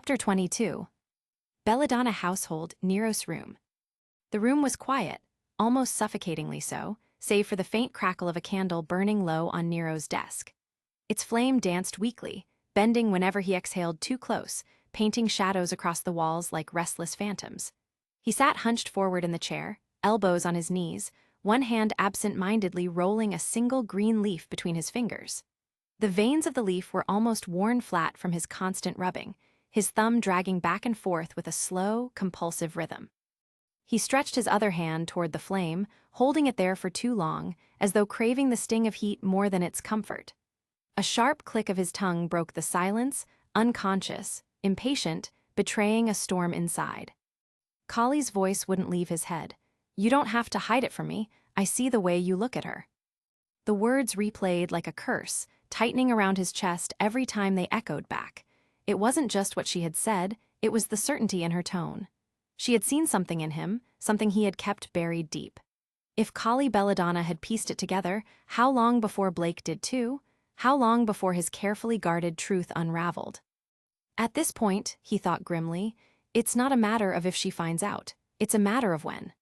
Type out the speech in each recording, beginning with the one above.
Chapter 22. Belladonna Household, Nero's Room. The room was quiet, almost suffocatingly so, save for the faint crackle of a candle burning low on Nero's desk. Its flame danced weakly, bending whenever he exhaled too close, painting shadows across the walls like restless phantoms. He sat hunched forward in the chair, elbows on his knees, one hand absent-mindedly rolling a single green leaf between his fingers. The veins of the leaf were almost worn flat from his constant rubbing, his thumb dragging back and forth with a slow, compulsive rhythm. He stretched his other hand toward the flame, holding it there for too long, as though craving the sting of heat more than its comfort. A sharp click of his tongue broke the silence, unconscious, impatient, betraying a storm inside. Kali's voice wouldn't leave his head. "You don't have to hide it from me, I see the way you look at her." The words replayed like a curse, tightening around his chest every time they echoed back. It wasn't just what she had said, it was the certainty in her tone. She had seen something in him, something he had kept buried deep. If Kali Belladonna had pieced it together, how long before Blake did too? How long before his carefully guarded truth unraveled? At this point, he thought grimly, it's not a matter of if she finds out, it's a matter of when.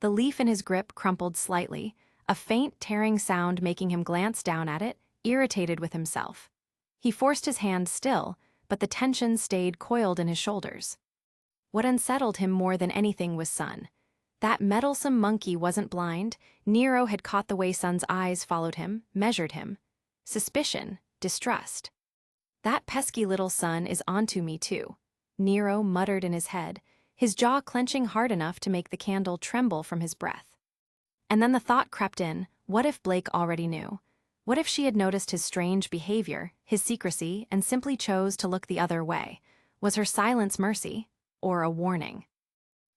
The leaf in his grip crumpled slightly, a faint tearing sound making him glance down at it, irritated with himself. He forced his hand still, but the tension stayed coiled in his shoulders. What unsettled him more than anything was Sun. That meddlesome monkey wasn't blind. Nero had caught the way Sun's eyes followed him, measured him. Suspicion, distrust. "That pesky little Sun is onto me too," Nero muttered in his head, his jaw clenching hard enough to make the candle tremble from his breath. And then the thought crept in, what if Blake already knew? What if she had noticed his strange behavior, his secrecy, and simply chose to look the other way? Was her silence mercy, or a warning?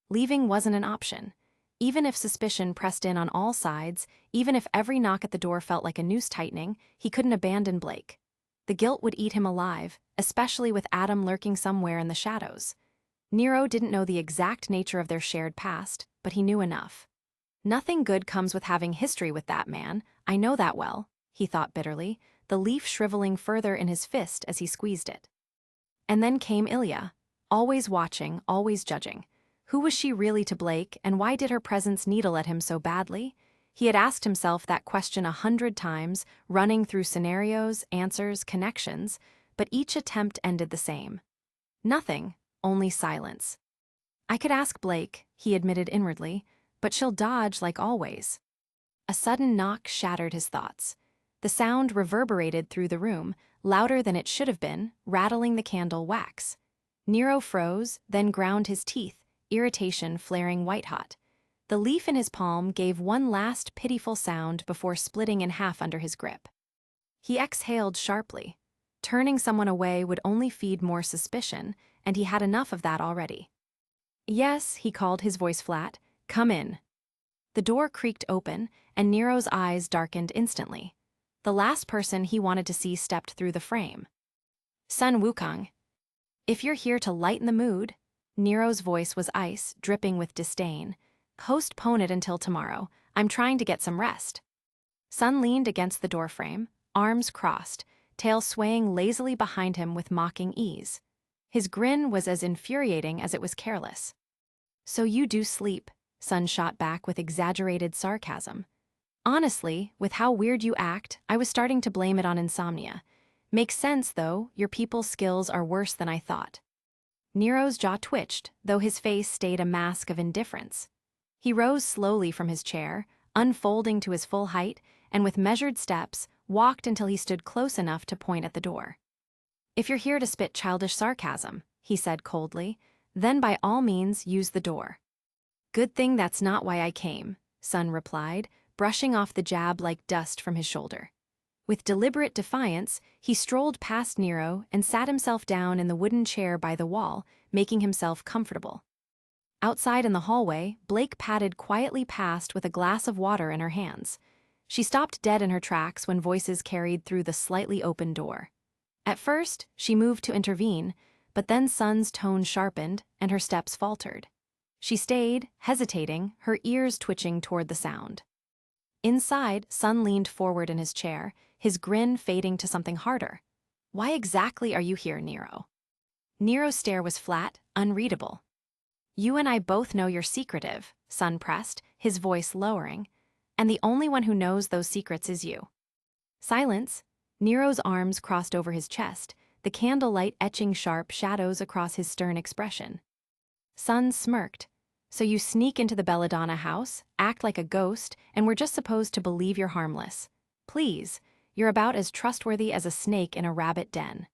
Leaving wasn't an option. Even if suspicion pressed in on all sides, even if every knock at the door felt like a noose tightening, he couldn't abandon Blake. The guilt would eat him alive, especially with Adam lurking somewhere in the shadows. Nero didn't know the exact nature of their shared past, but he knew enough. "Nothing good comes with having history with that man, I know that well," he thought bitterly, the leaf shriveling further in his fist as he squeezed it. And then came Ilya, always watching, always judging. Who was she really to Blake, and why did her presence needle at him so badly? He had asked himself that question 100 times, running through scenarios, answers, connections, but each attempt ended the same. Nothing, only silence. "I could ask Blake," he admitted inwardly, "but she'll dodge like always." A sudden knock shattered his thoughts. The sound reverberated through the room, louder than it should have been, rattling the candle wax. Nero froze, then ground his teeth, irritation flaring white-hot. The leaf in his palm gave one last pitiful sound before splitting in half under his grip. He exhaled sharply. Turning someone away would only feed more suspicion, and he had enough of that already. "Yes," he called, his voice flat, "come in." The door creaked open, and Nero's eyes darkened instantly. The last person he wanted to see stepped through the frame. "Sun Wukong. If you're here to lighten the mood," Nero's voice was ice, dripping with disdain, "postpone it until tomorrow. I'm trying to get some rest." Sun leaned against the doorframe, arms crossed, tail swaying lazily behind him with mocking ease. His grin was as infuriating as it was careless. "So you do sleep," Sun shot back with exaggerated sarcasm. "Honestly, with how weird you act, I was starting to blame it on insomnia. Makes sense, though, your people skills are worse than I thought." Nero's jaw twitched, though his face stayed a mask of indifference. He rose slowly from his chair, unfolding to his full height, and with measured steps, walked until he stood close enough to point at the door. "If you're here to spit childish sarcasm," he said coldly, "then by all means use the door." "Good thing that's not why I came," Sun replied, brushing off the jab like dust from his shoulder. With deliberate defiance, he strolled past Nero and sat himself down in the wooden chair by the wall, making himself comfortable. Outside in the hallway, Blake padded quietly past with a glass of water in her hands. She stopped dead in her tracks when voices carried through the slightly open door. At first, she moved to intervene, but then Sun's tone sharpened and her steps faltered. She stayed, hesitating, her ears twitching toward the sound. Inside, Sun leaned forward in his chair, his grin fading to something harder. "Why exactly are you here, Nero?" Nero's stare was flat, unreadable. You and I both know you're secretive, Sun pressed, his voice lowering, and the only one who knows those secrets is you. Silence. Nero's arms crossed over his chest, the candlelight etching sharp shadows across his stern expression. Sun smirked. So you sneak into the Belladonna house, act like a ghost, and we're just supposed to believe you're harmless. Please, you're about as trustworthy as a snake in a rabbit den.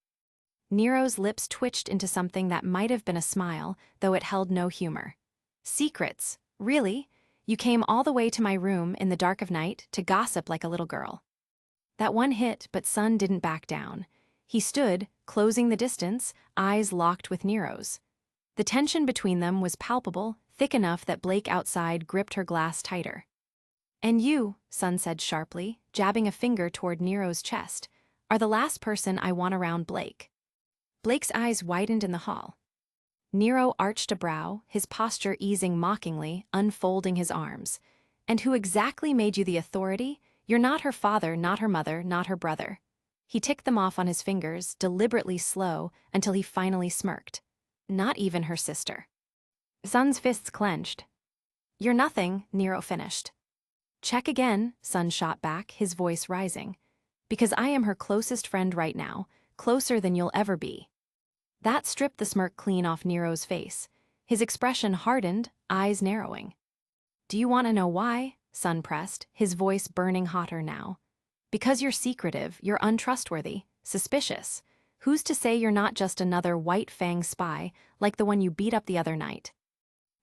Nero's lips twitched into something that might have been a smile, though it held no humor. Secrets? Really? You came all the way to my room in the dark of night to gossip like a little girl. That one hit, but Sun didn't back down. He stood, closing the distance, eyes locked with Nero's. The tension between them was palpable, thick enough that Blake outside gripped her glass tighter. And you, Sun said sharply, jabbing a finger toward Nero's chest, are the last person I want around Blake. Blake's eyes widened in the hall. Nero arched a brow, his posture easing mockingly, unfolding his arms. And who exactly made you the authority? You're not her father, not her mother, not her brother. He ticked them off on his fingers, deliberately slow, until he finally smirked. Not even her sister. Sun's fists clenched. You're nothing, Nero finished. Check again, Sun shot back, his voice rising. Because I am her closest friend right now, closer than you'll ever be. That stripped the smirk clean off Nero's face. His expression hardened, eyes narrowing. Do you want to know why? Sun pressed, his voice burning hotter now. Because you're secretive, you're untrustworthy, suspicious. Who's to say you're not just another white fang spy, like the one you beat up the other night?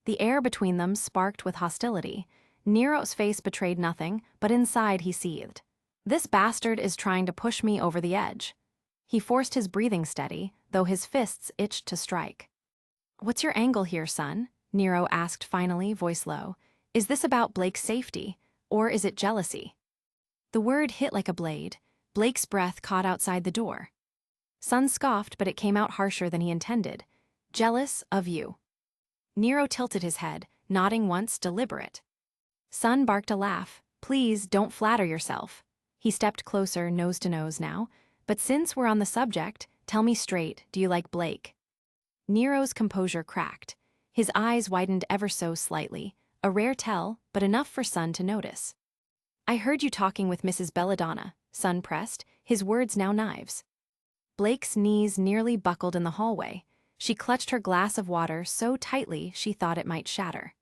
The air between them sparked with hostility. Nero's face betrayed nothing, but inside he seethed. This bastard is trying to push me over the edge. He forced his breathing steady, though his fists itched to strike. What's your angle here, Sun? Nero asked finally, voice low. Is this about Blake's safety, or is it jealousy? The word hit like a blade. Blake's breath caught outside the door. Sun scoffed, but it came out harsher than he intended. Jealous of you. Nero tilted his head, nodding once, deliberate. Sun barked a laugh. Please, don't flatter yourself. He stepped closer, nose to nose now. But since we're on the subject, tell me straight, do you like Blake? Nero's composure cracked. His eyes widened ever so slightly, a rare tell, but enough for Sun to notice. I heard you talking with Mrs. Belladonna, Sun pressed, his words now knives. Blake's knees nearly buckled in the hallway. She clutched her glass of water so tightly she thought it might shatter.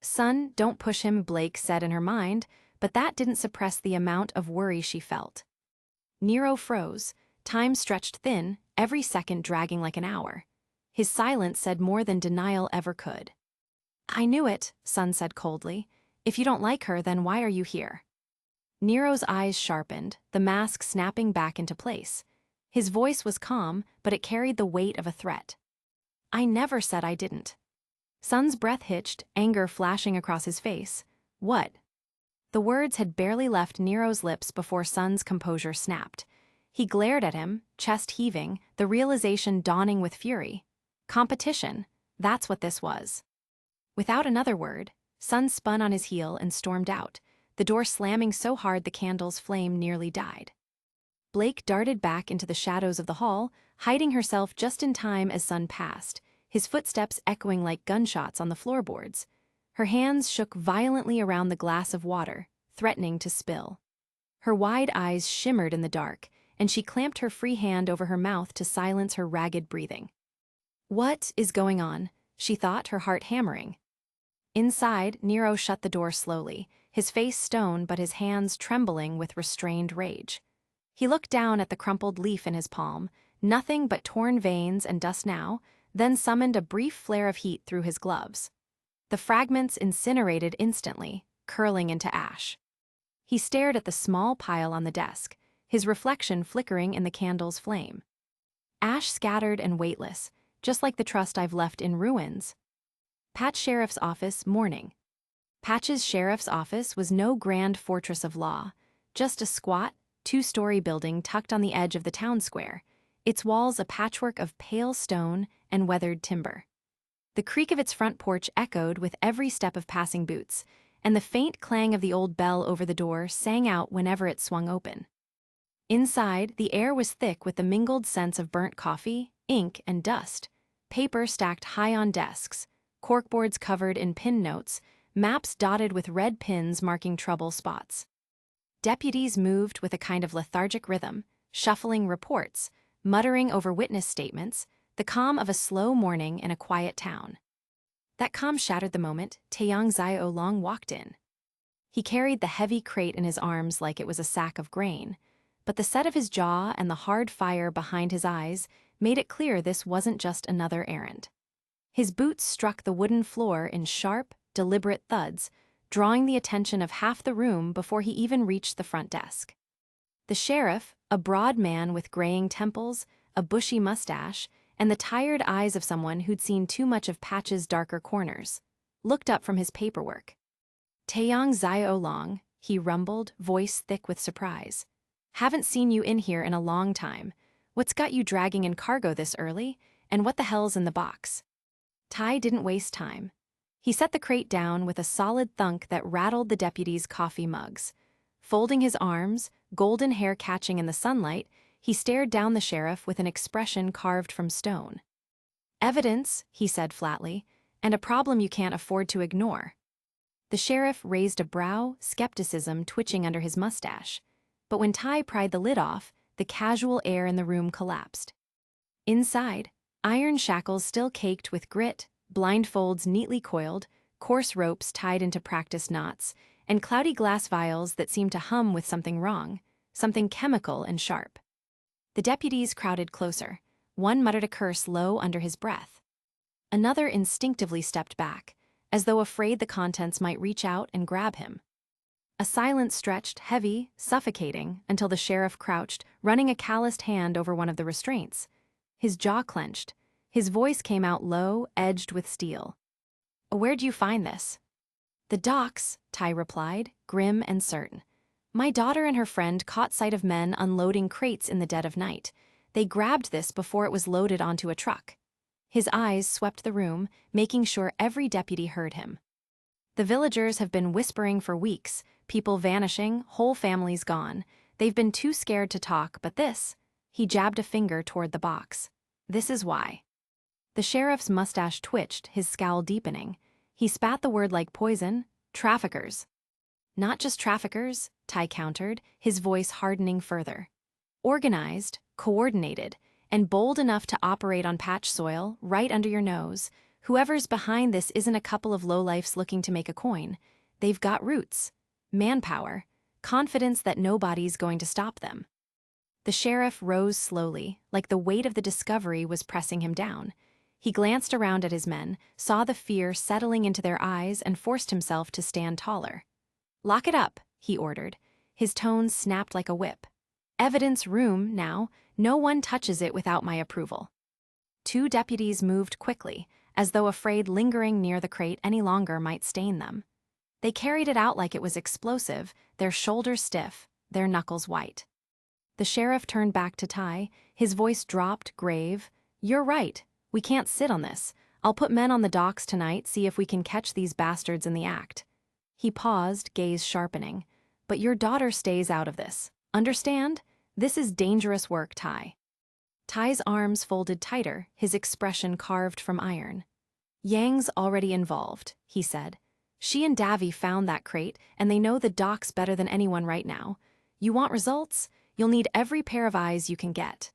Sun, don't push him, Blake said in her mind, but that didn't suppress the amount of worry she felt. Nero froze, time stretched thin, every second dragging like an hour. His silence said more than denial ever could. I knew it, Sun said coldly. If you don't like her, then why are you here? Nero's eyes sharpened, the mask snapping back into place. His voice was calm, but it carried the weight of a threat. I never said I didn't. Sun's breath hitched, anger flashing across his face. What? The words had barely left Nero's lips before Sun's composure snapped. He glared at him, chest heaving, the realization dawning with fury. Competition, that's what this was. Without another word, Sun spun on his heel and stormed out, the door slamming so hard the candle's flame nearly died. Blake darted back into the shadows of the hall, hiding herself just in time as Sun passed, his footsteps echoing like gunshots on the floorboards. Her hands shook violently around the glass of water, threatening to spill. Her wide eyes shimmered in the dark, and she clamped her free hand over her mouth to silence her ragged breathing. What is going on? She thought, her heart hammering. Inside, Nero shut the door slowly, his face stone but his hands trembling with restrained rage. He looked down at the crumpled leaf in his palm, nothing but torn veins and dust now, then summoned a brief flare of heat through his gloves. The fragments incinerated instantly, curling into ash. He stared at the small pile on the desk, his reflection flickering in the candle's flame. Ash scattered and weightless, just like the trust I've left in ruins. Patch Sheriff's Office, morning. Patch's sheriff's office was no grand fortress of law, just a squat, two-story building tucked on the edge of the town square, its walls a patchwork of pale stone and weathered timber. The creak of its front porch echoed with every step of passing boots, and the faint clang of the old bell over the door sang out whenever it swung open. Inside, the air was thick with the mingled scents of burnt coffee, ink and dust, paper stacked high on desks, corkboards covered in pin notes, maps dotted with red pins marking trouble spots. Deputies moved with a kind of lethargic rhythm, shuffling reports, muttering over witness statements, the calm of a slow morning in a quiet town. That calm shattered the moment Taeyang Xiaolong walked in. He carried the heavy crate in his arms like it was a sack of grain, but the set of his jaw and the hard fire behind his eyes made it clear this wasn't just another errand. His boots struck the wooden floor in sharp, deliberate thuds, drawing the attention of half the room before he even reached the front desk. The sheriff, a broad man with graying temples, a bushy mustache, and the tired eyes of someone who'd seen too much of Patch's darker corners, looked up from his paperwork. "Taeyang Xiaolong," he rumbled, voice thick with surprise. "Haven't seen you in here in a long time. What's got you dragging in cargo this early, and what the hell's in the box?" Tai didn't waste time. He set the crate down with a solid thunk that rattled the deputy's coffee mugs. Folding his arms, golden hair catching in the sunlight, he stared down the sheriff with an expression carved from stone. "Evidence," he said flatly, "and a problem you can't afford to ignore." The sheriff raised a brow, skepticism twitching under his mustache. But when Tai pried the lid off, the casual air in the room collapsed. Inside, iron shackles still caked with grit, blindfolds neatly coiled, coarse ropes tied into practiced knots, and cloudy glass vials that seemed to hum with something wrong, something chemical and sharp. The deputies crowded closer. One muttered a curse low under his breath. Another instinctively stepped back, as though afraid the contents might reach out and grab him. A silence stretched, heavy, suffocating, until the sheriff crouched, running a calloused hand over one of the restraints. His jaw clenched. His voice came out low, edged with steel. "Where'd you find this?" "The docks," Tai replied, grim and certain. "My daughter and her friend caught sight of men unloading crates in the dead of night. They grabbed this before it was loaded onto a truck." His eyes swept the room, making sure every deputy heard him. "The villagers have been whispering for weeks, people vanishing, whole families gone. They've been too scared to talk, but this," he jabbed a finger toward the box. "This is why." The sheriff's mustache twitched, his scowl deepening. He spat the word like poison. "Traffickers." "Not just traffickers," Tai countered, his voice hardening further. "Organized, coordinated, and bold enough to operate on Patch soil, right under your nose. Whoever's behind this isn't a couple of lowlifes looking to make a coin. They've got roots, manpower, confidence that nobody's going to stop them." The sheriff rose slowly, like the weight of the discovery was pressing him down. He glanced around at his men, saw the fear settling into their eyes, and forced himself to stand taller. "Lock it up," he ordered. His tones snapped like a whip. "Evidence room, now. No one touches it without my approval." Two deputies moved quickly, as though afraid lingering near the crate any longer might stain them. They carried it out like it was explosive, their shoulders stiff, their knuckles white. The sheriff turned back to Tai, his voice dropped, grave. "You're right. We can't sit on this. I'll put men on the docks tonight, see if we can catch these bastards in the act." He paused, gaze sharpening. "But your daughter stays out of this. Understand? This is dangerous work, Tai." Tai's arms folded tighter, his expression carved from iron. "Yang's already involved," he said. "She and Davy found that crate, and they know the docks better than anyone right now. You want results? You'll need every pair of eyes you can get."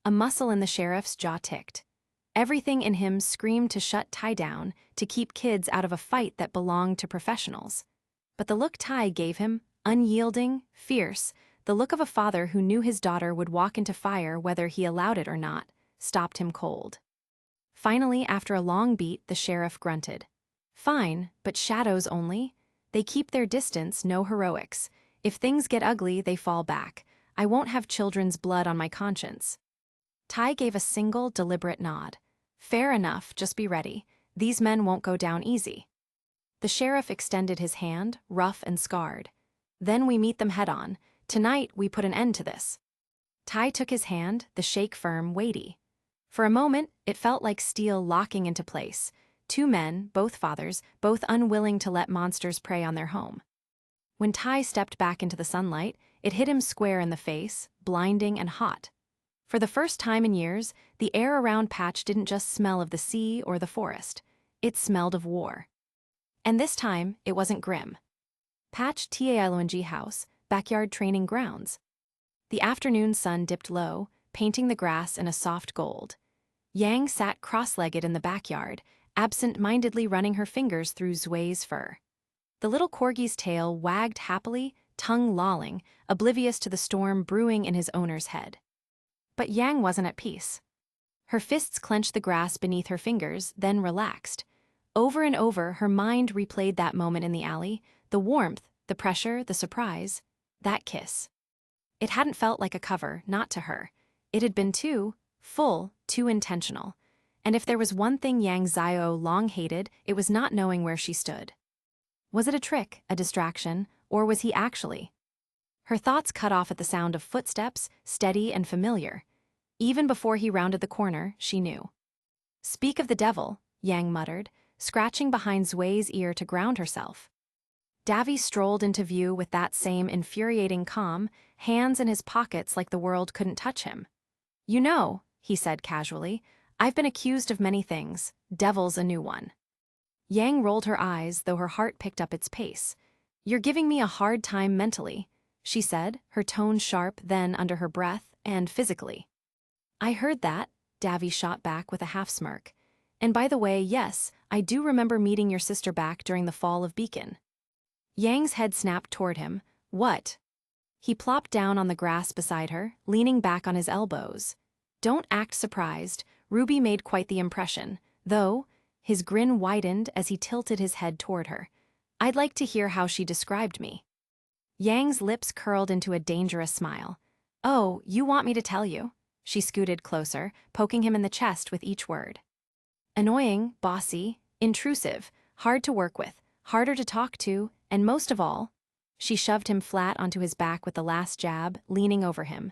A muscle in the sheriff's jaw ticked. Everything in him screamed to shut Tai down, to keep kids out of a fight that belonged to professionals. But the look Tai gave him, unyielding, fierce, the look of a father who knew his daughter would walk into fire whether he allowed it or not, stopped him cold. Finally, after a long beat, the sheriff grunted. "Fine, but shadows only. They keep their distance, no heroics. If things get ugly, they fall back. I won't have children's blood on my conscience." Tai gave a single, deliberate nod. "Fair enough, just be ready. These men won't go down easy." The sheriff extended his hand, rough and scarred. "Then we meet them head-on. Tonight, we put an end to this." Tai took his hand, the shake firm, weighty. For a moment, it felt like steel locking into place. Two men, both fathers, both unwilling to let monsters prey on their home. When Tai stepped back into the sunlight, it hit him square in the face, blinding and hot. For the first time in years, the air around Patch didn't just smell of the sea or the forest. It smelled of war. And this time, it wasn't Grimm. Patch Talong house, backyard training grounds. The afternoon sun dipped low, painting the grass in a soft gold. Yang sat cross-legged in the backyard, absent-mindedly running her fingers through Zway's fur. The little corgi's tail wagged happily, tongue lolling, oblivious to the storm brewing in his owner's head. But Yang wasn't at peace. Her fists clenched the grass beneath her fingers, then relaxed. Over and over, her mind replayed that moment in the alley, the warmth, the pressure, the surprise, that kiss. It hadn't felt like a cover, not to her. It had been too full, too intentional. And if there was one thing Yang Xiao long hated, it was not knowing where she stood. Was it a trick, a distraction, or was he actually? Her thoughts cut off at the sound of footsteps, steady and familiar. Even before he rounded the corner, she knew. Speak of the devil, Yang muttered, scratching behind Zway's ear to ground herself. Davy strolled into view with that same infuriating calm, hands in his pockets like the world couldn't touch him. You know, he said casually, I've been accused of many things, devil's a new one. Yang rolled her eyes, though her heart picked up its pace. You're giving me a hard time mentally, she said, her tone sharp then under her breath, and physically. I heard that, Davy shot back with a half-smirk. And by the way, yes, I do remember meeting your sister back during the fall of Beacon. Yang's head snapped toward him. What? He plopped down on the grass beside her, leaning back on his elbows. Don't act surprised, RWBY made quite the impression, though, his grin widened as he tilted his head toward her. I'd like to hear how she described me. Yang's lips curled into a dangerous smile. Oh, you want me to tell you? She scooted closer, poking him in the chest with each word. Annoying, bossy, intrusive, hard to work with, harder to talk to, and most of all, she shoved him flat onto his back with the last jab, leaning over him.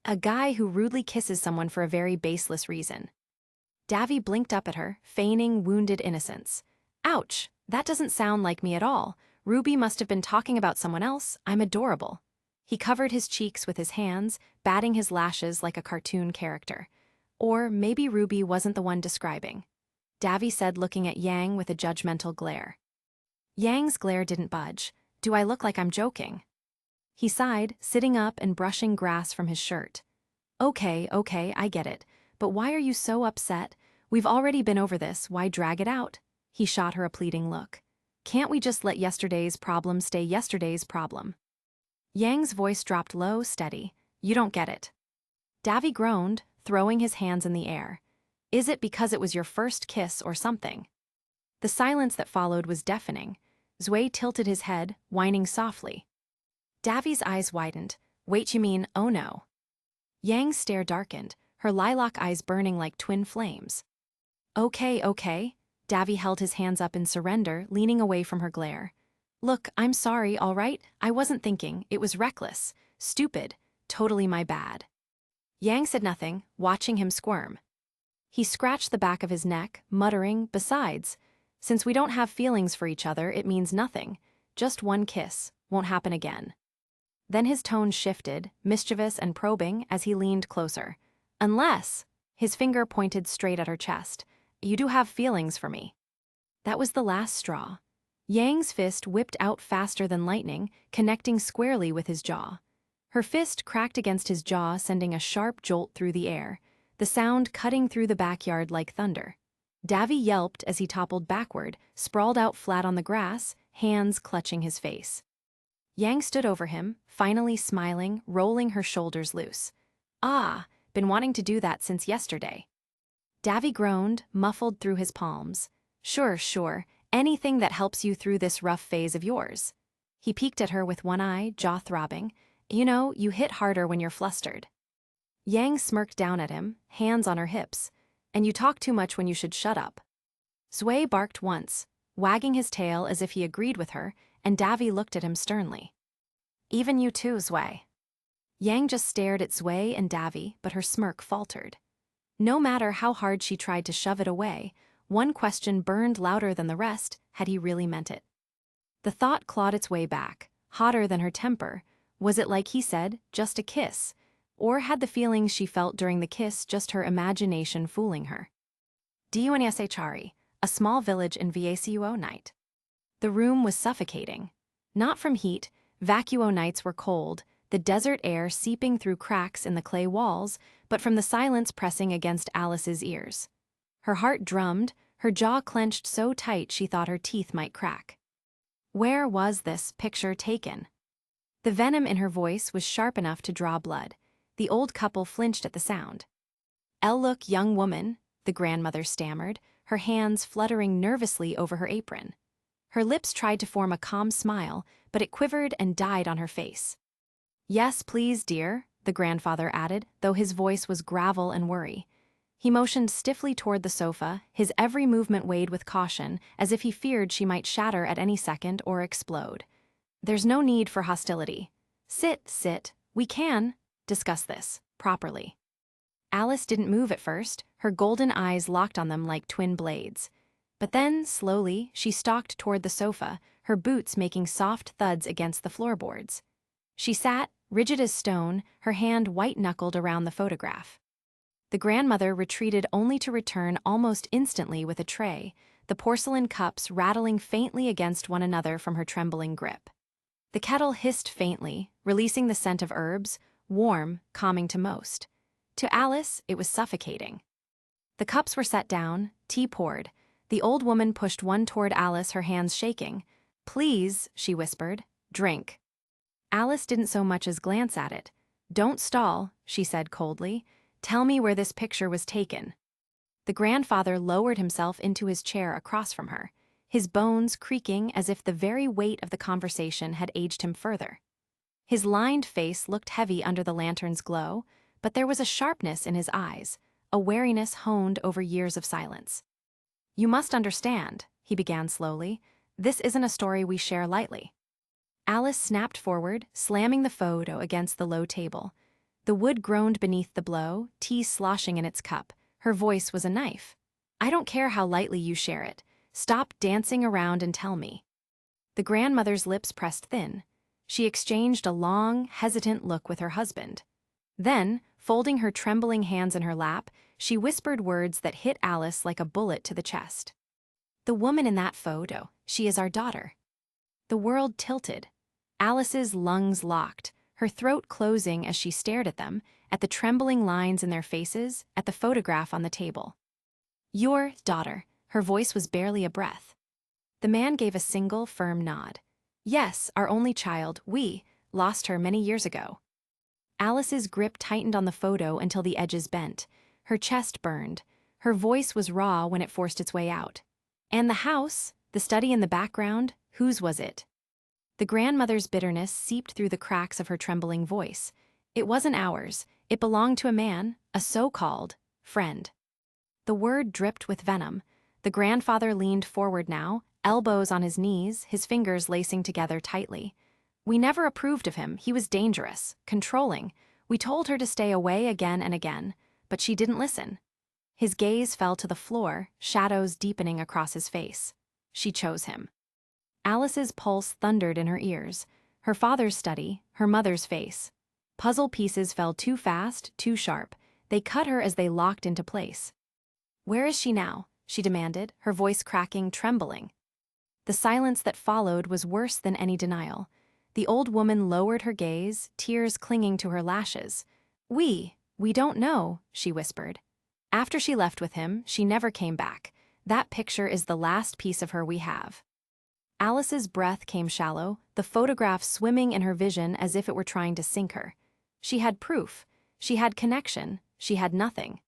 A guy who rudely kisses someone for a very baseless reason. Davy blinked up at her, feigning wounded innocence. Ouch, that doesn't sound like me at all. RWBY must have been talking about someone else. I'm adorable. He covered his cheeks with his hands, batting his lashes like a cartoon character. Or maybe RWBY wasn't the one describing. Davy said, looking at Yang with a judgmental glare. Yang's glare didn't budge. Do I look like I'm joking? He sighed, sitting up and brushing grass from his shirt. Okay, I get it. But why are you so upset? We've already been over this, why drag it out? He shot her a pleading look. Can't we just let yesterday's problem stay yesterday's problem? Yang's voice dropped low, steady. You don't get it. Davy groaned, throwing his hands in the air. Is it because it was your first kiss or something? The silence that followed was deafening. Zway tilted his head, whining softly. Davy's eyes widened. Wait, you mean, oh no. Yang's stare darkened, her lilac eyes burning like twin flames. Okay. Davy held his hands up in surrender, leaning away from her glare. Look, I'm sorry, all right? I wasn't thinking. It was reckless. Stupid. Totally my bad. Yang said nothing, watching him squirm. He scratched the back of his neck, muttering, besides, since we don't have feelings for each other, it means nothing. Just one kiss. Won't happen again. Then his tone shifted, mischievous and probing, as he leaned closer. Unless, his finger pointed straight at her chest, you do have feelings for me. That was the last straw. Yang's fist whipped out faster than lightning, connecting squarely with his jaw. Her fist cracked against his jaw, sending a sharp jolt through the air, the sound cutting through the backyard like thunder. Davy yelped as he toppled backward, sprawled out flat on the grass, hands clutching his face. Yang stood over him, finally smiling, rolling her shoulders loose. Ah, been wanting to do that since yesterday. Davy groaned, muffled through his palms. Sure, anything that helps you through this rough phase of yours. He peeked at her with one eye, jaw throbbing. You know, you hit harder when you're flustered. Yang smirked down at him, hands on her hips. And you talk too much when you should shut up. Zway barked once, wagging his tail as if he agreed with her, and Davy looked at him sternly. Even you too, Zway. Yang just stared at Zway and Davy, but her smirk faltered. No matter how hard she tried to shove it away, one question burned louder than the rest. Had he really meant it? The thought clawed its way back, hotter than her temper. Was it like he said, just a kiss? Or had the feelings she felt during the kiss just her imagination fooling her? Dunshari, a small village in Vacuo night. The room was suffocating. Not from heat, Vacuo nights were cold, the desert air seeping through cracks in the clay walls, but from the silence pressing against Alice's ears. Her heart drummed, her jaw clenched so tight she thought her teeth might crack. Where was this picture taken? The venom in her voice was sharp enough to draw blood. The old couple flinched at the sound. "Look, young woman," the grandmother stammered, her hands fluttering nervously over her apron. Her lips tried to form a calm smile, but it quivered and died on her face. "Yes, please, dear," the grandfather added, though his voice was gravel and worry. He motioned stiffly toward the sofa, his every movement weighed with caution, as if he feared she might shatter at any second or explode. "There's no need for hostility. Sit. We can discuss this properly." Alice didn't move at first, her golden eyes locked on them like twin blades. But then, slowly, she stalked toward the sofa, her boots making soft thuds against the floorboards. She sat, rigid as stone, her hand white-knuckled around the photograph. The grandmother retreated only to return almost instantly with a tray, the porcelain cups rattling faintly against one another from her trembling grip. The kettle hissed faintly, releasing the scent of herbs, warm, calming to most. To Alice, it was suffocating. The cups were set down, tea poured. The old woman pushed one toward Alice, her hands shaking. "Please," she whispered, "drink." Alice didn't so much as glance at it. "Don't stall," she said coldly. "Tell me where this picture was taken." The grandfather lowered himself into his chair across from her, his bones creaking as if the very weight of the conversation had aged him further. His lined face looked heavy under the lantern's glow, but there was a sharpness in his eyes, a wariness honed over years of silence. "You must understand," he began slowly, "this isn't a story we share lightly." Alice snapped forward, slamming the photo against the low table. The wood groaned beneath the blow, tea sloshing in its cup. Her voice was a knife. "I don't care how lightly you share it. Stop dancing around and tell me." The grandmother's lips pressed thin. She exchanged a long, hesitant look with her husband. Then, folding her trembling hands in her lap, she whispered words that hit Alice like a bullet to the chest. "The woman in that photo, she is our daughter." The world tilted. Alice's lungs locked, her throat closing as she stared at them, at the trembling lines in their faces, at the photograph on the table. "Your daughter," her voice was barely a breath. The man gave a single, firm nod. "Yes, our only child, we lost her many years ago." Alice's grip tightened on the photo until the edges bent. Her chest burned. Her voice was raw when it forced its way out. "And the house, the study in the background, whose was it?" The grandmother's bitterness seeped through the cracks of her trembling voice. "It wasn't ours. It belonged to a man, a so-called friend." The word dripped with venom. The grandfather leaned forward now, elbows on his knees, his fingers lacing together tightly. "We never approved of him. He was dangerous, controlling. We told her to stay away again and again, but she didn't listen." His gaze fell to the floor, shadows deepening across his face. She chose him. Alice's pulse thundered in her ears. Her father's study, her mother's face. Puzzle pieces fell too fast, too sharp. They cut her as they locked into place. "Where is she now?" she demanded, her voice cracking, trembling. The silence that followed was worse than any denial. The old woman lowered her gaze, tears clinging to her lashes. We don't know," she whispered. "After she left with him, she never came back. That picture is the last piece of her we have." Alice's breath came shallow, the photograph swimming in her vision as if it were trying to sink her. She had proof. She had connection. She had nothing.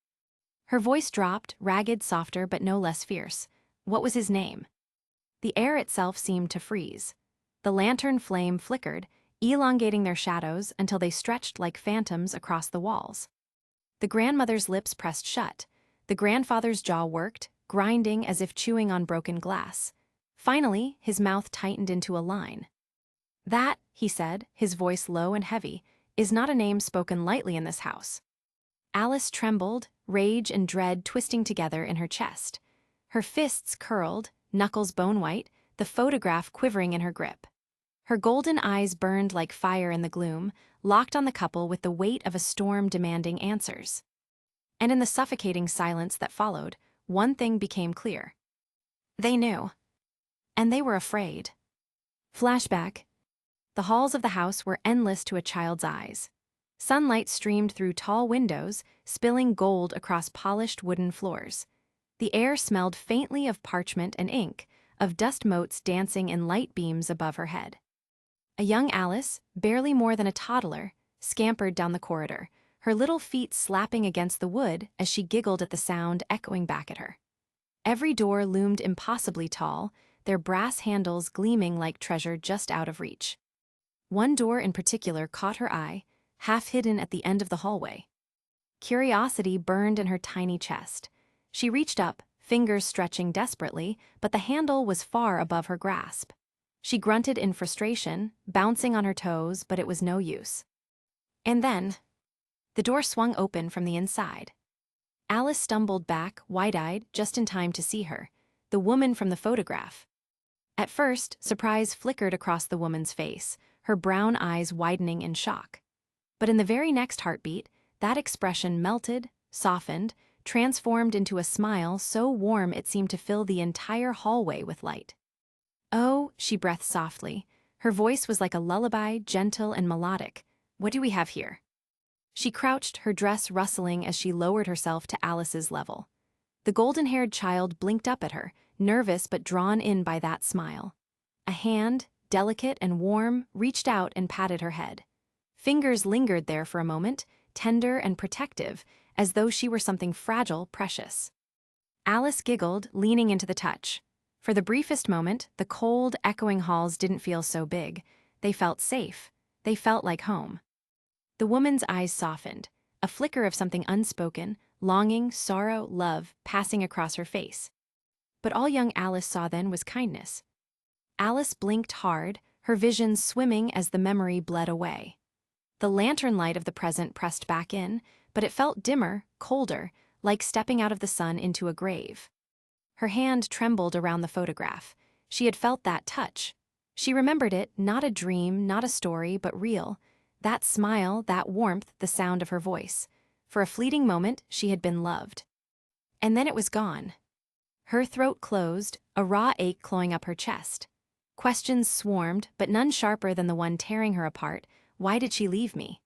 Her voice dropped, ragged, softer, but no less fierce. "What was his name?" The air itself seemed to freeze. The lantern flame flickered, elongating their shadows until they stretched like phantoms across the walls. The grandmother's lips pressed shut. The grandfather's jaw worked, grinding as if chewing on broken glass. Finally, his mouth tightened into a line. "That," he said, his voice low and heavy, "is not a name spoken lightly in this house." Alice trembled, rage and dread twisting together in her chest. Her fists curled, knuckles bone-white, the photograph quivering in her grip. Her golden eyes burned like fire in the gloom, locked on the couple with the weight of a storm demanding answers. And in the suffocating silence that followed, one thing became clear. They knew. And they were afraid. Flashback. The halls of the house were endless to a child's eyes. Sunlight streamed through tall windows, spilling gold across polished wooden floors. The air smelled faintly of parchment and ink, of dust motes dancing in light beams above her head. A young Alice, barely more than a toddler, scampered down the corridor, her little feet slapping against the wood as she giggled at the sound echoing back at her. Every door loomed impossibly tall, their brass handles gleaming like treasure just out of reach. One door in particular caught her eye, half hidden at the end of the hallway. Curiosity burned in her tiny chest. She reached up, fingers stretching desperately, but the handle was far above her grasp. She grunted in frustration, bouncing on her toes, but it was no use. And then, the door swung open from the inside. Alice stumbled back, wide-eyed, just in time to see her, the woman from the photograph. At first, surprise flickered across the woman's face, her brown eyes widening in shock. But in the very next heartbeat, that expression melted, softened, transformed into a smile so warm it seemed to fill the entire hallway with light. "Oh," she breathed softly. Her voice was like a lullaby, gentle and melodic. "What do we have here?" She crouched, her dress rustling as she lowered herself to Alice's level. The golden-haired child blinked up at her, nervous but drawn in by that smile. A hand, delicate and warm, reached out and patted her head. Fingers lingered there for a moment, tender and protective, as though she were something fragile, precious. Alice giggled, leaning into the touch. For the briefest moment, the cold, echoing halls didn't feel so big. They felt safe. They felt like home. The woman's eyes softened, a flicker of something unspoken, longing, sorrow, love, passing across her face. But all young Alice saw then was kindness. Alice blinked hard, her vision swimming as the memory bled away. The lantern light of the present pressed back in, but it felt dimmer, colder, like stepping out of the sun into a grave. Her hand trembled around the photograph. She had felt that touch. She remembered it, not a dream, not a story, but real. That smile, that warmth, the sound of her voice. For a fleeting moment, she had been loved. And then it was gone. Her throat closed, a raw ache clawing up her chest. Questions swarmed, but none sharper than the one tearing her apart. Why did she leave me?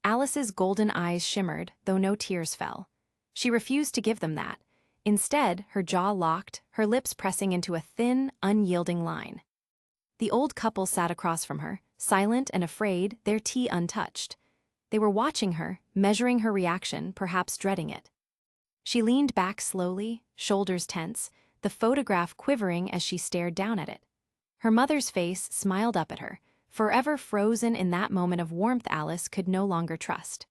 Alice's golden eyes shimmered, though no tears fell. She refused to give them that. Instead, her jaw locked, her lips pressing into a thin, unyielding line. The old couple sat across from her, silent and afraid, their tea untouched. They were watching her, measuring her reaction, perhaps dreading it. She leaned back slowly, shoulders tense, the photograph quivering as she stared down at it. Her mother's face smiled up at her, forever frozen in that moment of warmth Alice could no longer trust.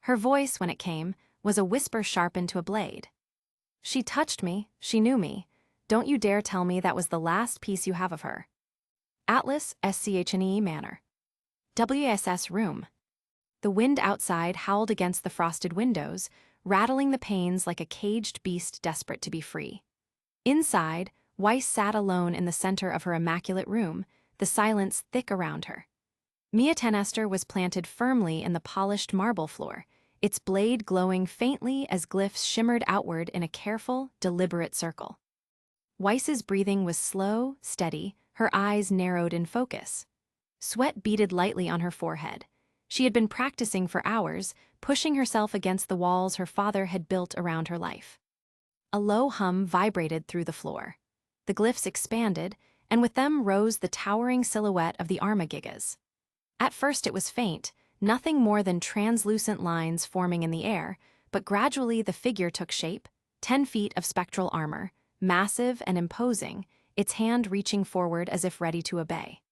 Her voice, when it came, was a whisper sharpened to a blade. "She touched me, she knew me. Don't you dare tell me that was the last piece you have of her." Atlas, SCHNE Manor. WSS Room. The wind outside howled against the frosted windows, rattling the panes like a caged beast desperate to be free. Inside, Weiss sat alone in the center of her immaculate room, the silence thick around her. Mia Tenester was planted firmly in the polished marble floor, its blade glowing faintly as glyphs shimmered outward in a careful, deliberate circle. Weiss's breathing was slow, steady, her eyes narrowed in focus. Sweat beaded lightly on her forehead. She had been practicing for hours, pushing herself against the walls her father had built around her life. A low hum vibrated through the floor. The glyphs expanded, and with them rose the towering silhouette of the Armagigas. At first it was faint, nothing more than translucent lines forming in the air, but gradually the figure took shape, 10 feet of spectral armor, massive and imposing, its hand reaching forward as if ready to obey.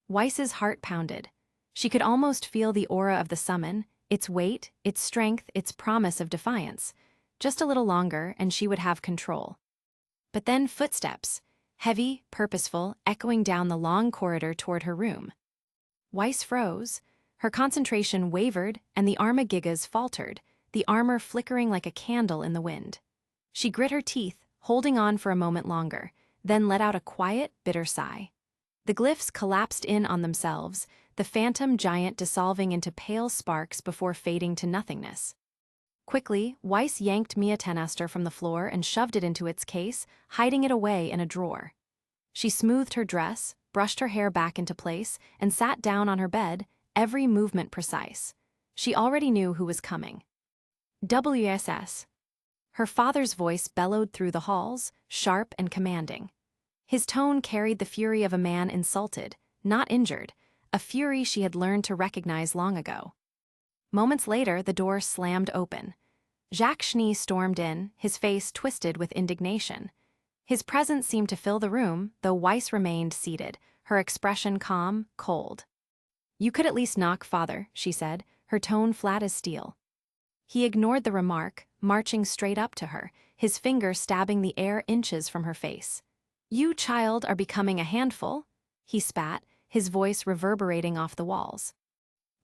Weiss's heart pounded. She could almost feel the aura of the summon, its weight, its strength, its promise of defiance. Just a little longer, and she would have control. But then footsteps, heavy, purposeful, echoing down the long corridor toward her room. Weiss froze. Her concentration wavered, and the Armagigas faltered, the armor flickering like a candle in the wind. She grit her teeth, holding on for a moment longer, then let out a quiet, bitter sigh. The glyphs collapsed in on themselves, the phantom giant dissolving into pale sparks before fading to nothingness. Quickly, Weiss yanked Mia Tenester from the floor and shoved it into its case, hiding it away in a drawer. She smoothed her dress, brushed her hair back into place, and sat down on her bed, every movement precise. She already knew who was coming. WSS. Her father's voice bellowed through the halls, sharp and commanding. His tone carried the fury of a man insulted, not injured, a fury she had learned to recognize long ago. Moments later, the door slammed open. Jacques Schnee stormed in, his face twisted with indignation. His presence seemed to fill the room, though Weiss remained seated, her expression calm, cold. "You could at least knock, father," she said, her tone flat as steel. He ignored the remark, marching straight up to her, his finger stabbing the air inches from her face. "You, child, are becoming a handful," he spat, his voice reverberating off the walls.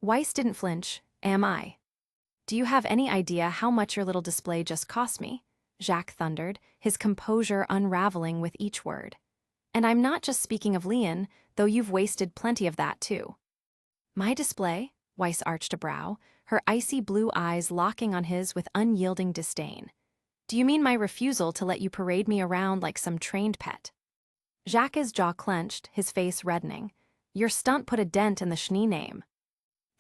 Weiss didn't flinch. "Am I? Do you have any idea how much your little display just cost me?" Jacques thundered, his composure unraveling with each word. "And I'm not just speaking of Leon, though you've wasted plenty of that too." "My display?" Weiss arched a brow, her icy blue eyes locking on his with unyielding disdain. "Do you mean my refusal to let you parade me around like some trained pet?" Jacques' jaw clenched, his face reddening. "Your stunt put a dent in the Schnee name."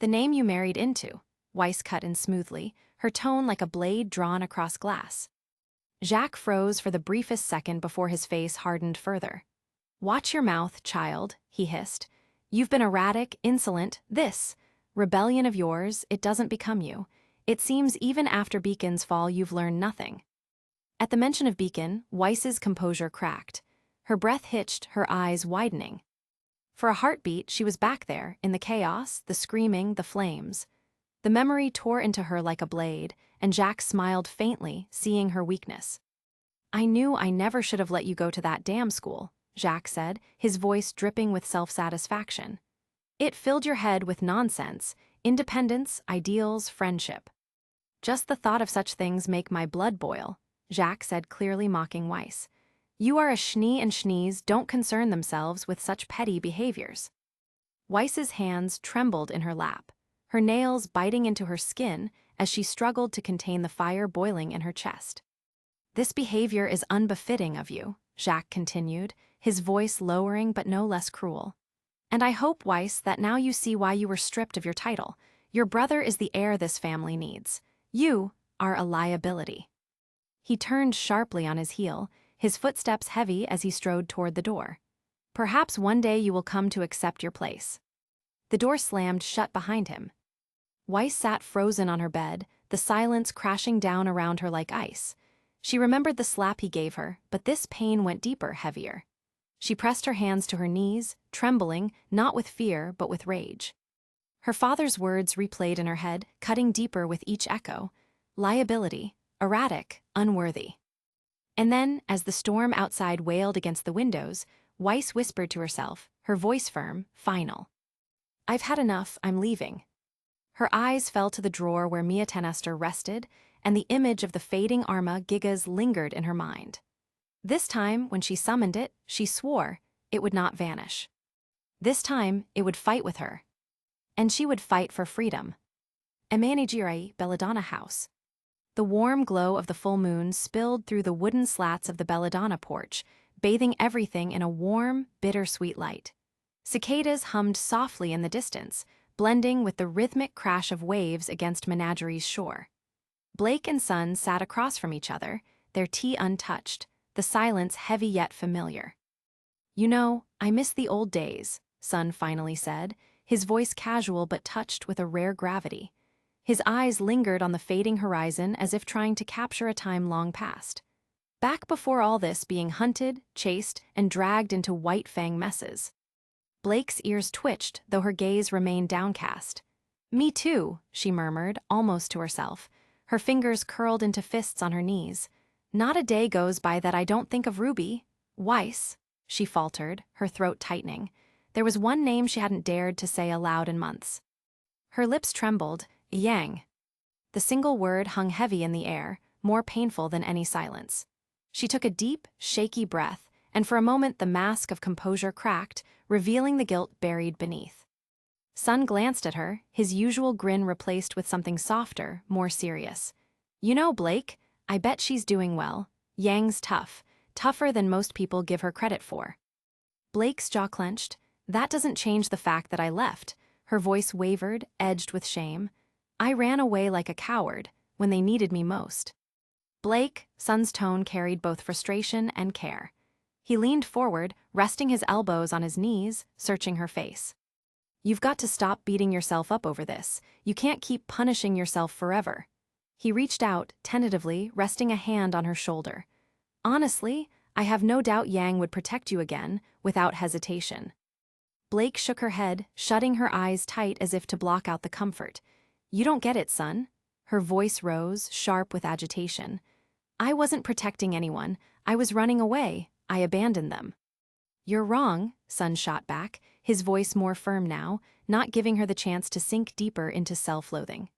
"The name you married into," Weiss cut in smoothly, her tone like a blade drawn across glass. Jacques froze for the briefest second before his face hardened further. "Watch your mouth, child," he hissed. "You've been erratic, insolent, this rebellion of yours, it doesn't become you. It seems even after Beacon's fall you've learned nothing." At the mention of Beacon, Weiss's composure cracked. Her breath hitched, her eyes widening. For a heartbeat, she was back there, in the chaos, the screaming, the flames. The memory tore into her like a blade, and Jacques smiled faintly, seeing her weakness. "I knew I never should have let you go to that damn school," Jacques said, his voice dripping with self-satisfaction. "It filled your head with nonsense, independence, ideals, friendship." "Just the thought of such things make my blood boil," Jacques said, clearly mocking Weiss. "You are a Schnee, and Schnees don't concern themselves with such petty behaviors." Weiss's hands trembled in her lap, her nails biting into her skin as she struggled to contain the fire boiling in her chest. "This behavior is unbefitting of you," Jacques continued, his voice lowering but no less cruel. "And I hope, Weiss, that now you see why you were stripped of your title. Your brother is the heir this family needs. You are a liability." He turned sharply on his heel, his footsteps heavy as he strode toward the door. "Perhaps one day you will come to accept your place." The door slammed shut behind him. Weiss sat frozen on her bed, the silence crashing down around her like ice. She remembered the slap he gave her, but this pain went deeper, heavier. She pressed her hands to her knees, trembling, not with fear, but with rage. Her father's words replayed in her head, cutting deeper with each echo. Liability, erratic, unworthy. And then, as the storm outside wailed against the windows, Weiss whispered to herself, her voice firm, final. "I've had enough, I'm leaving." Her eyes fell to the drawer where Mia Tenester rested, and the image of the fading Arma Gigas lingered in her mind. This time, when she summoned it, she swore it would not vanish. This time, it would fight with her. And she would fight for freedom. Energized, Belladonna House. The warm glow of the full moon spilled through the wooden slats of the Belladonna porch, bathing everything in a warm, bittersweet light. Cicadas hummed softly in the distance, blending with the rhythmic crash of waves against Menageries' shore. Blake and Son sat across from each other, their tea untouched, the silence heavy yet familiar. "You know, I miss the old days," Son finally said, his voice casual but touched with a rare gravity. His eyes lingered on the fading horizon as if trying to capture a time long past. Back before all this being hunted, chased, and dragged into white fang messes. Blake's ears twitched, though her gaze remained downcast. "Me too," she murmured, almost to herself, her fingers curled into fists on her knees. "Not a day goes by that I don't think of RWBY. Weiss," she faltered, her throat tightening. There was one name she hadn't dared to say aloud in months. Her lips trembled. Yang. The single word hung heavy in the air, more painful than any silence. She took a deep, shaky breath, and for a moment the mask of composure cracked, revealing the guilt buried beneath. Sun glanced at her, his usual grin replaced with something softer, more serious. You know, Blake, I bet she's doing well. Yang's tough, tougher than most people give her credit for. Blake's jaw clenched. That doesn't change the fact that I left. Her voice wavered, edged with shame. I ran away like a coward, when they needed me most. Blake, Sun's tone carried both frustration and care. He leaned forward, resting his elbows on his knees, searching her face. You've got to stop beating yourself up over this. You can't keep punishing yourself forever. He reached out, tentatively, resting a hand on her shoulder. Honestly, I have no doubt Yang would protect you again, without hesitation. Blake shook her head, shutting her eyes tight as if to block out the comfort. You don't get it, Sun. Her voice rose, sharp with agitation. I wasn't protecting anyone. I was running away. I abandoned them. You're wrong, Sun shot back, his voice more firm now, not giving her the chance to sink deeper into self-loathing.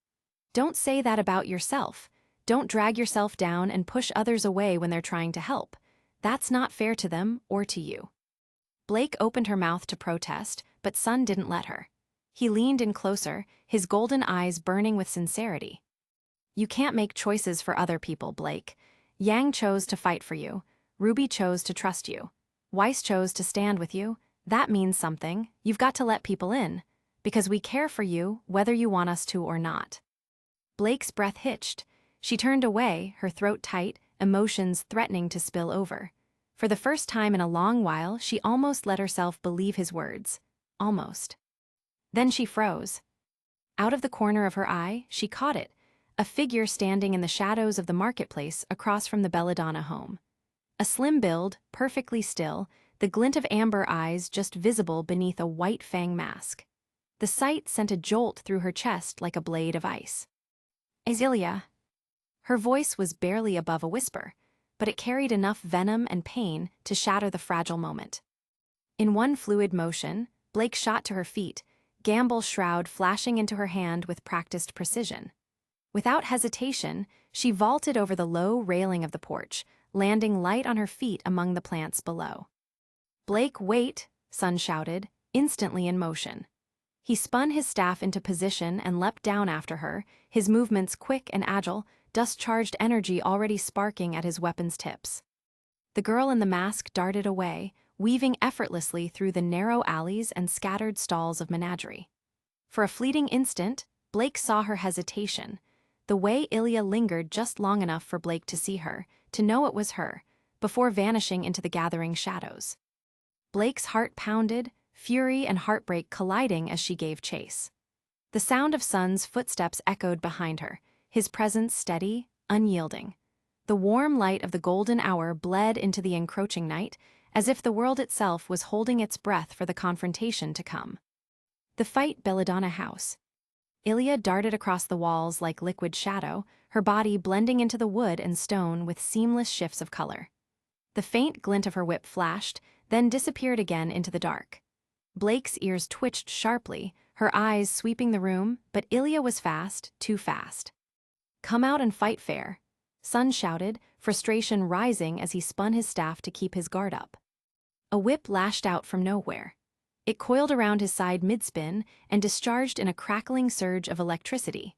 Don't say that about yourself. Don't drag yourself down and push others away when they're trying to help. That's not fair to them or to you. Blake opened her mouth to protest, but Sun didn't let her. He leaned in closer, his golden eyes burning with sincerity. You can't make choices for other people, Blake. Yang chose to fight for you. RWBY chose to trust you. Weiss chose to stand with you. That means something. You've got to let people in. Because we care for you, whether you want us to or not. Blake's breath hitched. She turned away, her throat tight, emotions threatening to spill over. For the first time in a long while, she almost let herself believe his words. Almost. Then she froze. Out of the corner of her eye, she caught it, a figure standing in the shadows of the marketplace across from the Belladonna home. A slim build, perfectly still, the glint of amber eyes just visible beneath a white fang mask. The sight sent a jolt through her chest like a blade of ice. Azealia. Her voice was barely above a whisper, but it carried enough venom and pain to shatter the fragile moment. In one fluid motion, Blake shot to her feet, Gamble's shroud flashing into her hand with practiced precision. Without hesitation, she vaulted over the low railing of the porch, landing light on her feet among the plants below. Blake, wait, Sun shouted, instantly in motion. He spun his staff into position and leapt down after her, his movements quick and agile, dust-charged energy already sparking at his weapon's tips. The girl in the mask darted away, weaving effortlessly through the narrow alleys and scattered stalls of menagerie. For a fleeting instant, Blake saw her hesitation, the way Ilya lingered just long enough for Blake to see her, to know it was her, before vanishing into the gathering shadows. Blake's heart pounded, fury and heartbreak colliding as she gave chase. The sound of Sun's footsteps echoed behind her, his presence steady, unyielding. The warm light of the golden hour bled into the encroaching night, as if the world itself was holding its breath for the confrontation to come. The fight Belladonna House. Ilya darted across the walls like liquid shadow, her body blending into the wood and stone with seamless shifts of color. The faint glint of her whip flashed, then disappeared again into the dark. Blake's ears twitched sharply, her eyes sweeping the room, but Ilya was fast, too fast. Come out and fight fair, Sun shouted, frustration rising as he spun his staff to keep his guard up. A whip lashed out from nowhere. It coiled around his side mid-spin and discharged in a crackling surge of electricity.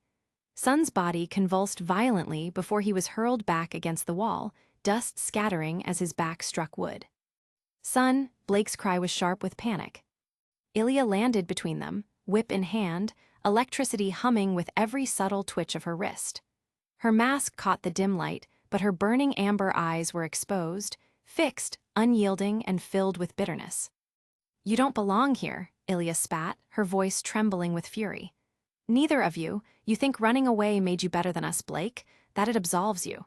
Sun's body convulsed violently before he was hurled back against the wall, dust scattering as his back struck wood. Sun, Blake's cry was sharp with panic. Ilya landed between them, whip in hand, electricity humming with every subtle twitch of her wrist. Her mask caught the dim light, but her burning amber eyes were exposed, fixed, unyielding, and filled with bitterness. You don't belong here, Ilya spat, her voice trembling with fury. Neither of you, you think running away made you better than us, Blake, that it absolves you.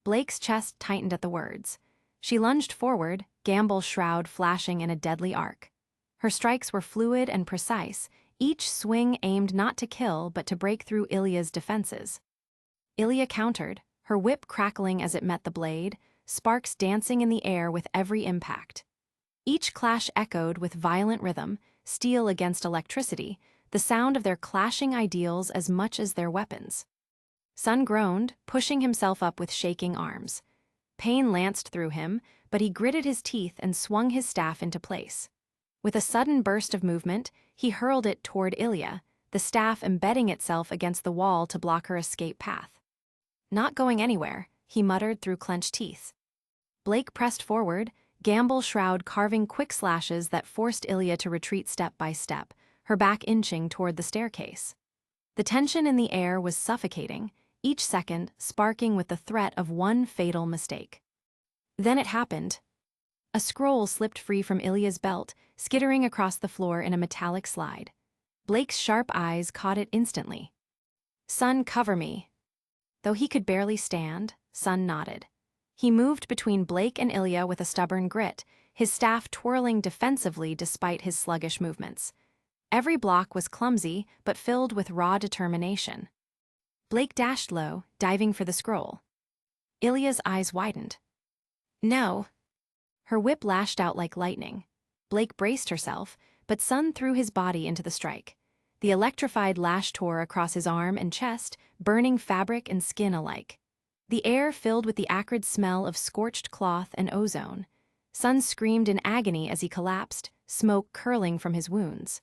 Blake's chest tightened at the words. She lunged forward, Gamble's shroud flashing in a deadly arc. Her strikes were fluid and precise, each swing aimed not to kill but to break through Ilya's defenses. Ilya countered, her whip crackling as it met the blade, sparks dancing in the air with every impact. Each clash echoed with violent rhythm, steel against electricity, the sound of their clashing ideals as much as their weapons. Sun groaned, pushing himself up with shaking arms. Pain lanced through him, but he gritted his teeth and swung his staff into place. With a sudden burst of movement, he hurled it toward Ilya, the staff embedding itself against the wall to block her escape path. Not going anywhere, he muttered through clenched teeth. Blake pressed forward, Gamble Shroud carving quick slashes that forced Ilya to retreat step by step, her back inching toward the staircase. The tension in the air was suffocating, each second sparking with the threat of one fatal mistake. Then it happened. A scroll slipped free from Ilya's belt, skittering across the floor in a metallic slide. Blake's sharp eyes caught it instantly. "Son, cover me." Though he could barely stand, Son nodded. He moved between Blake and Ilya with a stubborn grit, his staff twirling defensively despite his sluggish movements. Every block was clumsy, but filled with raw determination. Blake dashed low, diving for the scroll. Ilya's eyes widened. "No." Her whip lashed out like lightning. Blake braced herself, but Son threw his body into the strike. The electrified lash tore across his arm and chest, burning fabric and skin alike. The air filled with the acrid smell of scorched cloth and ozone. Son screamed in agony as he collapsed, smoke curling from his wounds.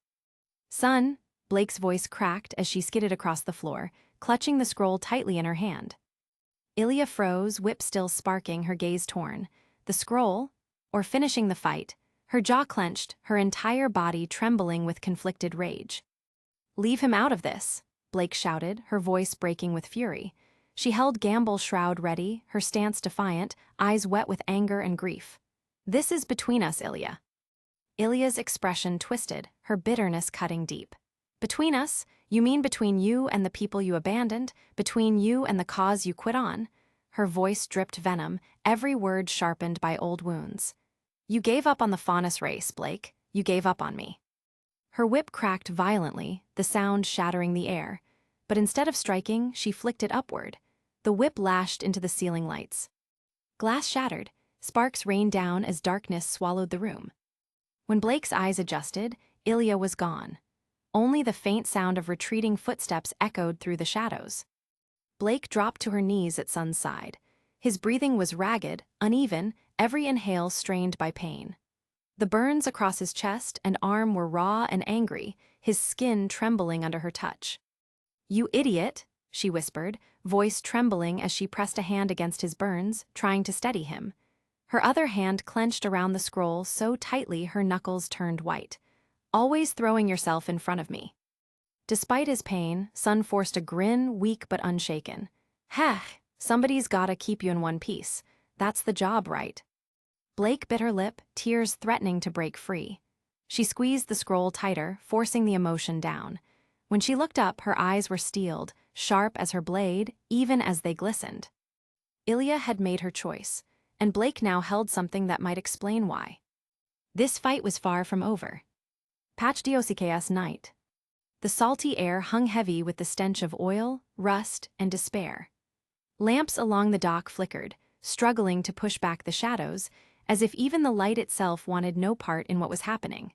"Son," Blake's voice cracked as she skidded across the floor, clutching the scroll tightly in her hand. Ilya froze, whip still sparking, her gaze torn. The scroll, or finishing the fight, her jaw clenched, her entire body trembling with conflicted rage. "Leave him out of this," Blake shouted, her voice breaking with fury. She held Gamble Shroud ready, her stance defiant, eyes wet with anger and grief. "This is between us, Ilya." Ilya's expression twisted, her bitterness cutting deep. "Between us? You mean between you and the people you abandoned? Between you and the cause you quit on?" Her voice dripped venom, every word sharpened by old wounds. "You gave up on the Faunus race, Blake. You gave up on me." Her whip cracked violently, the sound shattering the air. But instead of striking, she flicked it upward. The whip lashed into the ceiling lights. Glass shattered, sparks rained down as darkness swallowed the room. When Blake's eyes adjusted, Ilya was gone. Only the faint sound of retreating footsteps echoed through the shadows. Blake dropped to her knees at Son's side. His breathing was ragged, uneven, every inhale strained by pain. The burns across his chest and arm were raw and angry, his skin trembling under her touch. "You idiot," she whispered, voice trembling as she pressed a hand against his burns, trying to steady him. Her other hand clenched around the scroll so tightly her knuckles turned white. "Always throwing yourself in front of me." Despite his pain, Son forced a grin, weak but unshaken. "Heh, somebody's gotta keep you in one piece. That's the job, right?" Blake bit her lip, tears threatening to break free. She squeezed the scroll tighter, forcing the emotion down. When she looked up, her eyes were steeled, sharp as her blade, even as they glistened. Ilya had made her choice, and Blake now held something that might explain why. This fight was far from over. Patchdiosikeas night. The salty air hung heavy with the stench of oil, rust, and despair. Lamps along the dock flickered, struggling to push back the shadows, as if even the light itself wanted no part in what was happening.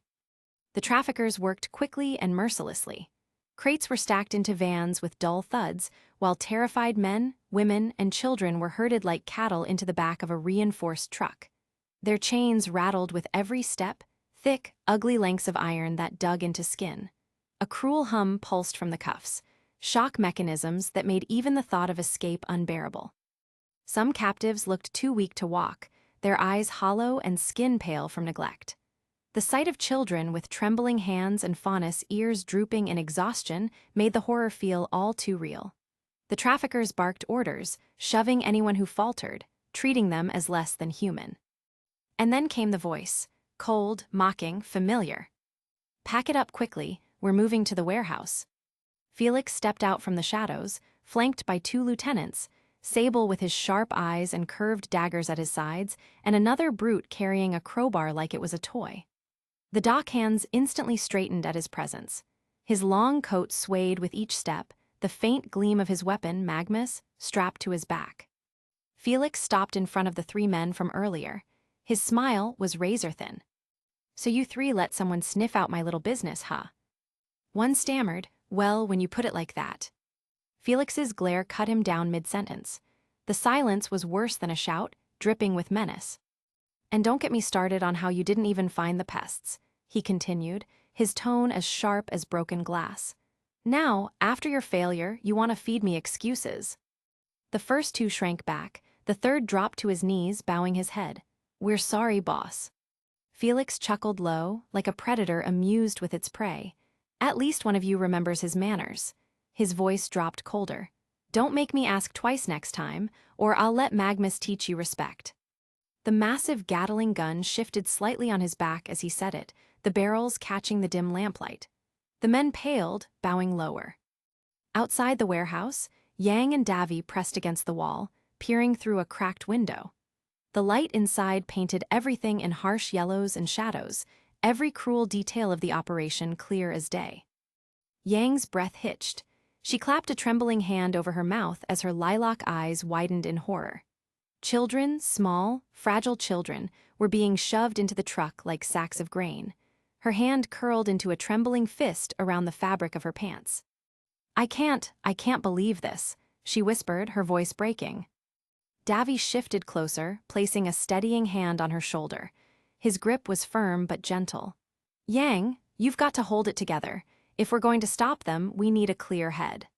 The traffickers worked quickly and mercilessly. Crates were stacked into vans with dull thuds, while terrified men, women, and children were herded like cattle into the back of a reinforced truck. Their chains rattled with every step, thick, ugly lengths of iron that dug into skin. A cruel hum pulsed from the cuffs, shock mechanisms that made even the thought of escape unbearable. Some captives looked too weak to walk, their eyes hollow and skin pale from neglect. The sight of children with trembling hands and Faunus ears drooping in exhaustion made the horror feel all too real. The traffickers barked orders, shoving anyone who faltered, treating them as less than human. And then came the voice, cold, mocking, familiar. "Pack it up quickly, we're moving to the warehouse." Felix stepped out from the shadows, flanked by 2 lieutenants, Sable with his sharp eyes and curved daggers at his sides, and another brute carrying a crowbar like it was a toy. The dockhands instantly straightened at his presence. His long coat swayed with each step, the faint gleam of his weapon, Magnus, strapped to his back. Felix stopped in front of the 3 men from earlier. His smile was razor-thin. "So you 3 let someone sniff out my little business, huh?" One stammered, "Well, when you put it like that." Felix's glare cut him down mid-sentence. The silence was worse than a shout, dripping with menace. "And don't get me started on how you didn't even find the pests." he continued, his tone as sharp as broken glass. "Now, after your failure, you want to feed me excuses." The first two shrank back, the third dropped to his knees, bowing his head. "We're sorry, boss." Felix chuckled low, like a predator amused with its prey. "At least one of you remembers his manners." His voice dropped colder. "Don't make me ask twice next time, or I'll let Magnus teach you respect." The massive Gatling gun shifted slightly on his back as he said it, the barrels catching the dim lamplight. The men paled, bowing lower. Outside the warehouse, Yang and Davy pressed against the wall, peering through a cracked window. The light inside painted everything in harsh yellows and shadows, every cruel detail of the operation clear as day. Yang's breath hitched. She clapped a trembling hand over her mouth as her lilac eyes widened in horror. Children, small, fragile children, were being shoved into the truck like sacks of grain. Her hand curled into a trembling fist around the fabric of her pants. I can't believe this," she whispered, her voice breaking. Davy shifted closer, placing a steadying hand on her shoulder. His grip was firm but gentle. "Yang, you've got to hold it together. If we're going to stop them, we need a clear head."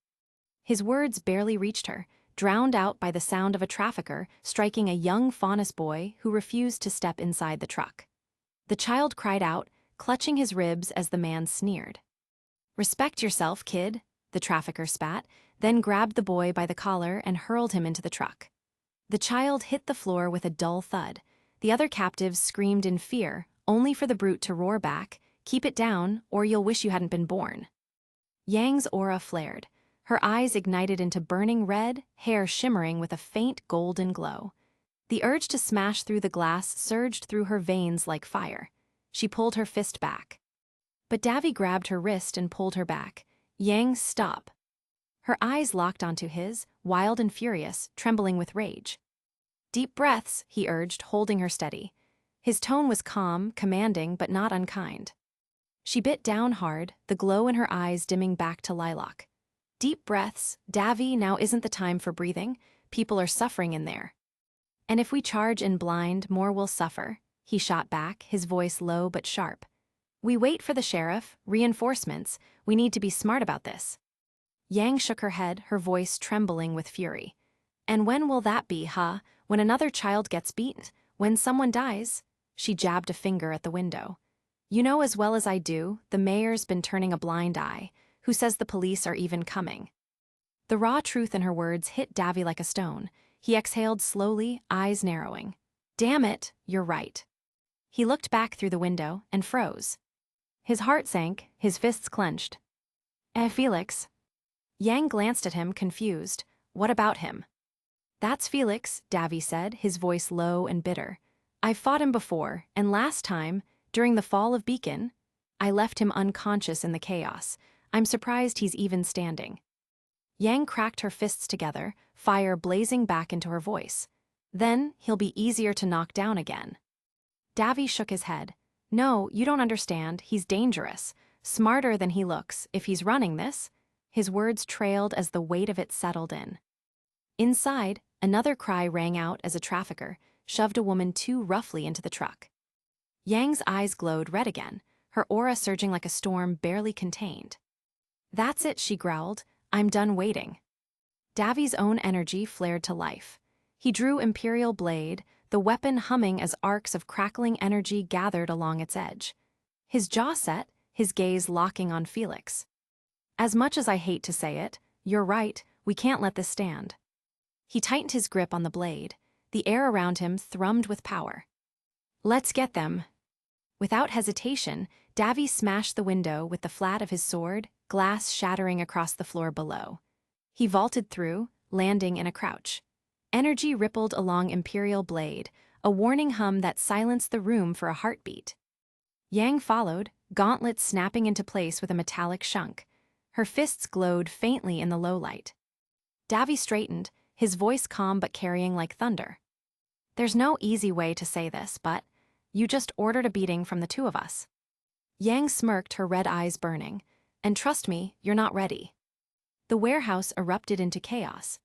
His words barely reached her, drowned out by the sound of a trafficker striking a young Faunus boy who refused to step inside the truck. The child cried out, clutching his ribs as the man sneered. "Respect yourself, kid," the trafficker spat, then grabbed the boy by the collar and hurled him into the truck. The child hit the floor with a dull thud. The other captives screamed in fear, only for the brute to roar back, "Keep it down, or you'll wish you hadn't been born." Yang's aura flared. Her eyes ignited into burning red, hair shimmering with a faint golden glow. The urge to smash through the glass surged through her veins like fire. She pulled her fist back. But Davy grabbed her wrist and pulled her back. "Yang, stop." Her eyes locked onto his, wild and furious, trembling with rage. "Deep breaths," he urged, holding her steady. His tone was calm, commanding, but not unkind. She bit down hard, the glow in her eyes dimming back to lilac. "Deep breaths, Davy, now isn't the time for breathing. People are suffering in there." "And if we charge in blind, more will suffer," he shot back, his voice low but sharp. "We wait for the sheriff, reinforcements. We need to be smart about this." Yang shook her head, her voice trembling with fury. "And when will that be, huh? When another child gets beaten? When someone dies?" She jabbed a finger at the window. "You know as well as I do, the mayor's been turning a blind eye. Who says the police are even coming?" The raw truth in her words hit Davy like a stone. He exhaled slowly, eyes narrowing. "Damn it, you're right." He looked back through the window and froze. His heart sank, his fists clenched. Felix." Yang glanced at him, confused. "What about him?" "That's Felix," Davy said, his voice low and bitter. "I've fought him before, and last time, during the fall of Beacon, I left him unconscious in the chaos. I'm surprised he's even standing." Yang cracked her fists together, fire blazing back into her voice. "Then he'll be easier to knock down again." Davy shook his head. "No, you don't understand. He's dangerous. Smarter than he looks, if he's running this." His words trailed as the weight of it settled in. Inside, another cry rang out as a trafficker shoved a woman too roughly into the truck. Yang's eyes glowed red again, her aura surging like a storm barely contained. "That's it," she growled. "I'm done waiting." Davy's own energy flared to life. He drew Imperial Blade, the weapon humming as arcs of crackling energy gathered along its edge. His jaw set, his gaze locking on Felix. "As much as I hate to say it, you're right, we can't let this stand." He tightened his grip on the blade. The air around him thrummed with power. "Let's get them." Without hesitation, Davy smashed the window with the flat of his sword, glass shattering across the floor below. He vaulted through, landing in a crouch. Energy rippled along Imperial Blade, a warning hum that silenced the room for a heartbeat. Yang followed, gauntlets snapping into place with a metallic shunk. Her fists glowed faintly in the low light. Davy straightened, his voice calm but carrying like thunder. "There's no easy way to say this, but you just ordered a beating from the two of us." Yang smirked, her red eyes burning. "And trust me, you're not ready." The warehouse erupted into chaos.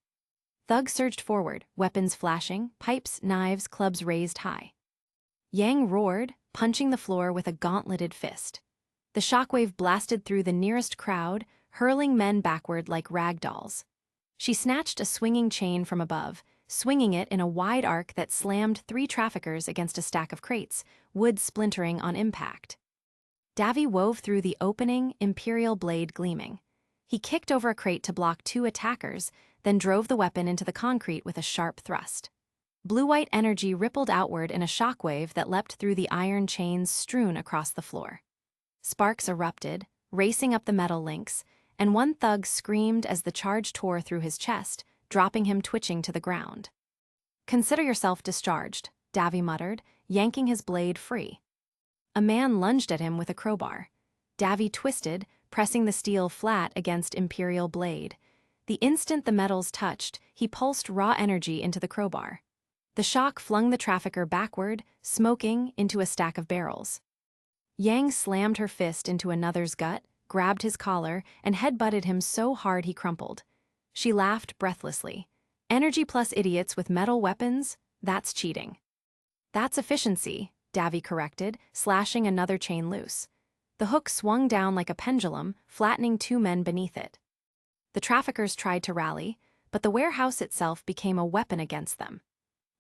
Thugs surged forward, weapons flashing, pipes, knives, clubs raised high. Yang roared, punching the floor with a gauntleted fist. The shockwave blasted through the nearest crowd, hurling men backward like rag dolls. She snatched a swinging chain from above, swinging it in a wide arc that slammed 3 traffickers against a stack of crates, wood splintering on impact. Davy wove through the opening, imperial blade gleaming. He kicked over a crate to block 2 attackers, then drove the weapon into the concrete with a sharp thrust. Blue-white energy rippled outward in a shockwave that leapt through the iron chains strewn across the floor. Sparks erupted, racing up the metal links, and one thug screamed as the charge tore through his chest, dropping him twitching to the ground. "Consider yourself discharged," Davy muttered, yanking his blade free. A man lunged at him with a crowbar. Davy twisted, pressing the steel flat against imperial blade. The instant the metals touched, he pulsed raw energy into the crowbar. The shock flung the trafficker backward, smoking, into a stack of barrels. Yang slammed her fist into another's gut, grabbed his collar, and headbutted him so hard he crumpled. She laughed breathlessly. "Energy plus idiots with metal weapons? That's cheating." "That's efficiency," Davy corrected, slashing another chain loose. The hook swung down like a pendulum, flattening 2 men beneath it. The traffickers tried to rally, but the warehouse itself became a weapon against them.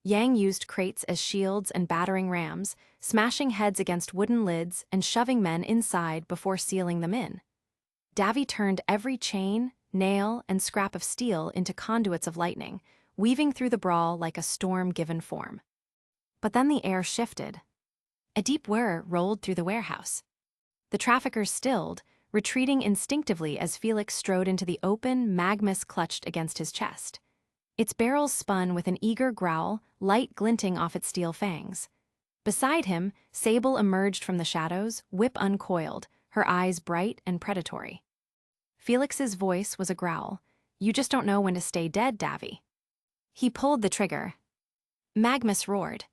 Yang used crates as shields and battering rams, smashing heads against wooden lids and shoving men inside before sealing them in. Davy turned every chain, nail, and scrap of steel into conduits of lightning, weaving through the brawl like a storm given form. But then the air shifted. A deep whir rolled through the warehouse. The traffickers stilled, retreating instinctively as Felix strode into the open, Magnus clutched against his chest. Its barrels spun with an eager growl, light glinting off its steel fangs. Beside him, Sable emerged from the shadows, whip uncoiled, her eyes bright and predatory. Felix's voice was a growl. "You just don't know when to stay dead, Davy." He pulled the trigger. Magnus roared.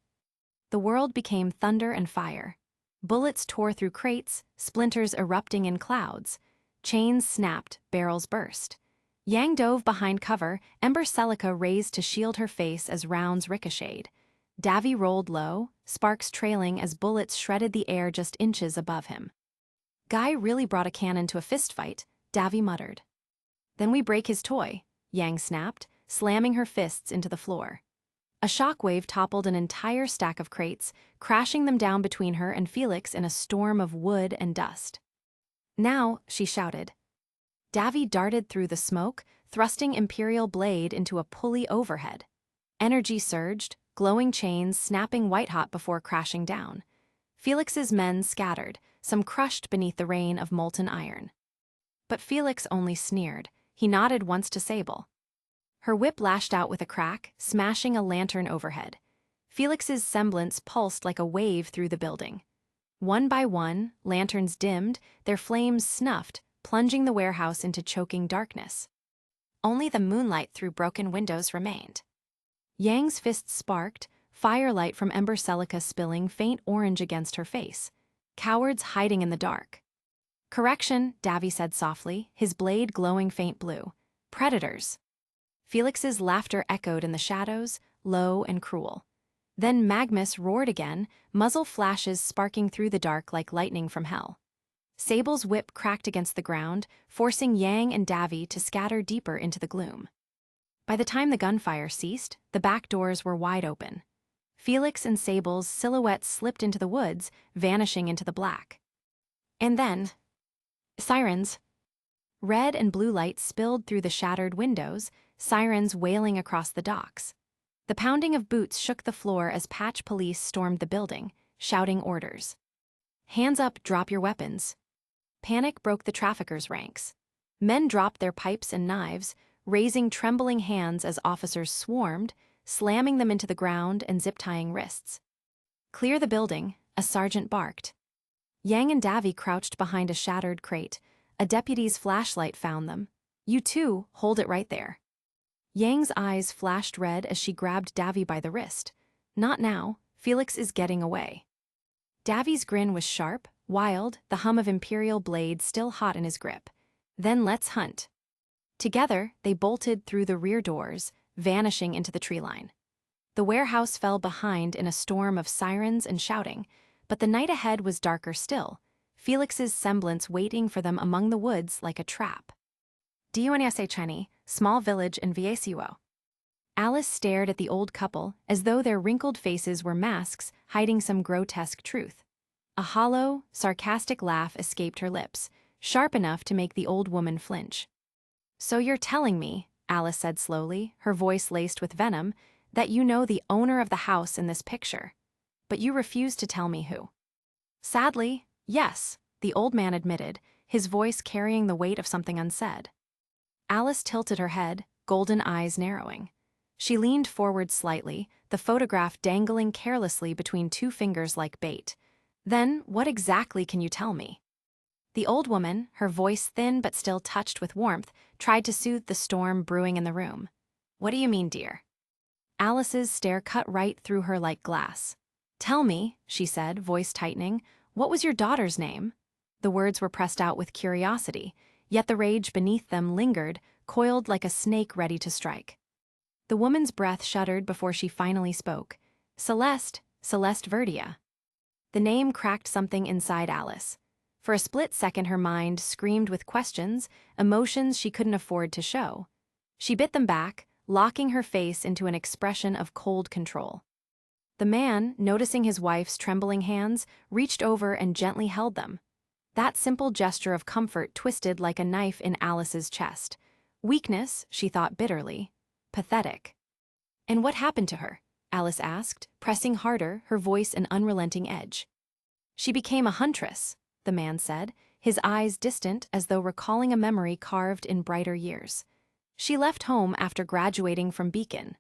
The world became thunder and fire. Bullets tore through crates, splinters erupting in clouds. Chains snapped, barrels burst. Yang dove behind cover, Ember Celica raised to shield her face as rounds ricocheted. Davy rolled low, sparks trailing as bullets shredded the air just inches above him. "Guy really brought a cannon to a fistfight," Davy muttered. "Then we break his toy," Yang snapped, slamming her fists into the floor. A shockwave toppled an entire stack of crates, crashing them down between her and Felix in a storm of wood and dust. "Now," she shouted. Davy darted through the smoke, thrusting Imperial Blade into a pulley overhead. Energy surged, glowing chains snapping white-hot before crashing down. Felix's men scattered, some crushed beneath the rain of molten iron. But Felix only sneered. He nodded once to Sable. Her whip lashed out with a crack, smashing a lantern overhead. Felix's semblance pulsed like a wave through the building. One by one, lanterns dimmed, their flames snuffed, plunging the warehouse into choking darkness. Only the moonlight through broken windows remained. Yang's fists sparked, firelight from Ember Celica spilling faint orange against her face. Cowards hiding in the dark. "Correction," Davy said softly, his blade glowing faint blue. "Predators." Felix's laughter echoed in the shadows, low and cruel. Then Magnus roared again, muzzle flashes sparking through the dark like lightning from hell. Sable's whip cracked against the ground, forcing Yang and Davy to scatter deeper into the gloom. By the time the gunfire ceased, the back doors were wide open. Felix and Sable's silhouettes slipped into the woods, vanishing into the black. And then... sirens. Red and blue lights spilled through the shattered windows, sirens wailing across the docks. The pounding of boots shook the floor as patch police stormed the building, shouting orders. "Hands up, drop your weapons." Panic broke the traffickers' ranks. Men dropped their pipes and knives, raising trembling hands as officers swarmed, slamming them into the ground and zip-tying wrists. "Clear the building," a sergeant barked. Yang and Davy crouched behind a shattered crate. A deputy's flashlight found them. "You too, hold it right there." Yang's eyes flashed red as she grabbed Davy by the wrist. "Not now, Felix is getting away." Davy's grin was sharp, wild, the hum of Imperial Blade still hot in his grip. "Then let's hunt." Together, they bolted through the rear doors, vanishing into the tree line. The warehouse fell behind in a storm of sirens and shouting, but the night ahead was darker still, Felix's semblance waiting for them among the woods like a trap. Chani, small village in Vytal. Alice stared at the old couple as though their wrinkled faces were masks hiding some grotesque truth. A hollow, sarcastic laugh escaped her lips, sharp enough to make the old woman flinch. "So you're telling me," Alice said slowly, her voice laced with venom, "that you know the owner of the house in this picture. But you refuse to tell me who." "Sadly, yes," the old man admitted, his voice carrying the weight of something unsaid. Alice tilted her head, golden eyes narrowing. She leaned forward slightly, the photograph dangling carelessly between two fingers like bait. "Then, what exactly can you tell me?" The old woman, her voice thin but still touched with warmth, tried to soothe the storm brewing in the room. "What do you mean, dear?" Alice's stare cut right through her like glass. "Tell me," she said, voice tightening, "what was your daughter's name?" The words were pressed out with curiosity, yet the rage beneath them lingered, coiled like a snake ready to strike. The woman's breath shuddered before she finally spoke. "Celeste Verdia." The name cracked something inside Alice. For a split second her mind screamed with questions, emotions she couldn't afford to show. She bit them back, locking her face into an expression of cold control. The man, noticing his wife's trembling hands, reached over and gently held them. That simple gesture of comfort twisted like a knife in Alice's chest. Weakness, she thought bitterly. Pathetic. "And what happened to her?" Alice asked, pressing harder, her voice an unrelenting edge. "She became a huntress," the man said, his eyes distant as though recalling a memory carved in brighter years. "She left home after graduating from Beacon."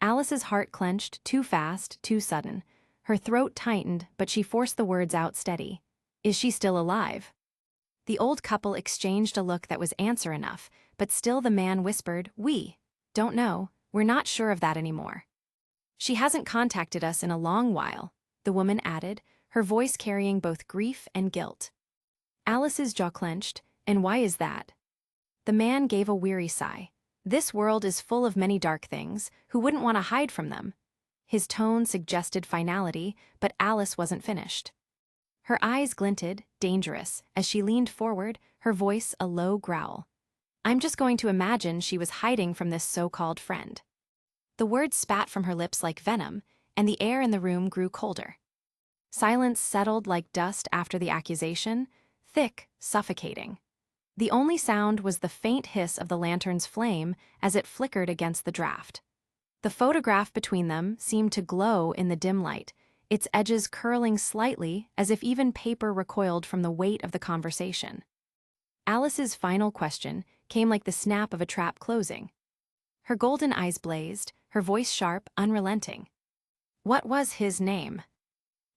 Alice's heart clenched, too fast, too sudden. Her throat tightened, but she forced the words out steady. "Is she still alive?" The old couple exchanged a look that was answer enough, but still the man whispered, "We don't know, we're not sure of that anymore." "She hasn't contacted us in a long while," the woman added, her voice carrying both grief and guilt. Alice's jaw clenched. "And why is that?" The man gave a weary sigh. "This world is full of many dark things. Who wouldn't want to hide from them?" His tone suggested finality, but Alice wasn't finished. Her eyes glinted, dangerous, as she leaned forward, her voice a low growl. "I'm just going to imagine she was hiding from this so-called friend." The words spat from her lips like venom, and the air in the room grew colder. Silence settled like dust after the accusation, thick, suffocating. The only sound was the faint hiss of the lantern's flame as it flickered against the draft. The photograph between them seemed to glow in the dim light, its edges curling slightly as if even paper recoiled from the weight of the conversation. Alice's final question came like the snap of a trap closing. Her golden eyes blazed, her voice sharp, unrelenting. "What was his name?"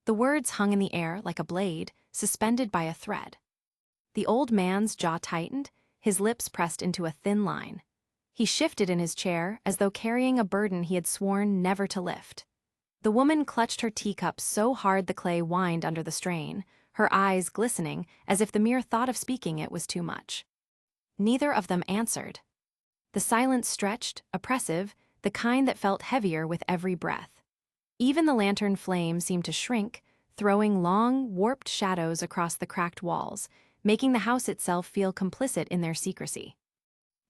The words hung in the air like a blade, suspended by a thread. The old man's jaw tightened, his lips pressed into a thin line. He shifted in his chair as though carrying a burden he had sworn never to lift. The woman clutched her teacup so hard the clay whined under the strain, her eyes glistening as if the mere thought of speaking it was too much. Neither of them answered. The silence stretched, oppressive, the kind that felt heavier with every breath. Even the lantern flame seemed to shrink, throwing long, warped shadows across the cracked walls, making the house itself feel complicit in their secrecy.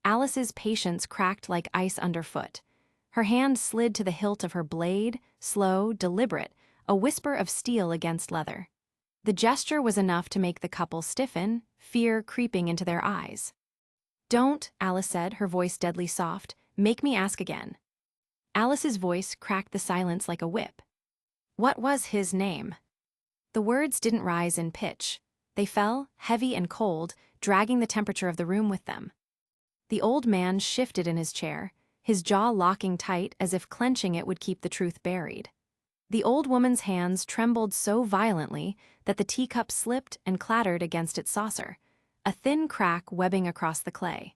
Alice's patience cracked like ice underfoot. Her hand slid to the hilt of her blade, slow, deliberate, a whisper of steel against leather. The gesture was enough to make the couple stiffen, fear creeping into their eyes. "Don't," Alice said, her voice deadly soft, "make me ask again." Alice's voice cracked the silence like a whip. "What was his name?" The words didn't rise in pitch. They fell, heavy and cold, dragging the temperature of the room with them. The old man shifted in his chair, his jaw locking tight as if clenching it would keep the truth buried. The old woman's hands trembled so violently that the teacup slipped and clattered against its saucer, a thin crack webbing across the clay.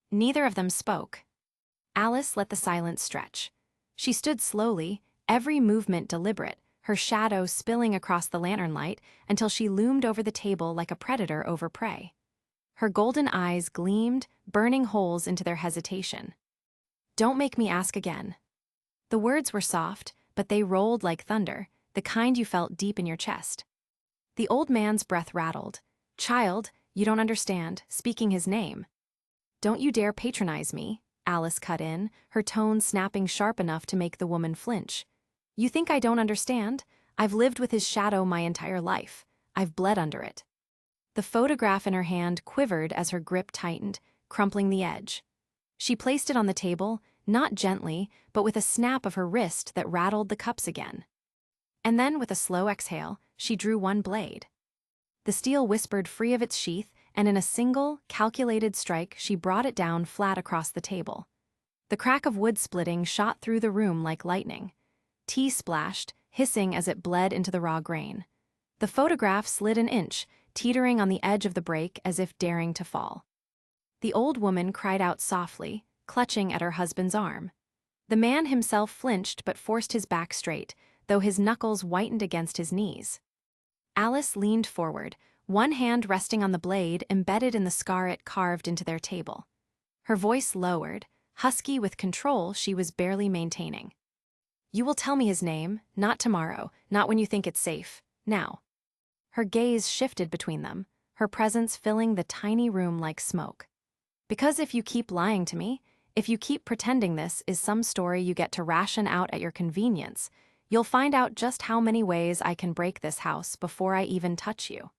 Neither of them spoke. Alice let the silence stretch. She stood slowly, every movement deliberate, her shadow spilling across the lantern light until she loomed over the table like a predator over prey. Her golden eyes gleamed, burning holes into their hesitation. "Don't make me ask again." The words were soft, but they rolled like thunder, the kind you felt deep in your chest. The old man's breath rattled. "Child, you don't understand," speaking his name. "Don't you dare patronize me," Alice cut in, her tone snapping sharp enough to make the woman flinch. "You think I don't understand? I've lived with his shadow my entire life. I've bled under it." The photograph in her hand quivered as her grip tightened, crumpling the edge. She placed it on the table, not gently, but with a snap of her wrist that rattled the cups again. And then, with a slow exhale, she drew one blade. The steel whispered free of its sheath, and in a single, calculated strike she brought it down flat across the table. The crack of wood splitting shot through the room like lightning. Tea splashed, hissing as it bled into the raw grain. The photograph slid an inch, teetering on the edge of the break as if daring to fall. The old woman cried out softly, clutching at her husband's arm. The man himself flinched but forced his back straight, though his knuckles whitened against his knees. Alice leaned forward, one hand resting on the blade embedded in the scar it carved into their table. Her voice lowered, husky with control she was barely maintaining. "You will tell me his name, not tomorrow, not when you think it's safe, now." Her gaze shifted between them, her presence filling the tiny room like smoke. "Because if you keep lying to me, if you keep pretending this is some story you get to ration out at your convenience, you'll find out just how many ways I can break this house before I even touch you."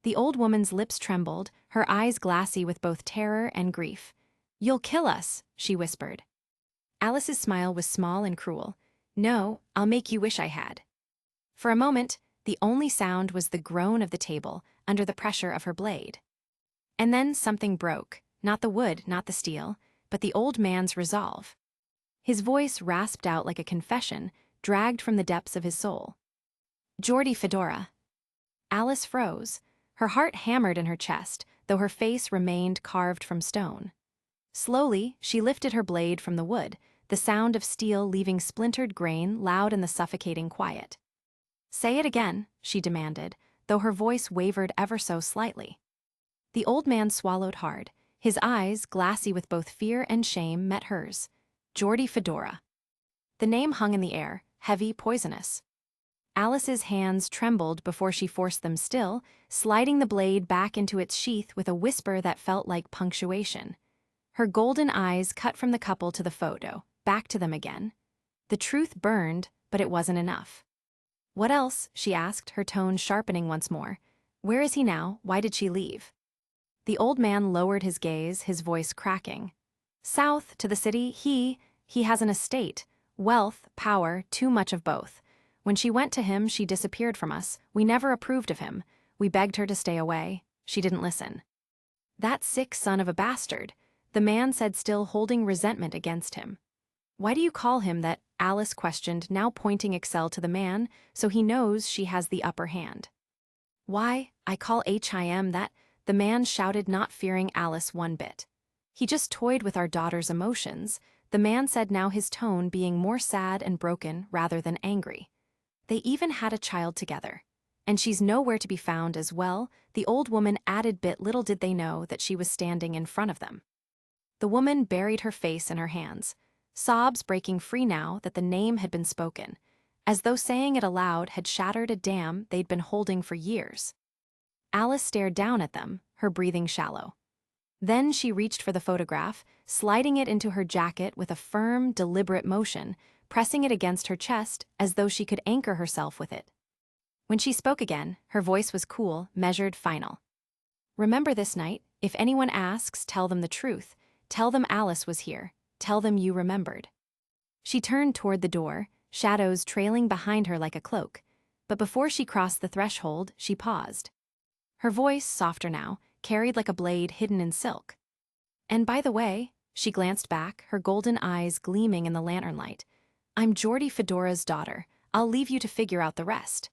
The old woman's lips trembled, her eyes glassy with both terror and grief. "You'll kill us," she whispered. Alice's smile was small and cruel. "No, I'll make you wish I had." For a moment, the only sound was the groan of the table under the pressure of her blade. And then something broke, not the wood, not the steel, but the old man's resolve. His voice rasped out like a confession, dragged from the depths of his soul. "Geordie Fedora." Alice froze. Her heart hammered in her chest, though her face remained carved from stone. Slowly, she lifted her blade from the wood, the sound of steel leaving splintered grain loud in the suffocating quiet. "Say it again," she demanded, though her voice wavered ever so slightly. The old man swallowed hard. His eyes, glassy with both fear and shame, met hers. "Geordie Fedora." The name hung in the air, heavy, poisonous. Alice's hands trembled before she forced them still, sliding the blade back into its sheath with a whisper that felt like punctuation. Her golden eyes cut from the couple to the photo, back to them again. The truth burned, but it wasn't enough. "What else?" she asked, her tone sharpening once more. "Where is he now? Why did she leave?" The old man lowered his gaze, his voice cracking. "South, to the city, he has an estate. Wealth, power, too much of both. When she went to him, she disappeared from us. We never approved of him. We begged her to stay away. She didn't listen." "That sick son of a bastard," the man said, still holding resentment against him. "Why do you call him that?" Alice questioned, now pointing Excel to the man, so he knows she has the upper hand. "Why, I call him that," the man shouted, not fearing Alice one bit. "He just toyed with our daughter's emotions," the man said, now his tone being more sad and broken rather than angry. "They even had a child together. And she's nowhere to be found as well," the old woman added, bit little did they know that she was standing in front of them. The woman buried her face in her hands, sobs breaking free now that the name had been spoken, as though saying it aloud had shattered a dam they'd been holding for years. Alice stared down at them, her breathing shallow. Then she reached for the photograph, sliding it into her jacket with a firm, deliberate motion, pressing it against her chest as though she could anchor herself with it. When she spoke again, her voice was cool, measured, final. "Remember this night. If anyone asks, tell them the truth. Tell them Alice was here. Tell them you remembered." She turned toward the door, shadows trailing behind her like a cloak. But before she crossed the threshold, she paused. Her voice, softer now, carried like a blade hidden in silk. "And by the way," she glanced back, her golden eyes gleaming in the lantern light, "I'm Geordie Fedora's daughter. I'll leave you to figure out the rest."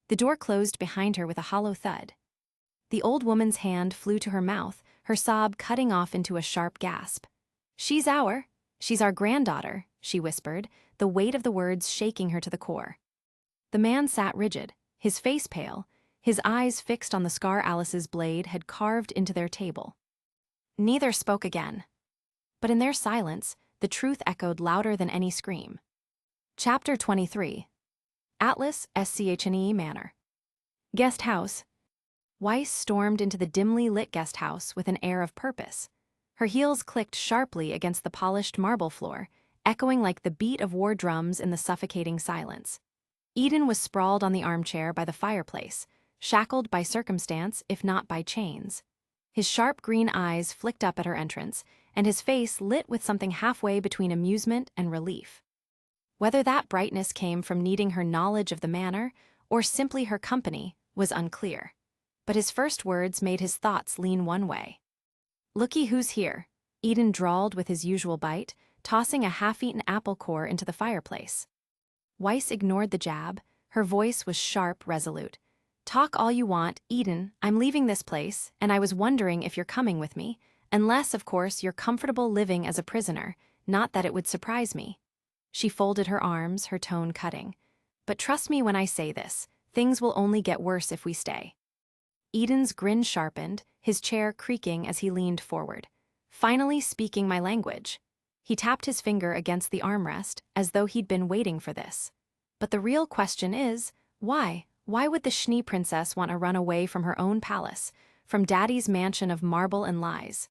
The door closed behind her with a hollow thud. The old woman's hand flew to her mouth, her sob cutting off into a sharp gasp. She's our granddaughter," she whispered, the weight of the words shaking her to the core. The man sat rigid, his face pale, his eyes fixed on the scar Alice's blade had carved into their table. Neither spoke again. But in their silence, the truth echoed louder than any scream. Chapter 23. Atlas SCHNE Manor. Guest house. Weiss stormed into the dimly lit guest house with an air of purpose. Her heels clicked sharply against the polished marble floor, echoing like the beat of war drums in the suffocating silence. Eden was sprawled on the armchair by the fireplace, shackled by circumstance if not by chains. His sharp green eyes flicked up at her entrance, and his face lit with something halfway between amusement and relief. Whether that brightness came from needing her knowledge of the manor or simply her company was unclear. But his first words made his thoughts lean one way. "Looky who's here," Eden drawled with his usual bite, tossing a half-eaten apple core into the fireplace. Weiss ignored the jab. Her voice was sharp, resolute. "Talk all you want, Eden. I'm leaving this place, and I was wondering if you're coming with me, unless, of course, you're comfortable living as a prisoner, not that it would surprise me." She folded her arms, her tone cutting. "But trust me when I say this, things will only get worse if we stay." Eden's grin sharpened, his chair creaking as he leaned forward. "Finally speaking my language." He tapped his finger against the armrest, as though he'd been waiting for this. "But the real question is, why? Why would the Schnee princess want to run away from her own palace, from Daddy's mansion of marble and lies?"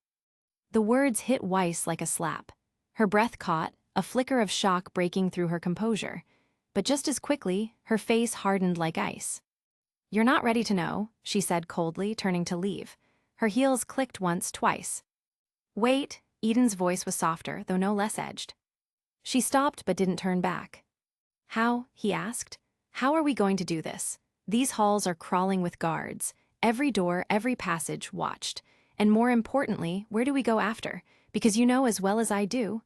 The words hit Weiss like a slap. Her breath caught, a flicker of shock breaking through her composure. But just as quickly, her face hardened like ice. "You're not ready to know," she said coldly, turning to leave. Her heels clicked once, twice. "Wait," Eden's voice was softer, though no less edged. She stopped but didn't turn back. "How?" he asked. "How are we going to do this? These halls are crawling with guards. Every door, every passage watched. And more importantly, where do we go after? Because you know as well as I do,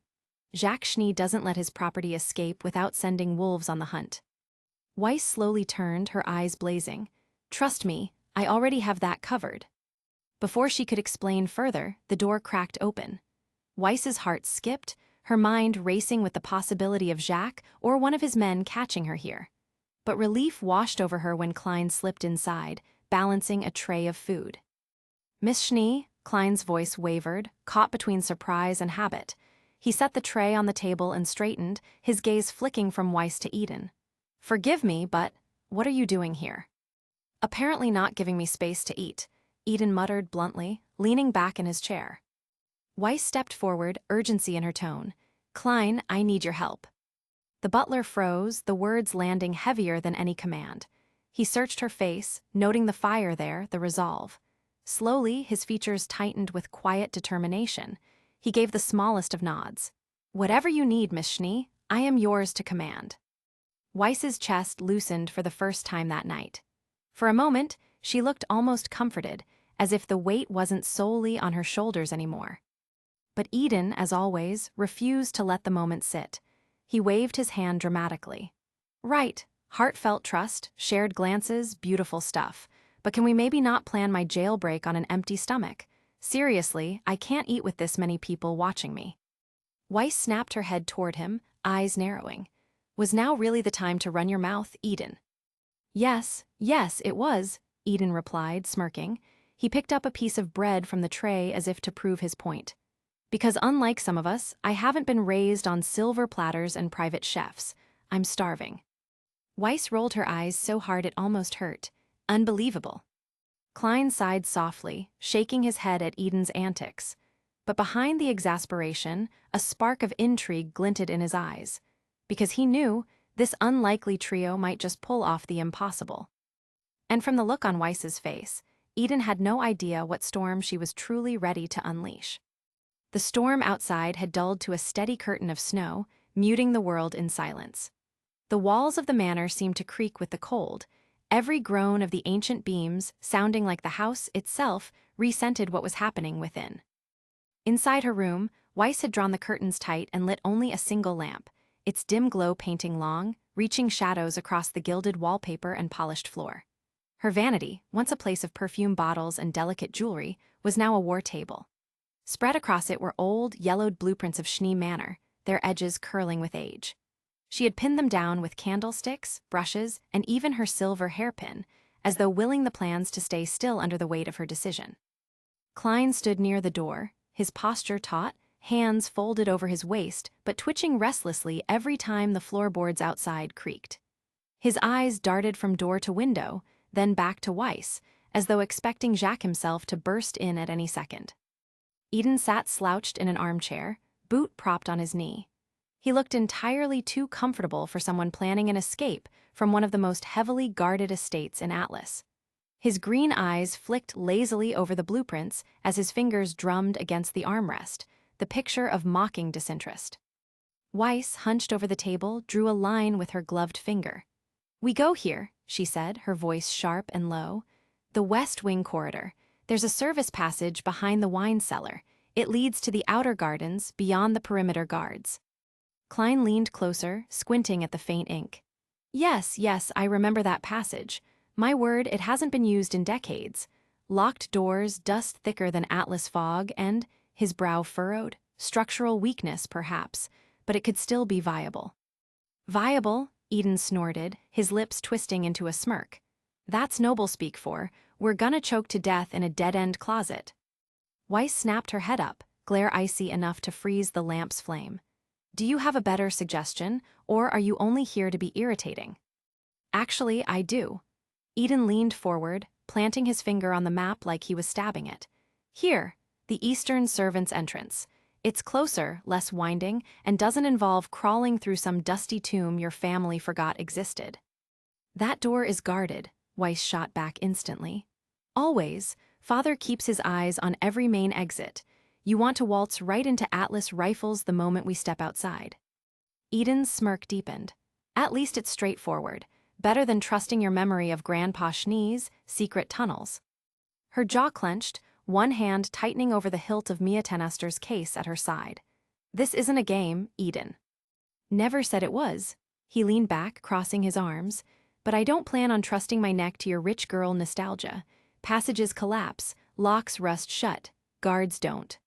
Jacques Schnee doesn't let his property escape without sending wolves on the hunt." Weiss slowly turned, her eyes blazing. "Trust me, I already have that covered." Before she could explain further, the door cracked open. Weiss's heart skipped, her mind racing with the possibility of Jacques or one of his men catching her here. But relief washed over her when Klein slipped inside, balancing a tray of food. "Miss Schnee," Klein's voice wavered, caught between surprise and habit. He set the tray on the table and straightened, his gaze flicking from Weiss to Eden. "Forgive me, but what are you doing here?" "Apparently not giving me space to eat," Eden muttered bluntly, leaning back in his chair. Weiss stepped forward, urgency in her tone. "Klein, I need your help." The butler froze, the words landing heavier than any command. He searched her face, noting the fire there, the resolve. Slowly, his features tightened with quiet determination. He gave the smallest of nods. "Whatever you need, Miss Schnee, I am yours to command." Weiss's chest loosened for the first time that night. For a moment, she looked almost comforted, as if the weight wasn't solely on her shoulders anymore. But Eden, as always, refused to let the moment sit. He waved his hand dramatically. "Right, heartfelt trust, shared glances, beautiful stuff. But can we maybe not plan my jailbreak on an empty stomach? Seriously, I can't eat with this many people watching me." Weiss snapped her head toward him, eyes narrowing. "Was now really the time to run your mouth, Eden?" Yes, it was," Eden replied, smirking. He picked up a piece of bread from the tray as if to prove his point. "Because unlike some of us, I haven't been raised on silver platters and private chefs. I'm starving." Weiss rolled her eyes so hard it almost hurt. Unbelievable. Klein sighed softly, shaking his head at Eden's antics. But behind the exasperation, a spark of intrigue glinted in his eyes. Because he knew this unlikely trio might just pull off the impossible. And from the look on Weiss's face, Eden had no idea what storm she was truly ready to unleash. The storm outside had dulled to a steady curtain of snow, muting the world in silence. The walls of the manor seemed to creak with the cold, every groan of the ancient beams sounding like the house itself resented what was happening within. Inside her room, Weiss had drawn the curtains tight and lit only a single lamp, its dim glow painting long, reaching shadows across the gilded wallpaper and polished floor. Her vanity, once a place of perfume bottles and delicate jewelry, was now a war table. Spread across it were old, yellowed blueprints of Schnee Manor, their edges curling with age. She had pinned them down with candlesticks, brushes, and even her silver hairpin, as though willing the plans to stay still under the weight of her decision. Klein stood near the door, his posture taut, hands folded over his waist but twitching restlessly every time the floorboards outside creaked. His eyes darted from door to window, then back to Weiss, as though expecting Jacques himself to burst in at any second. Eden sat slouched in an armchair, boot propped on his knee. He looked entirely too comfortable for someone planning an escape from one of the most heavily guarded estates in Atlas. His green eyes flicked lazily over the blueprints as his fingers drummed against the armrest, the picture of mocking disinterest. Weiss, hunched over the table, drew a line with her gloved finger. "We go here," she said, her voice sharp and low. "The West Wing corridor. There's a service passage behind the wine cellar. It leads to the outer gardens, beyond the perimeter guards." Klein leaned closer, squinting at the faint ink. Yes, I remember that passage. My word, it hasn't been used in decades. Locked doors, dust thicker than Atlas fog, and, his brow furrowed, structural weakness, perhaps, but it could still be viable. Viable? Eden snorted, his lips twisting into a smirk. That's noble speak for, we're gonna choke to death in a dead-end closet. Weiss snapped her head up, glare icy enough to freeze the lamp's flame. Do you have a better suggestion, or are you only here to be irritating? Actually, I do. Eden leaned forward, planting his finger on the map like he was stabbing it. Here, the Eastern Servants' Entrance. It's closer, less winding, and doesn't involve crawling through some dusty tomb your family forgot existed. That door is guarded, Weiss shot back instantly. Always, Father keeps his eyes on every main exit. You want to waltz right into Atlas rifles the moment we step outside. Eden's smirk deepened. At least it's straightforward. Better than trusting your memory of Grandpa Schnee's secret tunnels. Her jaw clenched, one hand tightening over the hilt of Mia Tenester's case at her side. This isn't a game, Eden. Never said it was. He leaned back, crossing his arms. But I don't plan on trusting my neck to your rich girl nostalgia. Passages collapse, locks rust shut, guards don't.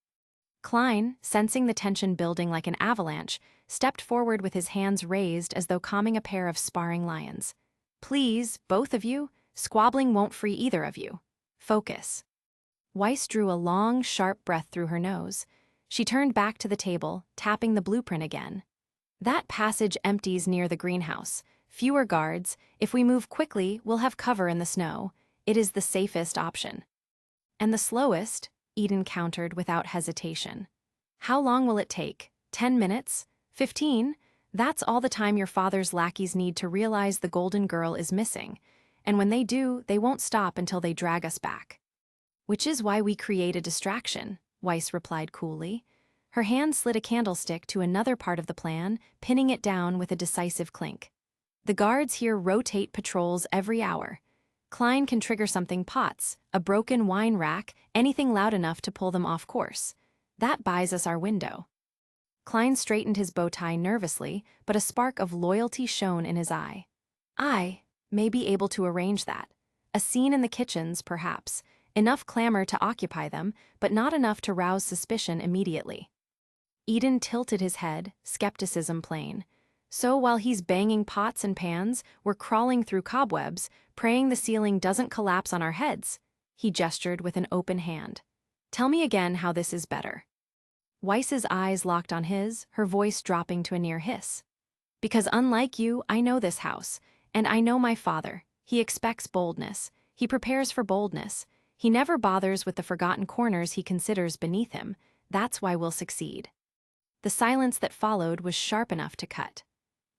Klein, sensing the tension building like an avalanche, stepped forward with his hands raised as though calming a pair of sparring lions. Please, both of you, squabbling won't free either of you. Focus. Weiss drew a long, sharp breath through her nose. She turned back to the table, tapping the blueprint again. That passage empties near the greenhouse. Fewer guards. If we move quickly, we'll have cover in the snow. It is the safest option. And the slowest, Eden countered without hesitation. How long will it take? 10 minutes? 15? That's all the time your father's lackeys need to realize the golden girl is missing. And when they do, they won't stop until they drag us back. Which is why we create a distraction, Weiss replied coolly. Her hand slid a candlestick to another part of the plan, pinning it down with a decisive clink. The guards here rotate patrols every hour. Klein can trigger something pots, a broken wine rack, anything loud enough to pull them off course. That buys us our window. Klein straightened his bow tie nervously, but a spark of loyalty shone in his eye. I may be able to arrange that. A scene in the kitchens, perhaps. Enough clamor to occupy them, but not enough to rouse suspicion immediately. Eden tilted his head, skepticism plain. So while he's banging pots and pans, we're crawling through cobwebs, praying the ceiling doesn't collapse on our heads. He gestured with an open hand. Tell me again how this is better. Weiss's eyes locked on his, her voice dropping to a near hiss. Because unlike you, I know this house, and I know my father. He expects boldness. He prepares for boldness. He never bothers with the forgotten corners he considers beneath him. That's why we'll succeed. The silence that followed was sharp enough to cut.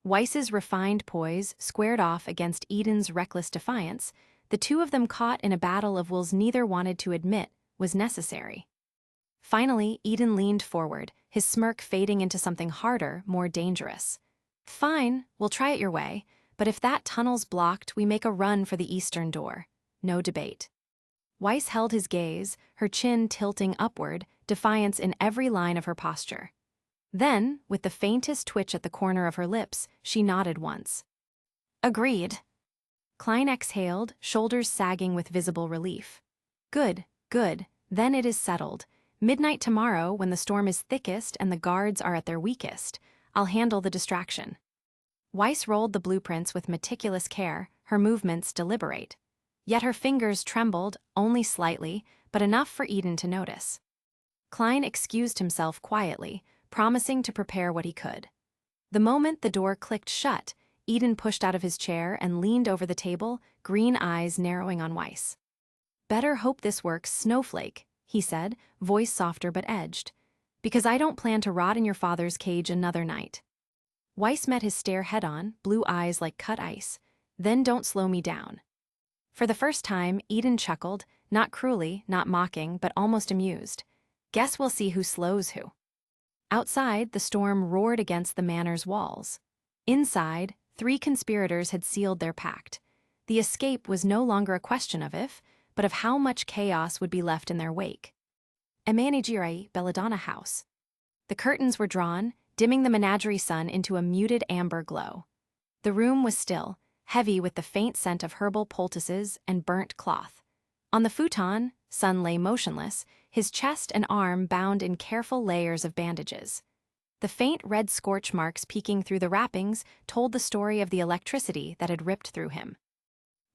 Weiss's refined poise squared off against Eden's reckless defiance, the two of them caught in a battle of wills neither wanted to admit was necessary. Finally, Eden leaned forward, his smirk fading into something harder, more dangerous. Fine, we'll try it your way, but if that tunnel's blocked, we make a run for the eastern door. No debate. Weiss held his gaze, her chin tilting upward, defiance in every line of her posture. Then, with the faintest twitch at the corner of her lips, she nodded once. Agreed. Klein exhaled, shoulders sagging with visible relief. Good, then it is settled. Midnight tomorrow, when the storm is thickest and the guards are at their weakest, I'll handle the distraction. Weiss rolled the blueprints with meticulous care, her movements deliberate. Yet her fingers trembled, only slightly, but enough for Eden to notice. Klein excused himself quietly, promising to prepare what he could. The moment the door clicked shut, Eden pushed out of his chair and leaned over the table, green eyes narrowing on Weiss. "Better hope this works, Snowflake," he said, voice softer but edged. "Because I don't plan to rot in your father's cage another night." Weiss met his stare head-on, blue eyes like cut ice. "Then don't slow me down." For the first time, Eden chuckled, not cruelly, not mocking, but almost amused. "Guess we'll see who slows who." Outside, the storm roared against the manor's walls. Inside, 3 conspirators had sealed their pact. The escape was no longer a question of if, but of how much chaos would be left in their wake. Energized, Belladonna House. The curtains were drawn, dimming the menagerie sun into a muted amber glow. The room was still, heavy with the faint scent of herbal poultices and burnt cloth. On the futon, Sun lay motionless, his chest and arm bound in careful layers of bandages. The faint red scorch marks peeking through the wrappings told the story of the electricity that had ripped through him.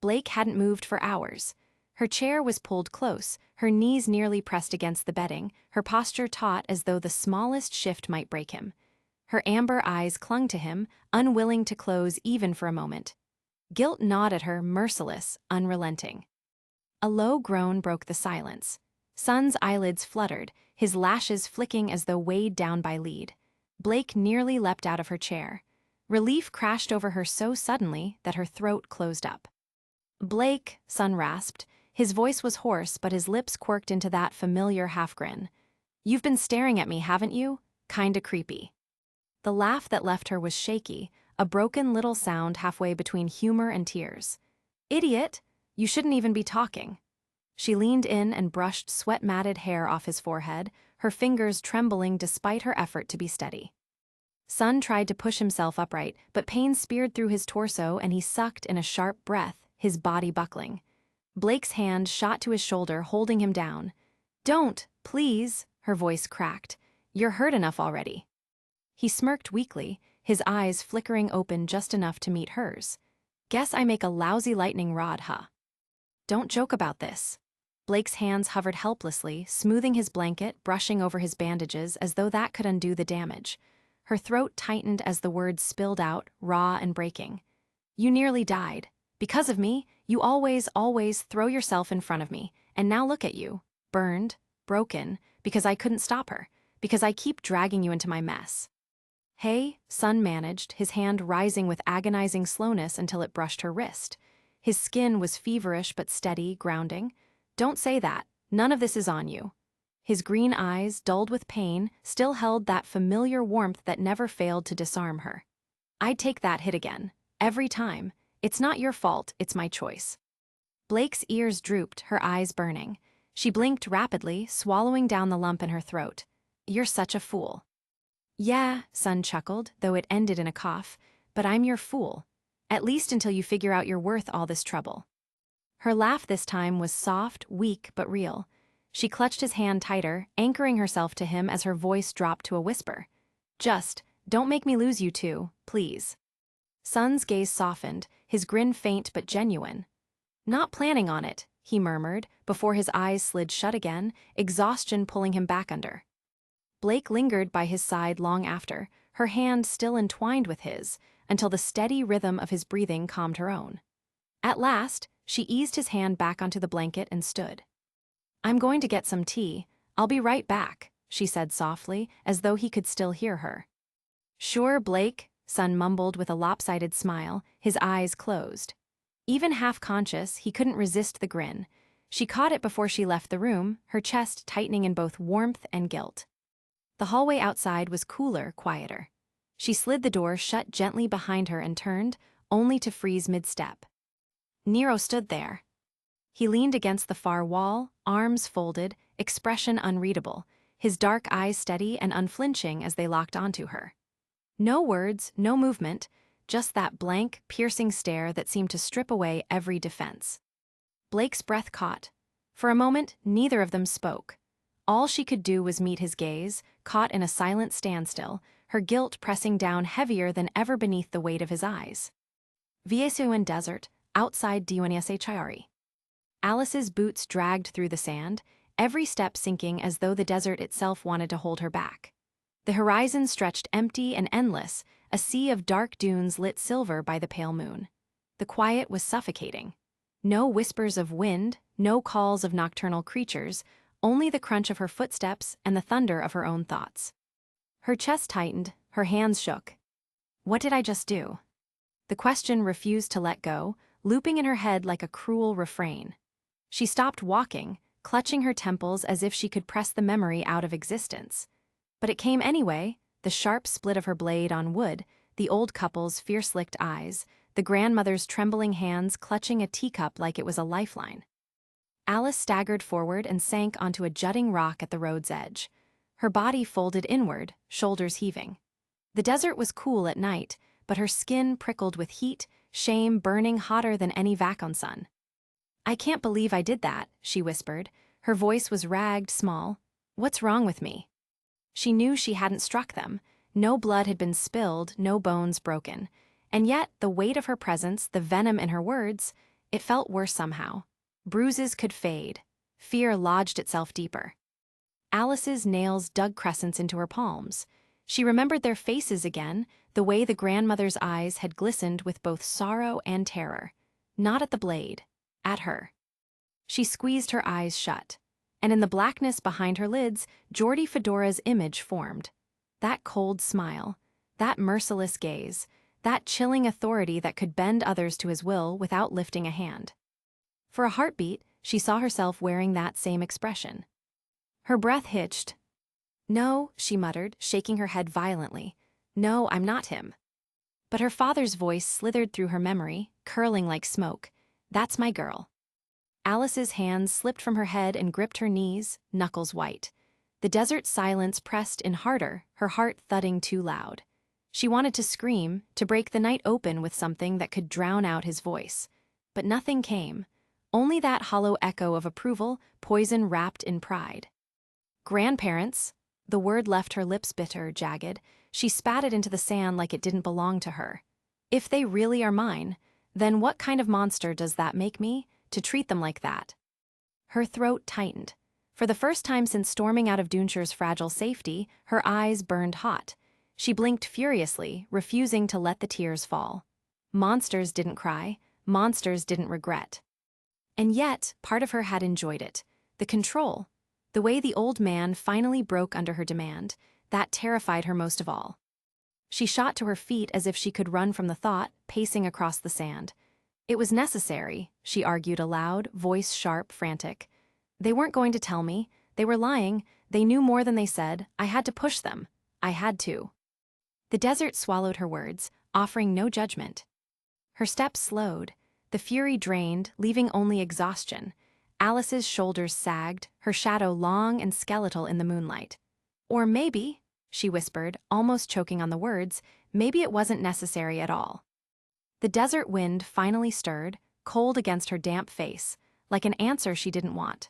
Blake hadn't moved for hours. Her chair was pulled close, her knees nearly pressed against the bedding, her posture taut as though the smallest shift might break him. Her amber eyes clung to him, unwilling to close even for a moment. Guilt gnawed at her, merciless, unrelenting. A low groan broke the silence. Sun's eyelids fluttered, his lashes flicking as though weighed down by lead. Blake nearly leapt out of her chair. Relief crashed over her so suddenly that her throat closed up. "Blake," Sun rasped. His voice was hoarse, but his lips quirked into that familiar half-grin. "You've been staring at me, haven't you? Kinda creepy." The laugh that left her was shaky, a broken little sound halfway between humor and tears. "Idiot! You shouldn't even be talking." She leaned in and brushed sweat-matted hair off his forehead, her fingers trembling despite her effort to be steady. Sun tried to push himself upright, but pain speared through his torso and he sucked in a sharp breath, his body buckling. Blake's hand shot to his shoulder, holding him down. "Don't, please," her voice cracked. "You're hurt enough already." He smirked weakly, his eyes flickering open just enough to meet hers. "Guess I make a lousy lightning rod, huh?" "Don't joke about this." Blake's hands hovered helplessly, smoothing his blanket, brushing over his bandages as though that could undo the damage. Her throat tightened as the words spilled out, raw and breaking. "You nearly died. Because of me, you always throw yourself in front of me, and now look at you. Burned, broken, because I couldn't stop her, because I keep dragging you into my mess." "Hey," Sun managed, his hand rising with agonizing slowness until it brushed her wrist. His skin was feverish but steady, grounding. "Don't say that. None of this is on you." His green eyes, dulled with pain, still held that familiar warmth that never failed to disarm her. "I'd take that hit again. Every time. It's not your fault, it's my choice." Blake's ears drooped, her eyes burning. She blinked rapidly, swallowing down the lump in her throat. "You're such a fool." "Yeah," Sun chuckled, though it ended in a cough, "but I'm your fool. At least until you figure out you're worth all this trouble." Her laugh this time was soft, weak, but real. She clutched his hand tighter, anchoring herself to him as her voice dropped to a whisper. "Just, don't make me lose you two, please." Sun's gaze softened, his grin faint but genuine. "Not planning on it," he murmured, before his eyes slid shut again, exhaustion pulling him back under. Blake lingered by his side long after, her hand still entwined with his, until the steady rhythm of his breathing calmed her own. At last, she eased his hand back onto the blanket and stood. "I'm going to get some tea. I'll be right back," she said softly, as though he could still hear her. "Sure, Blake," Sun mumbled with a lopsided smile, his eyes closed. Even half-conscious, he couldn't resist the grin. She caught it before she left the room, her chest tightening in both warmth and guilt. The hallway outside was cooler, quieter. She slid the door shut gently behind her and turned, only to freeze mid-step. Nero stood there. He leaned against the far wall, arms folded, expression unreadable, his dark eyes steady and unflinching as they locked onto her. No words, no movement, just that blank, piercing stare that seemed to strip away every defense. Blake's breath caught. For a moment, neither of them spoke. All she could do was meet his gaze, caught in a silent standstill, her guilt pressing down heavier than ever beneath the weight of his eyes. Vytal Desert, outside Unrestricted. Alice's boots dragged through the sand, every step sinking as though the desert itself wanted to hold her back. The horizon stretched empty and endless, a sea of dark dunes lit silver by the pale moon. The quiet was suffocating. No whispers of wind, no calls of nocturnal creatures, only the crunch of her footsteps and the thunder of her own thoughts. Her chest tightened, her hands shook. What did I just do? The question refused to let go, looping in her head like a cruel refrain. She stopped walking, clutching her temples as if she could press the memory out of existence. But it came anyway, the sharp split of her blade on wood, the old couple's fierce-licked eyes, the grandmother's trembling hands clutching a teacup like it was a lifeline. Alice staggered forward and sank onto a jutting rock at the road's edge. Her body folded inward, shoulders heaving. The desert was cool at night, but her skin prickled with heat, shame burning hotter than any Vacon sun. I can't believe I did that, she whispered. Her voice was ragged, small. What's wrong with me? She knew she hadn't struck them. No blood had been spilled, no bones broken. And yet, the weight of her presence, the venom in her words, it felt worse somehow. Bruises could fade. Fear lodged itself deeper. Alice's nails dug crescents into her palms. She remembered their faces again, the way the grandmother's eyes had glistened with both sorrow and terror. Not at the blade, at her. She squeezed her eyes shut. And in the blackness behind her lids, Geordie Fedora's image formed. That cold smile, that merciless gaze, that chilling authority that could bend others to his will without lifting a hand. For a heartbeat, she saw herself wearing that same expression. Her breath hitched. No, she muttered, shaking her head violently. No, I'm not him. But her father's voice slithered through her memory, curling like smoke. That's my girl. Alice's hands slipped from her head and gripped her knees, knuckles white. The desert silence pressed in harder, her heart thudding too loud. She wanted to scream, to break the night open with something that could drown out his voice. But nothing came. Only that hollow echo of approval, poison wrapped in pride. Grandparents. The word left her lips bitter, jagged. She spat it into the sand like it didn't belong to her. If they really are mine, then what kind of monster does that make me, to treat them like that? Her throat tightened. For the first time since storming out of Dunshire's fragile safety, her eyes burned hot. She blinked furiously, refusing to let the tears fall. Monsters didn't cry. Monsters didn't regret. And yet, part of her had enjoyed it. The control. The way the old man finally broke under her demand, that terrified her most of all. She shot to her feet as if she could run from the thought, pacing across the sand. It was necessary, she argued aloud, voice sharp, frantic. They weren't going to tell me. They were lying. They knew more than they said. I had to push them. I had to. The desert swallowed her words, offering no judgment. Her steps slowed. The fury drained, leaving only exhaustion. Alice's shoulders sagged, her shadow long and skeletal in the moonlight. Or maybe, she whispered, almost choking on the words, maybe it wasn't necessary at all. The desert wind finally stirred, cold against her damp face, like an answer she didn't want.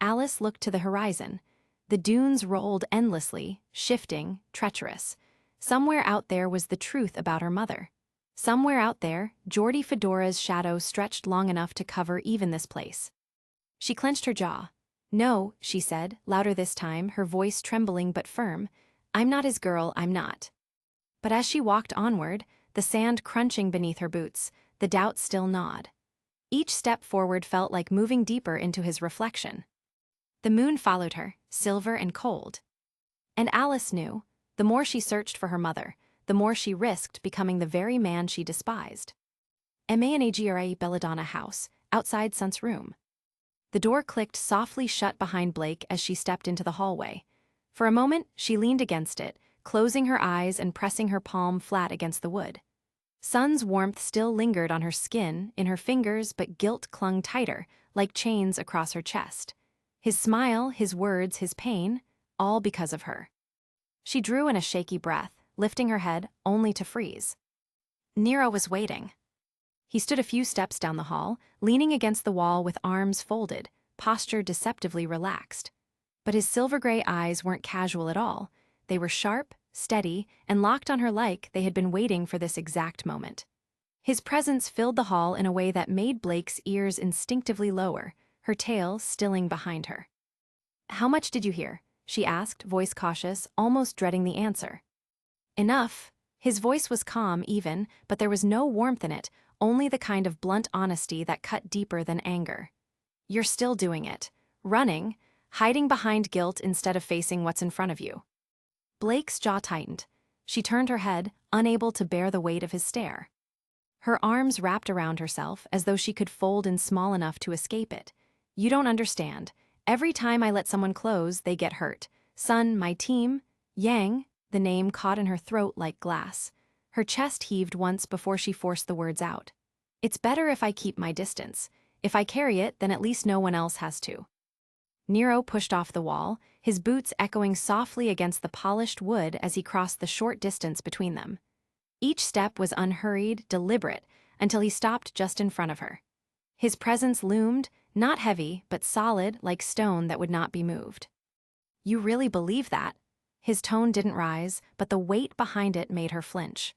Alice looked to the horizon. The dunes rolled endlessly, shifting, treacherous. Somewhere out there was the truth about her mother. Somewhere out there, Geordie Fedora's shadow stretched long enough to cover even this place. She clenched her jaw. No, she said, louder this time, her voice trembling but firm. I'm not his girl, I'm not. But as she walked onward, the sand crunching beneath her boots, the doubt still gnawed. Each step forward felt like moving deeper into his reflection. The moon followed her, silver and cold. And Alice knew, the more she searched for her mother, the more she risked becoming the very man she despised. Energized Belladonna house, outside Sun's room. The door clicked softly shut behind Blake as she stepped into the hallway. For a moment, she leaned against it, closing her eyes and pressing her palm flat against the wood. Sun's warmth still lingered on her skin, in her fingers, but guilt clung tighter, like chains across her chest. His smile, his words, his pain, all because of her. She drew in a shaky breath, lifting her head, only to freeze. Nero was waiting. He stood a few steps down the hall, leaning against the wall with arms folded, posture deceptively relaxed. But his silver-gray eyes weren't casual at all. They were sharp, steady, and locked on her like they had been waiting for this exact moment. His presence filled the hall in a way that made Blake's ears instinctively lower, her tail stilling behind her. How much did you hear? she asked, voice cautious, almost dreading the answer. Enough. His voice was calm, even, but there was no warmth in it, only the kind of blunt honesty that cut deeper than anger. You're still doing it. Running, hiding behind guilt instead of facing what's in front of you. Blake's jaw tightened. She turned her head, unable to bear the weight of his stare. Her arms wrapped around herself as though she could fold in small enough to escape it. You don't understand. Every time I let someone close, they get hurt. Sun, my team, Yang, the name caught in her throat like glass. Her chest heaved once before she forced the words out. It's better if I keep my distance. If I carry it, then at least no one else has to. Nero pushed off the wall, his boots echoing softly against the polished wood as he crossed the short distance between them. Each step was unhurried, deliberate, until he stopped just in front of her. His presence loomed, not heavy, but solid, like stone that would not be moved. You really believe that? His tone didn't rise, but the weight behind it made her flinch.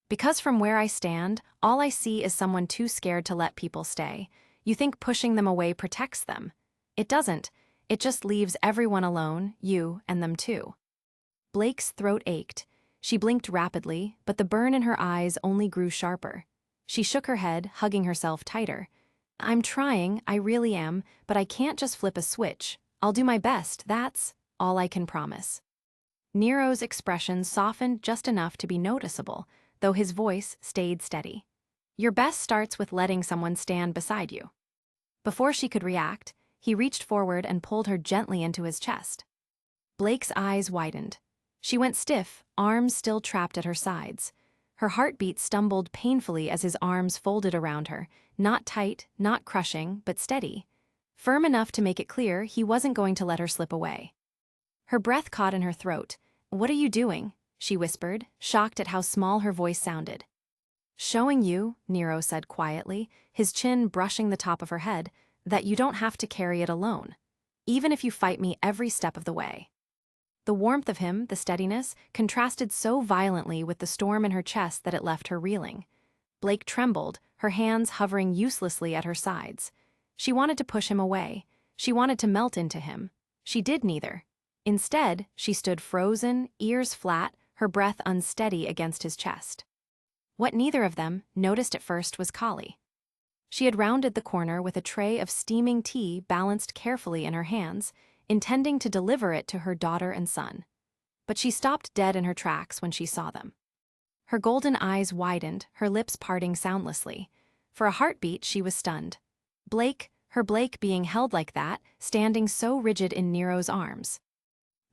Because from where I stand, all I see is someone too scared to let people stay. You think pushing them away protects them. It doesn't. It just leaves everyone alone, you and them too. Blake's throat ached. She blinked rapidly, but the burn in her eyes only grew sharper. She shook her head, hugging herself tighter. I'm trying, I really am, but I can't just flip a switch. I'll do my best, that's all I can promise. Nero's expression softened just enough to be noticeable, though his voice stayed steady. Your best starts with letting someone stand beside you. Before she could react, he reached forward and pulled her gently into his chest. Blake's eyes widened. She went stiff, arms still trapped at her sides. Her heartbeat stumbled painfully as his arms folded around her, not tight, not crushing, but steady. Firm enough to make it clear he wasn't going to let her slip away. Her breath caught in her throat. What are you doing? She whispered, shocked at how small her voice sounded. Showing you, Nero said quietly, his chin brushing the top of her head, that you don't have to carry it alone, even if you fight me every step of the way. The warmth of him, the steadiness, contrasted so violently with the storm in her chest that it left her reeling. Blake trembled, her hands hovering uselessly at her sides. She wanted to push him away. She wanted to melt into him. She did neither. Instead, she stood frozen, ears flat, her breath unsteady against his chest. What neither of them noticed at first was Kali. She had rounded the corner with a tray of steaming tea balanced carefully in her hands, intending to deliver it to her daughter and son. But she stopped dead in her tracks when she saw them. Her golden eyes widened, her lips parting soundlessly. For a heartbeat, she was stunned. Her Blake being held like that, standing so rigid in Nero's arms.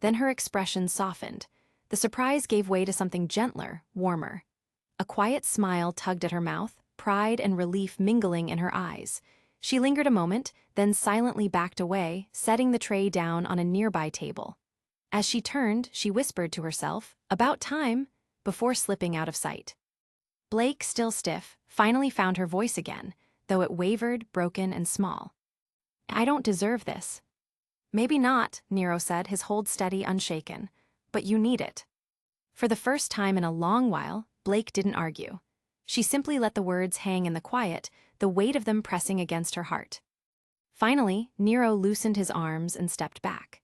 Then her expression softened. The surprise gave way to something gentler, warmer. A quiet smile tugged at her mouth, pride and relief mingling in her eyes. She lingered a moment, then silently backed away, setting the tray down on a nearby table. As she turned, she whispered to herself, "About time," before slipping out of sight. Blake, still stiff, finally found her voice again, though it wavered, broken, and small. "I don't deserve this." "Maybe not," Nero said, his hold steady, unshaken. "But you need it." For the first time in a long while, Blake didn't argue. She simply let the words hang in the quiet, the weight of them pressing against her heart. Finally, Nero loosened his arms and stepped back.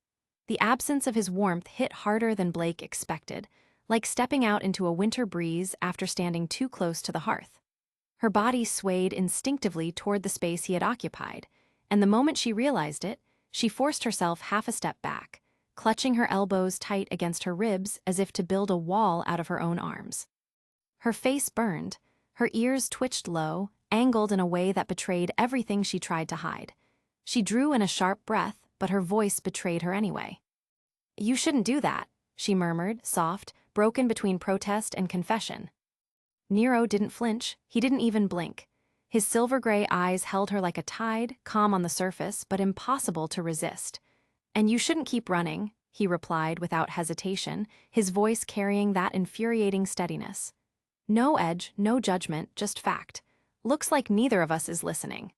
The absence of his warmth hit harder than Blake expected, like stepping out into a winter breeze after standing too close to the hearth. Her body swayed instinctively toward the space he had occupied, and the moment she realized it, she forced herself half a step back, clutching her elbows tight against her ribs as if to build a wall out of her own arms. Her face burned, her ears twitched low, angled in a way that betrayed everything she tried to hide. She drew in a sharp breath, but her voice betrayed her anyway. "You shouldn't do that," she murmured, soft, broken between protest and confession. Nero didn't flinch, he didn't even blink. His silver-gray eyes held her like a tide, calm on the surface, but impossible to resist. "And you shouldn't keep running," he replied without hesitation, his voice carrying that infuriating steadiness. "No edge, no judgment, just fact. Looks like neither of us is listening."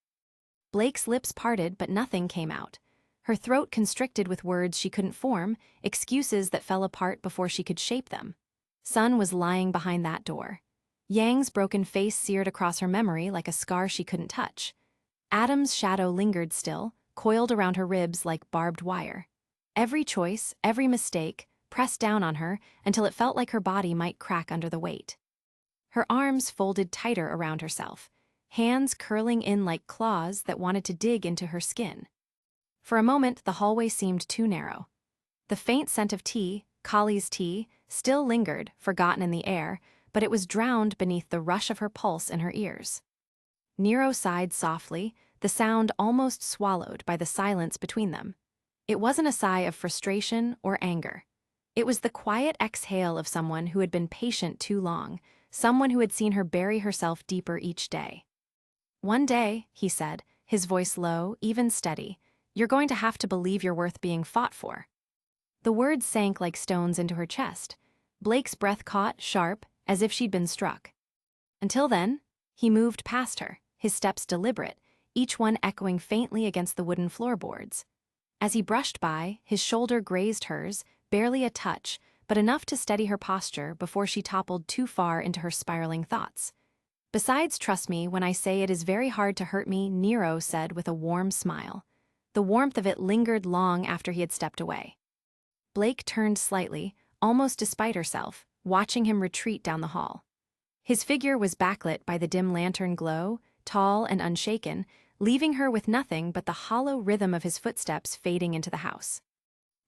Blake's lips parted, but nothing came out. Her throat constricted with words she couldn't form, excuses that fell apart before she could shape them. Sun was lying behind that door. Yang's broken face seared across her memory like a scar she couldn't touch. Adam's shadow lingered still, coiled around her ribs like barbed wire. Every choice, every mistake, pressed down on her until it felt like her body might crack under the weight. Her arms folded tighter around herself, hands curling in like claws that wanted to dig into her skin. For a moment, the hallway seemed too narrow. The faint scent of tea, Kali's tea, still lingered, forgotten in the air, but it was drowned beneath the rush of her pulse in her ears. Nero sighed softly, the sound almost swallowed by the silence between them. It wasn't a sigh of frustration or anger. It was the quiet exhale of someone who had been patient too long, someone who had seen her bury herself deeper each day. "One day," he said, his voice low, even steady, "you're going to have to believe you're worth being fought for." The words sank like stones into her chest. Blake's breath caught, sharp, as if she'd been struck. Until then, he moved past her, his steps deliberate, each one echoing faintly against the wooden floorboards. As he brushed by, his shoulder grazed hers, barely a touch, but enough to steady her posture before she toppled too far into her spiraling thoughts. "Besides, trust me when I say it is very hard to hurt me," Nero said with a warm smile. The warmth of it lingered long after he had stepped away. Blake turned slightly, almost despite herself, watching him retreat down the hall. His figure was backlit by the dim lantern glow, tall and unshaken, leaving her with nothing but the hollow rhythm of his footsteps fading into the house.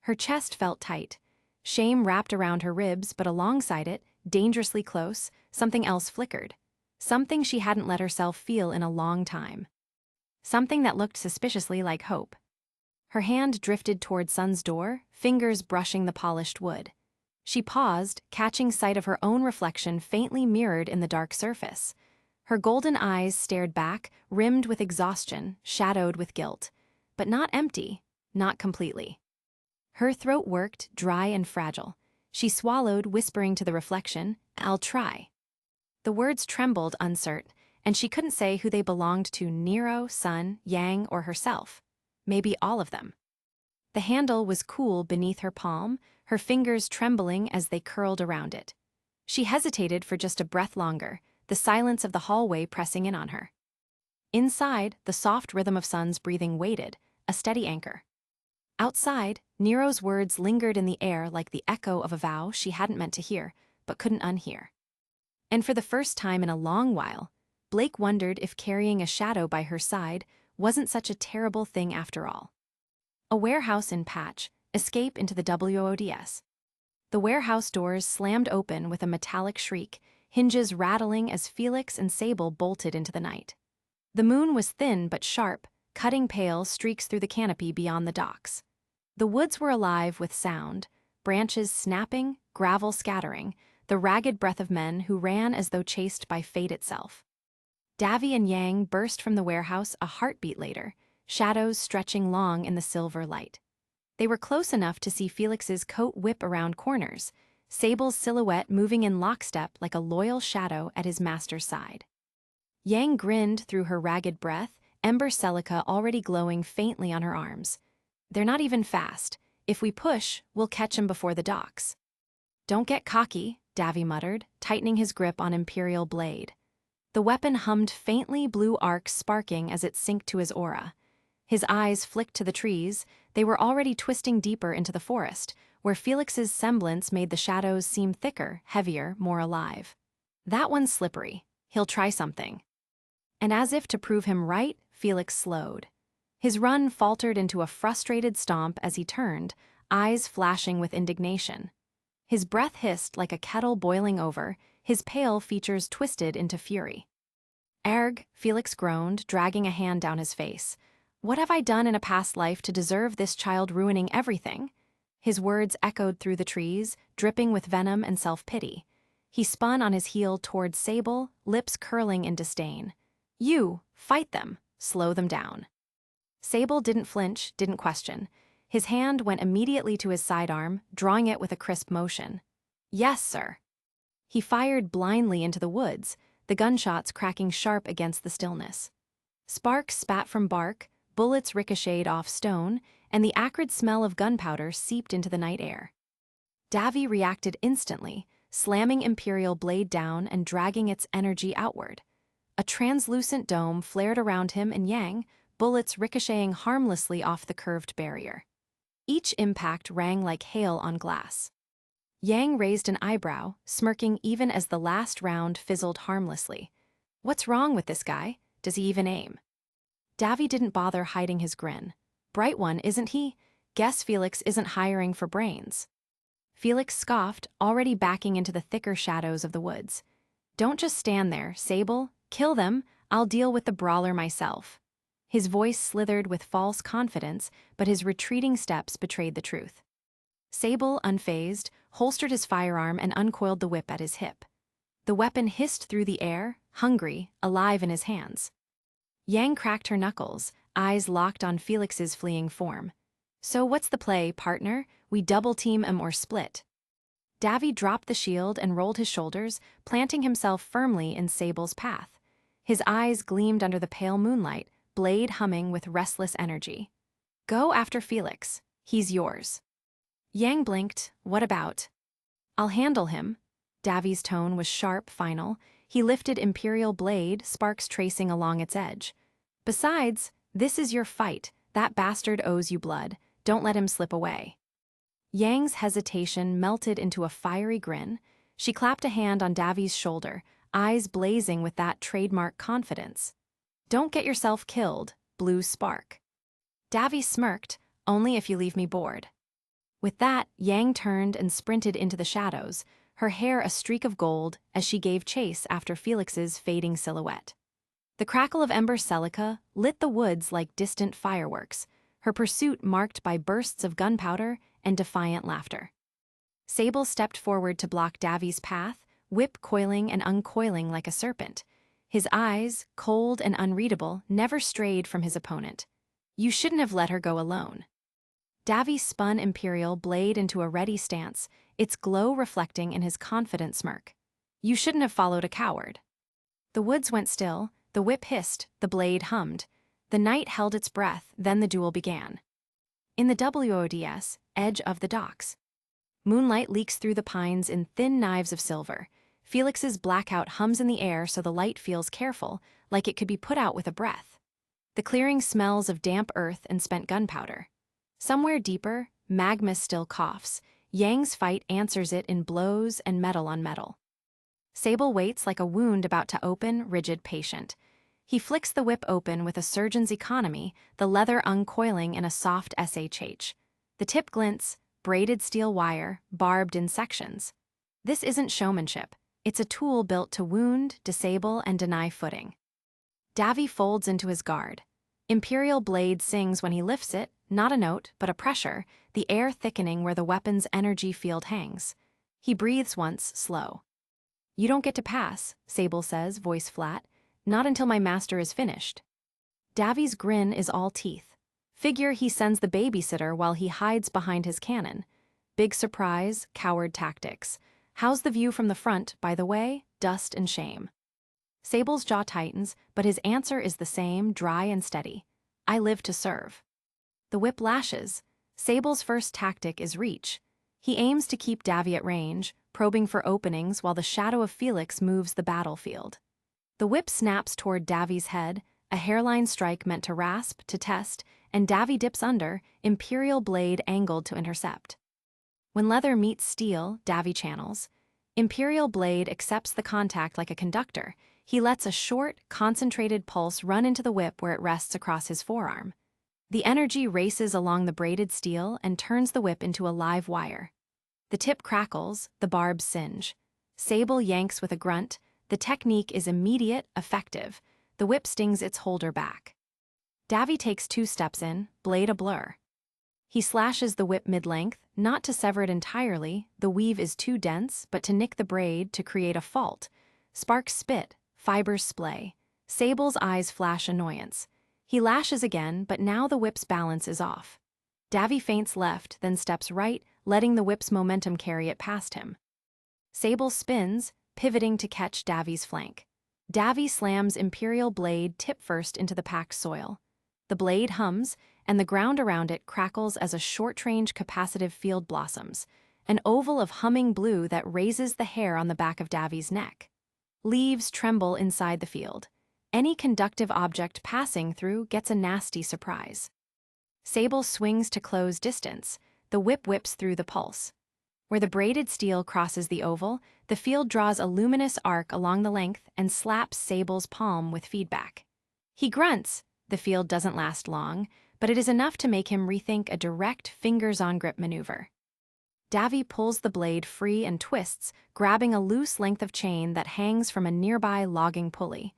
Her chest felt tight. Shame wrapped around her ribs, but alongside it, dangerously close, something else flickered. Something she hadn't let herself feel in a long time. Something that looked suspiciously like hope. Her hand drifted toward Sun's door, fingers brushing the polished wood. She paused, catching sight of her own reflection faintly mirrored in the dark surface. Her golden eyes stared back, rimmed with exhaustion, shadowed with guilt. But not empty, not completely. Her throat worked, dry and fragile. She swallowed, whispering to the reflection, "I'll try." The words trembled uncertain, and she couldn't say who they belonged to: Nero, Sun, Yang, or herself. Maybe all of them. The handle was cool beneath her palm, her fingers trembling as they curled around it. She hesitated for just a breath longer, the silence of the hallway pressing in on her. Inside, the soft rhythm of Sun's breathing waited, a steady anchor. Outside, Nero's words lingered in the air like the echo of a vow she hadn't meant to hear, but couldn't unhear. And for the first time in a long while, Blake wondered if carrying a shadow by her side wasn't such a terrible thing after all. A warehouse in Patch, escape into the WODS. The warehouse doors slammed open with a metallic shriek, hinges rattling as Felix and Sable bolted into the night. The moon was thin but sharp, cutting pale streaks through the canopy beyond the docks. The woods were alive with sound, branches snapping, gravel scattering, the ragged breath of men who ran as though chased by fate itself. Davy and Yang burst from the warehouse a heartbeat later, shadows stretching long in the silver light. They were close enough to see Felix's coat whip around corners, Sable's silhouette moving in lockstep like a loyal shadow at his master's side. Yang grinned through her ragged breath, ember silica already glowing faintly on her arms. "They're not even fast. If we push, we'll catch 'em before the docks." "Don't get cocky," Davy muttered, tightening his grip on Imperial blade. The weapon hummed faintly, blue arcs sparking as it synced to his aura. His eyes flicked to the trees. They were already twisting deeper into the forest, where Felix's semblance made the shadows seem thicker, heavier, more alive. "That one's slippery. He'll try something." And as if to prove him right, Felix slowed. His run faltered into a frustrated stomp as he turned, eyes flashing with indignation. His breath hissed like a kettle boiling over, his pale features twisted into fury. "Erg," Felix groaned, dragging a hand down his face. "What have I done in a past life to deserve this child ruining everything?" His words echoed through the trees, dripping with venom and self-pity. He spun on his heel toward Sable, lips curling in disdain. "You, fight them, slow them down." Sable didn't flinch, didn't question. His hand went immediately to his sidearm, drawing it with a crisp motion. "Yes, sir." He fired blindly into the woods, the gunshots cracking sharp against the stillness. Sparks spat from bark, bullets ricocheted off stone, and the acrid smell of gunpowder seeped into the night air. Davy reacted instantly, slamming Imperial blade down and dragging its energy outward. A translucent dome flared around him and Yang, bullets ricocheting harmlessly off the curved barrier. Each impact rang like hail on glass. Yang raised an eyebrow, smirking even as the last round fizzled harmlessly. What's wrong with this guy? Does he even aim? Davy didn't bother hiding his grin. Bright one, isn't he? Guess Felix isn't hiring for brains. Felix scoffed, already backing into the thicker shadows of the woods. Don't just stand there, Sable. Kill them. I'll deal with the brawler myself. His voice slithered with false confidence, but his retreating steps betrayed the truth. Sable, unfazed, holstered his firearm and uncoiled the whip at his hip. The weapon hissed through the air, hungry, alive in his hands. Yang cracked her knuckles, eyes locked on Felix's fleeing form. So what's the play, partner? We double-team him or split. Davy dropped the shield and rolled his shoulders, planting himself firmly in Sable's path. His eyes gleamed under the pale moonlight, blade humming with restless energy. Go after Felix. He's yours. Yang blinked. What about? I'll handle him. Davy's tone was sharp, final. He lifted Imperial blade, sparks tracing along its edge. Besides, this is your fight. That bastard owes you blood. Don't let him slip away. Yang's hesitation melted into a fiery grin. She clapped a hand on Davy's shoulder, eyes blazing with that trademark confidence. Don't get yourself killed, blue spark. Davy smirked, only if you leave me bored. With that, Yang turned and sprinted into the shadows, her hair a streak of gold as she gave chase after Felix's fading silhouette. The crackle of ember silica lit the woods like distant fireworks, her pursuit marked by bursts of gunpowder and defiant laughter. Sable stepped forward to block Davy's path, whip coiling and uncoiling like a serpent. His eyes, cold and unreadable, never strayed from his opponent. You shouldn't have let her go alone. Davy spun Imperial blade into a ready stance, its glow reflecting in his confident smirk. You shouldn't have followed a coward. The woods went still, the whip hissed, the blade hummed. The night held its breath, then the duel began. In the WODS, edge of the docks. Moonlight leaks through the pines in thin knives of silver. Felix's blackout hums in the air so the light feels careful, like it could be put out with a breath. The clearing smells of damp earth and spent gunpowder. Somewhere deeper, magma still coughs. Yang's fight answers it in blows and metal on metal. Sable waits like a wound about to open, rigid, patient. He flicks the whip open with a surgeon's economy, the leather uncoiling in a soft SHH. The tip glints, braided steel wire, barbed in sections. This isn't showmanship. It's a tool built to wound, disable, and deny footing. Davy folds into his guard. Imperial blade sings when he lifts it, not a note, but a pressure, the air thickening where the weapon's energy field hangs. He breathes once, slow. You don't get to pass, Sable says, voice flat. Not until my master is finished. Davy's grin is all teeth. Figure he sends the babysitter while he hides behind his cannon. Big surprise, coward tactics. How's the view from the front, by the way? Dust and shame. Sable's jaw tightens, but his answer is the same, dry and steady. I live to serve. The whip lashes. Sable's first tactic is reach. He aims to keep Davy at range, probing for openings while the shadow of Felix moves the battlefield. The whip snaps toward Davy's head, a hairline strike meant to rasp, to test, and Davy dips under, Imperial blade angled to intercept. When leather meets steel, Davy channels. Imperial blade accepts the contact like a conductor. He lets a short, concentrated pulse run into the whip where it rests across his forearm. The energy races along the braided steel and turns the whip into a live wire. The tip crackles, the barbs singe. Sable yanks with a grunt. The technique is immediate, effective. The whip stings its holder back. Davy takes 2 steps in, blade a blur. He slashes the whip mid-length, not to sever it entirely, the weave is too dense, but to nick the braid to create a fault. Sparks spit, fibers splay. Sable's eyes flash annoyance. He lashes again, but now the whip's balance is off. Davy feints left, then steps right, letting the whip's momentum carry it past him. Sable spins, pivoting to catch Davy's flank. Davy slams Imperial blade tip-first into the packed soil. The blade hums, and the ground around it crackles as a short-range capacitive field blossoms, an oval of humming blue that raises the hair on the back of Davy's neck. Leaves tremble inside the field. Any conductive object passing through gets a nasty surprise. Sable swings to close distance. The whip whips through the pulse. Where the braided steel crosses the oval, the field draws a luminous arc along the length and slaps Sable's palm with feedback. He grunts. The field doesn't last long, but it is enough to make him rethink a direct fingers-on-grip maneuver. Davy pulls the blade free and twists, grabbing a loose length of chain that hangs from a nearby logging pulley.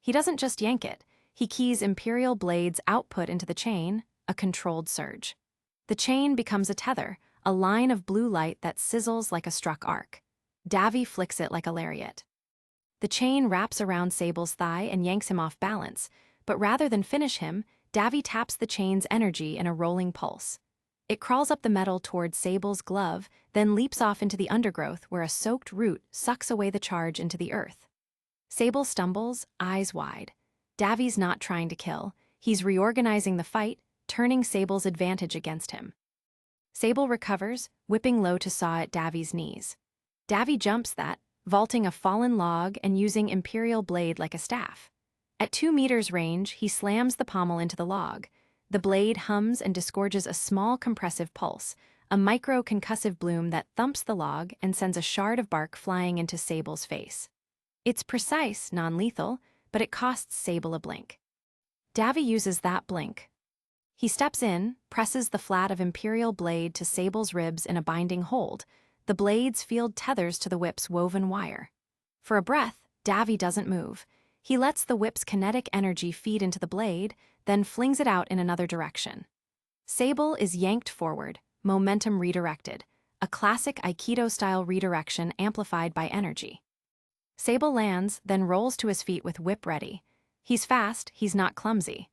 He doesn't just yank it. He keys Imperial Blade's output into the chain, a controlled surge. The chain becomes a tether, a line of blue light that sizzles like a struck arc. Davy flicks it like a lariat. The chain wraps around Sable's thigh and yanks him off balance, but rather than finish him, Davy taps the chain's energy in a rolling pulse. It crawls up the metal toward Sable's glove, then leaps off into the undergrowth where a soaked root sucks away the charge into the earth. Sable stumbles, eyes wide. Davy's not trying to kill. He's reorganizing the fight, turning Sable's advantage against him. Sable recovers, whipping low to saw at Davy's knees. Davy jumps that, vaulting a fallen log and using Imperial Blade like a staff. At 2 meters range, he slams the pommel into the log. The blade hums and disgorges a small compressive pulse, a micro-concussive bloom that thumps the log and sends a shard of bark flying into Sable's face. It's precise, non-lethal, but it costs Sable a blink. Davy uses that blink. He steps in, presses the flat of Imperial Blade to Sable's ribs in a binding hold. The blade's field tethers to the whip's woven wire. For a breath, Davy doesn't move. He lets the whip's kinetic energy feed into the blade, then flings it out in another direction. Sable is yanked forward, momentum redirected, a classic Aikido-style redirection amplified by energy. Sable lands, then rolls to his feet with whip ready. He's fast, he's not clumsy.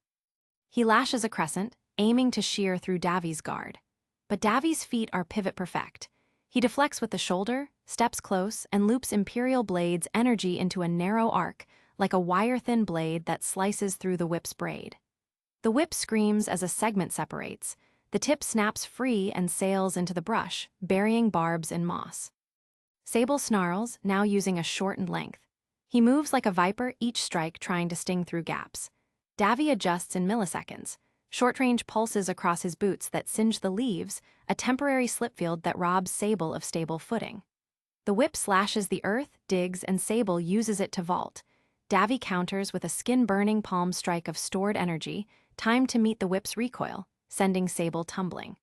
He lashes a crescent, aiming to shear through Davy's guard. But Davy's feet are pivot perfect. He deflects with the shoulder, steps close, and loops Imperial Blade's energy into a narrow arc, like a wire-thin blade that slices through the whip's braid. The whip screams as a segment separates. The tip snaps free and sails into the brush, burying barbs in moss. Sable snarls, now using a shortened length. He moves like a viper, each strike trying to sting through gaps. Davy adjusts in milliseconds. Short-range pulses across his boots that singe the leaves, a temporary slipfield that robs Sable of stable footing. The whip slashes the earth, digs, and Sable uses it to vault. Davy counters with a skin-burning palm strike of stored energy, timed to meet the whip's recoil, sending Sable tumbling.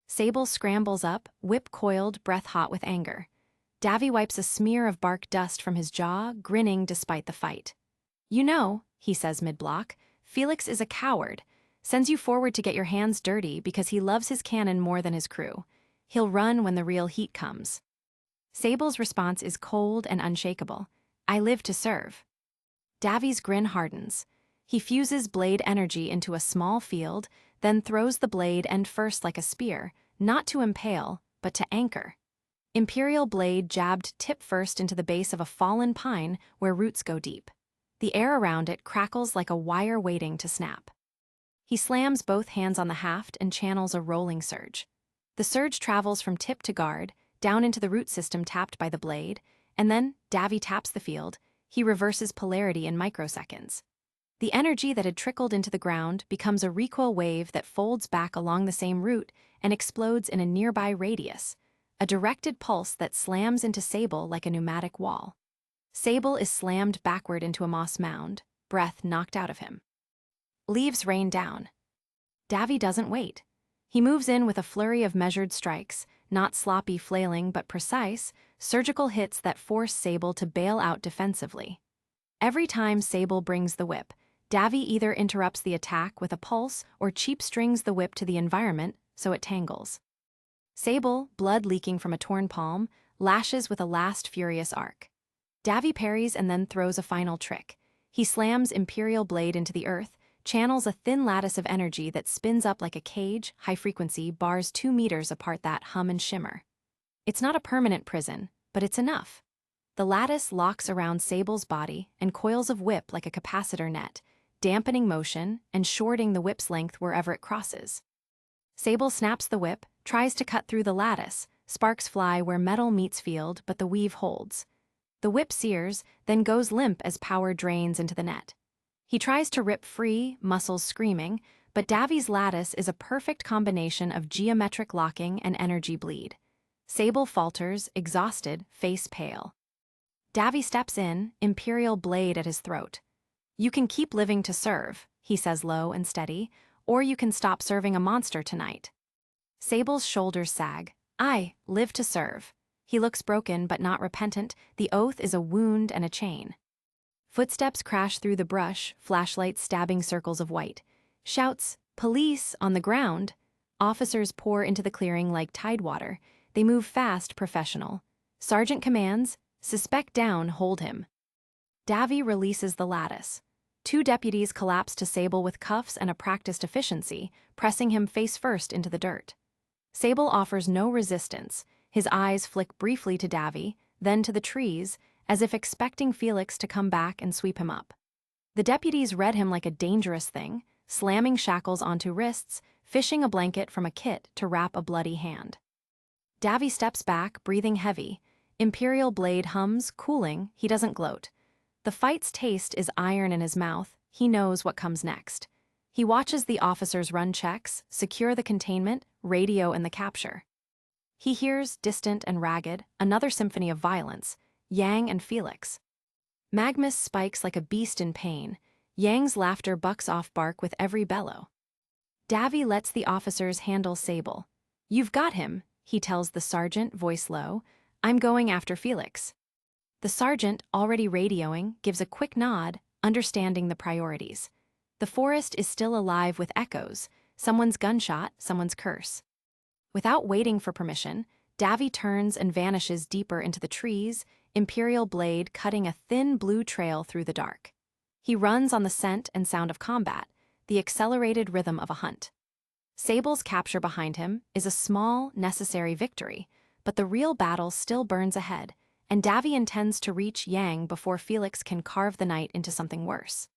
Sable scrambles up, whip coiled, breath-hot with anger. Davy wipes a smear of bark dust from his jaw, grinning despite the fight. "You know," he says mid-block, "Felix is a coward. Sends you forward to get your hands dirty because he loves his cannon more than his crew. He'll run when the real heat comes." Sable's response is cold and unshakable. "I live to serve." Davy's grin hardens. He fuses blade energy into a small field, then throws the blade end first like a spear, not to impale, but to anchor. Imperial Blade jabbed tip first into the base of a fallen pine where roots go deep. The air around it crackles like a wire waiting to snap. He slams both hands on the haft and channels a rolling surge. The surge travels from tip to guard, down into the root system tapped by the blade, and then Davy taps the field. He reverses polarity in microseconds. The energy that had trickled into the ground becomes a recoil wave that folds back along the same route and explodes in a nearby radius, a directed pulse that slams into Sable like a pneumatic wall. Sable is slammed backward into a moss mound, breath knocked out of him. Leaves rain down. Davy doesn't wait. He moves in with a flurry of measured strikes, not sloppy flailing but precise, surgical hits that force Sable to bail out defensively. Every time Sable brings the whip, Davy either interrupts the attack with a pulse or cheap strings the whip to the environment so it tangles. Sable, blood leaking from a torn palm, lashes with a last furious arc. Davy parries and then throws a final trick. He slams Imperial Blade into the earth, channels a thin lattice of energy that spins up like a cage, high-frequency bars 2 meters apart that hum and shimmer. It's not a permanent prison, but it's enough. The lattice locks around Sable's body and coils of whip like a capacitor net, dampening motion and shorting the whip's length wherever it crosses. Sable snaps the whip, tries to cut through the lattice, sparks fly where metal meets field, but the weave holds. The whip sears, then goes limp as power drains into the net. He tries to rip free, muscles screaming, but Davy's lattice is a perfect combination of geometric locking and energy bleed. Sable falters, exhausted, face pale. Davy steps in, imperial blade at his throat. "You can keep living to serve," he says low and steady, "or you can stop serving a monster tonight." Sable's shoulders sag. "I live to serve." He looks broken but not repentant. The oath is a wound and a chain. Footsteps crash through the brush, flashlights stabbing circles of white. Shouts, "Police!" on the ground. Officers pour into the clearing like tidewater. They move fast, professional. Sergeant commands, "Suspect down, hold him." Davy releases the lattice. 2 deputies collapse to Sable with cuffs and a practiced efficiency, pressing him face first into the dirt. Sable offers no resistance. His eyes flick briefly to Davy, then to the trees, as if expecting Felix to come back and sweep him up. The deputies read him like a dangerous thing, slamming shackles onto wrists, fishing a blanket from a kit to wrap a bloody hand. Davy steps back, breathing heavy. Imperial blade hums, cooling. He doesn't gloat. The fight's taste is iron in his mouth. He knows what comes next. He watches the officers run checks, secure the containment, radio in the capture. He hears, distant and ragged, another symphony of violence, Yang and Felix. Magnus spikes like a beast in pain. Yang's laughter bucks off bark with every bellow. Davy lets the officers handle Sable. "You've got him," he tells the sergeant, voice low. "I'm going after Felix." The sergeant, already radioing, gives a quick nod, understanding the priorities. The forest is still alive with echoes, someone's gunshot, someone's curse. Without waiting for permission, Davy turns and vanishes deeper into the trees, imperial blade cutting a thin blue trail through the dark. He runs on the scent and sound of combat, the accelerated rhythm of a hunt. Sable's capture behind him is a small, necessary victory, but the real battle still burns ahead, and Davy intends to reach Yang before Felix can carve the night into something worse.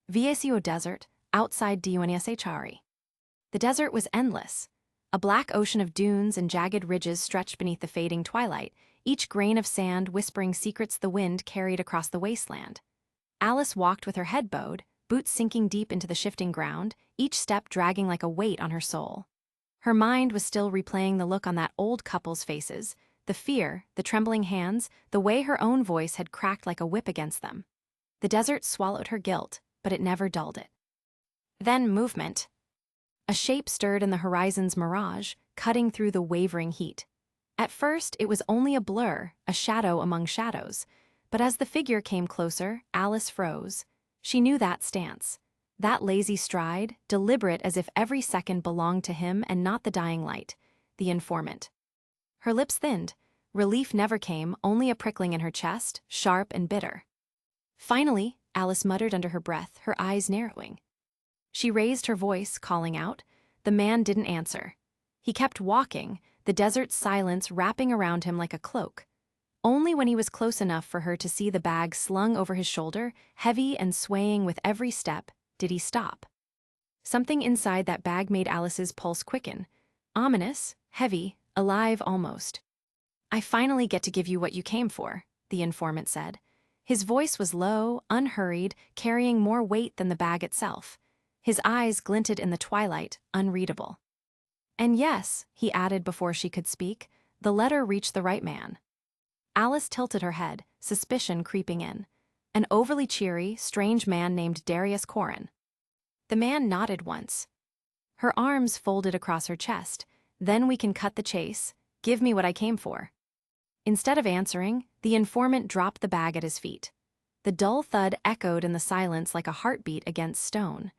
Vytal Desert, outside Unshari. The desert was endless. A black ocean of dunes and jagged ridges stretched beneath the fading twilight, each grain of sand whispering secrets the wind carried across the wasteland. Alice walked with her head bowed, boots sinking deep into the shifting ground, each step dragging like a weight on her soul. Her mind was still replaying the look on that old couple's faces, the fear, the trembling hands, the way her own voice had cracked like a whip against them. The desert swallowed her guilt, but it never dulled it. Then movement. A shape stirred in the horizon's mirage, cutting through the wavering heat. At first, it was only a blur, a shadow among shadows. But as the figure came closer, Alice froze. She knew that stance. That lazy stride, deliberate as if every second belonged to him and not the dying light, the informant. Her lips thinned. Relief never came, only a prickling in her chest, sharp and bitter. "Finally," Alice muttered under her breath, her eyes narrowing. She raised her voice, calling out. The man didn't answer. He kept walking, the desert's silence wrapping around him like a cloak. Only when he was close enough for her to see the bag slung over his shoulder, heavy and swaying with every step, did he stop. Something inside that bag made Alice's pulse quicken. Ominous, heavy, alive almost. "I finally get to give you what you came for," the informant said. His voice was low, unhurried, carrying more weight than the bag itself. His eyes glinted in the twilight, unreadable. "And yes," he added before she could speak, "the letter reached the right man." Alice tilted her head, suspicion creeping in. An overly cheery, strange man named Darius Corin. The man nodded once. Her arms folded across her chest. "Then we can cut the chase. Give me what I came for." Instead of answering, the informant dropped the bag at his feet. The dull thud echoed in the silence like a heartbeat against stone.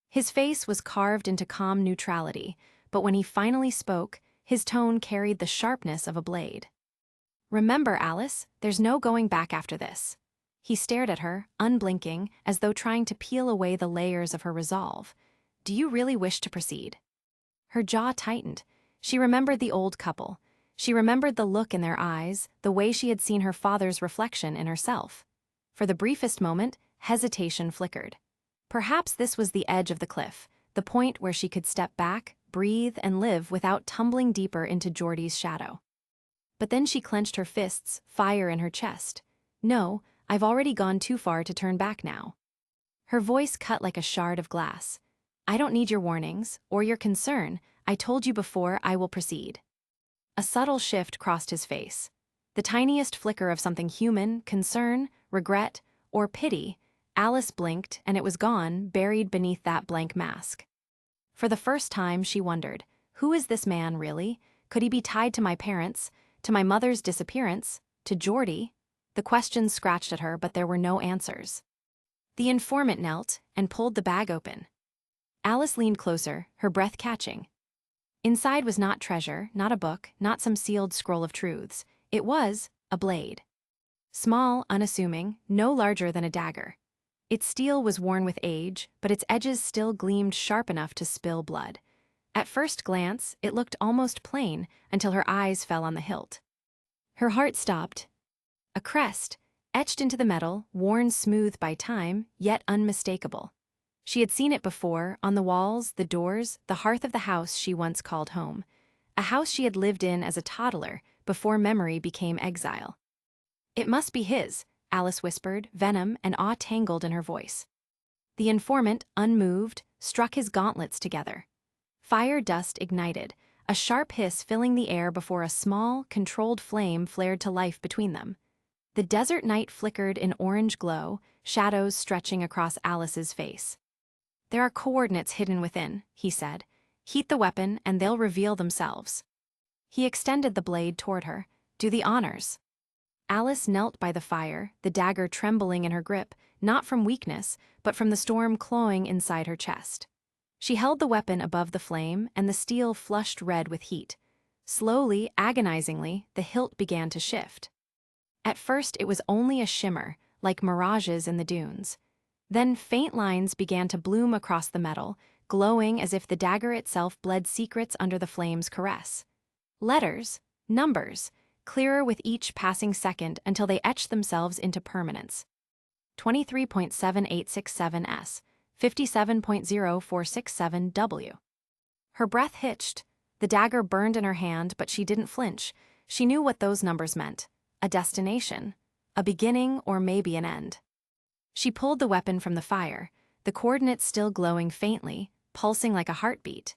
His face was carved into calm neutrality, but when he finally spoke, his tone carried the sharpness of a blade. "Remember, Alice, there's no going back after this." He stared at her, unblinking, as though trying to peel away the layers of her resolve. "Do you really wish to proceed?" Her jaw tightened. She remembered the old couple. She remembered the look in their eyes, the way she had seen her father's reflection in herself. For the briefest moment, hesitation flickered. Perhaps this was the edge of the cliff, the point where she could step back, breathe, and live without tumbling deeper into Geordie's shadow. But then she clenched her fists, fire in her chest. "No, I've already gone too far to turn back now." Her voice cut like a shard of glass. I don't need your warnings, or your concern. I told you before, I will proceed. A subtle shift crossed his face. The tiniest flicker of something human, concern, regret, or pity. Alice blinked, and it was gone, buried beneath that blank mask. For the first time, she wondered, who is this man, really? Could he be tied to my parents, to my mother's disappearance, to Geordie? The questions scratched at her, but there were no answers. The informant knelt and pulled the bag open. Alice leaned closer, her breath catching. Inside was not treasure, not a book, not some sealed scroll of truths. It was a blade. Small, unassuming, no larger than a dagger. Its steel was worn with age, but its edges still gleamed sharp enough to spill blood. At first glance, it looked almost plain until her eyes fell on the hilt. Her heart stopped. A crest, etched into the metal, worn smooth by time, yet unmistakable. She had seen it before, on the walls, the doors, the hearth of the house she once called home. A house she had lived in as a toddler, before memory became exile. It must be his, Alice whispered, venom and awe tangled in her voice. The informant, unmoved, struck his gauntlets together. Fire dust ignited, a sharp hiss filling the air before a small, controlled flame flared to life between them. The desert night flickered in orange glow, shadows stretching across Alice's face. There are coordinates hidden within, he said. Heat the weapon and they'll reveal themselves. He extended the blade toward her. Do the honors. Alice knelt by the fire, the dagger trembling in her grip, not from weakness, but from the storm clawing inside her chest. She held the weapon above the flame, and the steel flushed red with heat. Slowly, agonizingly, the hilt began to shift. At first it was only a shimmer, like mirages in the dunes. Then faint lines began to bloom across the metal, glowing as if the dagger itself bled secrets under the flame's caress. Letters, numbers, clearer with each passing second until they etched themselves into permanence. 23.7867S, 57.0467W. Her breath hitched. The dagger burned in her hand, but she didn't flinch. She knew what those numbers meant. A destination, a beginning or maybe an end. She pulled the weapon from the fire, the coordinates still glowing faintly, pulsing like a heartbeat.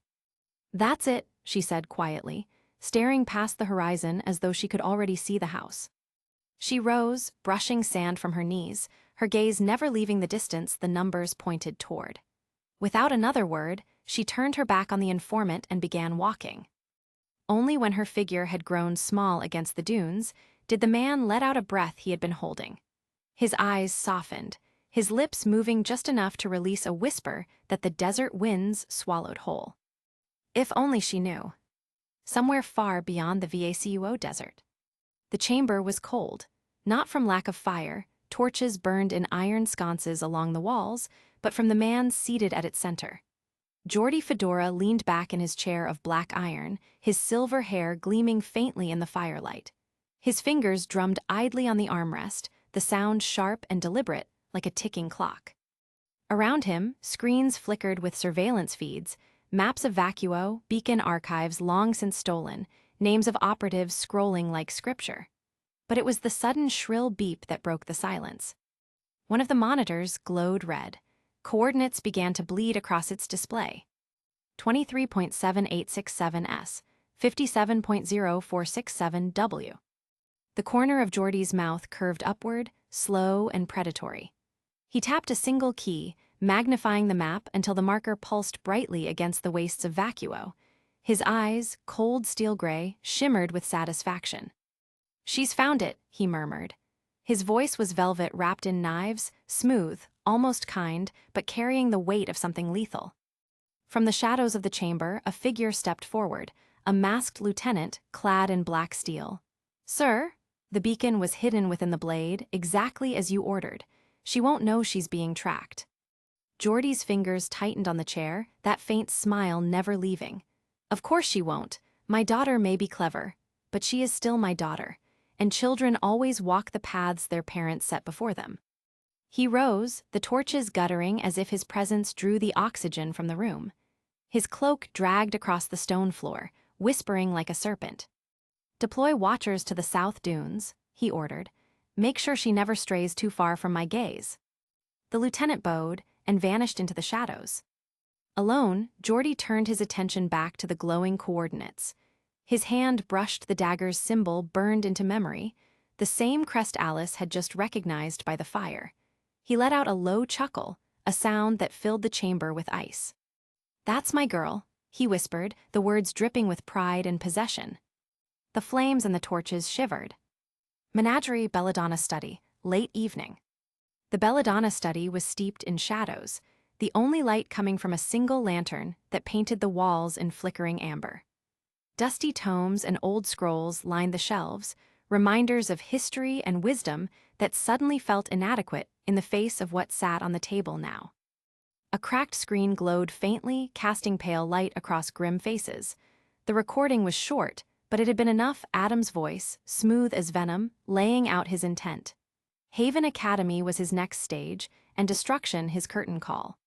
That's it, she said quietly, staring past the horizon as though she could already see the house. She rose, brushing sand from her knees, her gaze never leaving the distance the numbers pointed toward. Without another word, she turned her back on the informant and began walking. Only when her figure had grown small against the dunes did the man let out a breath he had been holding. His eyes softened, his lips moving just enough to release a whisper that the desert winds swallowed whole. If only she knew. Somewhere far beyond the Vacuo desert. The chamber was cold, not from lack of fire, torches burned in iron sconces along the walls, but from the man seated at its center. Geordie Fedora leaned back in his chair of black iron, his silver hair gleaming faintly in the firelight. His fingers drummed idly on the armrest, the sound sharp and deliberate, like a ticking clock. Around him, screens flickered with surveillance feeds, maps of Vacuo, beacon archives long since stolen, names of operatives scrolling like scripture. But it was the sudden shrill beep that broke the silence. One of the monitors glowed red. Coordinates began to bleed across its display. 23.7867S, 57.0467W. The corner of Geordie's mouth curved upward, slow and predatory. He tapped a single key, magnifying the map until the marker pulsed brightly against the wastes of Vacuo. His eyes, cold steel gray, shimmered with satisfaction. She's found it, he murmured. His voice was velvet wrapped in knives, smooth, almost kind, but carrying the weight of something lethal. From the shadows of the chamber, a figure stepped forward, a masked lieutenant clad in black steel. Sir? The beacon was hidden within the blade, exactly as you ordered. She won't know she's being tracked. Geordie's fingers tightened on the chair, that faint smile never leaving. Of course she won't. My daughter may be clever, but she is still my daughter, and children always walk the paths their parents set before them. He rose, the torches guttering as if his presence drew the oxygen from the room. His cloak dragged across the stone floor, whispering like a serpent. Deploy watchers to the south dunes, he ordered. Make sure she never strays too far from my gaze. The lieutenant bowed and vanished into the shadows. Alone, Geordie turned his attention back to the glowing coordinates. His hand brushed the dagger's symbol burned into memory, the same crest Alice had just recognized by the fire. He let out a low chuckle, a sound that filled the chamber with ice. "That's my girl," he whispered, the words dripping with pride and possession. The flames and the torches shivered. Menagerie Belladonna study, late evening. The Belladonna study was steeped in shadows, the only light coming from a single lantern that painted the walls in flickering amber. Dusty tomes and old scrolls lined the shelves, reminders of history and wisdom that suddenly felt inadequate in the face of what sat on the table now. A cracked screen glowed faintly, casting pale light across grim faces. The recording was short, but it had been enough Adam's voice, smooth as venom, laying out his intent. Haven Academy was his next stage, and destruction his curtain call.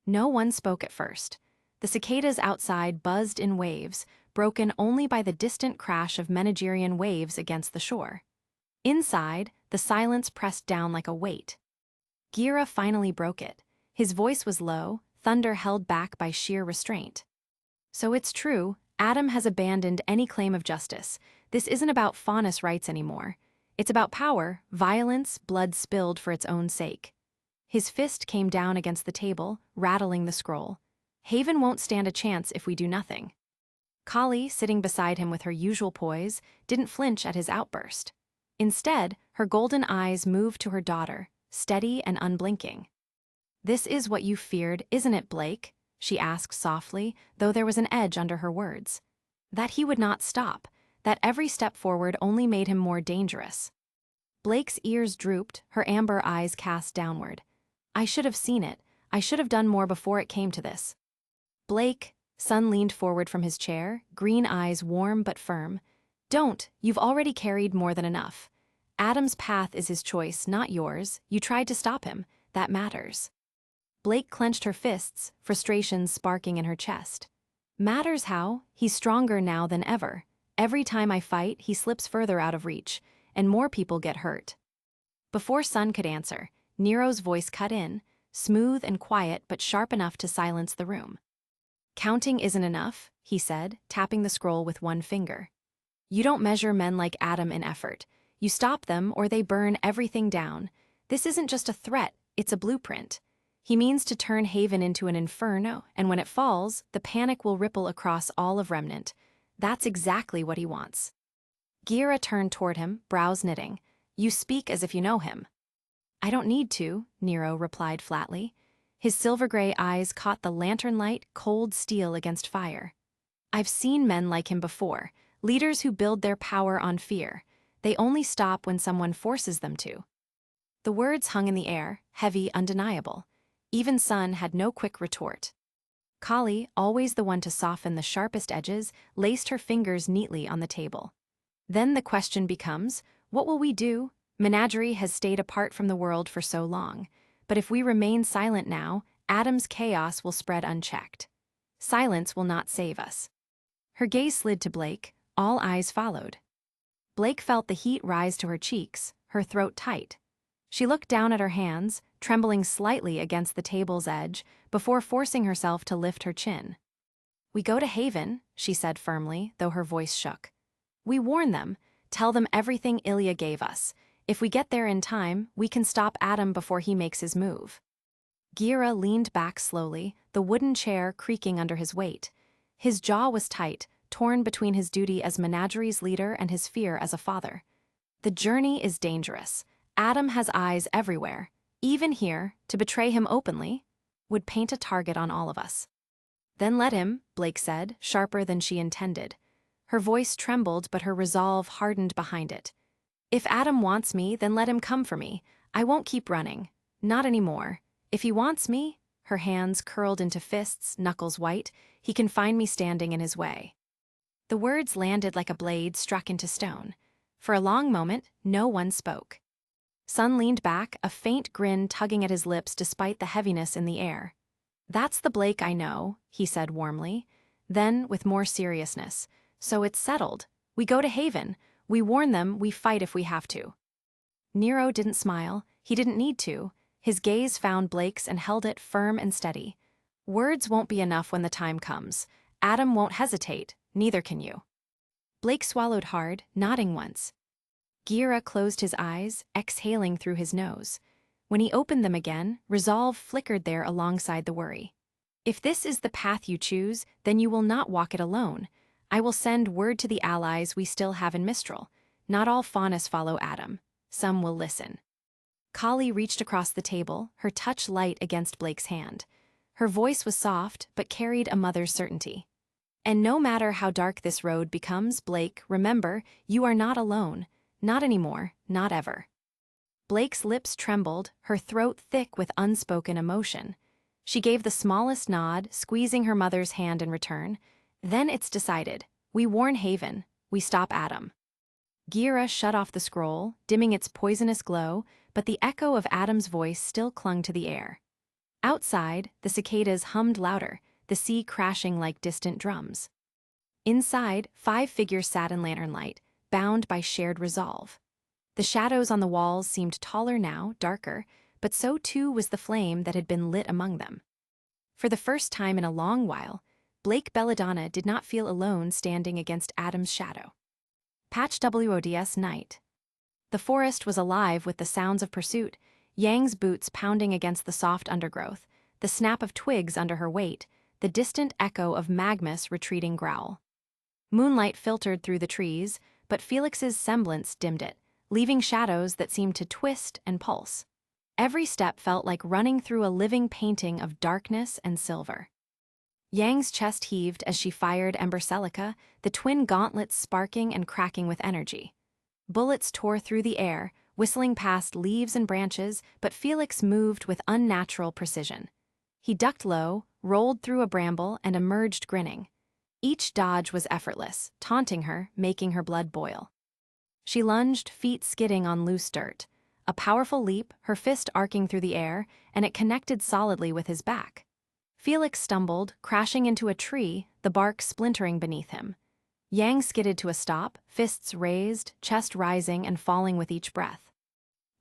No one spoke at first. The cicadas outside buzzed in waves, broken only by the distant crash of Menagerian waves against the shore. Inside, the silence pressed down like a weight. Gira finally broke it. His voice was low, thunder held back by sheer restraint. "So it's true, Adam has abandoned any claim of justice. This isn't about faunus rights anymore. It's about power, violence, blood spilled for its own sake." His fist came down against the table, rattling the scroll. "Haven won't stand a chance if we do nothing." Kali, sitting beside him with her usual poise, didn't flinch at his outburst. Instead, her golden eyes moved to her daughter, steady and unblinking. "This is what you feared, isn't it, Blake?" she asked softly, though there was an edge under her words. That he would not stop, that every step forward only made him more dangerous. Blake's ears drooped, her amber eyes cast downward. "I should have seen it. I should have done more before it came to this." "Blake," Son leaned forward from his chair, green eyes warm but firm. "Don't, you've already carried more than enough. Adam's path is his choice, not yours. You tried to stop him. That matters." Blake clenched her fists, frustration sparking in her chest. "Matters how? He's stronger now than ever. Every time I fight, he slips further out of reach, and more people get hurt." Before Son could answer, Nero's voice cut in, smooth and quiet but sharp enough to silence the room. "Counting isn't enough," he said, tapping the scroll with one finger. "You don't measure men like Adam in effort. You stop them or they burn everything down. This isn't just a threat, it's a blueprint. He means to turn Haven into an inferno, and when it falls, the panic will ripple across all of Remnant. That's exactly what he wants." Gira turned toward him, brows knitting. "You speak as if you know him." "I don't need to," Nero replied flatly. His silver-gray eyes caught the lantern light, cold steel against fire. "I've seen men like him before, leaders who build their power on fear. They only stop when someone forces them to." The words hung in the air, heavy, undeniable. Even Son had no quick retort. Kali, always the one to soften the sharpest edges, laced her fingers neatly on the table. "Then the question becomes, what will we do? Menagerie has stayed apart from the world for so long. But if we remain silent now, Adam's chaos will spread unchecked. Silence will not save us." Her gaze slid to Blake, all eyes followed. Blake felt the heat rise to her cheeks, her throat tight. She looked down at her hands, trembling slightly against the table's edge, before forcing herself to lift her chin. "We go to Haven," she said firmly, though her voice shook. "We warn them, tell them everything Ilya gave us. If we get there in time, we can stop Adam before he makes his move." Gira leaned back slowly, the wooden chair creaking under his weight. His jaw was tight, torn between his duty as Menagerie's leader and his fear as a father. "The journey is dangerous. Adam has eyes everywhere. Even here, to betray him openly, would paint a target on all of us." "Then let him," Blake said, sharper than she intended. Her voice trembled, but her resolve hardened behind it. "If Adam wants me, then let him come for me. I won't keep running. Not anymore. If he wants me," her hands curled into fists, knuckles white, "he can find me standing in his way." The words landed like a blade struck into stone. For a long moment, no one spoke. Son leaned back, a faint grin tugging at his lips despite the heaviness in the air. "That's the Blake I know," he said warmly. Then, with more seriousness, "So it's settled. We go to Haven. We warn them, we fight if we have to." Nero didn't smile. He didn't need to. His gaze found Blake's and held it firm and steady. Words won't be enough when the time comes. Adam won't hesitate, neither can you. Blake swallowed hard, nodding once. Gira closed his eyes, exhaling through his nose. When he opened them again, resolve flickered there alongside the worry. If this is the path you choose, then you will not walk it alone. I will send word to the allies we still have in Mistral. Not all Faunus follow Adam. Some will listen. Kali reached across the table, her touch light against Blake's hand. Her voice was soft, but carried a mother's certainty. And no matter how dark this road becomes, Blake, remember, you are not alone. Not anymore, not ever. Blake's lips trembled, her throat thick with unspoken emotion. She gave the smallest nod, squeezing her mother's hand in return. Then it's decided. We warn Haven. We stop Adam. Gira shut off the scroll, dimming its poisonous glow, but the echo of Adam's voice still clung to the air. Outside, the cicadas hummed louder, the sea crashing like distant drums. Inside, 5 figures sat in lantern light, bound by shared resolve. The shadows on the walls seemed taller now, darker, but so too was the flame that had been lit among them. For the first time in a long while, Blake Belladonna did not feel alone standing against Adam's shadow. Patch WODS night. The forest was alive with the sounds of pursuit, Yang's boots pounding against the soft undergrowth, the snap of twigs under her weight, the distant echo of Magnus' retreating growl. Moonlight filtered through the trees, but Felix's semblance dimmed it, leaving shadows that seemed to twist and pulse. Every step felt like running through a living painting of darkness and silver. Yang's chest heaved as she fired Embercelica, the twin gauntlets sparking and cracking with energy. Bullets tore through the air, whistling past leaves and branches, but Felix moved with unnatural precision. He ducked low, rolled through a bramble, and emerged grinning. Each dodge was effortless, taunting her, making her blood boil. She lunged, feet skidding on loose dirt. A powerful leap, her fist arcing through the air, and it connected solidly with his back. Felix stumbled, crashing into a tree, the bark splintering beneath him. Yang skidded to a stop, fists raised, chest rising and falling with each breath.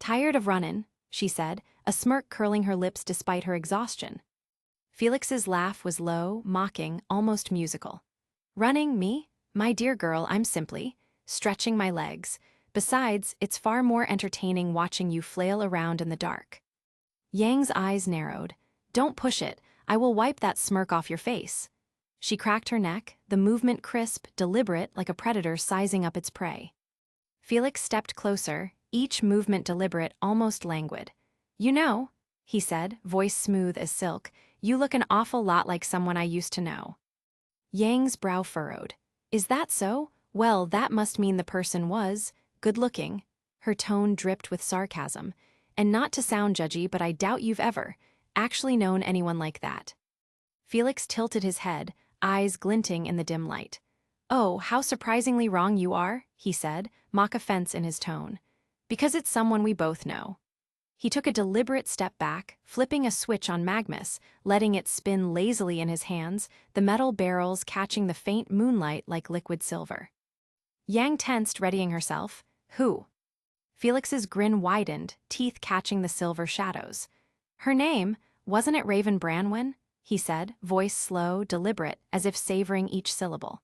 "Tired of runnin'," she said, a smirk curling her lips despite her exhaustion. Felix's laugh was low, mocking, almost musical. "Running, me? My dear girl, I'm simply stretching my legs. Besides, it's far more entertaining watching you flail around in the dark." Yang's eyes narrowed. "Don't push it. I will wipe that smirk off your face." She cracked her neck, the movement crisp, deliberate, like a predator sizing up its prey. Felix stepped closer, each movement deliberate, almost languid. "You know," he said, voice smooth as silk, "you look an awful lot like someone I used to know." Yang's brow furrowed. "Is that so? Well, that must mean the person was good-looking." Her tone dripped with sarcasm. "And not to sound judgy, but I doubt you've ever actually known anyone like that." Felix tilted his head, eyes glinting in the dim light. "Oh, how surprisingly wrong you are," he said, mock offense in his tone. "Because it's someone we both know." He took a deliberate step back, flipping a switch on Magnus, letting it spin lazily in his hands, the metal barrels catching the faint moonlight like liquid silver. Yang tensed, readying herself. "Who?" Felix's grin widened, teeth catching the silver shadows. "Her name, wasn't it Raven Branwen?" he said, voice slow, deliberate, as if savoring each syllable.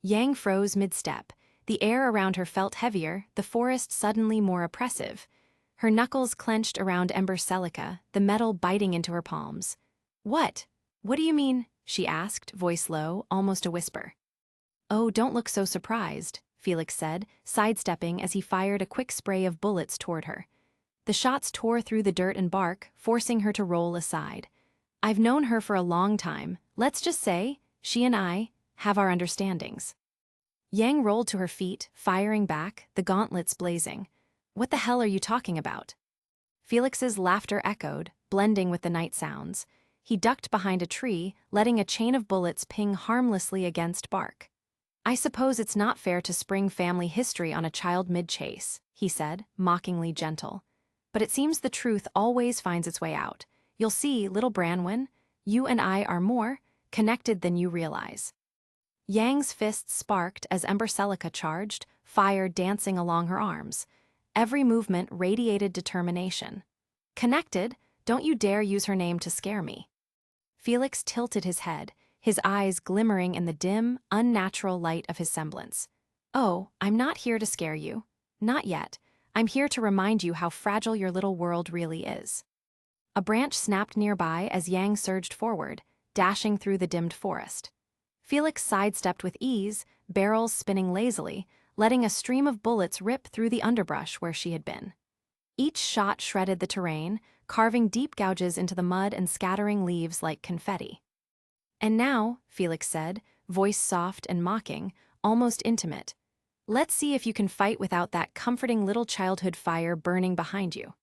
Yang froze mid-step. The air around her felt heavier, the forest suddenly more oppressive. Her knuckles clenched around Embercelica, the metal biting into her palms. What do you mean?" she asked, voice low, almost a whisper. "Oh, don't look so surprised," Felix said, sidestepping as he fired a quick spray of bullets toward her. The shots tore through the dirt and bark, forcing her to roll aside. "I've known her for a long time. Let's just say, she and I have our understandings." Yang rolled to her feet, firing back, the gauntlets blazing. "What the hell are you talking about?" Felix's laughter echoed, blending with the night sounds. He ducked behind a tree, letting a chain of bullets ping harmlessly against bark. "I suppose it's not fair to spring family history on a child mid-chase," he said, mockingly gentle. "But it seems the truth always finds its way out. You'll see, little Branwen, you and I are more connected than you realize." Yang's fists sparked as Embercelica charged, fire dancing along her arms. Every movement radiated determination. "Connected? Don't you dare use her name to scare me." Felix tilted his head, his eyes glimmering in the dim, unnatural light of his semblance. "Oh, I'm not here to scare you. Not yet. I'm here to remind you how fragile your little world really is." A branch snapped nearby as Yang surged forward, dashing through the dimmed forest. Felix sidestepped with ease, barrels spinning lazily, letting a stream of bullets rip through the underbrush where she had been. Each shot shredded the terrain, carving deep gouges into the mud and scattering leaves like confetti. "And now," Felix said, voice soft and mocking, almost intimate, "let's see if you can fight without that comforting little childhood fire burning behind you."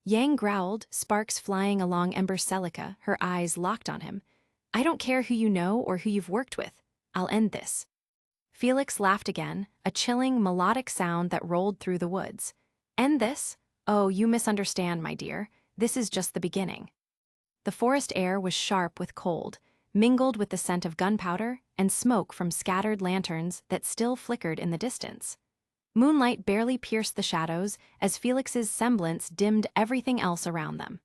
Yang growled, sparks flying along Ember Celica, her eyes locked on him. "I don't care who you know or who you've worked with. I'll end this." Felix laughed again, a chilling, melodic sound that rolled through the woods. "End this? Oh, you misunderstand, my dear. This is just the beginning." The forest air was sharp with cold, mingled with the scent of gunpowder and smoke from scattered lanterns that still flickered in the distance. Moonlight barely pierced the shadows as Felix's semblance dimmed everything else around them.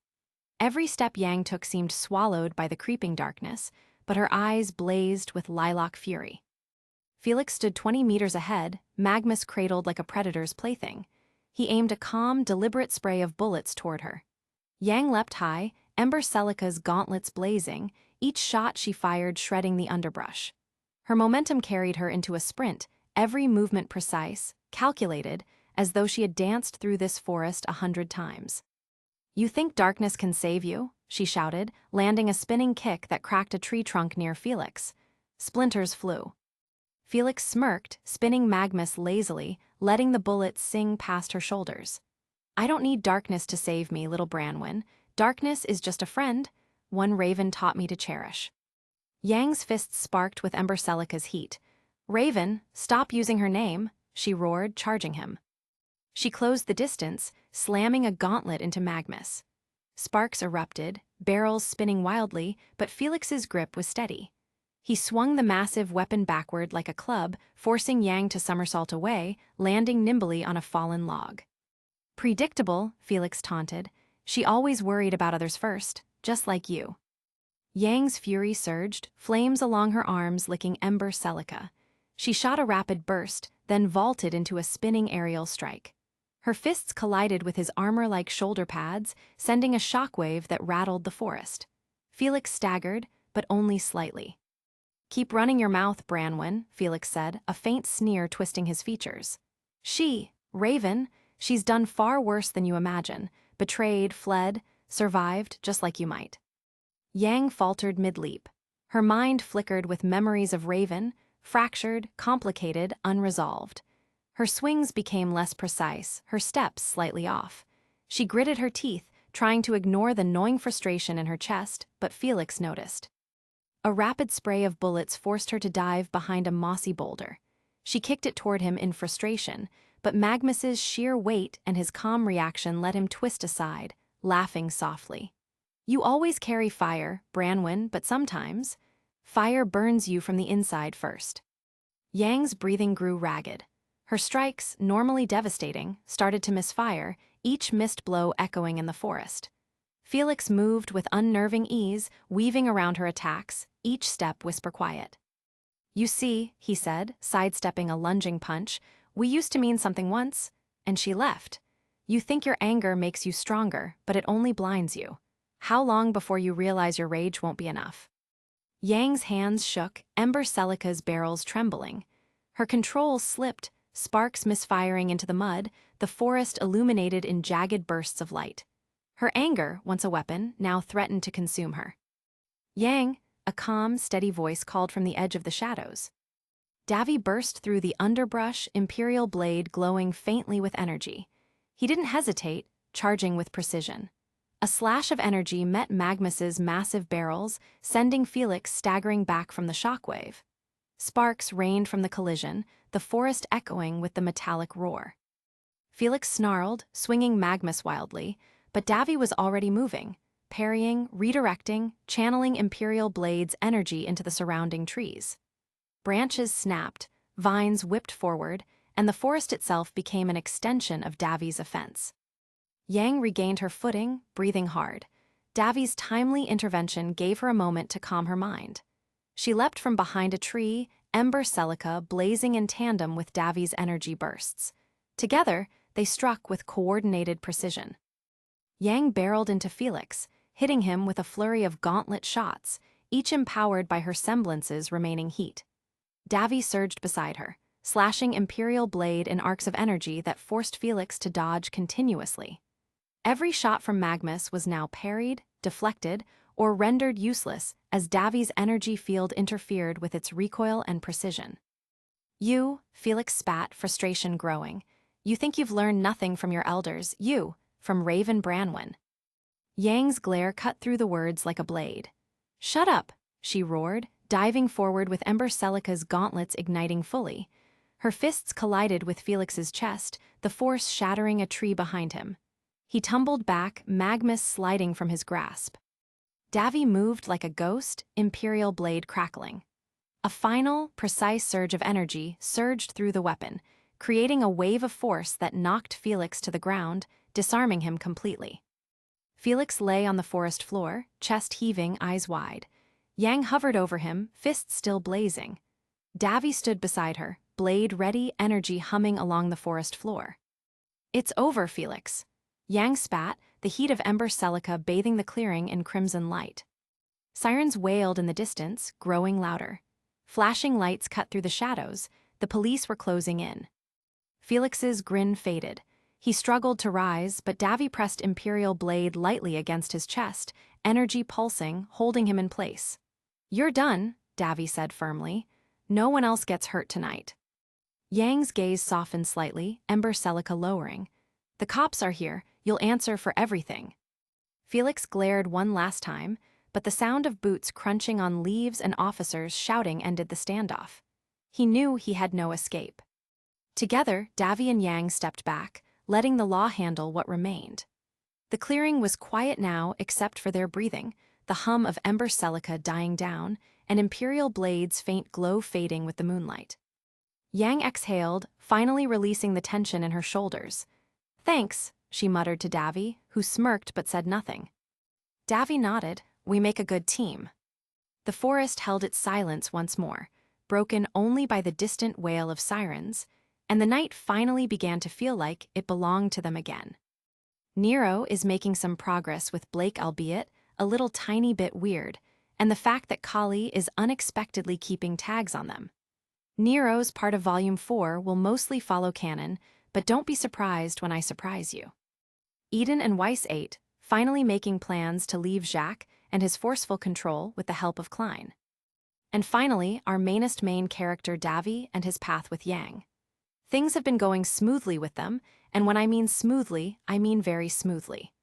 Every step Yang took seemed swallowed by the creeping darkness, but her eyes blazed with lilac fury. Felix stood 20 meters ahead, Magnus cradled like a predator's plaything. He aimed a calm, deliberate spray of bullets toward her. Yang leapt high, Ember Celica's gauntlets blazing, each shot she fired shredding the underbrush. Her momentum carried her into a sprint, every movement precise, calculated, as though she had danced through this forest 100 times. "You think darkness can save you?" she shouted, landing a spinning kick that cracked a tree trunk near Felix. Splinters flew. Felix smirked, spinning Magnus lazily, letting the bullets sing past her shoulders. "I don't need darkness to save me, little Branwen. Darkness is just a friend, one Raven taught me to cherish." Yang's fists sparked with Ember Celica's heat. "Raven, stop using her name," she roared, charging him. She closed the distance, slamming a gauntlet into Magnus. Sparks erupted, barrels spinning wildly, but Felix's grip was steady. He swung the massive weapon backward like a club, forcing Yang to somersault away, landing nimbly on a fallen log. "Predictable," Felix taunted. "She always worried about others first, just like you." Yang's fury surged, flames along her arms licking Ember Celica. She shot a rapid burst, then vaulted into a spinning aerial strike. Her fists collided with his armor-like shoulder pads, sending a shockwave that rattled the forest. Felix staggered, but only slightly. "Keep running your mouth, Branwen," Felix said, a faint sneer twisting his features. Raven, she's done far worse than you imagine, betrayed, fled, survived, just like you might." Yang faltered mid-leap. Her mind flickered with memories of Raven, fractured, complicated, unresolved. Her swings became less precise, her steps slightly off. She gritted her teeth, trying to ignore the gnawing frustration in her chest, but Felix noticed. A rapid spray of bullets forced her to dive behind a mossy boulder. She kicked it toward him in frustration, but Magnus's sheer weight and his calm reaction let him twist aside, laughing softly. "You always carry fire, Branwen, but sometimes fire burns you from the inside first." Yang's breathing grew ragged. Her strikes, normally devastating, started to misfire, each missed blow echoing in the forest. Felix moved with unnerving ease, weaving around her attacks, each step whisper quiet. "You see," he said, sidestepping a lunging punch, "we used to mean something once, and she left. You think your anger makes you stronger, but it only blinds you. How long before you realize your rage won't be enough?" Yang's hands shook, Ember Celica's barrels trembling. Her control slipped, sparks misfiring into the mud, the forest illuminated in jagged bursts of light. Her anger, once a weapon, now threatened to consume her. "Yang," a calm, steady voice called from the edge of the shadows. Davy burst through the underbrush, imperial blade glowing faintly with energy. He didn't hesitate, charging with precision. A slash of energy met Magnus's massive barrels, sending Felix staggering back from the shockwave. Sparks rained from the collision, the forest echoing with the metallic roar. Felix snarled, swinging Magnus wildly, but Davy was already moving, parrying, redirecting, channeling Imperial Blade's energy into the surrounding trees. Branches snapped, vines whipped forward, and the forest itself became an extension of Davy's offense. Yang regained her footing, breathing hard. Davy's timely intervention gave her a moment to calm her mind. She leapt from behind a tree, Ember Celica blazing in tandem with Davy's energy bursts. Together, they struck with coordinated precision. Yang barreled into Felix, hitting him with a flurry of gauntlet shots, each empowered by her semblance's remaining heat. Davy surged beside her, slashing Imperial Blade in arcs of energy that forced Felix to dodge continuously. Every shot from Magnus was now parried, deflected, or rendered useless as Davy's energy field interfered with its recoil and precision. "You," Felix spat, frustration growing. "You think you've learned nothing from your elders, you, from Raven Branwen." Yang's glare cut through the words like a blade. "Shut up," she roared, diving forward with Ember Celica's gauntlets igniting fully. Her fists collided with Felix's chest, the force shattering a tree behind him. He tumbled back, Magnus sliding from his grasp. Davy moved like a ghost, Imperial Blade crackling. A final, precise surge of energy surged through the weapon, creating a wave of force that knocked Felix to the ground, disarming him completely. Felix lay on the forest floor, chest heaving, eyes wide. Yang hovered over him, fists still blazing. Davy stood beside her, blade ready, energy humming along the forest floor. "It's over, Felix." Yang spat, the heat of Ember Celica bathing the clearing in crimson light. Sirens wailed in the distance, growing louder. Flashing lights cut through the shadows, the police were closing in. Felix's grin faded. He struggled to rise, but Davy pressed Imperial Blade lightly against his chest, energy pulsing, holding him in place. "You're done," Davy said firmly. "No one else gets hurt tonight." Yang's gaze softened slightly, Ember Celica lowering. "The cops are here, you'll answer for everything." Felix glared one last time, but the sound of boots crunching on leaves and officers shouting ended the standoff. He knew he had no escape. Together, Davy and Yang stepped back, letting the law handle what remained. The clearing was quiet now except for their breathing, the hum of Ember Celica dying down, and Imperial Blade's faint glow fading with the moonlight. Yang exhaled, finally releasing the tension in her shoulders. "Thanks," she muttered to Davy, who smirked but said nothing. Davy nodded. "We make a good team." The forest held its silence once more, broken only by the distant wail of sirens, and the night finally began to feel like it belonged to them again. Nero is making some progress with Blake, albeit a little tiny bit weird, and the fact that Kali is unexpectedly keeping tags on them. Nero's part of Volume 4 will mostly follow canon, but don't be surprised when I surprise you. Eden and Weiss 8, finally making plans to leave Jacques and his forceful control with the help of Klein. And finally, our mainest main character Davy and his path with Yang. Things have been going smoothly with them, and when I mean smoothly, I mean very smoothly.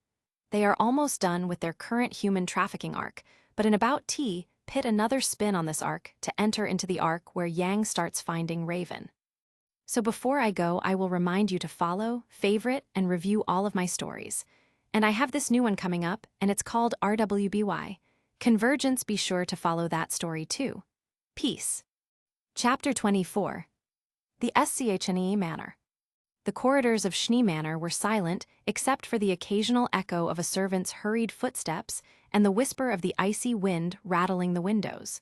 They are almost done with their current human trafficking arc, but in About T, pit another spin on this arc to enter into the arc where Yang starts finding Raven. So before I go, I will remind you to follow, favorite, and review all of my stories. And I have this new one coming up, and it's called RWBY. Convergence, be sure to follow that story too. Peace. Chapter 24. The Schne Manor. The corridors of Schnee Manor were silent except for the occasional echo of a servant's hurried footsteps and the whisper of the icy wind rattling the windows.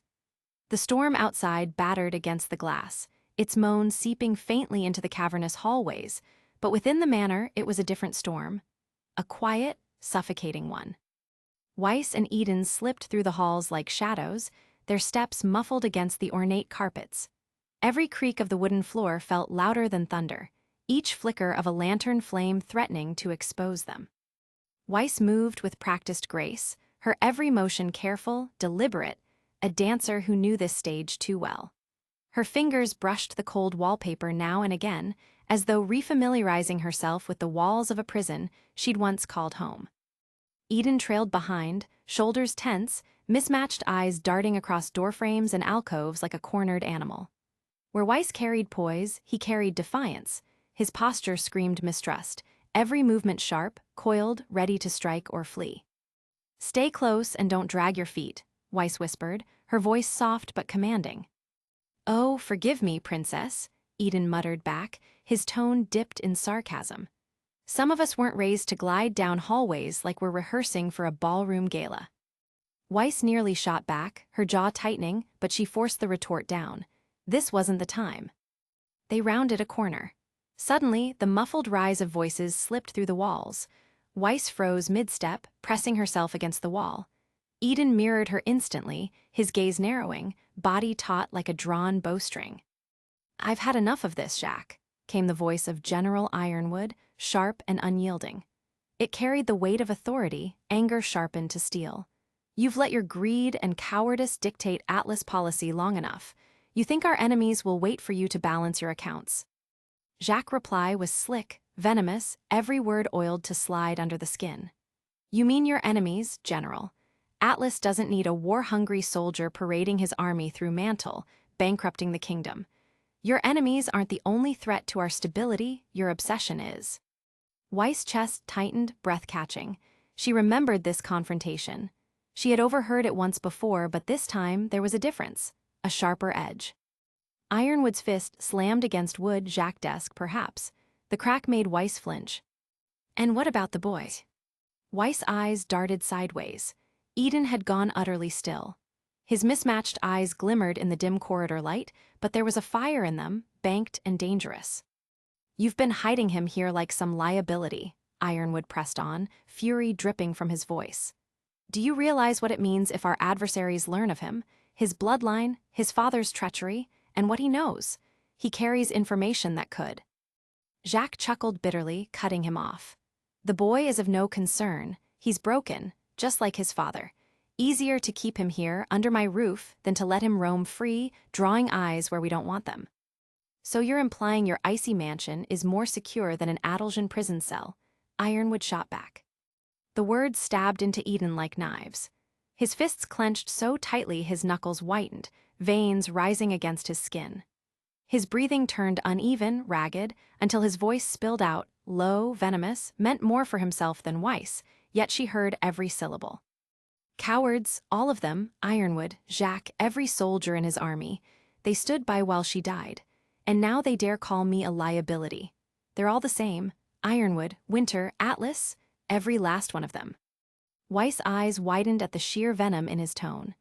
The storm outside battered against the glass, its moan seeping faintly into the cavernous hallways, but within the manor it was a different storm. A quiet, suffocating one. Weiss and Eden slipped through the halls like shadows, their steps muffled against the ornate carpets. Every creak of the wooden floor felt louder than thunder, each flicker of a lantern flame threatening to expose them. Weiss moved with practiced grace, her every motion careful, deliberate, a dancer who knew this stage too well. Her fingers brushed the cold wallpaper now and again, as though refamiliarizing herself with the walls of a prison she'd once called home. Eden trailed behind, shoulders tense, mismatched eyes darting across doorframes and alcoves like a cornered animal. Where Weiss carried poise, he carried defiance. His posture screamed mistrust, every movement sharp, coiled, ready to strike or flee. "Stay close and don't drag your feet," Weiss whispered, her voice soft but commanding. "Oh, forgive me, princess," Eden muttered back, his tone dipped in sarcasm. Some of us weren't raised to glide down hallways like we're rehearsing for a ballroom gala. Weiss nearly shot back, her jaw tightening, but she forced the retort down. This wasn't the time. They rounded a corner. Suddenly, the muffled rise of voices slipped through the walls. Weiss froze mid-step, pressing herself against the wall. Eden mirrored her instantly, his gaze narrowing, body taut like a drawn bowstring. "I've had enough of this, Jack," came the voice of General Ironwood, sharp and unyielding. It carried the weight of authority, anger sharpened to steel. "You've let your greed and cowardice dictate Atlas policy long enough. You think our enemies will wait for you to balance your accounts." Jacques' reply was slick, venomous, every word oiled to slide under the skin. "You mean your enemies, General. Atlas doesn't need a war-hungry soldier parading his army through Mantle, bankrupting the kingdom. Your enemies aren't the only threat to our stability, your obsession is." Weiss' chest tightened, breath-catching. She remembered this confrontation. She had overheard it once before, but this time there was a difference, a sharper edge. Ironwood's fist slammed against wood Jacques' desk, perhaps. The crack made Weiss flinch. "And what about the boys?" Weiss' eyes darted sideways. Eden had gone utterly still. His mismatched eyes glimmered in the dim corridor light, but there was a fire in them, banked and dangerous. "You've been hiding him here like some liability," Ironwood pressed on, fury dripping from his voice. "Do you realize what it means if our adversaries learn of him? His bloodline, his father's treachery, and what he knows. He carries information that could." Jacques chuckled bitterly, cutting him off. "The boy is of no concern. He's broken, just like his father. Easier to keep him here, under my roof, than to let him roam free, drawing eyes where we don't want them." "So you're implying your icy mansion is more secure than an Adaljan prison cell?" Ironwood shot back. The words stabbed into Eden like knives. His fists clenched so tightly his knuckles whitened, veins rising against his skin. His breathing turned uneven, ragged, until his voice spilled out, low, venomous, meant more for himself than Weiss, yet she heard every syllable. "Cowards, all of them, Ironwood, Jacques, every soldier in his army. They stood by while she died. And now they dare call me a liability. They're all the same. Ironwood, Winter, Atlas, every last one of them." Weiss' eyes widened at the sheer venom in his tone.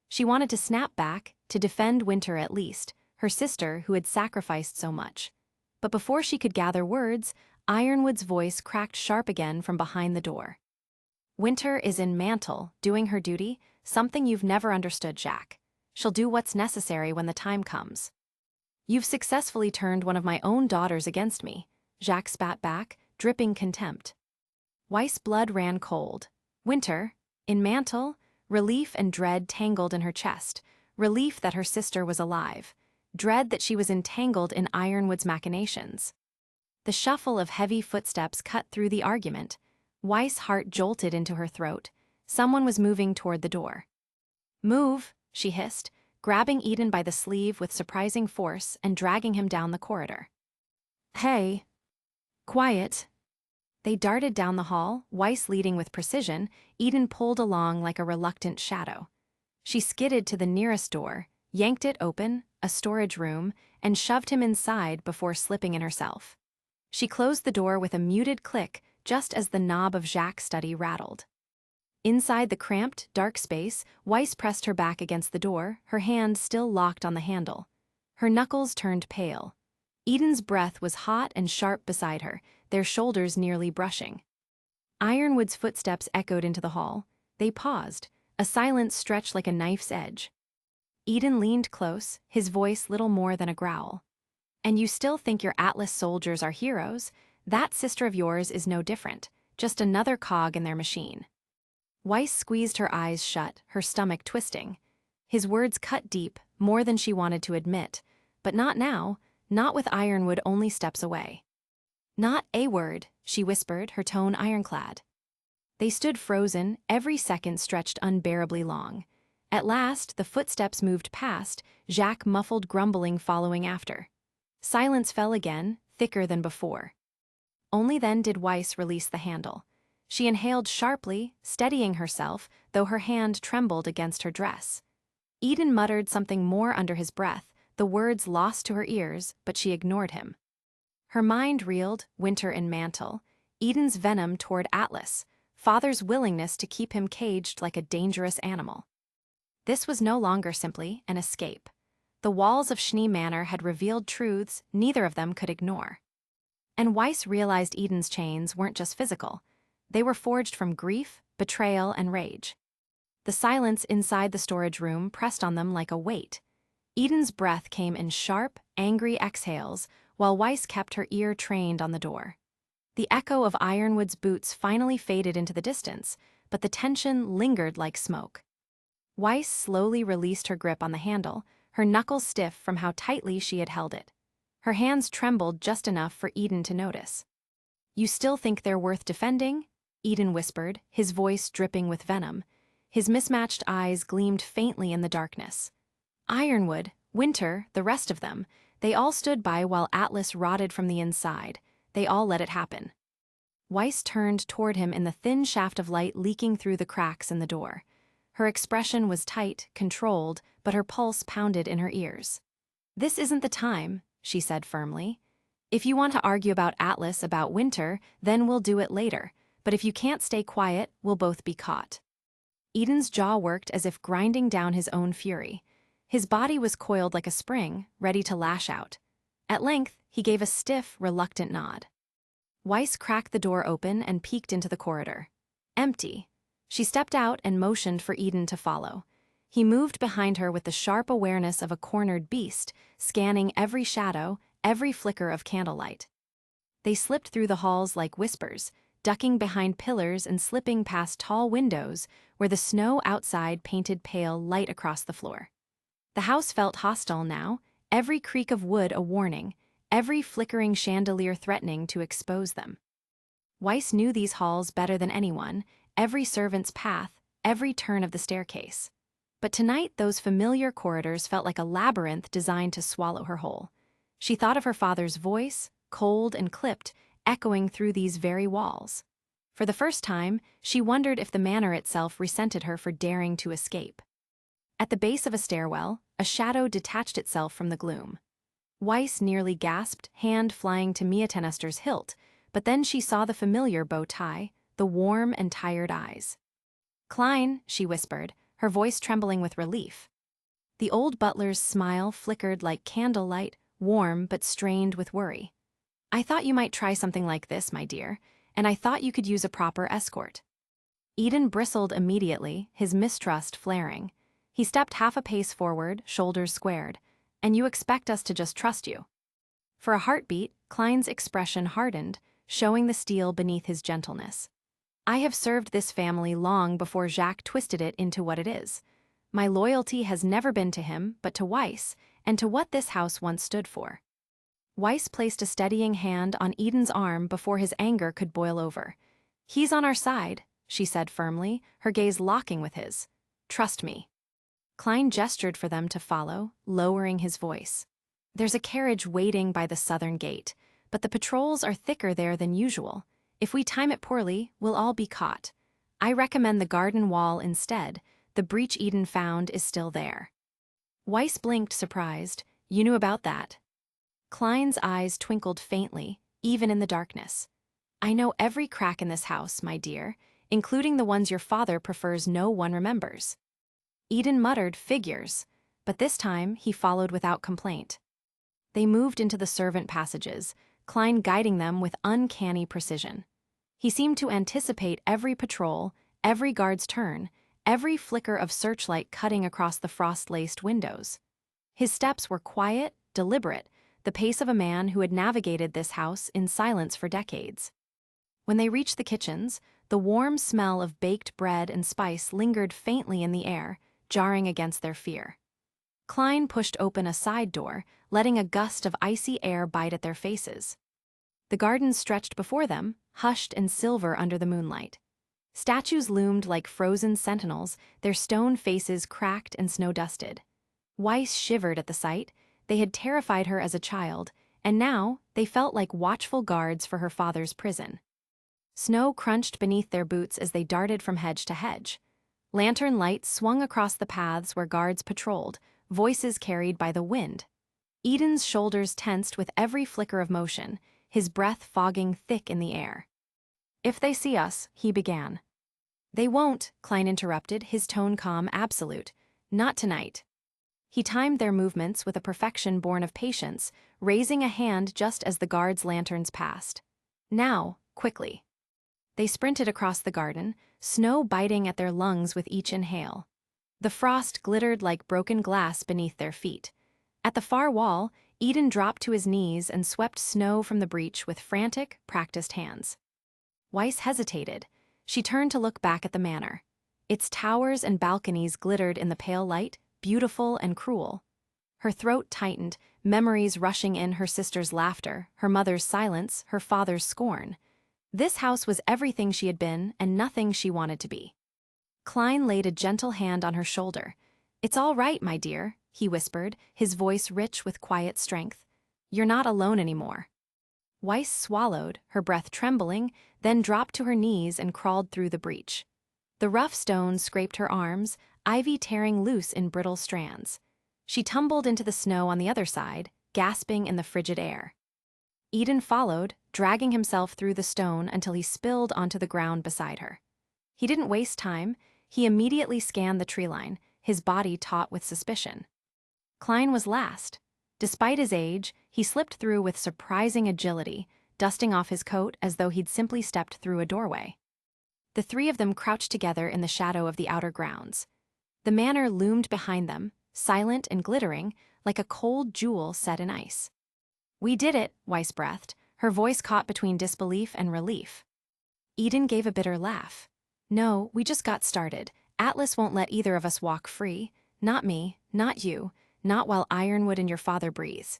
She wanted to snap back, to defend Winter at least, her sister who had sacrificed so much. But before she could gather words, Ironwood's voice cracked sharp again from behind the door. "Winter is in Mantle, doing her duty, something you've never understood, Jacques. She'll do what's necessary when the time comes." "You've successfully turned one of my own daughters against me," Jacques spat back, dripping contempt. Weiss' blood ran cold. Winter, in Mantle, relief and dread tangled in her chest, relief that her sister was alive, dread that she was entangled in Ironwood's machinations. The shuffle of heavy footsteps cut through the argument. Weiss' heart jolted into her throat. Someone was moving toward the door. "Move," she hissed, grabbing Eden by the sleeve with surprising force and dragging him down the corridor. "Hey. Quiet." They darted down the hall, Weiss leading with precision, Eden pulled along like a reluctant shadow. She skidded to the nearest door, yanked it open, a storage room, and shoved him inside before slipping in herself. She closed the door with a muted click just as the knob of Jacques' study rattled. Inside the cramped, dark space, Weiss pressed her back against the door, her hand still locked on the handle. Her knuckles turned pale. Eden's breath was hot and sharp beside her, their shoulders nearly brushing. Ironwood's footsteps echoed into the hall. They paused, a silence stretched like a knife's edge. Eden leaned close, his voice little more than a growl. "And you still think your Atlas soldiers are heroes? That sister of yours is no different, just another cog in their machine." Weiss squeezed her eyes shut, her stomach twisting. His words cut deep, more than she wanted to admit, but not now, not with Ironwood only steps away. "Not a word," she whispered, her tone ironclad. They stood frozen, every second stretched unbearably long. At last, the footsteps moved past, Jacques' muffled grumbling following after. Silence fell again, thicker than before. Only then did Weiss release the handle. She inhaled sharply, steadying herself, though her hand trembled against her dress. Eden muttered something more under his breath, the words lost to her ears, but she ignored him. Her mind reeled, Winter in Mantle. Eden's venom toward Atlas, father's willingness to keep him caged like a dangerous animal. This was no longer simply an escape. The walls of Schnee Manor had revealed truths neither of them could ignore. And Weiss realized Eden's chains weren't just physical. They were forged from grief, betrayal, and rage. The silence inside the storage room pressed on them like a weight. Eden's breath came in sharp, angry exhales, while Weiss kept her ear trained on the door. The echo of Ironwood's boots finally faded into the distance, but the tension lingered like smoke. Weiss slowly released her grip on the handle, her knuckles stiff from how tightly she had held it. Her hands trembled just enough for Eden to notice. "You still think they're worth defending?" Eden whispered, his voice dripping with venom. His mismatched eyes gleamed faintly in the darkness. Ironwood, Winter, the rest of them, they all stood by while Atlas rotted from the inside. They all let it happen. Weiss turned toward him in the thin shaft of light leaking through the cracks in the door. Her expression was tight, controlled, but her pulse pounded in her ears. "This isn't the time," she said firmly. "If you want to argue about Atlas, about Winter, then we'll do it later. But if you can't stay quiet, we'll both be caught." Eden's jaw worked as if grinding down his own fury. His body was coiled like a spring, ready to lash out. At length, he gave a stiff, reluctant nod. Weiss cracked the door open and peeked into the corridor. Empty. She stepped out and motioned for Eden to follow. He moved behind her with the sharp awareness of a cornered beast, scanning every shadow, every flicker of candlelight. They slipped through the halls like whispers, ducking behind pillars and slipping past tall windows where the snow outside painted pale light across the floor. The house felt hostile now, every creak of wood a warning, every flickering chandelier threatening to expose them. Weiss knew these halls better than anyone, every servant's path, every turn of the staircase. But tonight those familiar corridors felt like a labyrinth designed to swallow her whole. She thought of her father's voice, cold and clipped, echoing through these very walls. For the first time, she wondered if the manor itself resented her for daring to escape. At the base of a stairwell, a shadow detached itself from the gloom. Weiss nearly gasped, hand flying to Mia Tennester's hilt, but then she saw the familiar bow tie, the warm and tired eyes. "Klein," she whispered, her voice trembling with relief. The old butler's smile flickered like candlelight, warm but strained with worry. "I thought you might try something like this, my dear, and I thought you could use a proper escort." Eden bristled immediately, his mistrust flaring. He stepped half a pace forward, shoulders squared. "And you expect us to just trust you?" For a heartbeat, Klein's expression hardened, showing the steel beneath his gentleness. "I have served this family long before Jacques twisted it into what it is. My loyalty has never been to him, but to Weiss, and to what this house once stood for." Weiss placed a steadying hand on Eden's arm before his anger could boil over. "He's on our side," she said firmly, her gaze locking with his. "Trust me." Klein gestured for them to follow, lowering his voice. "There's a carriage waiting by the southern gate, but the patrols are thicker there than usual. If we time it poorly, we'll all be caught. I recommend the garden wall instead. The breach Eden found is still there." Weiss blinked, surprised. "You knew about that?" Klein's eyes twinkled faintly, even in the darkness. "I know every crack in this house, my dear, including the ones your father prefers no one remembers." Eden muttered figures, but this time he followed without complaint. They moved into the servant passages, Klein guiding them with uncanny precision. He seemed to anticipate every patrol, every guard's turn, every flicker of searchlight cutting across the frost-laced windows. His steps were quiet, deliberate, the pace of a man who had navigated this house in silence for decades. When they reached the kitchens, the warm smell of baked bread and spice lingered faintly in the air, jarring against their fear. Klein pushed open a side door, letting a gust of icy air bite at their faces. The garden stretched before them, hushed and silver under the moonlight. Statues loomed like frozen sentinels, their stone faces cracked and snow-dusted. Weiss shivered at the sight. They had terrified her as a child, and now they felt like watchful guards for her father's prison. Snow crunched beneath their boots as they darted from hedge to hedge. Lantern lights swung across the paths where guards patrolled, voices carried by the wind. Eden's shoulders tensed with every flicker of motion, his breath fogging thick in the air. If they see us, he began. They won't, Klein interrupted, his tone calm, absolute. Not tonight. He timed their movements with a perfection born of patience, raising a hand just as the guards' lanterns passed. Now, quickly. They sprinted across the garden, snow biting at their lungs with each inhale. The frost glittered like broken glass beneath their feet. At the far wall, Eden dropped to his knees and swept snow from the breach with frantic, practiced hands. Weiss hesitated. She turned to look back at the manor. Its towers and balconies glittered in the pale light, beautiful and cruel. Her throat tightened, memories rushing in, her sister's laughter, her mother's silence, her father's scorn. This house was everything she had been and nothing she wanted to be. Klein laid a gentle hand on her shoulder. "It's all right, my dear," he whispered, his voice rich with quiet strength. "You're not alone anymore." Weiss swallowed, her breath trembling, then dropped to her knees and crawled through the breach. The rough stones scraped her arms, ivy tearing loose in brittle strands. She tumbled into the snow on the other side, gasping in the frigid air. Eden followed, dragging himself through the stone until he spilled onto the ground beside her. He didn't waste time. He immediately scanned the tree line, his body taut with suspicion. Klein was last. Despite his age, he slipped through with surprising agility, dusting off his coat as though he'd simply stepped through a doorway. The three of them crouched together in the shadow of the outer grounds. The manor loomed behind them, silent and glittering, like a cold jewel set in ice. "We did it," Weiss breathed, her voice caught between disbelief and relief. Eden gave a bitter laugh. "No, we just got started. Atlas won't let either of us walk free. Not me, not you, not while Ironwood and your father breathes."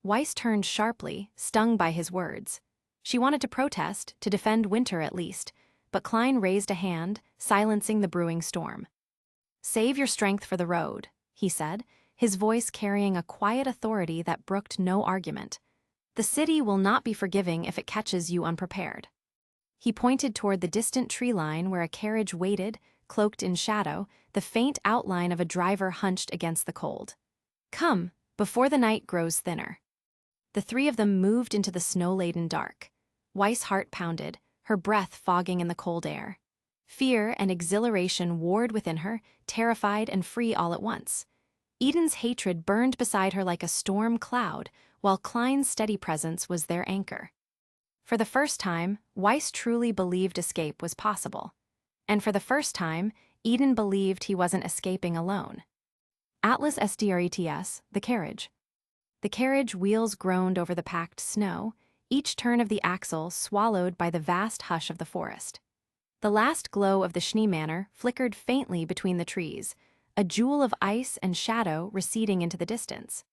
Weiss turned sharply, stung by his words. She wanted to protest, to defend Winter at least, but Klein raised a hand, silencing the brewing storm. "Save your strength for the road," he said, his voice carrying a quiet authority that brooked no argument. "The city will not be forgiving if it catches you unprepared." He pointed toward the distant tree line where a carriage waited, cloaked in shadow, the faint outline of a driver hunched against the cold. "Come, before the night grows thinner." The three of them moved into the snow-laden dark. Weiss' heart pounded, her breath fogging in the cold air. Fear and exhilaration warred within her, terrified and free all at once. Eden's hatred burned beside her like a storm cloud, while Klein's steady presence was their anchor. For the first time, Weiss truly believed escape was possible. And for the first time, Eden believed he wasn't escaping alone. Atlas SDRETS, the carriage. The carriage wheels groaned over the packed snow, each turn of the axle swallowed by the vast hush of the forest. The last glow of the Schnee Manor flickered faintly between the trees, a jewel of ice and shadow receding into the distance.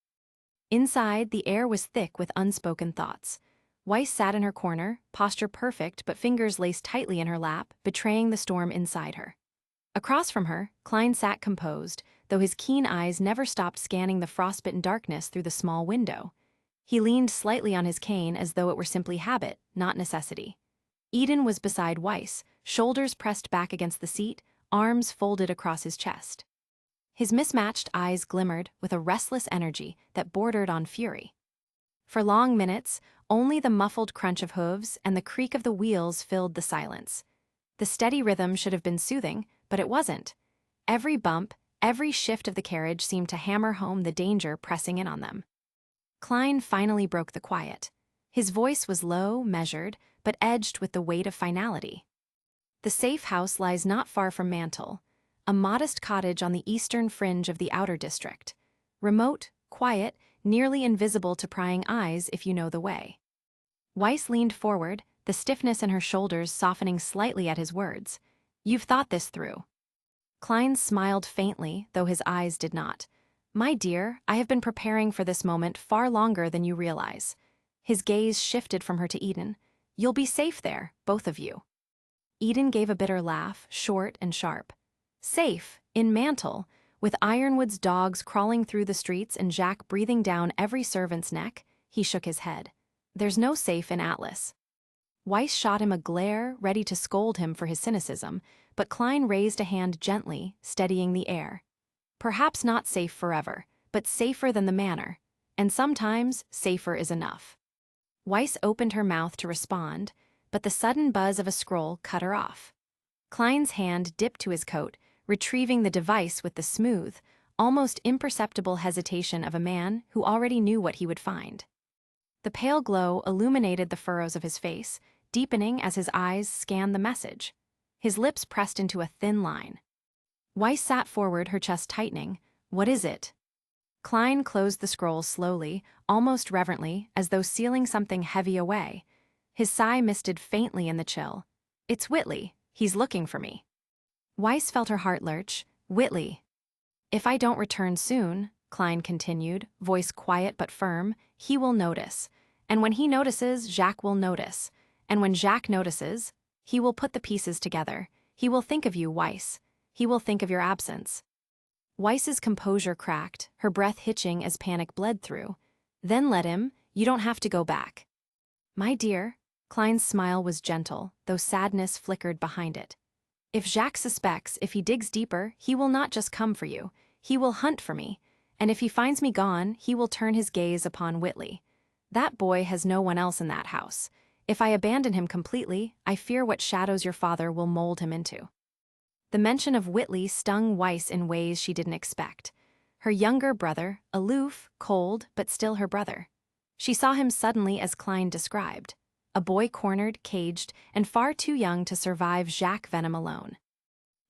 Inside, the air was thick with unspoken thoughts. Weiss sat in her corner, posture perfect but fingers laced tightly in her lap, betraying the storm inside her. Across from her, Klein sat composed, though his keen eyes never stopped scanning the frostbitten darkness through the small window. He leaned slightly on his cane as though it were simply habit, not necessity. Eden was beside Weiss, shoulders pressed back against the seat, arms folded across his chest. His mismatched eyes glimmered with a restless energy that bordered on fury. For long minutes, only the muffled crunch of hooves and the creak of the wheels filled the silence. The steady rhythm should have been soothing, but it wasn't. Every bump, every shift of the carriage seemed to hammer home the danger pressing in on them. Klein finally broke the quiet. His voice was low, measured, but edged with the weight of finality. "The safe house lies not far from Mantle, a modest cottage on the eastern fringe of the outer district. Remote, quiet, nearly invisible to prying eyes if you know the way." Weiss leaned forward, the stiffness in her shoulders softening slightly at his words. "You've thought this through." Klein smiled faintly, though his eyes did not. "My dear, I have been preparing for this moment far longer than you realize." His gaze shifted from her to Eden. "You'll be safe there, both of you." Eden gave a bitter laugh, short and sharp. "Safe, in Mantle, with Ironwood's dogs crawling through the streets and Jack breathing down every servant's neck?" He shook his head. "There's no safe in Atlas." Weiss shot him a glare, ready to scold him for his cynicism, but Klein raised a hand gently, steadying the air. "Perhaps not safe forever, but safer than the manor, and sometimes safer is enough." Weiss opened her mouth to respond, but the sudden buzz of a scroll cut her off. Klein's hand dipped to his coat, retrieving the device with the smooth, almost imperceptible hesitation of a man who already knew what he would find. The pale glow illuminated the furrows of his face, deepening as his eyes scanned the message. His lips pressed into a thin line. Weiss sat forward, her chest tightening. "What is it?" Klein closed the scroll slowly, almost reverently, as though sealing something heavy away. His sigh misted faintly in the chill. "It's Whitley. He's looking for me." Weiss felt her heart lurch. "Whitley. If I don't return soon," Klein continued, voice quiet but firm, "he will notice. And when he notices, Jacques will notice. And when Jacques notices, he will put the pieces together. He will think of you, Weiss. He will think of your absence." Weiss's composure cracked, her breath hitching as panic bled through. "Then let him. You don't have to go back." "My dear," Klein's smile was gentle, though sadness flickered behind it. "If Jacques suspects, if he digs deeper, he will not just come for you. He will hunt for me. And if he finds me gone, he will turn his gaze upon Whitley. That boy has no one else in that house. If I abandon him completely, I fear what shadows your father will mold him into." The mention of Whitley stung Weiss in ways she didn't expect. Her younger brother, aloof, cold, but still her brother. She saw him suddenly as Klein described. A boy cornered, caged, and far too young to survive Jacques venom alone.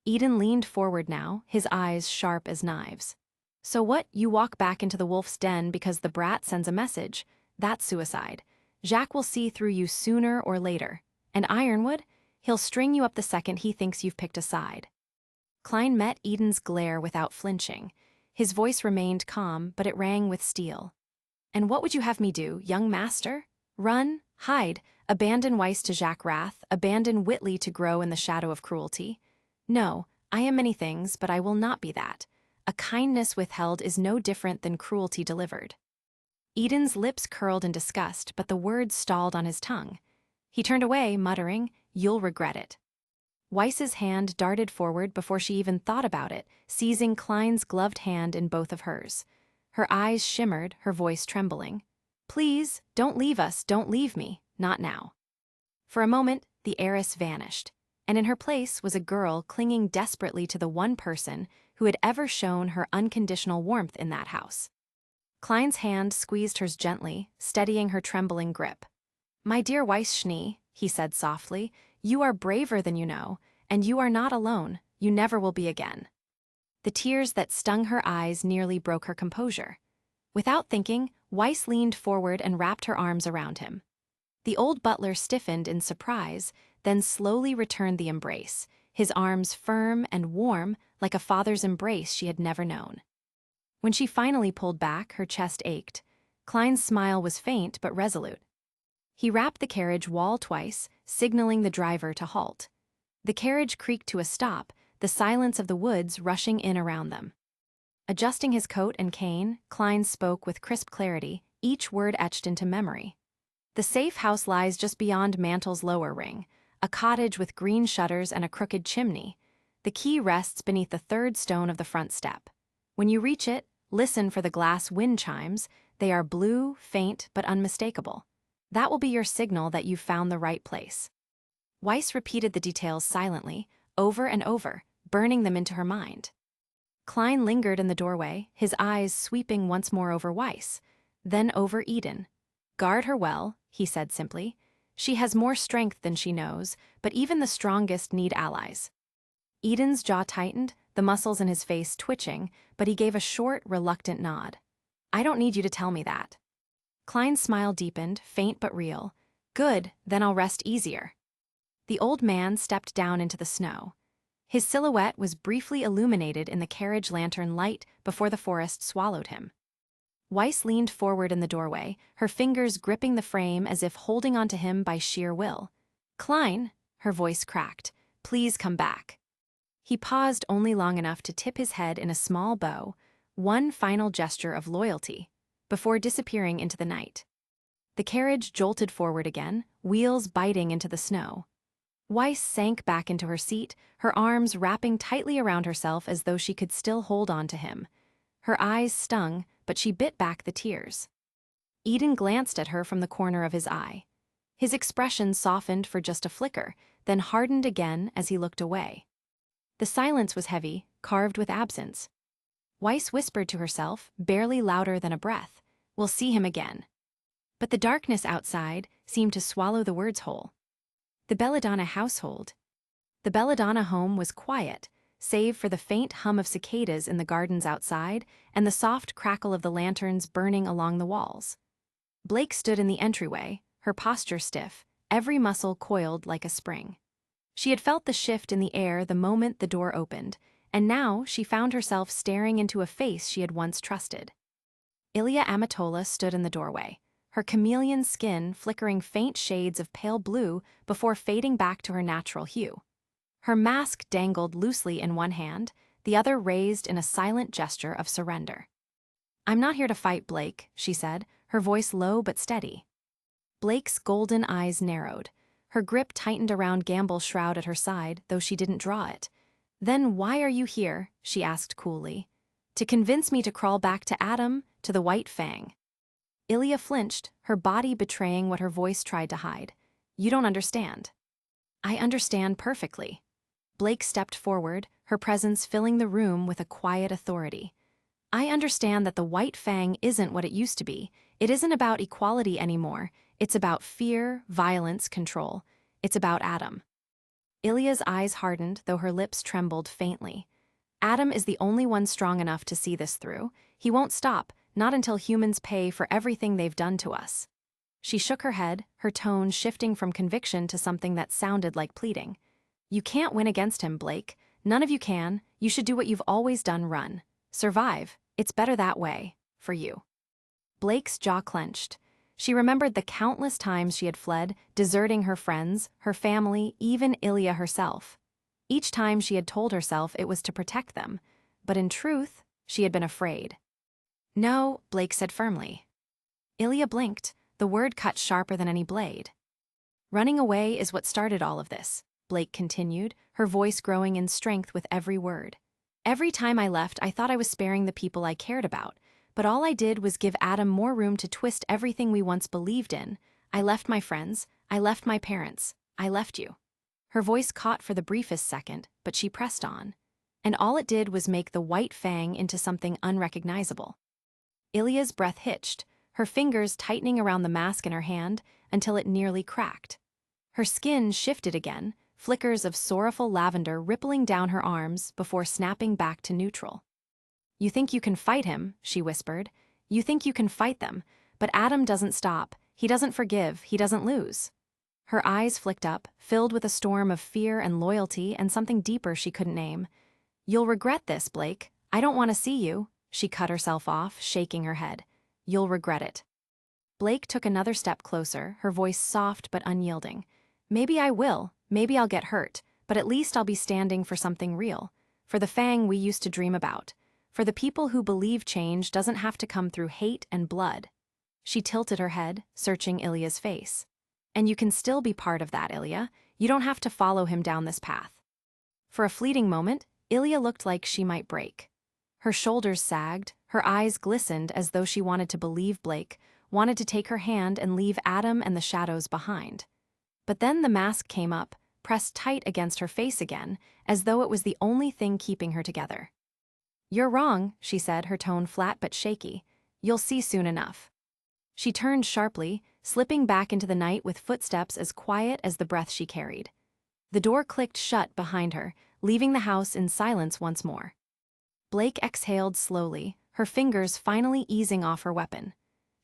Eden leaned forward now, his eyes sharp as knives. "So what, you walk back into the wolf's den because the brat sends a message? That's suicide. Jacques will see through you sooner or later. And Ironwood? He'll string you up the second he thinks you've picked a side." Klein met Eden's glare without flinching. His voice remained calm, but it rang with steel. "And what would you have me do, young master? Run? Hide? Abandon Weiss to Jacques' wrath? Abandon Whitley to grow in the shadow of cruelty? No, I am many things, but I will not be that. A kindness withheld is no different than cruelty delivered." Eden's lips curled in disgust, but the words stalled on his tongue. He turned away, muttering, "You'll regret it." Weiss's hand darted forward before she even thought about it, seizing Klein's gloved hand in both of hers. Her eyes shimmered, her voice trembling. "Please, don't leave us, don't leave me, not now." For a moment, the heiress vanished, and in her place was a girl clinging desperately to the one person who had ever shown her unconditional warmth in that house. Klein's hand squeezed hers gently, steadying her trembling grip. "My dear Weiss Schnee," he said softly, "you are braver than you know, and you are not alone, you never will be again." The tears that stung her eyes nearly broke her composure. Without thinking, Weiss leaned forward and wrapped her arms around him. The old butler stiffened in surprise, then slowly returned the embrace, his arms firm and warm like a father's embrace she had never known. When she finally pulled back, her chest ached. Klein's smile was faint but resolute. He rapped the carriage wall twice, signaling the driver to halt. The carriage creaked to a stop, the silence of the woods rushing in around them. Adjusting his coat and cane, Klein spoke with crisp clarity, each word etched into memory. "The safe house lies just beyond Mantle's lower ring, a cottage with green shutters and a crooked chimney. The key rests beneath the third stone of the front step. When you reach it, listen for the glass wind chimes. They are blue, faint, but unmistakable. That will be your signal that you've found the right place." Weiss repeated the details silently, over and over, burning them into her mind. Klein lingered in the doorway, his eyes sweeping once more over Weiss, then over Eden. "Guard her well," he said simply. "She has more strength than she knows, but even the strongest need allies." Eden's jaw tightened, the muscles in his face twitching, but he gave a short, reluctant nod. "I don't need you to tell me that." Klein's smile deepened, faint but real. "Good, then I'll rest easier." The old man stepped down into the snow. His silhouette was briefly illuminated in the carriage lantern light before the forest swallowed him. Weiss leaned forward in the doorway, her fingers gripping the frame as if holding onto him by sheer will. "Klein," her voice cracked, "please come back." He paused only long enough to tip his head in a small bow, one final gesture of loyalty, before disappearing into the night. The carriage jolted forward again, wheels biting into the snow. Weiss sank back into her seat, her arms wrapping tightly around herself as though she could still hold on to him. Her eyes stung, but she bit back the tears. Eden glanced at her from the corner of his eye. His expression softened for just a flicker, then hardened again as he looked away. The silence was heavy, carved with absence. Weiss whispered to herself, barely louder than a breath, "We'll see him again." But the darkness outside seemed to swallow the words whole. The Belladonna household. The Belladonna home was quiet, save for the faint hum of cicadas in the gardens outside and the soft crackle of the lanterns burning along the walls. Blake stood in the entryway, her posture stiff, every muscle coiled like a spring. She had felt the shift in the air the moment the door opened, and now she found herself staring into a face she had once trusted. Ilya Amatola stood in the doorway, her chameleon skin flickering faint shades of pale blue before fading back to her natural hue. Her mask dangled loosely in one hand, the other raised in a silent gesture of surrender. "I'm not here to fight, Blake," she said, her voice low but steady. Blake's golden eyes narrowed. Her grip tightened around Gamble's shroud at her side, though she didn't draw it. "Then why are you here?" she asked coolly. "To convince me to crawl back to Adam, to the White Fang." Ilya flinched, her body betraying what her voice tried to hide. "You don't understand." "I understand perfectly." Blake stepped forward, her presence filling the room with a quiet authority. "I understand that the White Fang isn't what it used to be. It isn't about equality anymore. It's about fear, violence, control. It's about Adam." Ilya's eyes hardened, though her lips trembled faintly. "Adam is the only one strong enough to see this through. He won't stop, not until humans pay for everything they've done to us." She shook her head, her tone shifting from conviction to something that sounded like pleading. "You can't win against him, Blake. None of you can. You should do what you've always done, run. Survive. It's better that way. For you." Blake's jaw clenched. She remembered the countless times she had fled, deserting her friends, her family, even Ilya herself. Each time she had told herself it was to protect them, but in truth, she had been afraid. "No," Blake said firmly. Ilya blinked, the word cut sharper than any blade. "Running away is what started all of this," Blake continued, her voice growing in strength with every word. "Every time I left, I thought I was sparing the people I cared about, but all I did was give Adam more room to twist everything we once believed in. I left my friends, I left my parents, I left you." Her voice caught for the briefest second, but she pressed on. "And all it did was make the White Fang into something unrecognizable." Ilya's breath hitched, her fingers tightening around the mask in her hand until it nearly cracked. Her skin shifted again, flickers of sorrowful lavender rippling down her arms before snapping back to neutral. "You think you can fight him," she whispered. "You think you can fight them, but Adam doesn't stop, he doesn't forgive, he doesn't lose." Her eyes flicked up, filled with a storm of fear and loyalty and something deeper she couldn't name. "You'll regret this, Blake. I don't want to see you." She cut herself off, shaking her head. "You'll regret it." Blake took another step closer, her voice soft but unyielding. "Maybe I will, maybe I'll get hurt, but at least I'll be standing for something real. For the Fang we used to dream about. For the people who believe change doesn't have to come through hate and blood." She tilted her head, searching Ilya's face. "And you can still be part of that, Ilya. You don't have to follow him down this path." For a fleeting moment, Ilya looked like she might break. Her shoulders sagged, her eyes glistened as though she wanted to believe Blake, wanted to take her hand and leave Adam and the shadows behind. But then the mask came up, pressed tight against her face again, as though it was the only thing keeping her together. "You're wrong," she said, her tone flat but shaky. "You'll see soon enough." She turned sharply, slipping back into the night with footsteps as quiet as the breath she carried. The door clicked shut behind her, leaving the house in silence once more. Blake exhaled slowly, her fingers finally easing off her weapon.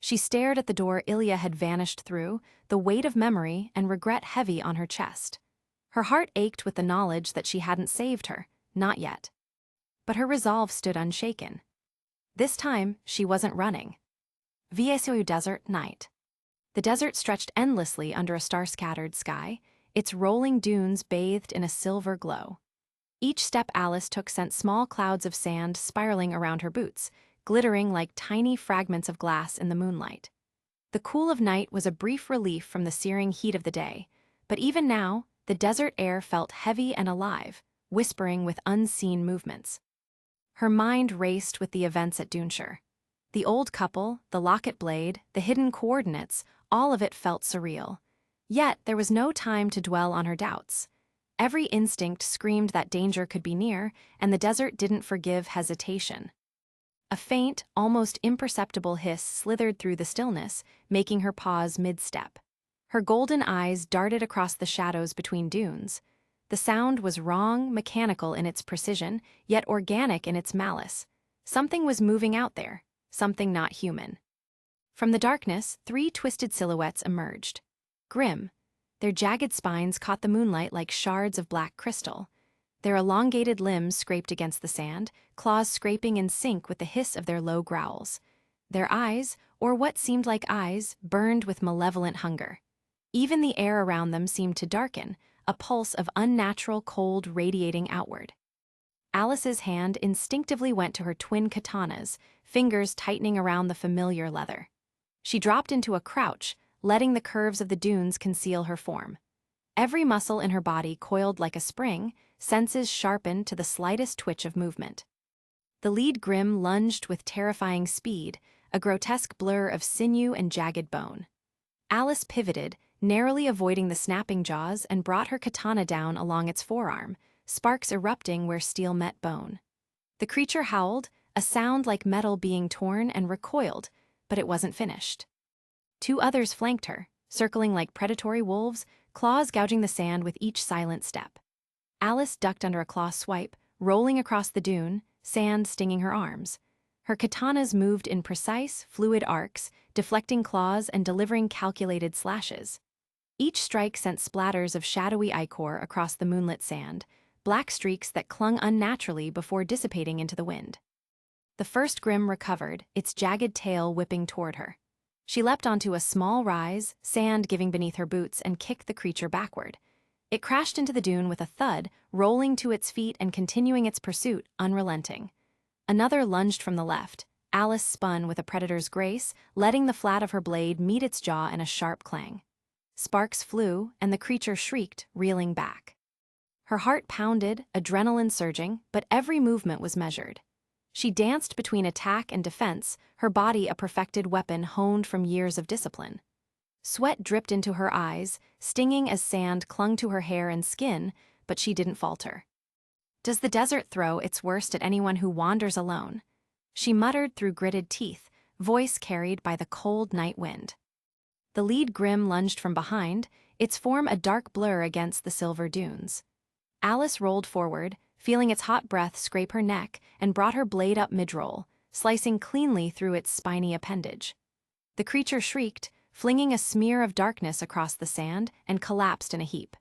She stared at the door Ilya had vanished through, the weight of memory and regret heavy on her chest. Her heart ached with the knowledge that she hadn't saved her, not yet. But her resolve stood unshaken. This time, she wasn't running. Vytal Desert Night. The desert stretched endlessly under a star-scattered sky, its rolling dunes bathed in a silver glow. Each step Alice took sent small clouds of sand spiraling around her boots, glittering like tiny fragments of glass in the moonlight. The cool of night was a brief relief from the searing heat of the day, but even now, the desert air felt heavy and alive, whispering with unseen movements. Her mind raced with the events at Dunshire. The old couple, the locket blade, the hidden coordinates, all of it felt surreal. Yet there was no time to dwell on her doubts. Every instinct screamed that danger could be near, and the desert didn't forgive hesitation. A faint, almost imperceptible hiss slithered through the stillness, making her pause mid-step. Her golden eyes darted across the shadows between dunes. The sound was wrong, mechanical in its precision, yet organic in its malice. Something was moving out there, something not human. From the darkness, 3 twisted silhouettes emerged. Grimm. Their jagged spines caught the moonlight like shards of black crystal. Their elongated limbs scraped against the sand, claws scraping in sync with the hiss of their low growls. Their eyes, or what seemed like eyes, burned with malevolent hunger. Even the air around them seemed to darken, a pulse of unnatural cold radiating outward. Alice's hand instinctively went to her twin katanas, fingers tightening around the familiar leather. She dropped into a crouch, letting the curves of the dunes conceal her form. Every muscle in her body coiled like a spring, senses sharpened to the slightest twitch of movement. The lead Grimm lunged with terrifying speed, a grotesque blur of sinew and jagged bone. Alice pivoted, narrowly avoiding the snapping jaws, and brought her katana down along its forearm, sparks erupting where steel met bone. The creature howled, a sound like metal being torn, and recoiled, but it wasn't finished. 2 others flanked her, circling like predatory wolves, claws gouging the sand with each silent step. Alice ducked under a claw swipe, rolling across the dune, sand stinging her arms. Her katanas moved in precise, fluid arcs, deflecting claws and delivering calculated slashes. Each strike sent splatters of shadowy ichor across the moonlit sand, black streaks that clung unnaturally before dissipating into the wind. The first Grimm recovered, its jagged tail whipping toward her. She leapt onto a small rise, sand giving beneath her boots, and kicked the creature backward. It crashed into the dune with a thud, rolling to its feet and continuing its pursuit, unrelenting. Another lunged from the left. Alice spun with a predator's grace, letting the flat of her blade meet its jaw in a sharp clang. Sparks flew, and the creature shrieked, reeling back. Her heart pounded, adrenaline surging, but every movement was measured. She danced between attack and defense, her body a perfected weapon honed from years of discipline. Sweat dripped into her eyes, stinging as sand clung to her hair and skin, but she didn't falter. "Does the desert throw its worst at anyone who wanders alone?" she muttered through gritted teeth, voice carried by the cold night wind. The lead Grimm lunged from behind, its form a dark blur against the silver dunes. Alice rolled forward, feeling its hot breath scrape her neck, and brought her blade up mid-roll, slicing cleanly through its spiny appendage. The creature shrieked, flinging a smear of darkness across the sand, and collapsed in a heap.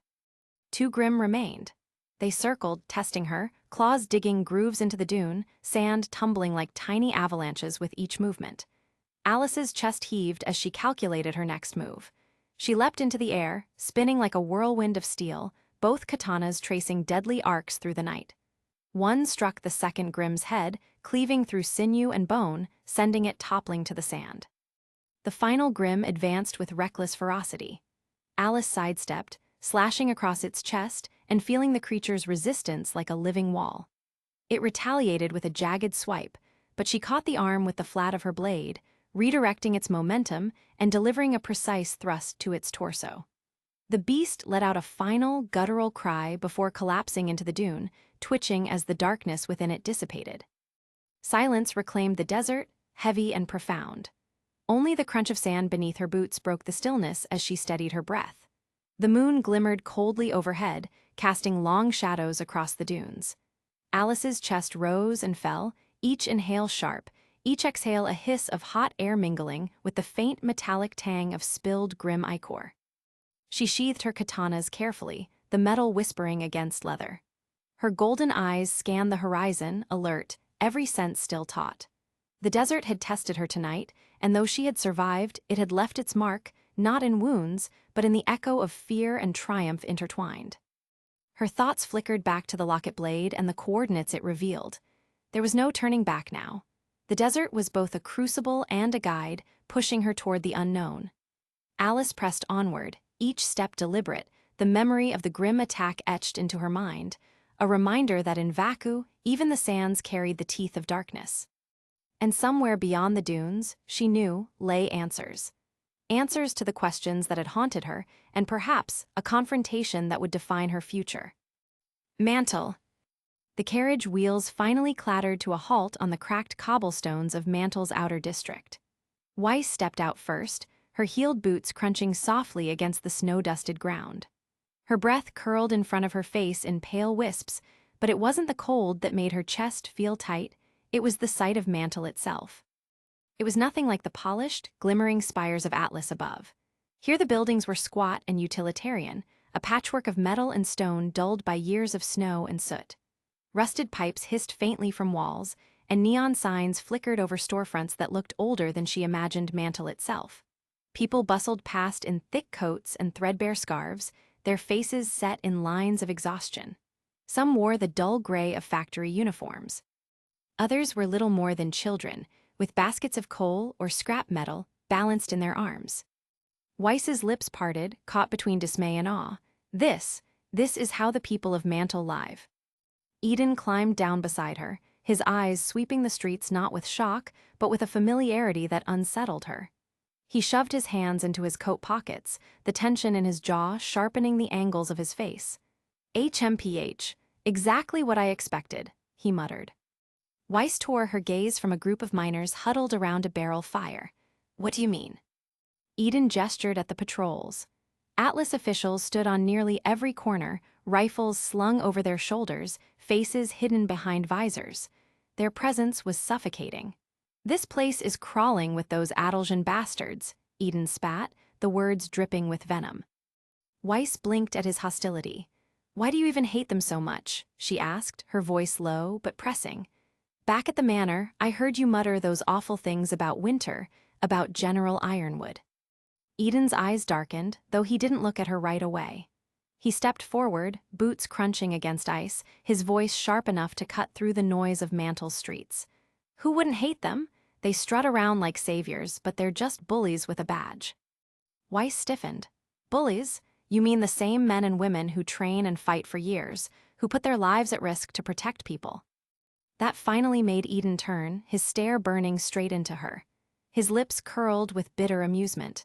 2 Grimm remained. They circled, testing her, claws digging grooves into the dune, sand tumbling like tiny avalanches with each movement. Alice's chest heaved as she calculated her next move. She leapt into the air, spinning like a whirlwind of steel, both katanas tracing deadly arcs through the night. One struck the second Grimm's head, cleaving through sinew and bone, sending it toppling to the sand. The final Grimm advanced with reckless ferocity. Alice sidestepped, slashing across its chest and feeling the creature's resistance like a living wall. It retaliated with a jagged swipe, but she caught the arm with the flat of her blade, redirecting its momentum and delivering a precise thrust to its torso. The beast let out a final, guttural cry before collapsing into the dune, twitching as the darkness within it dissipated. Silence reclaimed the desert, heavy and profound. Only the crunch of sand beneath her boots broke the stillness as she steadied her breath. The moon glimmered coldly overhead, casting long shadows across the dunes. Alice's chest rose and fell, each inhale sharp, each exhale a hiss of hot air mingling with the faint metallic tang of spilled Grimm ichor. She sheathed her katanas carefully, the metal whispering against leather. Her golden eyes scanned the horizon, alert, every sense still taut. The desert had tested her tonight, and though she had survived, it had left its mark, not in wounds, but in the echo of fear and triumph intertwined. Her thoughts flickered back to the locket blade and the coordinates it revealed. There was no turning back now. The desert was both a crucible and a guide, pushing her toward the unknown. Alice pressed onward, each step deliberate, the memory of the Grimm attack etched into her mind, a reminder that in Vaku, even the sands carried the teeth of darkness. And somewhere beyond the dunes, she knew, lay answers. answers to the questions that had haunted her, and perhaps a confrontation that would define her future. Mantle. The carriage wheels finally clattered to a halt on the cracked cobblestones of Mantle's outer district. Weiss stepped out first, her heeled boots crunching softly against the snow-dusted ground. Her breath curled in front of her face in pale wisps, but it wasn't the cold that made her chest feel tight, it was the sight of Mantle itself. It was nothing like the polished, glimmering spires of Atlas above. Here the buildings were squat and utilitarian, a patchwork of metal and stone dulled by years of snow and soot. Rusted pipes hissed faintly from walls, and neon signs flickered over storefronts that looked older than she imagined Mantle itself. People bustled past in thick coats and threadbare scarves, their faces set in lines of exhaustion. Some wore the dull gray of factory uniforms. Others were little more than children, with baskets of coal or scrap metal balanced in their arms. Weiss's lips parted, caught between dismay and awe. This is how the people of Mantle live. Eden climbed down beside her, his eyes sweeping the streets not with shock, but with a familiarity that unsettled her. He shoved his hands into his coat pockets, the tension in his jaw sharpening the angles of his face. HMPH, exactly what I expected, he muttered. Weiss tore her gaze from a group of miners huddled around a barrel fire. What do you mean? Eden gestured at the patrols. Atlas officials stood on nearly every corner, rifles slung over their shoulders, faces hidden behind visors. Their presence was suffocating. This place is crawling with those Adaljan bastards, Eden spat, the words dripping with venom. Weiss blinked at his hostility. Why do you even hate them so much? She asked, her voice low but pressing. Back at the manor, I heard you mutter those awful things about Winter, about General Ironwood. Eden's eyes darkened, though he didn't look at her right away. He stepped forward, boots crunching against ice, his voice sharp enough to cut through the noise of Mantle's streets. Who wouldn't hate them? They strut around like saviors, but they're just bullies with a badge. Weiss stiffened. Bullies? You mean the same men and women who train and fight for years, who put their lives at risk to protect people? That finally made Eden turn, his stare burning straight into her. His lips curled with bitter amusement.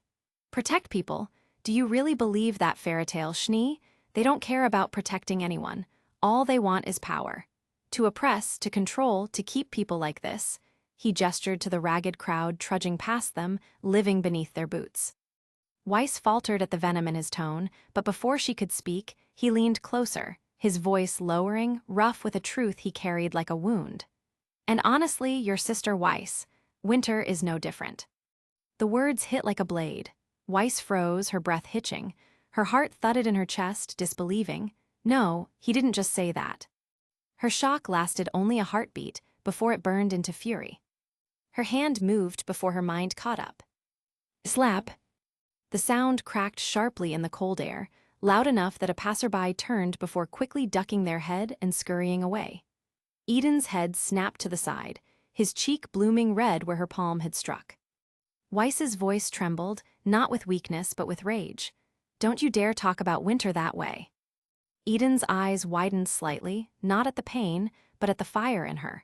Protect people? Do you really believe that fairytale, Schnee? They don't care about protecting anyone. All they want is power. To oppress, to control, to keep people like this. He gestured to the ragged crowd trudging past them, living beneath their boots. Weiss faltered at the venom in his tone, but before she could speak, he leaned closer, his voice lowering, rough with a truth he carried like a wound. And honestly, your sister Weiss, Winter is no different. The words hit like a blade. Weiss froze, her breath hitching. Her heart thudded in her chest, disbelieving. No, he didn't just say that. Her shock lasted only a heartbeat before it burned into fury. Her hand moved before her mind caught up. Slap. The sound cracked sharply in the cold air, loud enough that a passerby turned before quickly ducking their head and scurrying away. Eden's head snapped to the side, his cheek blooming red where her palm had struck. Weiss's voice trembled, not with weakness but with rage. Don't you dare talk about Winter that way. Eden's eyes widened slightly, not at the pain, but at the fire in her.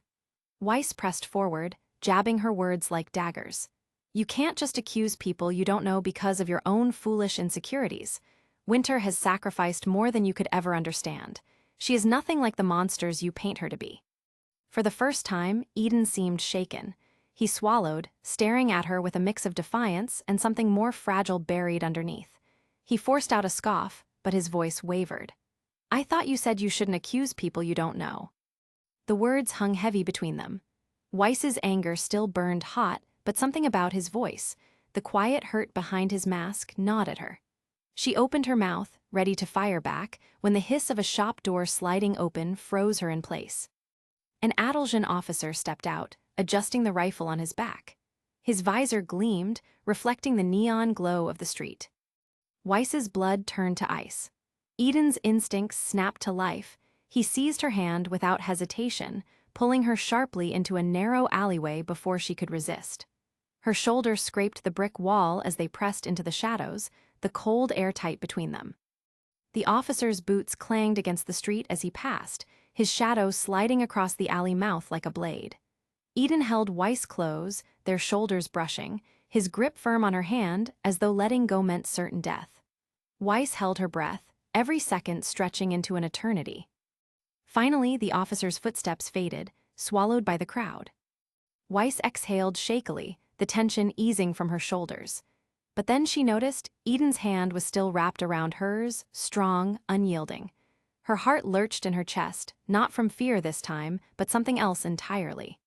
Weiss pressed forward, jabbing her words like daggers. You can't just accuse people you don't know because of your own foolish insecurities. Winter has sacrificed more than you could ever understand. She is nothing like the monsters you paint her to be. For the first time, Eden seemed shaken. He swallowed, staring at her with a mix of defiance and something more fragile buried underneath. He forced out a scoff, but his voice wavered. I thought you said you shouldn't accuse people you don't know. The words hung heavy between them. Weiss's anger still burned hot, but something about his voice, the quiet hurt behind his mask, gnawed at her. She opened her mouth, ready to fire back, when the hiss of a shop door sliding open froze her in place. An Adaljan officer stepped out, adjusting the rifle on his back. His visor gleamed, reflecting the neon glow of the street. Weiss's blood turned to ice. Eden's instincts snapped to life. He seized her hand without hesitation, pulling her sharply into a narrow alleyway before she could resist. Her shoulder scraped the brick wall as they pressed into the shadows, the cold airtight between them. The officer's boots clanged against the street as he passed, his shadow sliding across the alley mouth like a blade. Eden held Weiss close, their shoulders brushing, his grip firm on her hand as though letting go meant certain death. Weiss held her breath, every second stretching into an eternity. Finally, the officer's footsteps faded, swallowed by the crowd. Weiss exhaled shakily, the tension easing from her shoulders. But then she noticed Eden's hand was still wrapped around hers, strong, unyielding. Her heart lurched in her chest, not from fear this time, but something else entirely.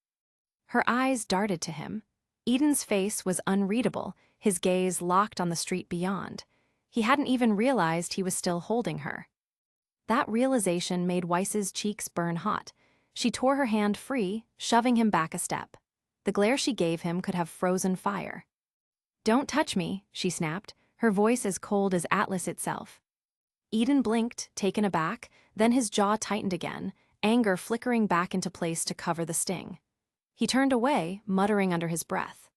Her eyes darted to him. Eden's face was unreadable, his gaze locked on the street beyond. He hadn't even realized he was still holding her. That realization made Weiss's cheeks burn hot. She tore her hand free, shoving him back a step. The glare she gave him could have frozen fire. "Don't touch me," she snapped, her voice as cold as Atlas itself. Eden blinked, taken aback, then his jaw tightened again, anger flickering back into place to cover the sting. He turned away, muttering under his breath.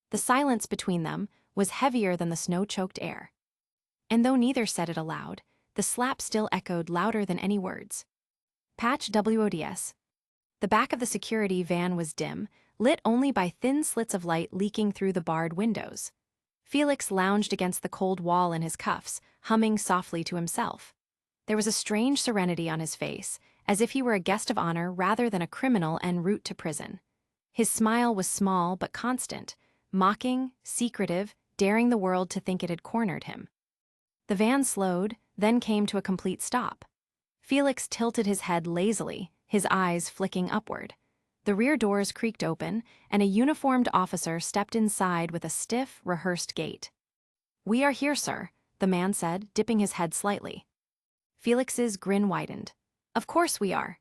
The silence between them was heavier than the snow-choked air. And though neither said it aloud, the slap still echoed louder than any words. Patch WODS. The back of the security van was dim, lit only by thin slits of light leaking through the barred windows. Felix lounged against the cold wall in his cuffs, humming softly to himself. There was a strange serenity on his face, as if he were a guest of honor rather than a criminal en route to prison. His smile was small but constant, mocking, secretive, daring the world to think it had cornered him. The van slowed, then came to a complete stop. Felix tilted his head lazily, his eyes flicking upward. The rear doors creaked open, and a uniformed officer stepped inside with a stiff, rehearsed gait. "We are here, sir," the man said, dipping his head slightly. Felix's grin widened. "Of course we are."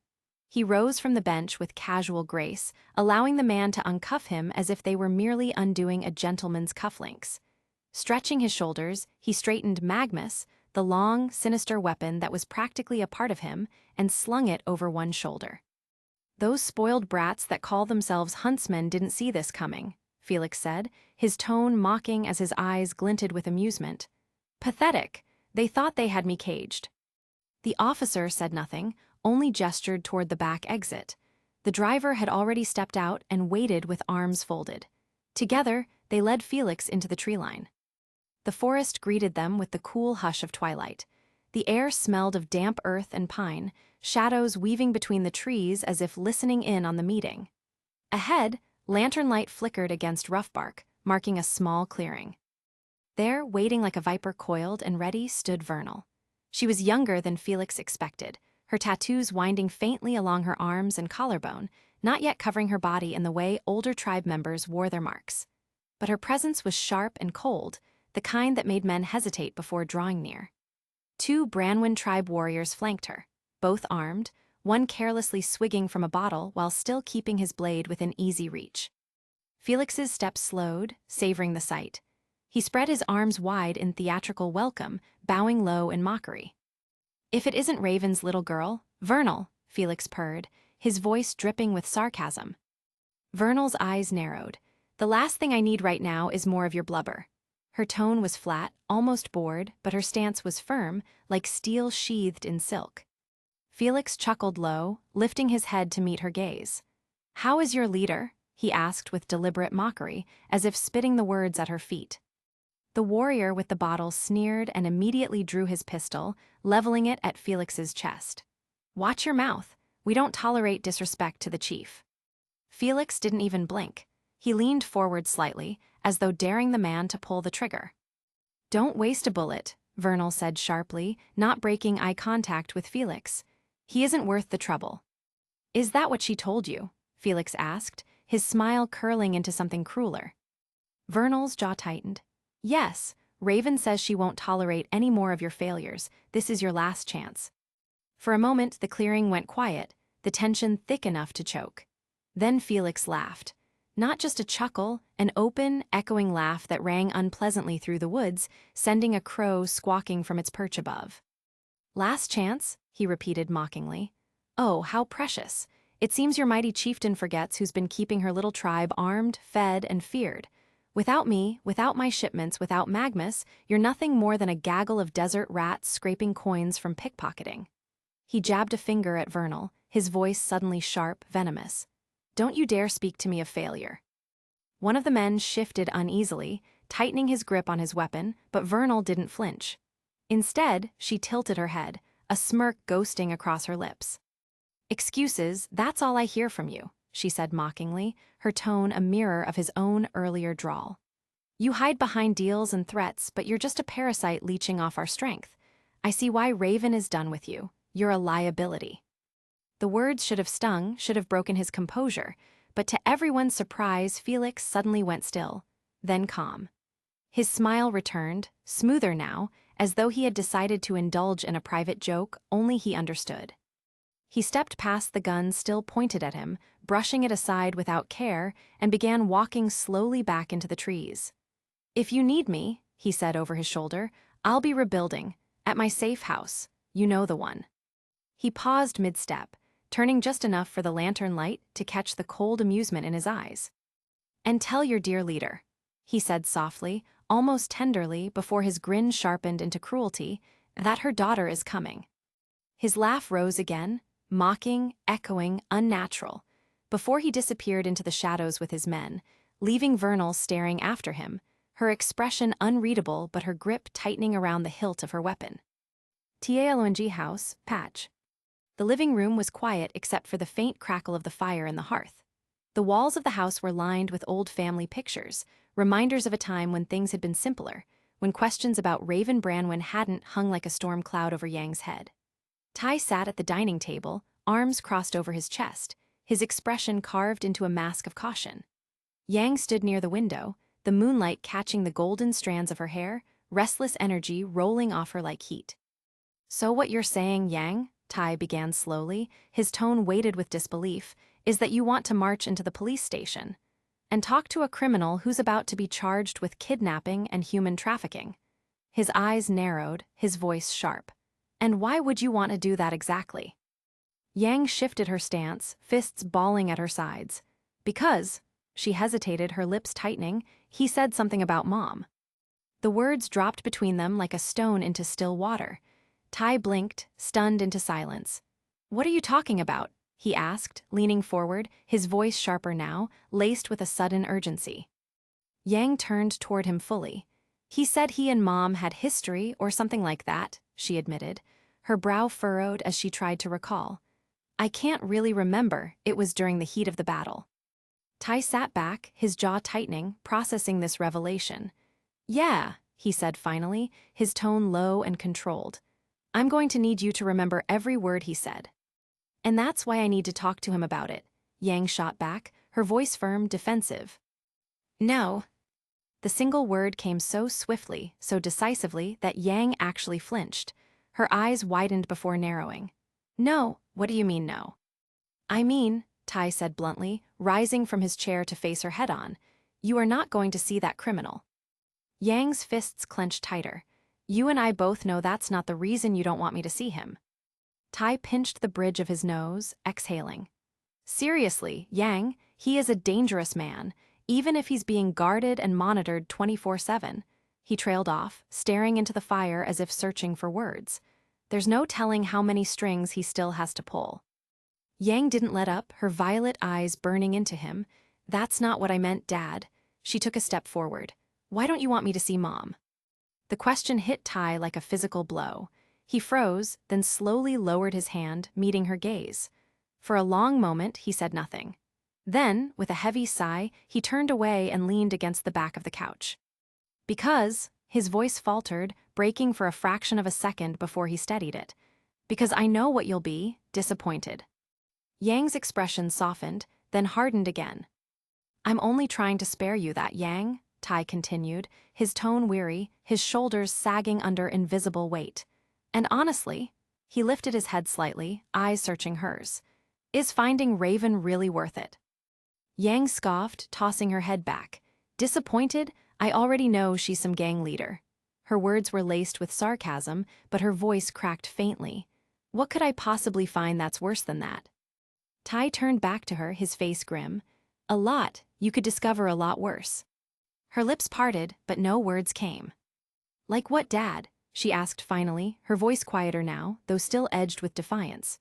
He rose from the bench with casual grace, allowing the man to uncuff him as if they were merely undoing a gentleman's cufflinks. Stretching his shoulders, he straightened Magnus, the long, sinister weapon that was practically a part of him, and slung it over one shoulder. "Those spoiled brats that call themselves huntsmen didn't see this coming," Felix said, his tone mocking as his eyes glinted with amusement. "Pathetic. They thought they had me caged." The officer said nothing, only gestured toward the back exit. The driver had already stepped out and waited with arms folded. Together, they led Felix into the tree line. The forest greeted them with the cool hush of twilight. The air smelled of damp earth and pine, shadows weaving between the trees as if listening in on the meeting. Ahead, lantern light flickered against rough bark, marking a small clearing. There, waiting like a viper coiled and ready, stood Vernal. She was younger than Felix expected, her tattoos winding faintly along her arms and collarbone, not yet covering her body in the way older tribe members wore their marks. But her presence was sharp and cold, the kind that made men hesitate before drawing near. 2 Branwen tribe warriors flanked her, both armed, one carelessly swigging from a bottle while still keeping his blade within easy reach. Felix's steps slowed, savoring the sight. He spread his arms wide in theatrical welcome, bowing low in mockery. "If it isn't Raven's little girl, Vernal," Felix purred, his voice dripping with sarcasm. Vernal's eyes narrowed. "The last thing I need right now is more of your blubber." Her tone was flat, almost bored, but her stance was firm, like steel sheathed in silk. Felix chuckled low, lifting his head to meet her gaze. "How is your leader?" he asked with deliberate mockery, as if spitting the words at her feet. The warrior with the bottle sneered and immediately drew his pistol, leveling it at Felix's chest. "Watch your mouth. We don't tolerate disrespect to the chief." Felix didn't even blink. He leaned forward slightly, as though daring the man to pull the trigger. "Don't waste a bullet," Vernal said sharply, not breaking eye contact with Felix. "He isn't worth the trouble." "Is that what she told you?" Felix asked, his smile curling into something crueler. Vernal's jaw tightened. "Yes, Raven says she won't tolerate any more of your failures. This is your last chance." For a moment, the clearing went quiet, the tension thick enough to choke. Then Felix laughed. Not just a chuckle, an open, echoing laugh that rang unpleasantly through the woods, sending a crow squawking from its perch above. "Last chance?" he repeated mockingly. "Oh, how precious. It seems your mighty chieftain forgets who's been keeping her little tribe armed, fed, and feared. Without me, without my shipments, without Magnus, you're nothing more than a gaggle of desert rats scraping coins from pickpocketing." He jabbed a finger at Vernal, his voice suddenly sharp, venomous. "Don't you dare speak to me of failure." One of the men shifted uneasily, tightening his grip on his weapon, but Vernal didn't flinch. Instead, she tilted her head, a smirk ghosting across her lips. "Excuses, that's all I hear from you," she said mockingly, her tone a mirror of his own earlier drawl. "You hide behind deals and threats, but you're just a parasite leeching off our strength. I see why Raven is done with you. You're a liability." The words should have stung, should have broken his composure, but to everyone's surprise, Felix suddenly went still, then calm. His smile returned, smoother now, as though he had decided to indulge in a private joke only he understood. He stepped past the gun still pointed at him, brushing it aside without care, and began walking slowly back into the trees. "If you need me," he said over his shoulder, "I'll be rebuilding, at my safe house. You know the one." He paused mid-step, turning just enough for the lantern light to catch the cold amusement in his eyes. "And tell your dear leader," he said softly, almost tenderly before his grin sharpened into cruelty, "that her daughter is coming." His laugh rose again, mocking, echoing, unnatural, before he disappeared into the shadows with his men, leaving Vernal staring after him, her expression unreadable but her grip tightening around the hilt of her weapon. TALONG house, patch. The living room was quiet except for the faint crackle of the fire in the hearth. The walls of the house were lined with old family pictures, reminders of a time when things had been simpler, when questions about Raven Branwen hadn't hung like a storm cloud over Yang's head. Tai sat at the dining table, arms crossed over his chest, his expression carved into a mask of caution. Yang stood near the window, the moonlight catching the golden strands of her hair, restless energy rolling off her like heat. "So what you're saying, Yang," Tai began slowly, his tone weighted with disbelief, "is that you want to march into the police station and talk to a criminal who's about to be charged with kidnapping and human trafficking." His eyes narrowed, his voice sharp. "And why would you want to do that exactly?" Yang shifted her stance, fists balling at her sides. "Because," she hesitated, her lips tightening, "he said something about Mom." The words dropped between them like a stone into still water. Tai blinked, stunned into silence. "What are you talking about?" he asked, leaning forward, his voice sharper now, laced with a sudden urgency. Yang turned toward him fully. "He said he and Mom had history or something like that," she admitted, her brow furrowed as she tried to recall. "I can't really remember, it was during the heat of the battle." Tai sat back, his jaw tightening, processing this revelation. "Yeah," he said finally, his tone low and controlled. "I'm going to need you to remember every word he said." "And that's why I need to talk to him about it," Yang shot back, her voice firm, defensive. "No." The single word came so swiftly, so decisively, that Yang actually flinched. Her eyes widened before narrowing. "No, what do you mean no?" "I mean," Tai said bluntly, rising from his chair to face her head-on, "you are not going to see that criminal." Yang's fists clenched tighter. "You and I both know that's not the reason you don't want me to see him." Tai pinched the bridge of his nose, exhaling. "Seriously, Yang, he is a dangerous man, even if he's being guarded and monitored 24/7. He trailed off, staring into the fire as if searching for words. "There's no telling how many strings he still has to pull." Yang didn't let up, her violet eyes burning into him. "That's not what I meant, Dad." She took a step forward. "Why don't you want me to see Mom?" The question hit Tai like a physical blow. He froze, then slowly lowered his hand, meeting her gaze. For a long moment, he said nothing. Then, with a heavy sigh, he turned away and leaned against the back of the couch. "Because," his voice faltered, breaking for a fraction of a second before he steadied it, "because I know what you'll be, disappointed." Yang's expression softened, then hardened again. "I'm only trying to spare you that, Yang," Tai continued, his tone weary, his shoulders sagging under invisible weight. "And honestly," he lifted his head slightly, eyes searching hers, "is finding Raven really worth it?" Yang scoffed, tossing her head back. "Disappointed? I already know she's some gang leader." Her words were laced with sarcasm, but her voice cracked faintly. "What could I possibly find that's worse than that?" Tai turned back to her, his face grim. "A lot. You could discover a lot worse." Her lips parted, but no words came. "Like what, Dad?" she asked finally, her voice quieter now, though still edged with defiance.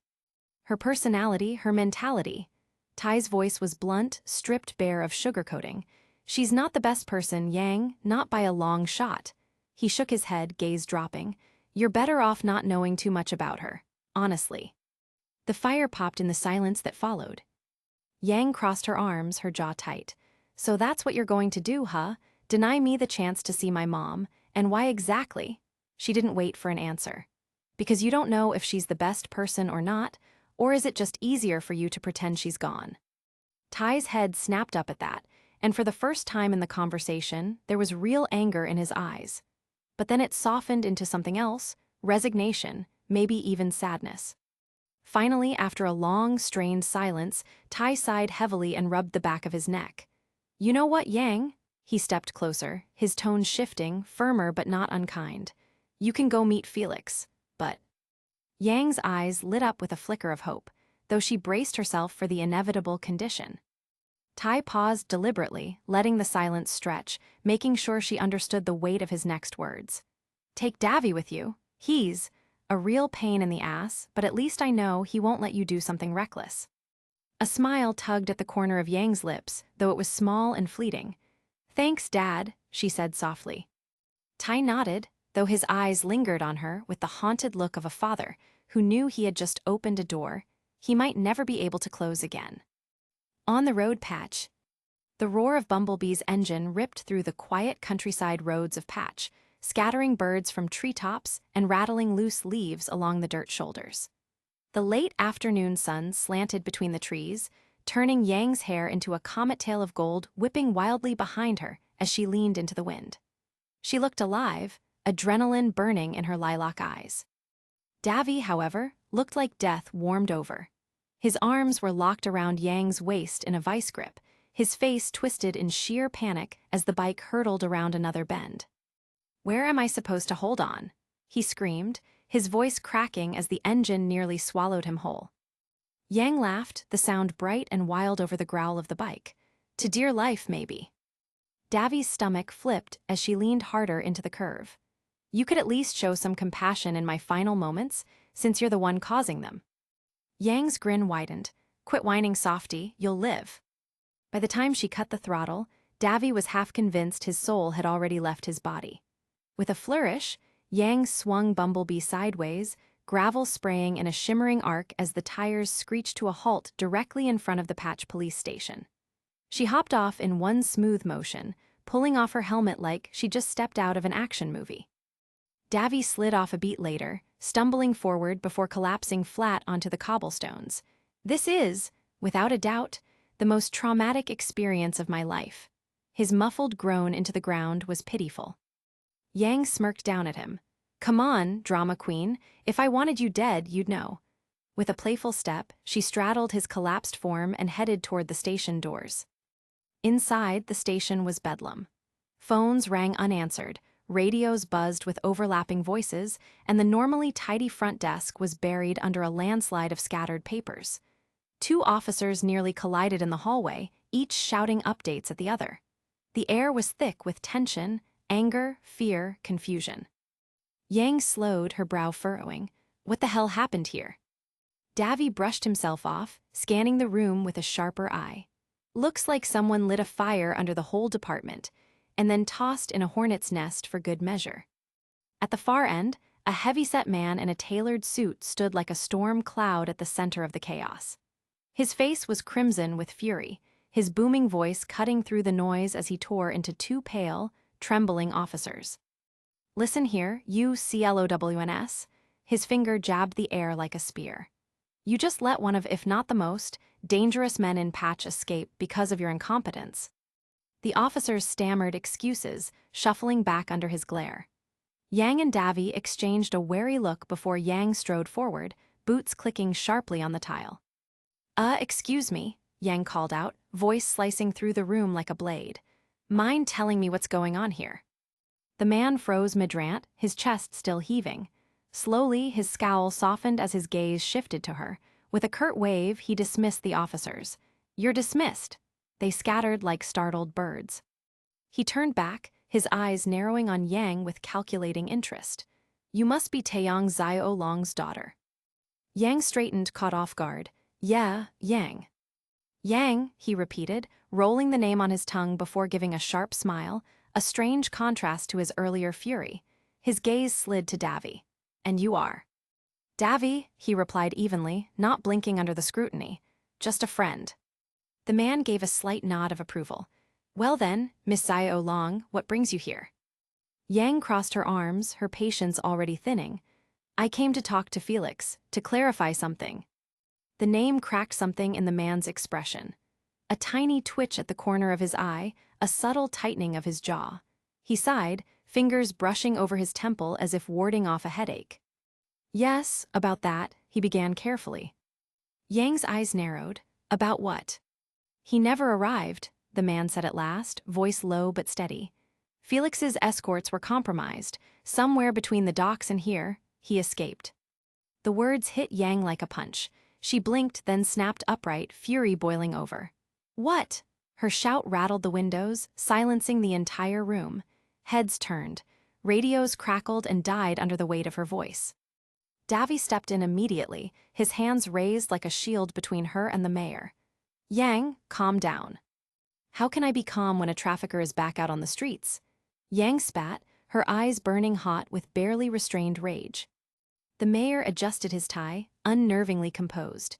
"Her personality, her mentality." Tai's voice was blunt, stripped bare of sugarcoating. She's not the best person, Yang, not by a long shot. He shook his head, gaze dropping. You're better off not knowing too much about her, honestly. The fire popped in the silence that followed. Yang crossed her arms, her jaw tight. So that's what you're going to do, huh? Deny me the chance to see my mom, and why exactly? She didn't wait for an answer. Because you don't know if she's the best person or not, or is it just easier for you to pretend she's gone? Ty's head snapped up at that, and for the first time in the conversation, there was real anger in his eyes. But then it softened into something else, resignation, maybe even sadness. Finally, after a long, strained silence, Ty sighed heavily and rubbed the back of his neck. You know what, Yang? He stepped closer, his tone shifting, firmer but not unkind. You can go meet Felix, but... Yang's eyes lit up with a flicker of hope, though she braced herself for the inevitable condition. Ty paused deliberately, letting the silence stretch, making sure she understood the weight of his next words. Take Davy with you. He's a real pain in the ass, but at least I know he won't let you do something reckless. A smile tugged at the corner of Yang's lips, though it was small and fleeting. Thanks, Dad, she said softly. Ty nodded, though his eyes lingered on her with the haunted look of a father who knew he had just opened a door he might never be able to close again. On the road patch, the roar of Bumblebee's engine ripped through the quiet countryside roads of Patch, scattering birds from treetops and rattling loose leaves along the dirt shoulders. The late afternoon sun slanted between the trees, turning Yang's hair into a comet tail of gold whipping wildly behind her as she leaned into the wind. She looked alive, adrenaline burning in her lilac eyes. Davy, however, looked like death warmed over. His arms were locked around Yang's waist in a vice grip, his face twisted in sheer panic as the bike hurtled around another bend. Where am I supposed to hold on? He screamed, his voice cracking as the engine nearly swallowed him whole. Yang laughed, the sound bright and wild over the growl of the bike. To dear life, maybe. Davy's stomach flipped as she leaned harder into the curve. You could at least show some compassion in my final moments, since you're the one causing them. Yang's grin widened. Quit whining, softy, you'll live. By the time she cut the throttle, Davy was half convinced his soul had already left his body. With a flourish, Yang swung Bumblebee sideways, gravel spraying in a shimmering arc as the tires screeched to a halt directly in front of the Patch police station. She hopped off in one smooth motion, pulling off her helmet like she'd just stepped out of an action movie. Davy slid off a beat later, stumbling forward before collapsing flat onto the cobblestones. This is, without a doubt, the most traumatic experience of my life. His muffled groan into the ground was pitiful. Yang smirked down at him. Come on, drama queen, if I wanted you dead, you'd know. With a playful step, she straddled his collapsed form and headed toward the station doors. Inside, the station was bedlam. Phones rang unanswered, radios buzzed with overlapping voices, and the normally tidy front desk was buried under a landslide of scattered papers. Two officers nearly collided in the hallway, each shouting updates at the other. The air was thick with tension, anger, fear, confusion. Yang slowed, her brow furrowing. What the hell happened here? Davy brushed himself off, scanning the room with a sharper eye. Looks like someone lit a fire under the whole department, and then tossed in a hornet's nest for good measure. At the far end, a heavy-set man in a tailored suit stood like a storm cloud at the center of the chaos. His face was crimson with fury, his booming voice cutting through the noise as he tore into two pale, trembling officers. Listen here, you CLOWNS. His finger jabbed the air like a spear. You just let one of, if not the most, dangerous men in Patch escape because of your incompetence. The officers stammered excuses, shuffling back under his glare. Yang and Davy exchanged a wary look before Yang strode forward, boots clicking sharply on the tile. Excuse me, Yang called out, voice slicing through the room like a blade. Mind telling me what's going on here? The man froze mid-rant, his chest still heaving. Slowly, his scowl softened as his gaze shifted to her. With a curt wave, he dismissed the officers. You're dismissed. They scattered like startled birds. He turned back, his eyes narrowing on Yang with calculating interest. You must be Taeyong Zio Long's daughter. Yang straightened, caught off guard. Yeah, Yang. Yang, he repeated, rolling the name on his tongue before giving a sharp smile, a strange contrast to his earlier fury. His gaze slid to Davy. And you are? Davy, he replied evenly, not blinking under the scrutiny. Just a friend. The man gave a slight nod of approval. Well then, Miss Zio Long, what brings you here? Yang crossed her arms, her patience already thinning. I came to talk to Felix, to clarify something. The name cracked something in the man's expression. A tiny twitch at the corner of his eye, a subtle tightening of his jaw. He sighed, fingers brushing over his temple as if warding off a headache. Yes, about that, he began carefully. Yang's eyes narrowed. About what? He never arrived, the man said at last, voice low but steady. Felix's escorts were compromised. Somewhere between the docks and here, he escaped. The words hit Yang like a punch. She blinked, then snapped upright, fury boiling over. What? Her shout rattled the windows, silencing the entire room. Heads turned. Radios crackled and died under the weight of her voice. Davy stepped in immediately, his hands raised like a shield between her and the mayor. Yang, calm down. How can I be calm when a trafficker is back out on the streets? Yang spat, her eyes burning hot with barely restrained rage. The mayor adjusted his tie, unnervingly composed.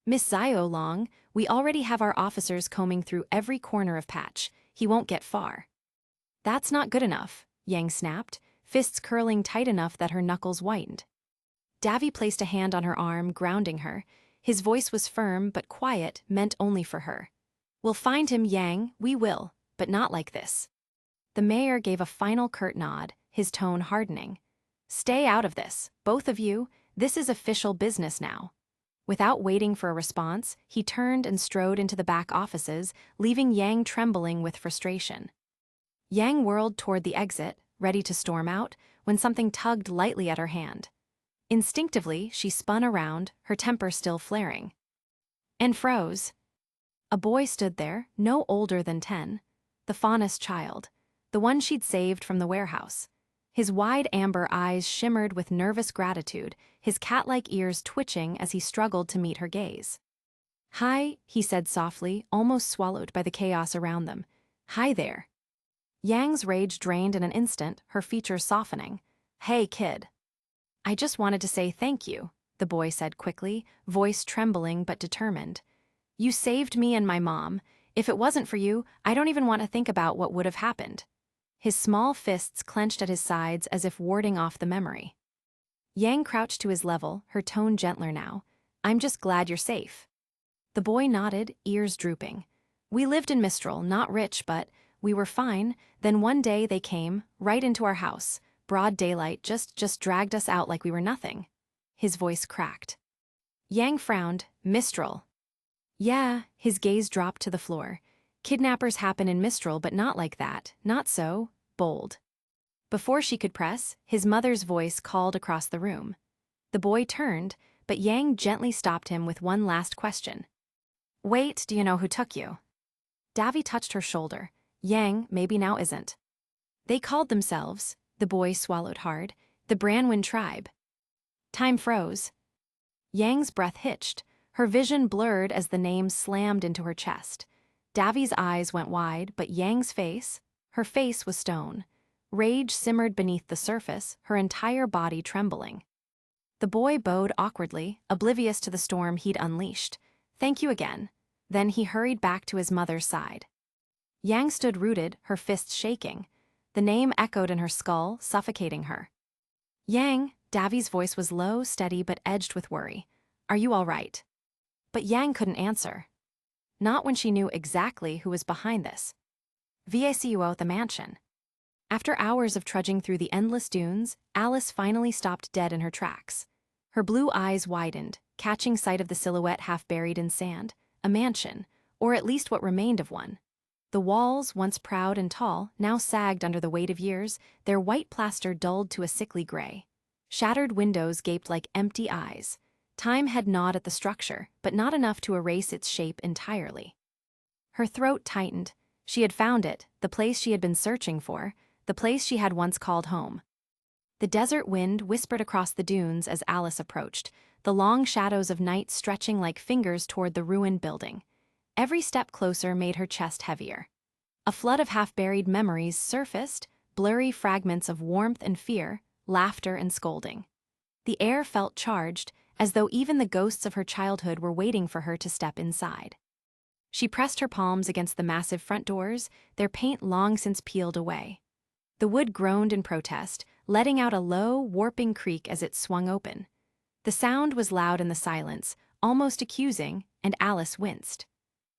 Miss Zio Long, we already have our officers combing through every corner of Patch. He won't get far. That's not good enough, Yang snapped, fists curling tight enough that her knuckles whitened. Davy placed a hand on her arm, grounding her. His voice was firm but quiet, meant only for her. We'll find him, Yang, we will, but not like this. The mayor gave a final curt nod, his tone hardening. Stay out of this, both of you, this is official business now. Without waiting for a response, he turned and strode into the back offices, leaving Yang trembling with frustration. Yang whirled toward the exit, ready to storm out, when something tugged lightly at her hand. Instinctively, she spun around, her temper still flaring. And froze. A boy stood there, no older than 10, the Faunus child, the one she'd saved from the warehouse. His wide amber eyes shimmered with nervous gratitude, his cat-like ears twitching as he struggled to meet her gaze. Hi, he said softly, almost swallowed by the chaos around them. Hi there. Yang's rage drained in an instant, her features softening. Hey, kid. I just wanted to say thank you, the boy said quickly, voice trembling but determined. You saved me and my mom. If it wasn't for you, I don't even want to think about what would have happened. His small fists clenched at his sides as if warding off the memory. Yang crouched to his level, her tone gentler now. I'm just glad you're safe. The boy nodded, ears drooping. We lived in Mistral, not rich, but we were fine. Then one day they came, right into our house. Broad daylight, just dragged us out like we were nothing. His voice cracked. Yang frowned. Mistral. Yeah, his gaze dropped to the floor. Kidnappers happen in Mistral, but not like that, not so bold. Before she could press, his mother's voice called across the room. The boy turned, but Yang gently stopped him with one last question. Wait, do you know who took you? Davy touched her shoulder. Yang, maybe now isn't. They called themselves, the boy swallowed hard, the Branwyn tribe. Time froze. Yang's breath hitched, her vision blurred as the name slammed into her chest. Davy's eyes went wide, but Yang's face, her face was stone. Rage simmered beneath the surface, her entire body trembling. The boy bowed awkwardly, oblivious to the storm he'd unleashed. Thank you again. Then he hurried back to his mother's side. Yang stood rooted, her fists shaking. The name echoed in her skull, suffocating her. Yang, Davy's voice was low, steady, but edged with worry. Are you all right? But Yang couldn't answer. Not when she knew exactly who was behind this. Vytal at the mansion. After hours of trudging through the endless dunes, Alice finally stopped dead in her tracks. Her blue eyes widened, catching sight of the silhouette half buried in sand, a mansion, or at least what remained of one. The walls, once proud and tall, now sagged under the weight of years, their white plaster dulled to a sickly gray. Shattered windows gaped like empty eyes. Time had gnawed at the structure, but not enough to erase its shape entirely. Her throat tightened. She had found it, the place she had been searching for, the place she had once called home. The desert wind whispered across the dunes as Alice approached, the long shadows of night stretching like fingers toward the ruined building. Every step closer made her chest heavier. A flood of half-buried memories surfaced, blurry fragments of warmth and fear, laughter and scolding. The air felt charged, as though even the ghosts of her childhood were waiting for her to step inside. She pressed her palms against the massive front doors, their paint long since peeled away. The wood groaned in protest, letting out a low, warping creak as it swung open. The sound was loud in the silence, almost accusing, and Alice winced.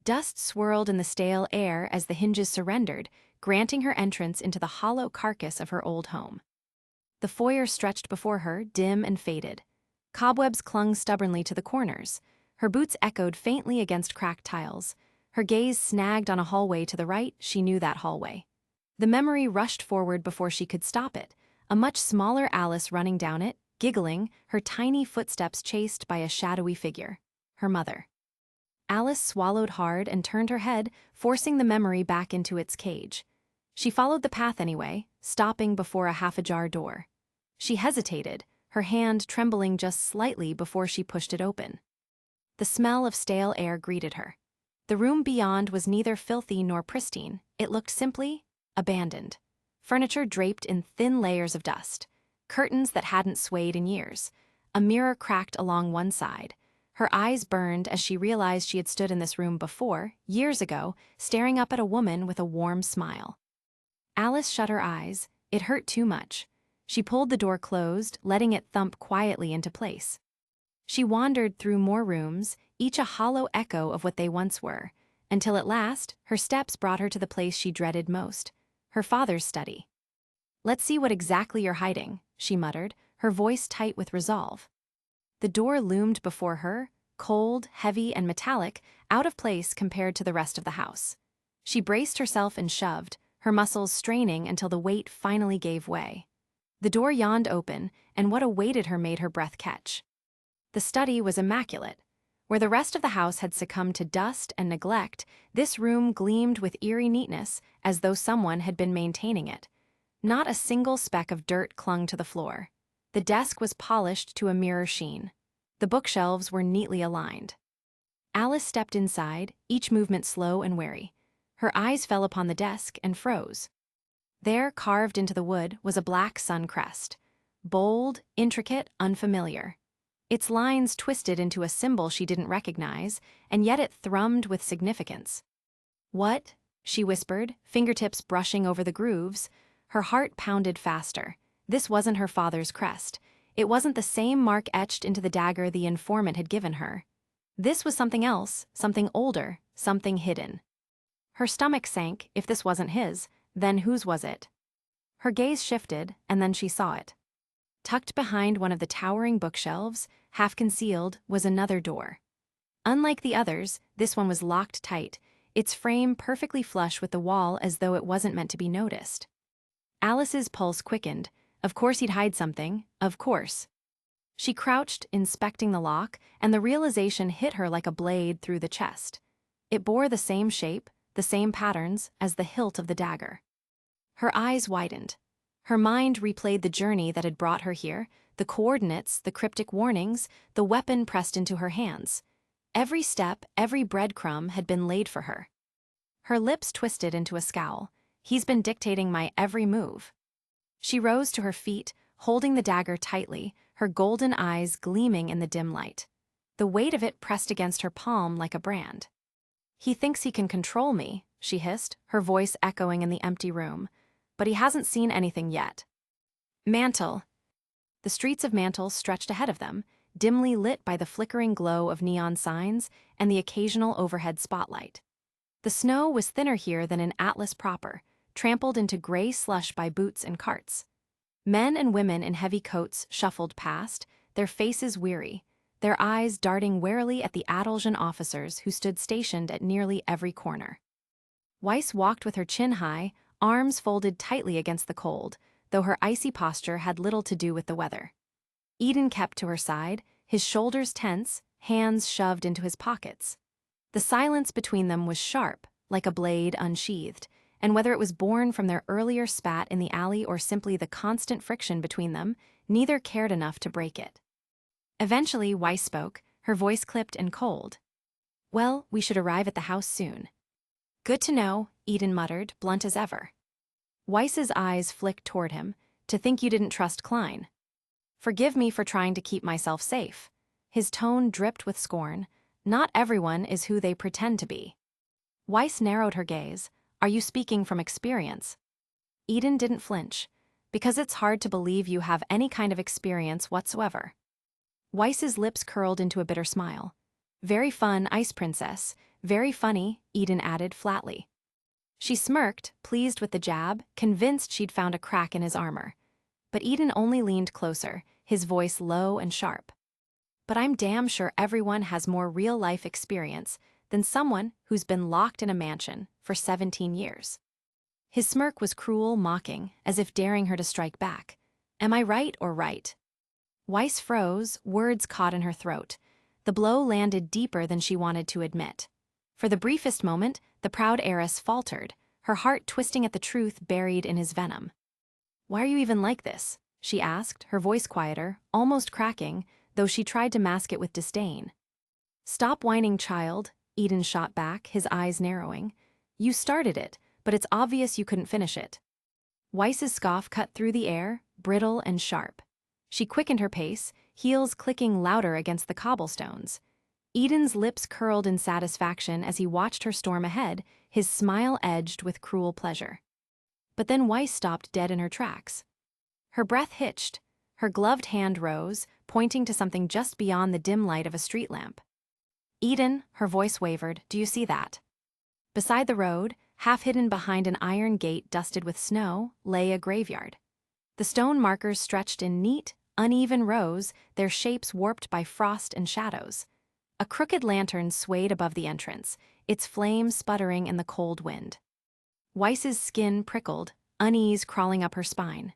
Dust swirled in the stale air as the hinges surrendered, granting her entrance into the hollow carcass of her old home. The foyer stretched before her, dim and faded. Cobwebs clung stubbornly to the corners. Her boots echoed faintly against cracked tiles. Her gaze snagged on a hallway to the right. She knew that hallway. The memory rushed forward before she could stop it, a much smaller Alice running down it, giggling, her tiny footsteps chased by a shadowy figure. Her mother. Alice swallowed hard and turned her head, forcing the memory back into its cage. She followed the path anyway, stopping before a half-ajar door. She hesitated, her hand trembling just slightly before she pushed it open. The smell of stale air greeted her. The room beyond was neither filthy nor pristine. It looked simply abandoned. Furniture draped in thin layers of dust. Curtains that hadn't swayed in years. A mirror cracked along one side. Her eyes burned as she realized she had stood in this room before, years ago, staring up at a woman with a warm smile. Alice shut her eyes. It hurt too much. She pulled the door closed, letting it thump quietly into place. She wandered through more rooms, each a hollow echo of what they once were, until at last, her steps brought her to the place she dreaded most, her father's study. "Let's see what exactly you're hiding," she muttered, her voice tight with resolve. The door loomed before her, cold, heavy, and metallic, out of place compared to the rest of the house. She braced herself and shoved, her muscles straining until the weight finally gave way. The door yawned open, and what awaited her made her breath catch. The study was immaculate. Where the rest of the house had succumbed to dust and neglect, this room gleamed with eerie neatness, as though someone had been maintaining it. Not a single speck of dirt clung to the floor. The desk was polished to a mirror sheen. The bookshelves were neatly aligned. Alice stepped inside, each movement slow and wary. Her eyes fell upon the desk and froze. There, carved into the wood, was a black sun crest. Bold, intricate, unfamiliar. Its lines twisted into a symbol she didn't recognize, and yet it thrummed with significance. "What?" she whispered, fingertips brushing over the grooves. Her heart pounded faster. This wasn't her father's crest. It wasn't the same mark etched into the dagger the informant had given her. This was something else, something older, something hidden. Her stomach sank. If this wasn't his, then whose was it? Her gaze shifted, and then she saw it. Tucked behind one of the towering bookshelves, half concealed, was another door. Unlike the others, this one was locked tight, its frame perfectly flush with the wall as though it wasn't meant to be noticed. Alice's pulse quickened. Of course he'd hide something, of course. She crouched, inspecting the lock, and the realization hit her like a blade through the chest. It bore the same shape, the same patterns, as the hilt of the dagger. Her eyes widened. Her mind replayed the journey that had brought her here, the coordinates, the cryptic warnings, the weapon pressed into her hands. Every step, every breadcrumb had been laid for her. Her lips twisted into a scowl. He's been dictating my every move. She rose to her feet, holding the dagger tightly, her golden eyes gleaming in the dim light. The weight of it pressed against her palm like a brand. "He thinks he can control me," she hissed, her voice echoing in the empty room. "But he hasn't seen anything yet." Mantle. The streets of Mantle stretched ahead of them, dimly lit by the flickering glow of neon signs and the occasional overhead spotlight. The snow was thinner here than in Atlas proper, trampled into gray slush by boots and carts. Men and women in heavy coats shuffled past, their faces weary, their eyes darting warily at the Adaljan officers who stood stationed at nearly every corner. Weiss walked with her chin high, arms folded tightly against the cold, though her icy posture had little to do with the weather. Eden kept to her side, his shoulders tense, hands shoved into his pockets. The silence between them was sharp, like a blade unsheathed, and whether it was born from their earlier spat in the alley or simply the constant friction between them, neither cared enough to break it. Eventually, Weiss spoke, her voice clipped and cold. Well, we should arrive at the house soon. Good to know, Eden muttered, blunt as ever. Weiss's eyes flicked toward him. To think you didn't trust Klein. Forgive me for trying to keep myself safe. His tone dripped with scorn. Not everyone is who they pretend to be. Weiss narrowed her gaze. Are you speaking from experience? Eden didn't flinch. Because it's hard to believe you have any kind of experience whatsoever. Weiss's lips curled into a bitter smile. Very fun, Ice Princess. Very funny, Eden added flatly. She smirked, pleased with the jab, convinced she'd found a crack in his armor. But Eden only leaned closer, his voice low and sharp. But I'm damn sure everyone has more real-life experience than someone who's been locked in a mansion for 17 years. His smirk was cruel, mocking, as if daring her to strike back. Am I right or right? Weiss froze, words caught in her throat. The blow landed deeper than she wanted to admit. For the briefest moment, the proud heiress faltered, her heart twisting at the truth buried in his venom. Why are you even like this? She asked, her voice quieter, almost cracking, though she tried to mask it with disdain. Stop whining, child, Eden shot back, his eyes narrowing. You started it, but it's obvious you couldn't finish it. Weiss's scoff cut through the air, brittle and sharp. She quickened her pace, heels clicking louder against the cobblestones. Eden's lips curled in satisfaction as he watched her storm ahead, his smile edged with cruel pleasure. But then Weiss stopped dead in her tracks. Her breath hitched. Her gloved hand rose, pointing to something just beyond the dim light of a street lamp. Eden, her voice wavered, do you see that? Beside the road, half hidden behind an iron gate dusted with snow, lay a graveyard. The stone markers stretched in neat, uneven rows, their shapes warped by frost and shadows. A crooked lantern swayed above the entrance, its flame sputtering in the cold wind. Weiss's skin prickled, unease crawling up her spine.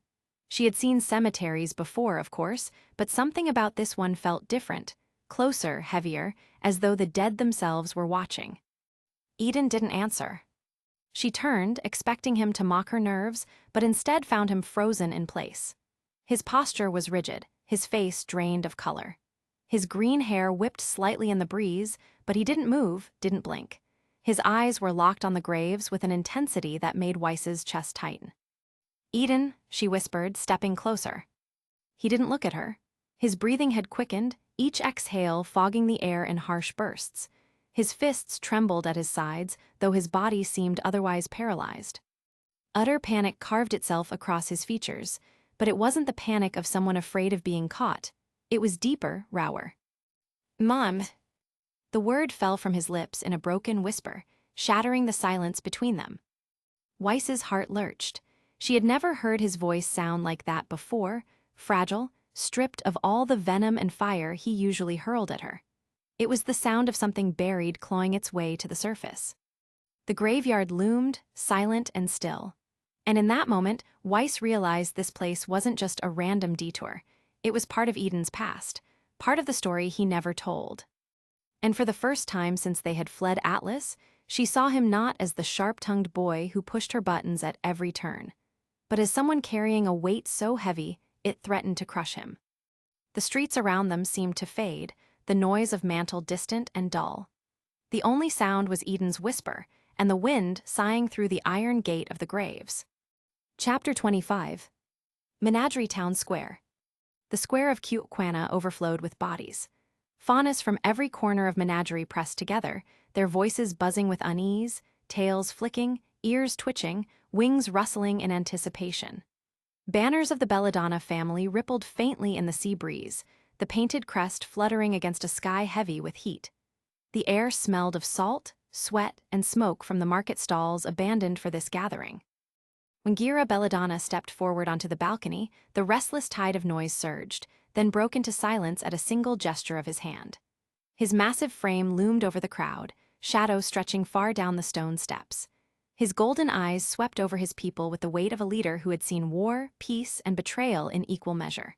She had seen cemeteries before, of course, but something about this one felt different, closer, heavier, as though the dead themselves were watching. Eden didn't answer. She turned, expecting him to mock her nerves, but instead found him frozen in place. His posture was rigid, his face drained of color. His green hair whipped slightly in the breeze, but he didn't move, didn't blink. His eyes were locked on the graves with an intensity that made Weiss's chest tighten. Eden, she whispered, stepping closer. He didn't look at her. His breathing had quickened, each exhale fogging the air in harsh bursts. His fists trembled at his sides, though his body seemed otherwise paralyzed. Utter panic carved itself across his features, but it wasn't the panic of someone afraid of being caught. It was deeper, rawer. Mom. The word fell from his lips in a broken whisper, shattering the silence between them. Weiss's heart lurched. She had never heard his voice sound like that before, fragile, stripped of all the venom and fire he usually hurled at her. It was the sound of something buried clawing its way to the surface. The graveyard loomed, silent and still. And in that moment, Weiss realized this place wasn't just a random detour. It was part of Eden's past, part of the story he never told. And for the first time since they had fled Atlas, she saw him not as the sharp-tongued boy who pushed her buttons at every turn, but as someone carrying a weight so heavy it threatened to crush him. The streets around them seemed to fade, the noise of mantle distant and dull. The only sound was Eden's whisper, and the wind sighing through the iron gate of the graves. Chapter 25. Menagerie Town Square. The square of Cuquana overflowed with bodies. Faunas from every corner of Menagerie pressed together, their voices buzzing with unease, tails flicking, ears twitching, wings rustling in anticipation. Banners of the Belladonna family rippled faintly in the sea breeze, the painted crest fluttering against a sky heavy with heat. The air smelled of salt, sweat, and smoke from the market stalls abandoned for this gathering. When Gira Belladonna stepped forward onto the balcony, the restless tide of noise surged, then broke into silence at a single gesture of his hand. His massive frame loomed over the crowd, shadows stretching far down the stone steps. His golden eyes swept over his people with the weight of a leader who had seen war, peace, and betrayal in equal measure.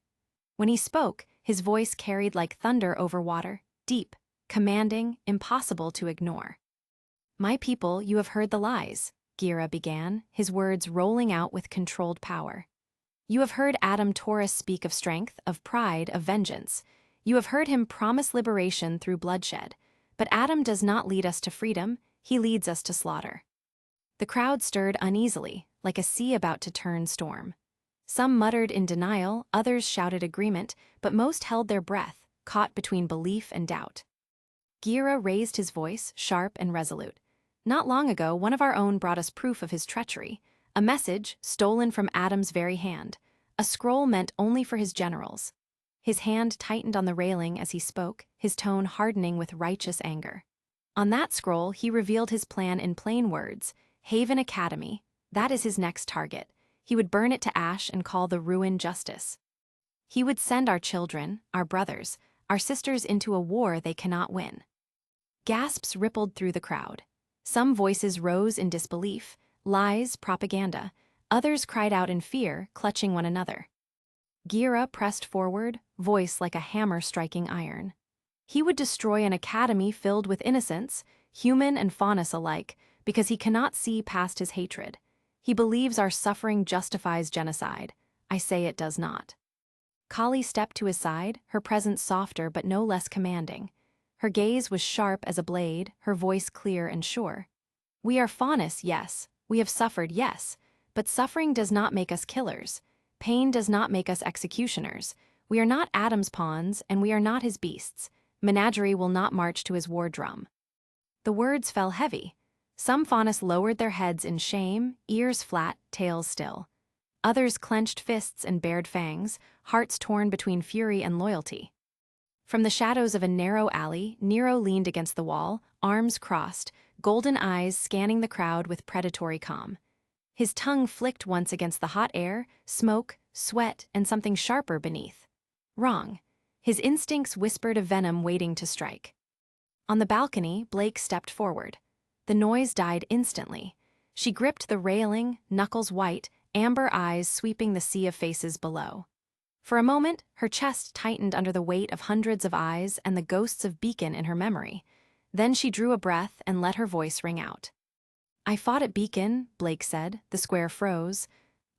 When he spoke, his voice carried like thunder over water, deep, commanding, impossible to ignore. "My people, you have heard the lies," Gira began, his words rolling out with controlled power. "You have heard Adam Taurus speak of strength, of pride, of vengeance. You have heard him promise liberation through bloodshed. But Adam does not lead us to freedom, he leads us to slaughter. The crowd stirred uneasily, like a sea about to turn storm. Some muttered in denial, others shouted agreement, but most held their breath, caught between belief and doubt. Gira raised his voice, sharp and resolute. Not long ago, one of our own brought us proof of his treachery, a message stolen from Adam's very hand, a scroll meant only for his generals. His hand tightened on the railing as he spoke, his tone hardening with righteous anger. On that scroll, he revealed his plan in plain words: Haven Academy, that is his next target. He would burn it to ash and call the ruin justice. He would send our children, our brothers, our sisters into a war they cannot win. Gasps rippled through the crowd. Some voices rose in disbelief, lies, propaganda. Others cried out in fear, clutching one another. Gira pressed forward, voice like a hammer striking iron. He would destroy an academy filled with innocents, human and faunus alike, because he cannot see past his hatred. He believes our suffering justifies genocide. I say it does not. Kali stepped to his side, her presence softer but no less commanding. Her gaze was sharp as a blade, her voice clear and sure. We are faunus, yes. We have suffered, yes. But suffering does not make us killers. Pain does not make us executioners. We are not Adam's pawns, and we are not his beasts. Menagerie will not march to his war drum. The words fell heavy. Some faunus lowered their heads in shame, ears flat, tails still. Others clenched fists and bared fangs, hearts torn between fury and loyalty. From the shadows of a narrow alley, Nero leaned against the wall, arms crossed, golden eyes scanning the crowd with predatory calm. His tongue flicked once against the hot air, smoke, sweat, and something sharper beneath. Wrong. His instincts whispered of venom waiting to strike. On the balcony, Blake stepped forward. The noise died instantly. She gripped the railing, knuckles white, amber eyes sweeping the sea of faces below. For a moment, her chest tightened under the weight of hundreds of eyes and the ghosts of Beacon in her memory. Then she drew a breath and let her voice ring out. I fought at Beacon, Blake said. The square froze.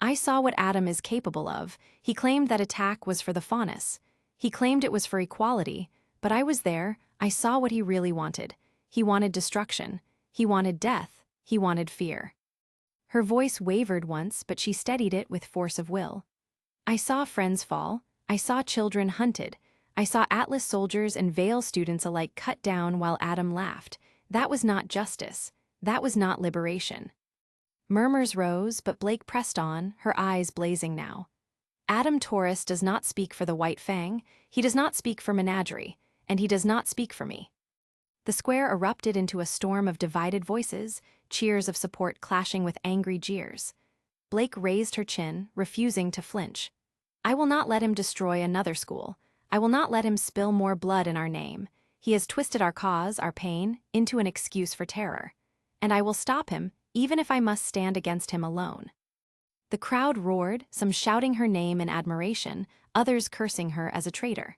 I saw what Adam is capable of. He claimed that attack was for the faunus. He claimed it was for equality, but I was there. I saw what he really wanted. He wanted destruction. He wanted death. He wanted fear. Her voice wavered once, but she steadied it with force of will. I saw friends fall. I saw children hunted. I saw Atlas soldiers and Veil students alike cut down while Adam laughed. That was not justice. That was not liberation. Murmurs rose, but Blake pressed on, her eyes blazing now. Adam Taurus does not speak for the White Fang, he does not speak for Menagerie, and he does not speak for me. The square erupted into a storm of divided voices, cheers of support clashing with angry jeers. Blake raised her chin, refusing to flinch. I will not let him destroy another school. I will not let him spill more blood in our name. He has twisted our cause, our pain, into an excuse for terror. And I will stop him, even if I must stand against him alone. The crowd roared, some shouting her name in admiration, others cursing her as a traitor.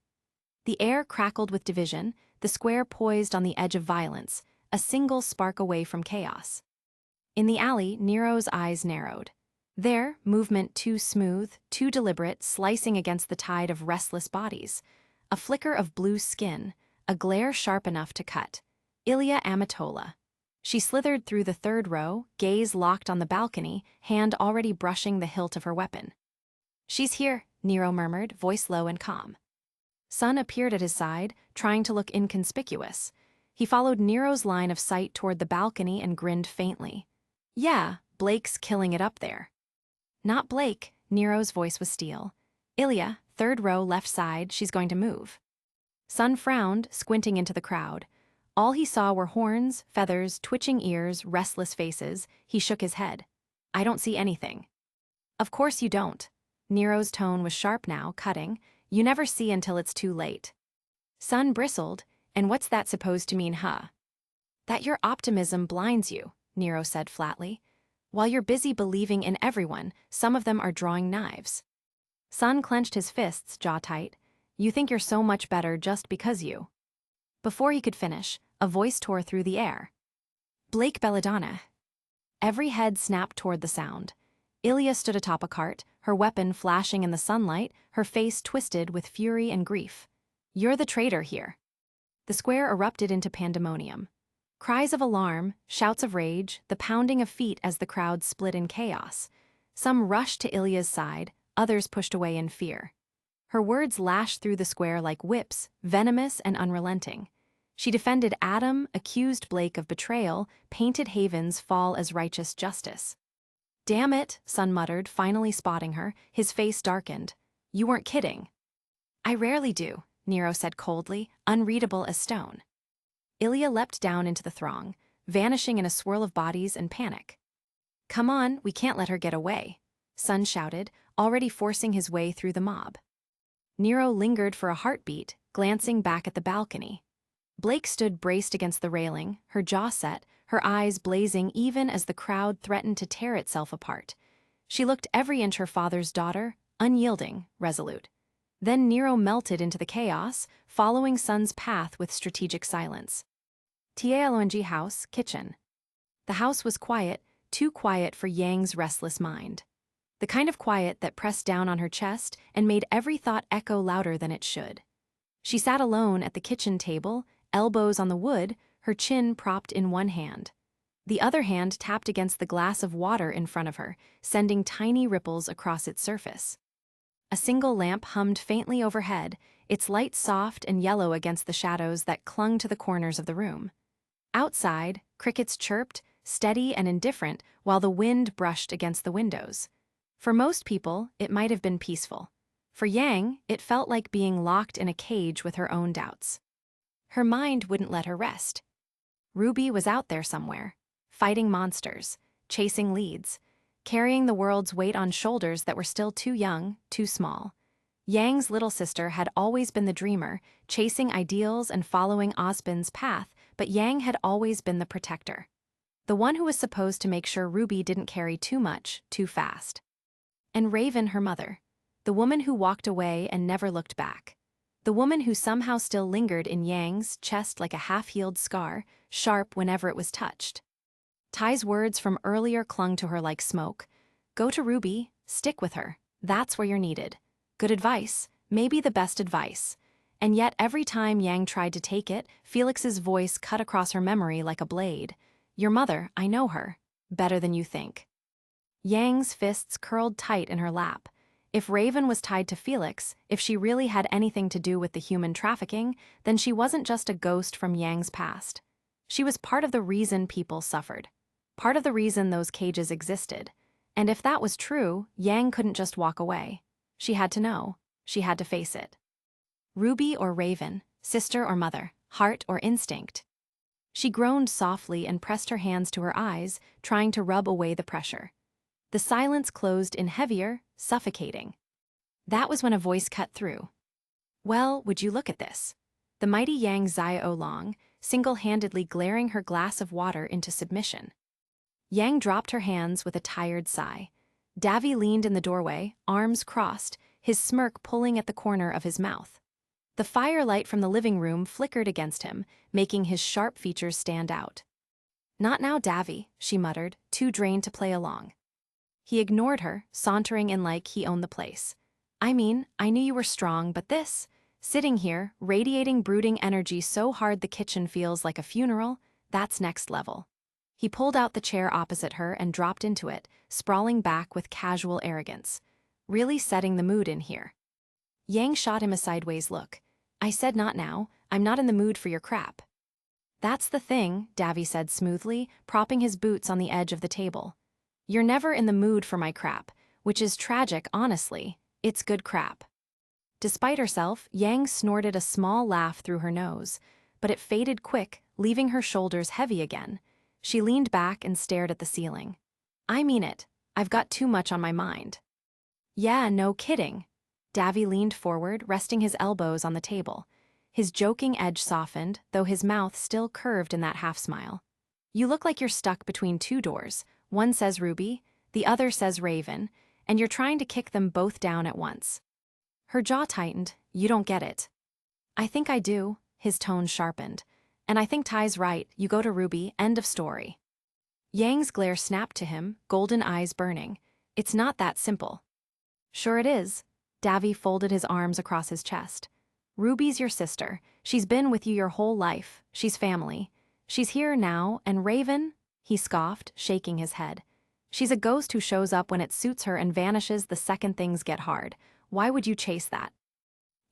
The air crackled with division, the square poised on the edge of violence, a single spark away from chaos. In the alley, Nero's eyes narrowed. There, movement too smooth, too deliberate, slicing against the tide of restless bodies. A flicker of blue skin, a glare sharp enough to cut. Ilya Amatola. She slithered through the third row, gaze locked on the balcony, hand already brushing the hilt of her weapon. She's here, Nero murmured, voice low and calm. Sun appeared at his side, trying to look inconspicuous. He followed Nero's line of sight toward the balcony and grinned faintly. Yeah, Blake's killing it up there. Not Blake, Nero's voice was steel. Ilya, third row left side, she's going to move. Sun frowned, squinting into the crowd. All he saw were horns, feathers, twitching ears, restless faces. He shook his head. I don't see anything. Of course you don't. Nero's tone was sharp now, cutting. You never see until it's too late. Sun bristled. And what's that supposed to mean, huh? That your optimism blinds you, Nero said flatly. While you're busy believing in everyone, some of them are drawing knives. Sun clenched his fists, jaw tight. You think you're so much better just because you. Before he could finish, a voice tore through the air. Blake Belladonna. Every head snapped toward the sound. Ilya stood atop a cart, her weapon flashing in the sunlight, her face twisted with fury and grief. You're the traitor here. The square erupted into pandemonium. Cries of alarm, shouts of rage, the pounding of feet as the crowd split in chaos. Some rushed to Ilya's side, others pushed away in fear. Her words lashed through the square like whips, venomous and unrelenting. She defended Adam, accused Blake of betrayal, painted Haven's fall as righteous justice. "Damn it," Sun muttered, finally spotting her, his face darkened. "You weren't kidding." "I rarely do," Nero said coldly, unreadable as stone. Ilya leapt down into the throng, vanishing in a swirl of bodies and panic. "Come on, we can't let her get away," Sun shouted, already forcing his way through the mob. Nero lingered for a heartbeat, glancing back at the balcony. Blake stood braced against the railing, her jaw set, her eyes blazing even as the crowd threatened to tear itself apart. She looked every inch her father's daughter, unyielding, resolute. Then Nero melted into the chaos, following Sun's path with strategic silence. Talong house, kitchen. The house was quiet, too quiet for Yang's restless mind. The kind of quiet that pressed down on her chest and made every thought echo louder than it should. She sat alone at the kitchen table, elbows on the wood, her chin propped in one hand. The other hand tapped against the glass of water in front of her, sending tiny ripples across its surface. A single lamp hummed faintly overhead, its light soft and yellow against the shadows that clung to the corners of the room. Outside, crickets chirped, steady and indifferent, while the wind brushed against the windows. For most people, it might have been peaceful. For Yang, it felt like being locked in a cage with her own doubts. Her mind wouldn't let her rest. RWBY was out there somewhere, fighting monsters, chasing leads, carrying the world's weight on shoulders that were still too young, too small. Yang's little sister had always been the dreamer, chasing ideals and following Ozpin's path, but Yang had always been the protector. The one who was supposed to make sure RWBY didn't carry too much, too fast. And Raven, her mother. The woman who walked away and never looked back. The woman who somehow still lingered in Yang's chest like a half-healed scar, sharp whenever it was touched. Ty's words from earlier clung to her like smoke. Go to RWBY, stick with her. That's where you're needed. Good advice, maybe the best advice. And yet every time Yang tried to take it, Felix's voice cut across her memory like a blade. Your mother, I know her. Better than you think. Yang's fists curled tight in her lap. If Raven was tied to Felix, if she really had anything to do with the human trafficking, then she wasn't just a ghost from Yang's past. She was part of the reason people suffered. Part of the reason those cages existed. And if that was true, Yang couldn't just walk away. She had to know. She had to face it. RWBY or Raven, sister or mother, heart or instinct. She groaned softly and pressed her hands to her eyes, trying to rub away the pressure. The silence closed in heavier, suffocating. That was when a voice cut through. Well, would you look at this? The mighty Yang Xiao Long, single-handedly glaring her glass of water into submission. Yang dropped her hands with a tired sigh. Davy leaned in the doorway, arms crossed, his smirk pulling at the corner of his mouth. The firelight from the living room flickered against him, making his sharp features stand out. Not now, Davy, she muttered, too drained to play along. He ignored her, sauntering in like he owned the place. I mean, I knew you were strong, but this, sitting here, radiating brooding energy so hard the kitchen feels like a funeral, that's next level. He pulled out the chair opposite her and dropped into it, sprawling back with casual arrogance. Really setting the mood in here. Yang shot him a sideways look. I said not now, I'm not in the mood for your crap. That's the thing, Davy said smoothly, propping his boots on the edge of the table. You're never in the mood for my crap, which is tragic, honestly. It's good crap. Despite herself, Yang snorted a small laugh through her nose, but it faded quick, leaving her shoulders heavy again. She leaned back and stared at the ceiling. I mean it. I've got too much on my mind. Yeah, no kidding. Davy leaned forward, resting his elbows on the table. His joking edge softened, though his mouth still curved in that half-smile. You look like you're stuck between two doors. One says RWBY, the other says Raven, and you're trying to kick them both down at once. Her jaw tightened. You don't get it. I think I do, his tone sharpened. And I think Ty's right, you go to RWBY, end of story. Yang's glare snapped to him, golden eyes burning. It's not that simple. Sure it is. Davy folded his arms across his chest. RWBY's your sister. She's been with you your whole life. She's family. She's here now, and Raven?" He scoffed, shaking his head. "She's a ghost who shows up when it suits her and vanishes the second things get hard. Why would you chase that?"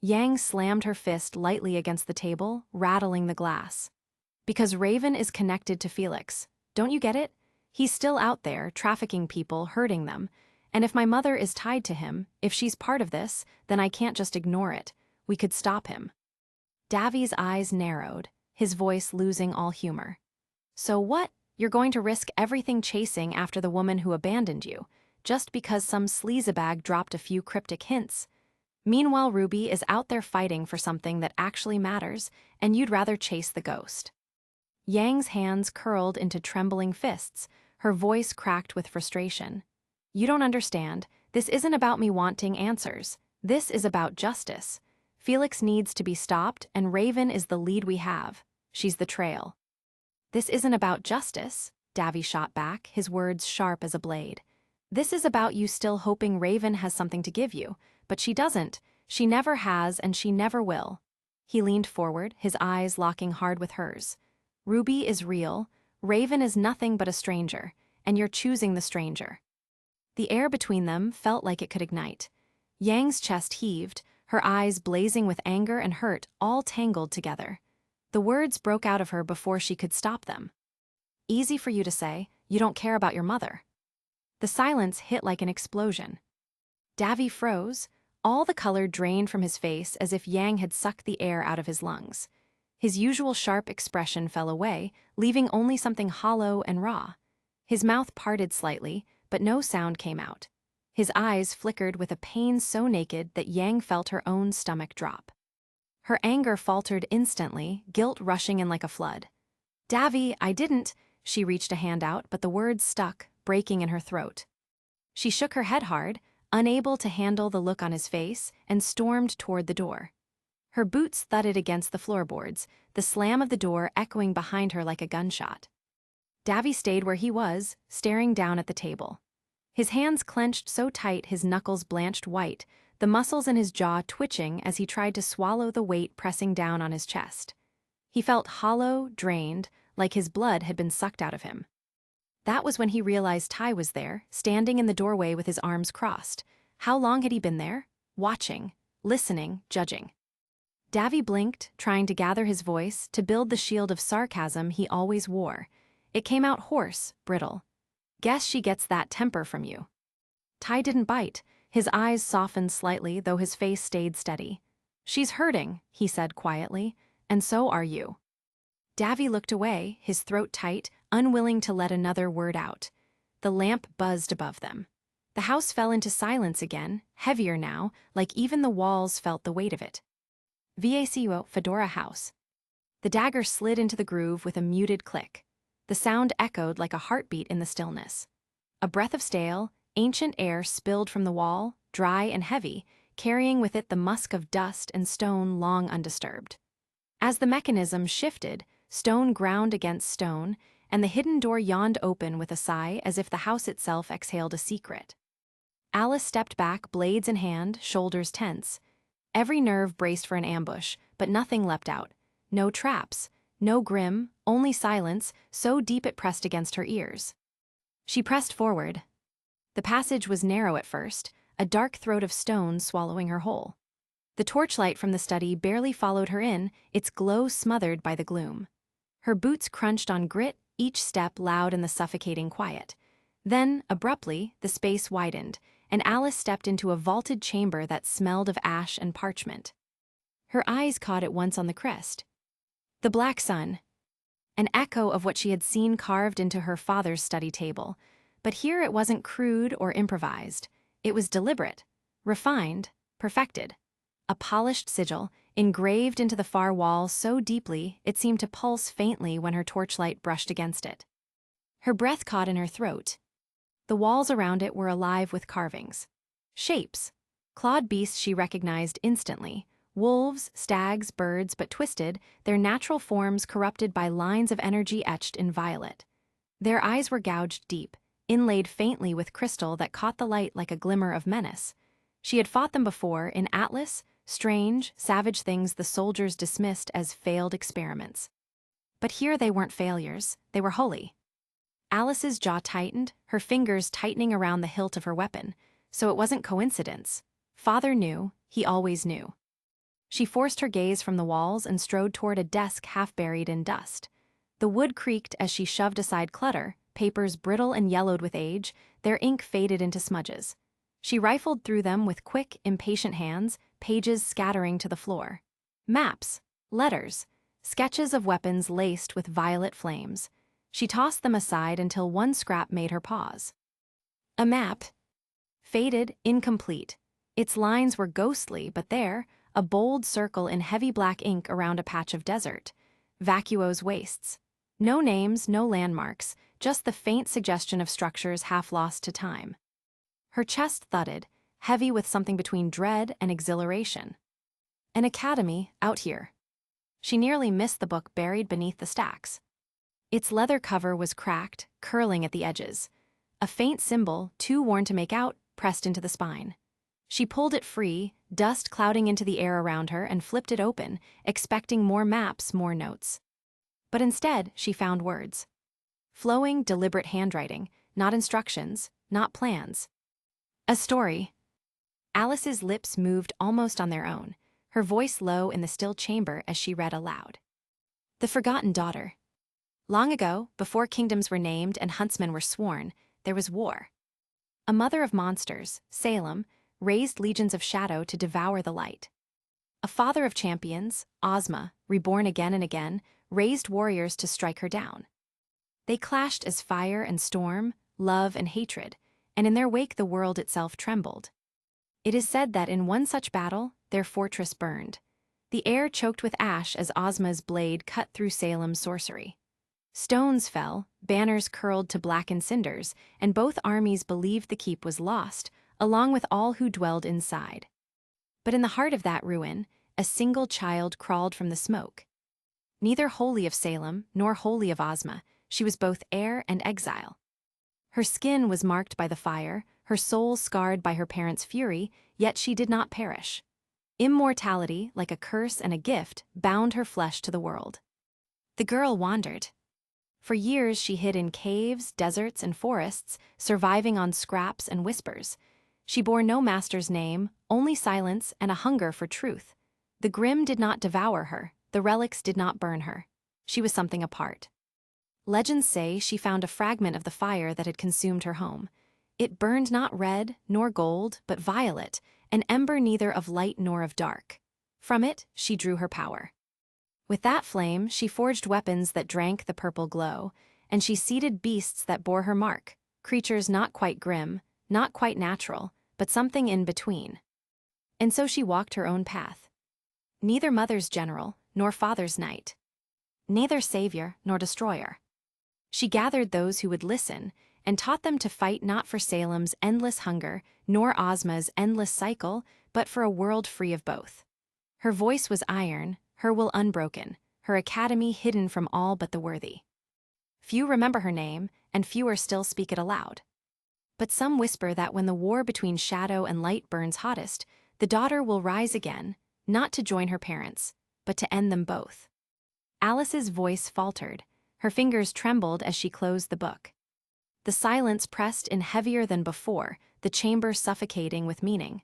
Yang slammed her fist lightly against the table, rattling the glass. "Because Raven is connected to Felix. Don't you get it? He's still out there, trafficking people, hurting them. And if my mother is tied to him, if she's part of this, then I can't just ignore it. We could stop him." Davi's eyes narrowed, his voice losing all humor. "So what? You're going to risk everything chasing after the woman who abandoned you, just because some sleazebag dropped a few cryptic hints? Meanwhile, RWBY is out there fighting for something that actually matters, and you'd rather chase the ghost." Yang's hands curled into trembling fists, her voice cracked with frustration. "You don't understand. This isn't about me wanting answers. This is about justice. Felix needs to be stopped, and Raven is the lead we have. She's the trail." "This isn't about justice," Davi shot back, his words sharp as a blade. "This is about you still hoping Raven has something to give you, but she doesn't. She never has, and she never will." He leaned forward, his eyes locking hard with hers. "RWBY is real. Raven is nothing but a stranger, and you're choosing the stranger." The air between them felt like it could ignite. Yang's chest heaved, her eyes blazing with anger and hurt, all tangled together. The words broke out of her before she could stop them. "Easy for you to say, you don't care about your mother." The silence hit like an explosion. Davi froze, all the color drained from his face as if Yang had sucked the air out of his lungs. His usual sharp expression fell away, leaving only something hollow and raw. His mouth parted slightly, but no sound came out. His eyes flickered with a pain so naked that Yang felt her own stomach drop. Her anger faltered instantly, guilt rushing in like a flood. "Davi, I didn't." She reached a hand out, but the words stuck, breaking in her throat. She shook her head hard, unable to handle the look on his face, and stormed toward the door. Her boots thudded against the floorboards, the slam of the door echoing behind her like a gunshot. Davi stayed where he was, staring down at the table. His hands clenched so tight his knuckles blanched white, the muscles in his jaw twitching as he tried to swallow the weight pressing down on his chest. He felt hollow, drained, like his blood had been sucked out of him. That was when he realized Tai was there, standing in the doorway with his arms crossed. How long had he been there? Watching, listening, judging. Davi blinked, trying to gather his voice, to build the shield of sarcasm he always wore. It came out hoarse, brittle. "Guess she gets that temper from you." Tai didn't bite. His eyes softened slightly, though his face stayed steady. "She's hurting," he said quietly, "and so are you." Davi looked away, his throat tight, unwilling to let another word out. The lamp buzzed above them. The house fell into silence again, heavier now, like even the walls felt the weight of it. Vytal Fedora House. The dagger slid into the groove with a muted click. The sound echoed like a heartbeat in the stillness. A breath of stale, ancient air spilled from the wall, dry and heavy, carrying with it the musk of dust and stone long undisturbed. As the mechanism shifted, stone ground against stone, and the hidden door yawned open with a sigh as if the house itself exhaled a secret. Alice stepped back, blades in hand, shoulders tense. Every nerve braced for an ambush, but nothing leapt out. No traps, no Grimm, only silence, so deep it pressed against her ears. She pressed forward. The passage was narrow at first, a dark throat of stone swallowing her whole. The torchlight from the study barely followed her in, its glow smothered by the gloom. Her boots crunched on grit, each step loud in the suffocating quiet. Then, abruptly, the space widened, and Alice stepped into a vaulted chamber that smelled of ash and parchment. Her eyes caught at once on the crest. The black sun. An echo of what she had seen carved into her father's study table. But here it wasn't crude or improvised. It was deliberate, refined, perfected. A polished sigil, engraved into the far wall so deeply it seemed to pulse faintly when her torchlight brushed against it. Her breath caught in her throat. The walls around it were alive with carvings. Shapes. Clawed beasts she recognized instantly. Wolves, stags, birds, but twisted, their natural forms corrupted by lines of energy etched in violet. Their eyes were gouged deep, inlaid faintly with crystal that caught the light like a glimmer of menace. She had fought them before, in Atlas, strange, savage things the soldiers dismissed as failed experiments. But here they weren't failures, they were holy. Alice's jaw tightened, her fingers tightening around the hilt of her weapon, so it wasn't coincidence. Father knew, he always knew. She forced her gaze from the walls and strode toward a desk half buried in dust. The wood creaked as she shoved aside clutter, papers brittle and yellowed with age, their ink faded into smudges. She rifled through them with quick, impatient hands, pages scattering to the floor. Maps, letters, sketches of weapons laced with violet flames. She tossed them aside until one scrap made her pause. A map. Faded, incomplete. Its lines were ghostly, but there, a bold circle in heavy black ink around a patch of desert. Vacuous wastes. No names, no landmarks, just the faint suggestion of structures half lost to time. Her chest thudded, heavy with something between dread and exhilaration. An academy, out here. She nearly missed the book buried beneath the stacks. Its leather cover was cracked, curling at the edges. A faint symbol, too worn to make out, pressed into the spine. She pulled it free, dust clouding into the air around her, and flipped it open, expecting more maps, more notes. But instead, she found words. Flowing, deliberate handwriting, not instructions, not plans. A story. Alice's lips moved almost on their own, her voice low in the still chamber as she read aloud. The Forgotten Daughter. Long ago, before kingdoms were named and huntsmen were sworn, there was war. A mother of monsters, Salem, raised legions of shadow to devour the light. A father of champions, Ozma, reborn again and again, raised warriors to strike her down. They clashed as fire and storm, love and hatred, and in their wake the world itself trembled. It is said that in one such battle, their fortress burned. The air choked with ash as Ozma's blade cut through Salem's sorcery. Stones fell, banners curled to blackened cinders, and both armies believed the keep was lost, along with all who dwelled inside. But in the heart of that ruin, a single child crawled from the smoke. Neither wholly of Salem, nor wholly of Ozma, she was both heir and exile. Her skin was marked by the fire, her soul scarred by her parents' fury, yet she did not perish. Immortality, like a curse and a gift, bound her flesh to the world. The girl wandered. For years she hid in caves, deserts, and forests, surviving on scraps and whispers. She bore no master's name, only silence and a hunger for truth. The Grimm did not devour her, the relics did not burn her. She was something apart. Legends say she found a fragment of the fire that had consumed her home. It burned not red, nor gold, but violet, an ember neither of light nor of dark. From it, she drew her power. With that flame, she forged weapons that drank the purple glow, and she seeded beasts that bore her mark, creatures not quite grim, not quite natural, but something in between. And so she walked her own path. Neither mother's general, nor father's knight. Neither savior, nor destroyer. She gathered those who would listen, and taught them to fight not for Salem's endless hunger, nor Ozma's endless cycle, but for a world free of both. Her voice was iron, her will unbroken, her academy hidden from all but the worthy. Few remember her name, and fewer still speak it aloud. But some whisper that when the war between shadow and light burns hottest, the daughter will rise again, not to join her parents, but to end them both. Alice's voice faltered, her fingers trembled as she closed the book. The silence pressed in heavier than before, the chamber suffocating with meaning.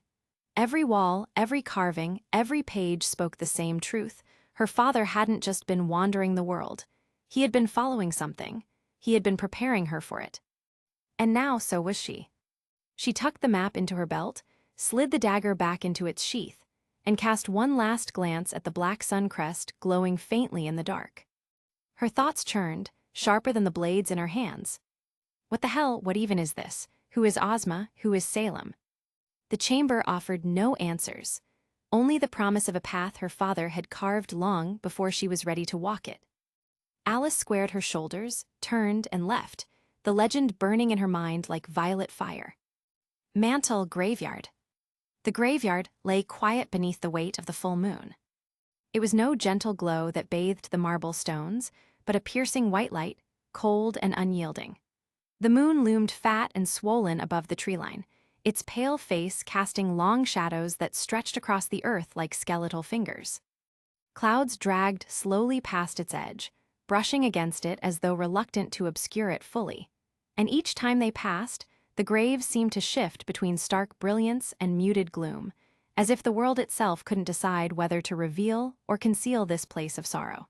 Every wall, every carving, every page spoke the same truth. Her father hadn't just been wandering the world. He had been following something. He had been preparing her for it. And now so was she. She tucked the map into her belt, slid the dagger back into its sheath, and cast one last glance at the black sun crest glowing faintly in the dark. Her thoughts churned, sharper than the blades in her hands. What the hell, what even is this? Who is Ozma? Who is Salem? The chamber offered no answers, only the promise of a path her father had carved long before she was ready to walk it. Alice squared her shoulders, turned, and left, the legend burning in her mind like violet fire. Mantle Graveyard. The graveyard lay quiet beneath the weight of the full moon. It was no gentle glow that bathed the marble stones, but a piercing white light, cold and unyielding. The moon loomed fat and swollen above the tree line, its pale face casting long shadows that stretched across the earth like skeletal fingers. Clouds dragged slowly past its edge, brushing against it as though reluctant to obscure it fully. And each time they passed, the graves seemed to shift between stark brilliance and muted gloom, as if the world itself couldn't decide whether to reveal or conceal this place of sorrow.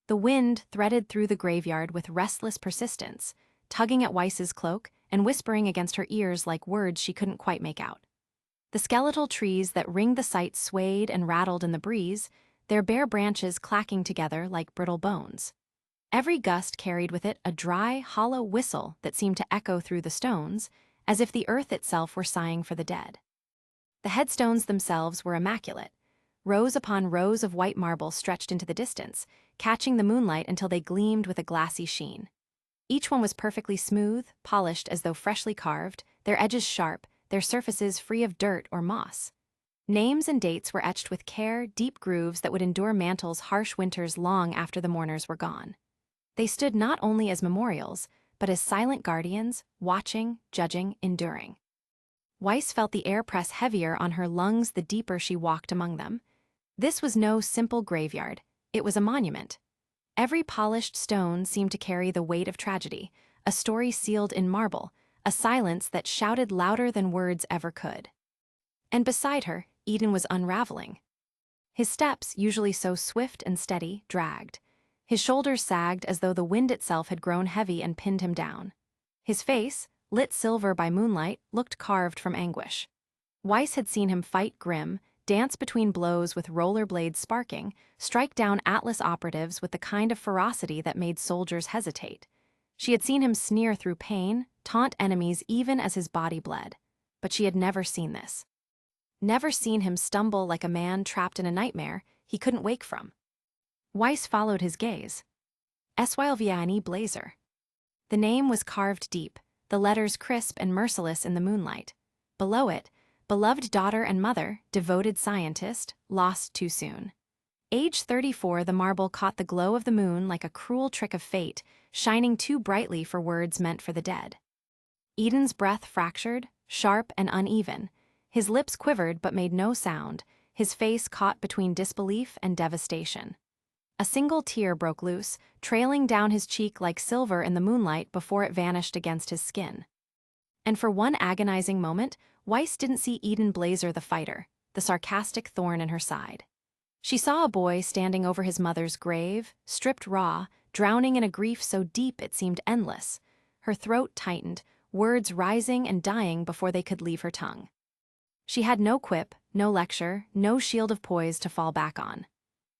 The wind threaded through the graveyard with restless persistence, tugging at Weiss's cloak and whispering against her ears like words she couldn't quite make out. The skeletal trees that ringed the site swayed and rattled in the breeze, their bare branches clacking together like brittle bones. Every gust carried with it a dry, hollow whistle that seemed to echo through the stones, as if the earth itself were sighing for the dead. The headstones themselves were immaculate. Rows upon rows of white marble stretched into the distance, catching the moonlight until they gleamed with a glassy sheen. Each one was perfectly smooth, polished as though freshly carved, their edges sharp, their surfaces free of dirt or moss. Names and dates were etched with care, deep grooves that would endure mantle's harsh winters long after the mourners were gone. They stood not only as memorials, but as silent guardians, watching, judging, enduring. Weiss felt the air press heavier on her lungs the deeper she walked among them. This was no simple graveyard, it was a monument. Every polished stone seemed to carry the weight of tragedy, a story sealed in marble, a silence that shouted louder than words ever could. And beside her, Eden was unraveling. His steps, usually so swift and steady, dragged. His shoulders sagged as though the wind itself had grown heavy and pinned him down. His face, lit silver by moonlight, looked carved from anguish. Weiss had seen him fight Grimm, dance between blows with roller blades sparking, strike down Atlas operatives with the kind of ferocity that made soldiers hesitate. She had seen him sneer through pain, taunt enemies even as his body bled. But she had never seen this. Never seen him stumble like a man trapped in a nightmare he couldn't wake from. Weiss followed his gaze. Eswylviani Blazer. The name was carved deep, the letters crisp and merciless in the moonlight. Below it, beloved daughter and mother, devoted scientist, lost too soon. Age 34, the marble caught the glow of the moon like a cruel trick of fate, shining too brightly for words meant for the dead. Eden's breath fractured, sharp and uneven. His lips quivered but made no sound, his face caught between disbelief and devastation. A single tear broke loose, trailing down his cheek like silver in the moonlight before it vanished against his skin. And for one agonizing moment, Weiss didn't see Eden Blazer the fighter, the sarcastic thorn in her side. She saw a boy standing over his mother's grave, stripped raw, drowning in a grief so deep it seemed endless. Her throat tightened, words rising and dying before they could leave her tongue. She had no quip, no lecture, no shield of poise to fall back on.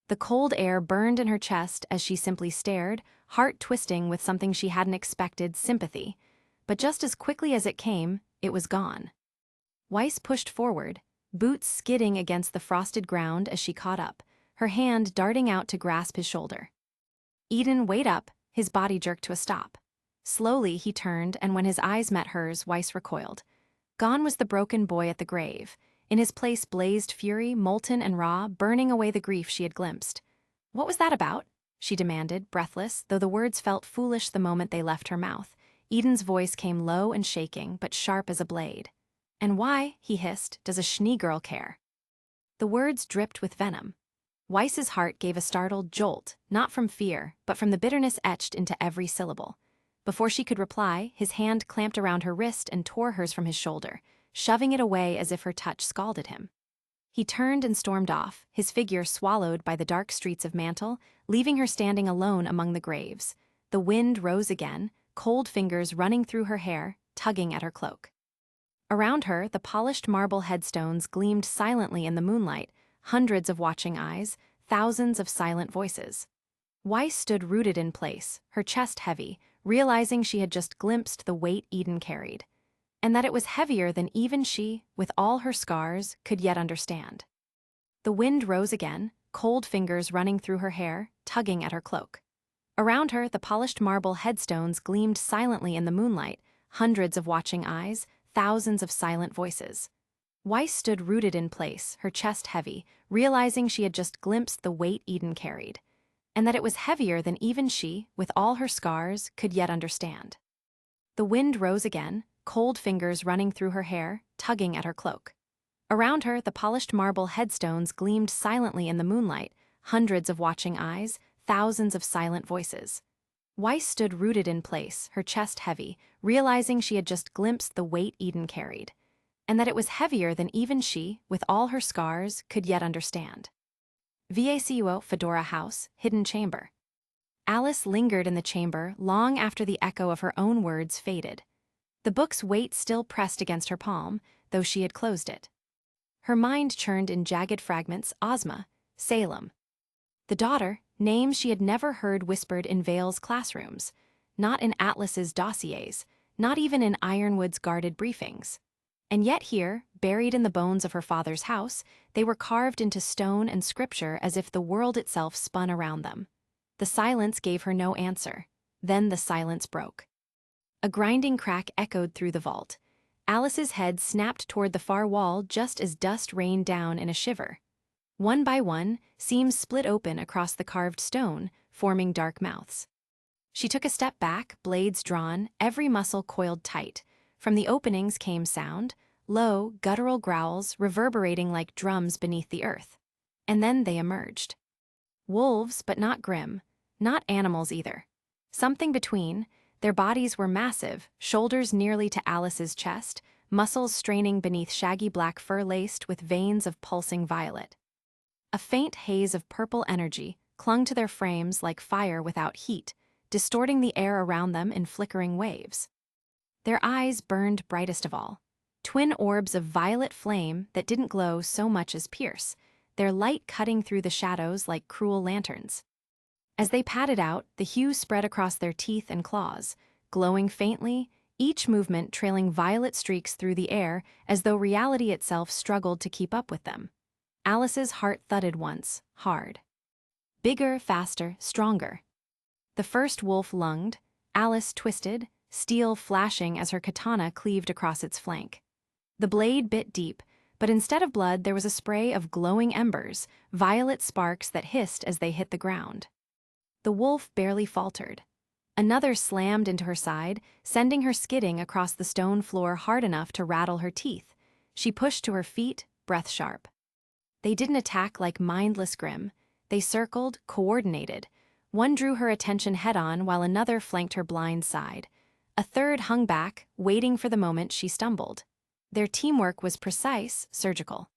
The cold air burned in her chest as she simply stared, heart twisting with something she hadn't expected, sympathy. But just as quickly as it came, it was gone. Weiss pushed forward, boots skidding against the frosted ground as she caught up, her hand darting out to grasp his shoulder. Eden, wait up, his body jerked to a stop. Slowly he turned, and when his eyes met hers, Weiss recoiled. Gone was the broken boy at the grave. In his place blazed fury, molten and raw, burning away the grief she had glimpsed. What was that about? She demanded, breathless, though the words felt foolish the moment they left her mouth. Eden's voice came low and shaking, but sharp as a blade. And why, he hissed, does a Schnee-girl care? The words dripped with venom. Weiss's heart gave a startled jolt, not from fear, but from the bitterness etched into every syllable. Before she could reply, his hand clamped around her wrist and tore hers from his shoulder, shoving it away as if her touch scalded him. He turned and stormed off, his figure swallowed by the dark streets of Mantle, leaving her standing alone among the graves. The wind rose again, cold fingers running through her hair, tugging at her cloak. Around her, the polished marble headstones gleamed silently in the moonlight, hundreds of watching eyes, thousands of silent voices. Weiss stood rooted in place, her chest heavy, realizing she had just glimpsed the weight Eden carried, and that it was heavier than even she, with all her scars, could yet understand. The wind rose again, cold fingers running through her hair, tugging at her cloak. Around her, the polished marble headstones gleamed silently in the moonlight, hundreds of watching eyes, thousands of silent voices. Weiss stood rooted in place, her chest heavy, realizing she had just glimpsed the weight Eden carried, and that it was heavier than even she, with all her scars, could yet understand. The wind rose again, cold fingers running through her hair, tugging at her cloak. Around her, the polished marble headstones gleamed silently in the moonlight, hundreds of watching eyes, thousands of silent voices. Weiss stood rooted in place, her chest heavy, realizing she had just glimpsed the weight Eden carried, and that it was heavier than even she, with all her scars, could yet understand. Vytal Fedora House, Hidden Chamber. Alice lingered in the chamber long after the echo of her own words faded. The book's weight still pressed against her palm, though she had closed it. Her mind churned in jagged fragments: Ozma, Salem. The daughter, names she had never heard whispered in Vale's classrooms, not in Atlas's dossiers, not even in Ironwood's guarded briefings. And yet here, buried in the bones of her father's house, they were carved into stone and scripture as if the world itself spun around them. The silence gave her no answer. Then the silence broke. A grinding crack echoed through the vault. Alice's head snapped toward the far wall just as dust rained down in a shiver. One by one, seams split open across the carved stone, forming dark mouths. She took a step back, blades drawn, every muscle coiled tight. From the openings came sound, low, guttural growls reverberating like drums beneath the earth. And then they emerged. Wolves, but not Grimm, not animals either. Something between. Their bodies were massive, shoulders nearly to Alice's chest, muscles straining beneath shaggy black fur laced with veins of pulsing violet. A faint haze of purple energy clung to their frames like fire without heat, distorting the air around them in flickering waves. Their eyes burned brightest of all, twin orbs of violet flame that didn't glow so much as pierce, their light cutting through the shadows like cruel lanterns. As they padded out, the hue spread across their teeth and claws, glowing faintly, each movement trailing violet streaks through the air as though reality itself struggled to keep up with them. Alice's heart thudded once, hard. Bigger, faster, stronger. The first wolf lunged, Alice twisted, steel flashing as her katana cleaved across its flank. The blade bit deep, but instead of blood there was a spray of glowing embers, violet sparks that hissed as they hit the ground. The wolf barely faltered. Another slammed into her side, sending her skidding across the stone floor hard enough to rattle her teeth. She pushed to her feet, breath sharp. They didn't attack like mindless Grimm. They circled, coordinated. One drew her attention head-on while another flanked her blind side. A third hung back, waiting for the moment she stumbled. Their teamwork was precise, surgical.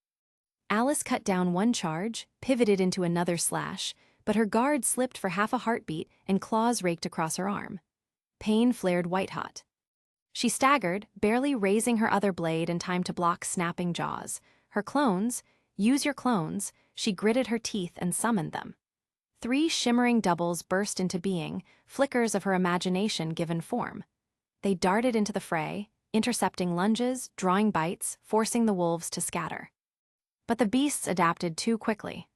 Alice cut down one charge, pivoted into another slash, but her guard slipped for half a heartbeat and claws raked across her arm. Pain flared white-hot. She staggered, barely raising her other blade in time to block snapping jaws. Her clones, use your clones, she gritted her teeth and summoned them. 3 shimmering doubles burst into being, flickers of her imagination given form. They darted into the fray, intercepting lunges, drawing bites, forcing the wolves to scatter. But the beasts adapted too quickly.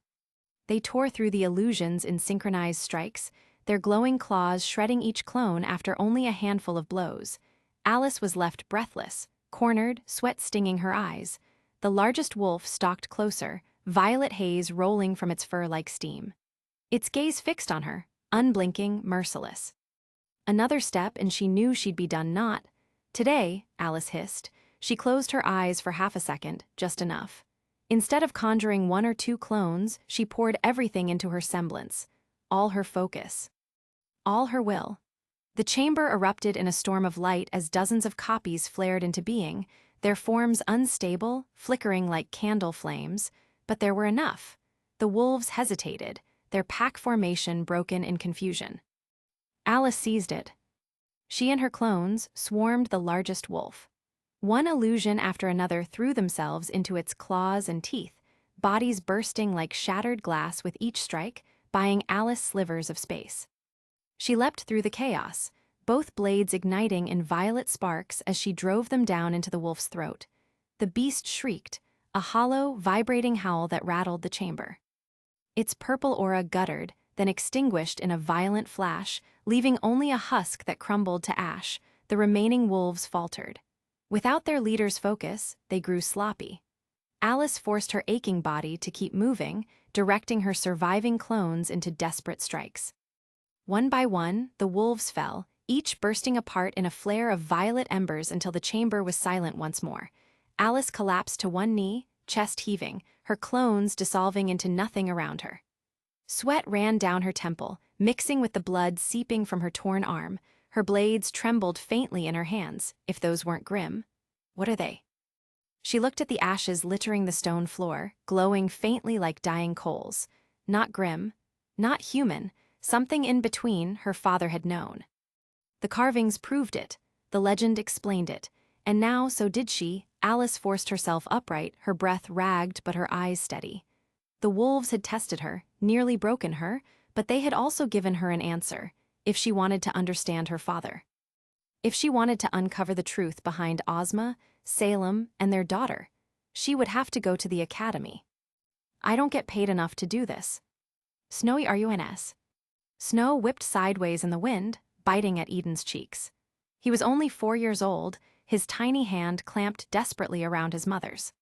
They tore through the illusions in synchronized strikes, their glowing claws shredding each clone after only a handful of blows. Alice was left breathless, cornered, sweat stinging her eyes. The largest wolf stalked closer, violet haze rolling from its fur like steam. Its gaze fixed on her, unblinking, merciless. Another step and she knew she'd be done. Not today, Alice hissed. She closed her eyes for half a second, just enough. Instead of conjuring 1 or 2 clones, she poured everything into her semblance. All her focus. All her will. The chamber erupted in a storm of light as dozens of copies flared into being, their forms unstable, flickering like candle flames, but there were enough. The wolves hesitated, their pack formation broken in confusion. Alice seized it. She and her clones swarmed the largest wolf. One illusion after another threw themselves into its claws and teeth, bodies bursting like shattered glass with each strike, buying Alice slivers of space. She leapt through the chaos, both blades igniting in violet sparks as she drove them down into the wolf's throat. The beast shrieked, a hollow, vibrating howl that rattled the chamber. Its purple aura guttered, then extinguished in a violent flash, leaving only a husk that crumbled to ash. The remaining wolves faltered. Without their leader's focus, they grew sloppy. Alice forced her aching body to keep moving, directing her surviving clones into desperate strikes. One by one, the wolves fell, each bursting apart in a flare of violet embers until the chamber was silent once more. Alice collapsed to one knee, chest heaving, her clones dissolving into nothing around her. Sweat ran down her temple, mixing with the blood seeping from her torn arm. Her blades trembled faintly in her hands. If those weren't Grimm, what are they? She looked at the ashes littering the stone floor, glowing faintly like dying coals. Not Grimm, not human, something in between her father had known. The carvings proved it, the legend explained it, and now, so did she. Alice forced herself upright, her breath ragged but her eyes steady. The wolves had tested her, nearly broken her, but they had also given her an answer, if she wanted to understand her father. If she wanted to uncover the truth behind Ozma, Salem, and their daughter, she would have to go to the academy. I don't get paid enough to do this. Snowy RUNS. Snow whipped sideways in the wind, biting at Eden's cheeks. He was only 4 years old, his tiny hand clamped desperately around his mother's.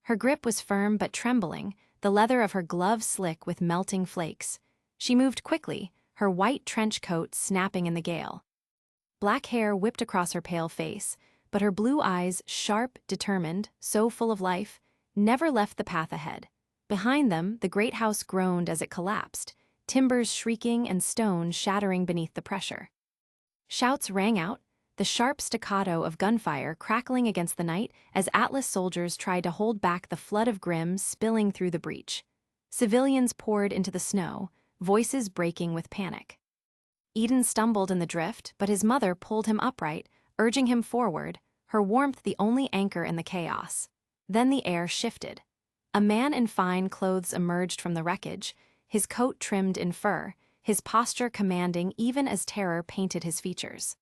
Her grip was firm but trembling, the leather of her glove slick with melting flakes. She moved quickly, her white trench coat snapping in the gale. Black hair whipped across her pale face, but her blue eyes, sharp, determined, so full of life, never left the path ahead. Behind them, the great house groaned as it collapsed, timbers shrieking and stone shattering beneath the pressure. Shouts rang out, the sharp staccato of gunfire crackling against the night as Atlas soldiers tried to hold back the flood of Grimm spilling through the breach. Civilians poured into the snow, voices breaking with panic. Eden stumbled in the drift, but his mother pulled him upright, urging him forward, her warmth the only anchor in the chaos. Then the air shifted. A man in fine clothes emerged from the wreckage, his coat trimmed in fur, his posture commanding even as terror painted his features.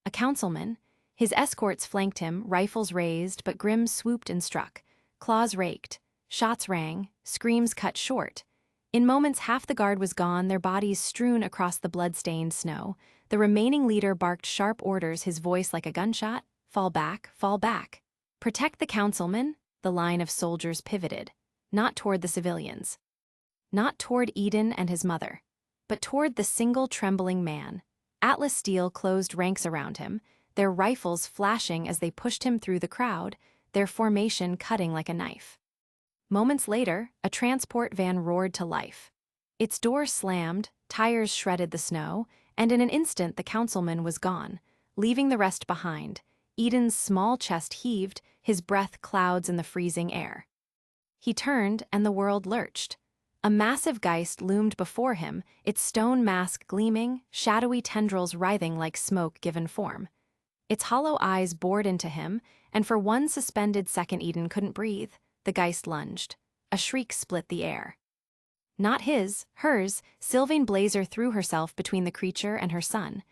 A councilman, his escorts flanked him, rifles raised, but Grimm swooped and struck. Claws raked, shots rang, screams cut short. In moments half the guard was gone, their bodies strewn across the blood-stained snow. The remaining leader barked sharp orders, his voice like a gunshot. Fall back, fall back. Protect the councilman. The line of soldiers pivoted, not toward the civilians. Not toward Eden and his mother, but toward the single trembling man. Atlas Steel closed ranks around him, their rifles flashing as they pushed him through the crowd, their formation cutting like a knife. Moments later, a transport van roared to life. Its door slammed, tires shredded the snow, and in an instant the councilman was gone, leaving the rest behind. Eden's small chest heaved, his breath clouds in the freezing air. He turned, and the world lurched. A massive Geist loomed before him, its stone mask gleaming, shadowy tendrils writhing like smoke given form. Its hollow eyes bored into him, and for one suspended second Eden couldn't breathe. The Geist lunged. A shriek split the air. Not his, hers, Sylvain Blazer threw herself between the creature and her son.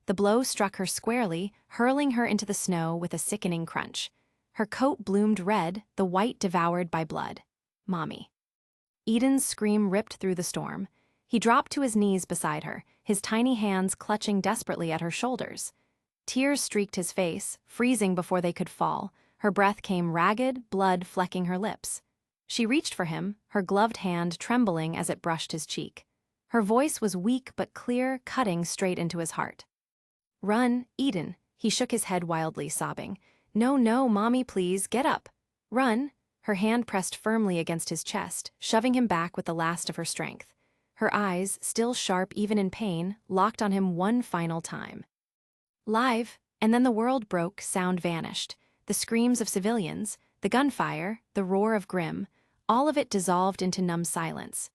The blow struck her squarely, hurling her into the snow with a sickening crunch. Her coat bloomed red, the white devoured by blood. Mommy. Eden's scream ripped through the storm. He dropped to his knees beside her, his tiny hands clutching desperately at her shoulders. Tears streaked his face, freezing before they could fall. Her breath came ragged, blood flecking her lips. She reached for him, her gloved hand trembling as it brushed his cheek. Her voice was weak but clear, cutting straight into his heart. Run, Eden. He shook his head wildly, sobbing. No, no, Mommy, please, get up. Run. Her hand pressed firmly against his chest, shoving him back with the last of her strength. Her eyes, still sharp even in pain, locked on him one final time. Live, and then the world broke, sound vanished. The screams of civilians, the gunfire, the roar of Grimm, all of it dissolved into numb silence.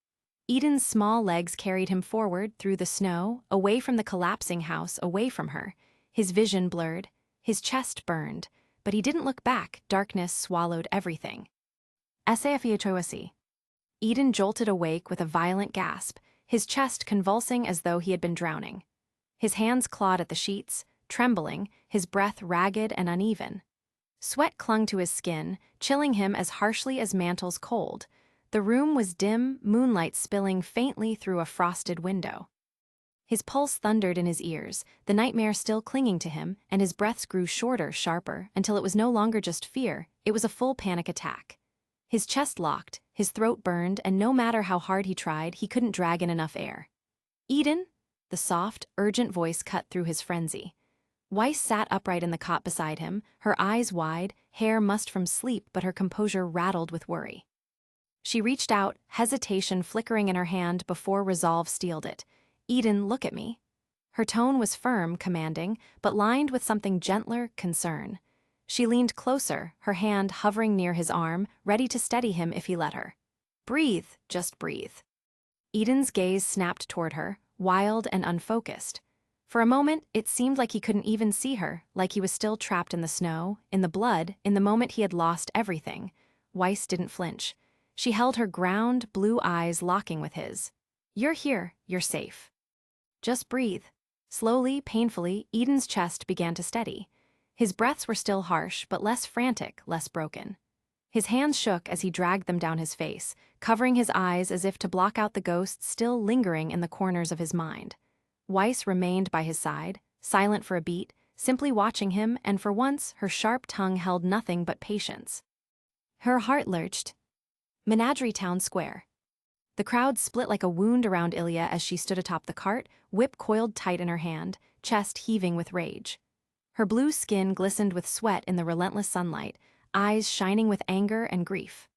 Eden's small legs carried him forward through the snow, away from the collapsing house, away from her. His vision blurred, his chest burned, but he didn't look back. Darkness swallowed everything. SAFEHOSE. Eden jolted awake with a violent gasp, his chest convulsing as though he had been drowning. His hands clawed at the sheets, trembling, his breath ragged and uneven. Sweat clung to his skin, chilling him as harshly as mantles cold. The room was dim, moonlight spilling faintly through a frosted window. His pulse thundered in his ears, the nightmare still clinging to him, and his breaths grew shorter, sharper, until it was no longer just fear, it was a full panic attack. His chest locked, his throat burned, and no matter how hard he tried, he couldn't drag in enough air. Eden? The soft, urgent voice cut through his frenzy. Weiss sat upright in the cot beside him, her eyes wide, hair mussed from sleep but her composure rattled with worry. She reached out, hesitation flickering in her hand before resolve steeled it. "Eden, look at me." Her tone was firm, commanding, but lined with something gentler, concern. She leaned closer, her hand hovering near his arm, ready to steady him if he let her. "Breathe, just breathe." Eden's gaze snapped toward her, wild and unfocused. For a moment, it seemed like he couldn't even see her, like he was still trapped in the snow, in the blood, in the moment he had lost everything. Weiss didn't flinch. She held her ground, blue eyes locking with his. "You're here, you're safe. Just breathe." Slowly, painfully, Eden's chest began to steady. His breaths were still harsh, but less frantic, less broken. His hands shook as he dragged them down his face, covering his eyes as if to block out the ghosts still lingering in the corners of his mind. Weiss remained by his side, silent for a beat, simply watching him, and for once her sharp tongue held nothing but patience. Her heart lurched. Menagerie Town Square. The crowd split like a wound around Ilya as she stood atop the cart, whip coiled tight in her hand, chest heaving with rage. Her blue skin glistened with sweat in the relentless sunlight, eyes shining with anger and grief.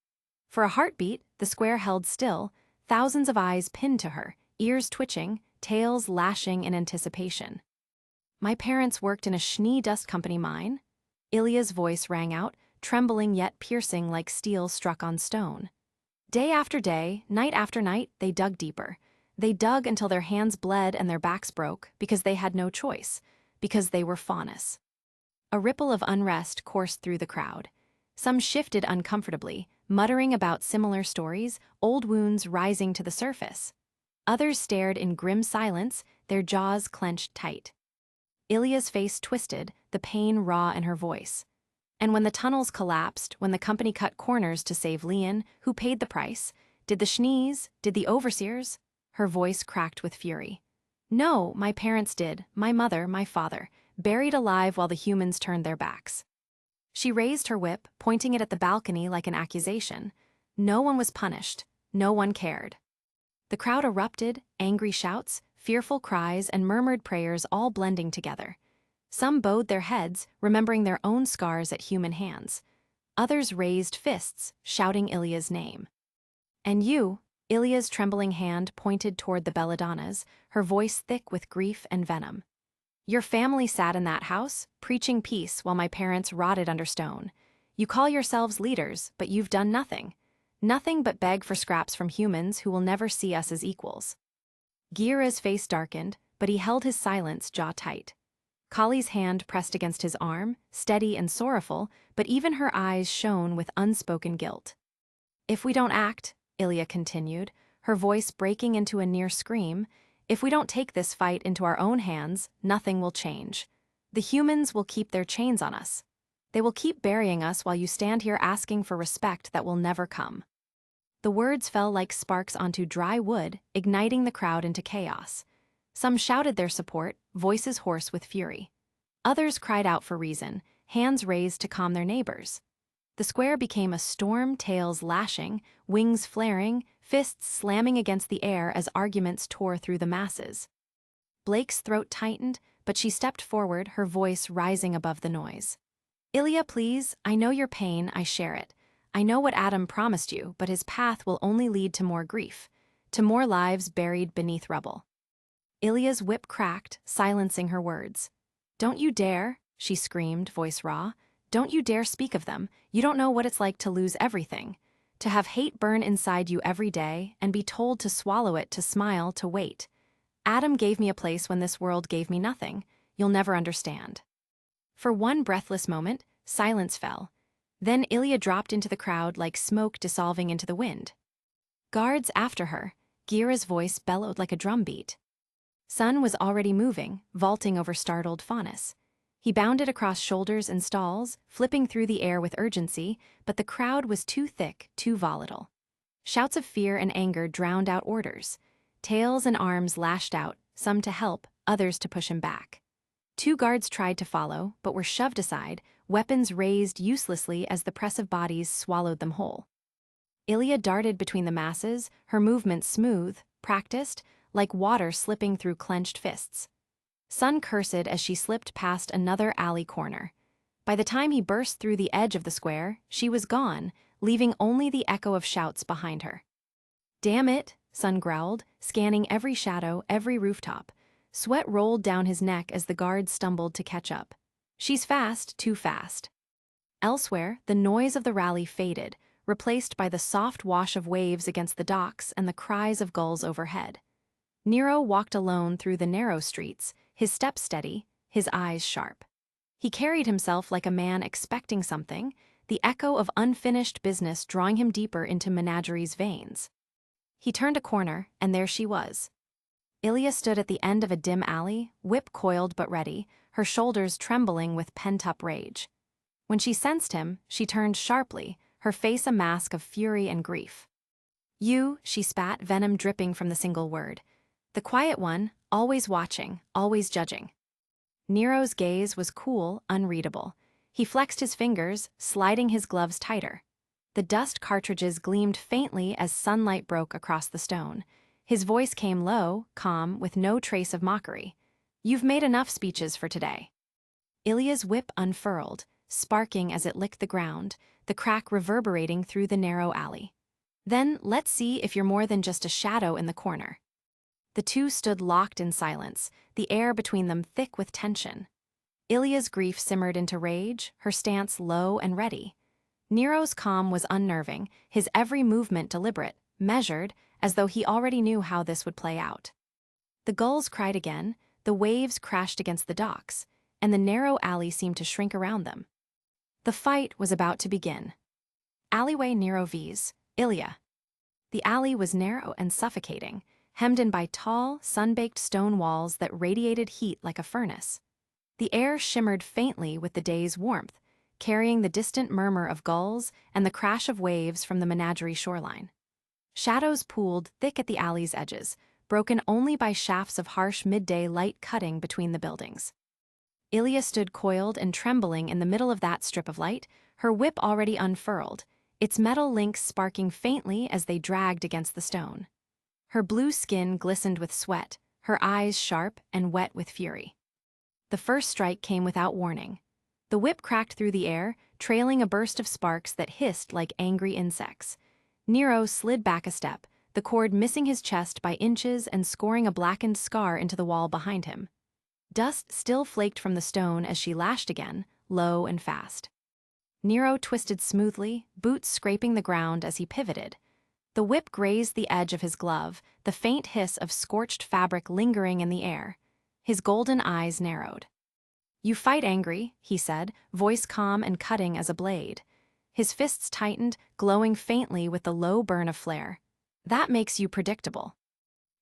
For a heartbeat, the square held still, thousands of eyes pinned to her, ears twitching, tails lashing in anticipation. "My parents worked in a Schnee Dust Company mine." Ilya's voice rang out, trembling yet piercing like steel struck on stone. Day after day, night after night, they dug deeper. They dug until their hands bled and their backs broke, because they had no choice, because they were Faunus. A ripple of unrest coursed through the crowd. Some shifted uncomfortably, muttering about similar stories, old wounds rising to the surface. Others stared in grim silence, their jaws clenched tight. Ilya's face twisted, the pain raw in her voice. And when the tunnels collapsed, when the company cut corners to save Leon, who paid the price? Did the Schnees? Did the overseers? Her voice cracked with fury. "No, my parents did, my mother, my father, buried alive while the humans turned their backs." She raised her whip, pointing it at the balcony like an accusation. No one was punished. No one cared. The crowd erupted, angry shouts, fearful cries, and murmured prayers all blending together. Some bowed their heads, remembering their own scars at human hands. Others raised fists, shouting Ilya's name. "And you," Ilya's trembling hand pointed toward the belladonnas, her voice thick with grief and venom. "Your family sat in that house, preaching peace while my parents rotted under stone. You call yourselves leaders, but you've done nothing. Nothing but beg for scraps from humans who will never see us as equals." Gira's face darkened, but he held his silence jaw tight. Kali's hand pressed against his arm, steady and sorrowful, but even her eyes shone with unspoken guilt. "If we don't act," Ilya continued, her voice breaking into a near scream, "if we don't take this fight into our own hands, nothing will change. The humans will keep their chains on us. They will keep burying us while you stand here asking for respect that will never come." The words fell like sparks onto dry wood, igniting the crowd into chaos. Some shouted their support, voices hoarse with fury. Others cried out for reason, hands raised to calm their neighbors. The square became a storm, tails lashing, wings flaring, fists slamming against the air as arguments tore through the masses. Blake's throat tightened, but she stepped forward, her voice rising above the noise. "Ilya, please, I know your pain, I share it. I know what Adam promised you, but his path will only lead to more grief, to more lives buried beneath rubble." Ilya's whip cracked, silencing her words. "Don't you dare," she screamed, voice raw. "Don't you dare speak of them. You don't know what it's like to lose everything. To have hate burn inside you every day and be told to swallow it, to smile, to wait. Adam gave me a place when this world gave me nothing. You'll never understand." For one breathless moment, silence fell. Then Ilya dropped into the crowd like smoke dissolving into the wind. "Guards after her," Gira's voice bellowed like a drumbeat. Sun was already moving, vaulting over startled Faunus. He bounded across shoulders and stalls, flipping through the air with urgency, but the crowd was too thick, too volatile. Shouts of fear and anger drowned out orders. Tails and arms lashed out, some to help, others to push him back. 2 guards tried to follow, but were shoved aside, weapons raised uselessly as the press of bodies swallowed them whole. Ilya darted between the masses, her movements smooth, practiced, like water slipping through clenched fists. Sun cursed as she slipped past another alley corner. By the time he burst through the edge of the square, she was gone, leaving only the echo of shouts behind her. "Damn it," Sun growled, scanning every shadow, every rooftop. Sweat rolled down his neck as the guards stumbled to catch up. "She's fast, too fast." Elsewhere, the noise of the rally faded, replaced by the soft wash of waves against the docks and the cries of gulls overhead. Nero walked alone through the narrow streets, his steps steady, his eyes sharp. He carried himself like a man expecting something, the echo of unfinished business drawing him deeper into Menagere's veins. He turned a corner, and there she was. Ilya stood at the end of a dim alley, whip coiled but ready, her shoulders trembling with pent-up rage. When she sensed him, she turned sharply, her face a mask of fury and grief. "You," she spat, venom dripping from the single word. The quiet one, always watching, always judging. Nero's gaze was cool, unreadable. He flexed his fingers, sliding his gloves tighter. The dust cartridges gleamed faintly as sunlight broke across the stone. His voice came low, calm, with no trace of mockery. "You've made enough speeches for today." Ilya's whip unfurled, sparking as it licked the ground, the crack reverberating through the narrow alley. "Then let's see if you're more than just a shadow in the corner." The two stood locked in silence, the air between them thick with tension. Ilya's grief simmered into rage, her stance low and ready. Nero's calm was unnerving, his every movement deliberate, measured, as though he already knew how this would play out. The gulls cried again, the waves crashed against the docks, and the narrow alley seemed to shrink around them. The fight was about to begin. Alleyway Nero vs. Ilya. The alley was narrow and suffocating, hemmed in by tall, sun-baked stone walls that radiated heat like a furnace. The air shimmered faintly with the day's warmth, carrying the distant murmur of gulls and the crash of waves from the Menagerie shoreline. Shadows pooled thick at the alley's edges, broken only by shafts of harsh midday light cutting between the buildings. Ilya stood coiled and trembling in the middle of that strip of light, her whip already unfurled, its metal links sparking faintly as they dragged against the stone. Her blue skin glistened with sweat, her eyes sharp and wet with fury. The first strike came without warning. The whip cracked through the air, trailing a burst of sparks that hissed like angry insects. Nero slid back a step, the cord missing his chest by inches and scoring a blackened scar into the wall behind him. Dust still flaked from the stone as she lashed again, low and fast. Nero twisted smoothly, boots scraping the ground as he pivoted. The whip grazed the edge of his glove, the faint hiss of scorched fabric lingering in the air. His golden eyes narrowed. "You fight angry," he said, voice calm and cutting as a blade. His fists tightened, glowing faintly with the low burn of flare. "That makes you predictable."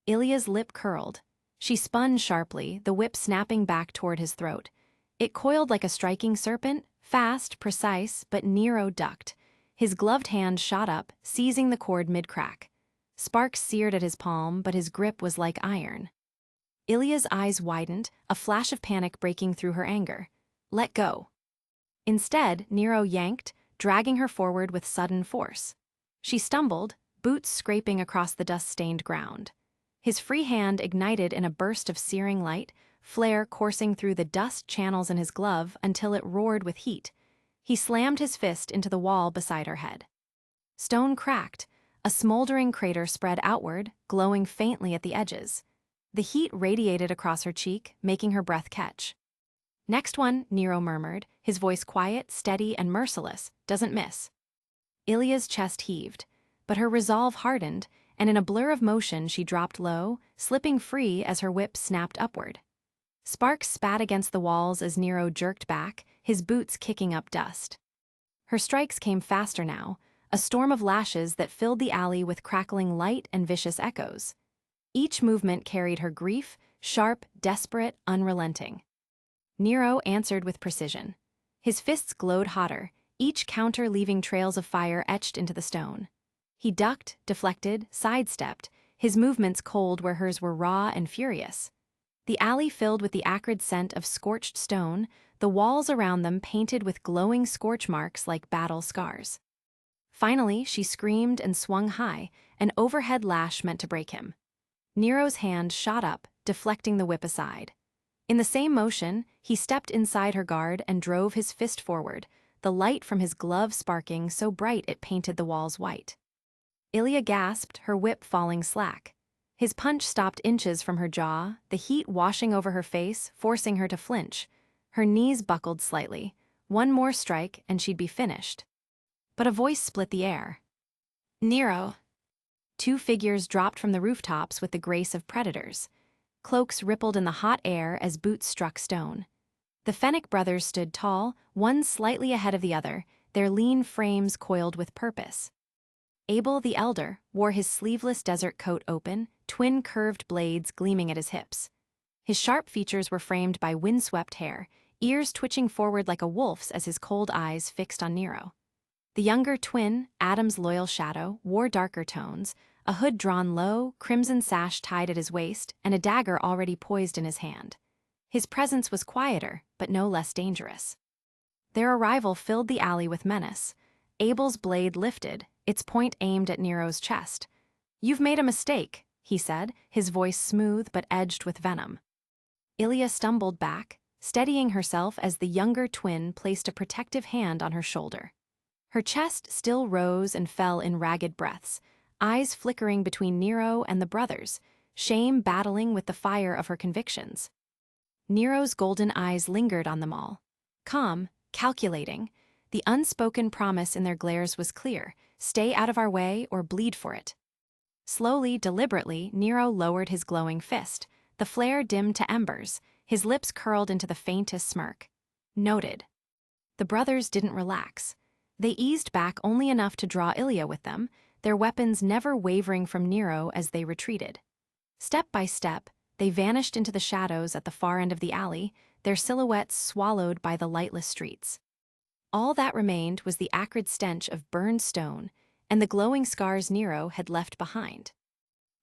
Ilya's lip curled. She spun sharply, the whip snapping back toward his throat. It coiled like a striking serpent, fast, precise, but Nero ducked. His gloved hand shot up, seizing the cord mid-crack. Sparks seared at his palm, but his grip was like iron. Ilya's eyes widened, a flash of panic breaking through her anger. "Let go." Instead, Nero yanked, dragging her forward with sudden force. She stumbled, boots scraping across the dust-stained ground. His free hand ignited in a burst of searing light, flare coursing through the dust channels in his glove until it roared with heat. He slammed his fist into the wall beside her head. Stone cracked, a smoldering crater spread outward, glowing faintly at the edges. The heat radiated across her cheek, making her breath catch. "Next one," Nero murmured, his voice quiet, steady, and merciless. "Doesn't miss." Ilya's chest heaved, but her resolve hardened, and in a blur of motion she dropped low, slipping free as her whip snapped upward. Sparks spat against the walls as Nero jerked back, his boots kicking up dust. Her strikes came faster now, a storm of lashes that filled the alley with crackling light and vicious echoes. Each movement carried her grief, sharp, desperate, unrelenting. Nero answered with precision. His fists glowed hotter, each counter leaving trails of fire etched into the stone. He ducked, deflected, sidestepped, his movements cold where hers were raw and furious. The alley filled with the acrid scent of scorched stone, the walls around them painted with glowing scorch marks like battle scars. Finally, she screamed and swung high, an overhead lash meant to break him. Nero's hand shot up, deflecting the whip aside. In the same motion, he stepped inside her guard and drove his fist forward, the light from his glove sparking so bright it painted the walls white. Ilya gasped, her whip falling slack. His punch stopped inches from her jaw, the heat washing over her face, forcing her to flinch. Her knees buckled slightly. One more strike and she'd be finished. But a voice split the air. "Nero." Two figures dropped from the rooftops with the grace of predators. Cloaks rippled in the hot air as boots struck stone. The Fennec brothers stood tall, one slightly ahead of the other, their lean frames coiled with purpose. Abel the elder wore his sleeveless desert coat open, twin curved blades gleaming at his hips. His sharp features were framed by windswept hair, ears twitching forward like a wolf's as his cold eyes fixed on Nero. The younger twin, Adam's loyal shadow, wore darker tones, a hood drawn low, crimson sash tied at his waist, and a dagger already poised in his hand. His presence was quieter, but no less dangerous. Their arrival filled the alley with menace. Abel's blade lifted, its point aimed at Nero's chest. "You've made a mistake," he said, his voice smooth but edged with venom. Ilya stumbled back, steadying herself as the younger twin placed a protective hand on her shoulder. Her chest still rose and fell in ragged breaths, eyes flickering between Nero and the brothers, shame battling with the fire of her convictions. Nero's golden eyes lingered on them all. Calm, calculating, the unspoken promise in their glares was clear: stay out of our way or bleed for it. Slowly, deliberately, Nero lowered his glowing fist. The flare dimmed to embers, his lips curled into the faintest smirk. Noted. The brothers didn't relax. They eased back only enough to draw Ilya with them, their weapons never wavering from Nero as they retreated. Step by step, they vanished into the shadows at the far end of the alley, their silhouettes swallowed by the lightless streets. All that remained was the acrid stench of burned stone and the glowing scars Nero had left behind.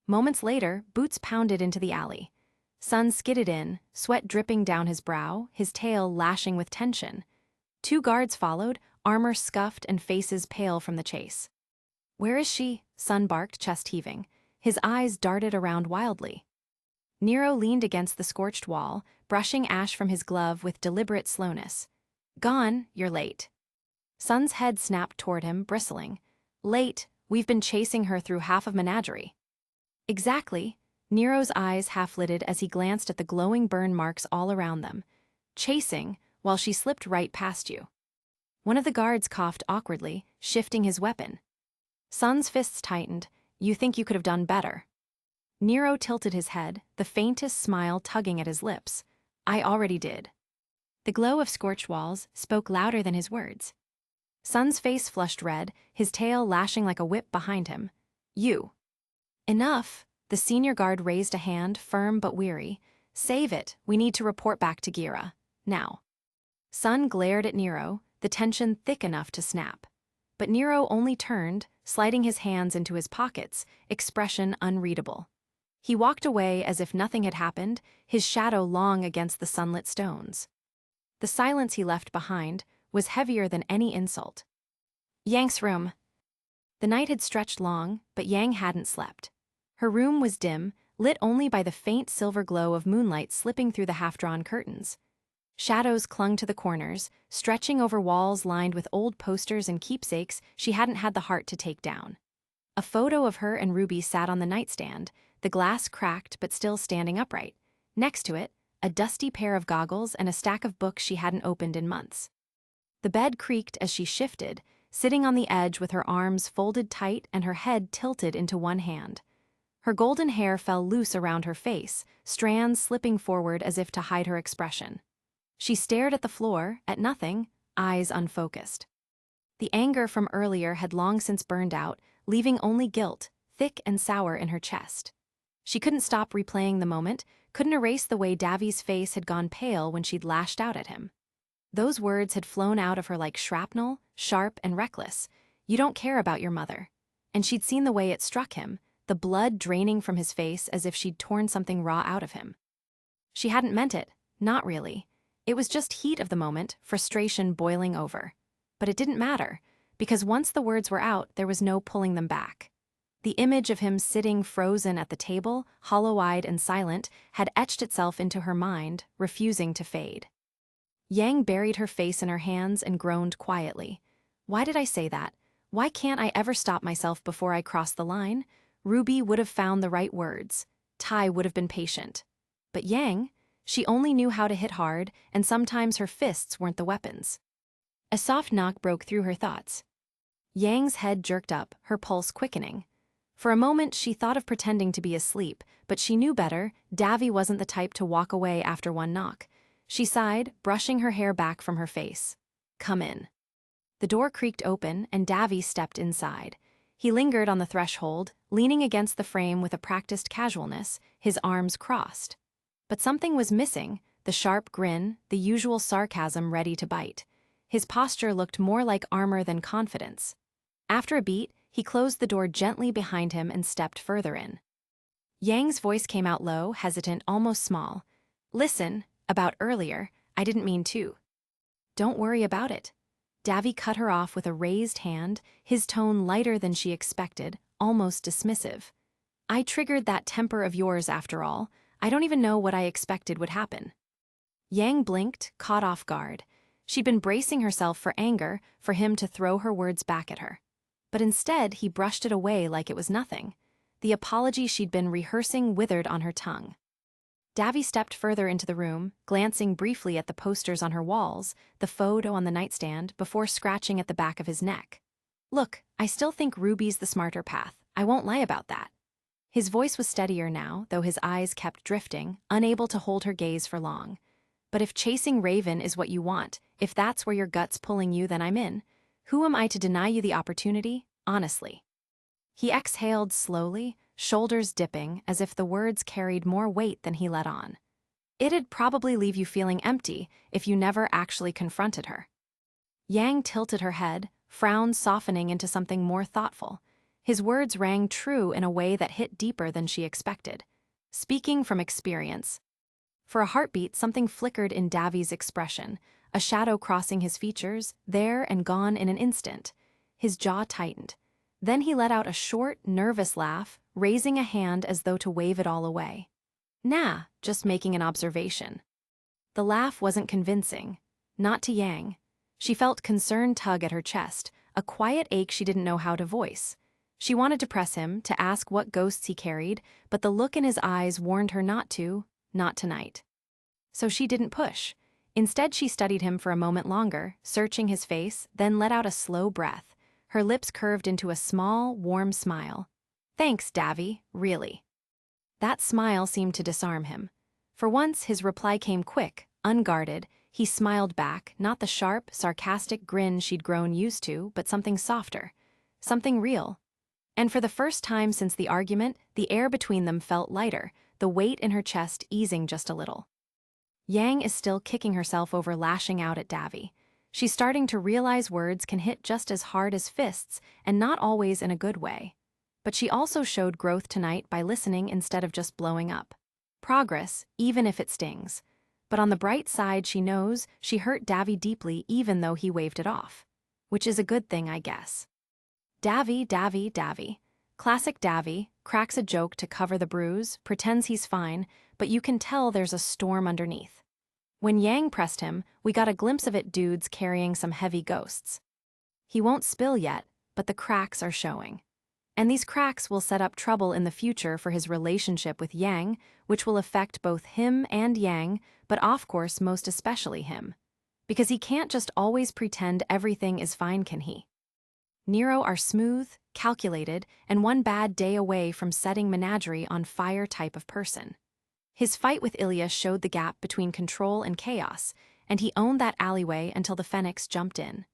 Moments later, boots pounded into the alley. Sun skidded in, sweat dripping down his brow, his tail lashing with tension. Two guards followed, armor scuffed and faces pale from the chase. "Where is she?" Sun barked, chest heaving. His eyes darted around wildly. Nero leaned against the scorched wall, brushing ash from his glove with deliberate slowness. "Gone, you're late." Sun's head snapped toward him, bristling. "Late, we've been chasing her through half of Menagerie." "Exactly." Nero's eyes half-lidded as he glanced at the glowing burn marks all around them. "Chasing, while she slipped right past you." One of the guards coughed awkwardly, shifting his weapon. Sun's fists tightened. "You think you could have done better." Nero tilted his head, the faintest smile tugging at his lips. "I already did." The glow of scorched walls spoke louder than his words. Sun's face flushed red, his tail lashing like a whip behind him. "You." "Enough." The senior guard raised a hand, firm but weary. "Save it, we need to report back to Gira. Now." Sun glared at Nero, the tension thick enough to snap. But Nero only turned, sliding his hands into his pockets, expression unreadable. He walked away as if nothing had happened, his shadow long against the sunlit stones. The silence he left behind was heavier than any insult. Yang's room. The night had stretched long, but Yang hadn't slept. Her room was dim, lit only by the faint silver glow of moonlight slipping through the half-drawn curtains. Shadows clung to the corners, stretching over walls lined with old posters and keepsakes she hadn't had the heart to take down. A photo of her and Ruby sat on the nightstand, the glass cracked but still standing upright. Next to it, a dusty pair of goggles and a stack of books she hadn't opened in months. The bed creaked as she shifted, sitting on the edge with her arms folded tight and her head tilted into one hand. Her golden hair fell loose around her face, strands slipping forward as if to hide her expression. She stared at the floor, at nothing, eyes unfocused. The anger from earlier had long since burned out, leaving only guilt, thick and sour in her chest. She couldn't stop replaying the moment, couldn't erase the way Davi's face had gone pale when she'd lashed out at him. Those words had flown out of her like shrapnel, sharp and reckless. "You don't care about your mother." And she'd seen the way it struck him, the blood draining from his face as if she'd torn something raw out of him. She hadn't meant it, not really. It was just heat of the moment, frustration boiling over. But it didn't matter, because once the words were out, there was no pulling them back. The image of him sitting frozen at the table, hollow-eyed and silent, had etched itself into her mind, refusing to fade. Yang buried her face in her hands and groaned quietly. Why did I say that? Why can't I ever stop myself before I cross the line? RWBY would have found the right words. Tai would have been patient. But Yang, she only knew how to hit hard, and sometimes her fists weren't the weapons. A soft knock broke through her thoughts. Yang's head jerked up, her pulse quickening. For a moment she thought of pretending to be asleep, but she knew better. Davy wasn't the type to walk away after one knock. She sighed, brushing her hair back from her face. Come in. The door creaked open, and Davy stepped inside. He lingered on the threshold, leaning against the frame with a practiced casualness, his arms crossed. But something was missing, the sharp grin, the usual sarcasm ready to bite. His posture looked more like armor than confidence. After a beat, he closed the door gently behind him and stepped further in. Yang's voice came out low, hesitant, almost small. Listen, about earlier, I didn't mean to. Don't worry about it. Davy cut her off with a raised hand, his tone lighter than she expected, almost dismissive. I triggered that temper of yours after all. I don't even know what I expected would happen. Yang blinked, caught off guard. She'd been bracing herself for anger, for him to throw her words back at her. But instead, he brushed it away like it was nothing. The apology she'd been rehearsing withered on her tongue. Davy stepped further into the room, glancing briefly at the posters on her walls, the photo on the nightstand, before scratching at the back of his neck. Look, I still think RWBY's the smarter path. I won't lie about that. His voice was steadier now, though his eyes kept drifting, unable to hold her gaze for long. But if chasing Raven is what you want, if that's where your gut's pulling you, then I'm in. Who am I to deny you the opportunity, honestly? He exhaled slowly, shoulders dipping, as if the words carried more weight than he let on. It'd probably leave you feeling empty if you never actually confronted her. Yang tilted her head, frown softening into something more thoughtful. His words rang true in a way that hit deeper than she expected. Speaking from experience. For a heartbeat, something flickered in Davy's expression, a shadow crossing his features, there and gone in an instant. His jaw tightened. Then he let out a short, nervous laugh, raising a hand as though to wave it all away. Nah, just making an observation. The laugh wasn't convincing. Not to Yang. She felt concern tug at her chest, a quiet ache she didn't know how to voice. She wanted to press him, to ask what ghosts he carried, but the look in his eyes warned her not to, not tonight. So she didn't push. Instead, she studied him for a moment longer, searching his face, then let out a slow breath. Her lips curved into a small, warm smile. Thanks, Davy, really. That smile seemed to disarm him. For once, his reply came quick, unguarded. He smiled back, not the sharp, sarcastic grin she'd grown used to, but something softer. Something real. And for the first time since the argument, the air between them felt lighter, the weight in her chest easing just a little. Yang is still kicking herself over lashing out at Davy. She's starting to realize words can hit just as hard as fists, and not always in a good way. But she also showed growth tonight by listening instead of just blowing up. Progress, even if it stings. But on the bright side, she knows she hurt Davy deeply even though he waved it off. Which is a good thing, I guess. Davy. Classic Davy, cracks a joke to cover the bruise, pretends he's fine, but you can tell there's a storm underneath. When Yang pressed him, we got a glimpse of it dudes carrying some heavy ghosts. He won't spill yet, but the cracks are showing. And these cracks will set up trouble in the future for his relationship with Yang, which will affect both him and Yang, but of course most especially him. Because he can't just always pretend everything is fine, can he? Nero are smooth, calculated, and one bad day away from setting Menagerie on fire type of person. His fight with Ilya showed the gap between control and chaos, and he owned that alleyway until the Phoenix jumped in.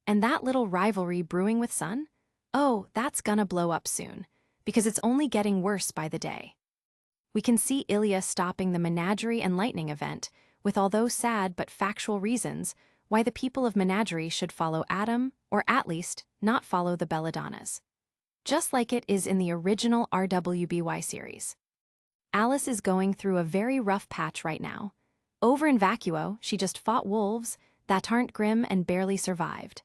And that little rivalry brewing with Sun? Oh, that's gonna blow up soon, because it's only getting worse by the day. We can see Ilya stopping the Menagerie and Lightning event, with although sad but factual reasons why the people of Menagerie should follow Adam, or at least, not follow the Belladonnas. Just like it is in the original RWBY series. Alice is going through a very rough patch right now. Over in Vacuo, she just fought wolves that aren't Grimm and barely survived.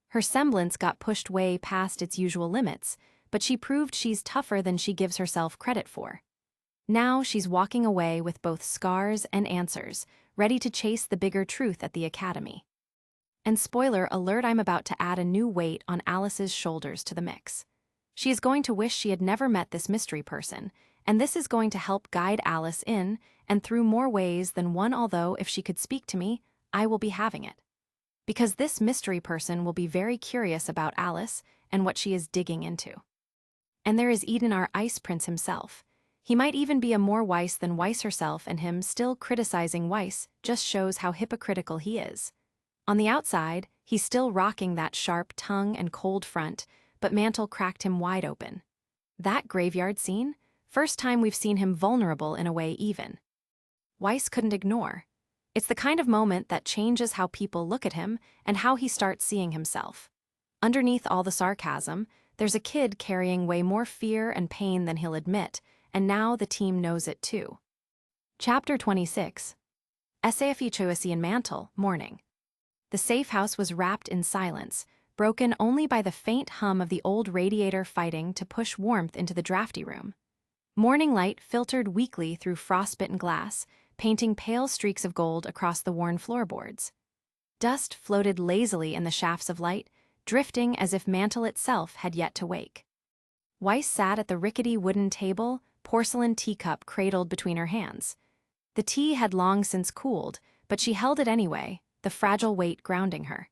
Her semblance got pushed way past its usual limits, but she proved she's tougher than she gives herself credit for. Now she's walking away with both scars and answers, ready to chase the bigger truth at the academy. And spoiler alert, I'm about to add a new weight on Alice's shoulders to the mix. She is going to wish she had never met this mystery person, and this is going to help guide Alice in and through more ways than one, although if she could speak to me, I will be having it. Because this mystery person will be very curious about Alice and what she is digging into. And there is Eden, our ice prince himself. He might even be a more Weiss than Weiss herself, and him still criticizing Weiss just shows how hypocritical he is. On the outside, he's still rocking that sharp tongue and cold front, but Mantle cracked him wide open. That graveyard scene? First time we've seen him vulnerable in a way even. Weiss couldn't ignore. It's the kind of moment that changes how people look at him and how he starts seeing himself. Underneath all the sarcasm, there's a kid carrying way more fear and pain than he'll admit, and now the team knows it too. Chapter 26. NSFW and Mantle, Morning. The safe house was wrapped in silence, broken only by the faint hum of the old radiator fighting to push warmth into the drafty room. Morning light filtered weakly through frostbitten glass, painting pale streaks of gold across the worn floorboards. Dust floated lazily in the shafts of light, drifting as if Mantle itself had yet to wake. Weiss sat at the rickety wooden table, porcelain teacup cradled between her hands. The tea had long since cooled, but she held it anyway, the fragile weight grounding her.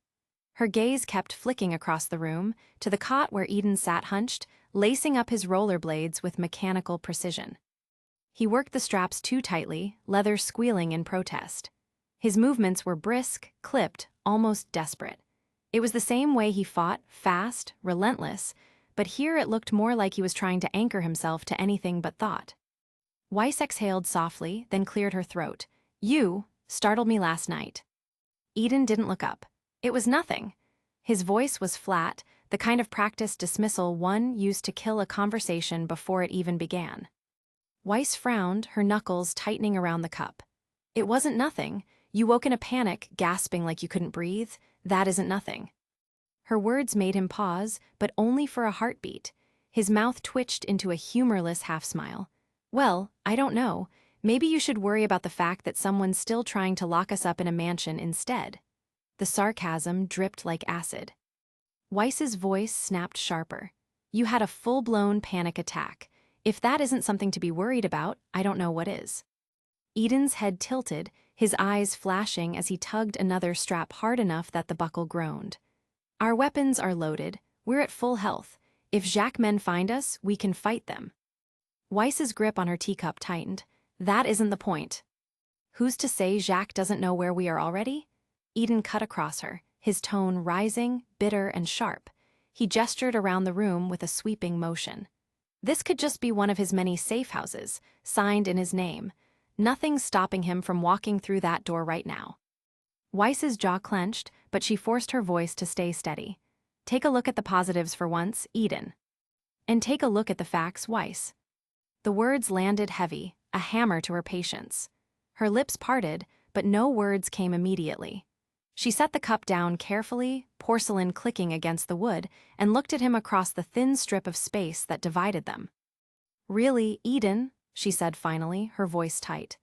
Her gaze kept flicking across the room, to the cot where Eden sat hunched, lacing up his rollerblades with mechanical precision. He worked the straps too tightly, leather squealing in protest. His movements were brisk, clipped, almost desperate. It was the same way he fought, fast, relentless, but here it looked more like he was trying to anchor himself to anything but thought. Weiss exhaled softly, then cleared her throat. "You startled me last night." Eden didn't look up. It was nothing. His voice was flat, the kind of practiced dismissal one used to kill a conversation before it even began. Weiss frowned, her knuckles tightening around the cup. "It wasn't nothing. You woke in a panic, gasping like you couldn't breathe. That isn't nothing." Her words made him pause, but only for a heartbeat. His mouth twitched into a humorless half-smile. "Well, I don't know. Maybe you should worry about the fact that someone's still trying to lock us up in a mansion instead." The sarcasm dripped like acid. Weiss's voice snapped sharper. "You had a full-blown panic attack. If that isn't something to be worried about, I don't know what is." Eden's head tilted, his eyes flashing as he tugged another strap hard enough that the buckle groaned. "Our weapons are loaded. We're at full health. If Jacques men find us, we can fight them." Weiss's grip on her teacup tightened. "That isn't the point." "Who's to say Jacques doesn't know where we are already?" Eden cut across her, his tone rising, bitter and sharp. He gestured around the room with a sweeping motion. This could just be one of his many safe houses, signed in his name. Nothing stopping him from walking through that door right now. Weiss's jaw clenched, but she forced her voice to stay steady. "Take a look at the positives for once, Eden. And take a look at the facts, Weiss." The words landed heavy, a hammer to her patience. Her lips parted, but no words came immediately. She set the cup down carefully, porcelain clicking against the wood, and looked at him across the thin strip of space that divided them. "Really, Eden," she said finally, her voice tight.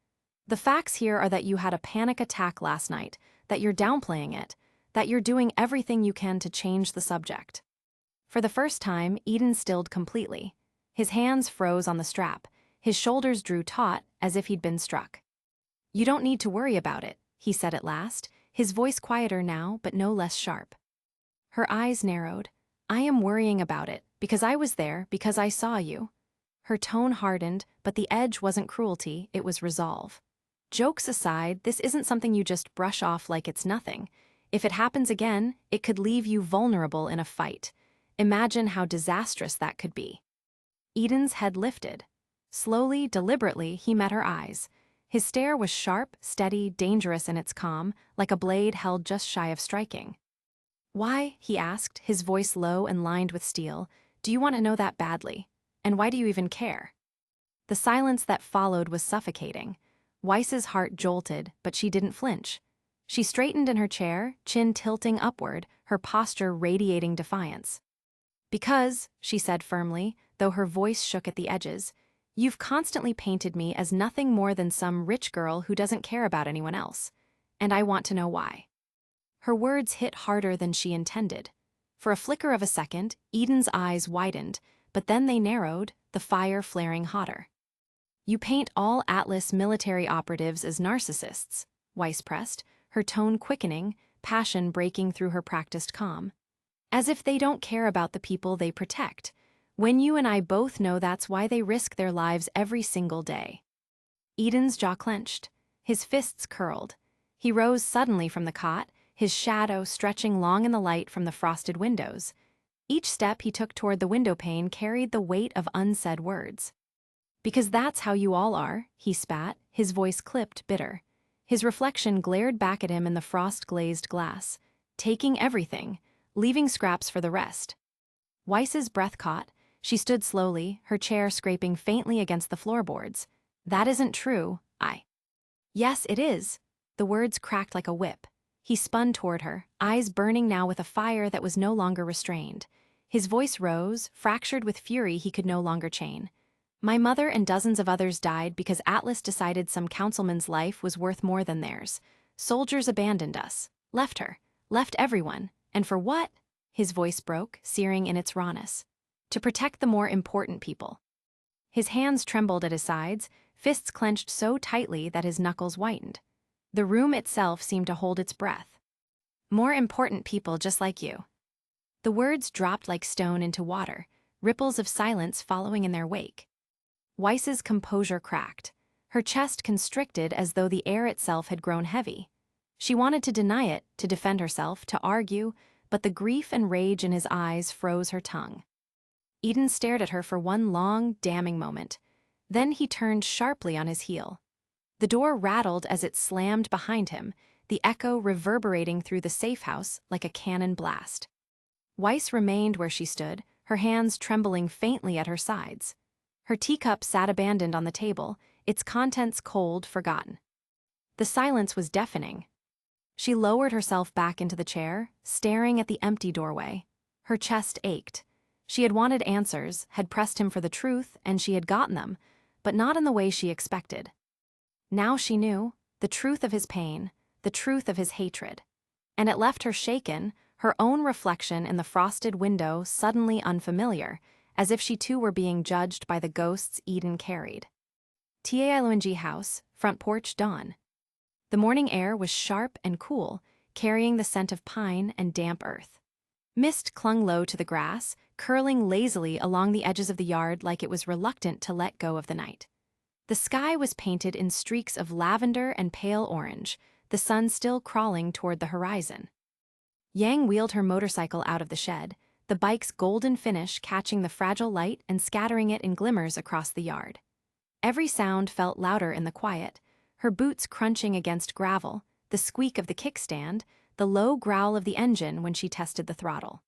"The facts here are that you had a panic attack last night, that you're downplaying it, that you're doing everything you can to change the subject." For the first time, Eden stilled completely. His hands froze on the strap, his shoulders drew taut as if he'd been struck. "You don't need to worry about it," he said at last, his voice quieter now but no less sharp. Her eyes narrowed. "I am worrying about it, because I was there, because I saw you." Her tone hardened, but the edge wasn't cruelty, it was resolve. "Jokes aside, this isn't something you just brush off like it's nothing. If it happens again, it could leave you vulnerable in a fight. Imagine how disastrous that could be." Eden's head lifted. Slowly, deliberately, he met her eyes. His stare was sharp, steady, dangerous in its calm, like a blade held just shy of striking. "Why?" he asked, his voice low and lined with steel. "Do you want to know that badly? And why do you even care?" The silence that followed was suffocating. Weiss's heart jolted, but she didn't flinch. She straightened in her chair, chin tilting upward, her posture radiating defiance. Because, she said firmly, though her voice shook at the edges, you've constantly painted me as nothing more than some rich girl who doesn't care about anyone else. And I want to know why. Her words hit harder than she intended. For a flicker of a second, Eden's eyes widened, but then they narrowed, the fire flaring hotter. You paint all Atlas military operatives as narcissists, Weiss pressed, her tone quickening, passion breaking through her practiced calm. As if they don't care about the people they protect, when you and I both know that's why they risk their lives every single day. Eden's jaw clenched, his fists curled. He rose suddenly from the cot, his shadow stretching long in the light from the frosted windows. Each step he took toward the window pane carried the weight of unsaid words. Because that's how you all are, he spat, his voice clipped, bitter. His reflection glared back at him in the frost-glazed glass, taking everything, leaving scraps for the rest. Weiss's breath caught. She stood slowly, her chair scraping faintly against the floorboards. That isn't true, Yes, it is. The words cracked like a whip. He spun toward her, eyes burning now with a fire that was no longer restrained. His voice rose, fractured with fury he could no longer chain. My mother and dozens of others died because Atlas decided some councilman's life was worth more than theirs. Soldiers abandoned us, left her, left everyone, and for what? His voice broke, searing in its rawness. To protect the more important people. His hands trembled at his sides, fists clenched so tightly that his knuckles whitened. The room itself seemed to hold its breath. More important people just like you. The words dropped like stone into water, ripples of silence following in their wake. Weiss's composure cracked, her chest constricted as though the air itself had grown heavy. She wanted to deny it, to defend herself, to argue, but the grief and rage in his eyes froze her tongue. Eden stared at her for one long, damning moment. Then he turned sharply on his heel. The door rattled as it slammed behind him, the echo reverberating through the safe house like a cannon blast. Weiss remained where she stood, her hands trembling faintly at her sides. Her teacup sat abandoned on the table, its contents cold, forgotten. The silence was deafening. She lowered herself back into the chair, staring at the empty doorway. Her chest ached. She had wanted answers, had pressed him for the truth, and she had gotten them, but not in the way she expected. Now she knew, the truth of his pain, the truth of his hatred. And it left her shaken, her own reflection in the frosted window suddenly unfamiliar, as if she too were being judged by the ghosts Eden carried. Tailong House, front porch, dawn. The morning air was sharp and cool, carrying the scent of pine and damp earth. Mist clung low to the grass, curling lazily along the edges of the yard like it was reluctant to let go of the night. The sky was painted in streaks of lavender and pale orange, the sun still crawling toward the horizon. Yang wheeled her motorcycle out of the shed, the bike's golden finish catching the fragile light and scattering it in glimmers across the yard. Every sound felt louder in the quiet, her boots crunching against gravel, the squeak of the kickstand, the low growl of the engine when she tested the throttle.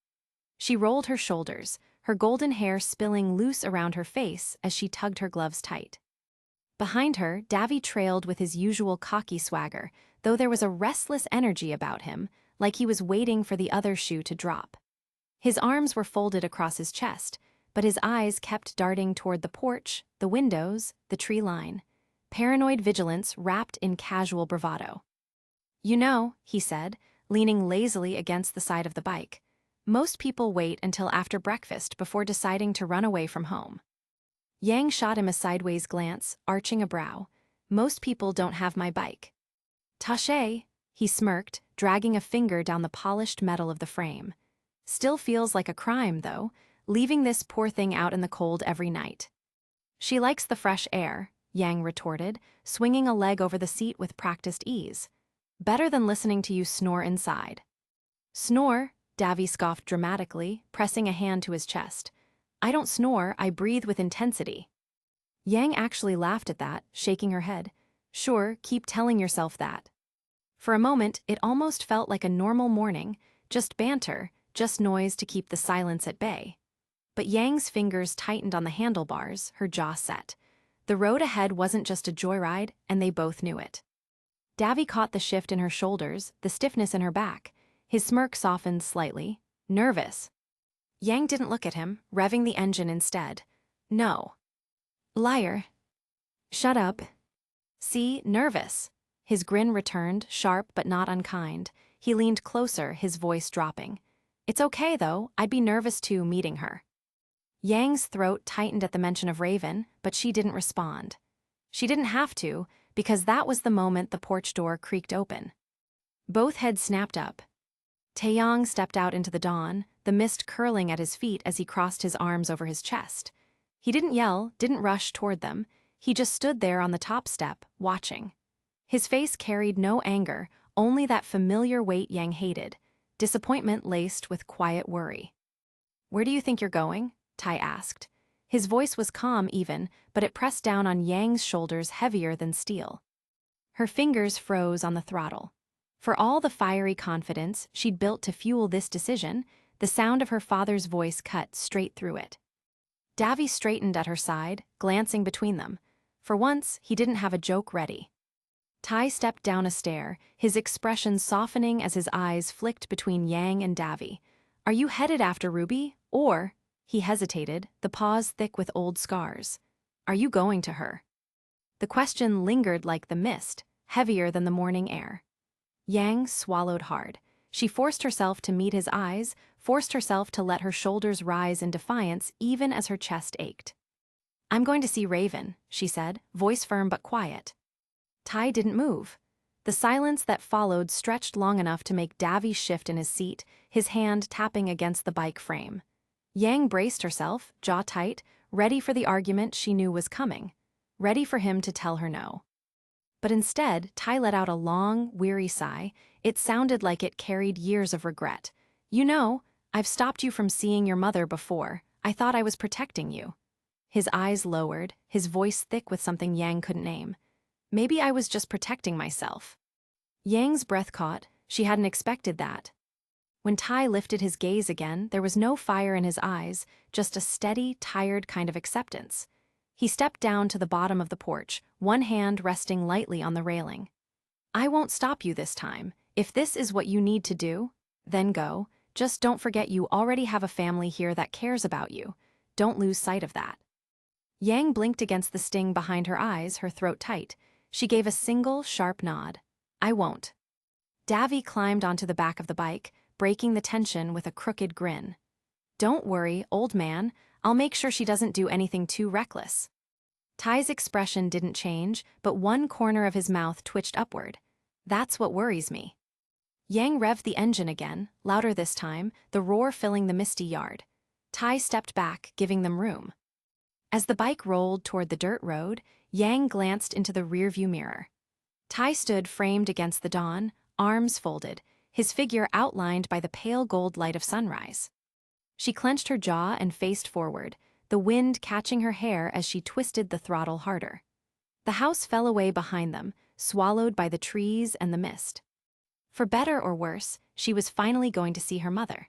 She rolled her shoulders, her golden hair spilling loose around her face as she tugged her gloves tight. Behind her, Davy trailed with his usual cocky swagger, though there was a restless energy about him, like he was waiting for the other shoe to drop. His arms were folded across his chest, but his eyes kept darting toward the porch, the windows, the tree line. Paranoid vigilance wrapped in casual bravado. You know, he said, leaning lazily against the side of the bike, most people wait until after breakfast before deciding to run away from home. Yang shot him a sideways glance, arching a brow. Most people don't have my bike. Taché, he smirked, dragging a finger down the polished metal of the frame. Still feels like a crime, though, leaving this poor thing out in the cold every night. She likes the fresh air, Yang retorted, swinging a leg over the seat with practiced ease. Better than listening to you snore inside. Snore, Davy scoffed dramatically, pressing a hand to his chest. I don't snore, I breathe with intensity. Yang actually laughed at that, shaking her head. Sure, keep telling yourself that. For a moment, it almost felt like a normal morning, just banter, just noise to keep the silence at bay. But Yang's fingers tightened on the handlebars, her jaw set. The road ahead wasn't just a joyride, and they both knew it. Davy caught the shift in her shoulders, the stiffness in her back. His smirk softened slightly. Nervous. Yang didn't look at him, revving the engine instead. No. Liar. Shut up. See, nervous. His grin returned, sharp but not unkind. He leaned closer, his voice dropping. It's okay, though. I'd be nervous too, meeting her. Yang's throat tightened at the mention of Raven, but she didn't respond. She didn't have to, because that was the moment the porch door creaked open. Both heads snapped up. Taeyong stepped out into the dawn, the mist curling at his feet as he crossed his arms over his chest. He didn't yell, didn't rush toward them. He just stood there on the top step, watching. His face carried no anger, only that familiar weight Yang hated, disappointment laced with quiet worry. Where do you think you're going? Tai asked. His voice was calm even, but it pressed down on Yang's shoulders heavier than steel. Her fingers froze on the throttle. For all the fiery confidence she'd built to fuel this decision, the sound of her father's voice cut straight through it. Davy straightened at her side, glancing between them. For once, he didn't have a joke ready. Tai stepped down a stair, his expression softening as his eyes flicked between Yang and Davy. Are you headed after RWBY, or... He hesitated, the pause thick with old scars. Are you going to her? The question lingered like the mist, heavier than the morning air. Yang swallowed hard. She forced herself to meet his eyes, forced herself to let her shoulders rise in defiance even as her chest ached. I'm going to see Raven, she said, voice firm but quiet. Tai didn't move. The silence that followed stretched long enough to make Davy shift in his seat, his hand tapping against the bike frame. Yang braced herself, jaw tight, ready for the argument she knew was coming, ready for him to tell her no. But instead, Tai let out a long, weary sigh. It sounded like it carried years of regret. You know, I've stopped you from seeing your mother before. I thought I was protecting you. His eyes lowered, his voice thick with something Yang couldn't name. Maybe I was just protecting myself. Yang's breath caught. She hadn't expected that. When Tai lifted his gaze again, there was no fire in his eyes, just a steady, tired kind of acceptance. He stepped down to the bottom of the porch, one hand resting lightly on the railing. I won't stop you this time. If this is what you need to do, then go. Just don't forget you already have a family here that cares about you. Don't lose sight of that. Yang blinked against the sting behind her eyes, her throat tight. She gave a single, sharp nod. I won't. Davy climbed onto the back of the bike, breaking the tension with a crooked grin. Don't worry, old man. I'll make sure she doesn't do anything too reckless. Tai's expression didn't change, but one corner of his mouth twitched upward. That's what worries me. Yang revved the engine again, louder this time, the roar filling the misty yard. Tai stepped back, giving them room. As the bike rolled toward the dirt road, Yang glanced into the rearview mirror. Tai stood framed against the dawn, arms folded, his figure outlined by the pale gold light of sunrise. She clenched her jaw and faced forward, the wind catching her hair as she twisted the throttle harder. The house fell away behind them, swallowed by the trees and the mist. For better or worse, she was finally going to see her mother.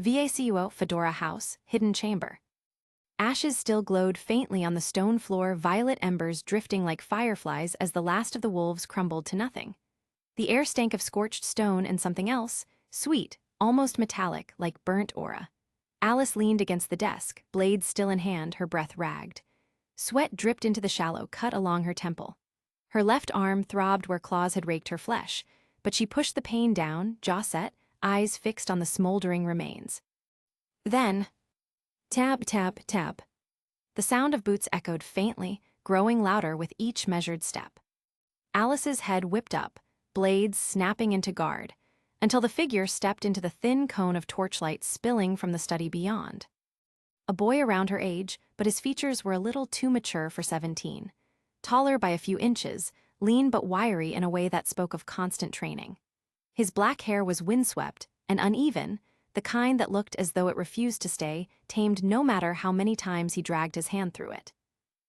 Vytal Fedora House, hidden chamber. Ashes still glowed faintly on the stone floor, violet embers drifting like fireflies as the last of the wolves crumbled to nothing. The air stank of scorched stone and something else, sweet, almost metallic, like burnt aura. Alice leaned against the desk, blade still in hand, her breath ragged. Sweat dripped into the shallow cut along her temple. Her left arm throbbed where claws had raked her flesh, but she pushed the pain down, jaw set, eyes fixed on the smoldering remains. Then, tap, tap, tap. The sound of boots echoed faintly, growing louder with each measured step. Alice's head whipped up, blades snapping into guard, until the figure stepped into the thin cone of torchlight spilling from the study beyond. A boy around her age, but his features were a little too mature for 17. Taller by a few inches, lean but wiry in a way that spoke of constant training. His black hair was windswept and uneven, the kind that looked as though it refused to stay, tamed no matter how many times he dragged his hand through it.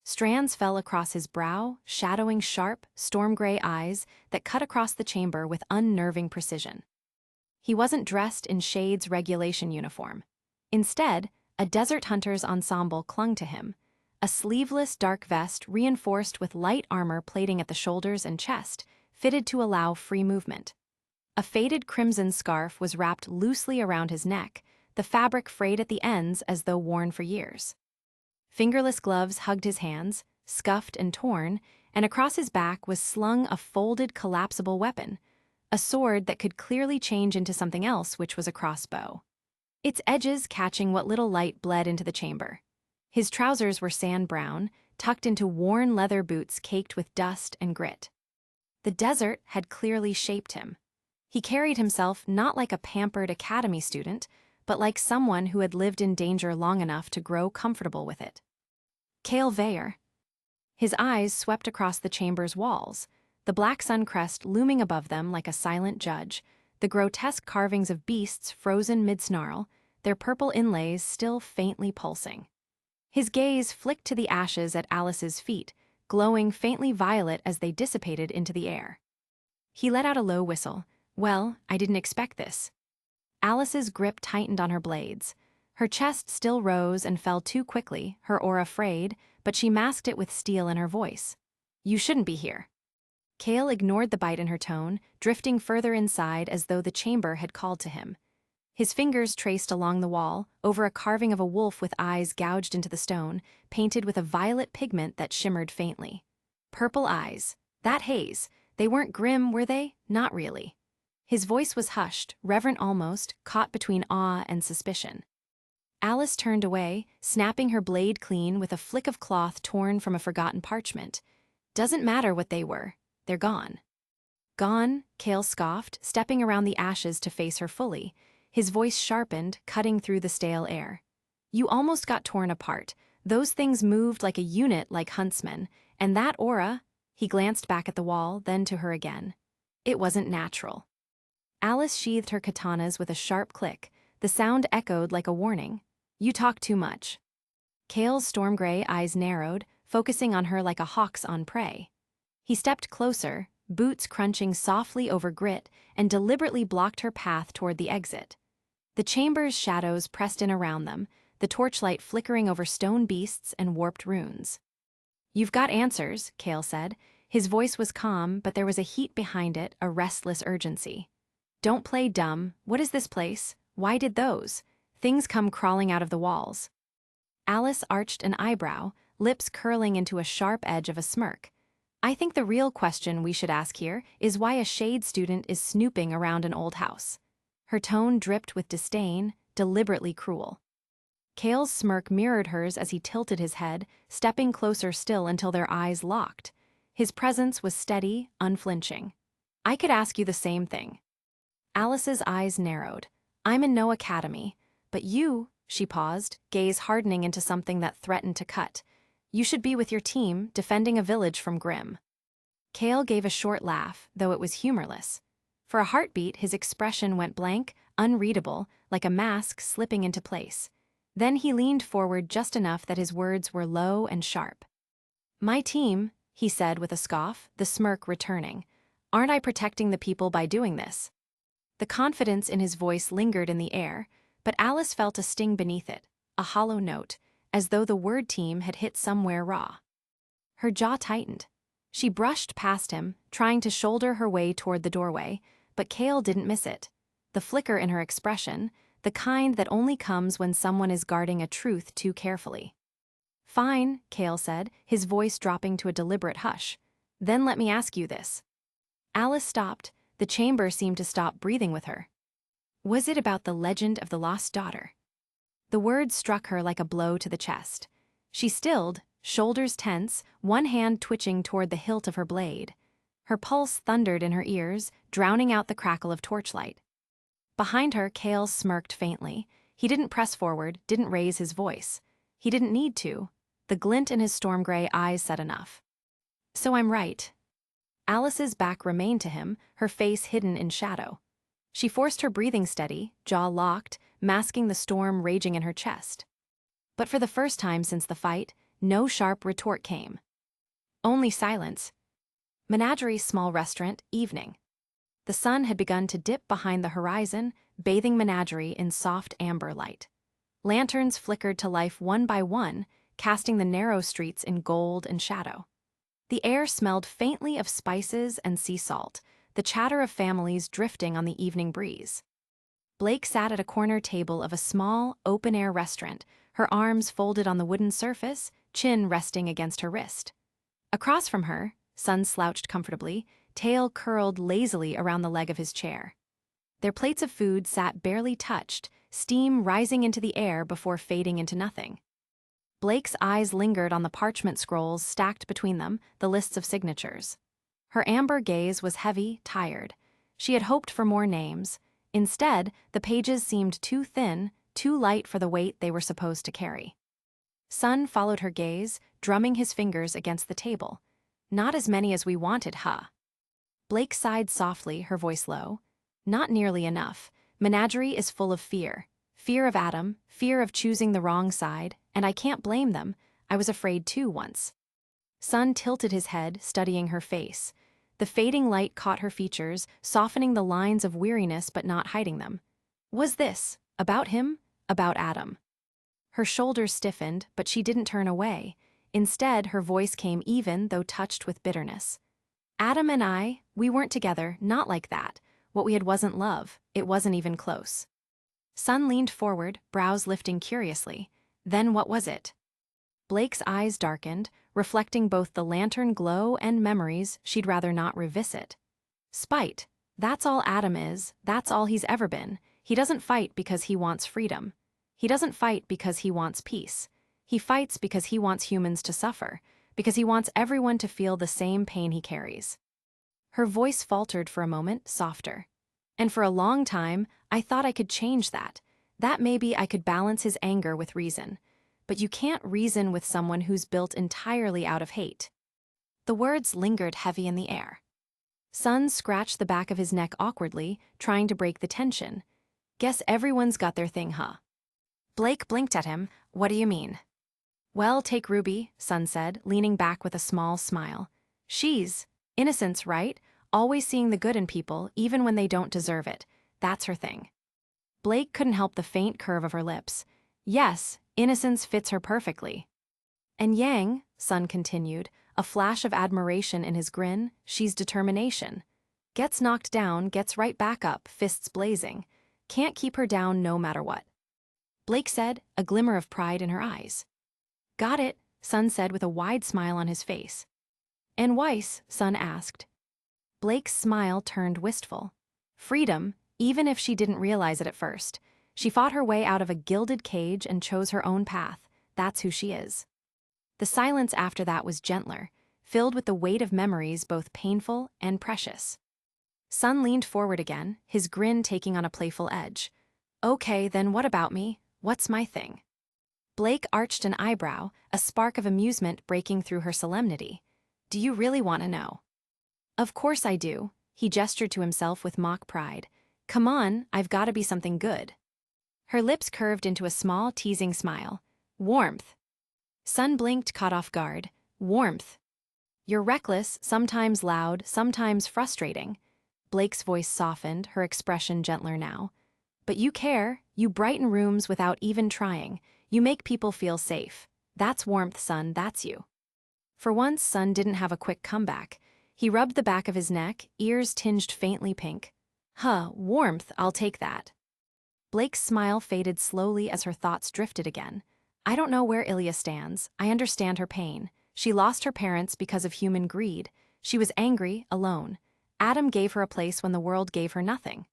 Strands fell across his brow, shadowing sharp, storm-gray eyes that cut across the chamber with unnerving precision. He wasn't dressed in Shade's regulation uniform. Instead, a desert hunter's ensemble clung to him, a sleeveless dark vest reinforced with light armor plating at the shoulders and chest, fitted to allow free movement. A faded crimson scarf was wrapped loosely around his neck, the fabric frayed at the ends as though worn for years. Fingerless gloves hugged his hands, scuffed and torn, and across his back was slung a folded, collapsible weapon, a sword that could clearly change into something else, which was a crossbow, its edges catching what little light bled into the chamber. His trousers were sand brown, tucked into worn leather boots caked with dust and grit. The desert had clearly shaped him. He carried himself not like a pampered academy student, but like someone who had lived in danger long enough to grow comfortable with it. Cale Veyer. His eyes swept across the chamber's walls, the black sun crest looming above them like a silent judge, the grotesque carvings of beasts frozen mid-snarl, their purple inlays still faintly pulsing. His gaze flicked to the ashes at Alice's feet, glowing faintly violet as they dissipated into the air. He let out a low whistle. "Well, I didn't expect this." Alice's grip tightened on her blades. Her chest still rose and fell too quickly, her aura frayed, but she masked it with steel in her voice. "You shouldn't be here." Cale ignored the bite in her tone, drifting further inside as though the chamber had called to him. His fingers traced along the wall, over a carving of a wolf with eyes gouged into the stone, painted with a violet pigment that shimmered faintly. Purple eyes. That haze. They weren't Grimm, were they? Not really. His voice was hushed, reverent almost, caught between awe and suspicion. Alice turned away, snapping her blade clean with a flick of cloth torn from a forgotten parchment. "Doesn't matter what they were. They're gone." "Gone?" Cale scoffed, stepping around the ashes to face her fully. His voice sharpened, cutting through the stale air. "You almost got torn apart. Those things moved like a unit, like huntsmen. And that aura—" He glanced back at the wall, then to her again. "It wasn't natural." Alice sheathed her katanas with a sharp click. The sound echoed like a warning. "You talk too much." Cale's storm gray eyes narrowed, focusing on her like a hawk's on prey. He stepped closer, boots crunching softly over grit, and deliberately blocked her path toward the exit. The chamber's shadows pressed in around them, the torchlight flickering over stone beasts and warped runes. "You've got answers," Cale said. His voice was calm, but there was a heat behind it, a restless urgency. "Don't play dumb. What is this place? Why did those things come crawling out of the walls?" Alice arched an eyebrow, lips curling into a sharp edge of a smirk. "I think the real question we should ask here is why a shade student is snooping around an old house." Her tone dripped with disdain, deliberately cruel. Cale's smirk mirrored hers as he tilted his head, stepping closer still until their eyes locked. His presence was steady, unflinching. "I could ask you the same thing." Alice's eyes narrowed. "I'm in no academy, but you," she paused, gaze hardening into something that threatened to cut. "You should be with your team, defending a village from Grimm." Cale gave a short laugh, though it was humorless. For a heartbeat, his expression went blank, unreadable, like a mask slipping into place. Then he leaned forward just enough that his words were low and sharp. "My team," he said with a scoff, the smirk returning. "Aren't I protecting the people by doing this?" The confidence in his voice lingered in the air, but Alice felt a sting beneath it, a hollow note, as though the word team had hit somewhere raw. Her jaw tightened. She brushed past him, trying to shoulder her way toward the doorway, but Cale didn't miss it. The flicker in her expression, the kind that only comes when someone is guarding a truth too carefully. "Fine," Cale said, his voice dropping to a deliberate hush. "Then let me ask you this." Alice stopped. The chamber seemed to stop breathing with her. "Was it about the legend of the lost daughter?" The word struck her like a blow to the chest. She stilled, shoulders tense, one hand twitching toward the hilt of her blade. Her pulse thundered in her ears, drowning out the crackle of torchlight. Behind her, Cale smirked faintly. He didn't press forward, didn't raise his voice. He didn't need to. The glint in his storm gray eyes said enough. "So I'm right." Alice's back remained to him, her face hidden in shadow. She forced her breathing steady, jaw locked, masking the storm raging in her chest. But for the first time since the fight, no sharp retort came. Only silence. Menagerie small restaurant, evening. The sun had begun to dip behind the horizon, bathing Menagerie in soft amber light. Lanterns flickered to life one by one, casting the narrow streets in gold and shadow. The air smelled faintly of spices and sea salt, the chatter of families drifting on the evening breeze. Blake sat at a corner table of a small, open-air restaurant, her arms folded on the wooden surface, chin resting against her wrist. Across from her, Sun slouched comfortably, tail curled lazily around the leg of his chair. Their plates of food sat barely touched, steam rising into the air before fading into nothing. Blake's eyes lingered on the parchment scrolls stacked between them, the lists of signatures. Her amber gaze was heavy, tired. She had hoped for more names. Instead, the pages seemed too thin, too light for the weight they were supposed to carry. Sun followed her gaze, drumming his fingers against the table. Not as many as we wanted, huh? Blake sighed softly, her voice low. Not nearly enough. Menagerie is full of fear. Fear of Adam, fear of choosing the wrong side, and I can't blame them. I was afraid too once. Sun tilted his head, studying her face. The fading light caught her features, softening the lines of weariness but not hiding them. Was this about him? About Adam? Her shoulders stiffened, but she didn't turn away. Instead, her voice came even, though touched with bitterness. Adam and I, we weren't together, not like that. What we had wasn't love, it wasn't even close. Sun leaned forward, brows lifting curiously. Then what was it? Blake's eyes darkened, reflecting both the lantern glow and memories she'd rather not revisit. Spite. That's all Adam is, that's all he's ever been. He doesn't fight because he wants freedom. He doesn't fight because he wants peace. He fights because he wants humans to suffer, because he wants everyone to feel the same pain he carries. Her voice faltered for a moment, softer. And for a long time, I thought I could change that. That maybe I could balance his anger with reason. But you can't reason with someone who's built entirely out of hate. The words lingered heavy in the air. Sun scratched the back of his neck awkwardly, trying to break the tension. Guess everyone's got their thing, huh? Blake blinked at him. What do you mean? Well, take Ruby, Sun said, leaning back with a small smile. She's innocence, right? Always seeing the good in people, even when they don't deserve it. That's her thing. Blake couldn't help the faint curve of her lips. Yes, innocence fits her perfectly. And Yang, Sun continued, a flash of admiration in his grin, she's determination. Gets knocked down, gets right back up, fists blazing. Can't keep her down no matter what. Blake said, a glimmer of pride in her eyes. Got it, Sun said with a wide smile on his face. And Weiss, Sun asked. Blake's smile turned wistful. Freedom, even if she didn't realize it at first. She fought her way out of a gilded cage and chose her own path. That's who she is. The silence after that was gentler, filled with the weight of memories both painful and precious. Sun leaned forward again, his grin taking on a playful edge. Okay, then what about me? What's my thing? Blake arched an eyebrow, a spark of amusement breaking through her solemnity. Do you really want to know? Of course I do, he gestured to himself with mock pride. Come on, I've got to be something good. Her lips curved into a small, teasing smile. Warmth. Sun blinked, caught off guard. Warmth. You're reckless, sometimes loud, sometimes frustrating. Blake's voice softened, her expression gentler now. But you care, you brighten rooms without even trying. You make people feel safe. That's warmth, Sun, that's you. For once, Sun didn't have a quick comeback. He rubbed the back of his neck, ears tinged faintly pink. Huh, warmth, I'll take that. Blake's smile faded slowly as her thoughts drifted again. I don't know where Ilya stands. I understand her pain. She lost her parents because of human greed. She was angry, alone. Adam gave her a place when the world gave her nothing.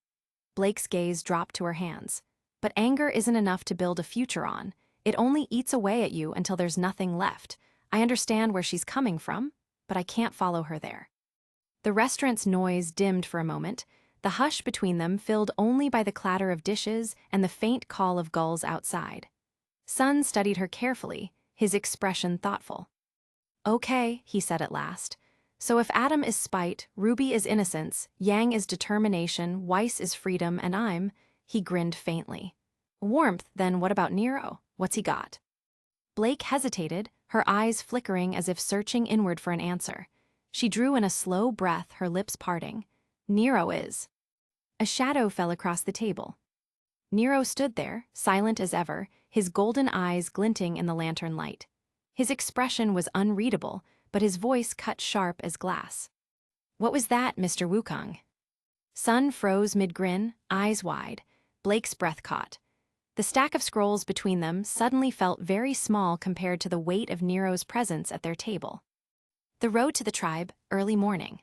Blake's gaze dropped to her hands. But anger isn't enough to build a future on. It only eats away at you until there's nothing left. I understand where she's coming from, but I can't follow her there. The restaurant's noise dimmed for a moment, the hush between them filled only by the clatter of dishes and the faint call of gulls outside. Sun studied her carefully, his expression thoughtful. Okay, he said at last. So if Adam is spite, Ruby is innocence, Yang is determination, Weiss is freedom, and he grinned faintly. Warmth, then what about Nero? What's he got? Blake hesitated, her eyes flickering as if searching inward for an answer. She drew in a slow breath, her lips parting. Nero is. A shadow fell across the table. Nero stood there, silent as ever, his golden eyes glinting in the lantern light. His expression was unreadable, but his voice cut sharp as glass. What was that, Mr. Wukong? Sun froze mid-grin, eyes wide. Blake's breath caught. The stack of scrolls between them suddenly felt very small compared to the weight of Nero's presence at their table. The road to the tribe, early morning.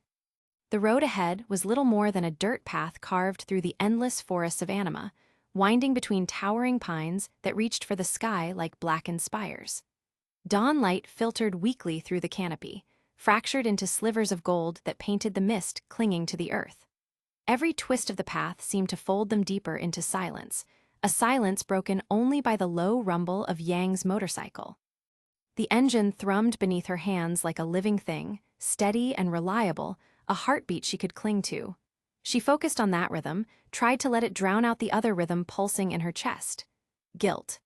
The road ahead was little more than a dirt path carved through the endless forests of anima, winding between towering pines that reached for the sky like blackened spires. Dawn light filtered weakly through the canopy, fractured into slivers of gold that painted the mist clinging to the earth. Every twist of the path seemed to fold them deeper into silence, a silence broken only by the low rumble of Yang's motorcycle. The engine thrummed beneath her hands like a living thing, steady and reliable, a heartbeat she could cling to. She focused on that rhythm, tried to let it drown out the other rhythm pulsing in her chest. Guilt.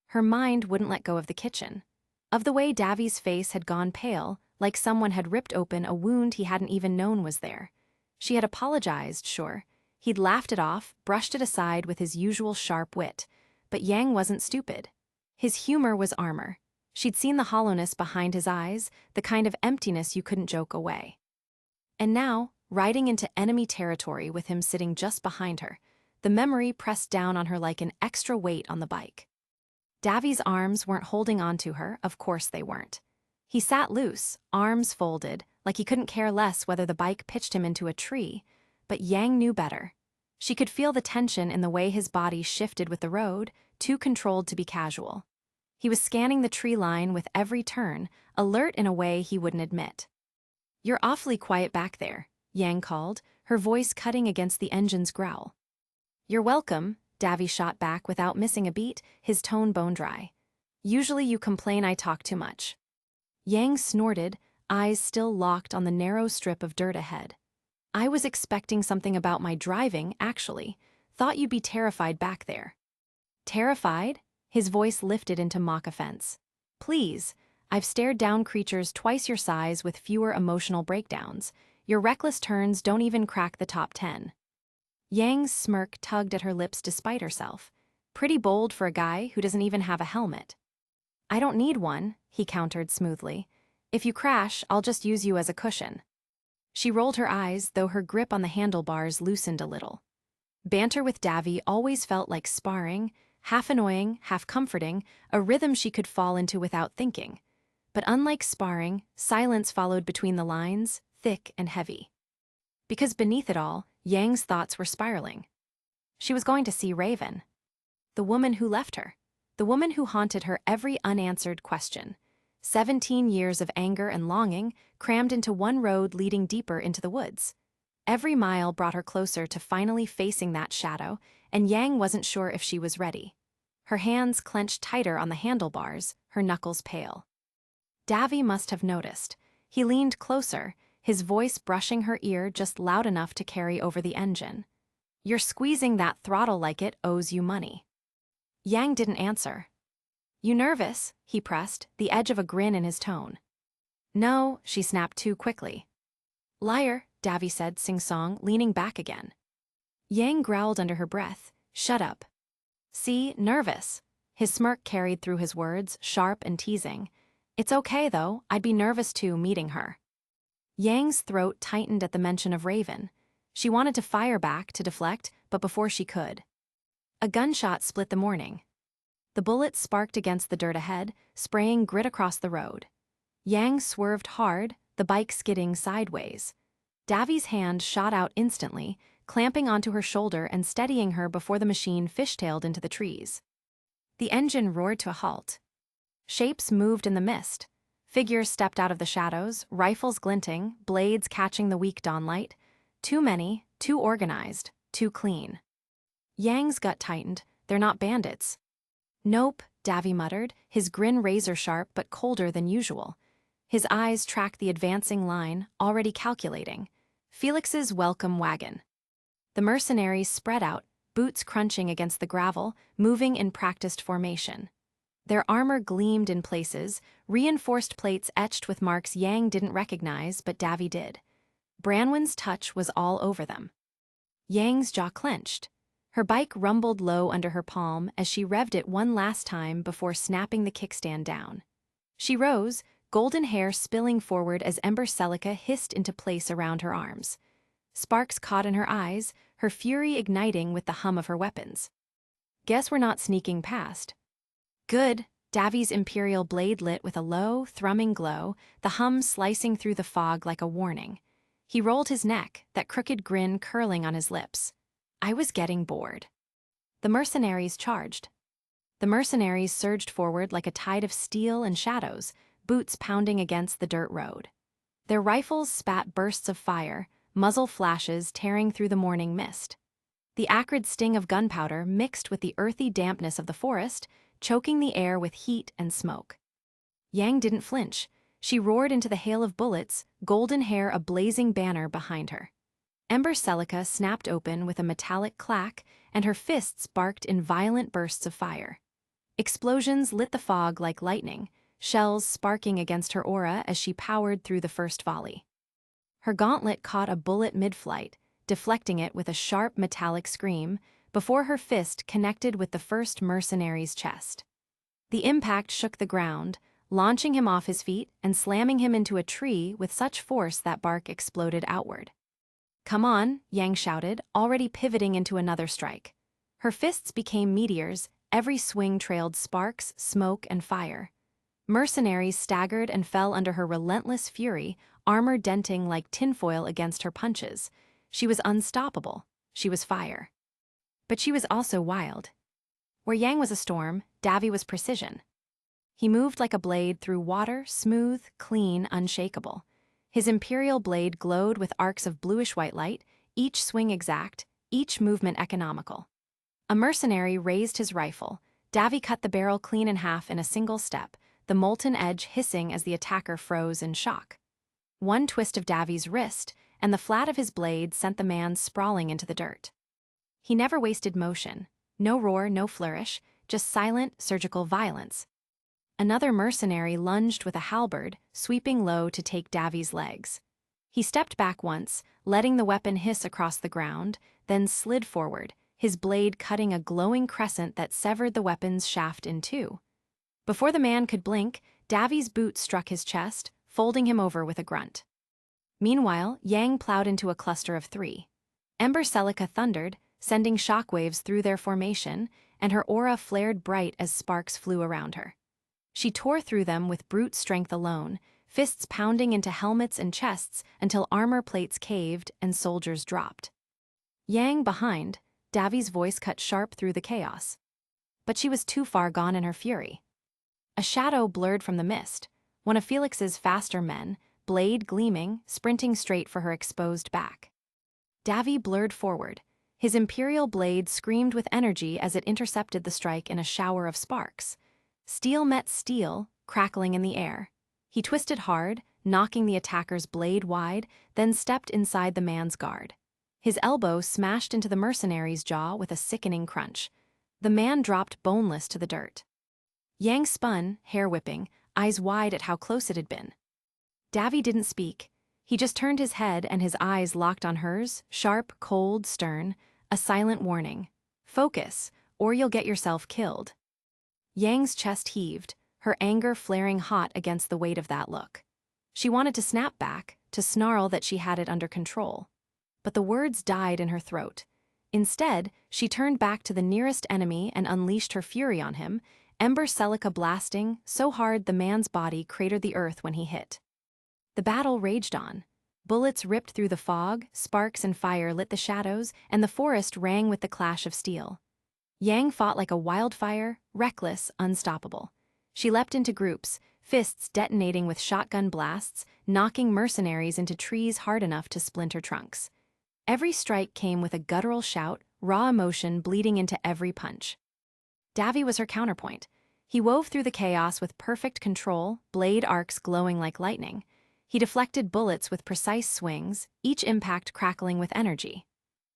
Her mind wouldn't let go of the kitchen, of the way Davy's face had gone pale, like someone had ripped open a wound he hadn't even known was there. She had apologized, sure. He'd laughed it off, brushed it aside with his usual sharp wit. But Yang wasn't stupid. His humor was armor. She'd seen the hollowness behind his eyes, the kind of emptiness you couldn't joke away. And now, riding into enemy territory with him sitting just behind her, the memory pressed down on her like an extra weight on the bike. Davy's arms weren't holding on to her, of course they weren't. He sat loose, arms folded, like he couldn't care less whether the bike pitched him into a tree, but Yang knew better. She could feel the tension in the way his body shifted with the road, too controlled to be casual. He was scanning the tree line with every turn, alert in a way he wouldn't admit. "You're awfully quiet back there," Yang called, her voice cutting against the engine's growl. "You're welcome," Davy shot back without missing a beat, his tone bone-dry. "Usually you complain I talk too much." Yang snorted, eyes still locked on the narrow strip of dirt ahead. "I was expecting something about my driving, actually. Thought you'd be terrified back there." "Terrified?" His voice lifted into mock offense. "Please, I've stared down creatures twice your size with fewer emotional breakdowns. Your reckless turns don't even crack the top 10. Yang's smirk tugged at her lips despite herself. Pretty bold for a guy who doesn't even have a helmet. "I don't need one," he countered smoothly. "If you crash, I'll just use you as a cushion." She rolled her eyes, though her grip on the handlebars loosened a little. Banter with Davy always felt like sparring, half annoying, half comforting, a rhythm she could fall into without thinking. But unlike sparring, silence followed between the lines, thick and heavy. Because beneath it all, Yang's thoughts were spiraling. She was going to see Raven. The woman who left her. The woman who haunted her every unanswered question. 17 years of anger and longing crammed into one road leading deeper into the woods. Every mile brought her closer to finally facing that shadow, and Yang wasn't sure if she was ready. Her hands clenched tighter on the handlebars, her knuckles pale. Davy must have noticed. He leaned closer, his voice brushing her ear just loud enough to carry over the engine. "You're squeezing that throttle like it owes you money." Yang didn't answer. "You nervous?" he pressed, the edge of a grin in his tone. "No," she snapped too quickly. "Liar," Davy said sing-song, leaning back again. Yang growled under her breath, "Shut up." "See, nervous." His smirk carried through his words, sharp and teasing. "It's okay, though. I'd be nervous too, meeting her." Yang's throat tightened at the mention of Raven. She wanted to fire back to deflect, but before she could. A gunshot split the morning. The bullet sparked against the dirt ahead, spraying grit across the road. Yang swerved hard, the bike skidding sideways. Davy's hand shot out instantly, clamping onto her shoulder and steadying her before the machine fishtailed into the trees. The engine roared to a halt. Shapes moved in the mist. Figures stepped out of the shadows, rifles glinting, blades catching the weak dawnlight. Too many, too organized, too clean. Yang's gut tightened. "They're not bandits." "Nope," Davy muttered, his grin razor-sharp but colder than usual. His eyes tracked the advancing line, already calculating. Felix's welcome wagon. The mercenaries spread out, boots crunching against the gravel, moving in practiced formation. Their armor gleamed in places, reinforced plates etched with marks Yang didn't recognize, but Davy did. Branwen's touch was all over them. Yang's jaw clenched. Her bike rumbled low under her palm as she revved it one last time before snapping the kickstand down. She rose, golden hair spilling forward as ember silica hissed into place around her arms. Sparks caught in her eyes, her fury igniting with the hum of her weapons. Guess we're not sneaking past. Good. Davi's imperial blade lit with a low, thrumming glow, the hum slicing through the fog like a warning. He rolled his neck, that crooked grin curling on his lips. I was getting bored. The mercenaries charged. The mercenaries surged forward like a tide of steel and shadows, boots pounding against the dirt road. Their rifles spat bursts of fire, muzzle flashes tearing through the morning mist. The acrid sting of gunpowder mixed with the earthy dampness of the forest, choking the air with heat and smoke. Yang didn't flinch. She roared into the hail of bullets, golden hair a blazing banner behind her. Ember Celica snapped open with a metallic clack, and her fists barked in violent bursts of fire. Explosions lit the fog like lightning, shells sparking against her aura as she powered through the first volley. Her gauntlet caught a bullet mid-flight, deflecting it with a sharp metallic scream, before her fist connected with the first mercenary's chest. The impact shook the ground, launching him off his feet and slamming him into a tree with such force that bark exploded outward. Come on, Yang shouted, already pivoting into another strike. Her fists became meteors, every swing trailed sparks, smoke, and fire. Mercenaries staggered and fell under her relentless fury, armor denting like tinfoil against her punches. She was unstoppable. She was fire. But she was also wild. Where Yang was a storm, Davi was precision. He moved like a blade through water, smooth, clean, unshakable. His imperial blade glowed with arcs of bluish-white light, each swing exact, each movement economical. A mercenary raised his rifle. Davi cut the barrel clean in half in a single step, the molten edge hissing as the attacker froze in shock. One twist of Davi's wrist, and the flat of his blade sent the man sprawling into the dirt. He never wasted motion. No roar, no flourish, just silent, surgical violence. Another mercenary lunged with a halberd, sweeping low to take Davi's legs. He stepped back once, letting the weapon hiss across the ground, then slid forward, his blade cutting a glowing crescent that severed the weapon's shaft in two. Before the man could blink, Davi's boot struck his chest, folding him over with a grunt. Meanwhile, Yang plowed into a cluster of three. Ember Celica thundered, sending shockwaves through their formation, and her aura flared bright as sparks flew around her. She tore through them with brute strength alone, fists pounding into helmets and chests until armor plates caved and soldiers dropped. Yang behind, Davi's voice cut sharp through the chaos. But she was too far gone in her fury. A shadow blurred from the mist, one of Felix's faster men, blade gleaming, sprinting straight for her exposed back. Davi blurred forward. His imperial blade screamed with energy as it intercepted the strike in a shower of sparks. Steel met steel, crackling in the air. He twisted hard, knocking the attacker's blade wide, then stepped inside the man's guard. His elbow smashed into the mercenary's jaw with a sickening crunch. The man dropped boneless to the dirt. Yang spun, hair whipping, eyes wide at how close it had been. Davi didn't speak. He just turned his head and his eyes locked on hers, sharp, cold, stern, a silent warning. Focus, or you'll get yourself killed. Yang's chest heaved, her anger flaring hot against the weight of that look. She wanted to snap back, to snarl that she had it under control. But the words died in her throat. Instead, she turned back to the nearest enemy and unleashed her fury on him, Ember Celica blasting so hard the man's body cratered the earth when he hit. The battle raged on. Bullets ripped through the fog, sparks and fire lit the shadows, and the forest rang with the clash of steel. Yang fought like a wildfire, reckless, unstoppable. She leapt into groups, fists detonating with shotgun blasts, knocking mercenaries into trees hard enough to splinter trunks. Every strike came with a guttural shout, raw emotion bleeding into every punch. Davi was her counterpoint. He wove through the chaos with perfect control, blade arcs glowing like lightning. He deflected bullets with precise swings, each impact crackling with energy.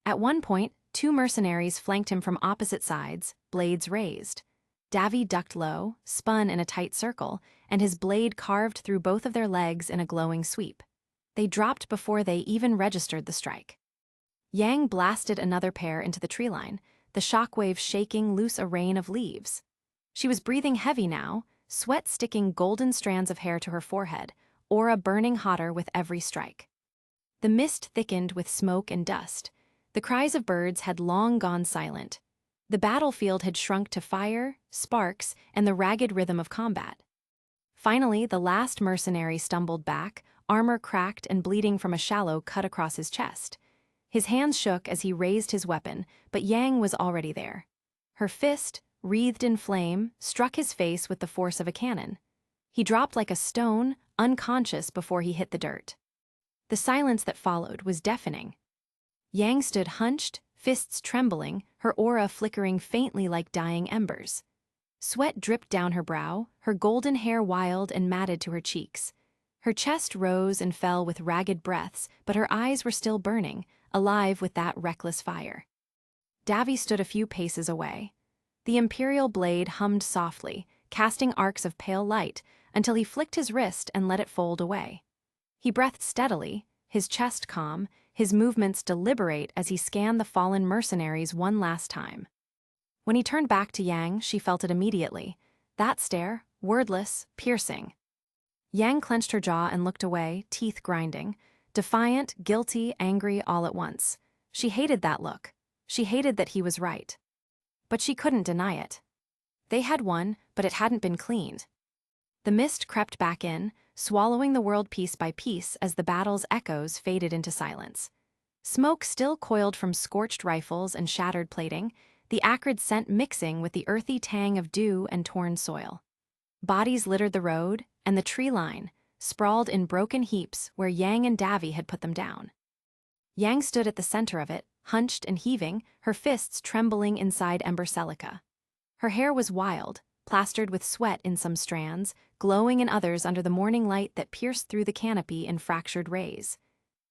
At one point, two mercenaries flanked him from opposite sides, blades raised. Davi ducked low, spun in a tight circle, and his blade carved through both of their legs in a glowing sweep. They dropped before they even registered the strike. Yang blasted another pair into the tree line, the shockwave shaking loose a rain of leaves. She was breathing heavy now, sweat sticking golden strands of hair to her forehead, aura burning hotter with every strike. The mist thickened with smoke and dust. The cries of birds had long gone silent. The battlefield had shrunk to fire, sparks, and the ragged rhythm of combat. Finally, the last mercenary stumbled back, armor cracked and bleeding from a shallow cut across his chest. His hands shook as he raised his weapon, but Yang was already there. Her fist, wreathed in flame, struck his face with the force of a cannon. He dropped like a stone, unconscious before he hit the dirt. The silence that followed was deafening. Yang stood hunched, fists trembling, her aura flickering faintly like dying embers. Sweat dripped down her brow, her golden hair wild and matted to her cheeks. Her chest rose and fell with ragged breaths, but her eyes were still burning, alive with that reckless fire. Davy stood a few paces away. The imperial blade hummed softly, casting arcs of pale light, until he flicked his wrist and let it fold away. He breathed steadily, his chest calm, his movements deliberate as he scanned the fallen mercenaries one last time. When he turned back to Yang, she felt it immediately. That stare, wordless, piercing. Yang clenched her jaw and looked away, teeth grinding. Defiant, guilty, angry all at once. She hated that look. She hated that he was right. But she couldn't deny it. They had won, but it hadn't been cleaned. The mist crept back in, swallowing the world piece by piece as the battle's echoes faded into silence. Smoke still coiled from scorched rifles and shattered plating, the acrid scent mixing with the earthy tang of dew and torn soil. Bodies littered the road, and the tree line, sprawled in broken heaps where Yang and Davy had put them down. Yang stood at the center of it, hunched and heaving, her fists trembling inside ember silica. Her hair was wild, plastered with sweat in some strands, glowing in others under the morning light that pierced through the canopy in fractured rays.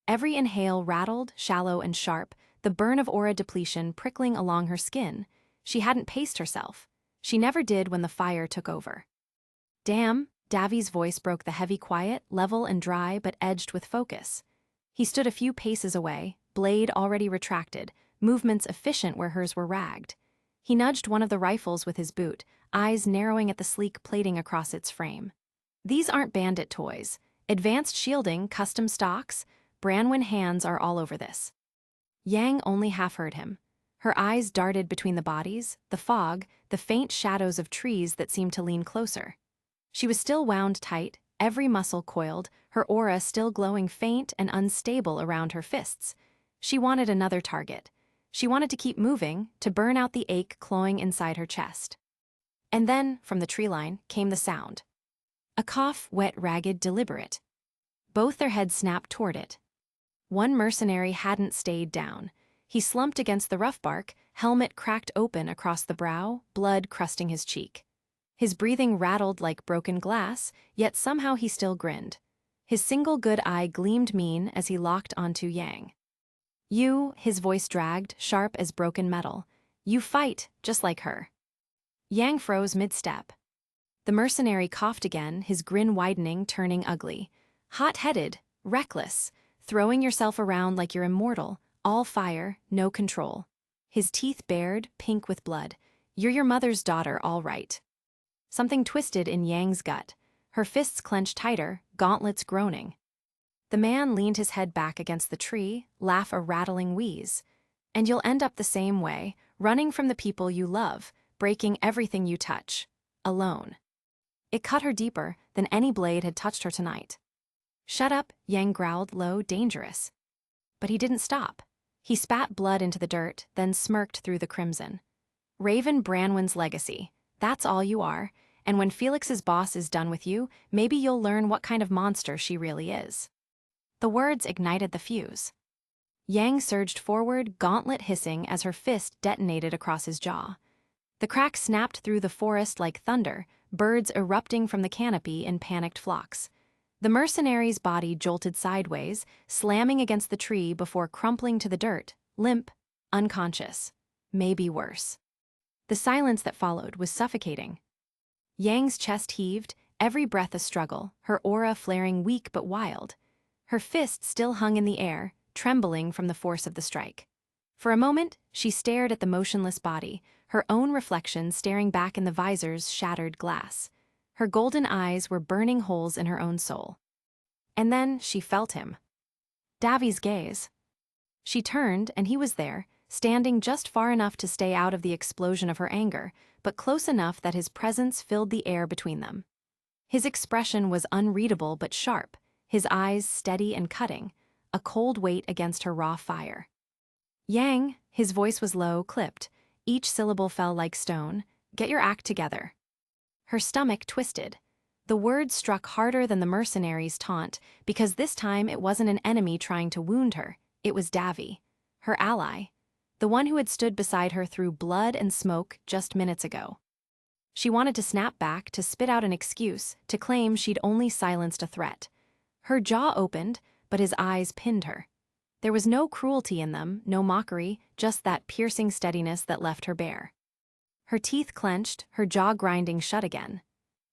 Every inhale rattled, shallow and sharp, the burn of aura depletion prickling along her skin. She hadn't paced herself. She never did when the fire took over. Damn, Davy's voice broke the heavy quiet, level and dry but edged with focus. He stood a few paces away, blade already retracted, movements efficient where hers were ragged. He nudged one of the rifles with his boot, eyes narrowing at the sleek plating across its frame. These aren't bandit toys. Advanced shielding, custom stocks, Branwyn hands are all over this. Yang only half heard him. Her eyes darted between the bodies, the fog, the faint shadows of trees that seemed to lean closer. She was still wound tight, every muscle coiled, her aura still glowing faint and unstable around her fists. She wanted another target. She wanted to keep moving, to burn out the ache clawing inside her chest. And then, from the tree line, came the sound. A cough, wet, ragged, deliberate. Both their heads snapped toward it. One mercenary hadn't stayed down. He slumped against the rough bark, helmet cracked open across the brow, blood crusting his cheek. His breathing rattled like broken glass, yet somehow he still grinned. His single good eye gleamed mean as he locked onto Yang. You, his voice dragged, sharp as broken metal. You fight, just like her. Yang froze mid-step. The mercenary coughed again, his grin widening, turning ugly. Hot-headed, reckless, throwing yourself around like you're immortal, all fire, no control. His teeth bared, pink with blood. You're your mother's daughter, all right. Something twisted in Yang's gut. Her fists clenched tighter, gauntlets groaning. The man leaned his head back against the tree, laugh a rattling wheeze. And you'll end up the same way, running from the people you love, breaking everything you touch. Alone. It cut her deeper than any blade had touched her tonight. Shut up, Yang growled low, dangerous. But he didn't stop. He spat blood into the dirt, then smirked through the crimson. Raven Branwyn's legacy. That's all you are, and when Felix's boss is done with you, maybe you'll learn what kind of monster she really is. The words ignited the fuse. Yang surged forward, gauntlet hissing as her fist detonated across his jaw. The crack snapped through the forest like thunder, birds erupting from the canopy in panicked flocks. The mercenary's body jolted sideways, slamming against the tree before crumpling to the dirt, limp, unconscious. Maybe worse. The silence that followed was suffocating. Yang's chest heaved, every breath a struggle, her aura flaring weak but wild. Her fist still hung in the air, trembling from the force of the strike. For a moment, she stared at the motionless body, her own reflection staring back in the visor's shattered glass. Her golden eyes were burning holes in her own soul. And then she felt him. Davy's gaze. She turned, and he was there, standing just far enough to stay out of the explosion of her anger, but close enough that his presence filled the air between them. His expression was unreadable but sharp, his eyes steady and cutting, a cold weight against her raw fire. Yang, his voice was low, clipped. Each syllable fell like stone. Get your act together. Her stomach twisted. The words struck harder than the mercenary's taunt, because this time it wasn't an enemy trying to wound her, it was Davy, her ally, the one who had stood beside her through blood and smoke just minutes ago. She wanted to snap back, to spit out an excuse, to claim she'd only silenced a threat. Her jaw opened, but his eyes pinned her. There was no cruelty in them, no mockery, just that piercing steadiness that left her bare. Her teeth clenched, her jaw grinding shut again.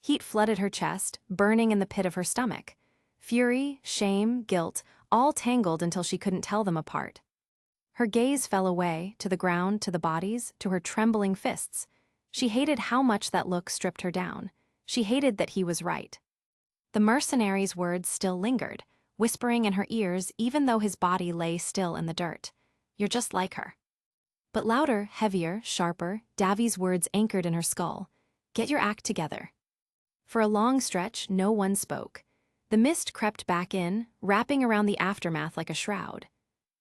Heat flooded her chest, burning in the pit of her stomach. Fury, shame, guilt, all tangled until she couldn't tell them apart. Her gaze fell away, to the ground, to the bodies, to her trembling fists. She hated how much that look stripped her down. She hated that he was right. The mercenary's words still lingered, whispering in her ears even though his body lay still in the dirt. You're just like her. But louder, heavier, sharper, Davy's words anchored in her skull. Get your act together. For a long stretch, no one spoke. The mist crept back in, wrapping around the aftermath like a shroud.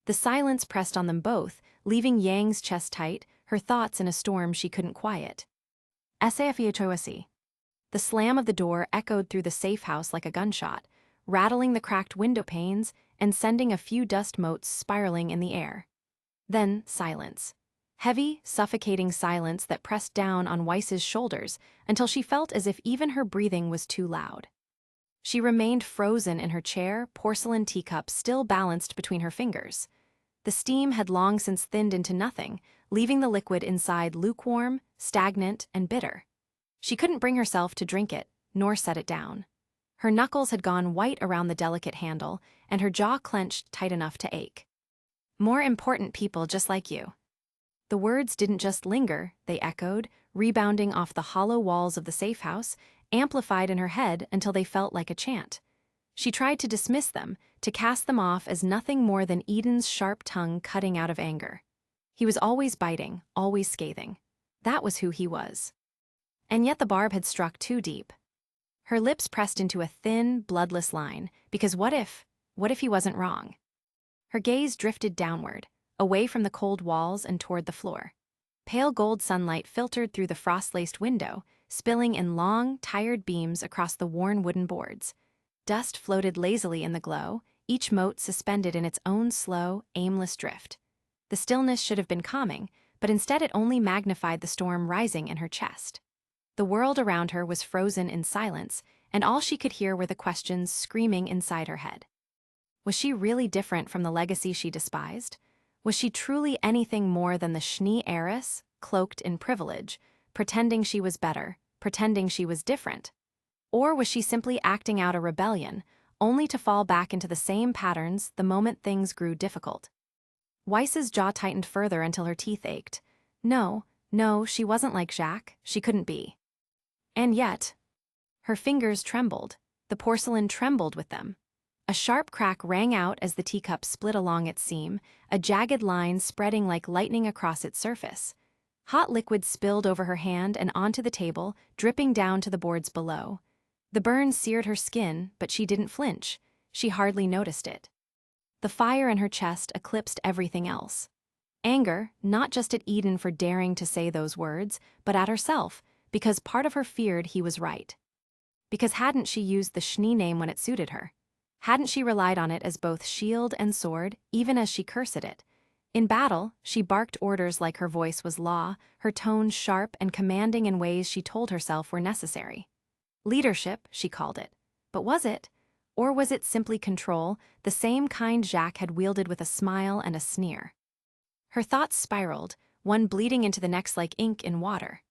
The silence pressed on them both, leaving Yang's chest tight, her thoughts in a storm she couldn't quiet. NSFW. The slam of the door echoed through the safe house like a gunshot, rattling the cracked window panes and sending a few dust motes spiraling in the air. Then silence. Heavy, suffocating silence that pressed down on Weiss's shoulders until she felt as if even her breathing was too loud. She remained frozen in her chair, porcelain teacup still balanced between her fingers. The steam had long since thinned into nothing, leaving the liquid inside lukewarm, stagnant, and bitter. She couldn't bring herself to drink it, nor set it down. Her knuckles had gone white around the delicate handle, and her jaw clenched tight enough to ache. More important people just like you. The words didn't just linger, they echoed, rebounding off the hollow walls of the safe house, amplified in her head until they felt like a chant. She tried to dismiss them, to cast them off as nothing more than Eden's sharp tongue cutting out of anger. He was always biting, always scathing. That was who he was. And yet the barb had struck too deep. Her lips pressed into a thin, bloodless line, because what if he wasn't wrong? Her gaze drifted downward, away from the cold walls and toward the floor. Pale gold sunlight filtered through the frost-laced window, spilling in long, tired beams across the worn wooden boards. Dust floated lazily in the glow, each mote suspended in its own slow, aimless drift. The stillness should have been calming, but instead it only magnified the storm rising in her chest. The world around her was frozen in silence, and all she could hear were the questions screaming inside her head. Was she really different from the legacy she despised? Was she truly anything more than the Schnee heiress, cloaked in privilege, pretending she was better, pretending she was different? Or was she simply acting out a rebellion, only to fall back into the same patterns the moment things grew difficult? Weiss's jaw tightened further until her teeth ached. No, she wasn't like Jacques, she couldn't be. And yet, her fingers trembled, the porcelain trembled with them. A sharp crack rang out as the teacup split along its seam, a jagged line spreading like lightning across its surface. Hot liquid spilled over her hand and onto the table, dripping down to the boards below. The burn seared her skin, but she didn't flinch. She hardly noticed it. The fire in her chest eclipsed everything else. Anger, not just at Eden for daring to say those words, but at herself, because part of her feared he was right. Because hadn't she used the Schnee name when it suited her? Hadn't she relied on it as both shield and sword, even as she cursed it? In battle, she barked orders like her voice was law, her tone sharp and commanding in ways she told herself were necessary. Leadership, she called it. But was it? Or was it simply control, the same kind Jacques had wielded with a smile and a sneer? Her thoughts spiraled, one bleeding into the next like ink in water.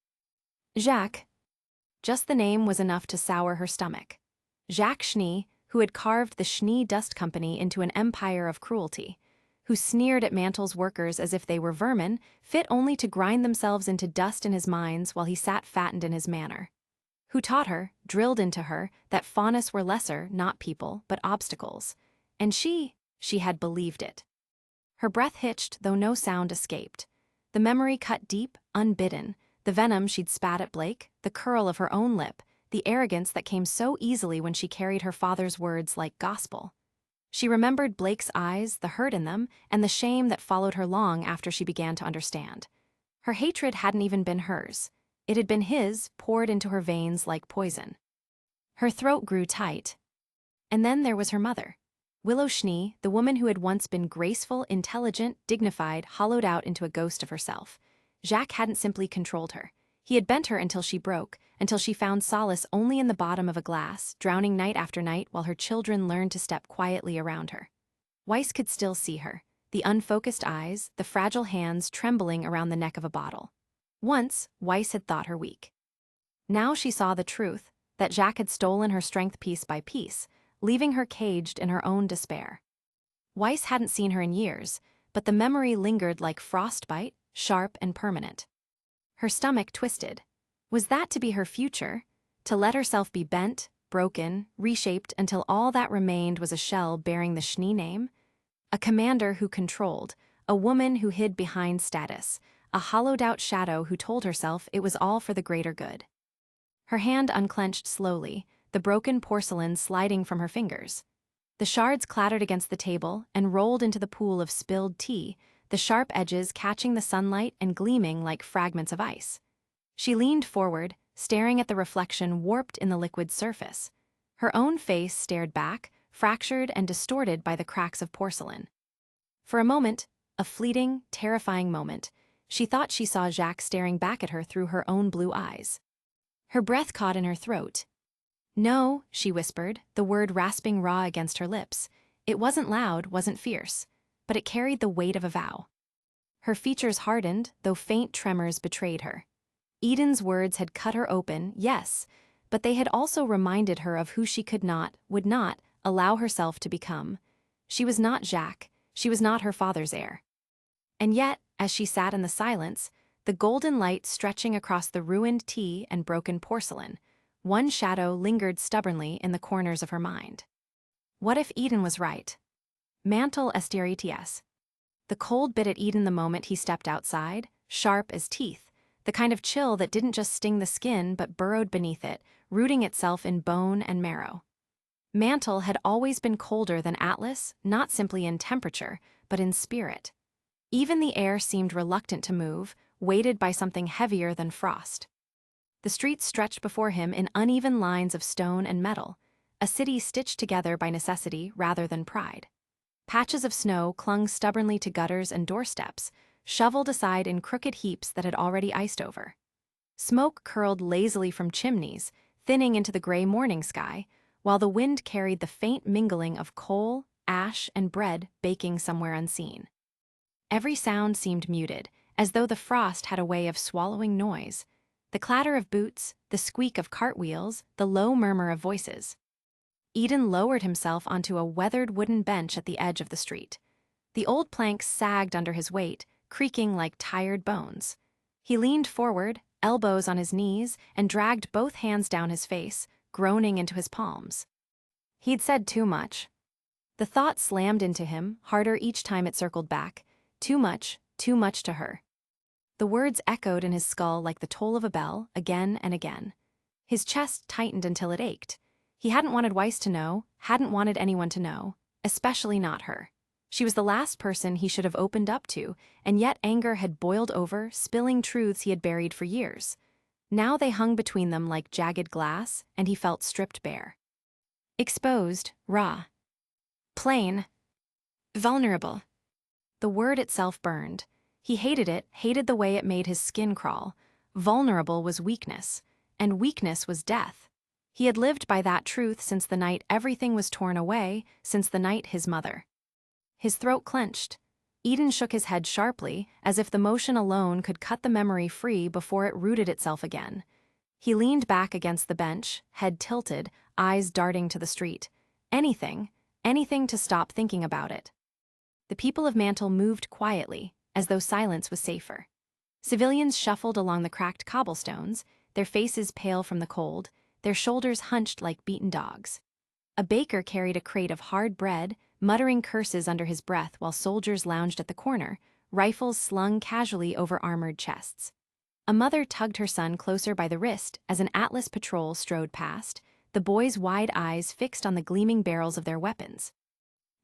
Jacques. Just the name was enough to sour her stomach. Jacques Schnee, who had carved the Schnee Dust Company into an empire of cruelty, who sneered at Mantle's workers as if they were vermin, fit only to grind themselves into dust in his mines while he sat fattened in his manor. Who taught her, drilled into her, that faunus were lesser, not people, but obstacles. And she She had believed it. Her breath hitched, though no sound escaped. The memory cut deep, unbidden, the venom she'd spat at Blake, the curl of her own lip, the arrogance that came so easily when she carried her father's words like gospel. She remembered Blake's eyes, the hurt in them, and the shame that followed her long after she began to understand. Her hatred hadn't even been hers. It had been his, poured into her veins like poison. Her throat grew tight. And then there was her mother. Willow Schnee, the woman who had once been graceful, intelligent, dignified, hollowed out into a ghost of herself. Jacques hadn't simply controlled her. He had bent her until she broke, until she found solace only in the bottom of a glass, drowning night after night while her children learned to step quietly around her. Weiss could still see her, the unfocused eyes, the fragile hands trembling around the neck of a bottle. Once, Weiss had thought her weak. Now she saw the truth, that Jacques had stolen her strength piece by piece, leaving her caged in her own despair. Weiss hadn't seen her in years, but the memory lingered like frostbite, sharp and permanent. Her stomach twisted. Was that to be her future? To let herself be bent, broken, reshaped until all that remained was a shell bearing the Schnee name? A commander who controlled, a woman who hid behind status, a hollowed-out shadow who told herself it was all for the greater good. Her hand unclenched slowly, the broken porcelain sliding from her fingers. The shards clattered against the table and rolled into the pool of spilled tea, the sharp edges catching the sunlight and gleaming like fragments of ice. She leaned forward, staring at the reflection warped in the liquid surface. Her own face stared back, fractured and distorted by the cracks of porcelain. For a moment, a fleeting, terrifying moment, she thought she saw Jacques staring back at her through her own blue eyes. Her breath caught in her throat. "No," she whispered, the word rasping raw against her lips. It wasn't loud, wasn't fierce, but it carried the weight of a vow. Her features hardened, though faint tremors betrayed her. Eden's words had cut her open, yes, but they had also reminded her of who she could not, would not, allow herself to become. She was not Jacques, she was not her father's heir. And yet, as she sat in the silence, the golden light stretching across the ruined tea and broken porcelain, one shadow lingered stubbornly in the corners of her mind. What if Eden was right? Mantle Asterites. The cold bit at Eden the moment he stepped outside, sharp as teeth, the kind of chill that didn't just sting the skin but burrowed beneath it, rooting itself in bone and marrow. Mantle had always been colder than Atlas, not simply in temperature, but in spirit. Even the air seemed reluctant to move, weighted by something heavier than frost. The streets stretched before him in uneven lines of stone and metal, a city stitched together by necessity rather than pride. Patches of snow clung stubbornly to gutters and doorsteps, shoveled aside in crooked heaps that had already iced over. Smoke curled lazily from chimneys, thinning into the gray morning sky, while the wind carried the faint mingling of coal, ash, and bread baking somewhere unseen. Every sound seemed muted, as though the frost had a way of swallowing noise. The clatter of boots, the squeak of cartwheels, the low murmur of voices. Eden lowered himself onto a weathered wooden bench at the edge of the street. The old planks sagged under his weight, creaking like tired bones. He leaned forward, elbows on his knees, and dragged both hands down his face, groaning into his palms. He'd said too much. The thought slammed into him, harder each time it circled back. Too much to her. The words echoed in his skull like the toll of a bell, again and again. His chest tightened until it ached. He hadn't wanted Weiss to know, hadn't wanted anyone to know, especially not her. She was the last person he should have opened up to, and yet anger had boiled over, spilling truths he had buried for years. Now they hung between them like jagged glass, and he felt stripped bare. Exposed, raw. Plain. Vulnerable. The word itself burned. He hated it, hated the way it made his skin crawl. Vulnerable was weakness, and weakness was death. He had lived by that truth since the night everything was torn away, since the night his mother. His throat clenched. Eden shook his head sharply, as if the motion alone could cut the memory free before it rooted itself again. He leaned back against the bench, head tilted, eyes darting to the street. Anything to stop thinking about it. The people of Mantle moved quietly, as though silence was safer. Civilians shuffled along the cracked cobblestones, their faces pale from the cold, their shoulders hunched like beaten dogs. A baker carried a crate of hard bread, muttering curses under his breath while soldiers lounged at the corner, rifles slung casually over armored chests. A mother tugged her son closer by the wrist as an Atlas patrol strode past, the boys' wide eyes fixed on the gleaming barrels of their weapons.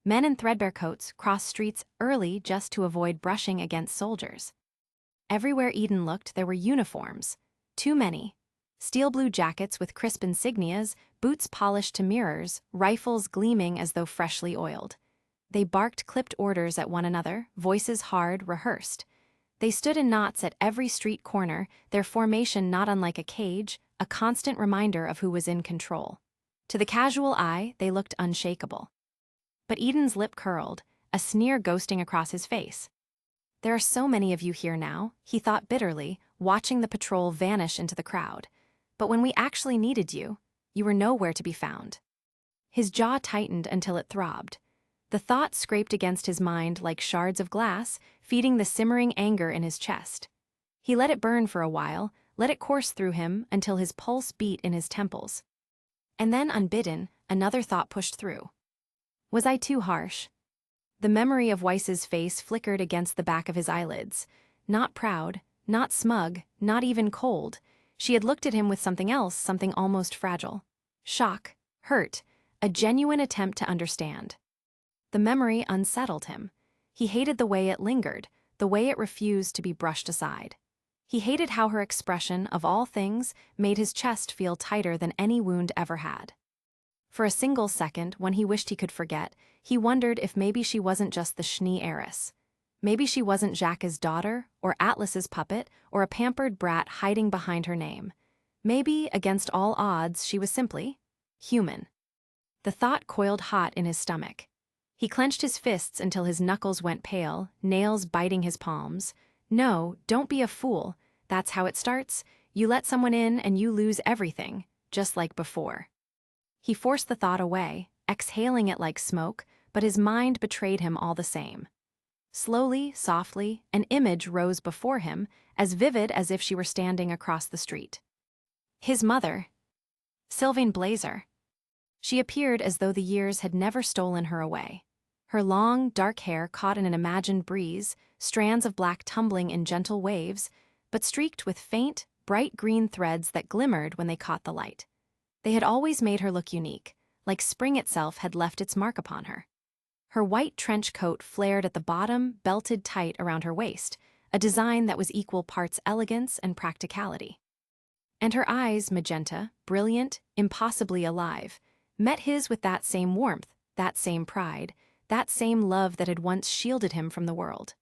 Men in threadbare coats crossed streets early just to avoid brushing against soldiers. Everywhere Eden looked, there were uniforms. Too many. Steel blue jackets with crisp insignias, boots polished to mirrors, rifles gleaming as though freshly oiled. They barked clipped orders at one another, voices hard, rehearsed. They stood in knots at every street corner, their formation not unlike a cage, a constant reminder of who was in control. To the casual eye, they looked unshakable. But Eden's lip curled, a sneer ghosting across his face. There are so many of you here now, he thought bitterly, watching the patrol vanish into the crowd. But when we actually needed you, you were nowhere to be found. His jaw tightened until it throbbed. The thought scraped against his mind like shards of glass, feeding the simmering anger in his chest. He let it burn for a while, let it course through him until his pulse beat in his temples. And then, unbidden, another thought pushed through. Was I too harsh? The memory of Weiss's face flickered against the back of his eyelids. Not proud, not smug, not even cold. She had looked at him with something else, something almost fragile. Shock, hurt, a genuine attempt to understand. The memory unsettled him. He hated the way it lingered, the way it refused to be brushed aside. He hated how her expression, of all things, made his chest feel tighter than any wound ever had. For a single second, when he wished he could forget, he wondered if maybe she wasn't just the Schnee heiress. Maybe she wasn't Jacques' daughter, or Atlas's puppet, or a pampered brat hiding behind her name. Maybe, against all odds, she was simply human. The thought coiled hot in his stomach. He clenched his fists until his knuckles went pale, nails biting his palms. No, don't be a fool. That's how it starts. You let someone in and you lose everything, just like before. He forced the thought away, exhaling it like smoke, but his mind betrayed him all the same. Slowly, softly, an image rose before him, as vivid as if she were standing across the street. His mother, Sylvain Blazer. She appeared as though the years had never stolen her away. Her long, dark hair caught in an imagined breeze, strands of black tumbling in gentle waves, but streaked with faint, bright green threads that glimmered when they caught the light. They had always made her look unique, like spring itself had left its mark upon her. Her white trench coat flared at the bottom, belted tight around her waist, a design that was equal parts elegance and practicality. And her eyes, magenta, brilliant, impossibly alive, met his with that same warmth, that same pride, that same love that had once shielded him from the world.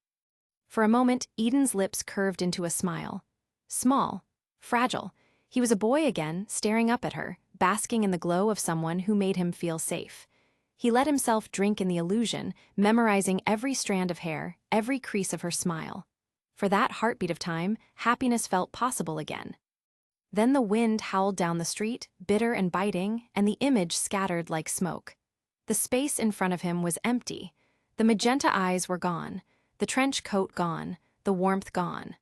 For a moment, Eden's lips curved into a smile. Small, fragile, he was a boy again, staring up at her, basking in the glow of someone who made him feel safe. He let himself drink in the illusion, memorizing every strand of hair, every crease of her smile. For that heartbeat of time, happiness felt possible again. Then the wind howled down the street, bitter and biting, and the image scattered like smoke. The space in front of him was empty. The magenta eyes were gone, the trench coat gone, the warmth gone.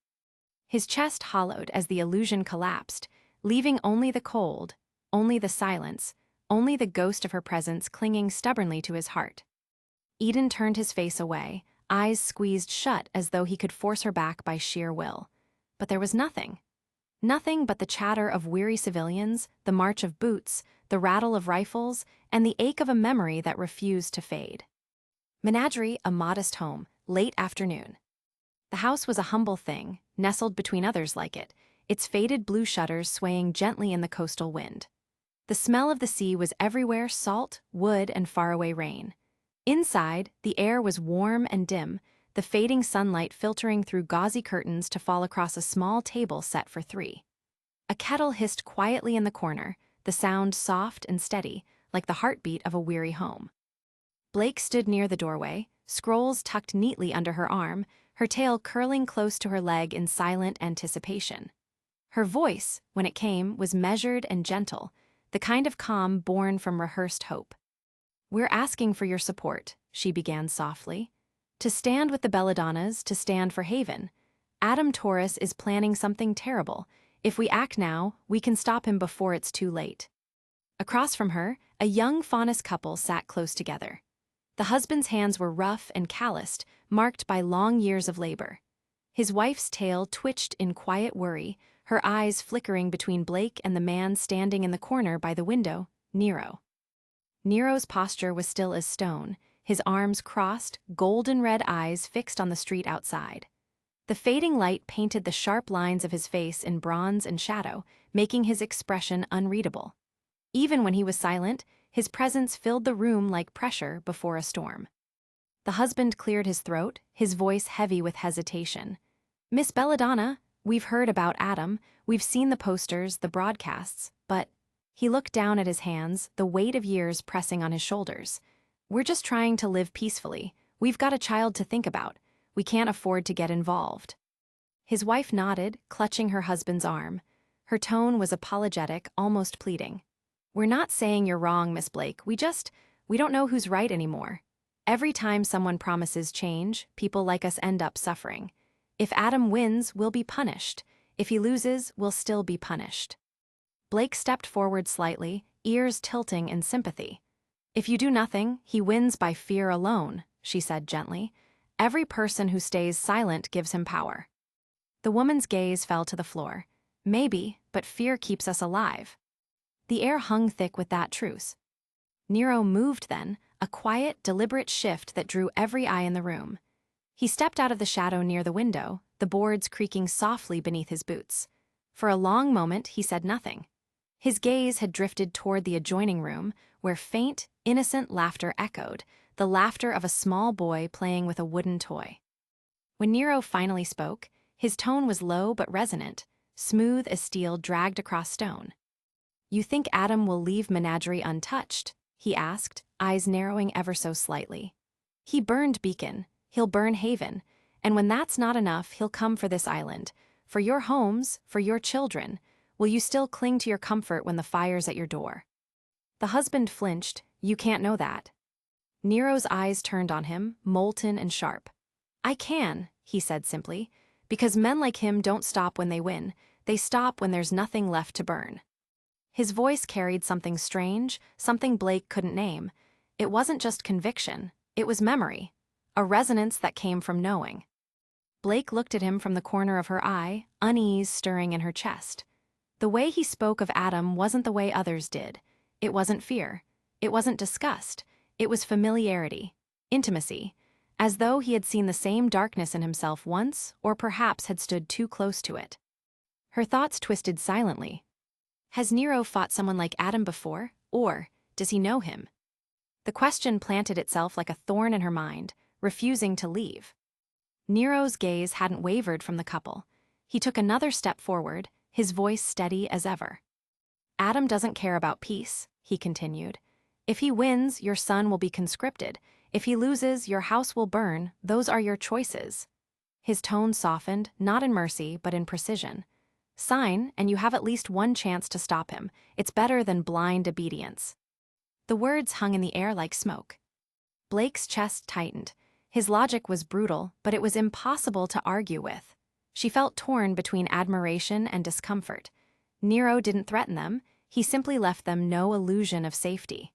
His chest hollowed as the illusion collapsed, leaving only the cold, only the silence, only the ghost of her presence clinging stubbornly to his heart. Eden turned his face away, eyes squeezed shut as though he could force her back by sheer will. But there was nothing. Nothing but the chatter of weary civilians, the march of boots, the rattle of rifles, and the ache of a memory that refused to fade. Menagerie, a modest home, late afternoon. The house was a humble thing, nestled between others like it, its faded blue shutters swaying gently in the coastal wind. The smell of the sea was everywhere, salt, wood, and faraway rain. Inside, the air was warm and dim, the fading sunlight filtering through gauzy curtains to fall across a small table set for three. A kettle hissed quietly in the corner, the sound soft and steady, like the heartbeat of a weary home. Blake stood near the doorway, scrolls tucked neatly under her arm, her tail curling close to her leg in silent anticipation. Her voice, when it came, was measured and gentle, the kind of calm born from rehearsed hope. "We're asking for your support," she began softly. "To stand with the Belladonnas, to stand for Haven. Adam Taurus is planning something terrible. If we act now, we can stop him before it's too late." Across from her, a young Faunus couple sat close together. The husband's hands were rough and calloused, marked by long years of labor. His wife's tail twitched in quiet worry, her eyes flickering between Blake and the man standing in the corner by the window, Nero. Nero's posture was still as stone, his arms crossed, golden-red eyes fixed on the street outside. The fading light painted the sharp lines of his face in bronze and shadow, making his expression unreadable. Even when he was silent, his presence filled the room like pressure before a storm. The husband cleared his throat, his voice heavy with hesitation. "Miss Belladonna, we've heard about Adam, we've seen the posters, the broadcasts, but..." He looked down at his hands, the weight of years pressing on his shoulders. "We're just trying to live peacefully. We've got a child to think about. We can't afford to get involved." His wife nodded, clutching her husband's arm. Her tone was apologetic, almost pleading. "We're not saying you're wrong, Miss Blake. We don't know who's right anymore. Every time someone promises change, people like us end up suffering. If Adam wins, we'll be punished. If he loses, we'll still be punished." Blake stepped forward slightly, ears tilting in sympathy. "If you do nothing, he wins by fear alone," she said gently. "Every person who stays silent gives him power." The woman's gaze fell to the floor. "Maybe, but fear keeps us alive." The air hung thick with that truth. Nero moved then, a quiet, deliberate shift that drew every eye in the room. He stepped out of the shadow near the window, the boards creaking softly beneath his boots. For a long moment, he said nothing. His gaze had drifted toward the adjoining room, where faint, innocent laughter echoed, the laughter of a small boy playing with a wooden toy. When Nero finally spoke, his tone was low but resonant, smooth as steel dragged across stone. "You think Adam will leave Menagerie untouched?" he asked, eyes narrowing ever so slightly. "He burned Beacon, he'll burn Haven, and when that's not enough, he'll come for this island. For your homes, for your children. Will you still cling to your comfort when the fire's at your door?" The husband flinched. "You can't know that." Nero's eyes turned on him, molten and sharp. "I can," he said simply, "because men like him don't stop when they win. They stop when there's nothing left to burn." His voice carried something strange, something Blake couldn't name. It wasn't just conviction, it was memory, a resonance that came from knowing. Blake looked at him from the corner of her eye, unease stirring in her chest. The way he spoke of Adam wasn't the way others did. It wasn't fear. It wasn't disgust. It was familiarity, intimacy, as though he had seen the same darkness in himself once, or perhaps had stood too close to it. Her thoughts twisted silently. Has Nero fought someone like Adam before, or does he know him? The question planted itself like a thorn in her mind, refusing to leave. Nero's gaze hadn't wavered from the couple. He took another step forward, his voice steady as ever. "Adam doesn't care about peace," he continued. "If he wins, your son will be conscripted. If he loses, your house will burn. Those are your choices." His tone softened, not in mercy, but in precision. "Sign, and you have at least one chance to stop him. It's better than blind obedience." The words hung in the air like smoke. Blake's chest tightened. His logic was brutal, but it was impossible to argue with. She felt torn between admiration and discomfort. Nero didn't threaten them, he simply left them no illusion of safety.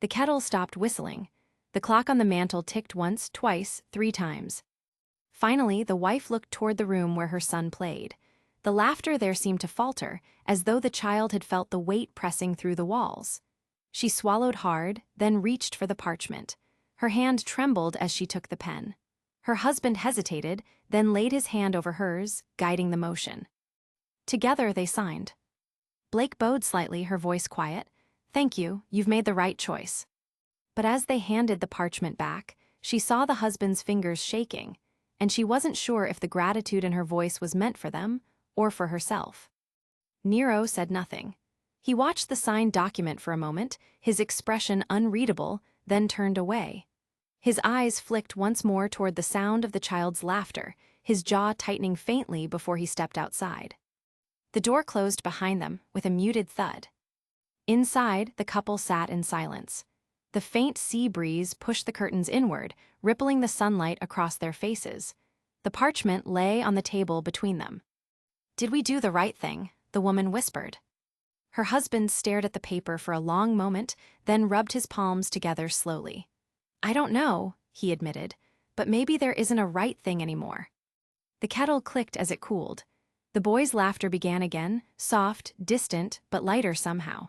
The kettle stopped whistling. The clock on the mantel ticked once, twice, 3 times. Finally, the wife looked toward the room where her son played. The laughter there seemed to falter, as though the child had felt the weight pressing through the walls. She swallowed hard, then reached for the parchment. Her hand trembled as she took the pen. Her husband hesitated, then laid his hand over hers, guiding the motion. Together they signed. Blake bowed slightly, her voice quiet. "Thank you, you've made the right choice." But as they handed the parchment back, she saw the husband's fingers shaking, and she wasn't sure if the gratitude in her voice was meant for them or for herself. Nero said nothing. He watched the signed document for a moment, his expression unreadable, then turned away. His eyes flicked once more toward the sound of the child's laughter, his jaw tightening faintly before he stepped outside. The door closed behind them with a muted thud. Inside, the couple sat in silence. The faint sea breeze pushed the curtains inward, rippling the sunlight across their faces. The parchment lay on the table between them. "Did we do the right thing?" the woman whispered. Her husband stared at the paper for a long moment, then rubbed his palms together slowly. I don't know, he admitted, but maybe there isn't a right thing anymore. The kettle clicked as it cooled. The boys' laughter began again, soft, distant, but lighter somehow.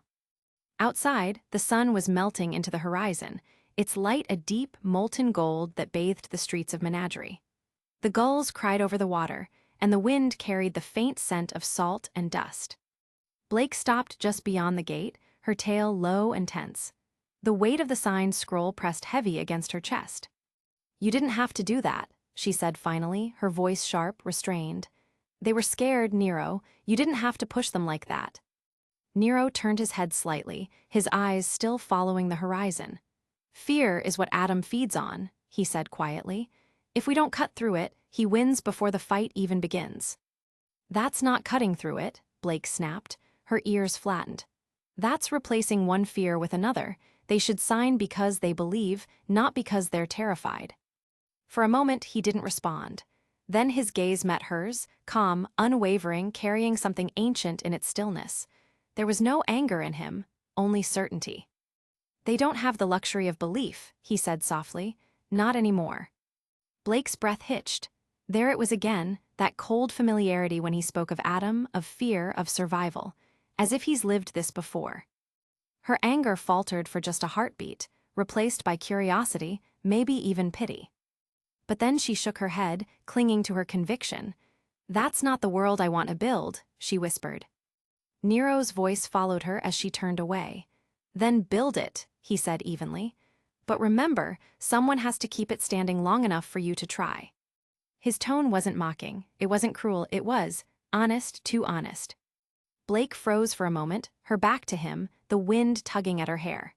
Outside, the sun was melting into the horizon, its light a deep, molten gold that bathed the streets of Menagerie. The gulls cried over the water, and the wind carried the faint scent of salt and dust. Blake stopped just beyond the gate, her tail low and tense. The weight of the sign scroll pressed heavy against her chest. "You didn't have to do that," she said finally, her voice sharp, restrained. "They were scared, Nero. You didn't have to push them like that." Nero turned his head slightly, his eyes still following the horizon. "Fear is what Adam feeds on," he said quietly. "If we don't cut through it, he wins before the fight even begins." "That's not cutting through it," Blake snapped, her ears flattened. "That's replacing one fear with another. They should sign because they believe, not because they're terrified." For a moment, he didn't respond. Then his gaze met hers, calm, unwavering, carrying something ancient in its stillness. There was no anger in him, only certainty. "They don't have the luxury of belief," he said softly. "Not anymore." Blake's breath hitched. There it was again, that cold familiarity when he spoke of Adam, of fear, of survival, as if he's lived this before. Her anger faltered for just a heartbeat, replaced by curiosity, maybe even pity. But then she shook her head, clinging to her conviction. "That's not the world I want to build," she whispered. Nero's voice followed her as she turned away. "Then build it," he said evenly. "But remember, someone has to keep it standing long enough for you to try." His tone wasn't mocking, it wasn't cruel, it was honest, too honest. Blake froze for a moment, her back to him, the wind tugging at her hair.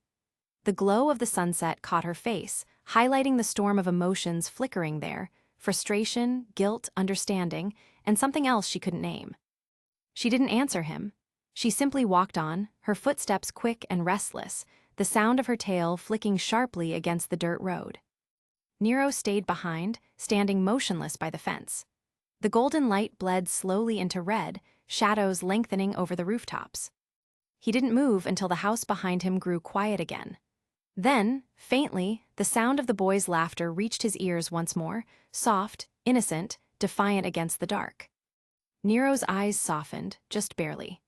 The glow of the sunset caught her face, highlighting the storm of emotions flickering there, frustration, guilt, understanding, and something else she couldn't name. She didn't answer him. She simply walked on, her footsteps quick and restless, the sound of her tail flicking sharply against the dirt road. Nero stayed behind, standing motionless by the fence. The golden light bled slowly into red, shadows lengthening over the rooftops. He didn't move until the house behind him grew quiet again. Then, faintly, the sound of the boys' laughter reached his ears once more, soft, innocent, defiant against the dark. Nero's eyes softened, just barely.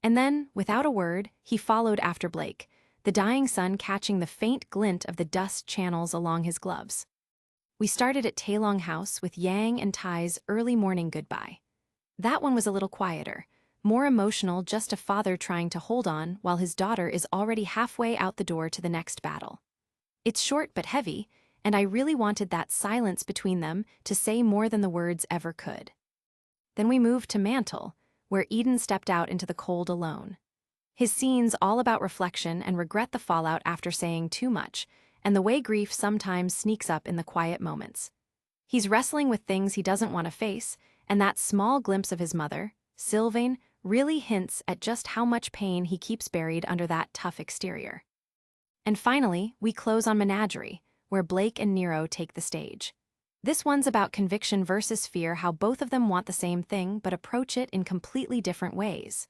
And then, without a word, he followed after Blake, the dying sun catching the faint glint of the dust channels along his gloves. We started at Taelong House with Yang and Ty's early morning goodbye. That one was a little quieter, more emotional, just a father trying to hold on while his daughter is already halfway out the door to the next battle. It's short but heavy, and I really wanted that silence between them to say more than the words ever could. Then we moved to Mantle, where Eden stepped out into the cold alone. His scene's all about reflection and regret, the fallout after saying too much, and the way grief sometimes sneaks up in the quiet moments. He's wrestling with things he doesn't want to face, and that small glimpse of his mother, Sylvain, really hints at just how much pain he keeps buried under that tough exterior. And finally, we close on Menagerie, where Blake and Nero take the stage. This one's about conviction versus fear, how both of them want the same thing but approach it in completely different ways.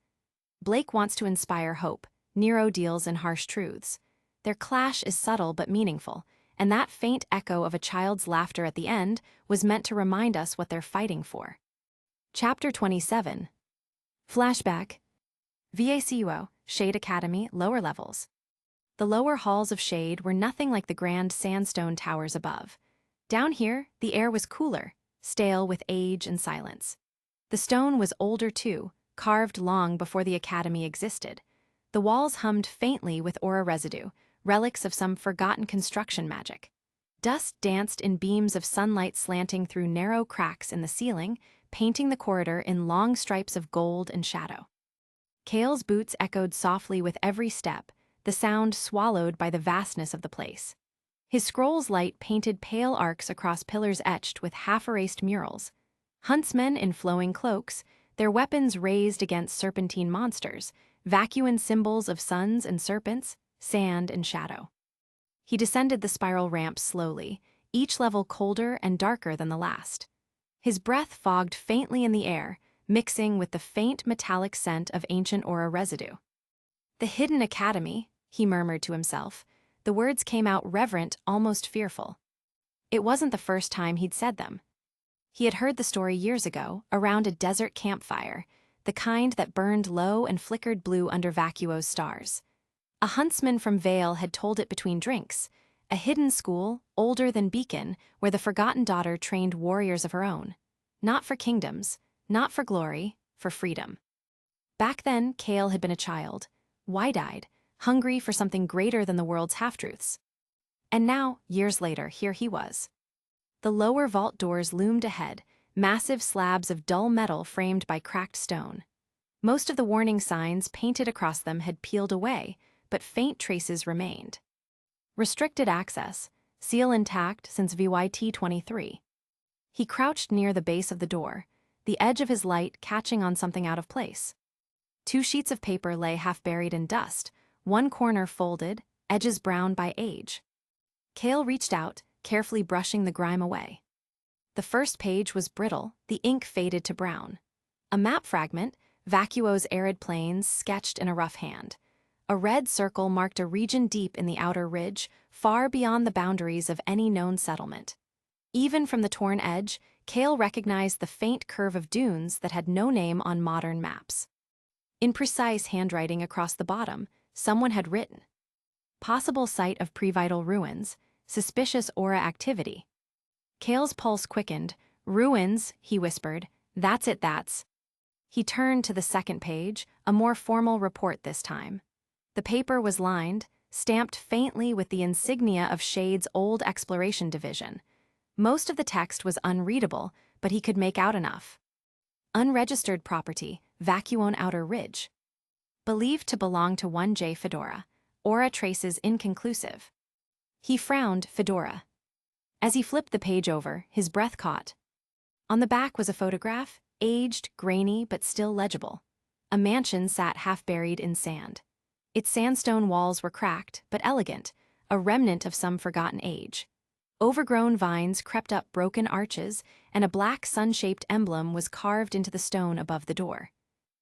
Blake wants to inspire hope, Nero deals in harsh truths. Their clash is subtle but meaningful, and that faint echo of a child's laughter at the end was meant to remind us what they're fighting for. Chapter 27. Flashback. Vytal, Shade Academy, lower levels. The lower halls of Shade were nothing like the grand sandstone towers above. Down here, the air was cooler, stale with age and silence. The stone was older too, carved long before the academy existed. The walls hummed faintly with aura residue, relics of some forgotten construction magic. Dust danced in beams of sunlight slanting through narrow cracks in the ceiling, painting the corridor in long stripes of gold and shadow. Kale's boots echoed softly with every step, the sound swallowed by the vastness of the place. His scroll's light painted pale arcs across pillars etched with half-erased murals. Huntsmen in flowing cloaks, their weapons raised against serpentine monsters, vacuous symbols of suns and serpents, sand and shadow. He descended the spiral ramp slowly, each level colder and darker than the last. His breath fogged faintly in the air, mixing with the faint metallic scent of ancient aura residue. "The hidden academy," he murmured to himself. The words came out reverent, almost fearful. It wasn't the first time he'd said them. He had heard the story years ago, around a desert campfire, the kind that burned low and flickered blue under vacuous stars. A huntsman from Vale had told it between drinks, a hidden school, older than Beacon, where the forgotten daughter trained warriors of her own. Not for kingdoms, not for glory, for freedom. Back then, Cale had been a child, wide-eyed, hungry for something greater than the world's half-truths. And now, years later, here he was. The lower vault doors loomed ahead, massive slabs of dull metal framed by cracked stone. Most of the warning signs painted across them had peeled away, but faint traces remained. Restricted access, seal intact since VYT-23. He crouched near the base of the door, the edge of his light catching on something out of place. 2 sheets of paper lay half buried in dust, one corner folded, edges brown by age. Cale reached out, carefully brushing the grime away. The first page was brittle, the ink faded to brown. A map fragment, vacuous arid plains sketched in a rough hand. A red circle marked a region deep in the outer ridge, far beyond the boundaries of any known settlement. Even from the torn edge, Cale recognized the faint curve of dunes that had no name on modern maps. In precise handwriting across the bottom, someone had written, "Possible site of pre-vital ruins, suspicious aura activity." Cale's pulse quickened. "Ruins," he whispered. "That's it, that's." He turned to the second page, a more formal report this time. The paper was lined, stamped faintly with the insignia of Shade's old exploration division. Most of the text was unreadable, but he could make out enough. Unregistered property, Vacuone Outer Ridge. Believed to belong to 1J Fedora. Aura traces inconclusive. He frowned, Fedora. As he flipped the page over, his breath caught. On the back was a photograph, aged, grainy, but still legible. A mansion sat half-buried in sand. Its sandstone walls were cracked, but elegant, a remnant of some forgotten age. Overgrown vines crept up broken arches, and a black sun-shaped emblem was carved into the stone above the door.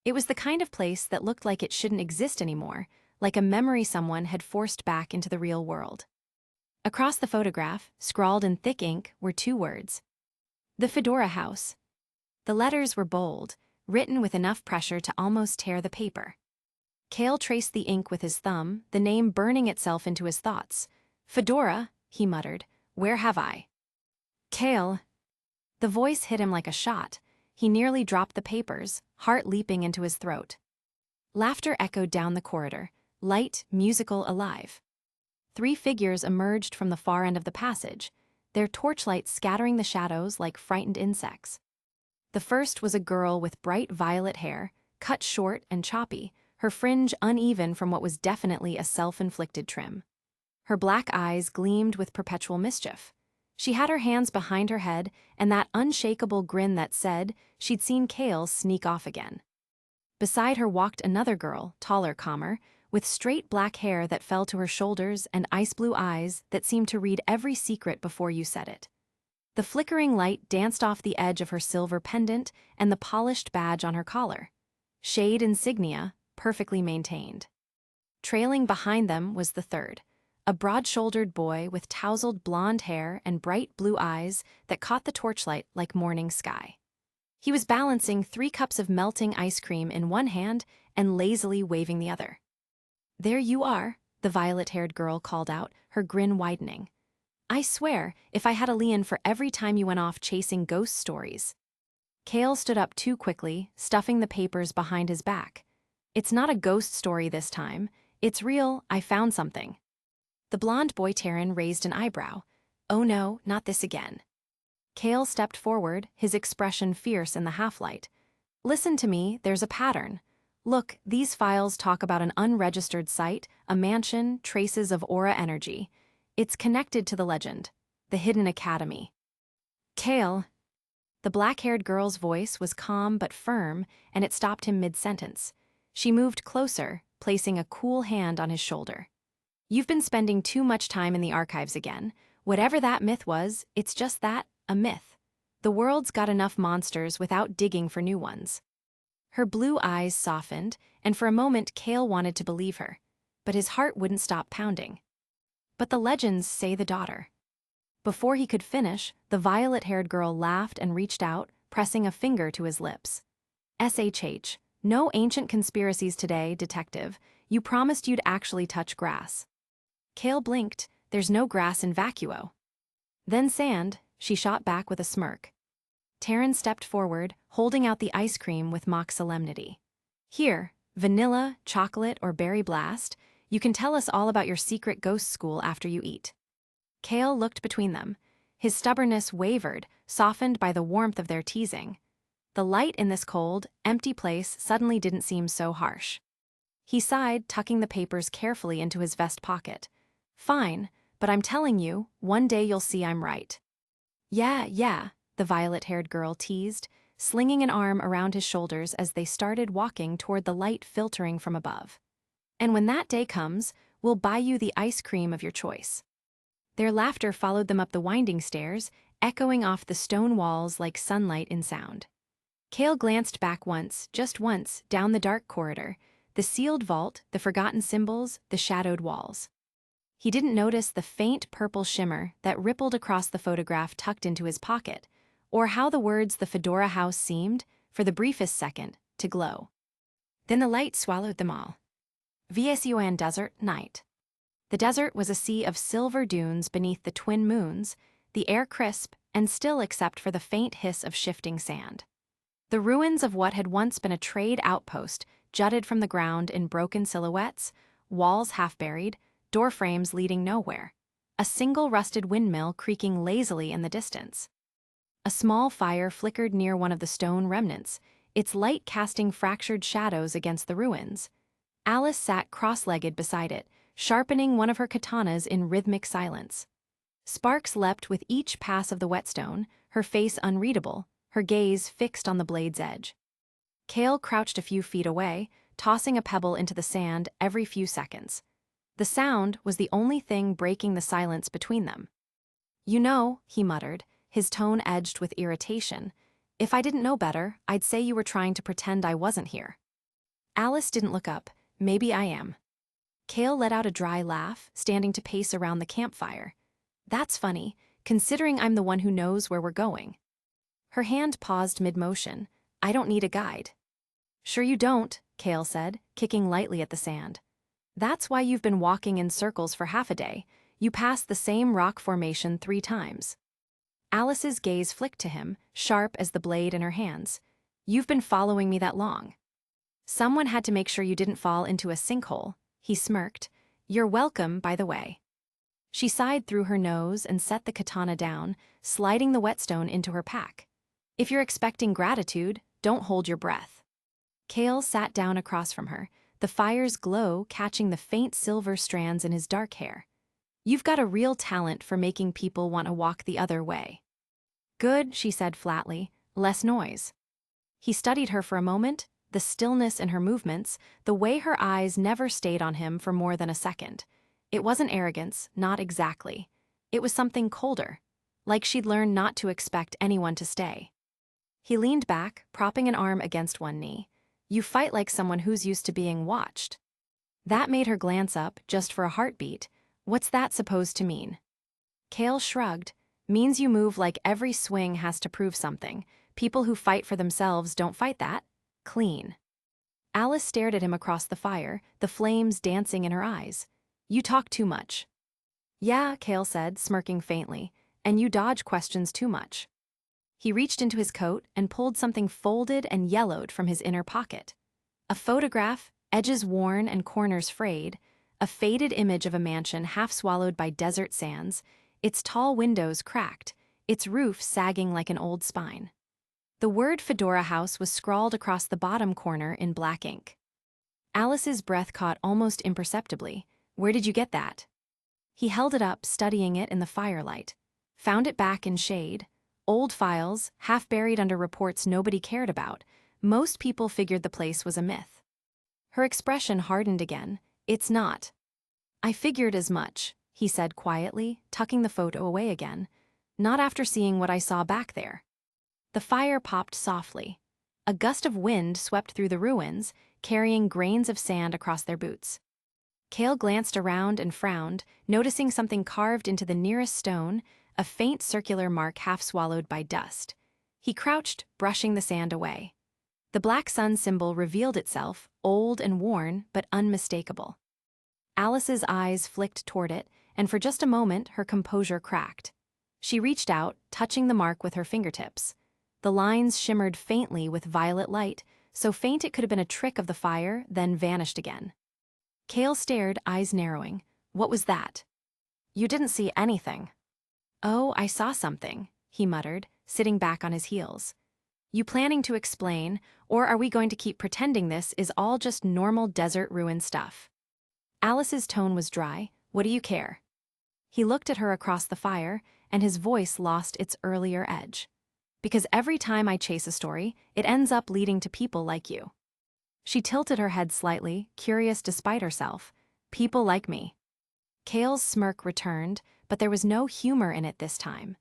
It was the kind of place that looked like it shouldn't exist anymore, like a memory someone had forced back into the real world. Across the photograph, scrawled in thick ink, were 2 words. The Fedora House. The letters were bold, written with enough pressure to almost tear the paper. Cale traced the ink with his thumb, the name burning itself into his thoughts. "Fedora," he muttered, "where have I?" "Cale." The voice hit him like a shot. He nearly dropped the papers, heart leaping into his throat. Laughter echoed down the corridor, light, musical, alive. 3 figures emerged from the far end of the passage, their torchlight scattering the shadows like frightened insects. The first was a girl with bright violet hair, cut short and choppy, her fringe uneven from what was definitely a self-inflicted trim. Her black eyes gleamed with perpetual mischief. She had her hands behind her head and that unshakable grin that said she'd seen Cale sneak off again. Beside her walked another girl, taller, calmer, with straight black hair that fell to her shoulders and ice blue eyes that seemed to read every secret before you said it. The flickering light danced off the edge of her silver pendant and the polished badge on her collar. Shade insignia, perfectly maintained. Trailing behind them was the third, a broad-shouldered boy with tousled blonde hair and bright blue eyes that caught the torchlight like morning sky. He was balancing 3 cups of melting ice cream in one hand and lazily waving the other. "There you are," the violet-haired girl called out, her grin widening. "I swear, if I had a lien for every time you went off chasing ghost stories." Cale stood up too quickly, stuffing the papers behind his back. "It's not a ghost story this time. It's real, I found something." The blonde boy Terran raised an eyebrow. "Oh no, not this again." Cale stepped forward, his expression fierce in the half-light. "Listen to me, there's a pattern. Look, these files talk about an unregistered site, a mansion, traces of aura energy. It's connected to the legend, the Hidden Academy." "Cale." The black-haired girl's voice was calm but firm, and it stopped him mid-sentence. She moved closer, placing a cool hand on his shoulder. "You've been spending too much time in the archives again. Whatever that myth was, it's just that, a myth. The world's got enough monsters without digging for new ones." Her blue eyes softened, and for a moment Cale wanted to believe her. But his heart wouldn't stop pounding. But the legends say the daughter. Before he could finish, the violet-haired girl laughed and reached out, pressing a finger to his lips. SHH, no ancient conspiracies today, detective. You promised you'd actually touch grass. Cale blinked. There's no grass in Vacuo. Then sand, she shot back with a smirk. Taryn stepped forward, holding out the ice cream with mock solemnity. Here, vanilla, chocolate, or berry blast, you can tell us all about your secret ghost school after you eat. Cale looked between them. His stubbornness wavered, softened by the warmth of their teasing. The light in this cold, empty place suddenly didn't seem so harsh. He sighed, tucking the papers carefully into his vest pocket. Fine, but I'm telling you, one day you'll see I'm right. Yeah, the violet-haired girl teased, slinging an arm around his shoulders as they started walking toward the light filtering from above. And when that day comes, we'll buy you the ice cream of your choice. Their laughter followed them up the winding stairs, echoing off the stone walls like sunlight in sound. Cale glanced back once, just once, down the dark corridor, the sealed vault, the forgotten symbols, the shadowed walls. He didn't notice the faint purple shimmer that rippled across the photograph tucked into his pocket, or how the words "the Fedora House" seemed, for the briefest second, to glow. Then the light swallowed them all. Vytal Desert, night. The desert was a sea of silver dunes beneath the twin moons, the air crisp and still except for the faint hiss of shifting sand. The ruins of what had once been a trade outpost jutted from the ground in broken silhouettes, walls half-buried, doorframes leading nowhere, a single rusted windmill creaking lazily in the distance. A small fire flickered near one of the stone remnants, its light casting fractured shadows against the ruins. Alice sat cross-legged beside it, sharpening one of her katanas in rhythmic silence. Sparks leapt with each pass of the whetstone, her face unreadable, her gaze fixed on the blade's edge. Cale crouched a few feet away, tossing a pebble into the sand every few seconds. The sound was the only thing breaking the silence between them. You know, he muttered, his tone edged with irritation, if I didn't know better, I'd say you were trying to pretend I wasn't here. Alice didn't look up. Maybe I am. Cale let out a dry laugh, standing to pace around the campfire. That's funny, considering I'm the one who knows where we're going. Her hand paused mid-motion. I don't need a guide. Sure you don't, Cale said, kicking lightly at the sand. That's why you've been walking in circles for half a day. You passed the same rock formation 3 times. Alice's gaze flicked to him, sharp as the blade in her hands. You've been following me that long. Someone had to make sure you didn't fall into a sinkhole. He smirked. You're welcome, by the way. She sighed through her nose and set the katana down, sliding the whetstone into her pack. If you're expecting gratitude, don't hold your breath. Cale sat down across from her, the fire's glow catching the faint silver strands in his dark hair. You've got a real talent for making people want to walk the other way. Good, she said flatly, less noise. He studied her for a moment, the stillness in her movements, the way her eyes never stayed on him for more than a second. It wasn't arrogance, not exactly. It was something colder, like she'd learned not to expect anyone to stay. He leaned back, propping an arm against one knee. You fight like someone who's used to being watched. That made her glance up, just for a heartbeat. What's that supposed to mean? Cale shrugged. Means you move like every swing has to prove something. People who fight for themselves don't fight that. Clean. Alice stared at him across the fire, the flames dancing in her eyes. You talk too much. Yeah, Cale said, smirking faintly, and you dodge questions too much. He reached into his coat and pulled something folded and yellowed from his inner pocket. A photograph, edges worn and corners frayed, a faded image of a mansion half swallowed by desert sands, its tall windows cracked, its roof sagging like an old spine. The word Fedora House was scrawled across the bottom corner in black ink. Alice's breath caught almost imperceptibly. Where did you get that? He held it up, studying it in the firelight. Found it back in shade. Old files, half buried under reports nobody cared about. Most people figured the place was a myth. Her expression hardened again. It's not. I figured as much, he said quietly, tucking the photo away again. Not after seeing what I saw back there. The fire popped softly. A gust of wind swept through the ruins, carrying grains of sand across their boots. Kale glanced around and frowned, noticing something carved into the nearest stone, a faint circular mark half swallowed by dust. He crouched, brushing the sand away. The black sun symbol revealed itself, old and worn, but unmistakable. Alice's eyes flicked toward it, and for just a moment her composure cracked. She reached out, touching the mark with her fingertips. The lines shimmered faintly with violet light, so faint it could have been a trick of the fire, then vanished again. Kale stared, eyes narrowing. What was that? You didn't see anything. Oh, I saw something, he muttered, sitting back on his heels. You planning to explain, or are we going to keep pretending this is all just normal desert ruin stuff? Alice's tone was dry. What do you care? He looked at her across the fire, and his voice lost its earlier edge. Because every time I chase a story, it ends up leading to people like you. She tilted her head slightly, curious despite herself. People like me. Kale's smirk returned, but there was no humor in it this time.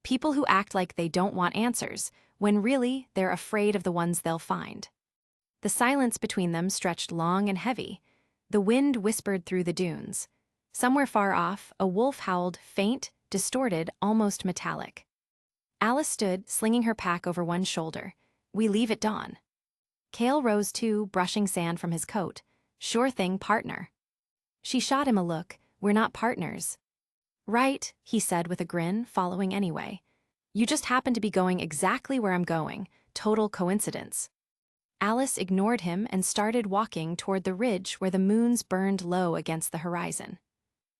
People who act like they don't want answers, when really they're afraid of the ones they'll find. The silence between them stretched long and heavy. The wind whispered through the dunes. Somewhere far off, a wolf howled, faint, distorted, almost metallic. Alice stood, slinging her pack over one shoulder. We leave at dawn. Kale rose too, brushing sand from his coat. Sure thing, partner. She shot him a look. We're not partners. Right, he said with a grin, following anyway. You just happen to be going exactly where I'm going. Total coincidence. Alice ignored him and started walking toward the ridge where the moons burned low against the horizon.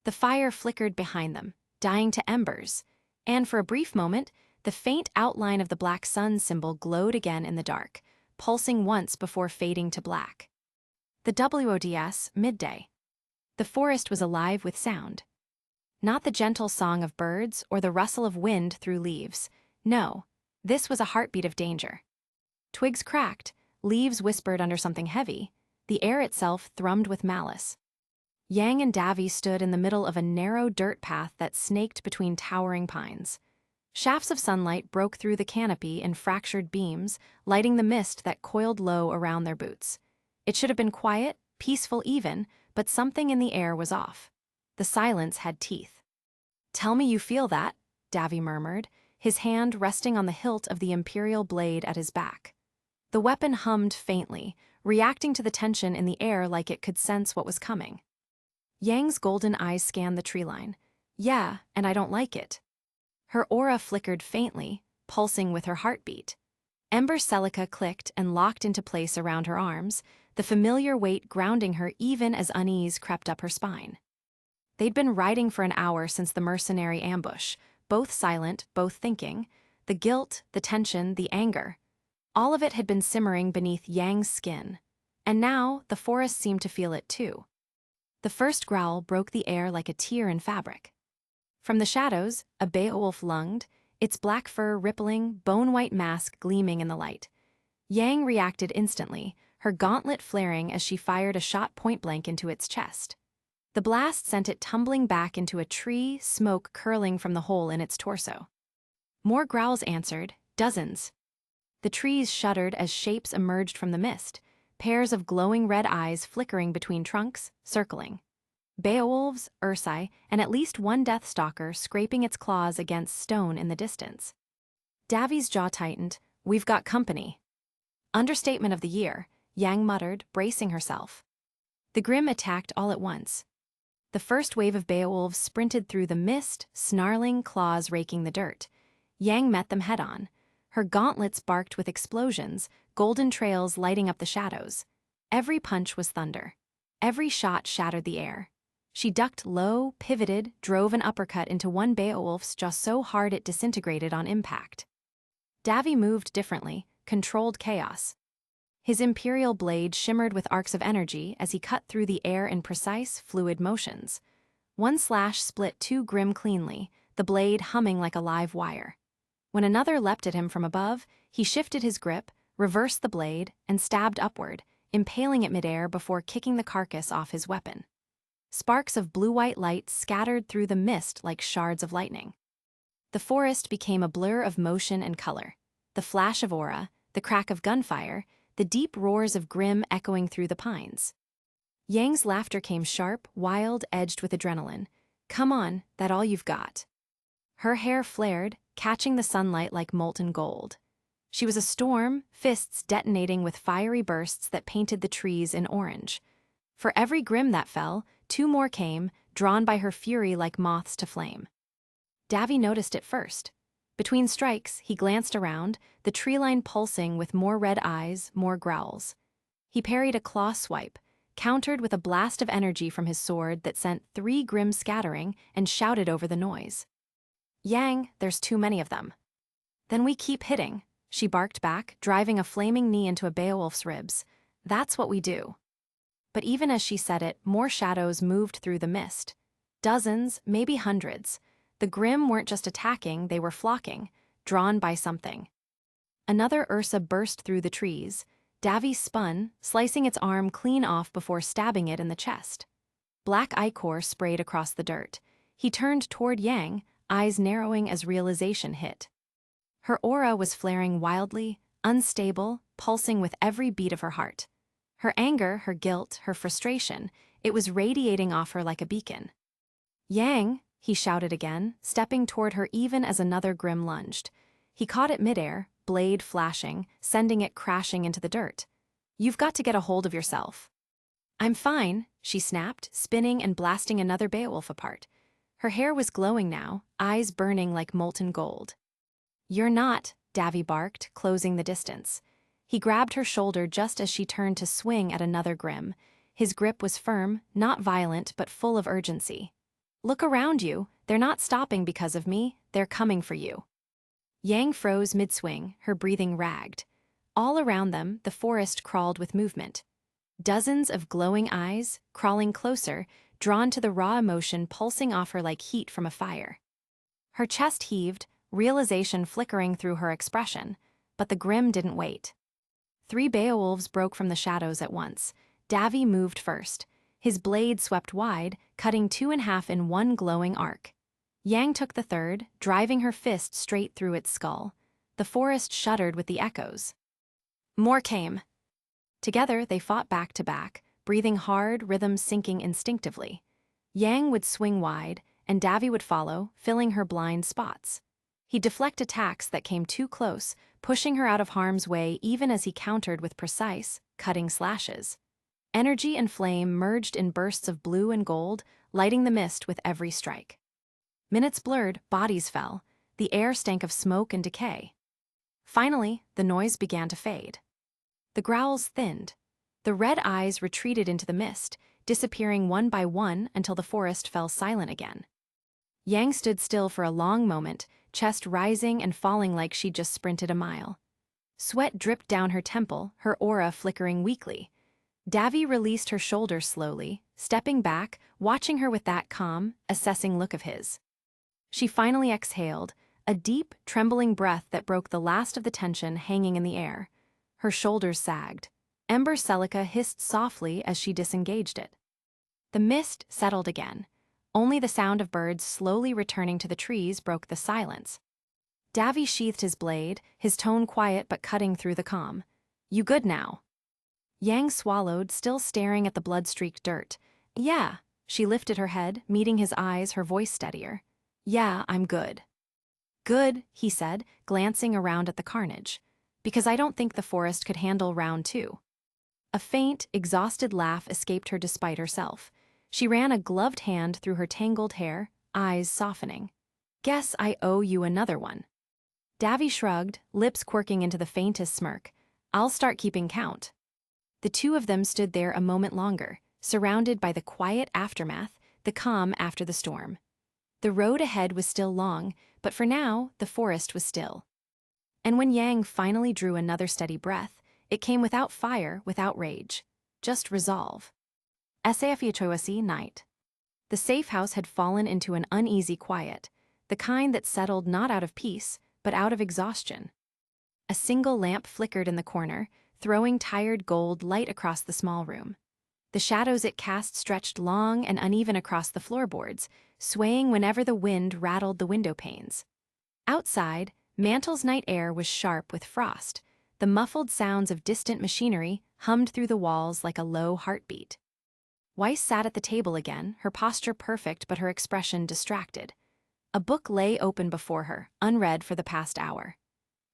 The fire flickered behind them, dying to embers, and for a brief moment, the faint outline of the black sun symbol glowed again in the dark, pulsing once before fading to black. The WODS, midday. The forest was alive with sound. Not the gentle song of birds or the rustle of wind through leaves. No, this was a heartbeat of danger. Twigs cracked, leaves whispered under something heavy, the air itself thrummed with malice. Yang and Davy stood in the middle of a narrow dirt path that snaked between towering pines. Shafts of sunlight broke through the canopy in fractured beams, lighting the mist that coiled low around their boots. It should have been quiet, peaceful even, but something in the air was off. The silence had teeth. Tell me you feel that, Davy murmured, his hand resting on the hilt of the imperial blade at his back. The weapon hummed faintly, reacting to the tension in the air like it could sense what was coming. Yang's golden eyes scanned the tree line. Yeah, and I don't like it. Her aura flickered faintly, pulsing with her heartbeat. Ember Celica clicked and locked into place around her arms, the familiar weight grounding her even as unease crept up her spine. They'd been riding for an hour since the mercenary ambush, both silent, both thinking, the guilt, the tension, the anger. All of it had been simmering beneath Yang's skin, and now the forest seemed to feel it too. The first growl broke the air like a tear in fabric. From the shadows, a Beowulf lunged, its black fur rippling, bone-white mask gleaming in the light. Yang reacted instantly, her gauntlet flaring as she fired a shot point-blank into its chest. The blast sent it tumbling back into a tree, smoke curling from the hole in its torso. More growls answered, dozens. The trees shuddered as shapes emerged from the mist, pairs of glowing red eyes flickering between trunks, circling. Beowulfs, Ursai, and at least one deathstalker scraping its claws against stone in the distance. Davy's jaw tightened. We've got company. Understatement of the year, Yang muttered, bracing herself. The Grimm attacked all at once. The first wave of Beowulfs sprinted through the mist, snarling claws raking the dirt. Yang met them head-on. Her gauntlets barked with explosions, golden trails lighting up the shadows. Every punch was thunder. Every shot shattered the air. She ducked low, pivoted, drove an uppercut into one Beowulf's jaw so hard it disintegrated on impact. Davy moved differently, controlled chaos. His imperial blade shimmered with arcs of energy as he cut through the air in precise, fluid motions. One slash split two Grimm cleanly, the blade humming like a live wire. When another leapt at him from above, he shifted his grip, reversed the blade, and stabbed upward, impaling it midair before kicking the carcass off his weapon. Sparks of blue-white light scattered through the mist like shards of lightning. The forest became a blur of motion and color. The flash of aura, the crack of gunfire, the deep roars of Grimm echoing through the pines. Yang's laughter came sharp, wild, edged with adrenaline. Come on, that all you've got. Her hair flared, catching the sunlight like molten gold. She was a storm, fists detonating with fiery bursts that painted the trees in orange. For every Grimm that fell, 2 more came, drawn by her fury like moths to flame. Davy noticed it first. Between strikes, he glanced around, the tree line pulsing with more red eyes, more growls. He parried a claw swipe, countered with a blast of energy from his sword that sent 3 Grimm scattering and shouted over the noise. Yang, there's too many of them. Then we keep hitting, she barked back, driving a flaming knee into a Beowulf's ribs. That's what we do. But even as she said it, more shadows moved through the mist. Dozens, maybe hundreds. The Grimm weren't just attacking, they were flocking, drawn by something. Another Ursa burst through the trees. Davy spun, slicing its arm clean off before stabbing it in the chest. Black ichor sprayed across the dirt. He turned toward Yang, eyes narrowing as realization hit. Her aura was flaring wildly, unstable, pulsing with every beat of her heart. Her anger, her guilt, her frustration, it was radiating off her like a beacon. Yang, he shouted again, stepping toward her even as another Grimm lunged. He caught it midair, blade flashing, sending it crashing into the dirt. You've got to get a hold of yourself. I'm fine, she snapped, spinning and blasting another Beowulf apart. Her hair was glowing now, eyes burning like molten gold. You're not, Davy barked, closing the distance. He grabbed her shoulder just as she turned to swing at another Grimm. His grip was firm, not violent, but full of urgency. Look around you, they're not stopping because of me, they're coming for you. Yang froze mid-swing, her breathing ragged. All around them, the forest crawled with movement. Dozens of glowing eyes, crawling closer, drawn to the raw emotion pulsing off her like heat from a fire. Her chest heaved, realization flickering through her expression, but the Grimm didn't wait. 3 Beowulfs broke from the shadows at once. Davy moved first. His blade swept wide, cutting 2 in half in one glowing arc. Yang took the third, driving her fist straight through its skull. The forest shuddered with the echoes. More came. Together, they fought back to back, breathing hard, rhythm syncing instinctively. Yang would swing wide, and Davy would follow, filling her blind spots. He'd deflect attacks that came too close, pushing her out of harm's way even as he countered with precise, cutting slashes. Energy and flame merged in bursts of blue and gold, lighting the mist with every strike. Minutes blurred, bodies fell. The air stank of smoke and decay. Finally, the noise began to fade. The growls thinned. The red eyes retreated into the mist, disappearing one by one until the forest fell silent again. Yang stood still for a long moment, chest rising and falling like she'd just sprinted a mile. Sweat dripped down her temple, her aura flickering weakly. Davy released her shoulders slowly, stepping back, watching her with that calm, assessing look of his. She finally exhaled, a deep, trembling breath that broke the last of the tension hanging in the air. Her shoulders sagged. Ember Celica hissed softly as she disengaged it. The mist settled again. Only the sound of birds slowly returning to the trees broke the silence. Davy sheathed his blade, his tone quiet but cutting through the calm. You good now? Yang swallowed, still staring at the blood-streaked dirt. Yeah, she lifted her head, meeting his eyes, her voice steadier. Yeah, I'm good. Good, he said, glancing around at the carnage. Because I don't think the forest could handle round 2. A faint, exhausted laugh escaped her despite herself. She ran a gloved hand through her tangled hair, eyes softening. Guess I owe you another one. Davy shrugged, lips quirking into the faintest smirk. I'll start keeping count. The 2 of them stood there a moment longer, surrounded by the quiet aftermath, the calm after the storm. The road ahead was still long, but for now, the forest was still. And when Yang finally drew another steady breath, it came without fire, without rage. Just resolve. NSFW night. The safe house had fallen into an uneasy quiet, the kind that settled not out of peace, but out of exhaustion. A single lamp flickered in the corner, throwing tired gold light across the small room. The shadows it cast stretched long and uneven across the floorboards, swaying whenever the wind rattled the window panes. Outside, Mantle's night air was sharp with frost. The muffled sounds of distant machinery hummed through the walls like a low heartbeat. Weiss sat at the table again, her posture perfect but her expression distracted. A book lay open before her, unread for the past hour.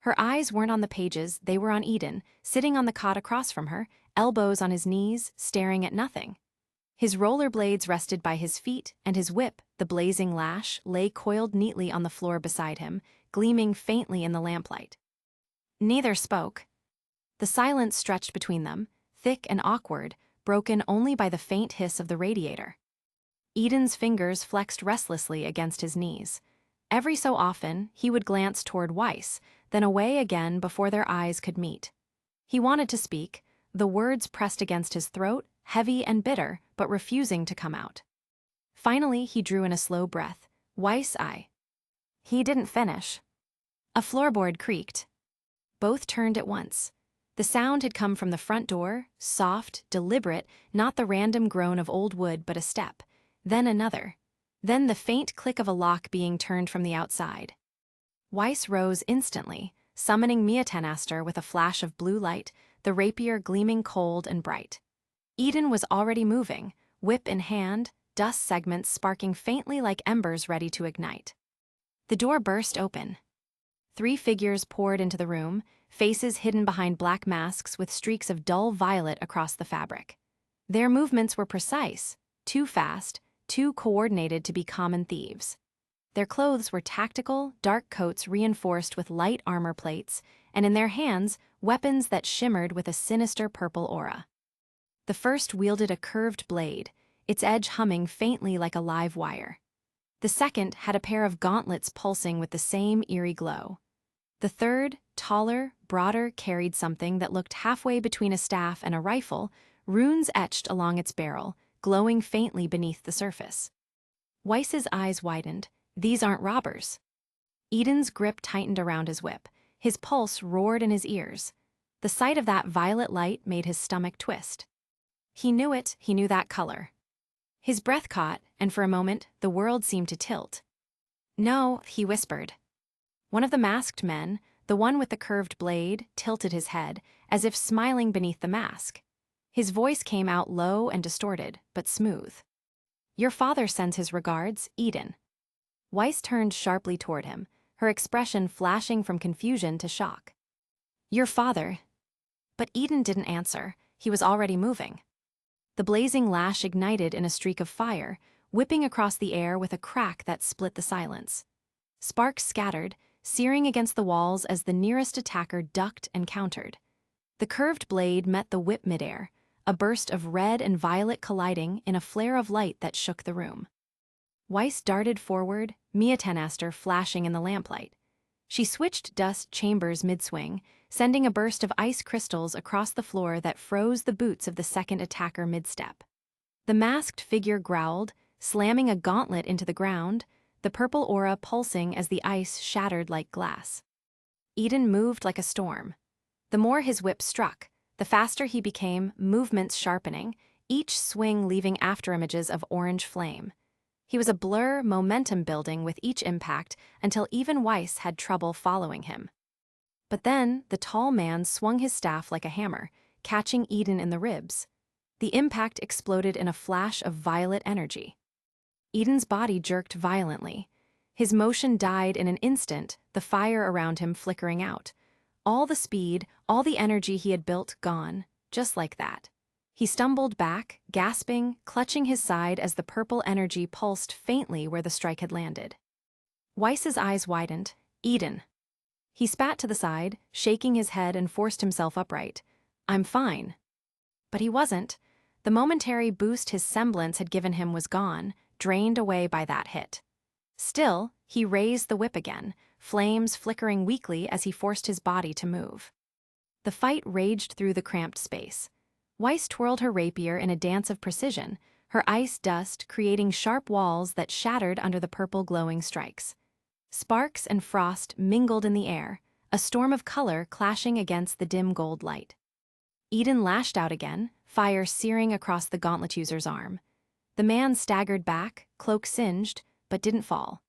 Her eyes weren't on the pages, they were on Eden, sitting on the cot across from her, elbows on his knees, staring at nothing. His rollerblades rested by his feet, and his whip, the blazing lash, lay coiled neatly on the floor beside him, gleaming faintly in the lamplight. Neither spoke. The silence stretched between them, thick and awkward, broken only by the faint hiss of the radiator. Eden's fingers flexed restlessly against his knees. Every so often, he would glance toward Weiss, then away again before their eyes could meet. He wanted to speak, the words pressed against his throat, heavy and bitter, but refusing to come out. Finally, he drew in a slow breath. Weiss, He didn't finish. A floorboard creaked. Both turned at once. The sound had come from the front door, soft, deliberate, not the random groan of old wood but a step. Then another. Then the faint click of a lock being turned from the outside. Weiss rose instantly, summoning Hiatus with a flash of blue light, the rapier gleaming cold and bright. Eden was already moving, whip in hand, dust segments sparking faintly like embers ready to ignite. The door burst open. 3 figures poured into the room, faces hidden behind black masks with streaks of dull violet across the fabric. Their movements were precise, too fast, too coordinated to be common thieves. Their clothes were tactical, dark coats reinforced with light armor plates, and in their hands, weapons that shimmered with a sinister purple aura. The first wielded a curved blade, its edge humming faintly like a live wire. The second had a pair of gauntlets pulsing with the same eerie glow. The third, taller, broader, carried something that looked halfway between a staff and a rifle, runes etched along its barrel, glowing faintly beneath the surface. Weiss's eyes widened. These aren't robbers. Eden's grip tightened around his whip. His pulse roared in his ears. The sight of that violet light made his stomach twist. He knew it, he knew that color. His breath caught, and for a moment, the world seemed to tilt. No, he whispered. One of the masked men, the one with the curved blade, tilted his head, as if smiling beneath the mask. His voice came out low and distorted, but smooth. Your father sends his regards, Eden. Weiss turned sharply toward him, her expression flashing from confusion to shock. Your father. But Eden didn't answer, he was already moving. The blazing lash ignited in a streak of fire, whipping across the air with a crack that split the silence. Sparks scattered, searing against the walls as the nearest attacker ducked and countered. The curved blade met the whip midair, a burst of red and violet colliding in a flare of light that shook the room. Weiss darted forward, Hiatus flashing in the lamplight. She switched dust chambers mid-swing, sending a burst of ice crystals across the floor that froze the boots of the second attacker mid-step. The masked figure growled, slamming a gauntlet into the ground, the purple aura pulsing as the ice shattered like glass. Eden moved like a storm. The more his whip struck, the faster he became, movements sharpening, each swing leaving afterimages of orange flame. He was a blur, momentum building with each impact until even Weiss had trouble following him. But then, the tall man swung his staff like a hammer, catching Eden in the ribs. The impact exploded in a flash of violet energy. Eden's body jerked violently. His motion died in an instant, the fire around him flickering out. All the speed, all the energy he had built gone, just like that. He stumbled back, gasping, clutching his side as the purple energy pulsed faintly where the strike had landed. Weiss's eyes widened. Eden. He spat to the side, shaking his head and forced himself upright. I'm fine. But he wasn't. The momentary boost his semblance had given him was gone, drained away by that hit. Still, he raised the whip again, flames flickering weakly as he forced his body to move. The fight raged through the cramped space. Weiss twirled her rapier in a dance of precision, her ice dust creating sharp walls that shattered under the purple glowing strikes. Sparks and frost mingled in the air, a storm of color clashing against the dim gold light. Eden lashed out again, fire searing across the gauntlet user's arm. The man staggered back, cloak singed, but didn't fall.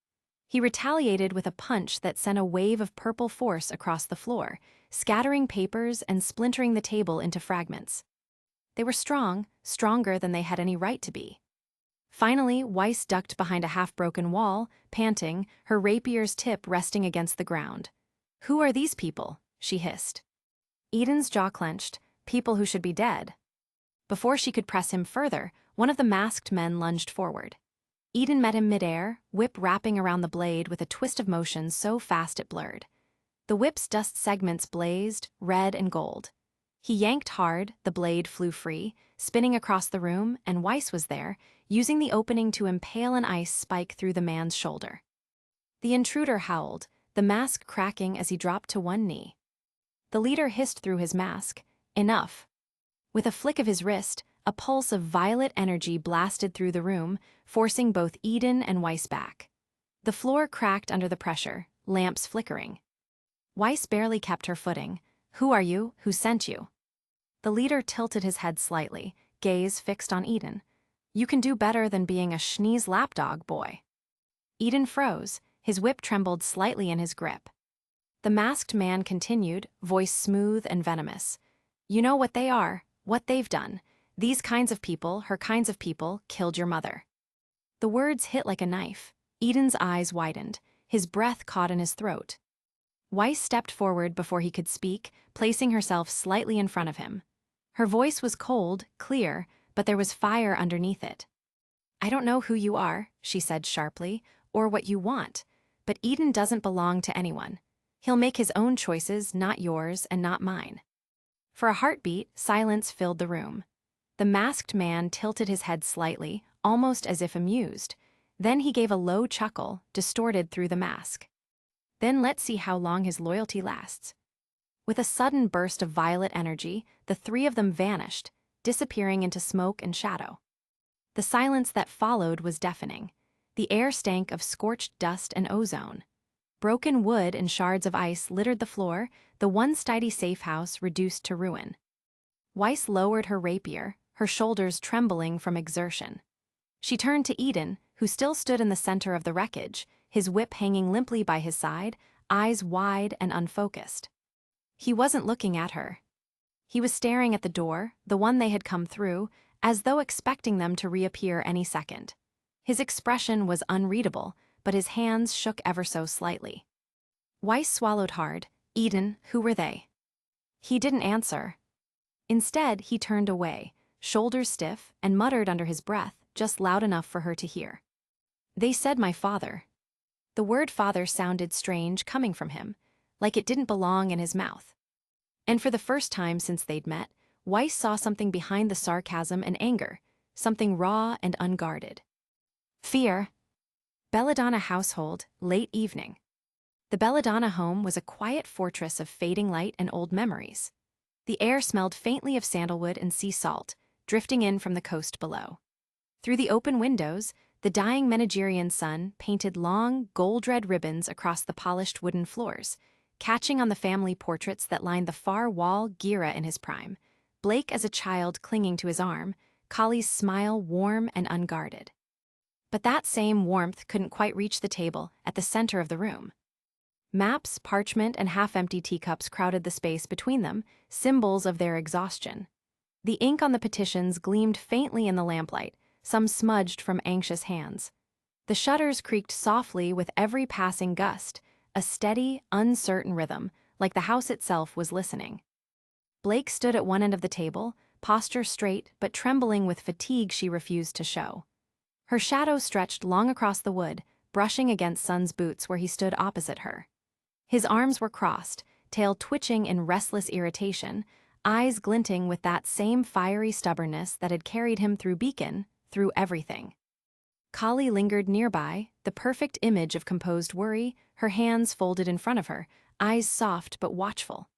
He retaliated with a punch that sent a wave of purple force across the floor, scattering papers and splintering the table into fragments. They were strong, stronger than they had any right to be. Finally, Weiss ducked behind a half-broken wall, panting, her rapier's tip resting against the ground. "Who are these people?" she hissed. Eden's jaw clenched. People who should be dead. Before she could press him further, one of the masked men lunged forward. Eden met him midair, whip wrapping around the blade with a twist of motion so fast it blurred. The whip's dust segments blazed, red and gold. He yanked hard, the blade flew free, spinning across the room, and Weiss was there, using the opening to impale an ice spike through the man's shoulder. The intruder howled, the mask cracking as he dropped to one knee. The leader hissed through his mask, "Enough." With a flick of his wrist, a pulse of violet energy blasted through the room, forcing both Eden and Weiss back. The floor cracked under the pressure, lamps flickering. Weiss barely kept her footing. "Who are you? Who sent you?" The leader tilted his head slightly, gaze fixed on Eden. "You can do better than being a schneeze lapdog, boy." Eden froze, his whip trembled slightly in his grip. The masked man continued, voice smooth and venomous. "You know what they are, what they've done. These kinds of people, her kinds of people, killed your mother." The words hit like a knife. Eden's eyes widened, his breath caught in his throat. Weiss stepped forward before he could speak, placing herself slightly in front of him. Her voice was cold, clear, but there was fire underneath it. "I don't know who you are," she said sharply, "or what you want, but Eden doesn't belong to anyone. He'll make his own choices, not yours and not mine." For a heartbeat, silence filled the room. The masked man tilted his head slightly, almost as if amused. Then he gave a low chuckle, distorted through the mask. "Then let's see how long his loyalty lasts." With a sudden burst of violet energy, the three of them vanished, disappearing into smoke and shadow. The silence that followed was deafening. The air stank of scorched dust and ozone. Broken wood and shards of ice littered the floor, the once tidy safe house reduced to ruin. Weiss lowered her rapier, her shoulders trembling from exertion. She turned to Eden, who still stood in the center of the wreckage, his whip hanging limply by his side, eyes wide and unfocused. He wasn't looking at her. He was staring at the door, the one they had come through, as though expecting them to reappear any second. His expression was unreadable, but his hands shook ever so slightly. Weiss swallowed hard. "Eden, who were they?" He didn't answer. Instead, he turned away, shoulders stiff, and muttered under his breath, just loud enough for her to hear. "They said my father." The word father sounded strange coming from him, like it didn't belong in his mouth. And for the first time since they'd met, Weiss saw something behind the sarcasm and anger, something raw and unguarded. Fear. Belladonna household, late evening. The Belladonna home was a quiet fortress of fading light and old memories. The air smelled faintly of sandalwood and sea salt, drifting in from the coast below. Through the open windows, the dying Menagerian sun painted long, gold-red ribbons across the polished wooden floors, catching on the family portraits that lined the far wall. Gira in his prime, Blake as a child clinging to his arm, Kali's smile warm and unguarded. But that same warmth couldn't quite reach the table at the center of the room. Maps, parchment, and half-empty teacups crowded the space between them, symbols of their exhaustion. The ink on the petitions gleamed faintly in the lamplight, some smudged from anxious hands. The shutters creaked softly with every passing gust, a steady, uncertain rhythm, like the house itself was listening. Blake stood at one end of the table, posture straight but trembling with fatigue she refused to show. Her shadow stretched long across the wood, brushing against Son's boots where he stood opposite her. His arms were crossed, tail twitching in restless irritation, eyes glinting with that same fiery stubbornness that had carried him through Beacon, through everything. Kali lingered nearby, the perfect image of composed worry, her hands folded in front of her, eyes soft but watchful.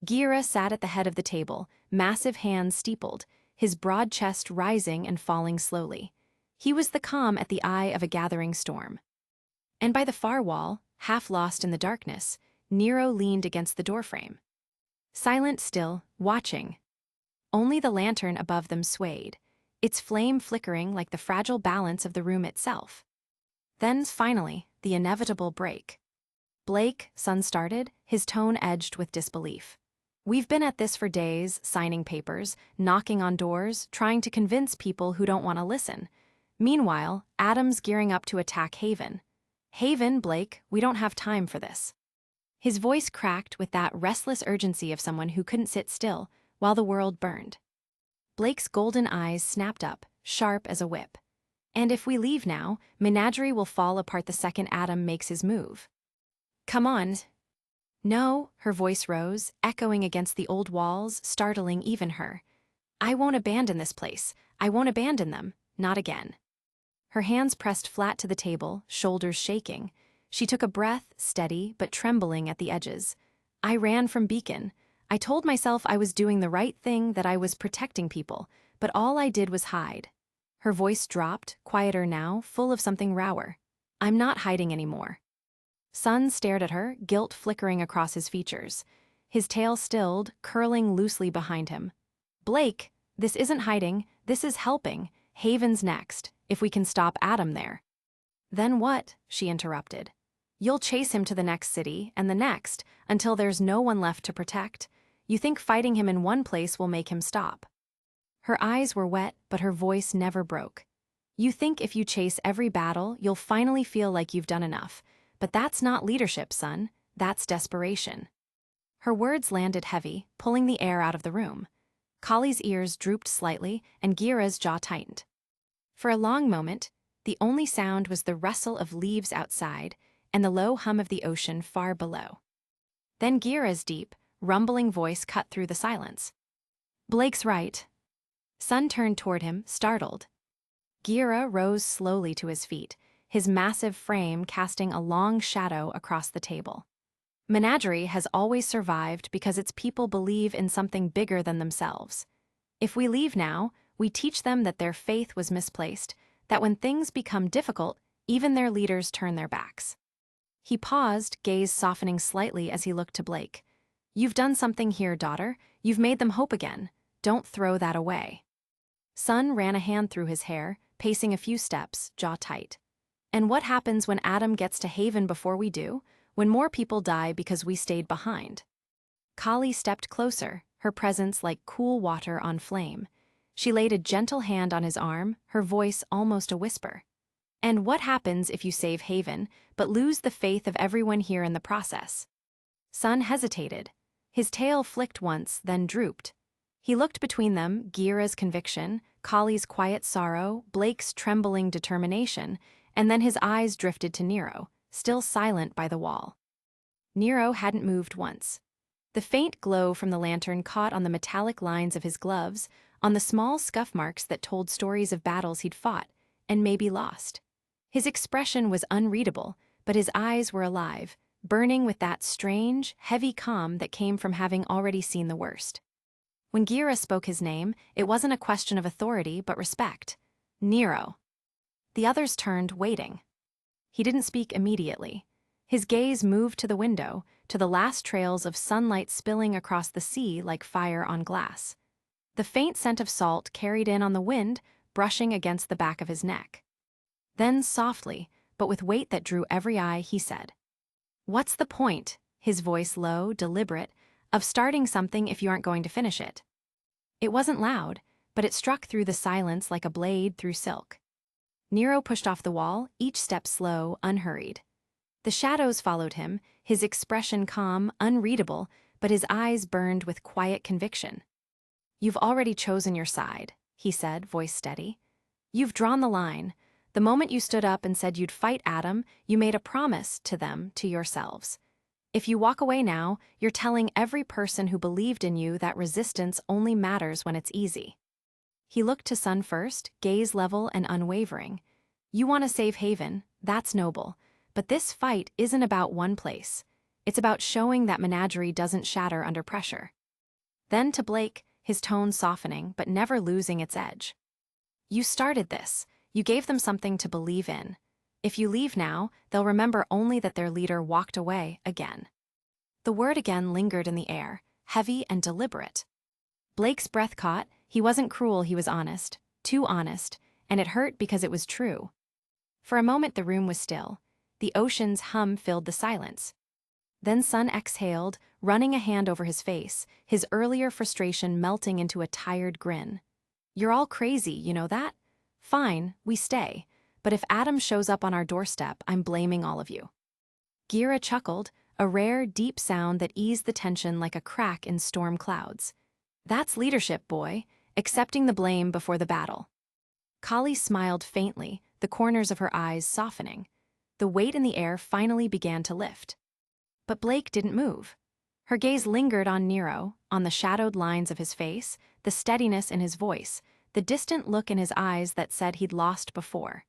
Gira sat at the head of the table, massive hands steepled, his broad chest rising and falling slowly. He was the calm at the eye of a gathering storm. And by the far wall, half lost in the darkness, Nero leaned against the doorframe. Silent still, watching. Only the lantern above them swayed, its flame flickering like the fragile balance of the room itself. Then, finally, the inevitable break. "Blake," Son started, his tone edged with disbelief. We've been at this for days, signing papers, knocking on doors, trying to convince people who don't want to listen. Meanwhile, Adam's gearing up to attack Haven. Haven, Blake, we don't have time for this. His voice cracked with that restless urgency of someone who couldn't sit still while the world burned. Blake's golden eyes snapped up, sharp as a whip. And if we leave now, Menagerie will fall apart the second Adam makes his move. Come on. No, her voice rose, echoing against the old walls, startling even her. I won't abandon this place. I won't abandon them. Not again. Her hands pressed flat to the table, shoulders shaking. She took a breath, steady but trembling at the edges. I ran from Beacon. I told myself I was doing the right thing, that I was protecting people, but all I did was hide. Her voice dropped, quieter now, full of something rower. I'm not hiding anymore. Sun stared at her, guilt flickering across his features. His tail stilled, curling loosely behind him. Blake, this isn't hiding, this is helping. Haven's next, if we can stop Adam there. Then what? She interrupted. You'll chase him to the next city, and the next, until there's no one left to protect. You think fighting him in one place will make him stop. Her eyes were wet, but her voice never broke. You think if you chase every battle, you'll finally feel like you've done enough. But that's not leadership, son. That's desperation. Her words landed heavy, pulling the air out of the room. Kali's ears drooped slightly, and Gira's jaw tightened. For a long moment, the only sound was the rustle of leaves outside and the low hum of the ocean far below. Then Gira's deep, rumbling voice cut through the silence. Blake's right. Sun turned toward him, startled. Gira rose slowly to his feet, his massive frame casting a long shadow across the table. Menagerie has always survived because its people believe in something bigger than themselves. If we leave now, we teach them that their faith was misplaced, that when things become difficult, even their leaders turn their backs. He paused, gaze softening slightly as he looked to Blake. You've done something here, daughter. You've made them hope again. Don't throw that away. Sun ran a hand through his hair, pacing a few steps, jaw tight. And what happens when Adam gets to Haven before we do? When more people die because we stayed behind? Kali stepped closer, her presence like cool water on flame. She laid a gentle hand on his arm, her voice almost a whisper. And what happens if you save Haven, but lose the faith of everyone here in the process? Sun hesitated. His tail flicked once, then drooped. He looked between them, Gira's conviction, Kali's quiet sorrow, Blake's trembling determination, and then his eyes drifted to Nero, still silent by the wall. Nero hadn't moved once. The faint glow from the lantern caught on the metallic lines of his gloves, on the small scuff marks that told stories of battles he'd fought, and maybe lost. His expression was unreadable, but his eyes were alive, burning with that strange, heavy calm that came from having already seen the worst. When Gira spoke his name, it wasn't a question of authority but respect. Nero. The others turned, waiting. He didn't speak immediately. His gaze moved to the window, to the last trails of sunlight spilling across the sea like fire on glass. The faint scent of salt carried in on the wind, brushing against the back of his neck. Then softly, but with weight that drew every eye, he said, "What's the point," his voice low, deliberate, "of starting something if you aren't going to finish it?" It wasn't loud, but it struck through the silence like a blade through silk. Nero pushed off the wall, each step slow, unhurried. The shadows followed him, his expression calm, unreadable, but his eyes burned with quiet conviction. "You've already chosen your side," he said, voice steady. "You've drawn the line. The moment you stood up and said you'd fight Adam, you made a promise to them, to yourselves. If you walk away now, you're telling every person who believed in you that resistance only matters when it's easy." He looked to Sun first, gaze level and unwavering. "You want to save Haven, that's noble, but this fight isn't about one place. It's about showing that Menagerie doesn't shatter under pressure." Then to Blake, his tone softening but never losing its edge. "You started this. You gave them something to believe in. If you leave now, they'll remember only that their leader walked away again." The word again lingered in the air, heavy and deliberate. Blake's breath caught. He wasn't cruel, he was honest, too honest, and it hurt because it was true. For a moment the room was still. The ocean's hum filled the silence. Then Sun exhaled, running a hand over his face, his earlier frustration melting into a tired grin. "You're all crazy, you know that? Fine, we stay. But if Adam shows up on our doorstep, I'm blaming all of you." Gira chuckled, a rare, deep sound that eased the tension like a crack in storm clouds. "That's leadership, boy, accepting the blame before the battle." Kali smiled faintly, the corners of her eyes softening. The weight in the air finally began to lift. But Blake didn't move. Her gaze lingered on Nero, on the shadowed lines of his face, the steadiness in his voice, the distant look in his eyes that said he'd lost before.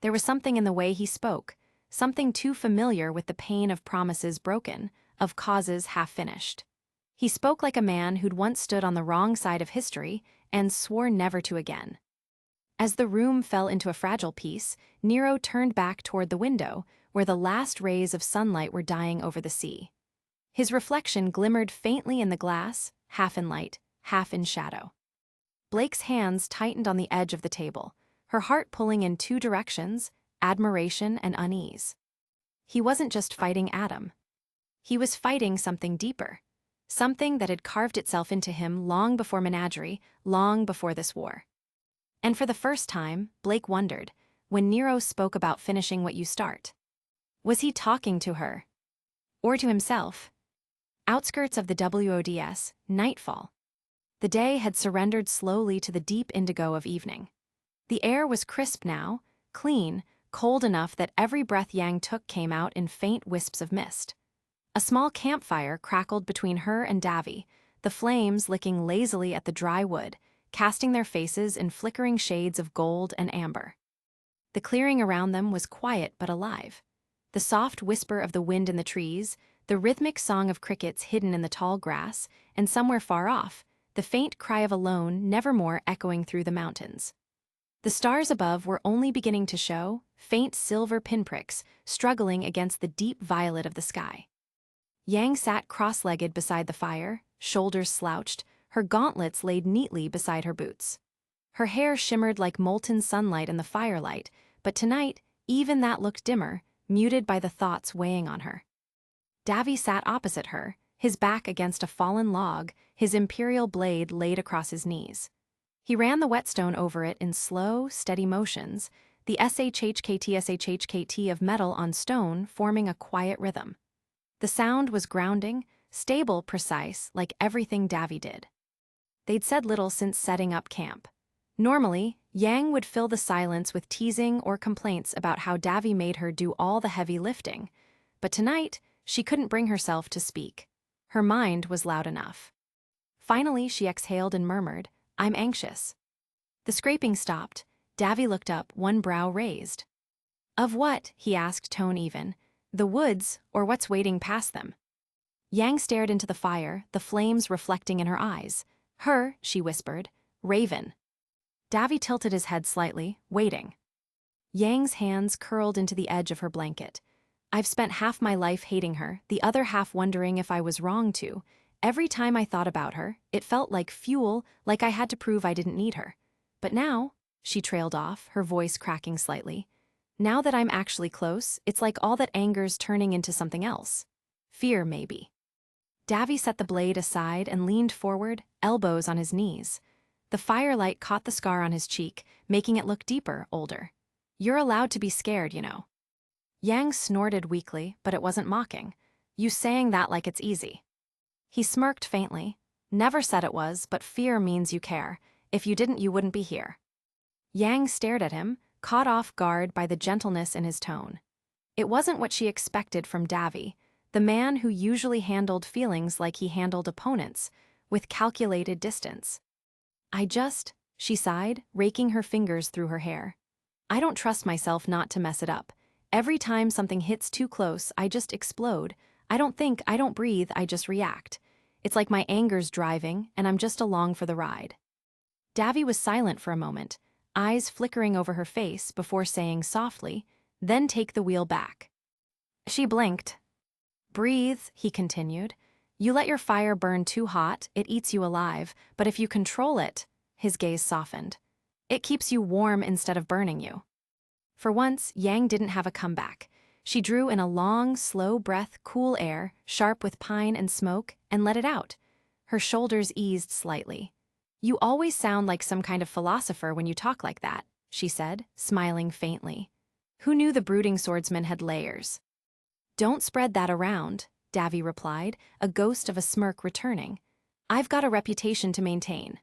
There was something in the way he spoke, something too familiar with the pain of promises broken, of causes half-finished. He spoke like a man who'd once stood on the wrong side of history and swore never to again. As the room fell into a fragile peace, Nero turned back toward the window, where the last rays of sunlight were dying over the sea. His reflection glimmered faintly in the glass, half in light, half in shadow. Blake's hands tightened on the edge of the table, her heart pulling in two directions, admiration and unease. He wasn't just fighting Adam. He was fighting something deeper, something that had carved itself into him long before Menagerie, long before this war. And for the first time, Blake wondered, when Nero spoke about finishing what you start. Was he talking to her? Or to himself? Outskirts of the WODS, nightfall. The day had surrendered slowly to the deep indigo of evening. The air was crisp now, clean, cold enough that every breath Yang took came out in faint wisps of mist. A small campfire crackled between her and Davy, the flames licking lazily at the dry wood, casting their faces in flickering shades of gold and amber. The clearing around them was quiet but alive. The soft whisper of the wind in the trees, the rhythmic song of crickets hidden in the tall grass, and somewhere far off, the faint cry of a lone nevermore echoing through the mountains. The stars above were only beginning to show, faint silver pinpricks struggling against the deep violet of the sky. Yang sat cross-legged beside the fire, shoulders slouched, her gauntlets laid neatly beside her boots. Her hair shimmered like molten sunlight in the firelight, but tonight, even that looked dimmer, muted by the thoughts weighing on her. Davy sat opposite her, his back against a fallen log, his imperial blade laid across his knees. He ran the whetstone over it in slow, steady motions, the SHHKT of metal on stone forming a quiet rhythm. The sound was grounding, stable, precise, like everything Davy did. They'd said little since setting up camp. Normally, Yang would fill the silence with teasing or complaints about how Davy made her do all the heavy lifting, but tonight, she couldn't bring herself to speak. Her mind was loud enough. Finally, she exhaled and murmured, "I'm anxious." The scraping stopped. Davy looked up, one brow raised. "Of what?" he asked, tone even. "The woods, or what's waiting past them?" Yang stared into the fire, the flames reflecting in her eyes. "Her," she whispered, "Raven." Davy tilted his head slightly, waiting. Yang's hands curled into the edge of her blanket. "I've spent half my life hating her, the other half wondering if I was wrong to. Every time I thought about her, it felt like fuel, like I had to prove I didn't need her. But now," she trailed off, her voice cracking slightly, "now that I'm actually close, it's like all that anger's turning into something else. Fear, maybe." Davy set the blade aside and leaned forward, elbows on his knees. The firelight caught the scar on his cheek, making it look deeper, older. "You're allowed to be scared, you know." Yang snorted weakly, but it wasn't mocking. "You saying that like it's easy." He smirked faintly. "Never said it was, but fear means you care. If you didn't, you wouldn't be here." Yang stared at him, caught off guard by the gentleness in his tone. It wasn't what she expected from Davy, the man who usually handled feelings like he handled opponents, with calculated distance. She sighed, raking her fingers through her hair. "I don't trust myself not to mess it up. Every time something hits too close, I just explode. I don't think, I don't breathe, I just react. It's like my anger's driving, and I'm just along for the ride." Davy was silent for a moment, eyes flickering over her face before saying softly, "Then take the wheel back." She blinked. "Breathe," he continued. "You let your fire burn too hot, it eats you alive, but if you control it," his gaze softened, "it keeps you warm instead of burning you." For once, Yang didn't have a comeback. She drew in a long, slow breath, cool air, sharp with pine and smoke, and let it out. Her shoulders eased slightly. "You always sound like some kind of philosopher when you talk like that," she said, smiling faintly. Who knew the brooding swordsman had layers? "Don't spread that around," Davy replied, a ghost of a smirk returning. "I've got a reputation to maintain."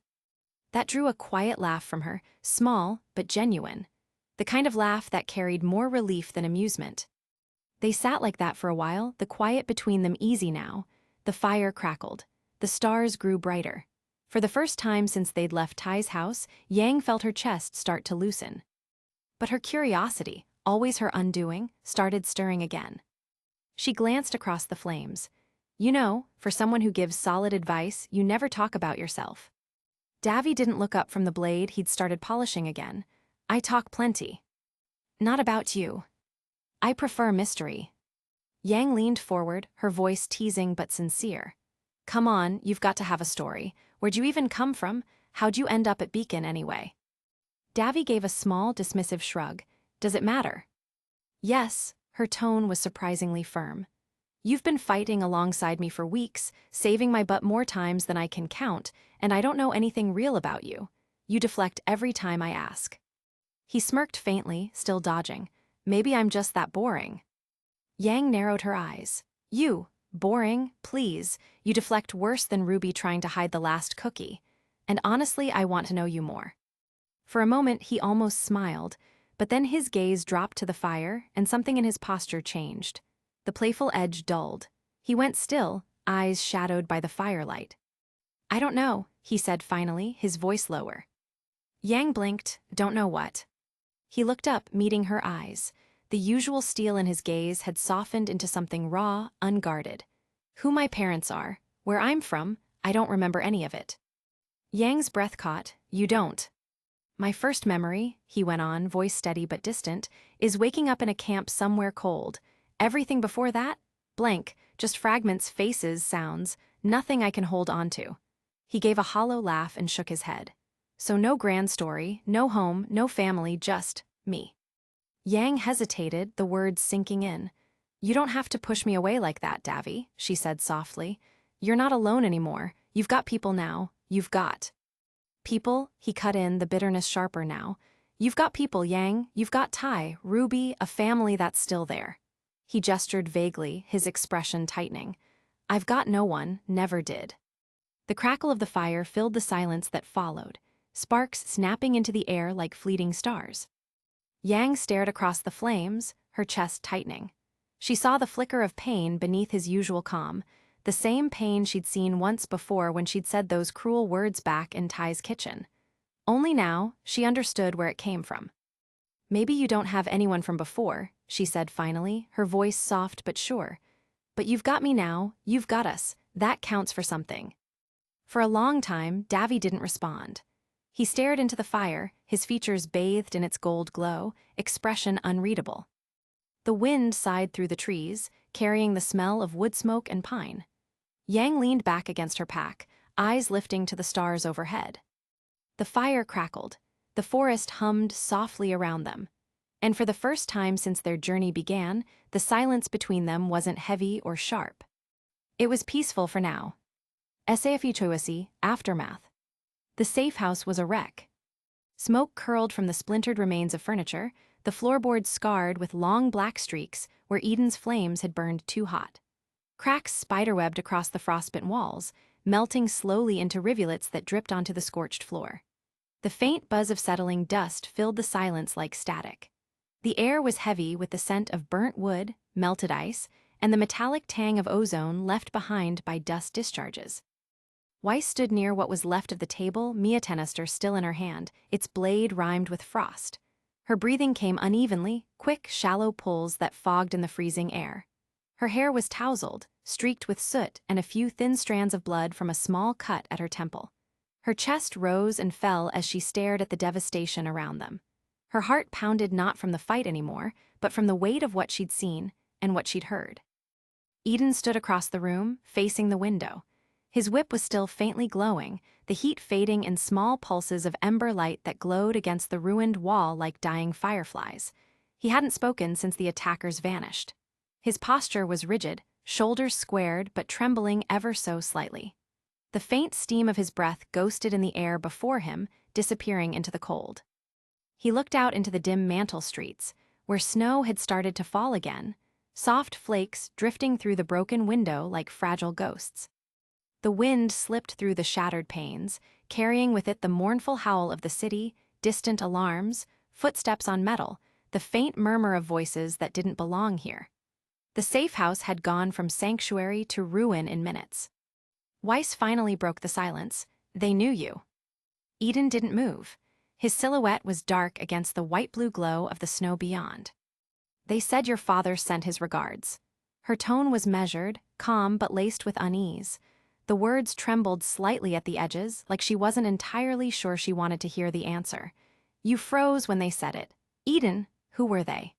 That drew a quiet laugh from her, small but genuine. The kind of laugh that carried more relief than amusement. They sat like that for a while, the quiet between them easy now. The fire crackled. The stars grew brighter. For the first time since they'd left Ty's house, Yang felt her chest start to loosen. But her curiosity, always her undoing, started stirring again. She glanced across the flames. "You know, for someone who gives solid advice, you never talk about yourself." Davy didn't look up from the blade he'd started polishing again. "I talk plenty." "Not about you. I prefer mystery." Yang leaned forward, her voice teasing but sincere. "Come on, you've got to have a story. Where'd you even come from? How'd you end up at Beacon anyway?" Davy gave a small, dismissive shrug. "Does it matter?" "Yes," her tone was surprisingly firm. "You've been fighting alongside me for weeks, saving my butt more times than I can count, and I don't know anything real about you. You deflect every time I ask." He smirked faintly, still dodging. "Maybe I'm just that boring." Yang narrowed her eyes. "You? Boring? Please. You deflect worse than Ruby trying to hide the last cookie. And honestly, I want to know you more." For a moment, he almost smiled, but then his gaze dropped to the fire, and something in his posture changed. The playful edge dulled. He went still, eyes shadowed by the firelight. "I don't know," he said finally, his voice lower. Yang blinked. "Don't know what?" He looked up, meeting her eyes. The usual steel in his gaze had softened into something raw, unguarded. "Who my parents are, where I'm from, I don't remember any of it." Yang's breath caught. "You don't?" "My first memory," he went on, voice steady but distant, "is waking up in a camp somewhere cold. Everything before that? Blank, just fragments, faces, sounds, nothing I can hold on to." He gave a hollow laugh and shook his head. "So no grand story, no home, no family, just me." Yang hesitated, the words sinking in. "You don't have to push me away like that, Davy," she said softly. "You're not alone anymore. You've got people now. You've got..." "People," he cut in, the bitterness sharper now. "You've got people, Yang. You've got Ty, Ruby, a family that's still there." He gestured vaguely, his expression tightening. "I've got no one, never did." The crackle of the fire filled the silence that followed, sparks snapping into the air like fleeting stars. Yang stared across the flames, her chest tightening. She saw the flicker of pain beneath his usual calm, the same pain she'd seen once before when she'd said those cruel words back in Ty's kitchen. Only now, she understood where it came from. "Maybe you don't have anyone from before," she said finally, her voice soft but sure. "But you've got me now, you've got us, that counts for something." For a long time, Davy didn't respond. He stared into the fire, his features bathed in its gold glow, expression unreadable. The wind sighed through the trees, carrying the smell of wood smoke and pine. Yang leaned back against her pack, eyes lifting to the stars overhead. The fire crackled. The forest hummed softly around them. And for the first time since their journey began, the silence between them wasn't heavy or sharp. It was peaceful for now. NSFW, Aftermath. The safe house was a wreck. Smoke curled from the splintered remains of furniture, the floorboards scarred with long black streaks where Eden's flames had burned too hot. Cracks spiderwebbed across the frostbitten walls, melting slowly into rivulets that dripped onto the scorched floor. The faint buzz of settling dust filled the silence like static. The air was heavy with the scent of burnt wood, melted ice, and the metallic tang of ozone left behind by dust discharges. Weiss stood near what was left of the table, Mia Tenister still in her hand, its blade rimed with frost. Her breathing came unevenly, quick, shallow pulls that fogged in the freezing air. Her hair was tousled, streaked with soot and a few thin strands of blood from a small cut at her temple. Her chest rose and fell as she stared at the devastation around them. Her heart pounded not from the fight anymore, but from the weight of what she'd seen and what she'd heard. Eden stood across the room, facing the window. His whip was still faintly glowing, the heat fading in small pulses of ember light that glowed against the ruined wall like dying fireflies. He hadn't spoken since the attackers vanished. His posture was rigid, shoulders squared but trembling ever so slightly. The faint steam of his breath ghosted in the air before him, disappearing into the cold. He looked out into the dim mantle streets, where snow had started to fall again, soft flakes drifting through the broken window like fragile ghosts. The wind slipped through the shattered panes, carrying with it the mournful howl of the city, distant alarms, footsteps on metal, the faint murmur of voices that didn't belong here. The safe house had gone from sanctuary to ruin in minutes. Weiss finally broke the silence. They knew you. Eden didn't move. His silhouette was dark against the white-blue glow of the snow beyond. They said your father sent his regards. Her tone was measured, calm but laced with unease. The words trembled slightly at the edges, like she wasn't entirely sure she wanted to hear the answer. You froze when they said it. Eden, who were they?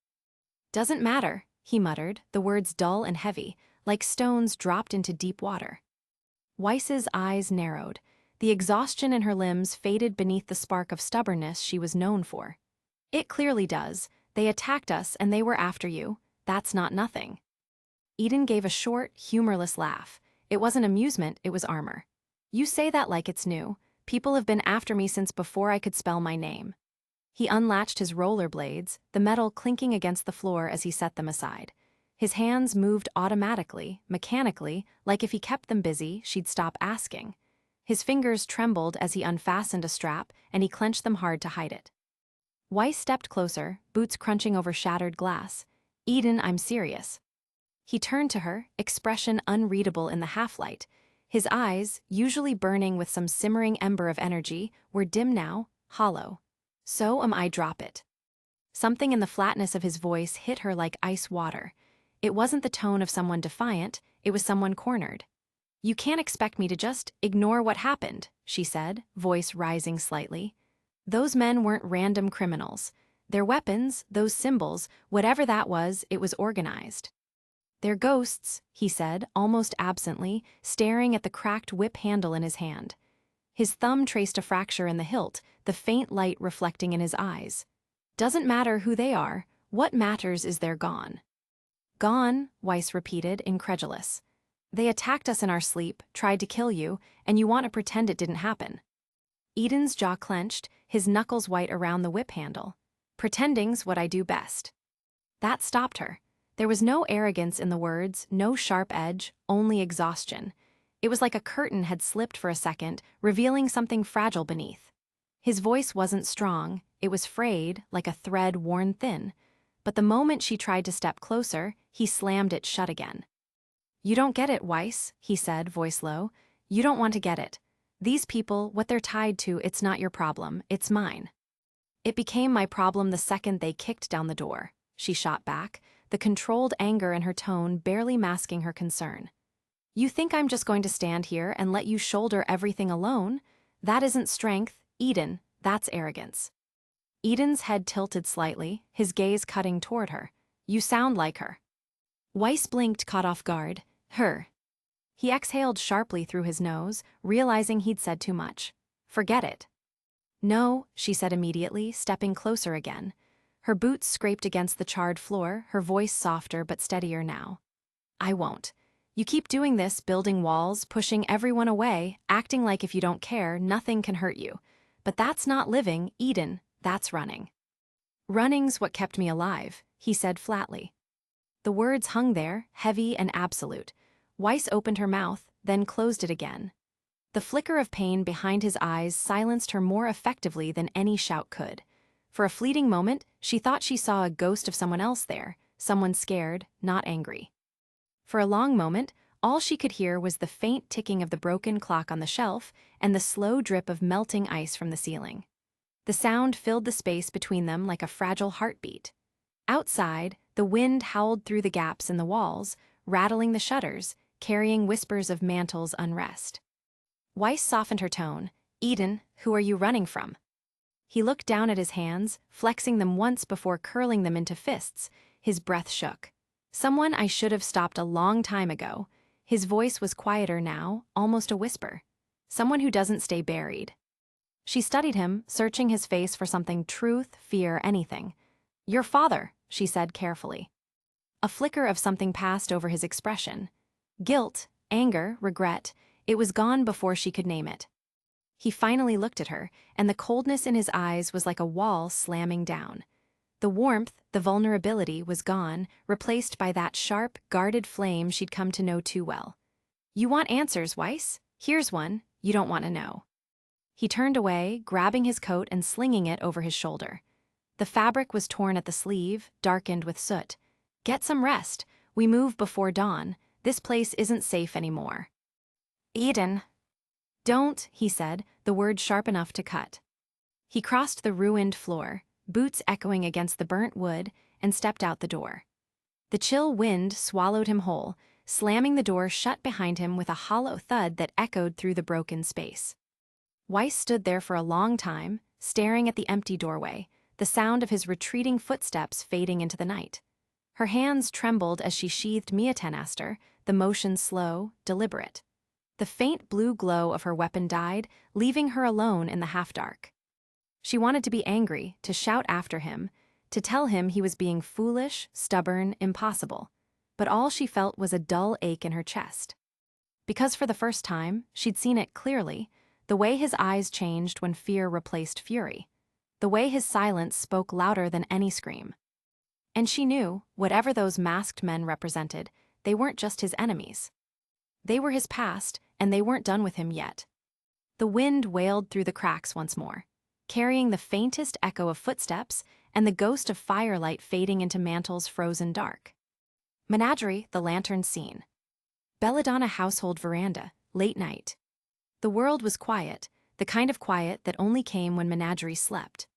Doesn't matter, he muttered, the words dull and heavy, like stones dropped into deep water. Weiss's eyes narrowed. The exhaustion in her limbs faded beneath the spark of stubbornness she was known for. It clearly does. They attacked us and they were after you. That's not nothing. Eden gave a short, humorless laugh. It wasn't amusement, it was armor. You say that like it's new. People have been after me since before I could spell my name. He unlatched his rollerblades, the metal clinking against the floor as he set them aside. His hands moved automatically, mechanically, like if he kept them busy, she'd stop asking. His fingers trembled as he unfastened a strap, and he clenched them hard to hide it. Weiss stepped closer, boots crunching over shattered glass. Eden, I'm serious. He turned to her, expression unreadable in the half-light. His eyes, usually burning with some simmering ember of energy, were dim now, hollow. So am I. Drop it. Something in the flatness of his voice hit her like ice water. It wasn't the tone of someone defiant, it was someone cornered. You can't expect me to just ignore what happened, she said, voice rising slightly. Those men weren't random criminals. Their weapons, those symbols, whatever that was, it was organized. They're ghosts, he said, almost absently, staring at the cracked whip handle in his hand. His thumb traced a fracture in the hilt, the faint light reflecting in his eyes. Doesn't matter who they are, what matters is they're gone. Gone, Weiss repeated, incredulous. They attacked us in our sleep, tried to kill you, and you want to pretend it didn't happen. Eden's jaw clenched, his knuckles white around the whip handle. Pretending's what I do best. That stopped her. There was no arrogance in the words, no sharp edge, only exhaustion. It was like a curtain had slipped for a second, revealing something fragile beneath. His voice wasn't strong, it was frayed, like a thread worn thin. But the moment she tried to step closer, he slammed it shut again. You don't get it, Weiss, he said, voice low. You don't want to get it. These people, what they're tied to, it's not your problem, it's mine. It became my problem the second they kicked down the door, she shot back, the controlled anger in her tone barely masking her concern. You think I'm just going to stand here and let you shoulder everything alone? That isn't strength, Eden, that's arrogance. Eden's head tilted slightly, his gaze cutting toward her. You sound like her. Weiss blinked, caught off guard. Her. He exhaled sharply through his nose, realizing he'd said too much. Forget it. No, she said immediately, stepping closer again. Her boots scraped against the charred floor, her voice softer but steadier now. I won't. You keep doing this, building walls, pushing everyone away, acting like if you don't care, nothing can hurt you. But that's not living, Eden, that's running. Running's what kept me alive, he said flatly. The words hung there, heavy and absolute. Weiss opened her mouth, then closed it again. The flicker of pain behind his eyes silenced her more effectively than any shout could. For a fleeting moment, she thought she saw a ghost of someone else there, someone scared, not angry. For a long moment, all she could hear was the faint ticking of the broken clock on the shelf and the slow drip of melting ice from the ceiling. The sound filled the space between them like a fragile heartbeat. Outside, the wind howled through the gaps in the walls, rattling the shutters, carrying whispers of Mantle's unrest. Weiss softened her tone. Eden, who are you running from? He looked down at his hands, flexing them once before curling them into fists. His breath shook. Someone I should have stopped a long time ago. His voice was quieter now, almost a whisper. Someone who doesn't stay buried. She studied him, searching his face for something truth, fear, anything. Your father, she said carefully. A flicker of something passed over his expression. Guilt, anger, regret, it was gone before she could name it. He finally looked at her, and the coldness in his eyes was like a wall slamming down. The warmth, the vulnerability was gone, replaced by that sharp, guarded flame she'd come to know too well. You want answers, Weiss? Here's one. You don't want to know. He turned away, grabbing his coat and slinging it over his shoulder. The fabric was torn at the sleeve, darkened with soot. Get some rest. We move before dawn. This place isn't safe anymore. Eden. Don't, he said, the word sharp enough to cut. He crossed the ruined floor, boots echoing against the burnt wood, and stepped out the door. The chill wind swallowed him whole, slamming the door shut behind him with a hollow thud that echoed through the broken space. Weiss stood there for a long time, staring at the empty doorway, the sound of his retreating footsteps fading into the night. Her hands trembled as she sheathed Miatenaster, the motion slow, deliberate. The faint blue glow of her weapon died, leaving her alone in the half-dark. She wanted to be angry, to shout after him, to tell him he was being foolish, stubborn, impossible. But all she felt was a dull ache in her chest. Because for the first time, she'd seen it clearly, the way his eyes changed when fear replaced fury. The way his silence spoke louder than any scream. And she knew, whatever those masked men represented, they weren't just his enemies. They were his past, and they weren't done with him yet. The wind wailed through the cracks once more, carrying the faintest echo of footsteps and the ghost of firelight fading into Mantle's frozen dark. Menagerie, the lantern scene. Belladonna household veranda, late night. The world was quiet, the kind of quiet that only came when Menagerie slept.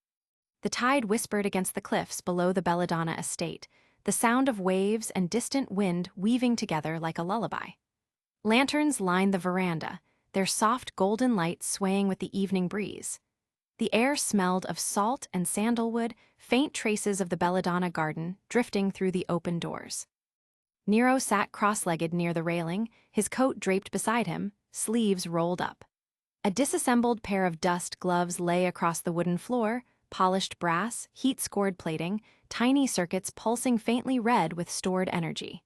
The tide whispered against the cliffs below the Belladonna estate, the sound of waves and distant wind weaving together like a lullaby. Lanterns lined the veranda, their soft golden light swaying with the evening breeze. The air smelled of salt and sandalwood, faint traces of the belladonna garden drifting through the open doors. Nero sat cross-legged near the railing, his coat draped beside him, sleeves rolled up. A disassembled pair of dust gloves lay across the wooden floor, polished brass, heat-scored plating, tiny circuits pulsing faintly red with stored energy.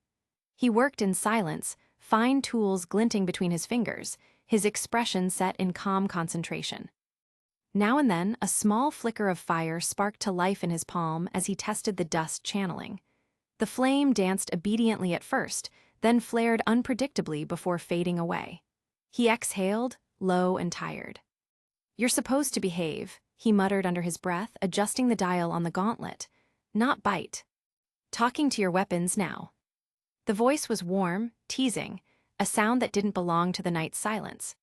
He worked in silence, fine tools glinting between his fingers, his expression set in calm concentration. Now and then, a small flicker of fire sparked to life in his palm as he tested the dust channeling. The flame danced obediently at first, then flared unpredictably before fading away. He exhaled, low and tired. "You're supposed to behave," he muttered under his breath, adjusting the dial on the gauntlet. "Not bite. Talking to your weapons now." The voice was warm, teasing, a sound that didn't belong to the night's silence.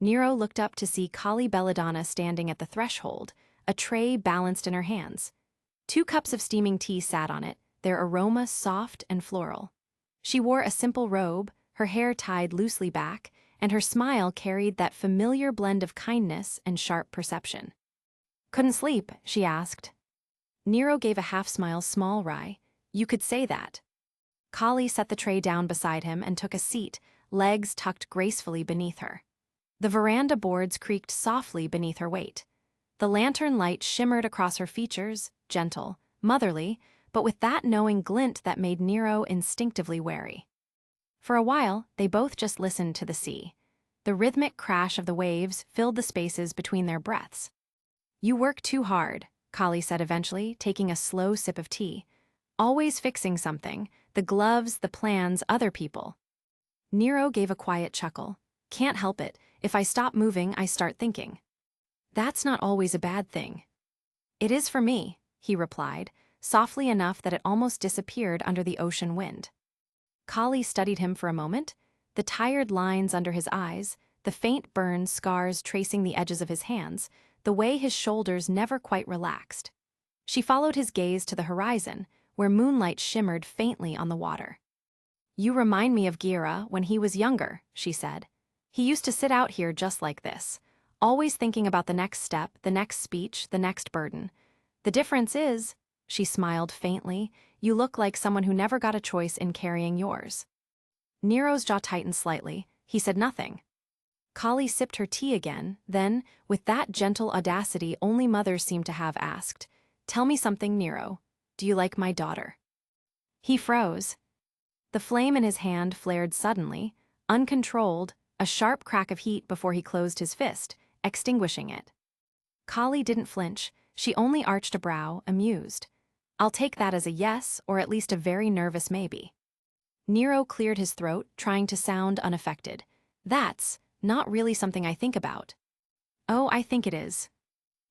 Nero looked up to see Kali Belladonna standing at the threshold, a tray balanced in her hands. 2 cups of steaming tea sat on it, their aroma soft and floral. She wore a simple robe, her hair tied loosely back, and her smile carried that familiar blend of kindness and sharp perception. "Couldn't sleep?" she asked. Nero gave a half-smile small wry. "You could say that." Kali set the tray down beside him and took a seat, legs tucked gracefully beneath her. The veranda boards creaked softly beneath her weight. The lantern light shimmered across her features, gentle, motherly, but with that knowing glint that made Nero instinctively wary. For a while, they both just listened to the sea. The rhythmic crash of the waves filled the spaces between their breaths. "You work too hard," Kali said eventually, taking a slow sip of tea. "Always fixing something, the gloves, the plans, other people." Nero gave a quiet chuckle. "Can't help it. If I stop moving, I start thinking." "That's not always a bad thing." "It is for me," he replied, softly enough that it almost disappeared under the ocean wind. Kali studied him for a moment, the tired lines under his eyes, the faint burn scars tracing the edges of his hands, the way his shoulders never quite relaxed. She followed his gaze to the horizon, where moonlight shimmered faintly on the water. "You remind me of Gira when he was younger," she said. "He used to sit out here just like this, always thinking about the next step, the next speech, the next burden. The difference is," she smiled faintly, "you look like someone who never got a choice in carrying yours." Nero's jaw tightened slightly. He said nothing. Kali sipped her tea again, then, with that gentle audacity only mothers seem to have, asked, "Tell me something, Nero. do you like my daughter?" He froze. The flame in his hand flared suddenly, uncontrolled, a sharp crack of heat before he closed his fist, extinguishing it. Kali didn't flinch, she only arched a brow, amused. "I'll take that as a yes, or at least a very nervous maybe." Nero cleared his throat, trying to sound unaffected. "That's not really something I think about." "Oh, I think it is."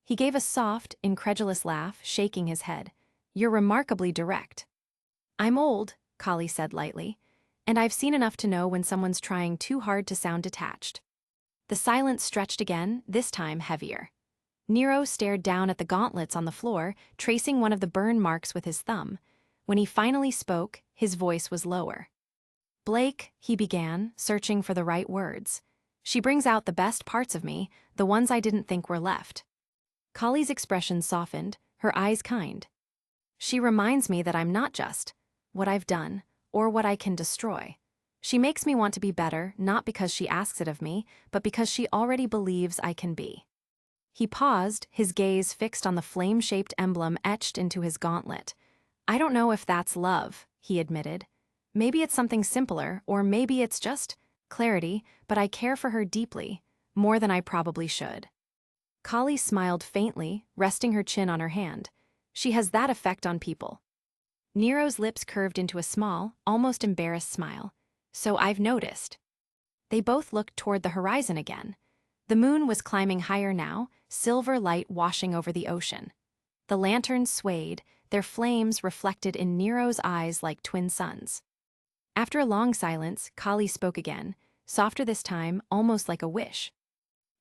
He gave a soft, incredulous laugh, shaking his head. "You're remarkably direct." "I'm old," Kali said lightly, "and I've seen enough to know when someone's trying too hard to sound detached." The silence stretched again, this time heavier. Nero stared down at the gauntlets on the floor, tracing one of the burn marks with his thumb. When he finally spoke, his voice was lower. "Blake," he began, searching for the right words. "She brings out the best parts of me, the ones I didn't think were left." Kali's expression softened, her eyes kind. "She reminds me that I'm not just what I've done, or what I can destroy. She makes me want to be better, not because she asks it of me, but because she already believes I can be." He paused, his gaze fixed on the flame-shaped emblem etched into his gauntlet. "I don't know if that's love," he admitted. "Maybe it's something simpler, or maybe it's just clarity, but I care for her deeply, more than I probably should." Kali smiled faintly, resting her chin on her hand. "She has that effect on people." Nero's lips curved into a small, almost embarrassed smile. "So I've noticed." They both looked toward the horizon again. The moon was climbing higher now, silver light washing over the ocean. The lanterns swayed, their flames reflected in Nero's eyes like twin suns. After a long silence, Kali spoke again, softer this time, almost like a wish.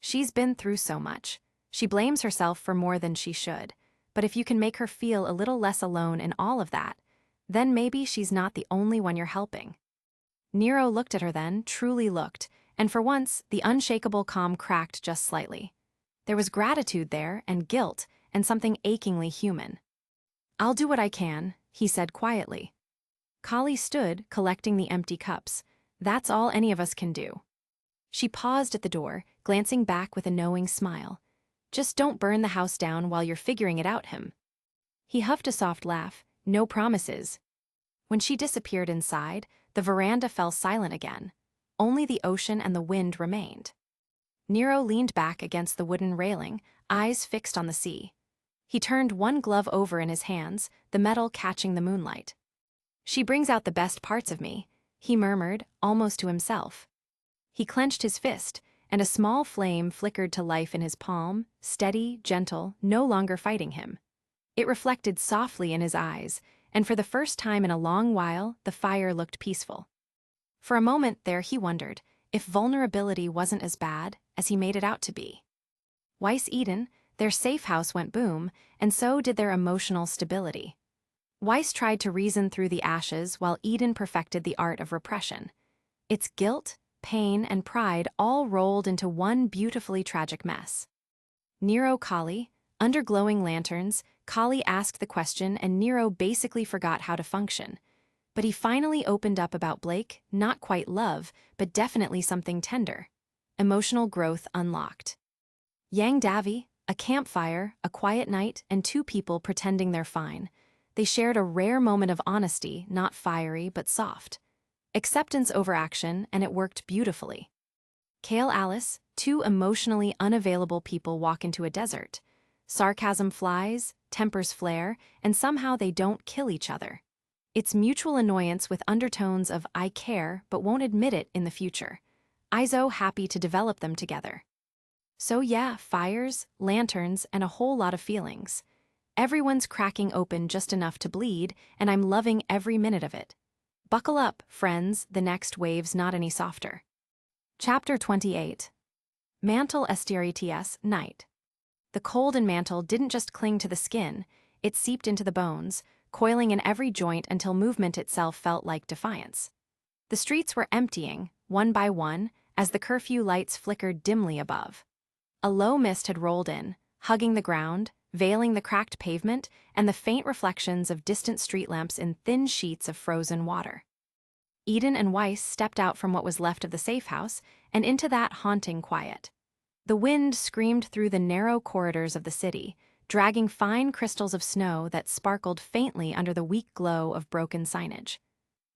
"She's been through so much. She blames herself for more than she should. But if you can make her feel a little less alone in all of that, then maybe she's not the only one you're helping." Nero looked at her then, truly looked, and for once, the unshakable calm cracked just slightly. There was gratitude there, and guilt, and something achingly human. "I'll do what I can," he said quietly. Kali stood, collecting the empty cups. "That's all any of us can do." She paused at the door, glancing back with a knowing smile. "Just don't burn the house down while you're figuring it out, him." He huffed a soft laugh. "No promises." When she disappeared inside, the veranda fell silent again. Only the ocean and the wind remained. Nero leaned back against the wooden railing, eyes fixed on the sea. He turned one glove over in his hands, the metal catching the moonlight. "She brings out the best parts of me," he murmured, almost to himself. He clenched his fist, and a small flame flickered to life in his palm, steady, gentle, no longer fighting him. It reflected softly in his eyes, and for the first time in a long while, the fire looked peaceful. For a moment there he wondered if vulnerability wasn't as bad as he made it out to be. Weiss Eden, their safe house went boom, and so did their emotional stability. Weiss tried to reason through the ashes while Eden perfected the art of repression. Its guilt, pain, and pride all rolled into one beautifully tragic mess. Nero Kali, under glowing lanterns, Kali asked the question and Nero basically forgot how to function. But he finally opened up about Blake, not quite love, but definitely something tender. Emotional growth unlocked. Yang Davi, a campfire, a quiet night, and two people pretending they're fine. They shared a rare moment of honesty, not fiery but soft. Acceptance over action, and it worked beautifully. Kale Alice, two emotionally unavailable people walk into a desert. Sarcasm flies, tempers flare, and somehow they don't kill each other. It's mutual annoyance with undertones of "I care but won't admit it" in the future. Izo happy to develop them together. So yeah, fires, lanterns, and a whole lot of feelings. Everyone's cracking open just enough to bleed, and I'm loving every minute of it. Buckle up, friends, the next wave's not any softer. Chapter 28. Mantle Esterites, Night. The cold in Mantle didn't just cling to the skin, it seeped into the bones, coiling in every joint until movement itself felt like defiance. The streets were emptying, one by one, as the curfew lights flickered dimly above. A low mist had rolled in, hugging the ground, veiling the cracked pavement and the faint reflections of distant street lamps in thin sheets of frozen water. Eden and Weiss stepped out from what was left of the safe house and into that haunting quiet. The wind screamed through the narrow corridors of the city, dragging fine crystals of snow that sparkled faintly under the weak glow of broken signage.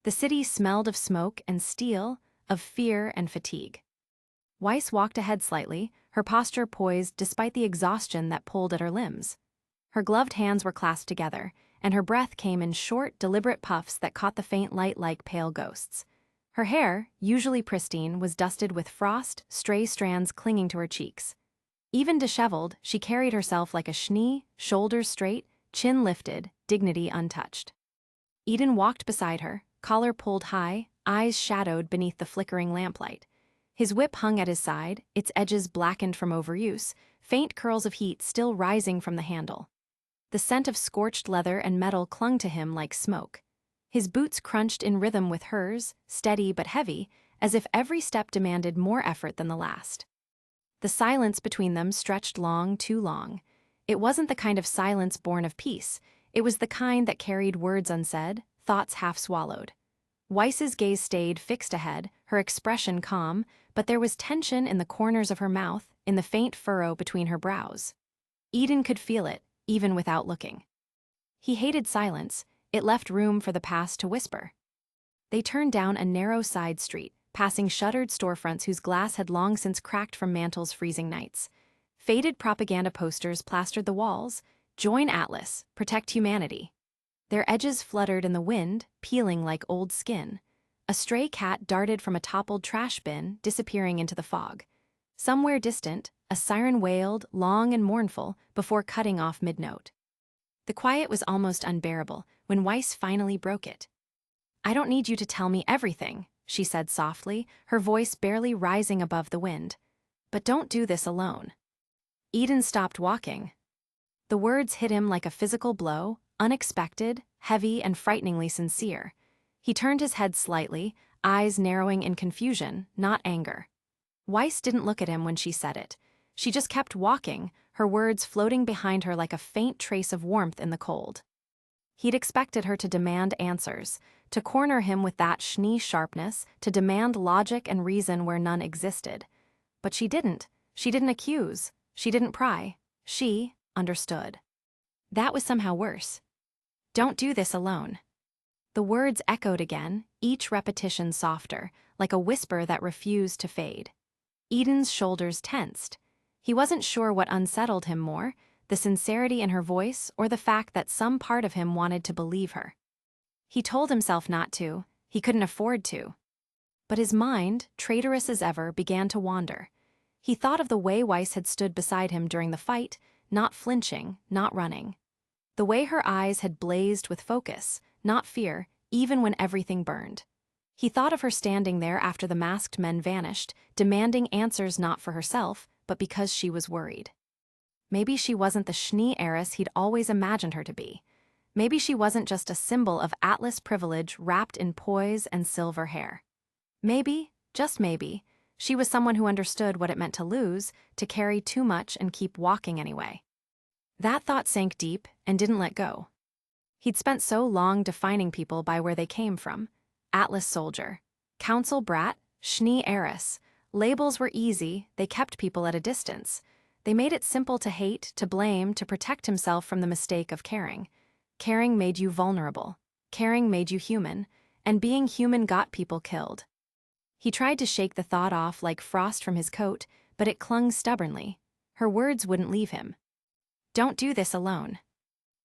The city smelled of smoke and steel, of fear and fatigue. Weiss walked ahead slightly, her posture poised despite the exhaustion that pulled at her limbs. Her gloved hands were clasped together, and her breath came in short, deliberate puffs that caught the faint light like pale ghosts. Her hair, usually pristine, was dusted with frost, stray strands clinging to her cheeks. Even disheveled, she carried herself like a Schnee, shoulders straight, chin lifted, dignity untouched. Eden walked beside her, collar pulled high, eyes shadowed beneath the flickering lamplight. His whip hung at his side, its edges blackened from overuse, faint curls of heat still rising from the handle. The scent of scorched leather and metal clung to him like smoke. His boots crunched in rhythm with hers, steady but heavy, as if every step demanded more effort than the last. The silence between them stretched long, too long. It wasn't the kind of silence born of peace, it was the kind that carried words unsaid, thoughts half swallowed. Weiss's gaze stayed fixed ahead, her expression calm, but there was tension in the corners of her mouth, in the faint furrow between her brows. Eden could feel it, even without looking. He hated silence, it left room for the past to whisper. They turned down a narrow side street, passing shuttered storefronts whose glass had long since cracked from Mantle's freezing nights. Faded propaganda posters plastered the walls, "Join Atlas, protect humanity." Their edges fluttered in the wind, peeling like old skin. A stray cat darted from a toppled trash bin, disappearing into the fog. Somewhere distant, a siren wailed, long and mournful, before cutting off mid-note. The quiet was almost unbearable when Weiss finally broke it. "I don't need you to tell me everything," she said softly, her voice barely rising above the wind. "But don't do this alone." Eden stopped walking. The words hit him like a physical blow, unexpected, heavy, and frighteningly sincere. He turned his head slightly, eyes narrowing in confusion, not anger. Weiss didn't look at him when she said it. She just kept walking, her words floating behind her like a faint trace of warmth in the cold. He'd expected her to demand answers, to corner him with that Schnee sharpness, to demand logic and reason where none existed. But she didn't. She didn't accuse. She didn't pry. She understood. That was somehow worse. "Don't do this alone." The words echoed again, each repetition softer, like a whisper that refused to fade. Eden's shoulders tensed. He wasn't sure what unsettled him more, the sincerity in her voice or the fact that some part of him wanted to believe her. He told himself not to, he couldn't afford to. But his mind, traitorous as ever, began to wander. He thought of the way Weiss had stood beside him during the fight, not flinching, not running. The way her eyes had blazed with focus, not fear, even when everything burned. He thought of her standing there after the masked men vanished, demanding answers not for herself, but because she was worried. Maybe she wasn't the Schnee heiress he'd always imagined her to be. Maybe she wasn't just a symbol of Atlas privilege wrapped in poise and silver hair. Maybe, just maybe, she was someone who understood what it meant to lose, to carry too much and keep walking anyway. That thought sank deep and didn't let go. He'd spent so long defining people by where they came from. Atlas soldier, council brat, Schnee heiress. Labels were easy, they kept people at a distance. They made it simple to hate, to blame, to protect himself from the mistake of caring. Caring made you vulnerable. Caring made you human. And being human got people killed. He tried to shake the thought off like frost from his coat, but it clung stubbornly. Her words wouldn't leave him. "Don't do this alone."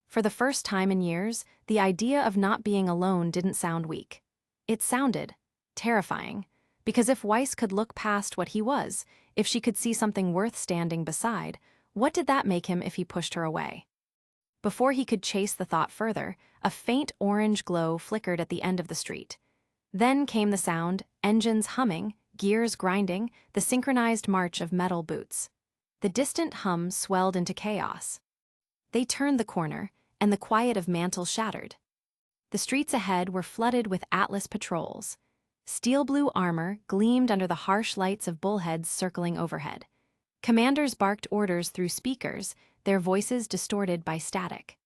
For the first time in years, the idea of not being alone didn't sound weak. It sounded terrifying, because if Weiss could look past what he was, if she could see something worth standing beside, what did that make him if he pushed her away? Before he could chase the thought further, a faint orange glow flickered at the end of the street. Then came the sound, engines humming, gears grinding, the synchronized march of metal boots. The distant hum swelled into chaos. They turned the corner, and the quiet of Mantle shattered. The streets ahead were flooded with Atlas patrols. Steel blue armor gleamed under the harsh lights of bullheads circling overhead. Commanders barked orders through speakers, their voices distorted by static.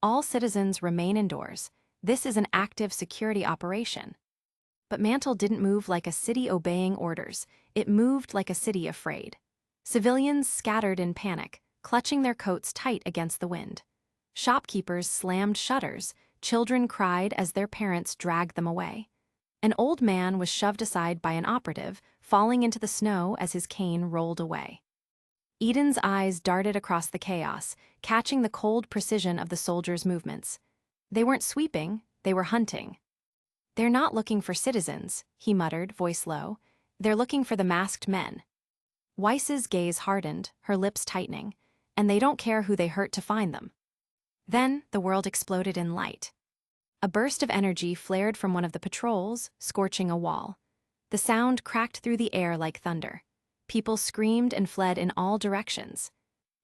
"All citizens remain indoors. This is an active security operation." But Mantle didn't move like a city obeying orders. It moved like a city afraid. Civilians scattered in panic, clutching their coats tight against the wind. Shopkeepers slammed shutters, children cried as their parents dragged them away. An old man was shoved aside by an operative, falling into the snow as his cane rolled away. Eden's eyes darted across the chaos, catching the cold precision of the soldiers' movements. They weren't sweeping, they were hunting. "They're not looking for citizens," he muttered, voice low. "They're looking for the masked men." Weiss's gaze hardened, her lips tightening. "And they don't care who they hurt to find them." Then the world exploded in light. A burst of energy flared from one of the patrols, scorching a wall. The sound cracked through the air like thunder. People screamed and fled in all directions.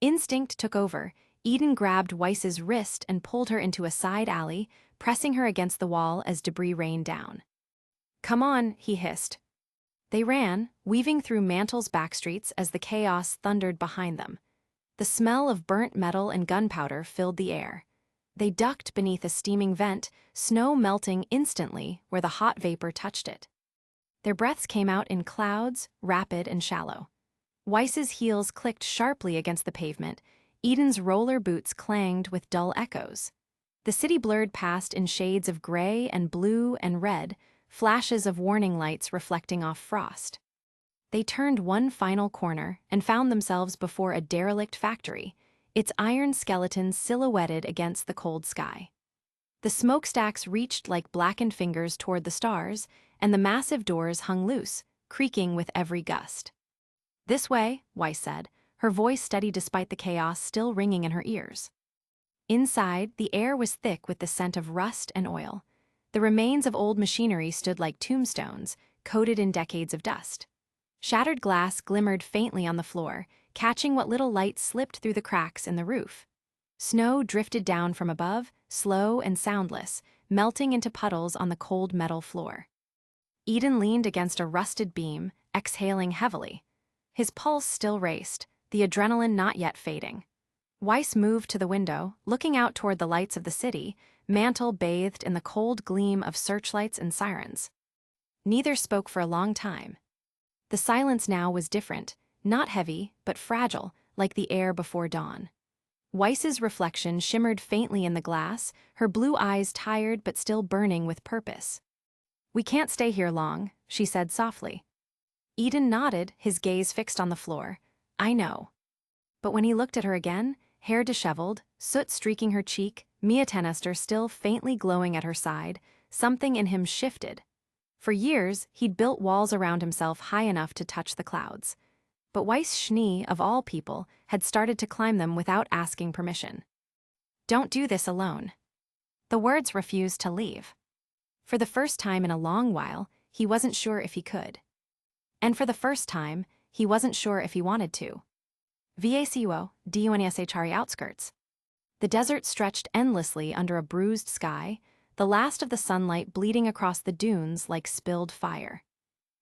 Instinct took over. Eden grabbed Weiss's wrist and pulled her into a side alley, pressing her against the wall as debris rained down. "Come on," he hissed. They ran, weaving through Mantle's backstreets as the chaos thundered behind them. The smell of burnt metal and gunpowder filled the air. They ducked beneath a steaming vent, snow melting instantly where the hot vapor touched it. Their breaths came out in clouds, rapid and shallow. Weiss's heels clicked sharply against the pavement. Eden's roller boots clanged with dull echoes. The city blurred past in shades of gray and blue and red, flashes of warning lights reflecting off frost. They turned one final corner and found themselves before a derelict factory, its iron skeleton silhouetted against the cold sky. The smokestacks reached like blackened fingers toward the stars, and the massive doors hung loose, creaking with every gust. "This way," Weiss said, her voice steady despite the chaos still ringing in her ears. Inside, the air was thick with the scent of rust and oil. The remains of old machinery stood like tombstones, coated in decades of dust. Shattered glass glimmered faintly on the floor, catching what little light slipped through the cracks in the roof. Snow drifted down from above, slow and soundless, melting into puddles on the cold metal floor. Eden leaned against a rusted beam, exhaling heavily. His pulse still raced, the adrenaline not yet fading. Weiss moved to the window, looking out toward the lights of the city, Mantle bathed in the cold gleam of searchlights and sirens. Neither spoke for a long time. The silence now was different, not heavy, but fragile, like the air before dawn. Weiss's reflection shimmered faintly in the glass, her blue eyes tired but still burning with purpose. "We can't stay here long," she said softly. Eden nodded, his gaze fixed on the floor. "I know." But when he looked at her again, hair disheveled, soot streaking her cheek, Mia Tenester still faintly glowing at her side, something in him shifted. For years, he'd built walls around himself high enough to touch the clouds. But Weiss Schnee, of all people, had started to climb them without asking permission. "Don't do this alone." The words refused to leave. For the first time in a long while, he wasn't sure if he could. And for the first time, he wasn't sure if he wanted to. Vacuo, Dunshari outskirts. The desert stretched endlessly under a bruised sky, the last of the sunlight bleeding across the dunes like spilled fire.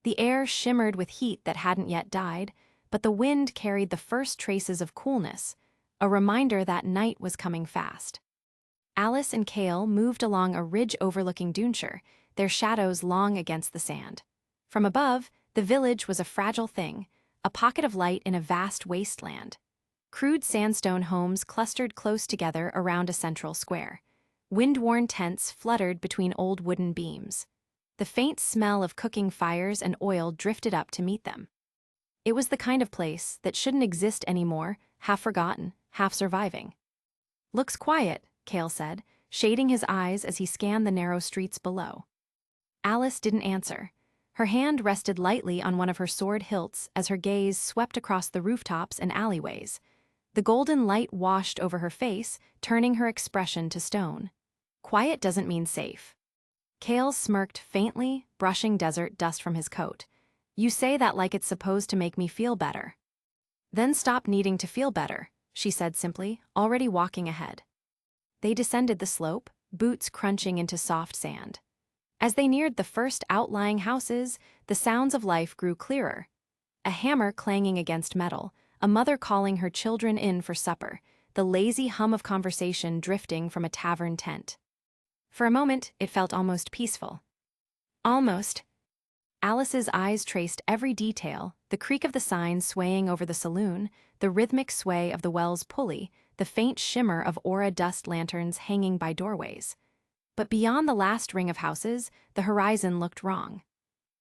The air shimmered with heat that hadn't yet died, but the wind carried the first traces of coolness, a reminder that night was coming fast. Alice and Cale moved along a ridge overlooking Dunshire, their shadows long against the sand. From above, the village was a fragile thing, a pocket of light in a vast wasteland. Crude sandstone homes clustered close together around a central square. Wind-worn tents fluttered between old wooden beams. The faint smell of cooking fires and oil drifted up to meet them. It was the kind of place that shouldn't exist anymore, half forgotten, half surviving. "Looks quiet," Cale said, shading his eyes as he scanned the narrow streets below. Alice didn't answer. Her hand rested lightly on one of her sword hilts as her gaze swept across the rooftops and alleyways. The golden light washed over her face, turning her expression to stone. "Quiet doesn't mean safe." Cale smirked faintly, brushing desert dust from his coat. "You say that like it's supposed to make me feel better." "Then stop needing to feel better," she said simply, already walking ahead. They descended the slope, boots crunching into soft sand. As they neared the first outlying houses, the sounds of life grew clearer. A hammer clanging against metal, a mother calling her children in for supper, the lazy hum of conversation drifting from a tavern tent. For a moment, it felt almost peaceful. Almost. Alice's eyes traced every detail, the creak of the sign swaying over the saloon, the rhythmic sway of the well's pulley, the faint shimmer of aura dust lanterns hanging by doorways. But beyond the last ring of houses, the horizon looked wrong.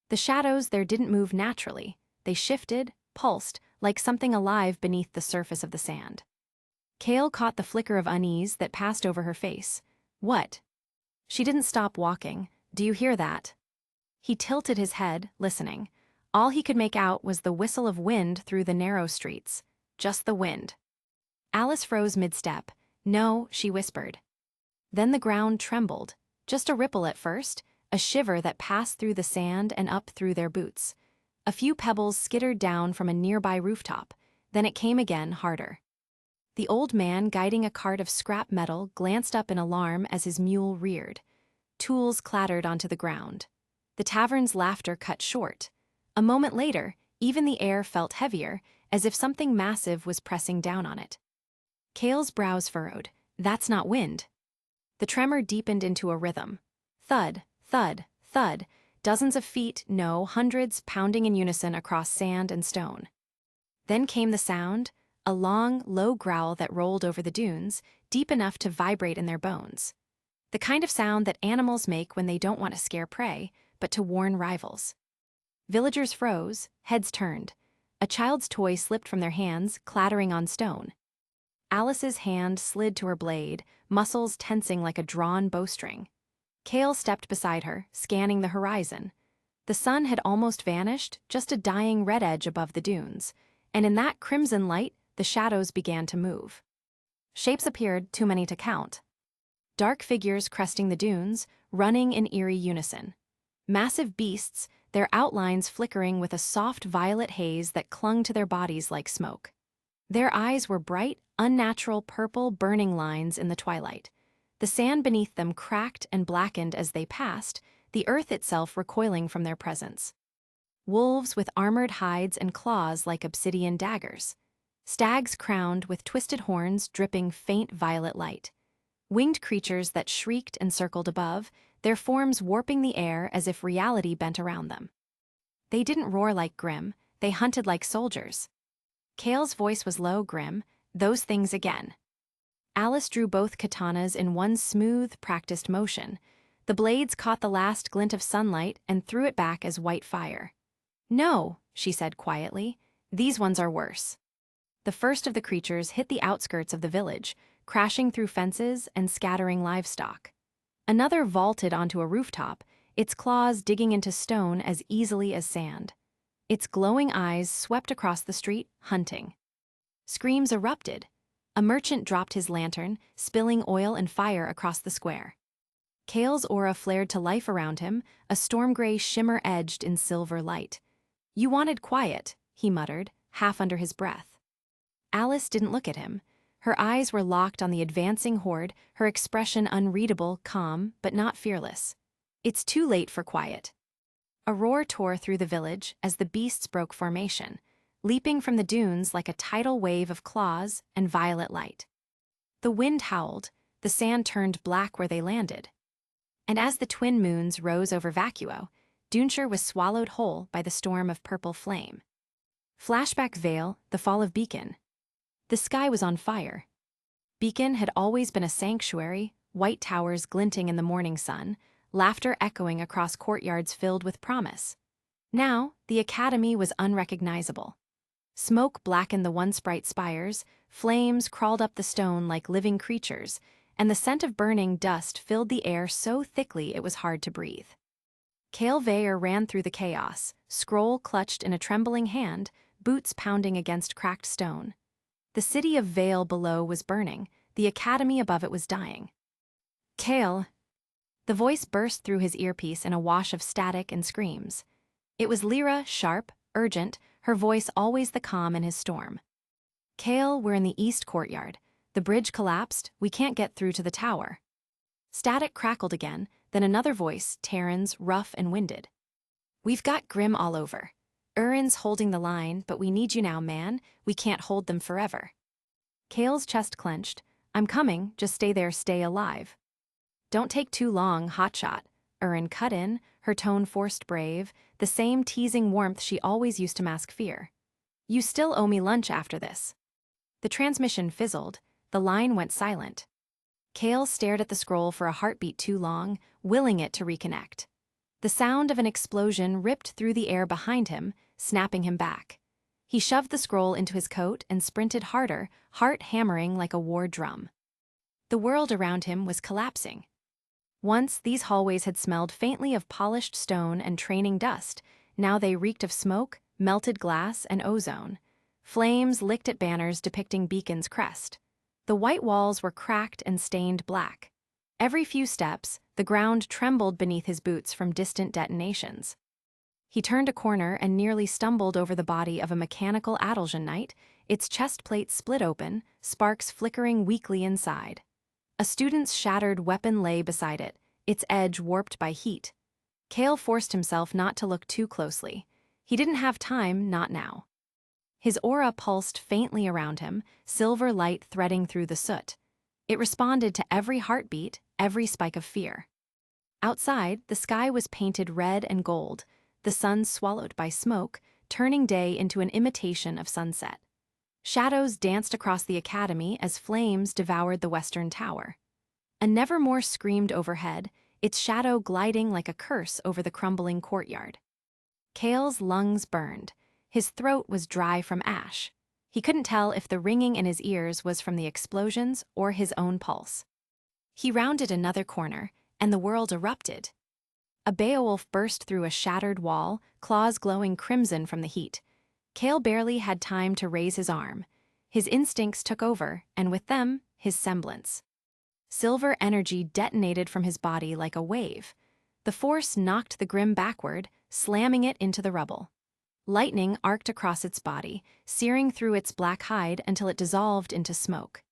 The shadows there didn't move naturally. They shifted, pulsed, like something alive beneath the surface of the sand. Kale caught the flicker of unease that passed over her face. What? She didn't stop walking. Do you hear that? He tilted his head, listening. All he could make out was the whistle of wind through the narrow streets. Just the wind. Alice froze mid-step. No, she whispered. Then the ground trembled. Just a ripple at first, a shiver that passed through the sand and up through their boots. A few pebbles skittered down from a nearby rooftop. Then it came again, harder. The old man guiding a cart of scrap metal glanced up in alarm as his mule reared. Tools clattered onto the ground. The tavern's laughter cut short. A moment later, even the air felt heavier, as if something massive was pressing down on it. Kale's brows furrowed. That's not wind. The tremor deepened into a rhythm. Thud, thud, thud, dozens of feet, no, hundreds, pounding in unison across sand and stone. Then came the sound, a long, low growl that rolled over the dunes, deep enough to vibrate in their bones. The kind of sound that animals make when they don't want to scare prey, but to warn rivals. Villagers froze, heads turned. A child's toy slipped from their hands, clattering on stone. Alice's hand slid to her blade, muscles tensing like a drawn bowstring. Kale stepped beside her, scanning the horizon. The sun had almost vanished, just a dying red edge above the dunes, and in that crimson light, the shadows began to move. Shapes appeared, too many to count. Dark figures cresting the dunes, running in eerie unison. Massive beasts, their outlines flickering with a soft violet haze that clung to their bodies like smoke. Their eyes were bright, unnatural purple burning lines in the twilight. The sand beneath them cracked and blackened as they passed, the earth itself recoiling from their presence. Wolves with armored hides and claws like obsidian daggers. Stags crowned with twisted horns dripping faint violet light. Winged creatures that shrieked and circled above, their forms warping the air as if reality bent around them. They didn't roar like Grimm, they hunted like soldiers. Kale's voice was low, Grimm, those things again. Alice drew both katanas in one smooth, practiced motion. The blades caught the last glint of sunlight and threw it back as white fire. No, she said quietly, these ones are worse. The first of the creatures hit the outskirts of the village, crashing through fences and scattering livestock. Another vaulted onto a rooftop, its claws digging into stone as easily as sand. Its glowing eyes swept across the street, hunting. Screams erupted. A merchant dropped his lantern, spilling oil and fire across the square. Kale's aura flared to life around him, a storm-gray shimmer edged in silver light. You wanted quiet, he muttered, half under his breath. Alice didn't look at him. Her eyes were locked on the advancing horde, her expression unreadable, calm, but not fearless. It's too late for quiet. A roar tore through the village as the beasts broke formation, leaping from the dunes like a tidal wave of claws and violet light. The wind howled, the sand turned black where they landed. And as the twin moons rose over Vacuo, Duneshire was swallowed whole by the storm of purple flame. Flashback Vale, the fall of Beacon. The sky was on fire. Beacon had always been a sanctuary, white towers glinting in the morning sun, laughter echoing across courtyards filled with promise. Now, the academy was unrecognizable. Smoke blackened the once bright spires, flames crawled up the stone like living creatures, and the scent of burning dust filled the air so thickly it was hard to breathe. Kale Veyer ran through the chaos, scroll clutched in a trembling hand, boots pounding against cracked stone. The city of Vale below was burning, the academy above it was dying. Kale! The voice burst through his earpiece in a wash of static and screams. It was Lyra, sharp, urgent, her voice always the calm in his storm. Kale, we're in the east courtyard. The bridge collapsed, we can't get through to the tower. Static crackled again, then another voice, Terran's, rough and winded. We've got Grimm all over. Urin's holding the line, but we need you now, man. We can't hold them forever. Kale's chest clenched. I'm coming, just stay there, stay alive. Don't take too long, hotshot. Urin cut in, her tone forced brave, the same teasing warmth she always used to mask fear. "You still owe me lunch after this." The transmission fizzled, the line went silent. Kale stared at the scroll for a heartbeat too long, willing it to reconnect. The sound of an explosion ripped through the air behind him, snapping him back. He shoved the scroll into his coat and sprinted harder, heart hammering like a war drum. The world around him was collapsing. Once, these hallways had smelled faintly of polished stone and training dust. Now they reeked of smoke, melted glass, and ozone. Flames licked at banners depicting Beacon's crest. The white walls were cracked and stained black. Every few steps, the ground trembled beneath his boots from distant detonations. He turned a corner and nearly stumbled over the body of a mechanical Adeljan knight, its chest plate split open, sparks flickering weakly inside. A student's shattered weapon lay beside it, its edge warped by heat. Kale forced himself not to look too closely. He didn't have time, not now. His aura pulsed faintly around him, silver light threading through the soot. It responded to every heartbeat, every spike of fear. Outside, the sky was painted red and gold, the sun swallowed by smoke, turning day into an imitation of sunset. Shadows danced across the academy as flames devoured the western tower. A nevermore screamed overhead, its shadow gliding like a curse over the crumbling courtyard. Kale's lungs burned. His throat was dry from ash. He couldn't tell if the ringing in his ears was from the explosions or his own pulse. He rounded another corner, and the world erupted. A Beowulf burst through a shattered wall, claws glowing crimson from the heat. Kale barely had time to raise his arm. His instincts took over, and with them, his semblance. Silver energy detonated from his body like a wave. The force knocked the Grimm backward, slamming it into the rubble. Lightning arced across its body, searing through its black hide until it dissolved into smoke.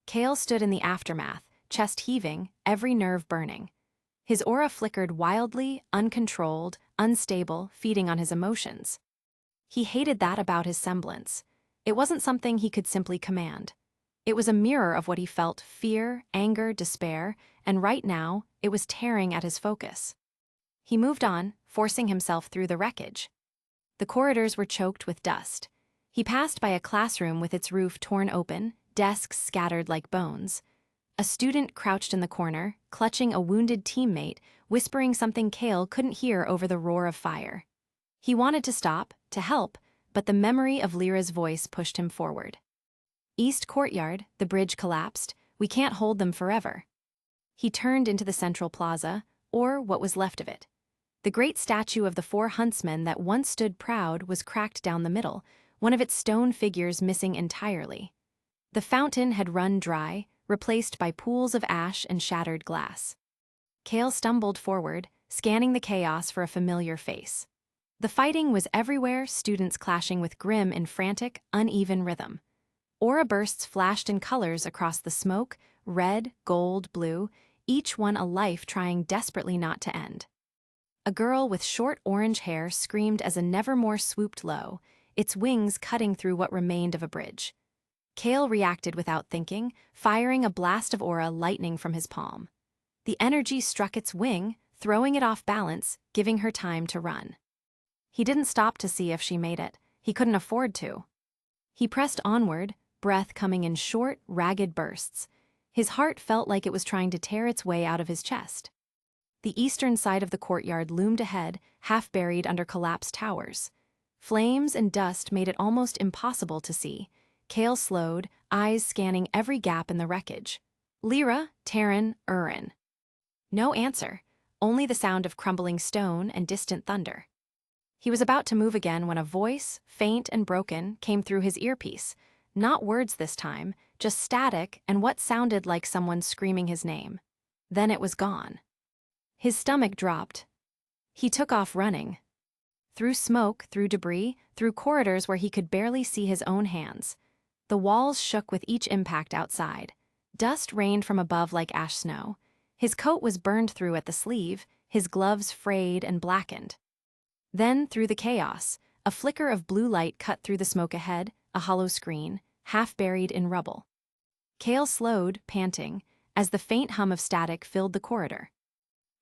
Kale stood in the aftermath, chest heaving, every nerve burning. His aura flickered wildly, uncontrolled, unstable, feeding on his emotions. He hated that about his semblance. It wasn't something he could simply command. It was a mirror of what he felt: fear, anger, despair, and right now, it was tearing at his focus. He moved on, forcing himself through the wreckage. The corridors were choked with dust. He passed by a classroom with its roof torn open, desks scattered like bones. A student crouched in the corner, clutching a wounded teammate, whispering something Kale couldn't hear over the roar of fire. He wanted to stop, to help, but the memory of Lyra's voice pushed him forward. "East Courtyard, the bridge collapsed. We can't hold them forever." He turned into the central plaza, or what was left of it. The great statue of the four huntsmen that once stood proud was cracked down the middle, one of its stone figures missing entirely. The fountain had run dry, replaced by pools of ash and shattered glass. Kale stumbled forward, scanning the chaos for a familiar face. The fighting was everywhere, students clashing with Grimm in frantic, uneven rhythm. Aura bursts flashed in colors across the smoke, red, gold, blue, each one a life trying desperately not to end. A girl with short orange hair screamed as a nevermore swooped low, its wings cutting through what remained of a bridge. Kale reacted without thinking, firing a blast of aura lightning from his palm. The energy struck its wing, throwing it off balance, giving her time to run. He didn't stop to see if she made it. He couldn't afford to. He pressed onward, breath coming in short, ragged bursts. His heart felt like it was trying to tear its way out of his chest. The eastern side of the courtyard loomed ahead, half buried under collapsed towers. Flames and dust made it almost impossible to see. Kale slowed, eyes scanning every gap in the wreckage. Lyra, Taryn, Urin. No answer, only the sound of crumbling stone and distant thunder. He was about to move again when a voice, faint and broken, came through his earpiece. Not words this time, just static and what sounded like someone screaming his name. Then it was gone. His stomach dropped. He took off running. Through smoke, through debris, through corridors where he could barely see his own hands. The walls shook with each impact outside. Dust rained from above like ash snow. His coat was burned through at the sleeve, his gloves frayed and blackened. Then, through the chaos, a flicker of blue light cut through the smoke ahead, a hollow screen, half buried in rubble. Kale slowed, panting, as the faint hum of static filled the corridor.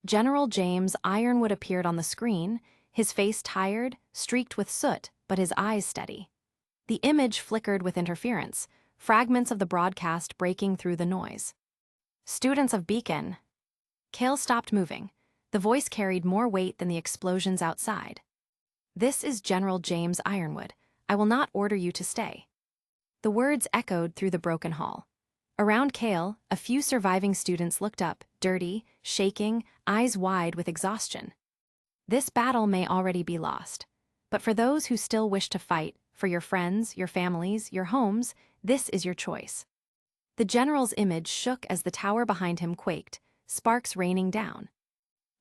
General James Ironwood appeared on the screen, his face tired, streaked with soot, but his eyes steady. The image flickered with interference, fragments of the broadcast breaking through the noise. "Students of Beacon." Cale stopped moving. The voice carried more weight than the explosions outside. "This is General James Ironwood. I will not order you to stay." The words echoed through the broken hall. Around Cale, a few surviving students looked up, dirty, shaking, eyes wide with exhaustion. This battle may already be lost. But for those who still wish to fight, for your friends, your families, your homes, this is your choice. The general's image shook as the tower behind him quaked, sparks raining down.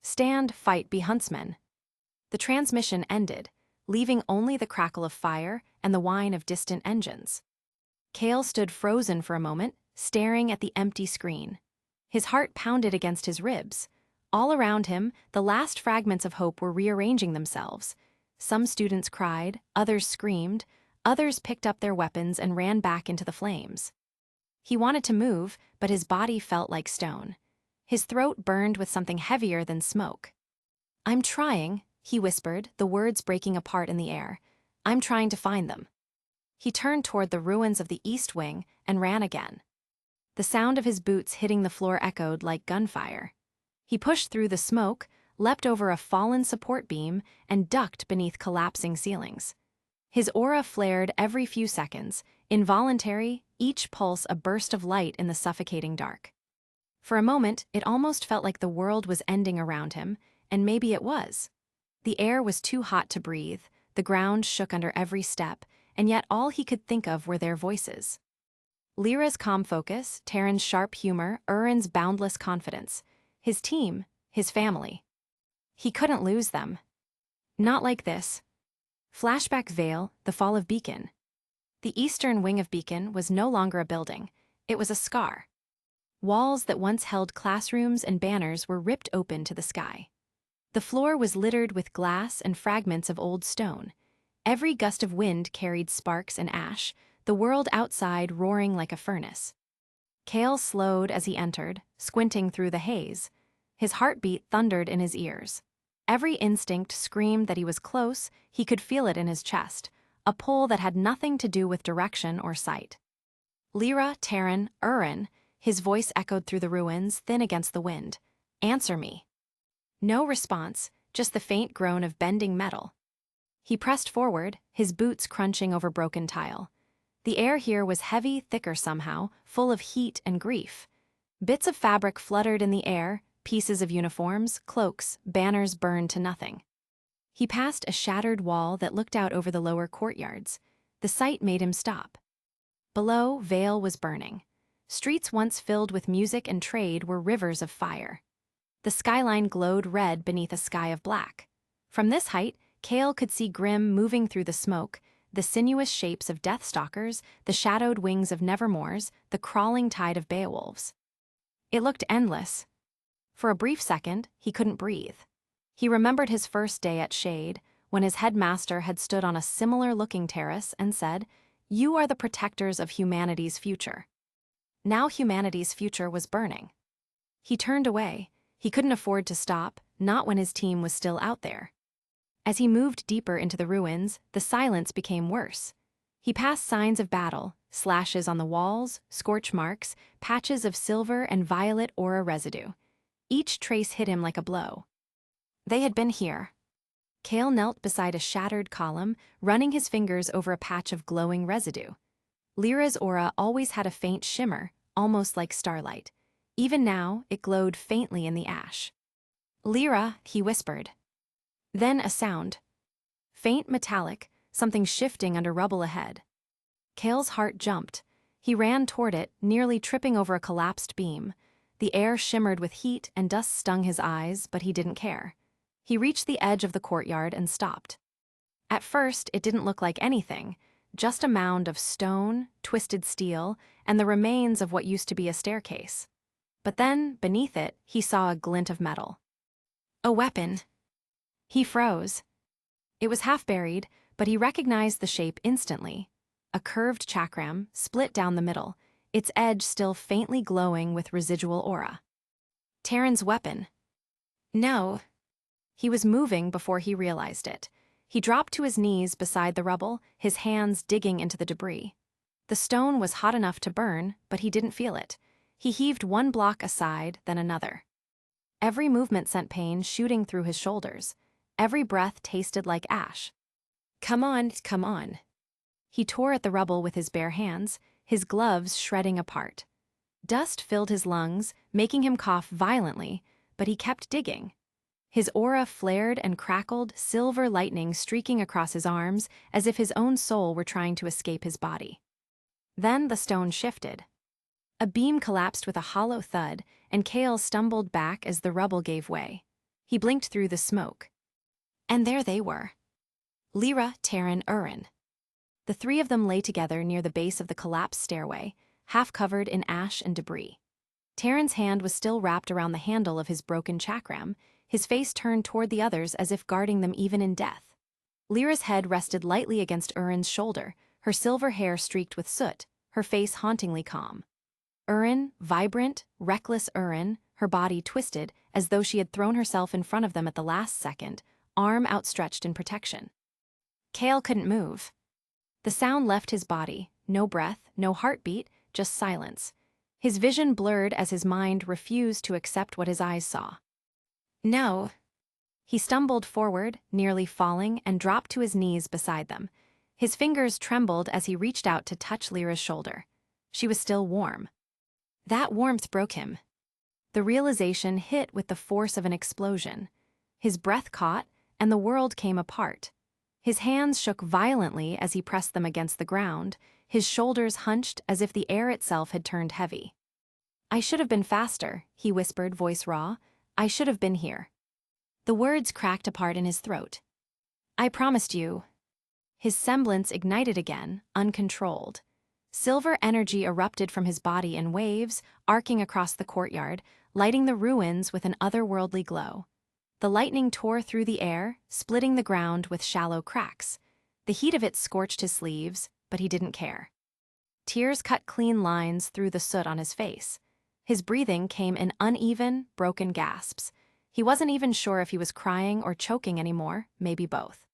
"Stand, fight, be huntsmen." The transmission ended, leaving only the crackle of fire and the whine of distant engines. Cale stood frozen for a moment, staring at the empty screen. His heart pounded against his ribs. All around him, the last fragments of hope were rearranging themselves. Some students cried, others screamed, others picked up their weapons and ran back into the flames. He wanted to move, but his body felt like stone. His throat burned with something heavier than smoke. "I'm trying," he whispered, the words breaking apart in the air. "I'm trying to find them." He turned toward the ruins of the East Wing and ran again. The sound of his boots hitting the floor echoed like gunfire. He pushed through the smoke, leapt over a fallen support beam, and ducked beneath collapsing ceilings. His aura flared every few seconds, involuntary, each pulse a burst of light in the suffocating dark. For a moment, it almost felt like the world was ending around him, and maybe it was. The air was too hot to breathe, the ground shook under every step, and yet all he could think of were their voices. Lyra's calm focus, Taryn's sharp humor, Urin's boundless confidence. His team, his family. He couldn't lose them. Not like this. Flashback Vale, the fall of Beacon. The eastern wing of Beacon was no longer a building. It was a scar. Walls that once held classrooms and banners were ripped open to the sky. The floor was littered with glass and fragments of old stone. Every gust of wind carried sparks and ash, the world outside roaring like a furnace. Cale slowed as he entered, squinting through the haze. His heartbeat thundered in his ears. Every instinct screamed that he was close, he could feel it in his chest, a pull that had nothing to do with direction or sight. "Lyra, Taryn, Urin," his voice echoed through the ruins, thin against the wind. "Answer me." No response, just the faint groan of bending metal. He pressed forward, his boots crunching over broken tile. The air here was heavy, thicker somehow, full of heat and grief. Bits of fabric fluttered in the air, pieces of uniforms, cloaks, banners burned to nothing. He passed a shattered wall that looked out over the lower courtyards. The sight made him stop. Below, Vale was burning. Streets once filled with music and trade were rivers of fire. The skyline glowed red beneath a sky of black. From this height, Cale could see Grimm moving through the smoke, the sinuous shapes of Deathstalkers, the shadowed wings of Nevermores, the crawling tide of Beowulfs. It looked endless. For a brief second, he couldn't breathe. He remembered his first day at Shade, when his headmaster had stood on a similar-looking terrace and said, "You are the protectors of humanity's future." Now humanity's future was burning. He turned away. He couldn't afford to stop, not when his team was still out there. As he moved deeper into the ruins, the silence became worse. He passed signs of battle, slashes on the walls, scorch marks, patches of silver and violet aura residue. Each trace hit him like a blow. They had been here. Cale knelt beside a shattered column, running his fingers over a patch of glowing residue. Lyra's aura always had a faint shimmer, almost like starlight. Even now, it glowed faintly in the ash. "Lyra," he whispered. Then a sound. Faint metallic, something shifting under rubble ahead. Cale's heart jumped. He ran toward it, nearly tripping over a collapsed beam. The air shimmered with heat and dust stung his eyes, but he didn't care. He reached the edge of the courtyard and stopped. At first, it didn't look like anything, just a mound of stone, twisted steel, and the remains of what used to be a staircase. But then, beneath it, he saw a glint of metal. A weapon. He froze. It was half buried, but he recognized the shape instantly. A curved chakram, split down the middle, its edge still faintly glowing with residual aura. Taryn's weapon. No. He was moving before he realized it. He dropped to his knees beside the rubble, his hands digging into the debris. The stone was hot enough to burn, but he didn't feel it. He heaved one block aside, then another. Every movement sent pain shooting through his shoulders. Every breath tasted like ash. Come on, come on. He tore at the rubble with his bare hands, his gloves shredding apart. Dust filled his lungs, making him cough violently, but he kept digging. His aura flared and crackled, silver lightning streaking across his arms as if his own soul were trying to escape his body. Then the stone shifted. A beam collapsed with a hollow thud, and Kale stumbled back as the rubble gave way. He blinked through the smoke. And there they were. Lyra, Taryn, Urin. The three of them lay together near the base of the collapsed stairway, half covered in ash and debris. Taryn's hand was still wrapped around the handle of his broken chakram, his face turned toward the others as if guarding them even in death. Lyra's head rested lightly against Urin's shoulder, her silver hair streaked with soot, her face hauntingly calm. Urin, vibrant, reckless Urin, her body twisted as though she had thrown herself in front of them at the last second, arm outstretched in protection. Kale couldn't move. The sound left his body, no breath, no heartbeat, just silence. His vision blurred as his mind refused to accept what his eyes saw. No. He stumbled forward, nearly falling, and dropped to his knees beside them. His fingers trembled as he reached out to touch Lyra's shoulder. She was still warm. That warmth broke him. The realization hit with the force of an explosion. His breath caught, and the world came apart. His hands shook violently as he pressed them against the ground, his shoulders hunched as if the air itself had turned heavy. I should have been faster, he whispered, voice raw. I should have been here. The words cracked apart in his throat. I promised you. His semblance ignited again, uncontrolled. Silver energy erupted from his body in waves, arcing across the courtyard, lighting the ruins with an otherworldly glow. The lightning tore through the air, splitting the ground with shallow cracks. The heat of it scorched his sleeves, but he didn't care. Tears cut clean lines through the soot on his face. His breathing came in uneven, broken gasps. He wasn't even sure if he was crying or choking anymore, maybe both.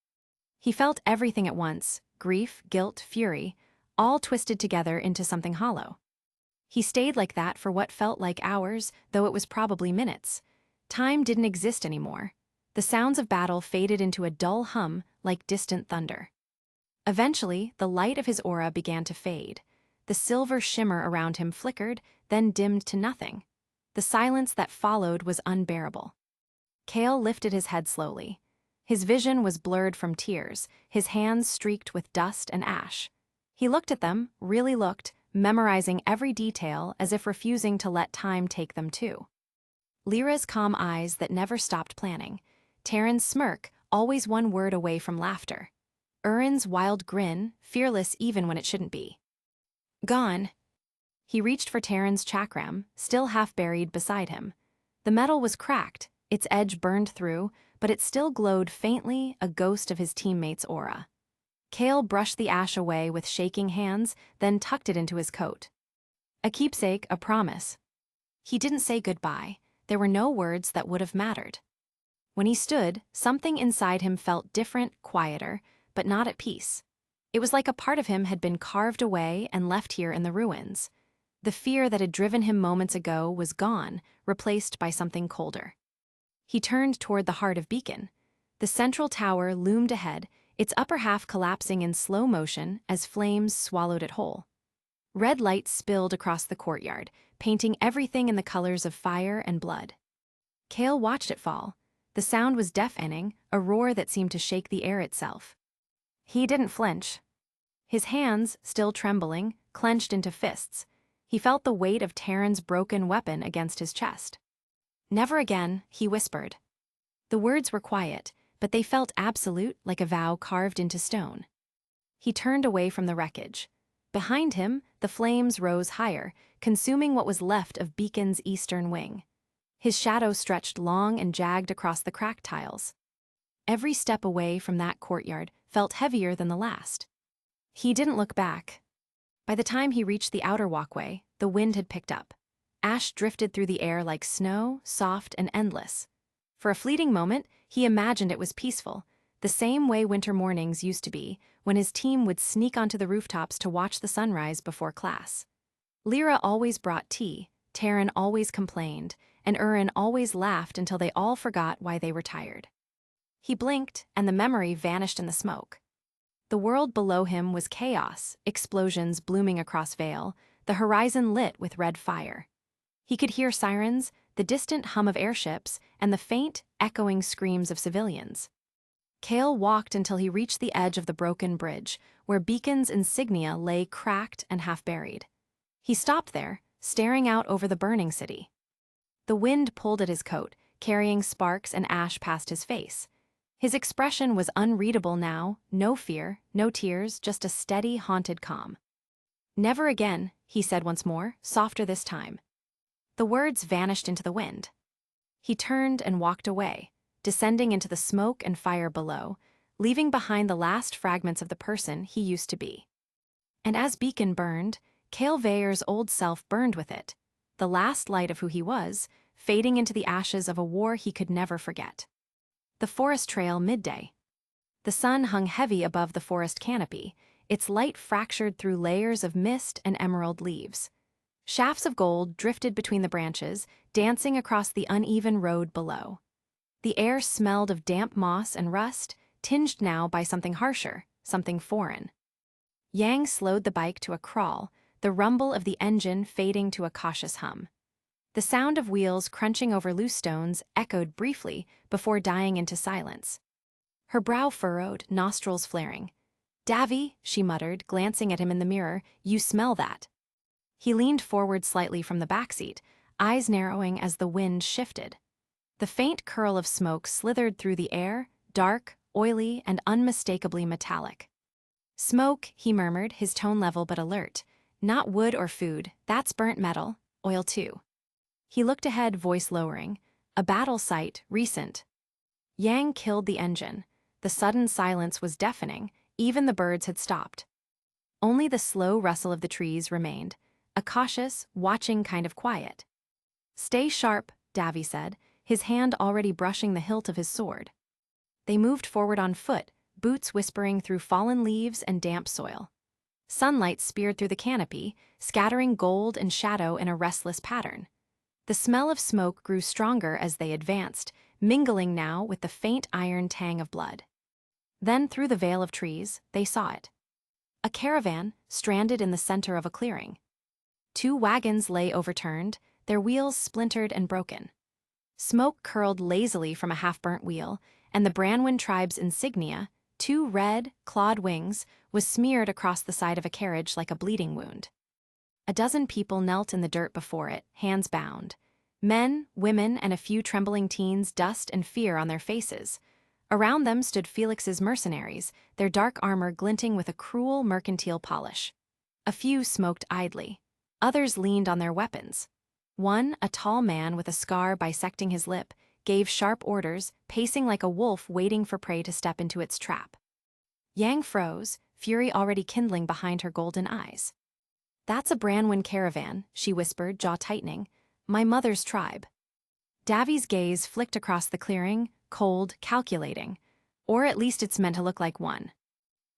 He felt everything at once, grief, guilt, fury, all twisted together into something hollow. He stayed like that for what felt like hours, though it was probably minutes. Time didn't exist anymore. The sounds of battle faded into a dull hum like distant thunder. Eventually, the light of his aura began to fade. The silver shimmer around him flickered, then dimmed to nothing. The silence that followed was unbearable. Kale lifted his head slowly. His vision was blurred from tears, his hands streaked with dust and ash. He looked at them, really looked, memorizing every detail as if refusing to let time take them too. Lyra's calm eyes that never stopped planning. Taryn's smirk, always one word away from laughter. Urin's wild grin, fearless even when it shouldn't be. Gone. He reached for Taryn's chakram, still half buried beside him. The metal was cracked, its edge burned through, but it still glowed faintly, a ghost of his teammate's aura. Kale brushed the ash away with shaking hands, then tucked it into his coat. A keepsake, a promise. He didn't say goodbye. There were no words that would have mattered. When he stood, something inside him felt different, quieter, but not at peace. It was like a part of him had been carved away and left here in the ruins. The fear that had driven him moments ago was gone, replaced by something colder. He turned toward the heart of Beacon. The central tower loomed ahead, its upper half collapsing in slow motion as flames swallowed it whole. Red light spilled across the courtyard, painting everything in the colors of fire and blood. Kale watched it fall. The sound was deafening, a roar that seemed to shake the air itself. He didn't flinch. His hands, still trembling, clenched into fists. He felt the weight of Taryn's broken weapon against his chest. Never again, he whispered. The words were quiet, but they felt absolute, like a vow carved into stone. He turned away from the wreckage. Behind him, the flames rose higher, consuming what was left of Beacon's eastern wing. His shadow stretched long and jagged across the cracked tiles. Every step away from that courtyard felt heavier than the last. He didn't look back. By the time he reached the outer walkway, the wind had picked up. Ash drifted through the air like snow, soft and endless. For a fleeting moment, he imagined it was peaceful, the same way winter mornings used to be, when his team would sneak onto the rooftops to watch the sunrise before class. Lyra always brought tea, Taryn always complained, and Urin always laughed until they all forgot why they were tired. He blinked, and the memory vanished in the smoke. The world below him was chaos, explosions blooming across Vale, the horizon lit with red fire. He could hear sirens, the distant hum of airships, and the faint, echoing screams of civilians. Cale walked until he reached the edge of the broken bridge, where Beacon's insignia lay cracked and half-buried. He stopped there, staring out over the burning city. The wind pulled at his coat, carrying sparks and ash past his face. His expression was unreadable now, no fear, no tears, just a steady, haunted calm. "Never again," he said once more, softer this time. The words vanished into the wind. He turned and walked away, descending into the smoke and fire below, leaving behind the last fragments of the person he used to be. And as Beacon burned, Cale Veyer's old self burned with it, the last light of who he was, fading into the ashes of a war he could never forget. The forest trail midday. The sun hung heavy above the forest canopy, its light fractured through layers of mist and emerald leaves. Shafts of gold drifted between the branches, dancing across the uneven road below. The air smelled of damp moss and rust, tinged now by something harsher, something foreign. Yang slowed the bike to a crawl, the rumble of the engine fading to a cautious hum. The sound of wheels crunching over loose stones echoed briefly before dying into silence. Her brow furrowed, nostrils flaring. "Davy," she muttered, glancing at him in the mirror, "you smell that." He leaned forward slightly from the backseat, eyes narrowing as the wind shifted. The faint curl of smoke slithered through the air, dark, oily, and unmistakably metallic. "Smoke," he murmured, his tone level but alert. "Not wood or food, that's burnt metal, oil too." He looked ahead, voice lowering. A battle site, recent. Yang killed the engine. The sudden silence was deafening, even the birds had stopped. Only the slow rustle of the trees remained, a cautious, watching kind of quiet. "Stay sharp," Davy said, his hand already brushing the hilt of his sword. They moved forward on foot, boots whispering through fallen leaves and damp soil. Sunlight speared through the canopy, scattering gold and shadow in a restless pattern. The smell of smoke grew stronger as they advanced, mingling now with the faint iron tang of blood. Then through the veil of trees, they saw it. A caravan, stranded in the center of a clearing. 2 wagons lay overturned, their wheels splintered and broken. Smoke curled lazily from a half-burnt wheel, and the Branwen tribe's insignia, 2 red, clawed wings, was smeared across the side of a carriage like a bleeding wound. A dozen people knelt in the dirt before it, hands bound. Men, women, and a few trembling teens, dust and fear on their faces. Around them stood Felix's mercenaries, their dark armor glinting with a cruel mercantile polish. A few smoked idly. Others leaned on their weapons. One, a tall man with a scar bisecting his lip, gave sharp orders, pacing like a wolf waiting for prey to step into its trap. Yang froze, fury already kindling behind her golden eyes. "That's a Branwen caravan," she whispered, jaw tightening. "My mother's tribe." Davy's gaze flicked across the clearing, cold, calculating. Or at least it's meant to look like one.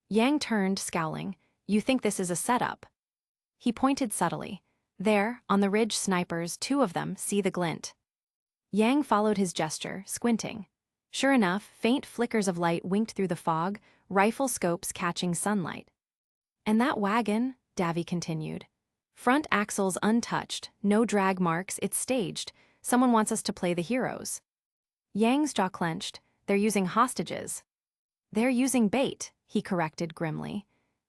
Yang turned, scowling. "You think this is a setup?" He pointed subtly. "There, on the ridge, snipers, 2 of them, see the glint." Yang followed his gesture, squinting. Sure enough, faint flickers of light winked through the fog, rifle scopes catching sunlight. "And that wagon," Davy continued. "Front axles untouched, no drag marks, it's staged. Someone wants us to play the heroes." Yang's jaw clenched. "They're using hostages." "They're using bait," he corrected grimly.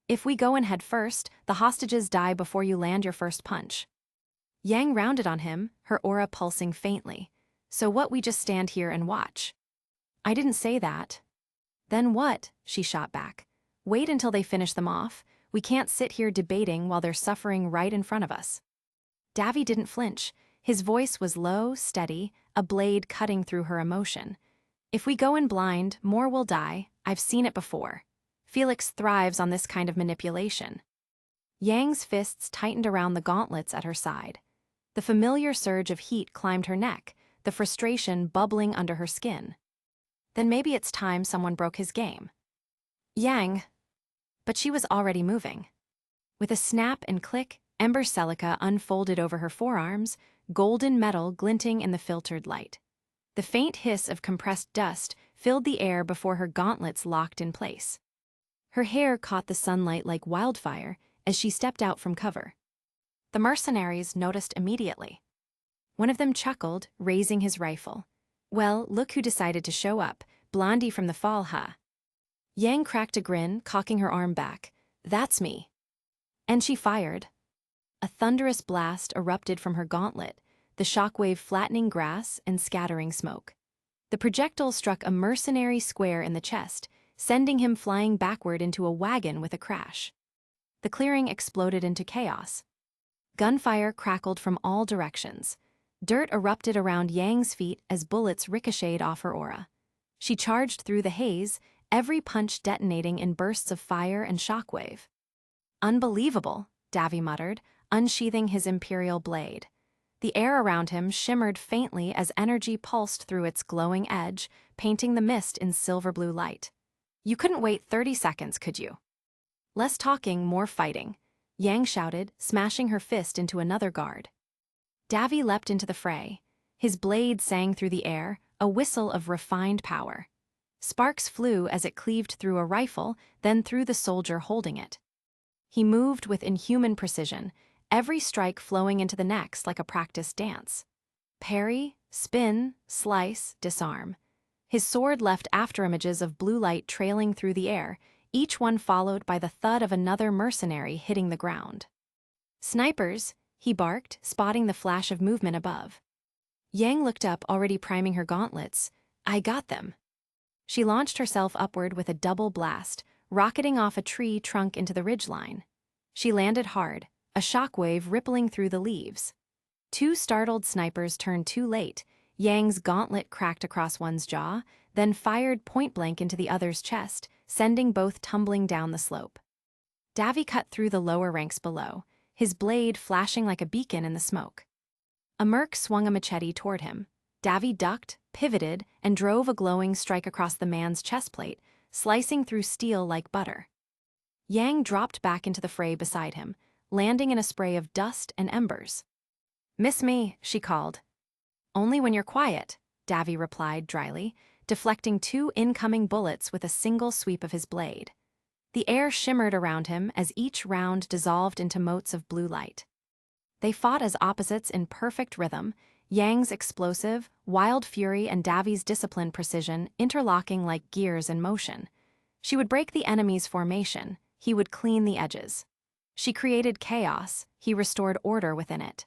"If we go in head first, the hostages die before you land your first punch." Yang rounded on him, her aura pulsing faintly. "So what, we just stand here and watch?" "I didn't say that." "Then what?" she shot back. "Wait until they finish them off. We can't sit here debating while they're suffering right in front of us." Davy didn't flinch. His voice was low, steady, a blade cutting through her emotion. "If we go in blind, more will die. I've seen it before. Felix thrives on this kind of manipulation." Yang's fists tightened around the gauntlets at her side. The familiar surge of heat climbed her neck, the frustration bubbling under her skin. Then maybe it's time someone broke his game. Yang. But she was already moving. With a snap and click, Ember Celica unfolded over her forearms, golden metal glinting in the filtered light. The faint hiss of compressed dust filled the air before her gauntlets locked in place. Her hair caught the sunlight like wildfire as she stepped out from cover. The mercenaries noticed immediately. One of them chuckled, raising his rifle. Well, look who decided to show up, Blondie from the fall, huh? Yang cracked a grin, cocking her arm back. That's me. And she fired. A thunderous blast erupted from her gauntlet, the shockwave flattening grass and scattering smoke. The projectile struck a mercenary square in the chest, sending him flying backward into a wagon with a crash. The clearing exploded into chaos. Gunfire crackled from all directions. Dirt erupted around Yang's feet as bullets ricocheted off her aura. She charged through the haze, every punch detonating in bursts of fire and shockwave. Unbelievable, Davy muttered, unsheathing his imperial blade. The air around him shimmered faintly as energy pulsed through its glowing edge, painting the mist in silver-blue light. You couldn't wait 30 seconds, could you? Less talking, more fighting, Yang shouted, smashing her fist into another guard. Davy leapt into the fray. His blade sang through the air, a whistle of refined power. Sparks flew as it cleaved through a rifle, then through the soldier holding it. He moved with inhuman precision, every strike flowing into the next like a practiced dance. Parry, spin, slice, disarm. His sword left afterimages of blue light trailing through the air, each one followed by the thud of another mercenary hitting the ground. Snipers, he barked, spotting the flash of movement above. Yang looked up, already priming her gauntlets. I got them. She launched herself upward with a double blast, rocketing off a tree trunk into the ridgeline. She landed hard, a shockwave rippling through the leaves. Two startled snipers turned too late. Yang's gauntlet cracked across one's jaw, then fired point-blank into the other's chest, sending both tumbling down the slope. Davy cut through the lower ranks below, his blade flashing like a beacon in the smoke. A merc swung a machete toward him. Davy ducked, pivoted, and drove a glowing strike across the man's chestplate, slicing through steel like butter. Yang dropped back into the fray beside him, landing in a spray of dust and embers. Miss me, she called. Only when you're quiet, Davy replied dryly, deflecting two incoming bullets with a single sweep of his blade. The air shimmered around him as each round dissolved into motes of blue light. They fought as opposites in perfect rhythm, Yang's explosive, wild fury and Davy's disciplined precision interlocking like gears in motion. She would break the enemy's formation, he would clean the edges. She created chaos, he restored order within it.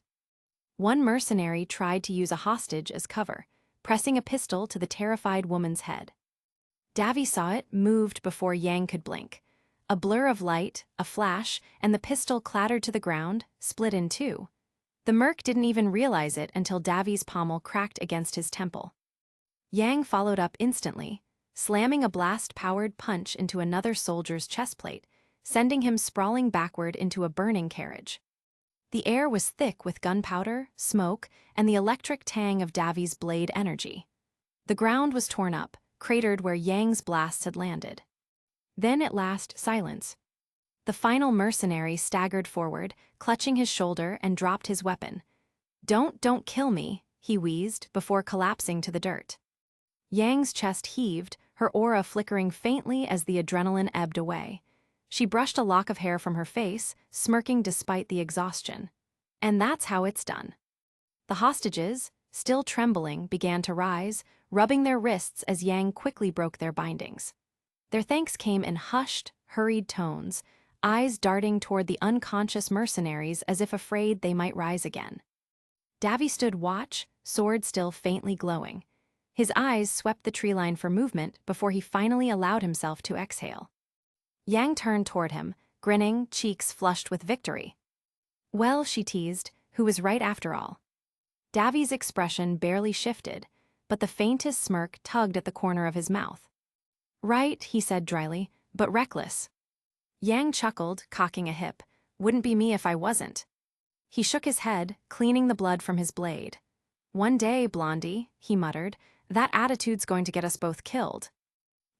One mercenary tried to use a hostage as cover, pressing a pistol to the terrified woman's head. Davy saw it, moved before Yang could blink. A blur of light, a flash, and the pistol clattered to the ground, split in two. The merc didn't even realize it until Davy's pommel cracked against his temple. Yang followed up instantly, slamming a blast-powered punch into another soldier's chestplate, sending him sprawling backward into a burning carriage. The air was thick with gunpowder, smoke, and the electric tang of Davy's blade energy. The ground was torn up, cratered where Yang's blasts had landed. Then at last, silence. The final mercenary staggered forward, clutching his shoulder, and dropped his weapon. Don't kill me, he wheezed before collapsing to the dirt. Yang's chest heaved, her aura flickering faintly as the adrenaline ebbed away. She brushed a lock of hair from her face, smirking despite the exhaustion. And that's how it's done. The hostages, still trembling, began to rise, rubbing their wrists as Yang quickly broke their bindings. Their thanks came in hushed, hurried tones, eyes darting toward the unconscious mercenaries as if afraid they might rise again. Davy stood watch, sword still faintly glowing. His eyes swept the tree line for movement before he finally allowed himself to exhale. Yang turned toward him, grinning, cheeks flushed with victory. Well, she teased, who was right after all. Davy's expression barely shifted, but the faintest smirk tugged at the corner of his mouth. Right, he said dryly, but reckless. Yang chuckled, cocking a hip. Wouldn't be me if I wasn't. He shook his head, cleaning the blood from his blade. "One day, Blondie," he muttered, "that attitude's going to get us both killed."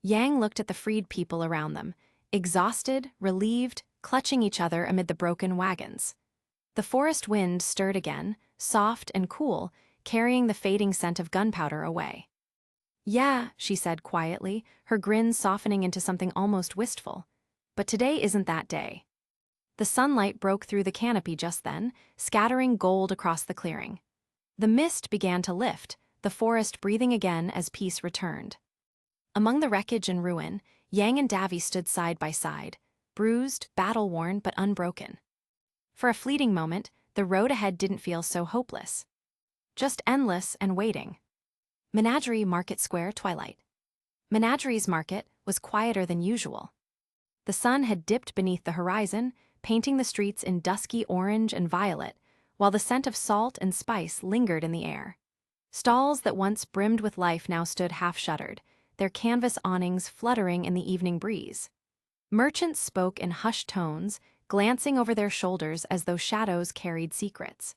Yang looked at the freed people around them, exhausted, relieved, clutching each other amid the broken wagons. The forest wind stirred again, soft and cool, carrying the fading scent of gunpowder away. "Yeah," she said quietly, her grin softening into something almost wistful. "But today isn't that day." The sunlight broke through the canopy just then, scattering gold across the clearing. The mist began to lift, the forest breathing again as peace returned. Among the wreckage and ruin, Yang and Davy stood side by side, bruised, battle-worn, but unbroken. For a fleeting moment, the road ahead didn't feel so hopeless. Just endless and waiting. Menagerie Market Square, twilight. Menagerie's market was quieter than usual. The sun had dipped beneath the horizon, painting the streets in dusky orange and violet, while the scent of salt and spice lingered in the air. Stalls that once brimmed with life now stood half-shuttered, their canvas awnings fluttering in the evening breeze. Merchants spoke in hushed tones, glancing over their shoulders as though shadows carried secrets.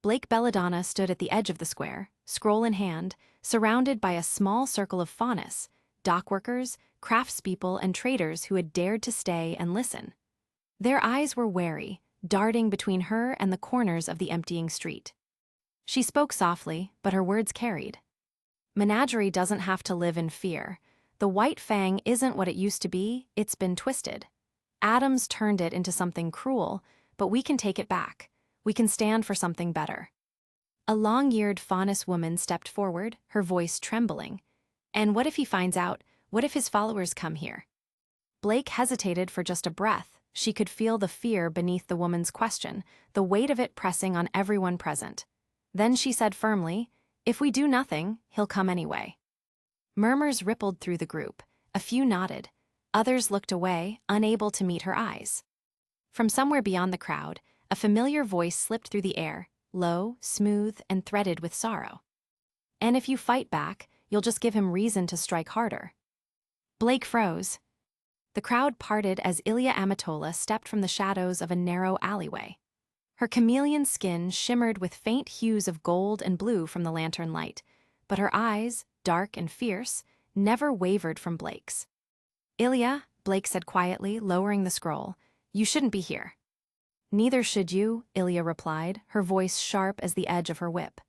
Blake Belladonna stood at the edge of the square, scroll in hand, surrounded by a small circle of faunus, dockworkers, craftspeople, and traders who had dared to stay and listen. Their eyes were wary, darting between her and the corners of the emptying street. She spoke softly, but her words carried. Menagerie doesn't have to live in fear. The white fang isn't what it used to be, it's been twisted. Adams turned it into something cruel, but we can take it back. We can stand for something better. A long-eared faunus woman stepped forward, her voice trembling. "And what if he finds out? What if his followers come here?" Blake hesitated for just a breath. She could feel the fear beneath the woman's question, the weight of it pressing on everyone present. Then she said firmly, "If we do nothing, he'll come anyway." Murmurs rippled through the group. A few nodded. Others looked away, unable to meet her eyes. From somewhere beyond the crowd, a familiar voice slipped through the air, low, smooth, and threaded with sorrow. "And if you fight back, you'll just give him reason to strike harder." Blake froze. The crowd parted as Ilya Amatola stepped from the shadows of a narrow alleyway. Her chameleon skin shimmered with faint hues of gold and blue from the lantern light, but her eyes, dark and fierce, never wavered from Blake's. "Ilya," Blake said quietly, lowering the scroll, "you shouldn't be here." "Neither should you," Ilya replied, her voice sharp as the edge of her whip.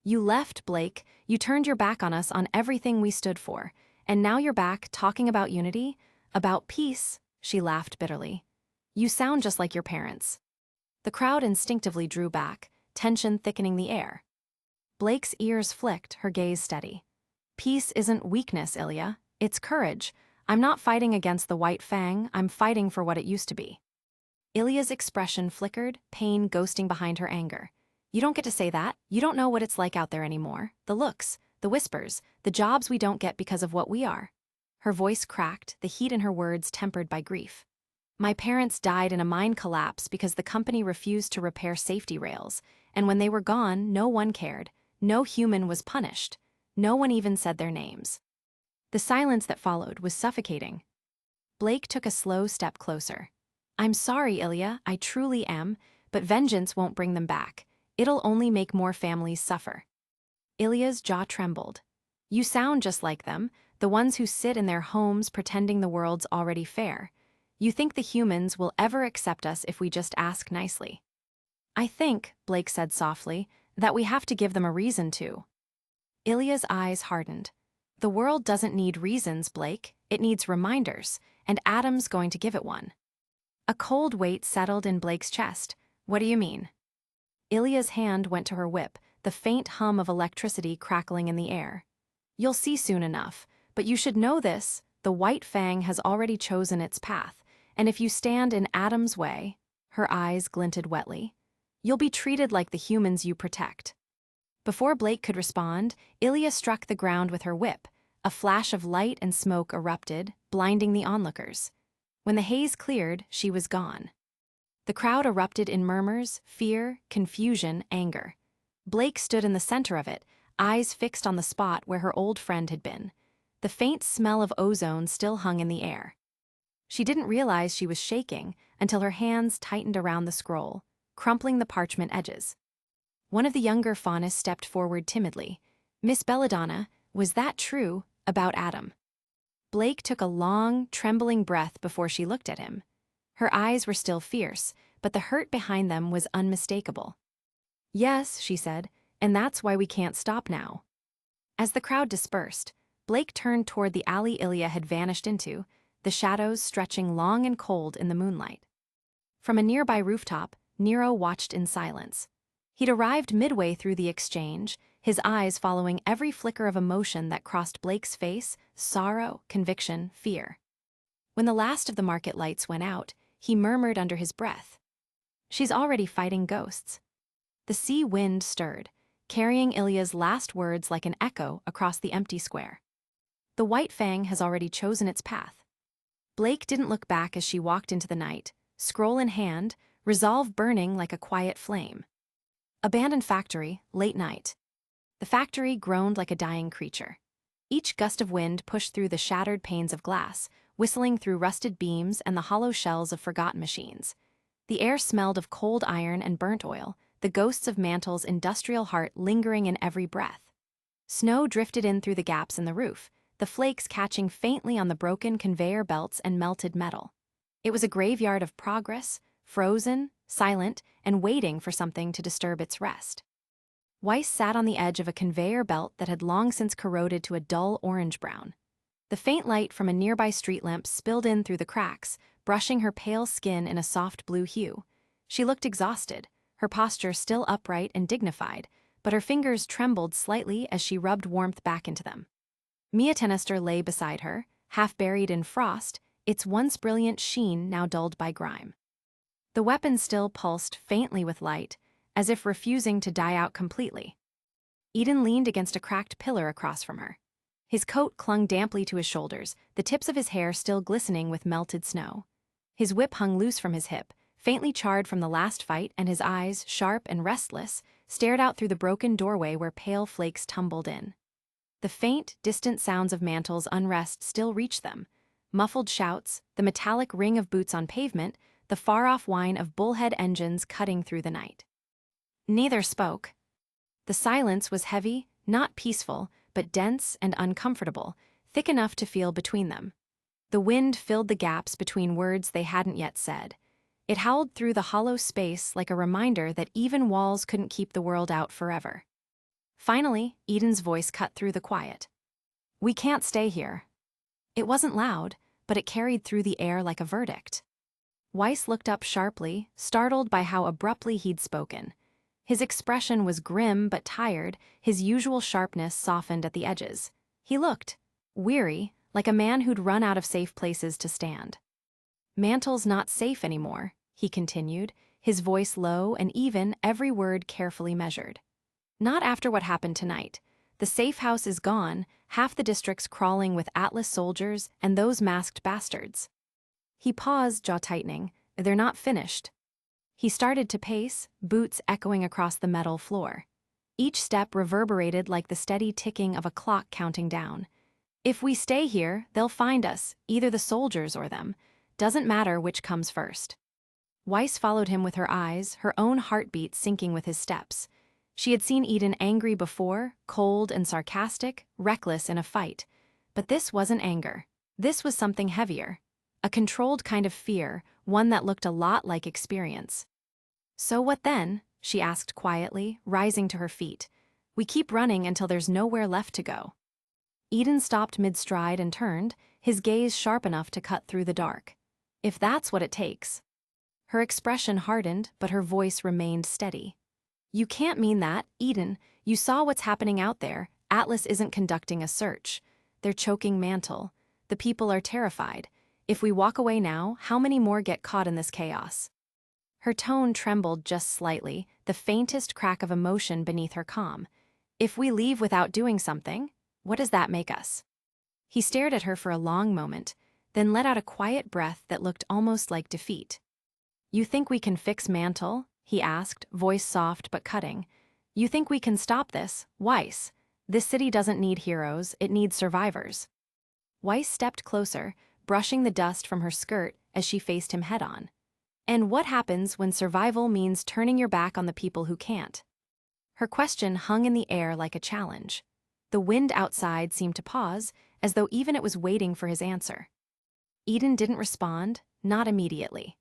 "You left, Blake. You turned your back on us, on everything we stood for. And now you're back, talking about unity, about peace," she laughed bitterly. "You sound just like your parents." The crowd instinctively drew back, tension thickening the air. Blake's ears flicked, her gaze steady. "Peace isn't weakness, Ilya. It's courage. I'm not fighting against the white fang, I'm fighting for what it used to be." Ilya's expression flickered, pain ghosting behind her anger. "You don't get to say that. You don't know what it's like out there anymore. The looks, the whispers, the jobs we don't get because of what we are." Her voice cracked, the heat in her words tempered by grief. "My parents died in a mine collapse because the company refused to repair safety rails, and when they were gone, no one cared. No human was punished. No one even said their names." The silence that followed was suffocating. Blake took a slow step closer. "I'm sorry, Ilya, I truly am, but vengeance won't bring them back. It'll only make more families suffer." Ilya's jaw trembled. "You sound just like them, the ones who sit in their homes pretending the world's already fair. You think the humans will ever accept us if we just ask nicely." "I think," Blake said softly, "that we have to give them a reason to." Ilya's eyes hardened. "The world doesn't need reasons, Blake. It needs reminders, and Adam's going to give it one." A cold weight settled in Blake's chest. "What do you mean?" Ilya's hand went to her whip, the faint hum of electricity crackling in the air. "You'll see soon enough, but you should know this, the white fang has already chosen its path, and if you stand in Adam's way," her eyes glinted wetly, "you'll be treated like the humans you protect." Before Blake could respond, Ilya struck the ground with her whip. A flash of light and smoke erupted, blinding the onlookers. When the haze cleared, she was gone. The crowd erupted in murmurs, fear, confusion, anger. Blake stood in the center of it, eyes fixed on the spot where her old friend had been. The faint smell of ozone still hung in the air. She didn't realize she was shaking until her hands tightened around the scroll, crumpling the parchment edges. One of the younger faunists stepped forward timidly. "Miss Belladonna, was that true about Adam?" Blake took a long, trembling breath before she looked at him. Her eyes were still fierce, but the hurt behind them was unmistakable. "Yes," she said, "and that's why we can't stop now." As the crowd dispersed, Blake turned toward the alley Ilya had vanished into, the shadows stretching long and cold in the moonlight. From a nearby rooftop, Nero watched in silence. He'd arrived midway through the exchange, his eyes following every flicker of emotion that crossed Blake's face: sorrow, conviction, fear. When the last of the market lights went out, he murmured under his breath, "She's already fighting ghosts." The sea wind stirred, carrying Ilya's last words like an echo across the empty square. "The White Fang has already chosen its path." Blake didn't look back as she walked into the night, scroll in hand, resolve burning like a quiet flame. Abandoned factory, late night. The factory groaned like a dying creature. Each gust of wind pushed through the shattered panes of glass, whistling through rusted beams and the hollow shells of forgotten machines. The air smelled of cold iron and burnt oil, the ghosts of Mantle's industrial heart lingering in every breath. Snow drifted in through the gaps in the roof, the flakes catching faintly on the broken conveyor belts and melted metal. It was a graveyard of progress, frozen, silent, and waiting for something to disturb its rest. Weiss sat on the edge of a conveyor belt that had long since corroded to a dull orange-brown. The faint light from a nearby street lamp spilled in through the cracks, brushing her pale skin in a soft blue hue. She looked exhausted, her posture still upright and dignified, but her fingers trembled slightly as she rubbed warmth back into them. Mia Tennister lay beside her, half buried in frost, its once brilliant sheen now dulled by grime. The weapon still pulsed faintly with light, as if refusing to die out completely. Eden leaned against a cracked pillar across from her. His coat clung damply to his shoulders, the tips of his hair still glistening with melted snow. His whip hung loose from his hip, faintly charred from the last fight, and his eyes, sharp and restless, stared out through the broken doorway where pale flakes tumbled in. The faint, distant sounds of Mantle's unrest still reached them. Muffled shouts, the metallic ring of boots on pavement, the far-off whine of bullhead engines cutting through the night. Neither spoke. The silence was heavy, not peaceful, but dense and uncomfortable, thick enough to feel between them. The wind filled the gaps between words they hadn't yet said. It howled through the hollow space like a reminder that even walls couldn't keep the world out forever. Finally, Eden's voice cut through the quiet. "We can't stay here." It wasn't loud, but it carried through the air like a verdict. Weiss looked up sharply, startled by how abruptly he'd spoken. His expression was grim but tired, his usual sharpness softened at the edges. He looked weary, like a man who'd run out of safe places to stand. "Mantle's not safe anymore," he continued, his voice low and even, every word carefully measured. "Not after what happened tonight. The safe house is gone, half the district's crawling with Atlas soldiers and those masked bastards." He paused, jaw tightening. "They're not finished." He started to pace, boots echoing across the metal floor. Each step reverberated like the steady ticking of a clock counting down. "If we stay here, they'll find us, either the soldiers or them. Doesn't matter which comes first." Weiss followed him with her eyes, her own heartbeat syncing with his steps. She had seen Eden angry before, cold and sarcastic, reckless in a fight. But this wasn't anger. This was something heavier. A controlled kind of fear, one that looked a lot like experience. "So what then?" she asked quietly, rising to her feet. "We keep running until there's nowhere left to go." Eden stopped mid-stride and turned, his gaze sharp enough to cut through the dark. "If that's what it takes." Her expression hardened, but her voice remained steady. "You can't mean that, Eden. You saw what's happening out there. Atlas isn't conducting a search. They're choking Mantle. The people are terrified. If we walk away now, how many more get caught in this chaos?" Her tone trembled just slightly, the faintest crack of emotion beneath her calm. "If we leave without doing something, what does that make us?" He stared at her for a long moment, then let out a quiet breath that looked almost like defeat. "You think we can fix Mantle?" he asked, voice soft but cutting. "You think we can stop this, Weiss? This city doesn't need heroes, it needs survivors." Weiss stepped closer, brushing the dust from her skirt as she faced him head-on. "And what happens when survival means turning your back on the people who can't?" Her question hung in the air like a challenge. The wind outside seemed to pause, as though even it was waiting for his answer. Eden didn't respond, not immediately.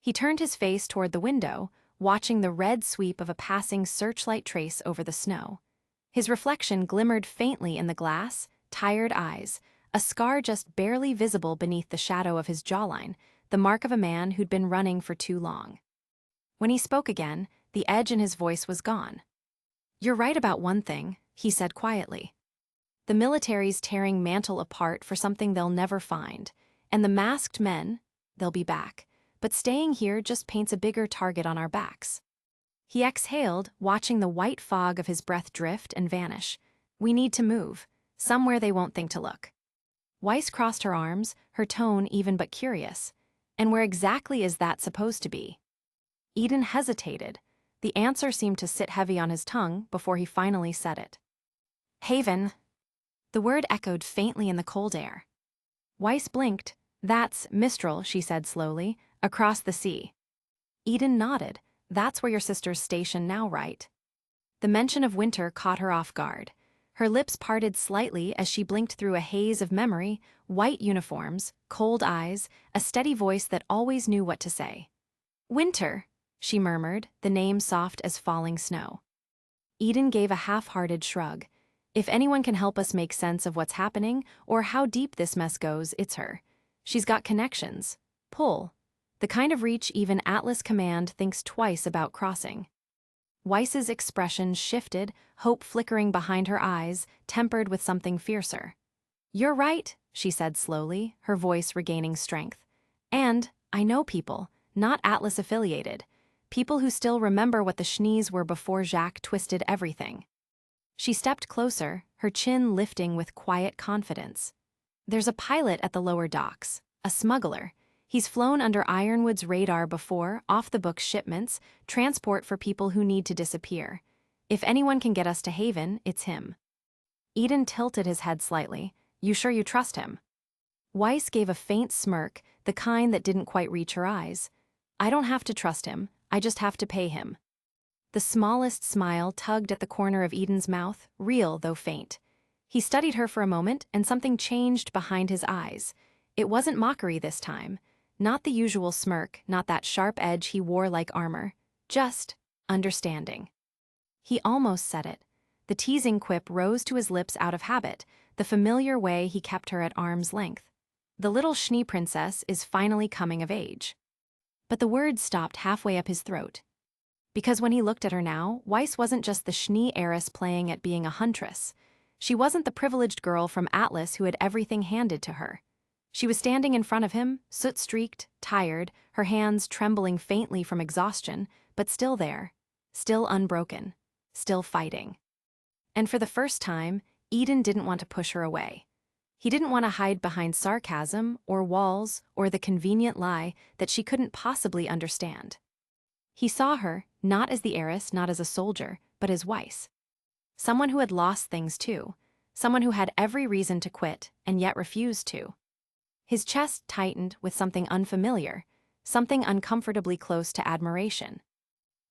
He turned his face toward the window, watching the red sweep of a passing searchlight trace over the snow. His reflection glimmered faintly in the glass, tired eyes, a scar just barely visible beneath the shadow of his jawline, the mark of a man who'd been running for too long. When he spoke again, the edge in his voice was gone. "You're right about one thing," he said quietly. "The military's tearing Mantle apart for something they'll never find, and the masked men, they'll be back, but staying here just paints a bigger target on our backs." He exhaled, watching the white fog of his breath drift and vanish. "We need to move, somewhere they won't think to look." Weiss crossed her arms, her tone even but curious. "And where exactly is that supposed to be?" Eden hesitated. The answer seemed to sit heavy on his tongue before he finally said it. "Haven." The word echoed faintly in the cold air. Weiss blinked. "That's Mistral," she said slowly, "across the sea." Eden nodded. "That's where your sister's stationed now, right?" The mention of winter caught her off guard. Her lips parted slightly as she blinked through a haze of memory, white uniforms, cold eyes, a steady voice that always knew what to say. "Winter," she murmured, the name soft as falling snow. Eden gave a half-hearted shrug. "If anyone can help us make sense of what's happening or how deep this mess goes, it's her. She's got connections. Pull. The kind of reach even Atlas Command thinks twice about crossing." Weiss's expression shifted, hope flickering behind her eyes, tempered with something fiercer. "You're right," she said slowly, her voice regaining strength. "And I know people, not Atlas-affiliated. People who still remember what the Schnees were before Jacques twisted everything." She stepped closer, her chin lifting with quiet confidence. "There's a pilot at the lower docks, a smuggler. He's flown under Ironwood's radar before, off-the-books shipments, transport for people who need to disappear. If anyone can get us to Haven, it's him." Eden tilted his head slightly. "You sure you trust him?" Weiss gave a faint smirk, the kind that didn't quite reach her eyes. "I don't have to trust him, I just have to pay him." The smallest smile tugged at the corner of Eden's mouth, real though faint. He studied her for a moment, and something changed behind his eyes. It wasn't mockery this time. Not the usual smirk, not that sharp edge he wore like armor. Just understanding. He almost said it. The teasing quip rose to his lips out of habit, the familiar way he kept her at arm's length. The little Schnee princess is finally coming of age. But the words stopped halfway up his throat. Because when he looked at her now, Weiss wasn't just the Schnee heiress playing at being a huntress. She wasn't the privileged girl from Atlas who had everything handed to her. She was standing in front of him, soot-streaked, tired, her hands trembling faintly from exhaustion, but still there, still unbroken, still fighting. And for the first time, Eden didn't want to push her away. He didn't want to hide behind sarcasm or walls or the convenient lie that she couldn't possibly understand. He saw her, not as the heiress, not as a soldier, but as Weiss. Someone who had lost things too, someone who had every reason to quit and yet refused to. His chest tightened with something unfamiliar, something uncomfortably close to admiration.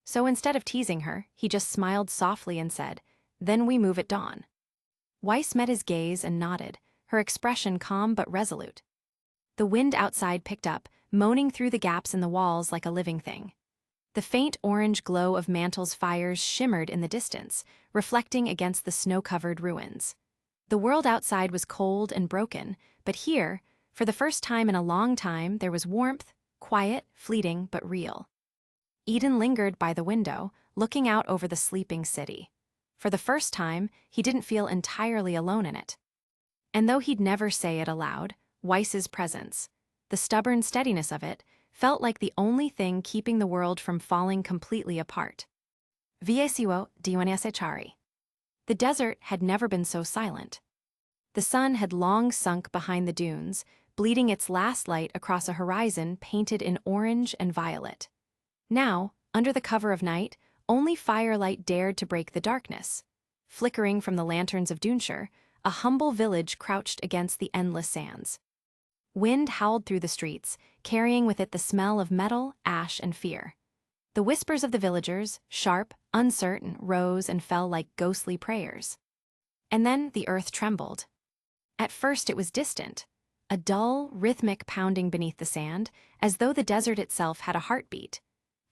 So instead of teasing her, he just smiled softly and said, "Then we move at dawn." Weiss met his gaze and nodded, her expression calm but resolute. The wind outside picked up, moaning through the gaps in the walls like a living thing. The faint orange glow of Mantle's fires shimmered in the distance, reflecting against the snow-covered ruins. The world outside was cold and broken, but here, for the first time in a long time, there was warmth, quiet, fleeting, but real. Eden lingered by the window, looking out over the sleeping city. For the first time, he didn't feel entirely alone in it. And though he'd never say it aloud, Weiss's presence, the stubborn steadiness of it, felt like the only thing keeping the world from falling completely apart. Viesiwo diunesechari. The desert had never been so silent. The sun had long sunk behind the dunes, bleeding its last light across a horizon painted in orange and violet. Now, under the cover of night, only firelight dared to break the darkness. Flickering from the lanterns of Dunshire, a humble village crouched against the endless sands. Wind howled through the streets, carrying with it the smell of metal, ash, and fear. The whispers of the villagers, sharp, uncertain, rose and fell like ghostly prayers. And then the earth trembled. At first it was distant, a dull, rhythmic pounding beneath the sand, as though the desert itself had a heartbeat.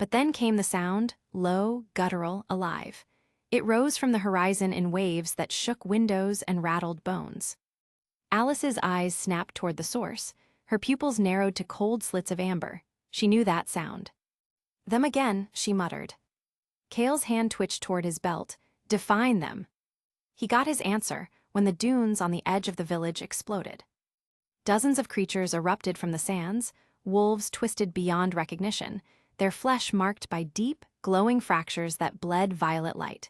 But then came the sound, low, guttural, alive. It rose from the horizon in waves that shook windows and rattled bones. Alice's eyes snapped toward the source. Her pupils narrowed to cold slits of amber. She knew that sound. "Them again," she muttered. Kale's hand twitched toward his belt. "Define them." He got his answer when the dunes on the edge of the village exploded. Dozens of creatures erupted from the sands, wolves twisted beyond recognition, their flesh marked by deep, glowing fractures that bled violet light.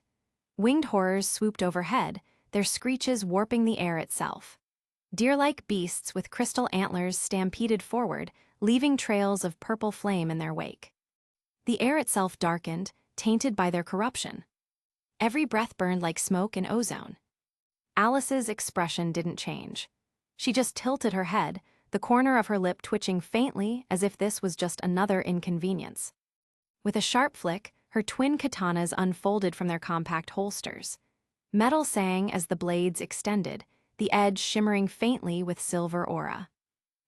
Winged horrors swooped overhead, their screeches warping the air itself. Deer-like beasts with crystal antlers stampeded forward, leaving trails of purple flame in their wake. The air itself darkened, tainted by their corruption. Every breath burned like smoke and ozone. Alice's expression didn't change. She just tilted her head, the corner of her lip twitching faintly as if this was just another inconvenience. With a sharp flick, her twin katanas unfolded from their compact holsters. Metal sang as the blades extended, the edge shimmering faintly with silver aura.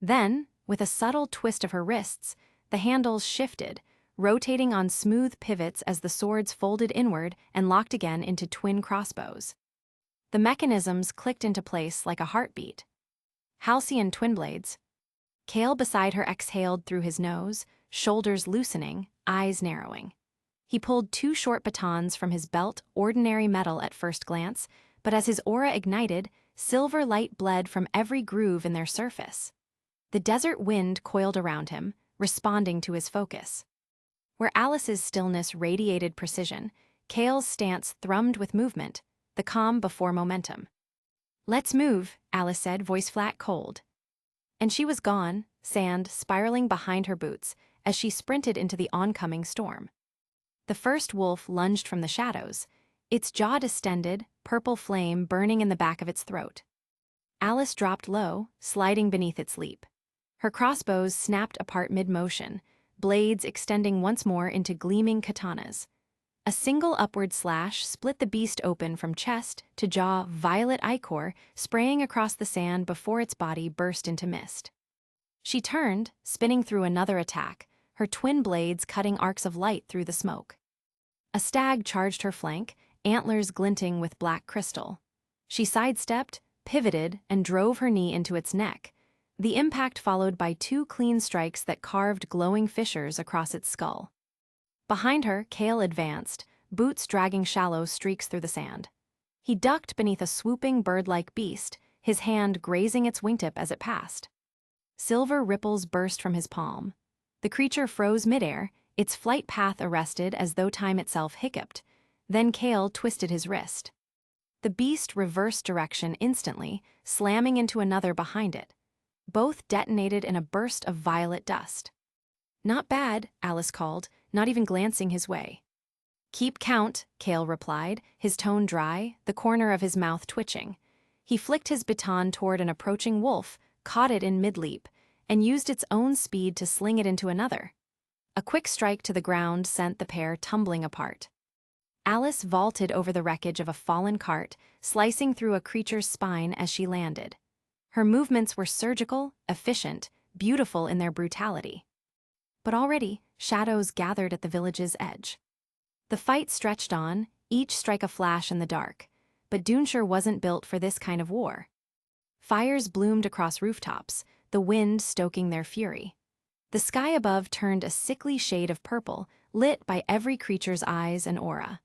Then, with a subtle twist of her wrists, the handles shifted, rotating on smooth pivots as the swords folded inward and locked again into twin crossbows. The mechanisms clicked into place like a heartbeat. Halcyon twin blades. Kale beside her exhaled through his nose, shoulders loosening, eyes narrowing. He pulled two short batons from his belt, ordinary metal at first glance, but as his aura ignited, silver light bled from every groove in their surface. The desert wind coiled around him, responding to his focus. Where Alice's stillness radiated precision, Kale's stance thrummed with movement, the calm before momentum. "Let's move," Alice said, voice flat cold. And she was gone, sand spiraling behind her boots, as she sprinted into the oncoming storm. The first wolf lunged from the shadows, its jaw distended, purple flame burning in the back of its throat. Alice dropped low, sliding beneath its leap. Her crossbows snapped apart mid-motion, blades extending once more into gleaming katanas. A single upward slash split the beast open from chest to jaw, violet ichor spraying across the sand before its body burst into mist. She turned, spinning through another attack, her twin blades cutting arcs of light through the smoke. A stag charged her flank, antlers glinting with black crystal. She sidestepped, pivoted, and drove her knee into its neck, the impact followed by two clean strikes that carved glowing fissures across its skull. Behind her, Kale advanced, boots dragging shallow streaks through the sand. He ducked beneath a swooping bird-like beast, his hand grazing its wingtip as it passed. Silver ripples burst from his palm. The creature froze midair, its flight path arrested as though time itself hiccuped. Then Kale twisted his wrist. The beast reversed direction instantly, slamming into another behind it. Both detonated in a burst of violet dust. "Not bad," Alice called, not even glancing his way. "Keep count," Kale replied, his tone dry, the corner of his mouth twitching. He flicked his baton toward an approaching wolf, caught it in mid-leap, and used its own speed to sling it into another. A quick strike to the ground sent the pair tumbling apart. Alice vaulted over the wreckage of a fallen cart, slicing through a creature's spine as she landed. Her movements were surgical, efficient, beautiful in their brutality. But already, shadows gathered at the village's edge. The fight stretched on, each strike a flash in the dark, but Duneshire wasn't built for this kind of war. Fires bloomed across rooftops, the wind stoking their fury. The sky above turned a sickly shade of purple, lit by every creature's eyes and aura.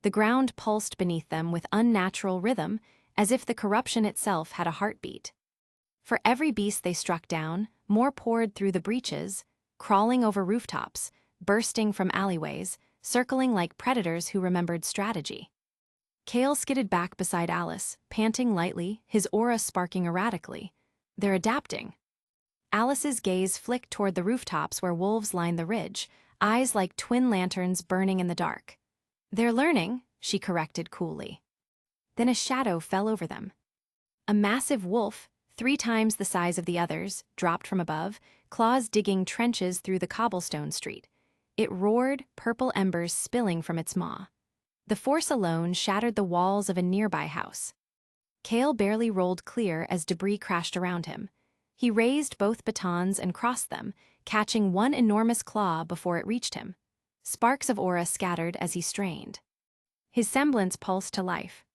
The ground pulsed beneath them with unnatural rhythm, as if the corruption itself had a heartbeat. For every beast they struck down, more poured through the breaches, crawling over rooftops, bursting from alleyways, circling like predators who remembered strategy. Kale skidded back beside Alice, panting lightly, his aura sparking erratically. They're adapting. Alice's gaze flicked toward the rooftops where wolves lined the ridge, eyes like twin lanterns burning in the dark. "They're learning," she corrected coolly. Then a shadow fell over them. A massive wolf, 3 times the size of the others, dropped from above, claws digging trenches through the cobblestone street. It roared, purple embers spilling from its maw. The force alone shattered the walls of a nearby house. Kale barely rolled clear as debris crashed around him. He raised both batons and crossed them, catching one enormous claw before it reached him. Sparks of aura scattered as he strained. His semblance pulsed to life.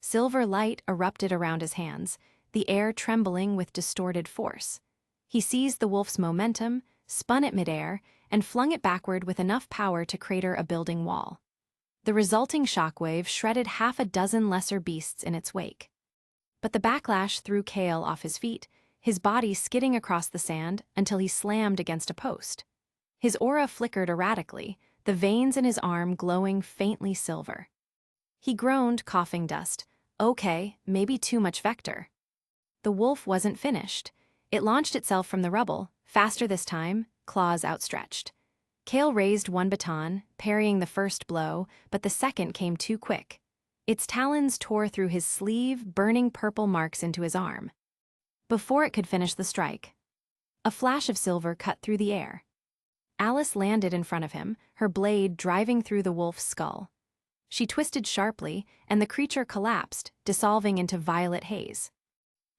Silver light erupted around his hands, the air trembling with distorted force. He seized the wolf's momentum, spun it midair, and flung it backward with enough power to crater a building wall. The resulting shockwave shredded half a dozen lesser beasts in its wake. But the backlash threw Kale off his feet, his body skidding across the sand until he slammed against a post. His aura flickered erratically, the veins in his arm glowing faintly silver. He groaned, coughing dust. Okay, maybe too much vector. The wolf wasn't finished. It launched itself from the rubble, faster this time, claws outstretched. Kale raised one baton, parrying the first blow, but the second came too quick. Its talons tore through his sleeve, burning purple marks into his arm. Before it could finish the strike, a flash of silver cut through the air. Alice landed in front of him, her blade driving through the wolf's skull. She twisted sharply, and the creature collapsed, dissolving into violet haze.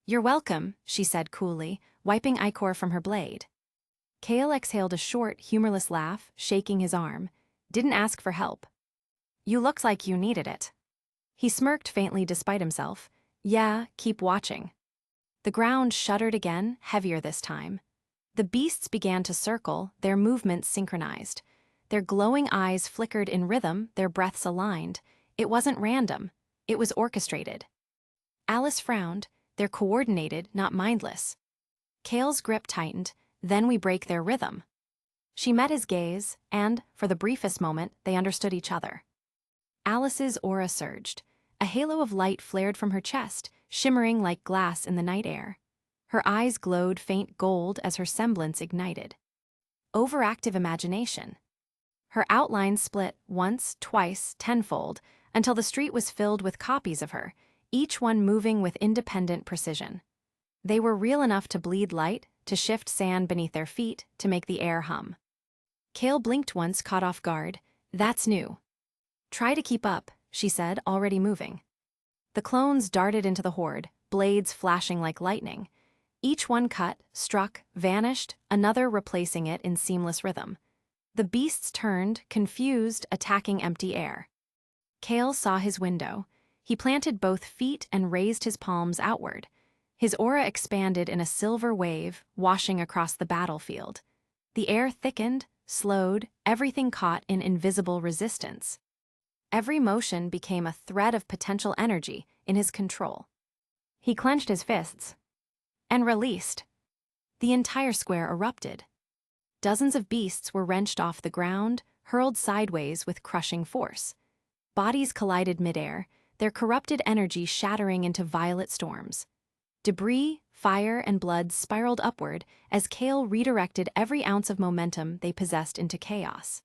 "You're welcome," she said coolly, wiping ichor from her blade. Kale exhaled a short, humorless laugh, shaking his arm. "Didn't ask for help. You looked like you needed it." He smirked faintly despite himself. "Yeah, keep watching." The ground shuddered again, heavier this time. The beasts began to circle, their movements synchronized. Their glowing eyes flickered in rhythm, their breaths aligned. It wasn't random. It was orchestrated. Alice frowned. "They're coordinated, not mindless." Kale's grip tightened. "Then we break their rhythm." She met his gaze, and, for the briefest moment, they understood each other. Alice's aura surged. A halo of light flared from her chest, shimmering like glass in the night air. Her eyes glowed faint gold as her semblance ignited. Overactive imagination. Her outline split once, twice, tenfold, until the street was filled with copies of her, each one moving with independent precision. They were real enough to bleed light, to shift sand beneath their feet, to make the air hum. Kale blinked once, caught off guard. "That's new." "Try to keep up," she said, already moving. The clones darted into the horde, blades flashing like lightning. Each one cut, struck, vanished, another replacing it in seamless rhythm. The beasts turned, confused, attacking empty air. Kale saw his window. He planted both feet and raised his palms outward. His aura expanded in a silver wave, washing across the battlefield. The air thickened, slowed, everything caught in invisible resistance. Every motion became a thread of potential energy in his control. He clenched his fists and released. The entire square erupted. Dozens of beasts were wrenched off the ground, hurled sideways with crushing force. Bodies collided midair, their corrupted energy shattering into violet storms. Debris, fire, and blood spiraled upward as Kale redirected every ounce of momentum they possessed into chaos.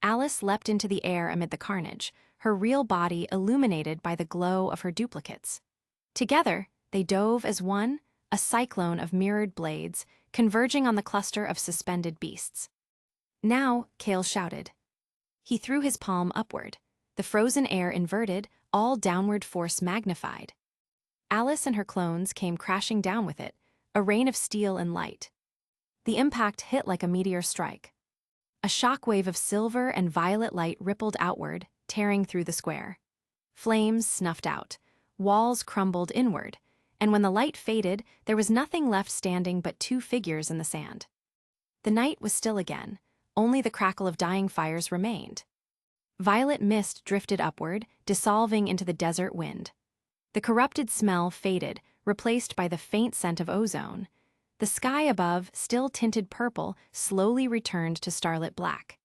Alice leapt into the air amid the carnage, her real body illuminated by the glow of her duplicates. Together, they dove as one, a cyclone of mirrored blades, converging on the cluster of suspended beasts. "Now," Kale shouted. He threw his palm upward. The frozen air inverted, all downward force magnified. Alice and her clones came crashing down with it, a rain of steel and light. The impact hit like a meteor strike. A shockwave of silver and violet light rippled outward, tearing through the square. Flames snuffed out, walls crumbled inward, and when the light faded, there was nothing left standing but two figures in the sand. The night was still again, only the crackle of dying fires remained. Violet mist drifted upward, dissolving into the desert wind. The corrupted smell faded, replaced by the faint scent of ozone. The sky above, still tinted purple, slowly returned to starlit black.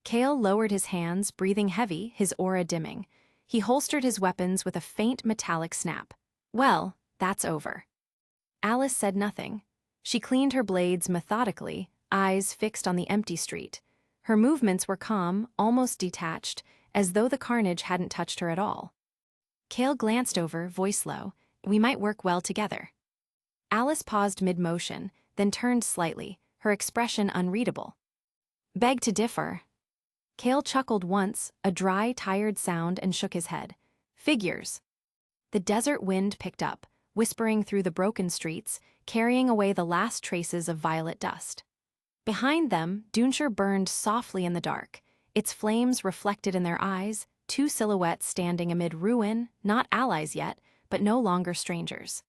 Kale lowered his hands, breathing heavy, his aura dimming. He holstered his weapons with a faint metallic snap. "Well, that's over." Alice said nothing. She cleaned her blades methodically, eyes fixed on the empty street. Her movements were calm, almost detached, as though the carnage hadn't touched her at all. Kale glanced over, voice low. "We might work well together." Alice paused mid-motion, then turned slightly, her expression unreadable. Beg to differ. Kale chuckled once, a dry, tired sound, and shook his head. Figures. The desert wind picked up, whispering through the broken streets, carrying away the last traces of violet dust. Behind them, Dunshire burned softly in the dark, its flames reflected in their eyes, two silhouettes standing amid ruin, not allies yet, but no longer strangers.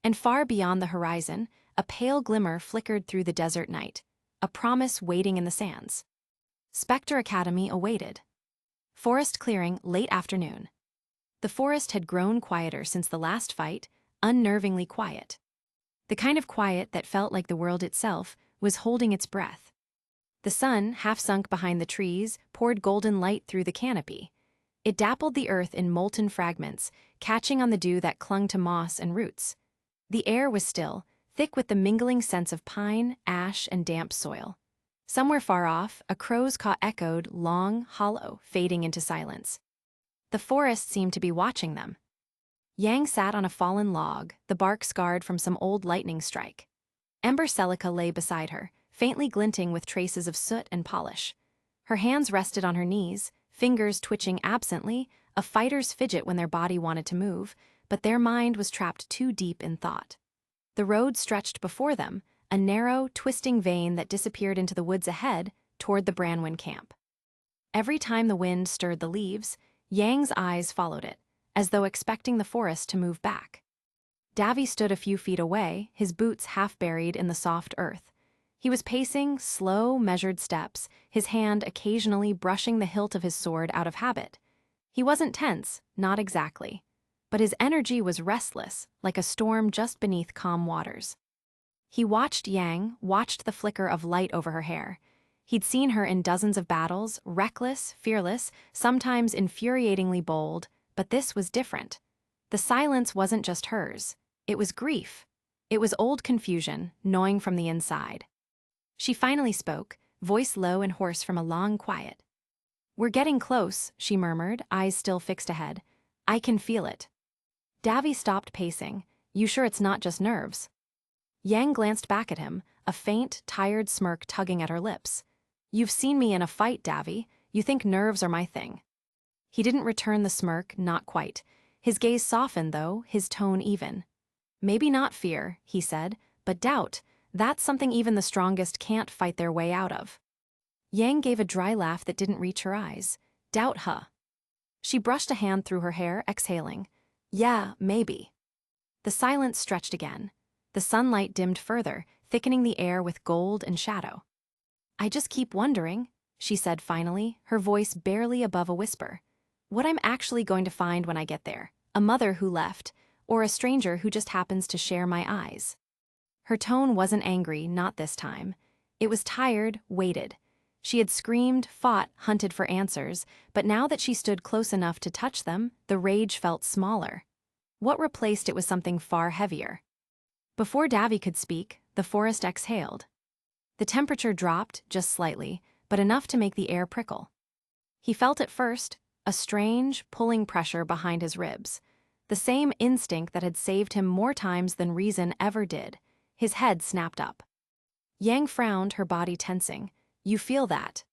And far beyond the horizon, a pale glimmer flickered through the desert night, a promise waiting in the sands. Spectre Academy awaited. Forest clearing, late afternoon. The forest had grown quieter since the last fight, unnervingly quiet. The kind of quiet that felt like the world itself was holding its breath. The sun, half sunk behind the trees, poured golden light through the canopy. It dappled the earth in molten fragments, catching on the dew that clung to moss and roots. The air was still, thick with the mingling scents of pine, ash, and damp soil. Somewhere far off, a crow's caw echoed, long, hollow, fading into silence. The forest seemed to be watching them. Yang sat on a fallen log, the bark scarred from some old lightning strike. Ember Celica lay beside her, faintly glinting with traces of soot and polish. Her hands rested on her knees, fingers twitching absently, a fighter's fidget when their body wanted to move, but their mind was trapped too deep in thought. The road stretched before them, a narrow, twisting vein that disappeared into the woods ahead, toward the Branwen camp. Every time the wind stirred the leaves, Yang's eyes followed it, as though expecting the forest to move back. Davy stood a few feet away, his boots half buried in the soft earth. He was pacing slow, measured steps, his hand occasionally brushing the hilt of his sword out of habit. He wasn't tense, not exactly, but his energy was restless, like a storm just beneath calm waters. He watched Yang, watched the flicker of light over her hair. He'd seen her in dozens of battles, reckless, fearless, sometimes infuriatingly bold, but this was different. The silence wasn't just hers. It was grief. It was old confusion, gnawing from the inside. She finally spoke, voice low and hoarse from a long quiet. "We're getting close," she murmured, eyes still fixed ahead. "I can feel it." Davy stopped pacing. "You sure it's not just nerves?" Yang glanced back at him, a faint, tired smirk tugging at her lips. "You've seen me in a fight, Davy. You think nerves are my thing." He didn't return the smirk, not quite. His gaze softened, though, his tone even. "Maybe not fear," he said, "but doubt. That's something even the strongest can't fight their way out of." Yang gave a dry laugh that didn't reach her eyes. "Doubt, huh?" She brushed a hand through her hair, exhaling. "Yeah, maybe." The silence stretched again. The sunlight dimmed further, thickening the air with gold and shadow. "I just keep wondering," she said finally, her voice barely above a whisper, "what I'm actually going to find when I get there. A mother who left, or a stranger who just happens to share my eyes." Her tone wasn't angry, not this time. It was tired, weighted. She had screamed, fought, hunted for answers, but now that she stood close enough to touch them, the rage felt smaller. What replaced it was something far heavier. Before Davy could speak, the forest exhaled. The temperature dropped, just slightly, but enough to make the air prickle. He felt it first, a strange, pulling pressure behind his ribs. The same instinct that had saved him more times than reason ever did. His head snapped up. Yang frowned, her body tensing. "You feel that?"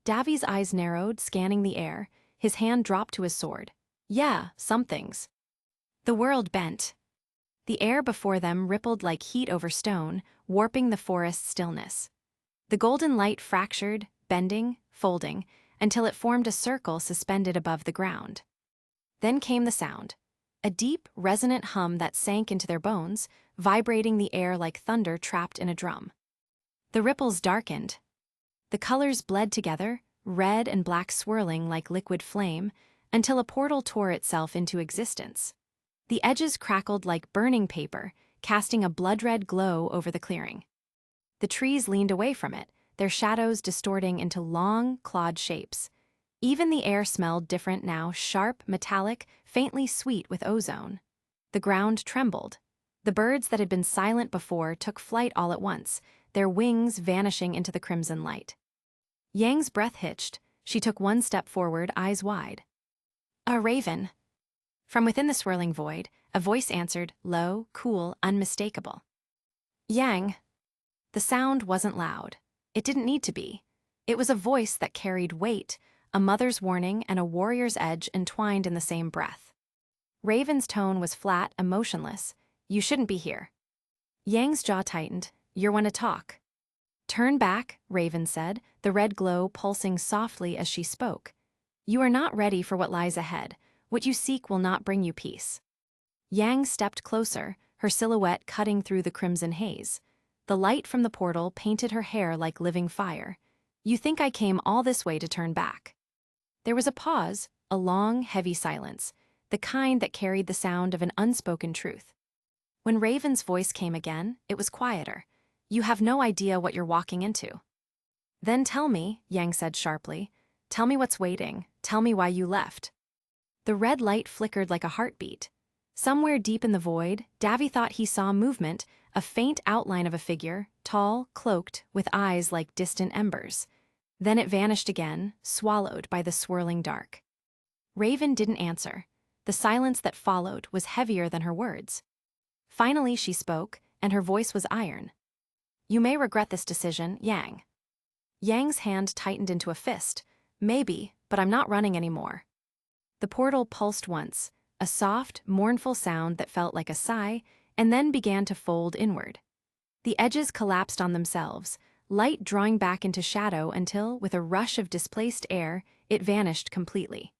Davy's eyes narrowed, scanning the air. His hand dropped to his sword. "Yeah, some things." The world bent. The air before them rippled like heat over stone, warping the forest's stillness. The golden light fractured, bending, folding, until it formed a circle suspended above the ground. Then came the sound. A deep, resonant hum that sank into their bones, vibrating the air like thunder trapped in a drum. The ripples darkened. The colors bled together, red and black swirling like liquid flame, until a portal tore itself into existence. The edges crackled like burning paper, casting a blood-red glow over the clearing. The trees leaned away from it, their shadows distorting into long, clawed shapes. Even the air smelled different now, sharp, metallic, faintly sweet with ozone. The ground trembled. The birds that had been silent before took flight all at once, their wings vanishing into the crimson light. Yang's breath hitched. She took one step forward, eyes wide. "A raven." From within the swirling void, a voice answered, low, cool, unmistakable. "Yang." The sound wasn't loud. It didn't need to be. It was a voice that carried weight, a mother's warning and a warrior's edge entwined in the same breath. Raven's tone was flat, emotionless. "You shouldn't be here." Yang's jaw tightened. "You're one to talk." "Turn back," Raven said, the red glow pulsing softly as she spoke. "You are not ready for what lies ahead. What you seek will not bring you peace." Yang stepped closer, her silhouette cutting through the crimson haze. The light from the portal painted her hair like living fire. "You think I came all this way to turn back?" There was a pause, a long, heavy silence, the kind that carried the sound of an unspoken truth. When Raven's voice came again, it was quieter. "You have no idea what you're walking into." "Then tell me," Yang said sharply. "Tell me what's waiting. Tell me why you left." The red light flickered like a heartbeat. Somewhere deep in the void, Davy thought he saw movement, a faint outline of a figure, tall, cloaked, with eyes like distant embers. Then it vanished again, swallowed by the swirling dark. Raven didn't answer. The silence that followed was heavier than her words. Finally she spoke, and her voice was iron. "You may regret this decision, Yang." Yang's hand tightened into a fist. "Maybe, but I'm not running anymore." The portal pulsed once, a soft, mournful sound that felt like a sigh, and then began to fold inward. The edges collapsed on themselves, light drawing back into shadow until, with a rush of displaced air, it vanished completely.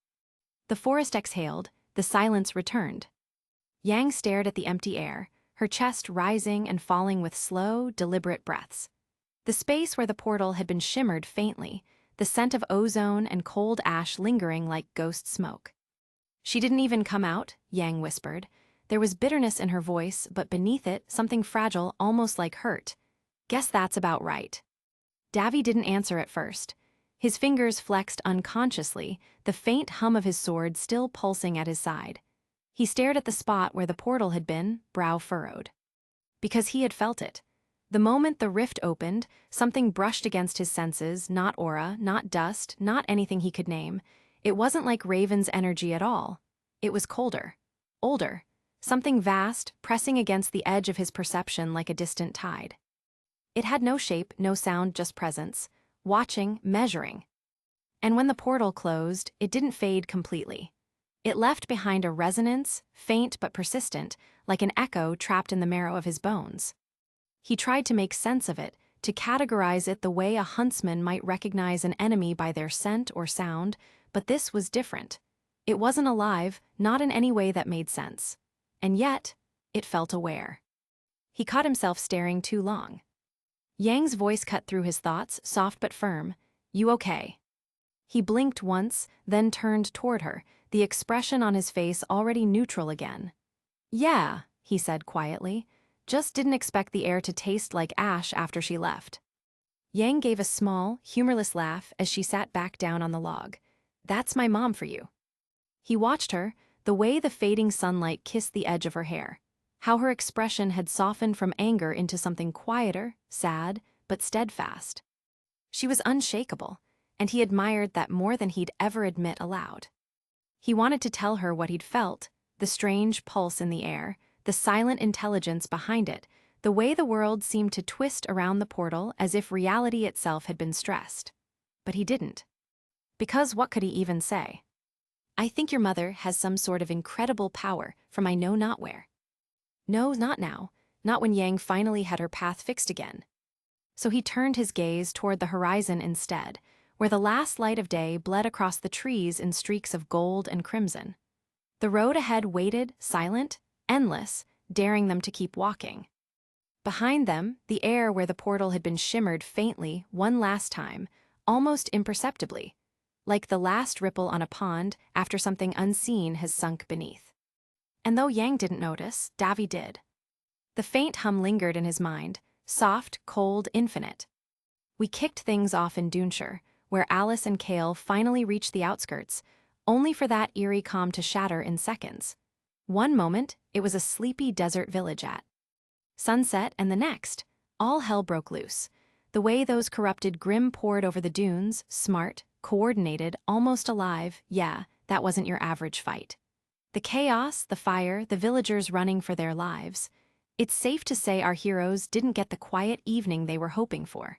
The forest exhaled, the silence returned. Yang stared at the empty air, her chest rising and falling with slow, deliberate breaths. The space where the portal had been shimmered faintly, the scent of ozone and cold ash lingering like ghost smoke. "She didn't even come out," Yang whispered. There was bitterness in her voice, but beneath it, something fragile, almost like hurt. "Guess that's about right." Davy didn't answer at first. His fingers flexed unconsciously, the faint hum of his sword still pulsing at his side. He stared at the spot where the portal had been, brow furrowed. Because he had felt it. The moment the rift opened, something brushed against his senses, not aura, not dust, not anything he could name. It wasn't like Raven's energy at all. It was colder, older, something vast, pressing against the edge of his perception like a distant tide. It had no shape, no sound, just presence, watching, measuring. And when the portal closed, it didn't fade completely. It left behind a resonance, faint but persistent, like an echo trapped in the marrow of his bones. He tried to make sense of it, to categorize it the way a huntsman might recognize an enemy by their scent or sound, but this was different. It wasn't alive, not in any way that made sense. And yet, it felt aware. He caught himself staring too long. Yang's voice cut through his thoughts, soft but firm. "You okay?" He blinked once, then turned toward her, the expression on his face already neutral again. "Yeah," he said quietly. "Just didn't expect the air to taste like ash after she left." Yang gave a small, humorless laugh as she sat back down on the log. "That's my mom for you." He watched her, the way the fading sunlight kissed the edge of her hair. How her expression had softened from anger into something quieter, sad, but steadfast. She was unshakable, and he admired that more than he'd ever admit aloud. He wanted to tell her what he'd felt, the strange pulse in the air, the silent intelligence behind it, the way the world seemed to twist around the portal as if reality itself had been stressed. But he didn't. Because what could he even say? "I think your mother has some sort of incredible power from I know not where." No, not now, not when Yang finally had her path fixed again. So he turned his gaze toward the horizon instead, where the last light of day bled across the trees in streaks of gold and crimson. The road ahead waited, silent, endless, daring them to keep walking. Behind them, the air where the portal had been shimmered faintly one last time, almost imperceptibly, like the last ripple on a pond after something unseen has sunk beneath. And though Yang didn't notice, Davy did. The faint hum lingered in his mind, soft, cold, infinite. We kicked things off in Duneshire, where Alice and Kale finally reached the outskirts, only for that eerie calm to shatter in seconds. One moment, it was a sleepy desert village at sunset, and the next, all hell broke loose. The way those corrupted Grimm poured over the dunes, smart, coordinated, almost alive, yeah, that wasn't your average fight. The chaos, the fire, the villagers running for their lives. It's safe to say our heroes didn't get the quiet evening they were hoping for.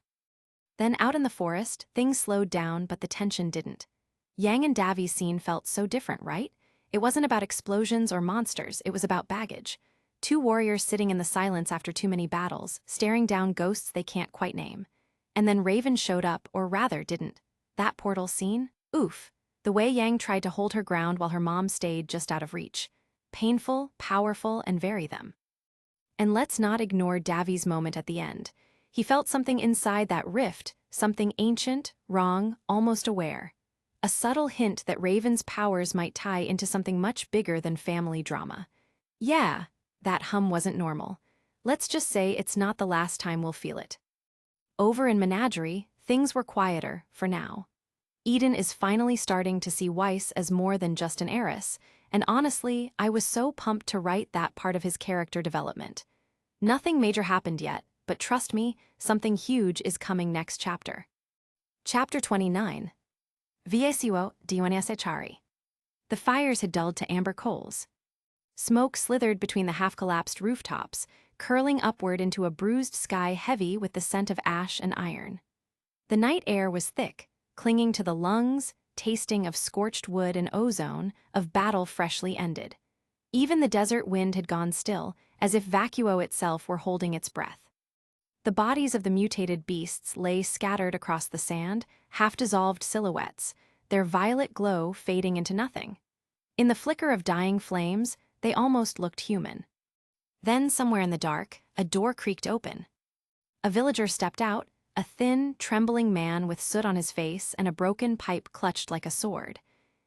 Then out in the forest, things slowed down, but the tension didn't. Yang and Davi's scene felt so different, right? It wasn't about explosions or monsters, it was about baggage. Two warriors sitting in the silence after too many battles, staring down ghosts they can't quite name. And then Raven showed up, or rather didn't. That portal scene? Oof. The way Yang tried to hold her ground while her mom stayed just out of reach. Painful, powerful, and very them. And let's not ignore Davi's moment at the end. He felt something inside that rift, something ancient, wrong, almost aware. A subtle hint that Raven's powers might tie into something much bigger than family drama. Yeah, that hum wasn't normal. Let's just say it's not the last time we'll feel it. Over in Menagerie, things were quieter, for now. Eden is finally starting to see Weiss as more than just an heiress, and honestly, I was so pumped to write that part of his character development. Nothing major happened yet, but trust me, something huge is coming next chapter. Chapter 29. Viesiwo di Unesechari. The fires had dulled to amber coals. Smoke slithered between the half-collapsed rooftops, curling upward into a bruised sky heavy with the scent of ash and iron. The night air was thick, clinging to the lungs, tasting of scorched wood and ozone, of battle freshly ended. Even the desert wind had gone still, as if Vacuo itself were holding its breath. The bodies of the mutated beasts lay scattered across the sand, half-dissolved silhouettes, their violet glow fading into nothing. In the flicker of dying flames, they almost looked human. Then, somewhere in the dark, a door creaked open. A villager stepped out, a thin, trembling man with soot on his face and a broken pipe clutched like a sword.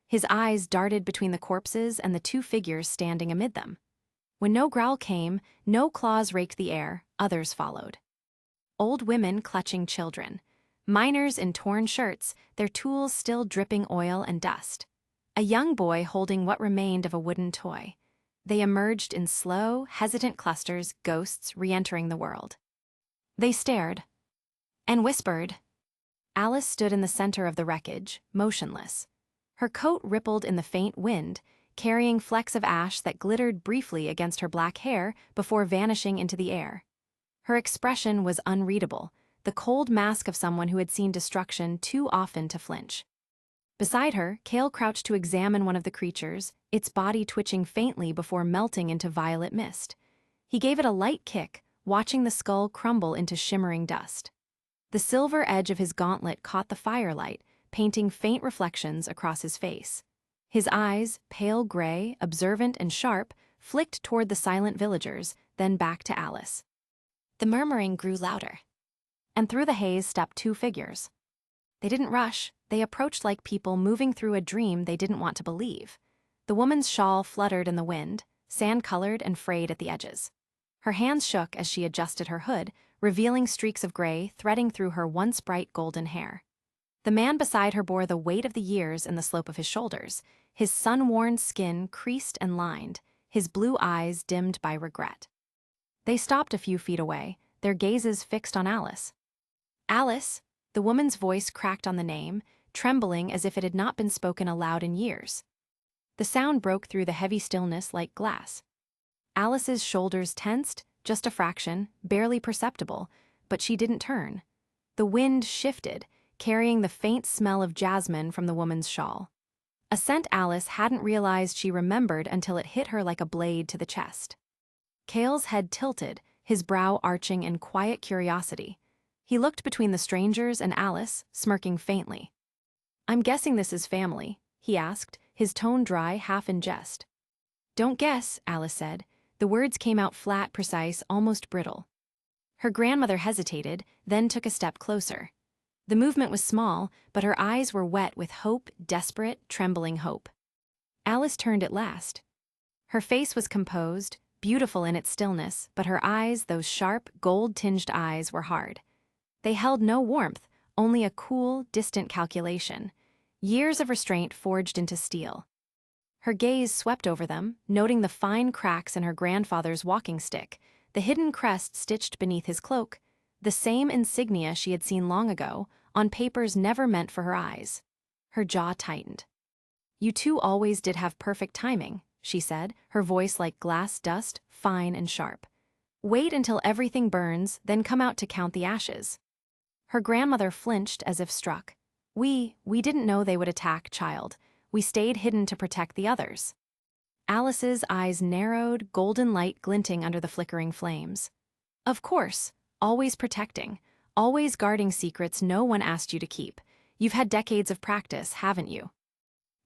His eyes darted between the corpses and the two figures standing amid them. When no growl came, no claws raked the air, others followed. Old women clutching children. Miners in torn shirts, their tools still dripping oil and dust. A young boy holding what remained of a wooden toy. They emerged in slow, hesitant clusters, ghosts re-entering the world. They stared. And whispered. Alice stood in the center of the wreckage, motionless. Her coat rippled in the faint wind, carrying flecks of ash that glittered briefly against her black hair before vanishing into the air. Her expression was unreadable, the cold mask of someone who had seen destruction too often to flinch. Beside her, Kale crouched to examine one of the creatures, its body twitching faintly before melting into violet mist. He gave it a light kick, watching the skull crumble into shimmering dust. The silver edge of his gauntlet caught the firelight, painting faint reflections across his face. His eyes, pale gray, observant and sharp, flicked toward the silent villagers, then back to Alice. The murmuring grew louder. And through the haze stepped two figures. They didn't rush, they approached like people moving through a dream they didn't want to believe. The woman's shawl fluttered in the wind, sand-colored and frayed at the edges. Her hands shook as she adjusted her hood, revealing streaks of gray threading through her once bright golden hair. The man beside her bore the weight of the years in the slope of his shoulders, his sun-worn skin creased and lined, his blue eyes dimmed by regret. They stopped a few feet away, their gazes fixed on Alice. Alice, the woman's voice cracked on the name, trembling as if it had not been spoken aloud in years. The sound broke through the heavy stillness like glass. Alice's shoulders tensed, just a fraction, barely perceptible, but she didn't turn. The wind shifted, carrying the faint smell of jasmine from the woman's shawl. A scent Alice hadn't realized she remembered until it hit her like a blade to the chest. Kale's head tilted, his brow arching in quiet curiosity. He looked between the strangers and Alice, smirking faintly. "I'm guessing this is family," he asked, his tone dry, half in jest. "Don't guess," Alice said. The words came out flat, precise, almost brittle. Her grandmother hesitated, then took a step closer. The movement was small, but her eyes were wet with hope, desperate, trembling hope. Alice turned at last. Her face was composed, beautiful in its stillness, but her eyes, those sharp, gold-tinged eyes, were hard. They held no warmth, only a cool, distant calculation. Years of restraint forged into steel. Her gaze swept over them, noting the fine cracks in her grandfather's walking stick, the hidden crest stitched beneath his cloak, the same insignia she had seen long ago, on papers never meant for her eyes. Her jaw tightened. "You two always did have perfect timing," she said, her voice like glass dust, fine and sharp. "Wait until everything burns, then come out to count the ashes." Her grandmother flinched as if struck. We didn't know they would attack, child. We stayed hidden to protect the others." Alice's eyes narrowed, golden light glinting under the flickering flames. "Of course, always protecting, always guarding secrets no one asked you to keep. You've had decades of practice, haven't you?"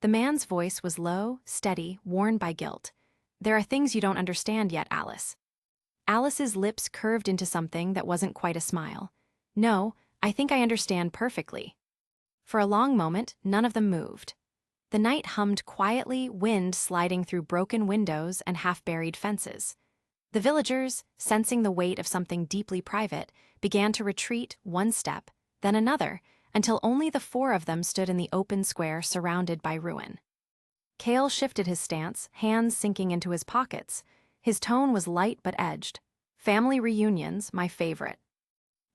The man's voice was low, steady, worn by guilt. "There are things you don't understand yet, Alice." Alice's lips curved into something that wasn't quite a smile. "No, I think I understand perfectly." For a long moment, none of them moved. The night hummed quietly, wind sliding through broken windows and half-buried fences. The villagers, sensing the weight of something deeply private, began to retreat one step, then another, until only the four of them stood in the open square surrounded by ruin. Cale shifted his stance, hands sinking into his pockets. His tone was light but edged. "Family reunions, my favorite."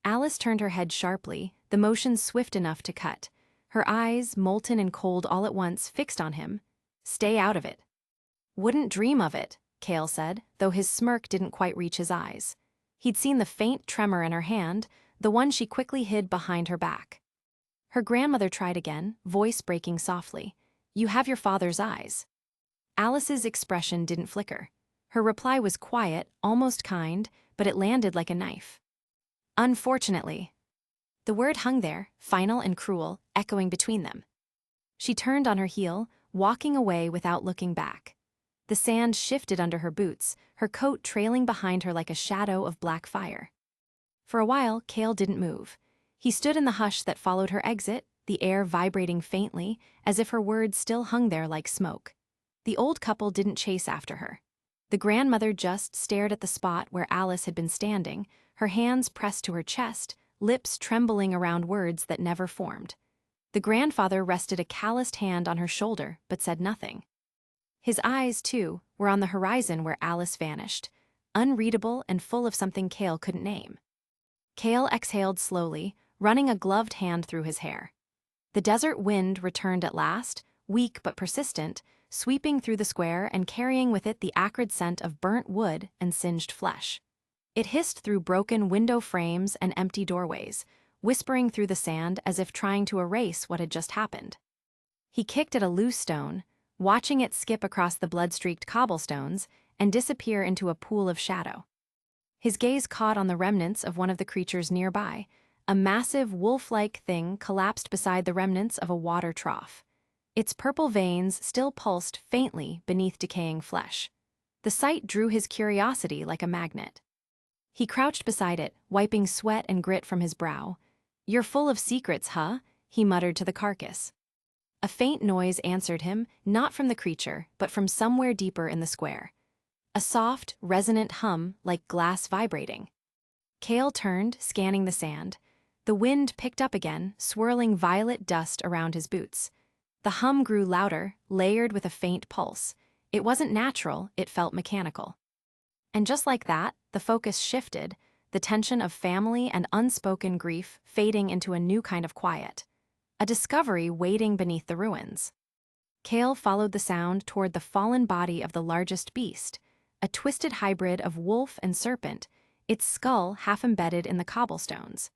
Alice turned her head sharply, the motion swift enough to cut. Her eyes, molten and cold all at once, fixed on him. "Stay out of it." "Wouldn't dream of it," Cale said, though his smirk didn't quite reach his eyes. He'd seen the faint tremor in her hand, the one she quickly hid behind her back. Her grandmother tried again, voice breaking softly. "You have your father's eyes." Alice's expression didn't flicker. Her reply was quiet, almost kind, but it landed like a knife. "Unfortunately." The word hung there, final and cruel, echoing between them. She turned on her heel, walking away without looking back. The sand shifted under her boots, her coat trailing behind her like a shadow of black fire. For a while, Cale didn't move. He stood in the hush that followed her exit, the air vibrating faintly, as if her words still hung there like smoke. The old couple didn't chase after her. The grandmother just stared at the spot where Alice had been standing, her hands pressed to her chest, lips trembling around words that never formed. The grandfather rested a calloused hand on her shoulder, but said nothing. His eyes, too, were on the horizon where Alice vanished, unreadable and full of something Cale couldn't name. Cale exhaled slowly, running a gloved hand through his hair. The desert wind returned at last, weak but persistent, sweeping through the square and carrying with it the acrid scent of burnt wood and singed flesh. It hissed through broken window frames and empty doorways, whispering through the sand as if trying to erase what had just happened. He kicked at a loose stone, watching it skip across the blood-streaked cobblestones and disappear into a pool of shadow. His gaze caught on the remnants of one of the creatures nearby, a massive wolf-like thing collapsed beside the remnants of a water trough. Its purple veins still pulsed faintly beneath decaying flesh. The sight drew his curiosity like a magnet. He crouched beside it, wiping sweat and grit from his brow. "You're full of secrets, huh?" he muttered to the carcass. A faint noise answered him, not from the creature, but from somewhere deeper in the square. A soft, resonant hum like glass vibrating. Cale turned, scanning the sand. The wind picked up again, swirling violet dust around his boots. The hum grew louder, layered with a faint pulse. It wasn't natural, it felt mechanical. And just like that, the focus shifted, the tension of family and unspoken grief fading into a new kind of quiet. A discovery waiting beneath the ruins. Cale followed the sound toward the fallen body of the largest beast, a twisted hybrid of wolf and serpent, its skull half embedded in the cobblestones.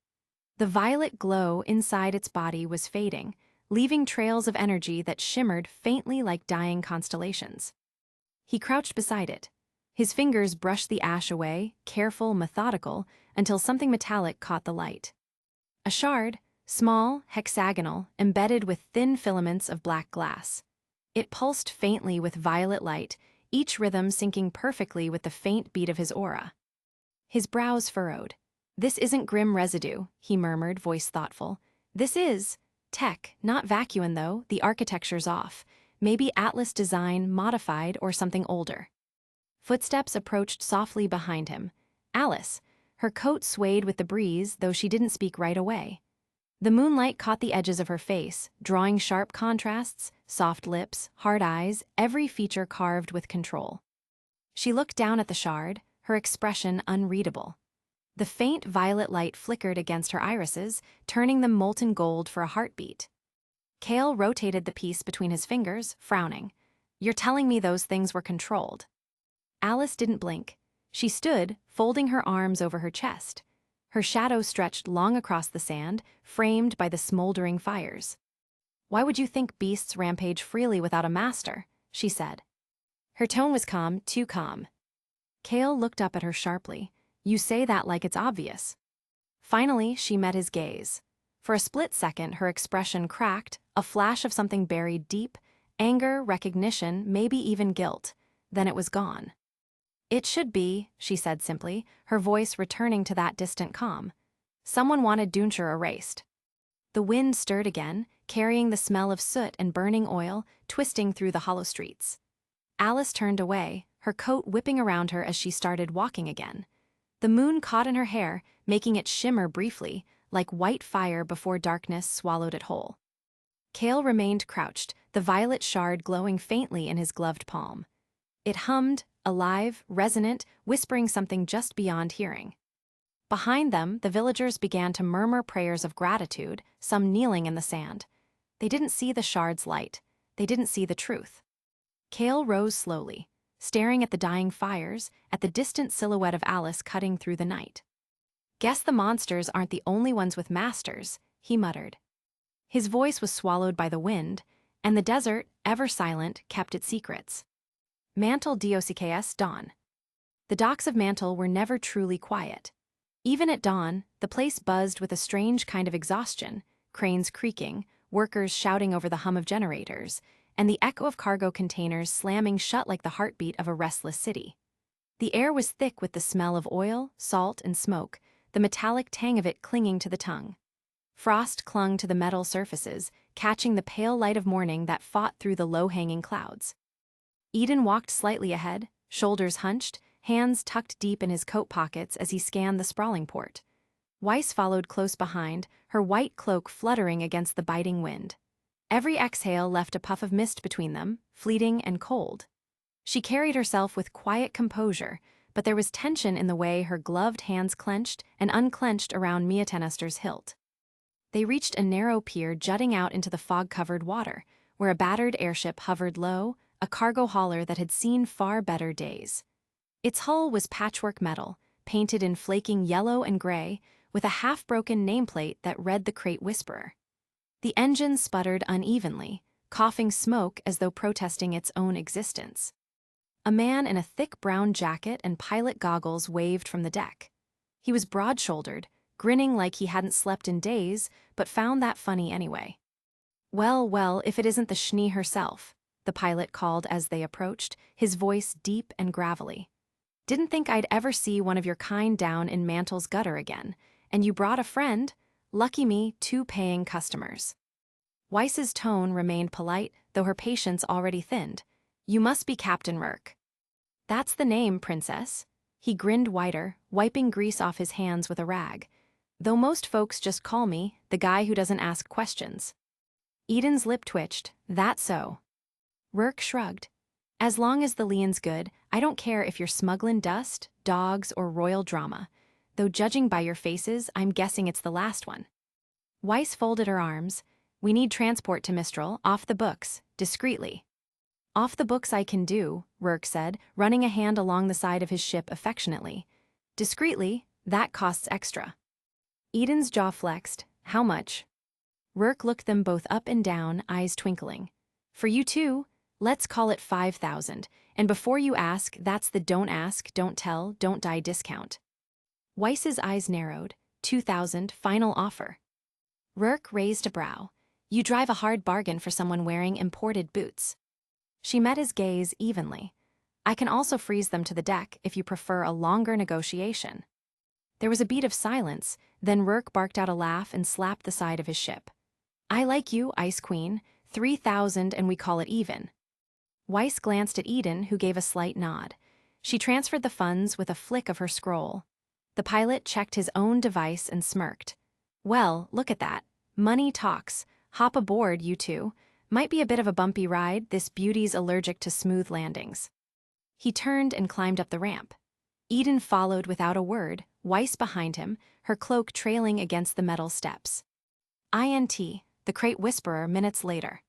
The violet glow inside its body was fading, leaving trails of energy that shimmered faintly like dying constellations. He crouched beside it. His fingers brushed the ash away, careful, methodical, until something metallic caught the light. A shard, small, hexagonal, embedded with thin filaments of black glass. It pulsed faintly with violet light, each rhythm syncing perfectly with the faint beat of his aura. His brows furrowed. "This isn't Grimm residue," he murmured, voice thoughtful. "This is tech, not vacuum though, the architecture's off. Maybe Atlas design, modified, or something older." Footsteps approached softly behind him. Alice. Her coat swayed with the breeze, though she didn't speak right away. The moonlight caught the edges of her face, drawing sharp contrasts, soft lips, hard eyes, every feature carved with control. She looked down at the shard, her expression unreadable. The faint violet light flickered against her irises, turning them molten gold for a heartbeat. Cale rotated the piece between his fingers, frowning. "You're telling me those things were controlled?" Alice didn't blink. She stood, folding her arms over her chest. Her shadow stretched long across the sand, framed by the smoldering fires. "Why would you think beasts rampage freely without a master?" she said. Her tone was calm, too calm. Kale looked up at her sharply. "You say that like it's obvious." Finally, she met his gaze. For a split second, her expression cracked, a flash of something buried deep, anger, recognition, maybe even guilt. Then it was gone. "It should be," she said simply, her voice returning to that distant calm. "Someone wanted Duncher erased." The wind stirred again, carrying the smell of soot and burning oil, twisting through the hollow streets. Alice turned away, her coat whipping around her as she started walking again. The moon caught in her hair, making it shimmer briefly, like white fire before darkness swallowed it whole. Kale remained crouched, the violet shard glowing faintly in his gloved palm. It hummed, alive, resonant, whispering something just beyond hearing. Behind them, the villagers began to murmur prayers of gratitude, some kneeling in the sand. They didn't see the shard's light. They didn't see the truth. Kale rose slowly, staring at the dying fires, at the distant silhouette of Alice cutting through the night. "Guess the monsters aren't the only ones with masters," he muttered. His voice was swallowed by the wind, and the desert, ever silent, kept its secrets. Mantle DOCKS dawn. The docks of Mantle were never truly quiet. Even at dawn, the place buzzed with a strange kind of exhaustion, cranes creaking, workers shouting over the hum of generators, and the echo of cargo containers slamming shut like the heartbeat of a restless city. The air was thick with the smell of oil, salt, and smoke, the metallic tang of it clinging to the tongue. Frost clung to the metal surfaces, catching the pale light of morning that fought through the low-hanging clouds. Eden walked slightly ahead, shoulders hunched, hands tucked deep in his coat pockets as he scanned the sprawling port. Weiss followed close behind, her white cloak fluttering against the biting wind. Every exhale left a puff of mist between them, fleeting and cold. She carried herself with quiet composure, but there was tension in the way her gloved hands clenched and unclenched around Mia Tennester's hilt. They reached a narrow pier jutting out into the fog-covered water, where a battered airship hovered low, a cargo hauler that had seen far better days. Its hull was patchwork metal, painted in flaking yellow and gray, with a half-broken nameplate that read the Crate Whisperer. The engine sputtered unevenly, coughing smoke as though protesting its own existence. A man in a thick brown jacket and pilot goggles waved from the deck. He was broad-shouldered, grinning like he hadn't slept in days, but found that funny anyway. "Well, well, if it isn't the Schnee herself," the pilot called as they approached, his voice deep and gravelly. "Didn't think I'd ever see one of your kind down in Mantle's gutter again, and you brought a friend? Lucky me, 2 paying customers." Weiss's tone remained polite, though her patience already thinned. "You must be Captain Merk." "That's the name, Princess." He grinned wider, wiping grease off his hands with a rag. "Though most folks just call me the guy who doesn't ask questions." Eden's lip twitched. "That's so." Rourke shrugged. "As long as the lien's good, I don't care if you're smugglin' dust, dogs, or royal drama. Though judging by your faces, I'm guessing it's the last one." Weiss folded her arms. "We need transport to Mistral, off the books, discreetly." "Off the books I can do," Rourke said, running a hand along the side of his ship affectionately. "Discreetly, that costs extra." Eden's jaw flexed. "How much?" Rourke looked them both up and down, eyes twinkling. "For you two, let's call it 5,000, and before you ask, that's the don't ask, don't tell, don't die discount." Weiss's eyes narrowed. 2,000, final offer. Rourke raised a brow. "You drive a hard bargain for someone wearing imported boots." She met his gaze evenly. "I can also freeze them to the deck if you prefer a longer negotiation." There was a beat of silence, then Rourke barked out a laugh and slapped the side of his ship. "I like you, Ice Queen. 3,000 and we call it even." Weiss glanced at Eden, who gave a slight nod. She transferred the funds with a flick of her scroll. The pilot checked his own device and smirked. "Well, look at that. Money talks. Hop aboard, you two. Might be a bit of a bumpy ride, this beauty's allergic to smooth landings." He turned and climbed up the ramp. Eden followed without a word, Weiss behind him, her cloak trailing against the metal steps. INT, the Crate Whisperer, minutes later.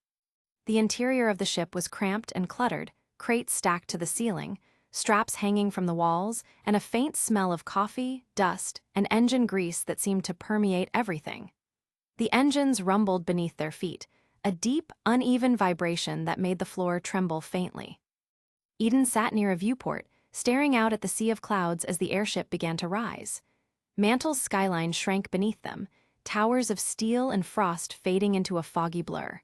The interior of the ship was cramped and cluttered, crates stacked to the ceiling, straps hanging from the walls, and a faint smell of coffee, dust, and engine grease that seemed to permeate everything. The engines rumbled beneath their feet, a deep, uneven vibration that made the floor tremble faintly. Eden sat near a viewport, staring out at the sea of clouds as the airship began to rise. Mantle's skyline shrank beneath them, towers of steel and frost fading into a foggy blur.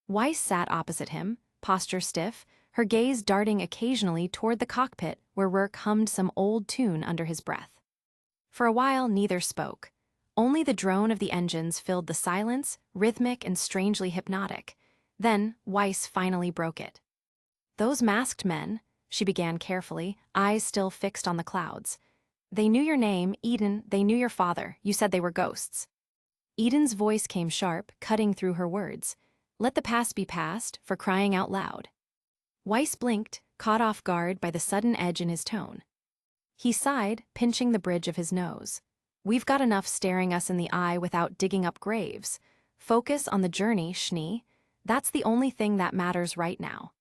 Weiss sat opposite him, posture stiff, her gaze darting occasionally toward the cockpit where Rourke hummed some old tune under his breath. For a while, neither spoke. Only the drone of the engines filled the silence, rhythmic and strangely hypnotic. Then, Weiss finally broke it. "Those masked men," she began carefully, eyes still fixed on the clouds. "They knew your name, Eden, they knew your father, you said they were ghosts." Eden's voice came sharp, cutting through her words. "Let the past be past, for crying out loud." Weiss blinked, caught off guard by the sudden edge in his tone. He sighed, pinching the bridge of his nose. "We've got enough staring us in the eye without digging up graves. Focus on the journey, Schnee. That's the only thing that matters right now."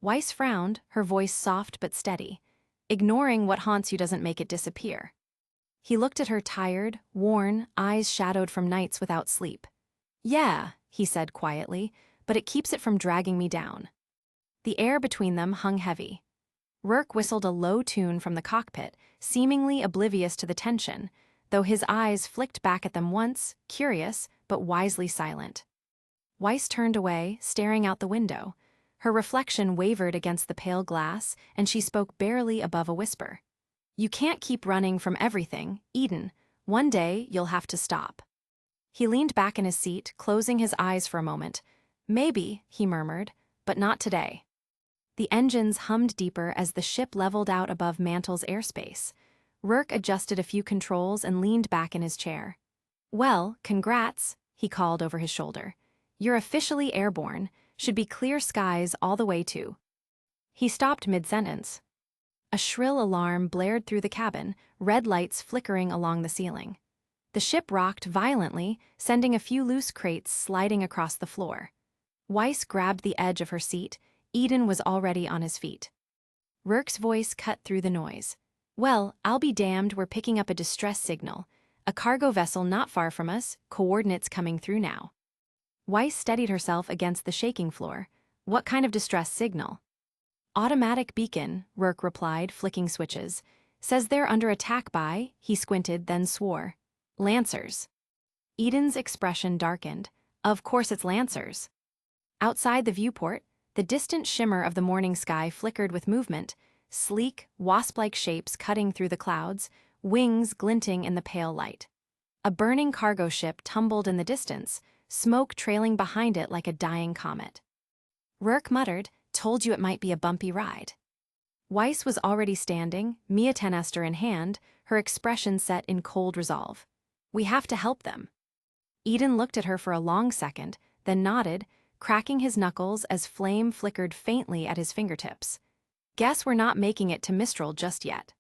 Weiss frowned, her voice soft but steady. "Ignoring what haunts you doesn't make it disappear." He looked at her tired, worn, eyes shadowed from nights without sleep. "Yeah," he said quietly, "but it keeps it from dragging me down." The air between them hung heavy. Rourke whistled a low tune from the cockpit, seemingly oblivious to the tension, though his eyes flicked back at them once, curious, but wisely silent. Weiss turned away, staring out the window. Her reflection wavered against the pale glass, and she spoke barely above a whisper. "You can't keep running from everything, Eden. One day, you'll have to stop." He leaned back in his seat, closing his eyes for a moment. "Maybe," he murmured, "but not today." The engines hummed deeper as the ship leveled out above Mantle's airspace. Rourke adjusted a few controls and leaned back in his chair. "Well, congrats," he called over his shoulder. "You're officially airborne. Should be clear skies all the way to." He stopped mid-sentence. A shrill alarm blared through the cabin, red lights flickering along the ceiling. The ship rocked violently, sending a few loose crates sliding across the floor. Weiss grabbed the edge of her seat. Eden was already on his feet. Rourke's voice cut through the noise. "Well, I'll be damned, we're picking up a distress signal. A cargo vessel not far from us, coordinates coming through now." Weiss steadied herself against the shaking floor. "What kind of distress signal?" "Automatic beacon," Rourke replied, flicking switches. "Says they're under attack by," he squinted, then swore, "Lancers." Eden's expression darkened. "Of course it's Lancers." Outside the viewport, the distant shimmer of the morning sky flickered with movement, sleek, wasp-like shapes cutting through the clouds, wings glinting in the pale light. A burning cargo ship tumbled in the distance, smoke trailing behind it like a dying comet. Rourke muttered, "Told you it might be a bumpy ride." Weiss was already standing, Mia Tenester in hand, her expression set in cold resolve. "We have to help them." Eden looked at her for a long second, then nodded, cracking his knuckles as flame flickered faintly at his fingertips. "Guess we're not making it to Mistral just yet."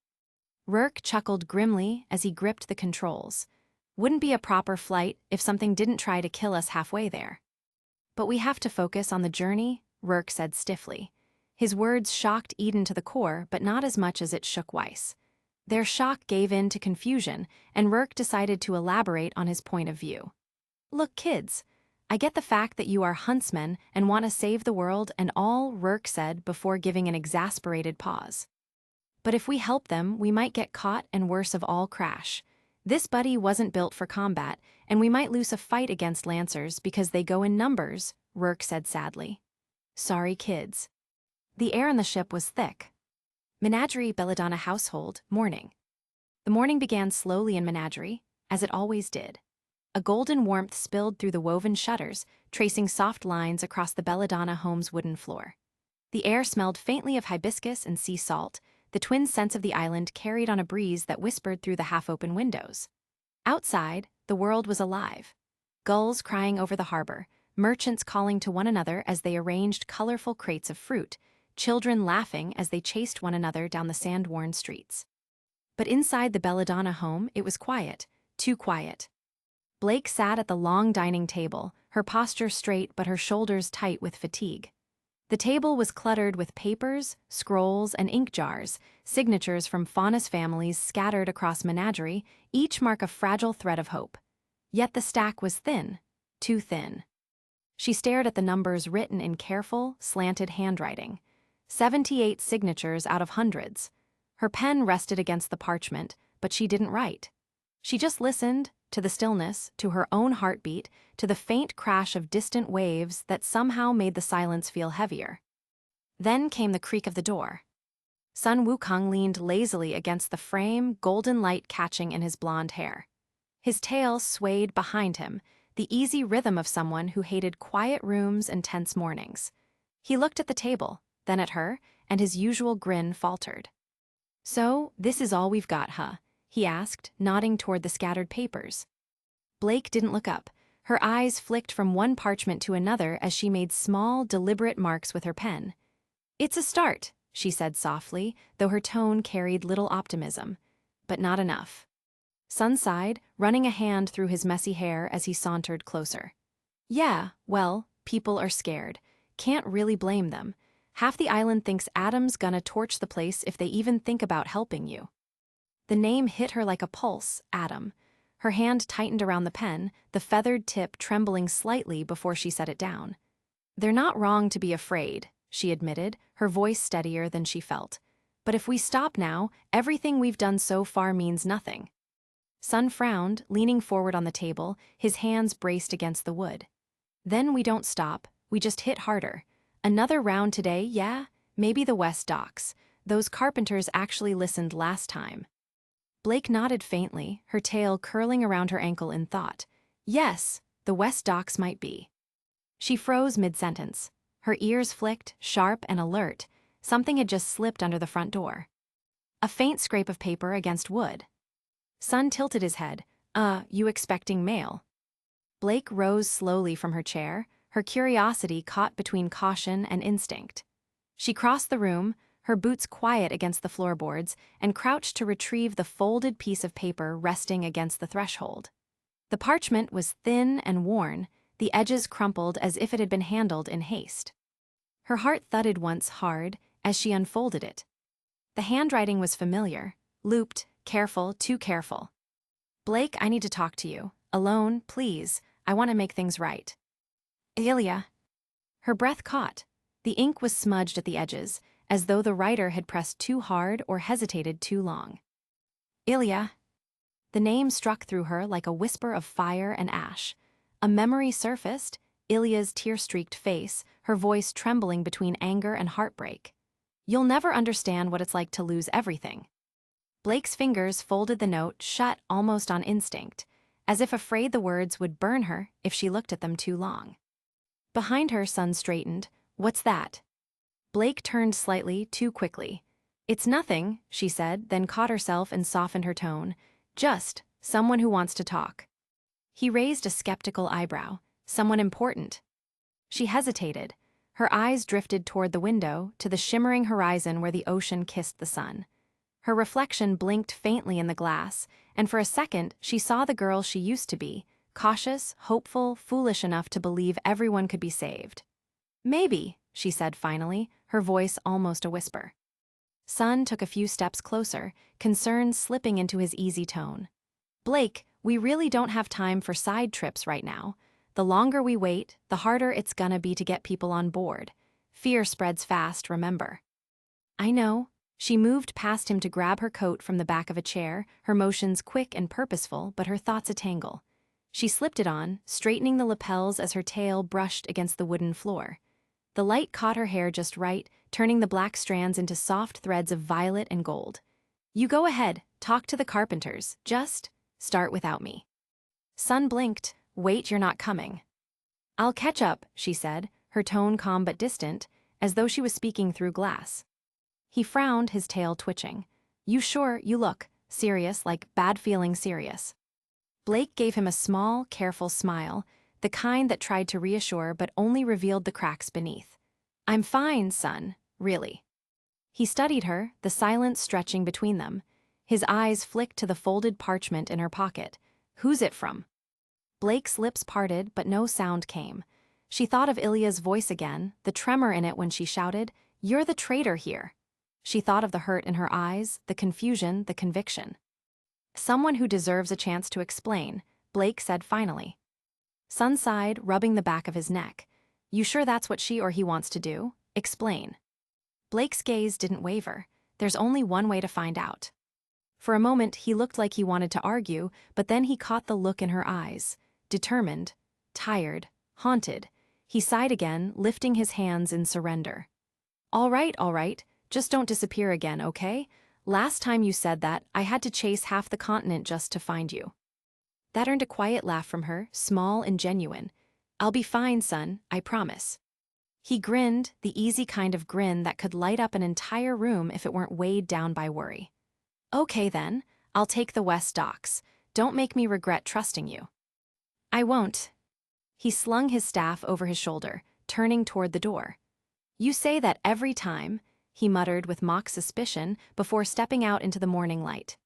Rourke chuckled grimly as he gripped the controls. "Wouldn't be a proper flight if something didn't try to kill us halfway there." "But we have to focus on the journey," Rourke said stiffly. His words shocked Eden to the core, but not as much as it shook Weiss. Their shock gave in to confusion, and Rourke decided to elaborate on his point of view. "Look, kids, I get the fact that you are huntsmen and want to save the world and all," Rourke said before giving an exasperated pause. "But if we help them, we might get caught and worse of all crash. This buddy wasn't built for combat, and we might lose a fight against Lancers because they go in numbers," Rourke said sadly. "Sorry, kids." The air on the ship was thick. Menagerie Belladonna household, morning. The morning began slowly in Menagerie, as it always did. A golden warmth spilled through the woven shutters, tracing soft lines across the Belladonna home's wooden floor. The air smelled faintly of hibiscus and sea salt, the twin scents of the island carried on a breeze that whispered through the half-open windows. Outside, the world was alive. Gulls crying over the harbor, merchants calling to one another as they arranged colorful crates of fruit, children laughing as they chased one another down the sand-worn streets. But inside the Belladonna home, it was quiet, too quiet. Blake sat at the long dining table, her posture straight but her shoulders tight with fatigue. The table was cluttered with papers, scrolls, and ink jars, signatures from Faunus families scattered across Menagerie, each mark a fragile thread of hope. Yet the stack was thin, too thin. She stared at the numbers written in careful, slanted handwriting. 78 signatures out of hundreds. Her pen rested against the parchment, but she didn't write. She just listened, to the stillness, to her own heartbeat, to the faint crash of distant waves that somehow made the silence feel heavier. Then came the creak of the door. Sun Wukong leaned lazily against the frame, golden light catching in his blonde hair. His tail swayed behind him, the easy rhythm of someone who hated quiet rooms and tense mornings. He looked at the table, then at her, and his usual grin faltered. "So, this is all we've got, huh?" he asked, nodding toward the scattered papers. Blake didn't look up. Her eyes flicked from one parchment to another as she made small, deliberate marks with her pen. "It's a start," she said softly, though her tone carried little optimism. But not enough. Sun sighed, running a hand through his messy hair as he sauntered closer. "Yeah, well, people are scared. Can't really blame them. Half the island thinks Adam's gonna torch the place if they even think about helping you." The name hit her like a pulse, Adam. Her hand tightened around the pen, the feathered tip trembling slightly before she set it down. "They're not wrong to be afraid," she admitted, her voice steadier than she felt. "But if we stop now, everything we've done so far means nothing." Sun frowned, leaning forward on the table, his hands braced against the wood. "Then we don't stop, we just hit harder. Another round today, yeah? Maybe the West Docks. Those carpenters actually listened last time." Blake nodded faintly, her tail curling around her ankle in thought. Yes, the West Docks might be. She froze mid-sentence. Her ears flicked, sharp and alert. Something had just slipped under the front door. A faint scrape of paper against wood. Sun tilted his head. You expecting mail?" Blake rose slowly from her chair, her curiosity caught between caution and instinct. She crossed the room, her boots quiet against the floorboards, and crouched to retrieve the folded piece of paper resting against the threshold. The parchment was thin and worn, the edges crumpled as if it had been handled in haste. Her heart thudded once hard as she unfolded it. The handwriting was familiar, looped, careful, too careful. "Blake, I need to talk to you. Alone, please. I want to make things right." "Ilya." Her breath caught. The ink was smudged at the edges, as though the writer had pressed too hard or hesitated too long. "Ilya." The name struck through her like a whisper of fire and ash. A memory surfaced, Ilya's tear-streaked face, her voice trembling between anger and heartbreak. "You'll never understand what it's like to lose everything." Blake's fingers folded the note shut almost on instinct, as if afraid the words would burn her if she looked at them too long. Behind her, Sun straightened. "What's that?" Blake turned slightly, too quickly. "It's nothing," she said, then caught herself and softened her tone. "Just someone who wants to talk." He raised a skeptical eyebrow. "Someone important?" She hesitated. Her eyes drifted toward the window, to the shimmering horizon where the ocean kissed the sun. Her reflection blinked faintly in the glass, and for a second she saw the girl she used to be, cautious, hopeful, foolish enough to believe everyone could be saved. "Maybe," she said finally, her voice almost a whisper. Sun took a few steps closer, concern slipping into his easy tone. "Blake, we really don't have time for side trips right now. The longer we wait, the harder it's gonna be to get people on board. Fear spreads fast, remember." "I know." She moved past him to grab her coat from the back of a chair, her motions quick and purposeful, but her thoughts a tangle. She slipped it on, straightening the lapels as her tail brushed against the wooden floor. The light caught her hair just right, turning the black strands into soft threads of violet and gold. "You go ahead, talk to the carpenters, just start without me." Sun blinked. "Wait, you're not coming." "I'll catch up," she said, her tone calm but distant, as though she was speaking through glass. He frowned, his tail twitching. "You sure? You look serious, like bad feeling serious." Blake gave him a small, careful smile, the kind that tried to reassure but only revealed the cracks beneath. "I'm fine, Sun, really." He studied her, the silence stretching between them. His eyes flicked to the folded parchment in her pocket. "Who's it from?" Blake's lips parted, but no sound came. She thought of Ilya's voice again, the tremor in it when she shouted, "You're the traitor here." She thought of the hurt in her eyes, the confusion, the conviction. "Someone who deserves a chance to explain," Blake said finally. Sun sighed, rubbing the back of his neck. "You sure that's what she or he wants to do? Explain." Blake's gaze didn't waver. There's only one way to find out. For a moment, he looked like he wanted to argue, but then he caught the look in her eyes. Determined, tired, haunted. He sighed again, lifting his hands in surrender. All right, just don't disappear again, okay? Last time you said that, I had to chase half the continent just to find you." That earned a quiet laugh from her, small and genuine. "I'll be fine, son, I promise." He grinned, the easy kind of grin that could light up an entire room if it weren't weighed down by worry. "Okay then, I'll take the West Docks. Don't make me regret trusting you." "I won't." He slung his staff over his shoulder, turning toward the door. "You say that every time," he muttered with mock suspicion before stepping out into the morning light.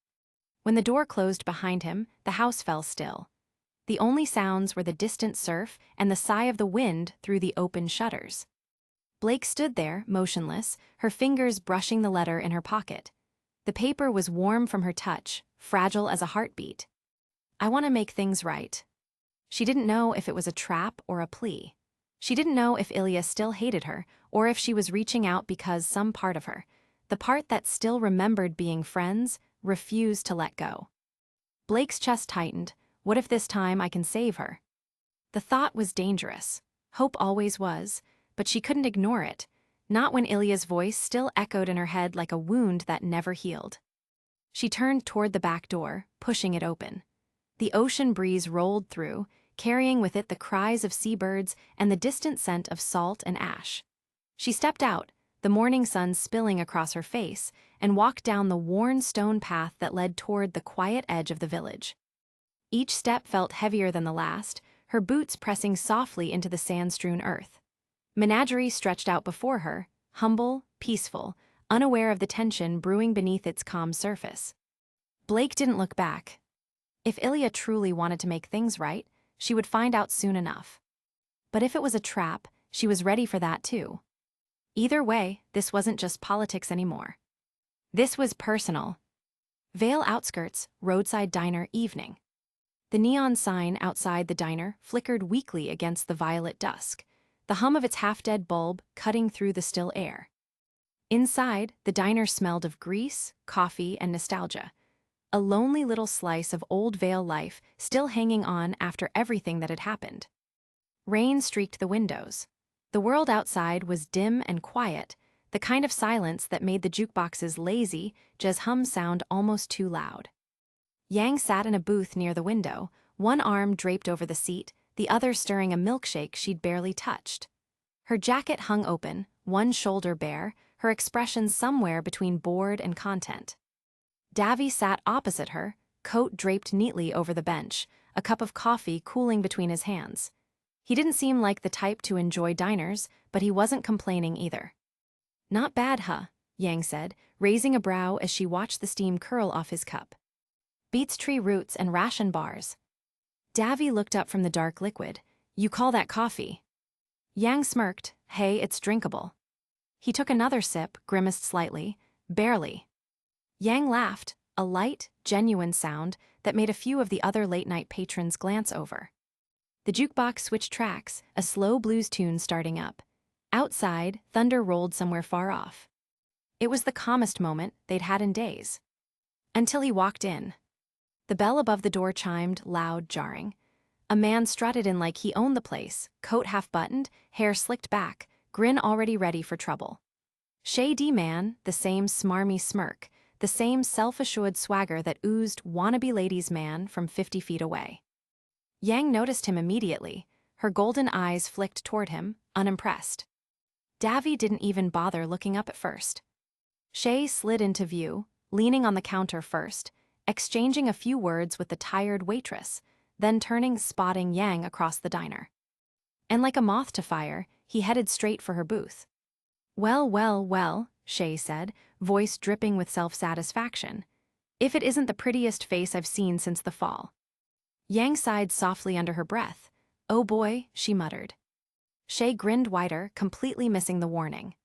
When the door closed behind him, the house fell still. The only sounds were the distant surf and the sigh of the wind through the open shutters. Blake stood there, motionless, her fingers brushing the letter in her pocket. The paper was warm from her touch, fragile as a heartbeat. "I want to make things right." She didn't know if it was a trap or a plea. She didn't know if Ilya still hated her, or if she was reaching out because some part of her, the part that still remembered being friends, refused to let go. Blake's chest tightened. What if this time I can save her? The thought was dangerous. Hope always was, but she couldn't ignore it, not when Ilya's voice still echoed in her head like a wound that never healed. She turned toward the back door, pushing it open. The ocean breeze rolled through, carrying with it the cries of seabirds and the distant scent of salt and ash. She stepped out, the morning sun spilling across her face, and walked down the worn stone path that led toward the quiet edge of the village. Each step felt heavier than the last, her boots pressing softly into the sand-strewn earth. Menagerie stretched out before her, humble, peaceful, unaware of the tension brewing beneath its calm surface. Blake didn't look back. If Ilya truly wanted to make things right, she would find out soon enough. But if it was a trap, she was ready for that too. Either way, this wasn't just politics anymore. This was personal. Vale outskirts, roadside diner, evening. The neon sign outside the diner flickered weakly against the violet dusk, the hum of its half-dead bulb cutting through the still air. Inside, the diner smelled of grease, coffee, and nostalgia. A lonely little slice of old Vale life still hanging on after everything that had happened. Rain streaked the windows. The world outside was dim and quiet, the kind of silence that made the jukebox's lazy, jazz hum sound almost too loud. Yang sat in a booth near the window, one arm draped over the seat, the other stirring a milkshake she'd barely touched. Her jacket hung open, one shoulder bare, her expression somewhere between bored and content. Davy sat opposite her, coat draped neatly over the bench, a cup of coffee cooling between his hands. He didn't seem like the type to enjoy diners, but he wasn't complaining either. "Not bad, huh?" Yang said, raising a brow as she watched the steam curl off his cup. "Beets tree roots and ration bars." Davy looked up from the dark liquid. "You call that coffee?" Yang smirked. "Hey, it's drinkable." He took another sip, grimaced slightly. "Barely." Yang laughed, a light, genuine sound that made a few of the other late-night patrons glance over. The jukebox switched tracks, a slow blues tune starting up. Outside, thunder rolled somewhere far off. It was the calmest moment they'd had in days. Until he walked in. The bell above the door chimed, loud, jarring. A man strutted in like he owned the place, coat half-buttoned, hair slicked back, grin already ready for trouble. Shady man, the same smarmy smirk, the same self-assured swagger that oozed wannabe ladies' man from 50 feet away. Yang noticed him immediately, her golden eyes flicked toward him, unimpressed. Davy didn't even bother looking up at first. Shay slid into view, leaning on the counter first, exchanging a few words with the tired waitress, then turning, spotting Yang across the diner. And like a moth to fire, he headed straight for her booth. Well, Shay said, voice dripping with self-satisfaction. "If it isn't the prettiest face I've seen since the fall." Yang sighed softly under her breath. "Oh boy," she muttered. Shay grinned wider, completely missing the warning.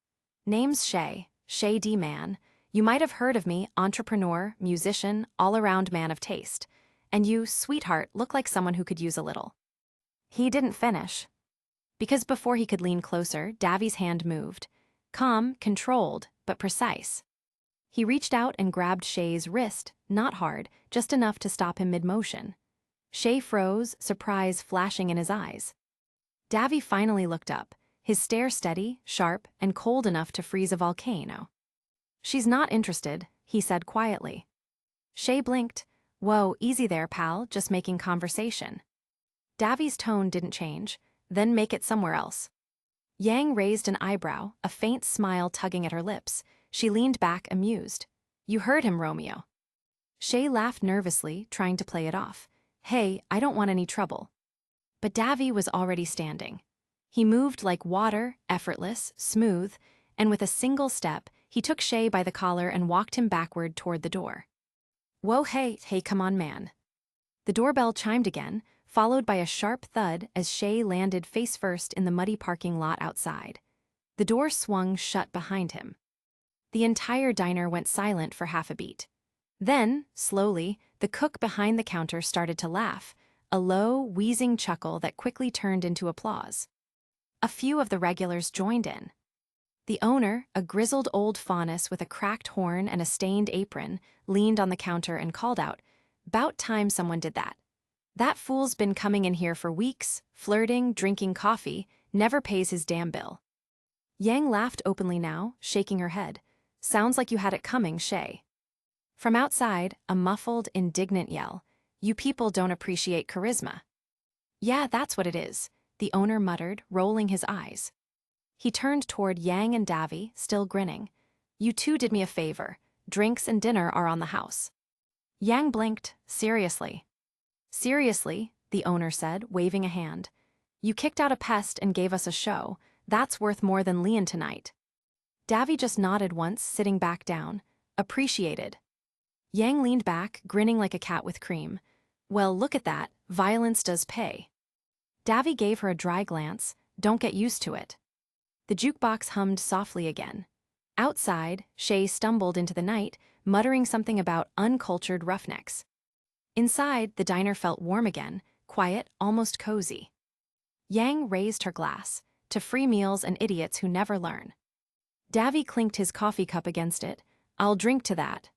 Name's Shay, Shay D. Man. You might have heard of me, entrepreneur, musician, all-around man of taste. And you, sweetheart, look like someone who could use a little. He didn't finish. Because before he could lean closer, Davy's hand moved. Calm, controlled, but precise. He reached out and grabbed Shay's wrist, not hard, just enough to stop him mid-motion. Shay froze, surprise flashing in his eyes. Davy finally looked up, his stare steady, sharp, and cold enough to freeze a volcano. She's not interested, he said quietly. Shay blinked. Whoa, easy there, pal, just making conversation. Davy's tone didn't change. Then make it somewhere else. Yang raised an eyebrow, a faint smile tugging at her lips. She leaned back, amused. You heard him, Romeo. Shay laughed nervously, trying to play it off. Hey, I don't want any trouble. But Davy was already standing. He moved like water, effortless, smooth, and with a single step, he took Shay by the collar and walked him backward toward the door. Whoa, hey, come on, man. The doorbell chimed again, followed by a sharp thud as Shay landed face-first in the muddy parking lot outside. The door swung shut behind him. The entire diner went silent for half a beat. Then, slowly, the cook behind the counter started to laugh, a low, wheezing chuckle that quickly turned into applause. A few of the regulars joined in. The owner, a grizzled old faunus with a cracked horn and a stained apron, leaned on the counter and called out, "'Bout time someone did that. That fool's been coming in here for weeks, flirting, drinking coffee, never pays his damn bill." Yang laughed openly now, shaking her head. Sounds like you had it coming, Shay. From outside, a muffled, indignant yell. You people don't appreciate charisma. Yeah, that's what it is, the owner muttered, rolling his eyes. He turned toward Yang and Davy, still grinning. You two did me a favor. Drinks and dinner are on the house. Yang blinked. Seriously? Seriously, the owner said, waving a hand. You kicked out a pest and gave us a show. That's worth more than Leon tonight. Davy just nodded once, sitting back down. Appreciated. Yang leaned back, grinning like a cat with cream. Well, look at that. Violence does pay. Davy gave her a dry glance. Don't get used to it. The jukebox hummed softly again. Outside, Shay stumbled into the night, muttering something about uncultured roughnecks. Inside, the diner felt warm again, quiet, almost cozy. Yang raised her glass, to free meals and idiots who never learn. Davy clinked his coffee cup against it. I'll drink to that.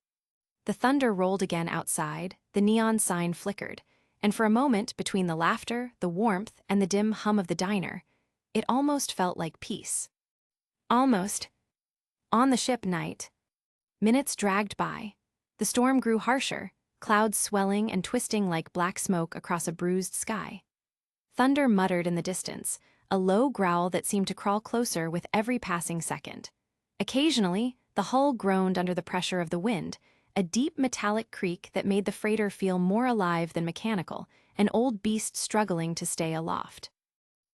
The thunder rolled again outside, the neon sign flickered, and for a moment, between the laughter, the warmth, and the dim hum of the diner, it almost felt like peace. Almost. On the ship night. Minutes dragged by. The storm grew harsher, clouds swelling and twisting like black smoke across a bruised sky. Thunder muttered in the distance, a low growl that seemed to crawl closer with every passing second. Occasionally, the hull groaned under the pressure of the wind, a deep metallic creak that made the freighter feel more alive than mechanical, an old beast struggling to stay aloft.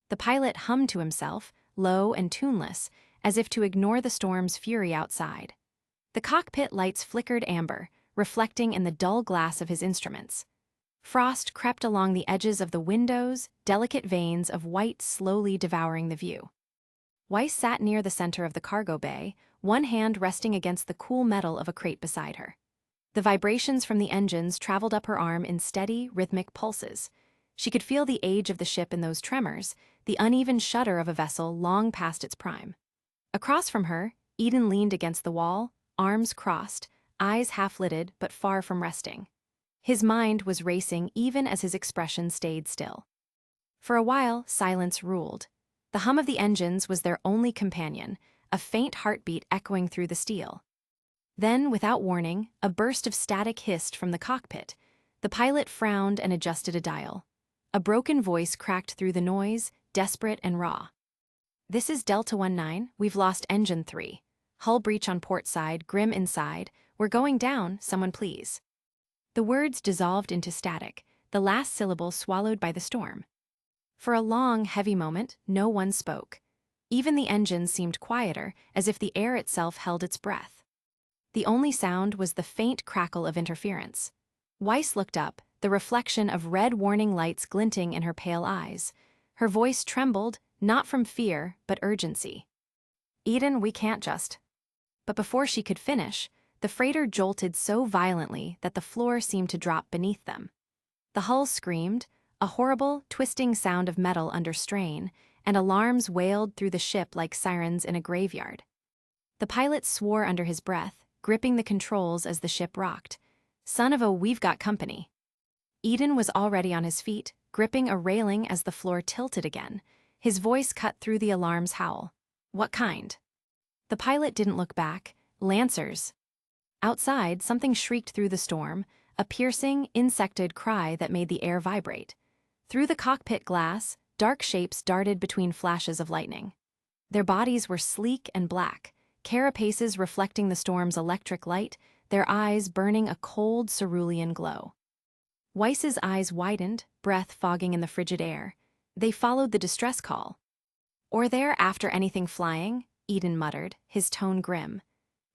The pilot hummed to himself, low and tuneless, as if to ignore the storm's fury outside. The cockpit lights flickered amber, reflecting in the dull glass of his instruments. Frost crept along the edges of the windows, delicate veins of white slowly devouring the view. Weiss sat near the center of the cargo bay, one hand resting against the cool metal of a crate beside her. The vibrations from the engines traveled up her arm in steady, rhythmic pulses. She could feel the age of the ship in those tremors, the uneven shudder of a vessel long past its prime. Across from her, Eden leaned against the wall, arms crossed, eyes half-lidded but far from resting. His mind was racing even as his expression stayed still. For a while, silence ruled. The hum of the engines was their only companion, a faint heartbeat echoing through the steel. Then, without warning, a burst of static hissed from the cockpit. The pilot frowned and adjusted a dial. A broken voice cracked through the noise, desperate and raw. This is Delta 19, we've lost engine 3. Hull breach on port side, Grimm inside. We're going down, someone please. The words dissolved into static, the last syllable swallowed by the storm. For a long, heavy moment, no one spoke. Even the engines seemed quieter, as if the air itself held its breath. The only sound was the faint crackle of interference. Weiss looked up, the reflection of red warning lights glinting in her pale eyes. Her voice trembled, not from fear, but urgency. "Eden, we can't just." But before she could finish, the freighter jolted so violently that the floor seemed to drop beneath them. The hull screamed, a horrible, twisting sound of metal under strain, and alarms wailed through the ship like sirens in a graveyard. The pilot swore under his breath, gripping the controls as the ship rocked. "Son of a, we've got company." Eden was already on his feet, gripping a railing as the floor tilted again. His voice cut through the alarm's howl. "What kind?" The pilot didn't look back. "Lancers." Outside, something shrieked through the storm, a piercing, insected cry that made the air vibrate. Through the cockpit glass, dark shapes darted between flashes of lightning. Their bodies were sleek and black, carapaces reflecting the storm's electric light, their eyes burning a cold cerulean glow. Weiss's eyes widened, breath fogging in the frigid air. They followed the distress call. "Or they're after anything flying," Eden muttered, his tone grim.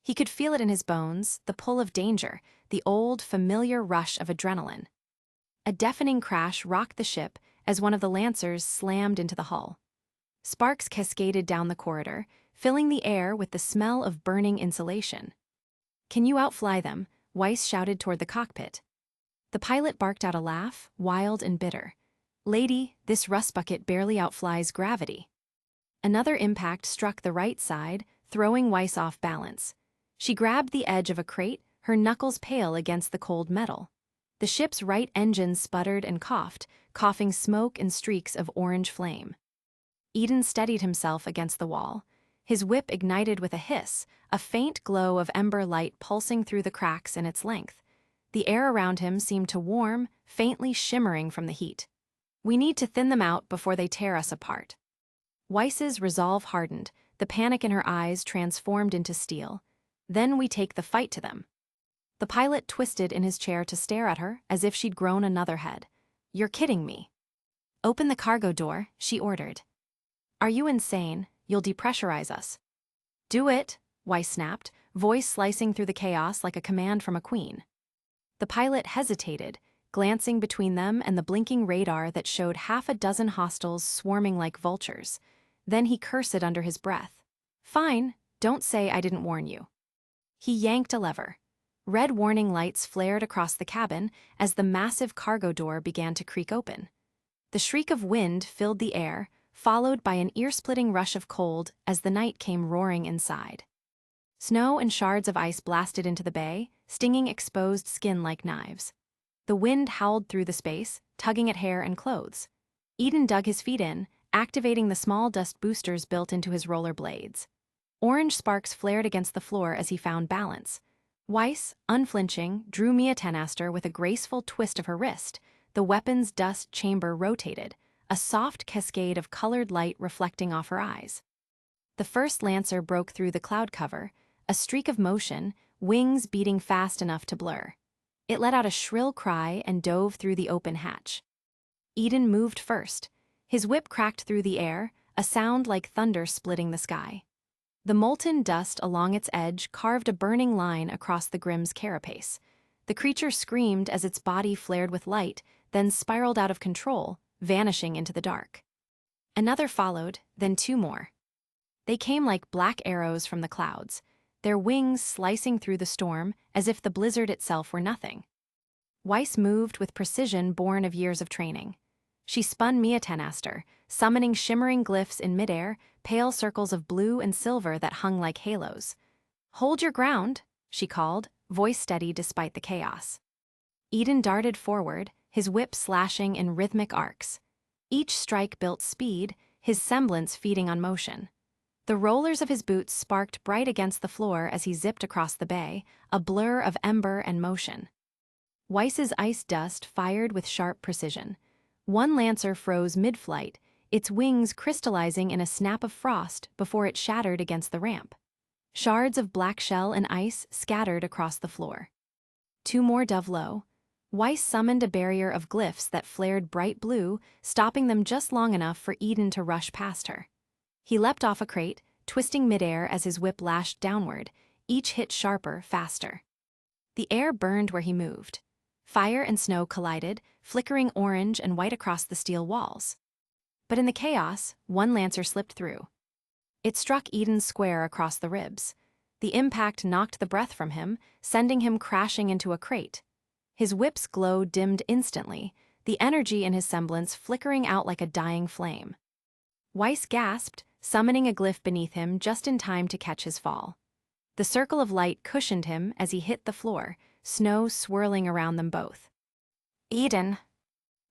He could feel it in his bones, the pull of danger, the old, familiar rush of adrenaline. A deafening crash rocked the ship as one of the Lancers slammed into the hull. Sparks cascaded down the corridor, filling the air with the smell of burning insulation. "Can you outfly them?" Weiss shouted toward the cockpit. The pilot barked out a laugh, wild and bitter. "Lady, this rust bucket barely outflies gravity." Another impact struck the right side, throwing Weiss off balance. She grabbed the edge of a crate, her knuckles pale against the cold metal. The ship's right engine sputtered and coughed, coughing smoke and streaks of orange flame. Eden steadied himself against the wall. His whip ignited with a hiss, a faint glow of ember light pulsing through the cracks in its length. The air around him seemed to warm, faintly shimmering from the heat. "We need to thin them out before they tear us apart." Weiss's resolve hardened, the panic in her eyes transformed into steel. "Then we take the fight to them." The pilot twisted in his chair to stare at her as if she'd grown another head. "You're kidding me." "Open the cargo door," she ordered. "Are you insane? You'll depressurize us." "Do it," Weiss snapped, voice slicing through the chaos like a command from a queen. The pilot hesitated, glancing between them and the blinking radar that showed half a dozen hostiles swarming like vultures. Then he cursed under his breath. "Fine, don't say I didn't warn you." He yanked a lever. Red warning lights flared across the cabin as the massive cargo door began to creak open. The shriek of wind filled the air, followed by an ear-splitting rush of cold as the night came roaring inside. Snow and shards of ice blasted into the bay, stinging exposed skin like knives. The wind howled through the space, tugging at hair and clothes. Eden dug his feet in, activating the small dust boosters built into his roller blades. Orange sparks flared against the floor as he found balance. Weiss, unflinching, drew Mia Tenaster with a graceful twist of her wrist. The weapon's dust chamber rotated, a soft cascade of colored light reflecting off her eyes. The first Lancer broke through the cloud cover, a streak of motion, wings beating fast enough to blur. It let out a shrill cry and dove through the open hatch. Eden moved first. His whip cracked through the air, a sound like thunder splitting the sky. The molten dust along its edge carved a burning line across the Grimm's carapace. The creature screamed as its body flared with light, then spiraled out of control, vanishing into the dark. Another followed, then two more. They came like black arrows from the clouds, their wings slicing through the storm as if the blizzard itself were nothing. Weiss moved with precision born of years of training. She spun Mia Tenaster, summoning shimmering glyphs in midair, pale circles of blue and silver that hung like halos. "Hold your ground," she called, voice steady despite the chaos. Eden darted forward, his whip slashing in rhythmic arcs. Each strike built speed, his semblance feeding on motion. The rollers of his boots sparked bright against the floor as he zipped across the bay, a blur of ember and motion. Weiss's ice dust fired with sharp precision. One Lancer froze mid-flight, its wings crystallizing in a snap of frost before it shattered against the ramp. Shards of black shell and ice scattered across the floor. Two more dove low. Weiss summoned a barrier of glyphs that flared bright blue, stopping them just long enough for Eden to rush past her. He leapt off a crate, twisting midair as his whip lashed downward, each hit sharper, faster. The air burned where he moved. Fire and snow collided, flickering orange and white across the steel walls. But in the chaos, one lancer slipped through. It struck Eden square across the ribs. The impact knocked the breath from him, sending him crashing into a crate. His whip's glow dimmed instantly, the energy in his semblance flickering out like a dying flame. Weiss gasped, summoning a glyph beneath him just in time to catch his fall. The circle of light cushioned him as he hit the floor, snow swirling around them both. "Eden!"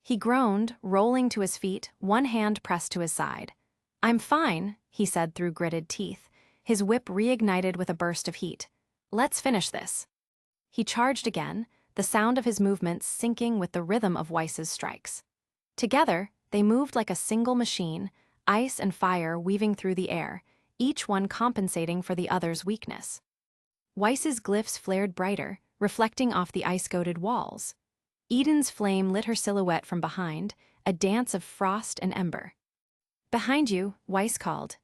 He groaned, rolling to his feet, one hand pressed to his side. "I'm fine," he said through gritted teeth, his whip reignited with a burst of heat. "Let's finish this." He charged again, the sound of his movements syncing with the rhythm of Weiss's strikes. Together, they moved like a single machine, ice and fire weaving through the air, each one compensating for the other's weakness. Weiss's glyphs flared brighter, reflecting off the ice-coated walls. Eden's flame lit her silhouette from behind, a dance of frost and ember. "Behind you," Weiss called.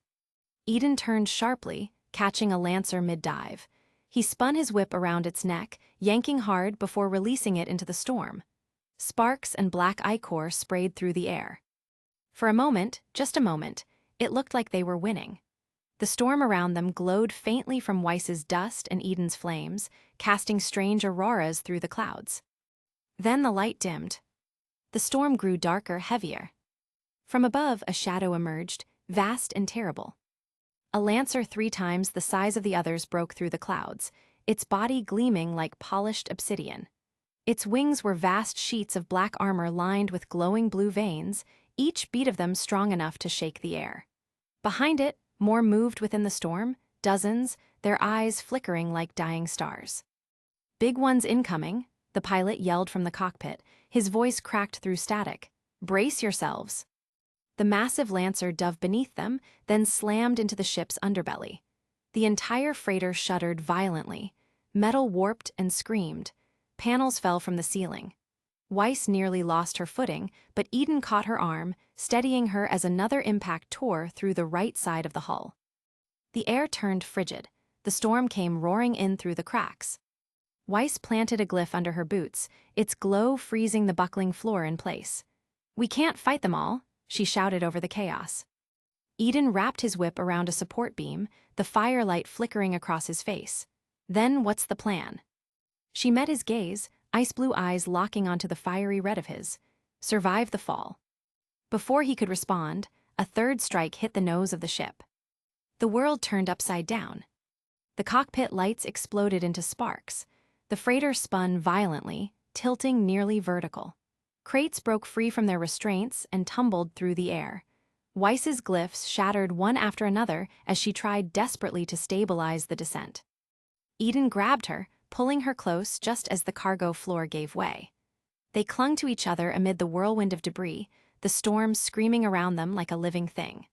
Eden turned sharply, catching a lancer mid-dive. He spun his whip around its neck, yanking hard before releasing it into the storm. Sparks and black ichor sprayed through the air. For a moment, just a moment, it looked like they were winning. The storm around them glowed faintly from Weiss's dust and Eden's flames, casting strange auroras through the clouds. Then the light dimmed. The storm grew darker, heavier. From above, a shadow emerged, vast and terrible. A lancer 3 times the size of the others broke through the clouds, its body gleaming like polished obsidian. Its wings were vast sheets of black armor lined with glowing blue veins, each beat of them strong enough to shake the air. Behind it, more moved within the storm, dozens, their eyes flickering like dying stars. "Big one's incoming," the pilot yelled from the cockpit, his voice cracked through static. "Brace yourselves." The massive lancer dove beneath them, then slammed into the ship's underbelly. The entire freighter shuddered violently. Metal warped and screamed. Panels fell from the ceiling. Weiss nearly lost her footing, but Eden caught her arm, steadying her as another impact tore through the right side of the hull. The air turned frigid. The storm came roaring in through the cracks. Weiss planted a glyph under her boots, its glow freezing the buckling floor in place. "We can't fight them all," she shouted over the chaos. Eden wrapped his whip around a support beam, the firelight flickering across his face. "Then what's the plan?" She met his gaze, ice-blue eyes locking onto the fiery red of his. "Survive the fall." Before he could respond, a third strike hit the nose of the ship. The world turned upside down. The cockpit lights exploded into sparks. The freighter spun violently, tilting nearly vertical. Crates broke free from their restraints and tumbled through the air. Weiss's glyphs shattered one after another as she tried desperately to stabilize the descent. Eden grabbed her, pulling her close just as the cargo floor gave way. They clung to each other amid the whirlwind of debris, the storm screaming around them like a living thing.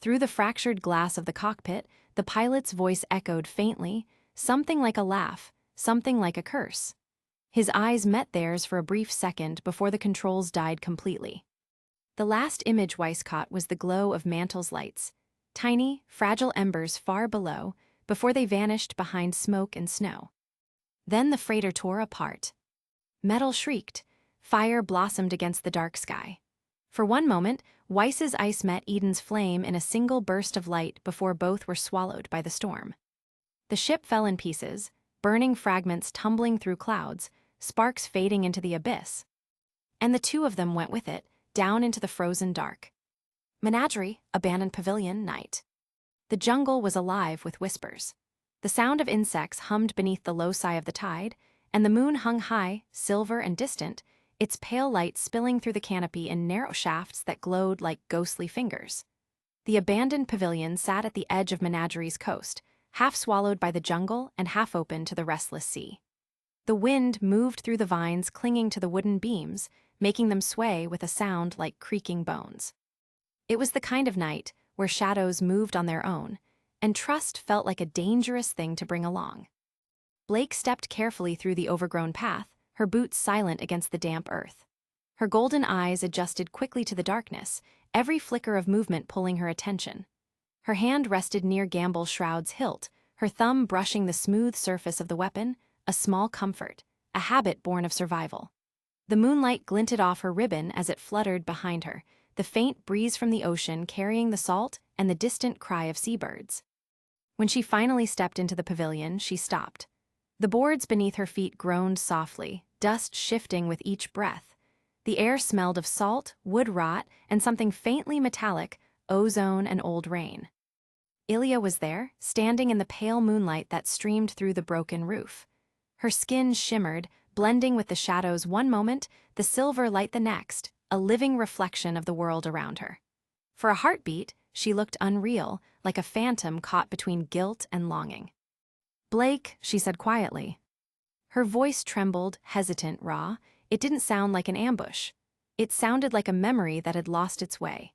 Through the fractured glass of the cockpit, the pilot's voice echoed faintly, something like a laugh, something like a curse. His eyes met theirs for a brief second before the controls died completely. The last image Weiss caught was the glow of Mantle's lights, tiny, fragile embers far below, before they vanished behind smoke and snow. Then the freighter tore apart. Metal shrieked, fire blossomed against the dark sky. For one moment, Weiss's ice met Eden's flame in a single burst of light before both were swallowed by the storm. The ship fell in pieces, burning fragments tumbling through clouds, sparks fading into the abyss. And the two of them went with it, down into the frozen dark. Menagerie, abandoned pavilion, night. The jungle was alive with whispers. The sound of insects hummed beneath the low sigh of the tide, and the moon hung high, silver and distant, its pale light spilling through the canopy in narrow shafts that glowed like ghostly fingers. The abandoned pavilion sat at the edge of Menagerie's coast, half swallowed by the jungle and half open to the restless sea. The wind moved through the vines clinging to the wooden beams, making them sway with a sound like creaking bones. It was the kind of night where shadows moved on their own, and trust felt like a dangerous thing to bring along. Blake stepped carefully through the overgrown path, her boots silent against the damp earth. Her golden eyes adjusted quickly to the darkness, every flicker of movement pulling her attention. Her hand rested near Gamble's shroud's hilt, her thumb brushing the smooth surface of the weapon, a small comfort, a habit born of survival. The moonlight glinted off her ribbon as it fluttered behind her, the faint breeze from the ocean carrying the salt and the distant cry of seabirds. When she finally stepped into the pavilion, she stopped. The boards beneath her feet groaned softly, dust shifting with each breath. The air smelled of salt, wood rot, and something faintly metallic, ozone and old rain. Ilya was there, standing in the pale moonlight that streamed through the broken roof. Her skin shimmered, blending with the shadows one moment, the silver light the next, a living reflection of the world around her. For a heartbeat, she looked unreal, like a phantom caught between guilt and longing. "Blake," she said quietly. Her voice trembled, hesitant, raw. It didn't sound like an ambush. It sounded like a memory that had lost its way.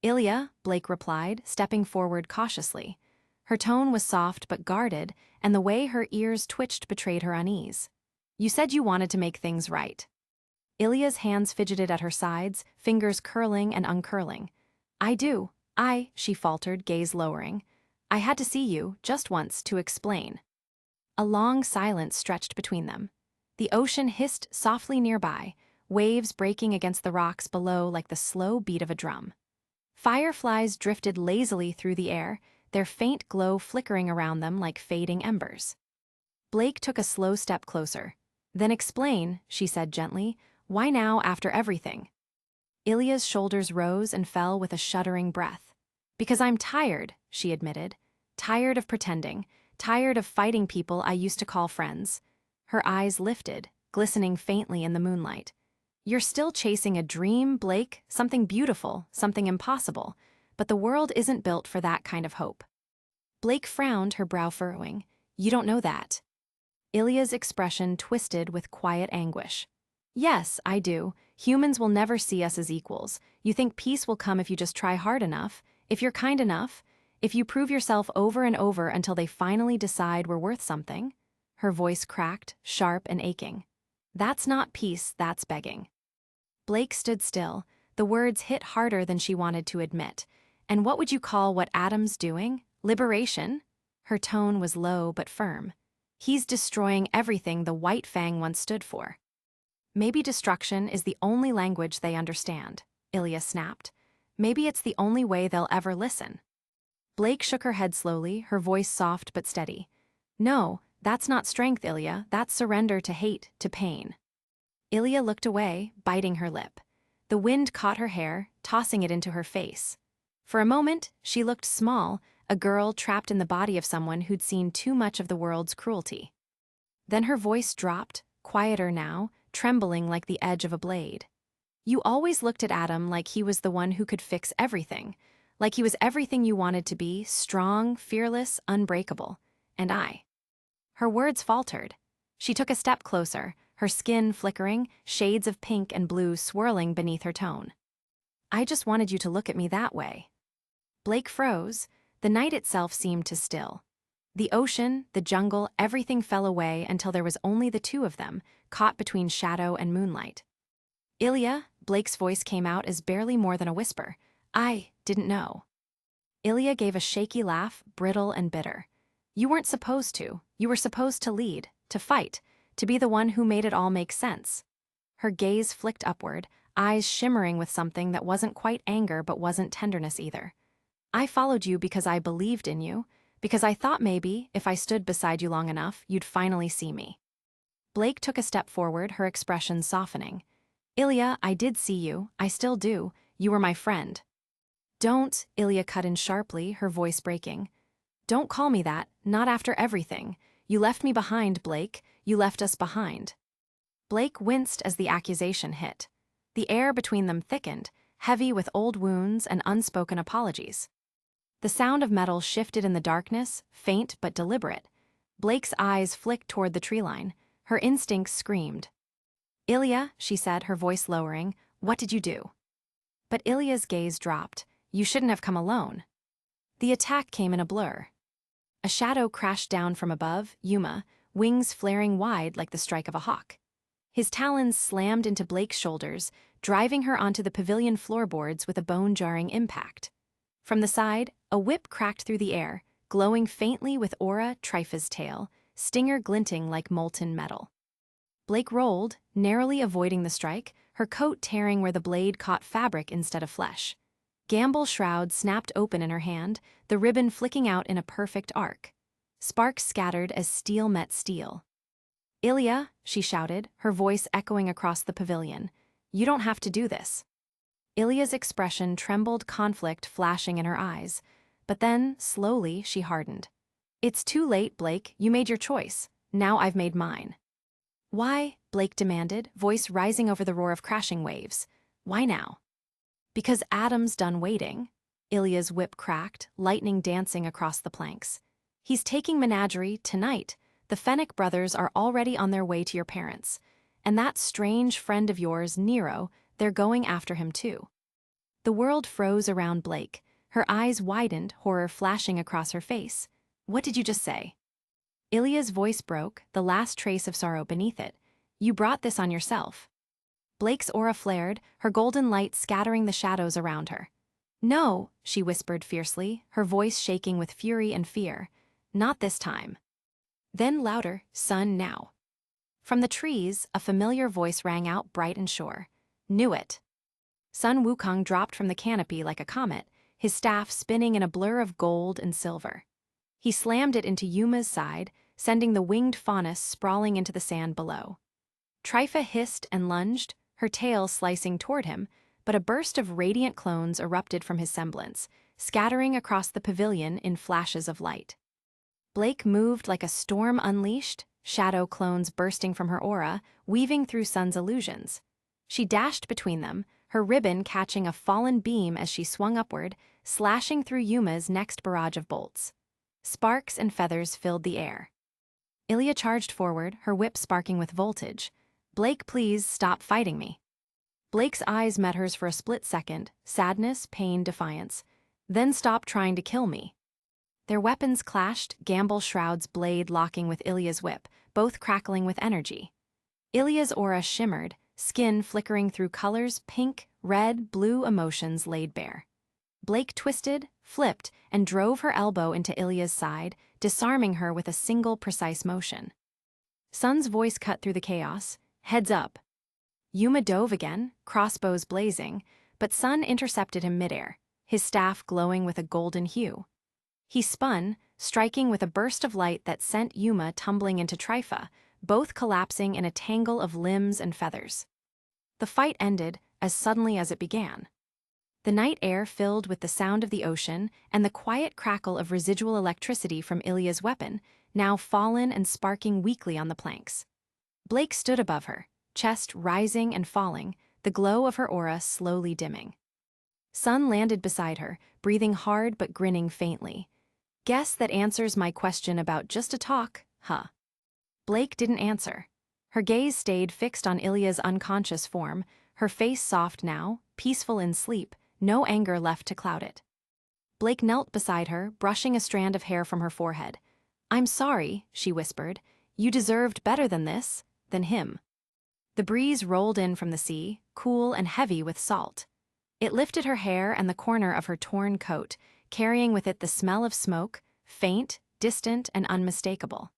"Ilya," Blake replied, stepping forward cautiously. Her tone was soft but guarded, and the way her ears twitched betrayed her unease. "You said you wanted to make things right." Ilya's hands fidgeted at her sides, fingers curling and uncurling. "I do. She faltered, gaze lowering. "I had to see you, just once, to explain." A long silence stretched between them. The ocean hissed softly nearby, waves breaking against the rocks below like the slow beat of a drum. Fireflies drifted lazily through the air, their faint glow flickering around them like fading embers. Blake took a slow step closer. "Then explain," she said gently. "Why now after everything?" Ilya's shoulders rose and fell with a shuddering breath. "Because I'm tired," she admitted. "Tired of pretending, tired of fighting people I used to call friends." Her eyes lifted, glistening faintly in the moonlight. "You're still chasing a dream, Blake, something beautiful, something impossible, but the world isn't built for that kind of hope." Blake frowned, her brow furrowing. "You don't know that." Ilya's expression twisted with quiet anguish. "Yes, I do. Humans will never see us as equals. You think peace will come if you just try hard enough, if you're kind enough, if you prove yourself over and over until they finally decide we're worth something?" Her voice cracked, sharp and aching. "That's not peace, that's begging." Blake stood still. The words hit harder than she wanted to admit. "And what would you call what Adam's doing? Liberation?" Her tone was low but firm. "He's destroying everything the White Fang once stood for." "Maybe destruction is the only language they understand," Ilya snapped. "Maybe it's the only way they'll ever listen." Blake shook her head slowly, her voice soft but steady. "No, that's not strength, Ilya. That's surrender to hate, to pain." Ilya looked away, biting her lip. The wind caught her hair, tossing it into her face. For a moment, she looked small, a girl trapped in the body of someone who'd seen too much of the world's cruelty. Then her voice dropped, quieter now, trembling like the edge of a blade. "You always looked at Adam like he was the one who could fix everything, like he was everything you wanted to be, strong, fearless, unbreakable. And I." Her words faltered. She took a step closer, her skin flickering, shades of pink and blue swirling beneath her tone. "I just wanted you to look at me that way." Blake froze. The night itself seemed to still. The ocean, the jungle, everything fell away until there was only the two of them, caught between shadow and moonlight. "Ilya," Blake's voice came out as barely more than a whisper. "I didn't know." Ilya gave a shaky laugh, brittle and bitter. "You weren't supposed to. You were supposed to lead, to fight, to be the one who made it all make sense." Her gaze flicked upward, eyes shimmering with something that wasn't quite anger but wasn't tenderness either. "I followed you because I believed in you, because I thought maybe, if I stood beside you long enough, you'd finally see me." Blake took a step forward, her expression softening. "Ilya, I did see you. I still do. You were my friend." "Don't," Ilya cut in sharply, her voice breaking. "Don't call me that, not after everything. You left me behind, Blake. You left us behind." Blake winced as the accusation hit. The air between them thickened, heavy with old wounds and unspoken apologies. The sound of metal shifted in the darkness, faint but deliberate. Blake's eyes flicked toward the tree line. Her instincts screamed. "Ilya," she said, her voice lowering, "what did you do?" But Ilya's gaze dropped. "You shouldn't have come alone." The attack came in a blur. A shadow crashed down from above, Yuma, wings flaring wide like the strike of a hawk. His talons slammed into Blake's shoulders, driving her onto the pavilion floorboards with a bone-jarring impact. From the side, a whip cracked through the air, glowing faintly with aura, Trypha's tail, stinger glinting like molten metal. Blake rolled, narrowly avoiding the strike, her coat tearing where the blade caught fabric instead of flesh. Gamble shroud snapped open in her hand, the ribbon flicking out in a perfect arc. Sparks scattered as steel met steel. "Ilya," she shouted, her voice echoing across the pavilion. "You don't have to do this." Ilya's expression trembled, conflict flashing in her eyes. But then, slowly, she hardened. "It's too late, Blake. You made your choice. Now I've made mine." "Why?" Blake demanded, voice rising over the roar of crashing waves. "Why now?" "Because Adam's done waiting." Ilya's whip cracked, lightning dancing across the planks. "He's taking Menagerie tonight. The Fennec brothers are already on their way to your parents. And that strange friend of yours, Nero, they're going after him too." The world froze around Blake. Her eyes widened, horror flashing across her face. "What did you just say?" Ilya's voice broke, the last trace of sorrow beneath it. "You brought this on yourself." Blake's aura flared, her golden light scattering the shadows around her. "No," she whispered fiercely, her voice shaking with fury and fear. "Not this time." Then louder, "Son, now." From the trees, a familiar voice rang out bright and sure. "Knew it." Sun Wukong dropped from the canopy like a comet, his staff spinning in a blur of gold and silver. He slammed it into Yuma's side, sending the winged faunus sprawling into the sand below. Trypha hissed and lunged, her tail slicing toward him, but a burst of radiant clones erupted from his semblance, scattering across the pavilion in flashes of light. Blake moved like a storm unleashed, shadow clones bursting from her aura, weaving through Sun's illusions. She dashed between them, her ribbon catching a fallen beam as she swung upward, slashing through Yuma's next barrage of bolts. Sparks and feathers filled the air. Ilya charged forward, her whip sparking with voltage. "Blake, please stop fighting me." Blake's eyes met hers for a split second, sadness, pain, defiance. "Then stop trying to kill me." Their weapons clashed, Gamble Shroud's blade locking with Ilya's whip, both crackling with energy. Ilya's aura shimmered, skin flickering through colors pink, red, blue emotions laid bare. Blake twisted, flipped, and drove her elbow into Ilya's side, disarming her with a single precise motion. Sun's voice cut through the chaos. "Heads up." Yuma dove again, crossbows blazing, but Sun intercepted him midair, his staff glowing with a golden hue. He spun, striking with a burst of light that sent Yuma tumbling into Trypha, both collapsing in a tangle of limbs and feathers. The fight ended as suddenly as it began. The night air filled with the sound of the ocean and the quiet crackle of residual electricity from Ilya's weapon, now fallen and sparking weakly on the planks. Blake stood above her, chest rising and falling, the glow of her aura slowly dimming. Sun landed beside her, breathing hard but grinning faintly. "Guess that answers my question about just a talk, huh?" Blake didn't answer. Her gaze stayed fixed on Ilya's unconscious form, her face soft now, peaceful in sleep, no anger left to cloud it. Blake knelt beside her, brushing a strand of hair from her forehead. "I'm sorry," she whispered. "You deserved better than this, than him." The breeze rolled in from the sea, cool and heavy with salt. It lifted her hair and the corner of her torn coat, carrying with it the smell of smoke, faint, distant, and unmistakable.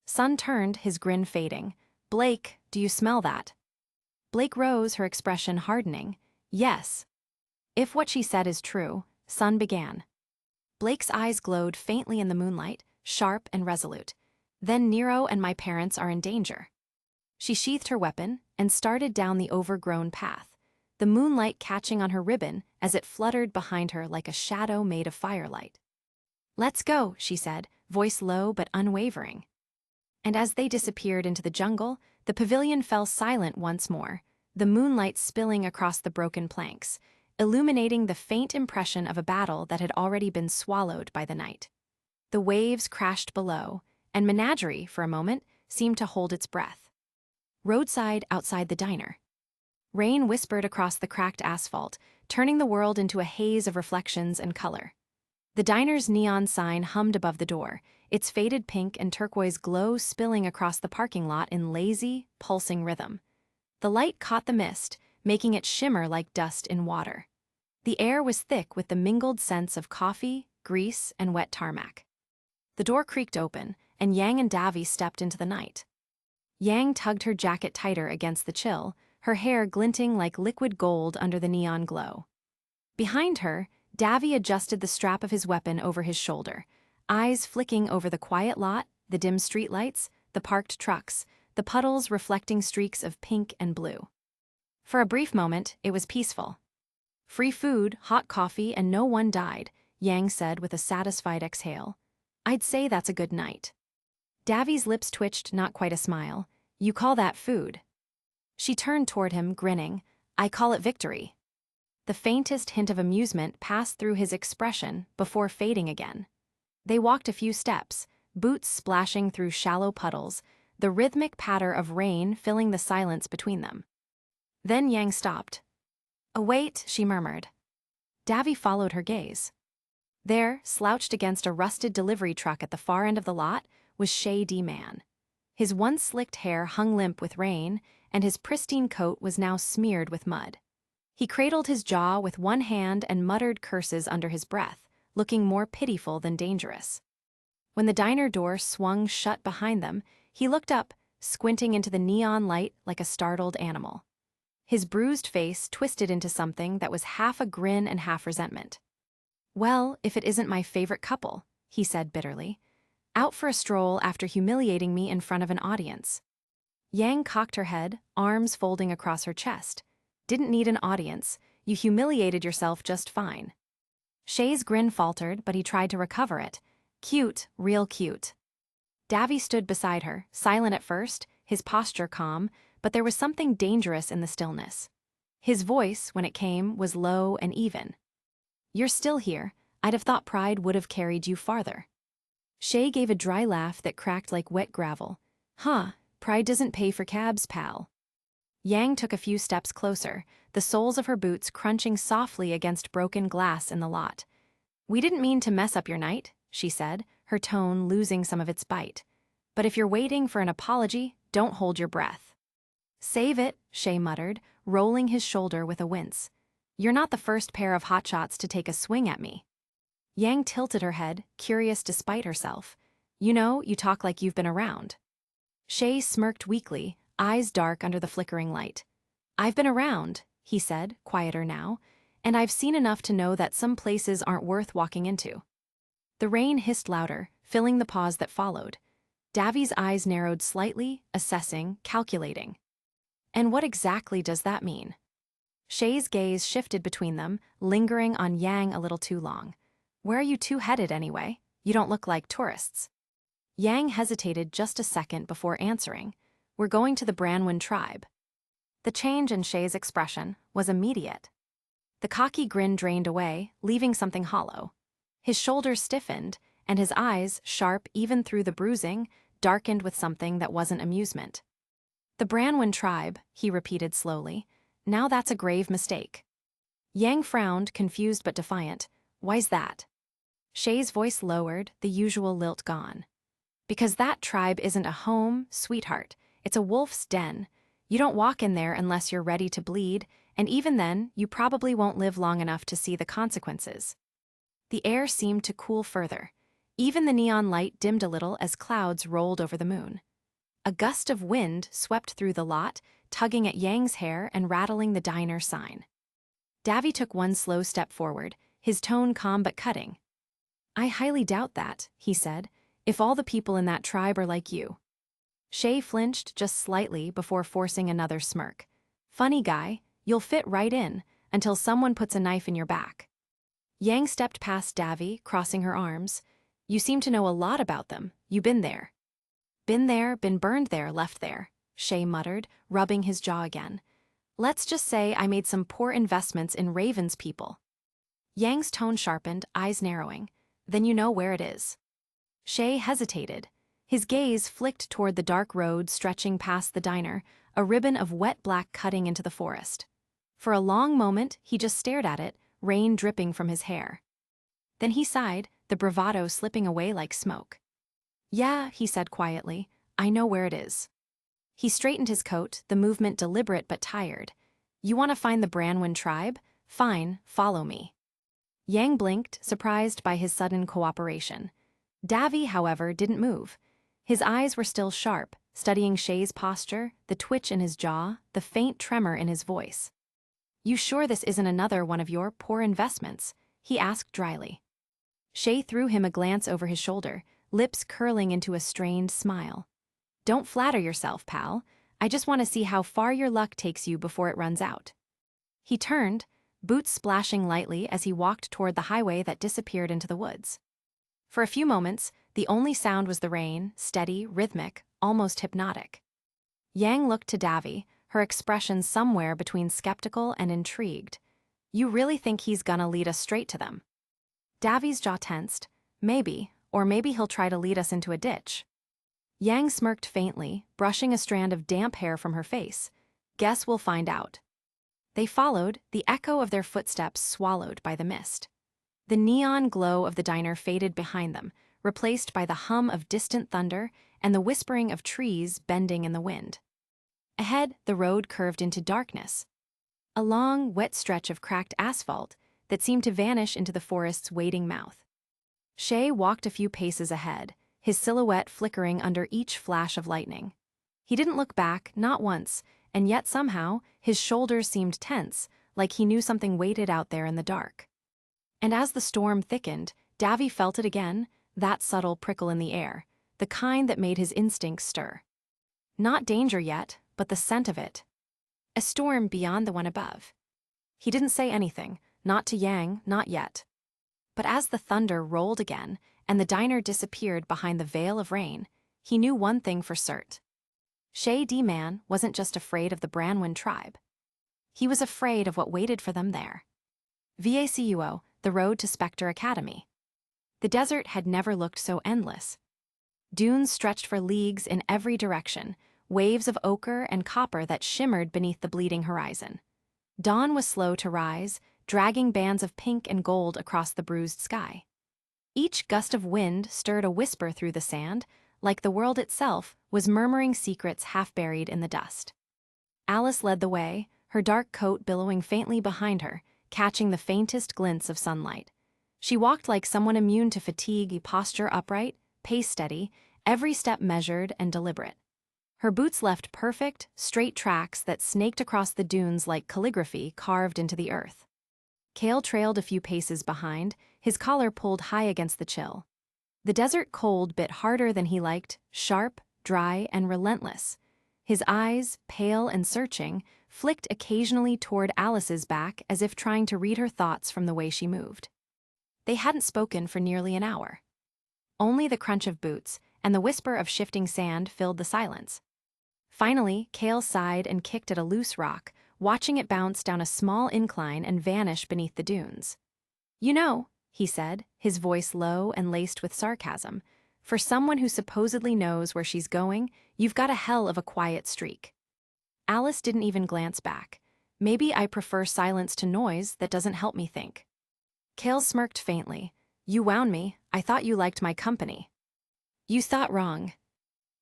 Sun turned, his grin fading. "Blake, do you smell that?" Blake rose, her expression hardening. "Yes." If what she said is true, Sun began. Blake's eyes glowed faintly in the moonlight, sharp and resolute. "Then Nero and my parents are in danger." She sheathed her weapon and started down the overgrown path, the moonlight catching on her ribbon as it fluttered behind her like a shadow made of firelight. "Let's go," she said, voice low but unwavering. And as they disappeared into the jungle, the pavilion fell silent once more, the moonlight spilling across the broken planks, illuminating the faint impression of a battle that had already been swallowed by the night. The waves crashed below, and Menagerie, for a moment, seemed to hold its breath. Roadside outside the diner. Rain whispered across the cracked asphalt, turning the world into a haze of reflections and color. The diner's neon sign hummed above the door, its faded pink and turquoise glow spilling across the parking lot in lazy, pulsing rhythm. The light caught the mist, making it shimmer like dust in water. The air was thick with the mingled scents of coffee, grease, and wet tarmac. The door creaked open, and Yang and Davy stepped into the night. Yang tugged her jacket tighter against the chill, her hair glinting like liquid gold under the neon glow. Behind her, Davy adjusted the strap of his weapon over his shoulder, eyes flicking over the quiet lot, the dim streetlights, the parked trucks, the puddles reflecting streaks of pink and blue. For a brief moment, it was peaceful. "Free food, hot coffee, and no one died," Yang said with a satisfied exhale. "I'd say that's a good night." Davy's lips twitched, not quite a smile. "You call that food?" She turned toward him, grinning. "I call it victory." The faintest hint of amusement passed through his expression before fading again. They walked a few steps, boots splashing through shallow puddles, the rhythmic patter of rain filling the silence between them. Then Yang stopped. "Oh, wait," she murmured. Davy followed her gaze. There, slouched against a rusted delivery truck at the far end of the lot, was Shay D-Man. His once slicked hair hung limp with rain, and his pristine coat was now smeared with mud. He cradled his jaw with one hand and muttered curses under his breath, looking more pitiful than dangerous. When the diner door swung shut behind them, he looked up, squinting into the neon light like a startled animal. His bruised face twisted into something that was half a grin and half resentment. "Well, if it isn't my favorite couple," he said bitterly. "Out for a stroll after humiliating me in front of an audience." Yang cocked her head, arms folding across her chest. "Didn't need an audience. You humiliated yourself just fine." Shay's grin faltered, but he tried to recover it. "Cute, real cute." Davy stood beside her, silent at first, his posture calm, but there was something dangerous in the stillness. His voice, when it came, was low and even. "You're still here. I'd have thought pride would have carried you farther." Shay gave a dry laugh that cracked like wet gravel. "Huh, pride doesn't pay for cabs, pal." Yang took a few steps closer, the soles of her boots crunching softly against broken glass in the lot. "We didn't mean to mess up your night," she said, her tone losing some of its bite. "But if you're waiting for an apology, don't hold your breath." "Save it," Shay muttered, rolling his shoulder with a wince. "You're not the first pair of hotshots to take a swing at me." Yang tilted her head, curious despite herself. "You know, you talk like you've been around." Shay smirked weakly, eyes dark under the flickering light. "I've been around," he said, quieter now, "and I've seen enough to know that some places aren't worth walking into." The rain hissed louder, filling the pause that followed. Davy's eyes narrowed slightly, assessing, calculating. "And what exactly does that mean?" Shay's gaze shifted between them, lingering on Yang a little too long. "Where are you two headed anyway? You don't look like tourists." Yang hesitated just a second before answering. "We're going to the Branwen tribe." The change in Shay's expression was immediate. The cocky grin drained away, leaving something hollow. His shoulders stiffened, and his eyes, sharp even through the bruising, darkened with something that wasn't amusement. "The Branwen tribe," he repeated slowly. "Now that's a grave mistake." Yang frowned, confused but defiant. "Why's that?" Shay's voice lowered, the usual lilt gone. "Because that tribe isn't a home, sweetheart. It's a wolf's den. You don't walk in there unless you're ready to bleed, and even then, you probably won't live long enough to see the consequences." The air seemed to cool further. Even the neon light dimmed a little as clouds rolled over the moon. A gust of wind swept through the lot, tugging at Yang's hair and rattling the diner sign. Davy took one slow step forward, his tone calm but cutting. "I highly doubt that," he said, "if all the people in that tribe are like you." Shay flinched just slightly before forcing another smirk. "Funny guy, you'll fit right in, until someone puts a knife in your back." Yang stepped past Davy, crossing her arms. "You seem to know a lot about them. You been there." "Been there, been burned there, left there," Shay muttered, rubbing his jaw again. "Let's just say I made some poor investments in Raven's people." Yang's tone sharpened, eyes narrowing. "Then you know where it is." Shay hesitated. His gaze flicked toward the dark road stretching past the diner, a ribbon of wet black cutting into the forest. For a long moment, he just stared at it, rain dripping from his hair. Then he sighed, the bravado slipping away like smoke. "Yeah," he said quietly, "I know where it is." He straightened his coat, the movement deliberate but tired. "You want to find the Branwen tribe? Fine, follow me." Yang blinked, surprised by his sudden cooperation. Davy, however, didn't move. His eyes were still sharp, studying Shay's posture, the twitch in his jaw, the faint tremor in his voice. "You sure this isn't another one of your poor investments?" he asked dryly. Shay threw him a glance over his shoulder, lips curling into a strained smile. "Don't flatter yourself, pal. I just want to see how far your luck takes you before it runs out." He turned, boots splashing lightly as he walked toward the highway that disappeared into the woods. For a few moments, the only sound was the rain, steady, rhythmic, almost hypnotic. Yang looked to Davy, her expression somewhere between skeptical and intrigued. "You really think he's gonna lead us straight to them?" Davy's jaw tensed. "Maybe, or maybe he'll try to lead us into a ditch." Yang smirked faintly, brushing a strand of damp hair from her face. "Guess we'll find out." They followed, the echo of their footsteps swallowed by the mist. The neon glow of the diner faded behind them, replaced by the hum of distant thunder and the whispering of trees bending in the wind. Ahead, the road curved into darkness. A long, wet stretch of cracked asphalt that seemed to vanish into the forest's waiting mouth. Shay walked a few paces ahead, his silhouette flickering under each flash of lightning. He didn't look back, not once, and yet somehow his shoulders seemed tense, like he knew something waited out there in the dark. And as the storm thickened, Davy felt it again, that subtle prickle in the air, the kind that made his instincts stir. Not danger yet, but the scent of it. A storm beyond the one above. He didn't say anything, not to Yang, not yet. But as the thunder rolled again, and the diner disappeared behind the veil of rain, he knew one thing for cert. Shay D-Man wasn't just afraid of the Branwen tribe. He was afraid of what waited for them there. Vacuo, the road to Spectre Academy. The desert had never looked so endless. Dunes stretched for leagues in every direction, waves of ochre and copper that shimmered beneath the bleeding horizon. Dawn was slow to rise, dragging bands of pink and gold across the bruised sky. Each gust of wind stirred a whisper through the sand, like the world itself was murmuring secrets half buried in the dust. Alice led the way, her dark coat billowing faintly behind her, catching the faintest glints of sunlight. She walked like someone immune to fatigue, posture upright, pace steady, every step measured and deliberate. Her boots left perfect, straight tracks that snaked across the dunes like calligraphy carved into the earth. Kale trailed a few paces behind, his collar pulled high against the chill. The desert cold bit harder than he liked, sharp, dry, and relentless. His eyes, pale and searching, flicked occasionally toward Alice's back as if trying to read her thoughts from the way she moved. They hadn't spoken for nearly an hour. Only the crunch of boots and the whisper of shifting sand filled the silence. Finally, Kale sighed and kicked at a loose rock, watching it bounce down a small incline and vanish beneath the dunes. "You know," he said, his voice low and laced with sarcasm, "for someone who supposedly knows where she's going, you've got a hell of a quiet streak." Alice didn't even glance back. "Maybe I prefer silence to noise that doesn't help me think." Kale smirked faintly. "You wound me. I thought you liked my company." "You thought wrong."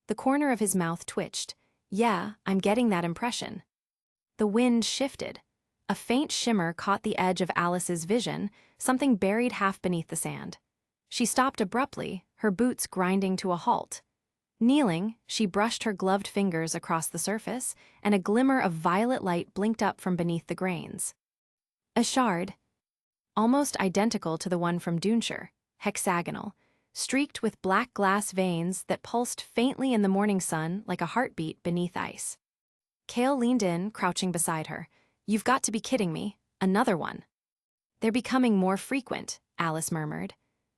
The corner of his mouth twitched. "Yeah, I'm getting that impression." The wind shifted. A faint shimmer caught the edge of Alice's vision, something buried half beneath the sand. She stopped abruptly, her boots grinding to a halt. Kneeling, she brushed her gloved fingers across the surface, and a glimmer of violet light blinked up from beneath the grains. A shard, almost identical to the one from Duneshire, hexagonal, streaked with black glass veins that pulsed faintly in the morning sun like a heartbeat beneath ice. Kale leaned in, crouching beside her. "You've got to be kidding me. Another one." "They're becoming more frequent," Alice murmured.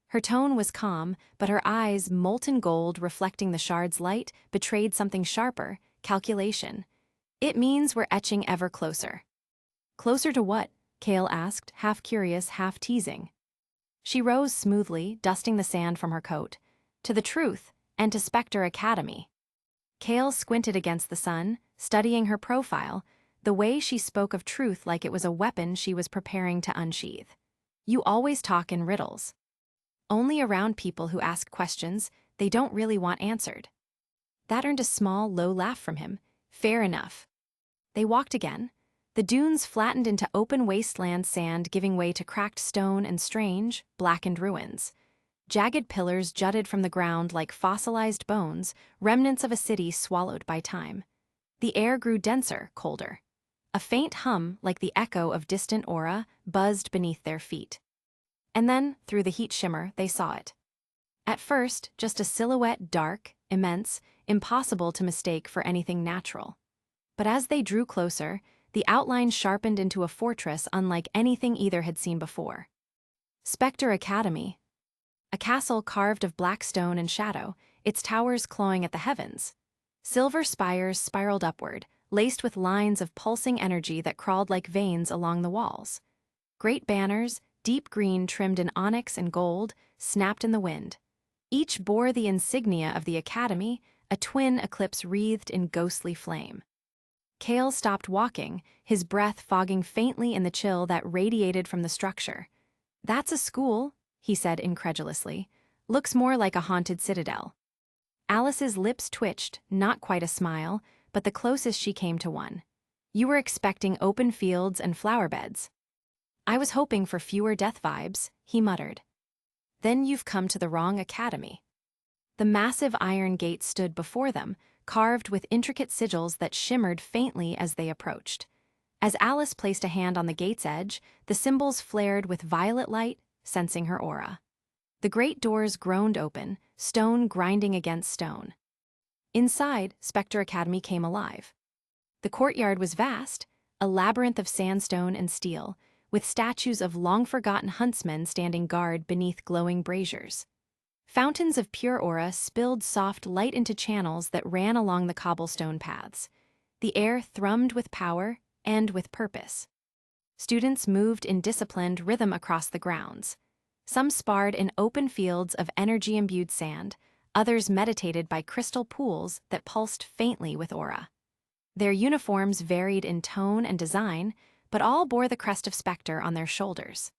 Her tone was calm, but her eyes, molten gold reflecting the shard's light, betrayed something sharper, calculation. "It means we're etching ever closer." "Closer to what?" Kale asked, half curious, half teasing. She rose smoothly, dusting the sand from her coat. "To the truth, and to Spectre Academy." Kale squinted against the sun, studying her profile, the way she spoke of truth like it was a weapon she was preparing to unsheath. "You always talk in riddles." "Only around people who ask questions they don't really want answered." That earned a small, low laugh from him. "Fair enough." They walked again. The dunes flattened into open wasteland sand giving way to cracked stone and strange, blackened ruins. Jagged pillars jutted from the ground like fossilized bones, remnants of a city swallowed by time. The air grew denser, colder. A faint hum, like the echo of distant aura, buzzed beneath their feet. And then, through the heat shimmer, they saw it. At first, just a silhouette, dark, immense, impossible to mistake for anything natural. But as they drew closer, the outline sharpened into a fortress unlike anything either had seen before. Spectre Academy. A castle carved of black stone and shadow, its towers clawing at the heavens. Silver spires spiraled upward, laced with lines of pulsing energy that crawled like veins along the walls. Great banners, deep green trimmed in onyx and gold, snapped in the wind. Each bore the insignia of the academy, a twin eclipse wreathed in ghostly flame. Cale stopped walking, his breath fogging faintly in the chill that radiated from the structure. "That's a school," he said incredulously. "Looks more like a haunted citadel." Alice's lips twitched, not quite a smile, but the closest she came to one. "You were expecting open fields and flower beds." "I was hoping for fewer death vibes," he muttered. "Then you've come to the wrong academy." The massive iron gate stood before them, carved with intricate sigils that shimmered faintly as they approached. As Alice placed a hand on the gate's edge, the symbols flared with violet light, sensing her aura. The great doors groaned open, stone grinding against stone. Inside, Spectre Academy came alive. The courtyard was vast, a labyrinth of sandstone and steel, with statues of long-forgotten huntsmen standing guard beneath glowing braziers. Fountains of pure aura spilled soft light into channels that ran along the cobblestone paths. The air thrummed with power and with purpose. Students moved in disciplined rhythm across the grounds. Some sparred in open fields of energy-imbued sand, others meditated by crystal pools that pulsed faintly with aura. Their uniforms varied in tone and design, but all bore the crest of Spectre on their shoulders.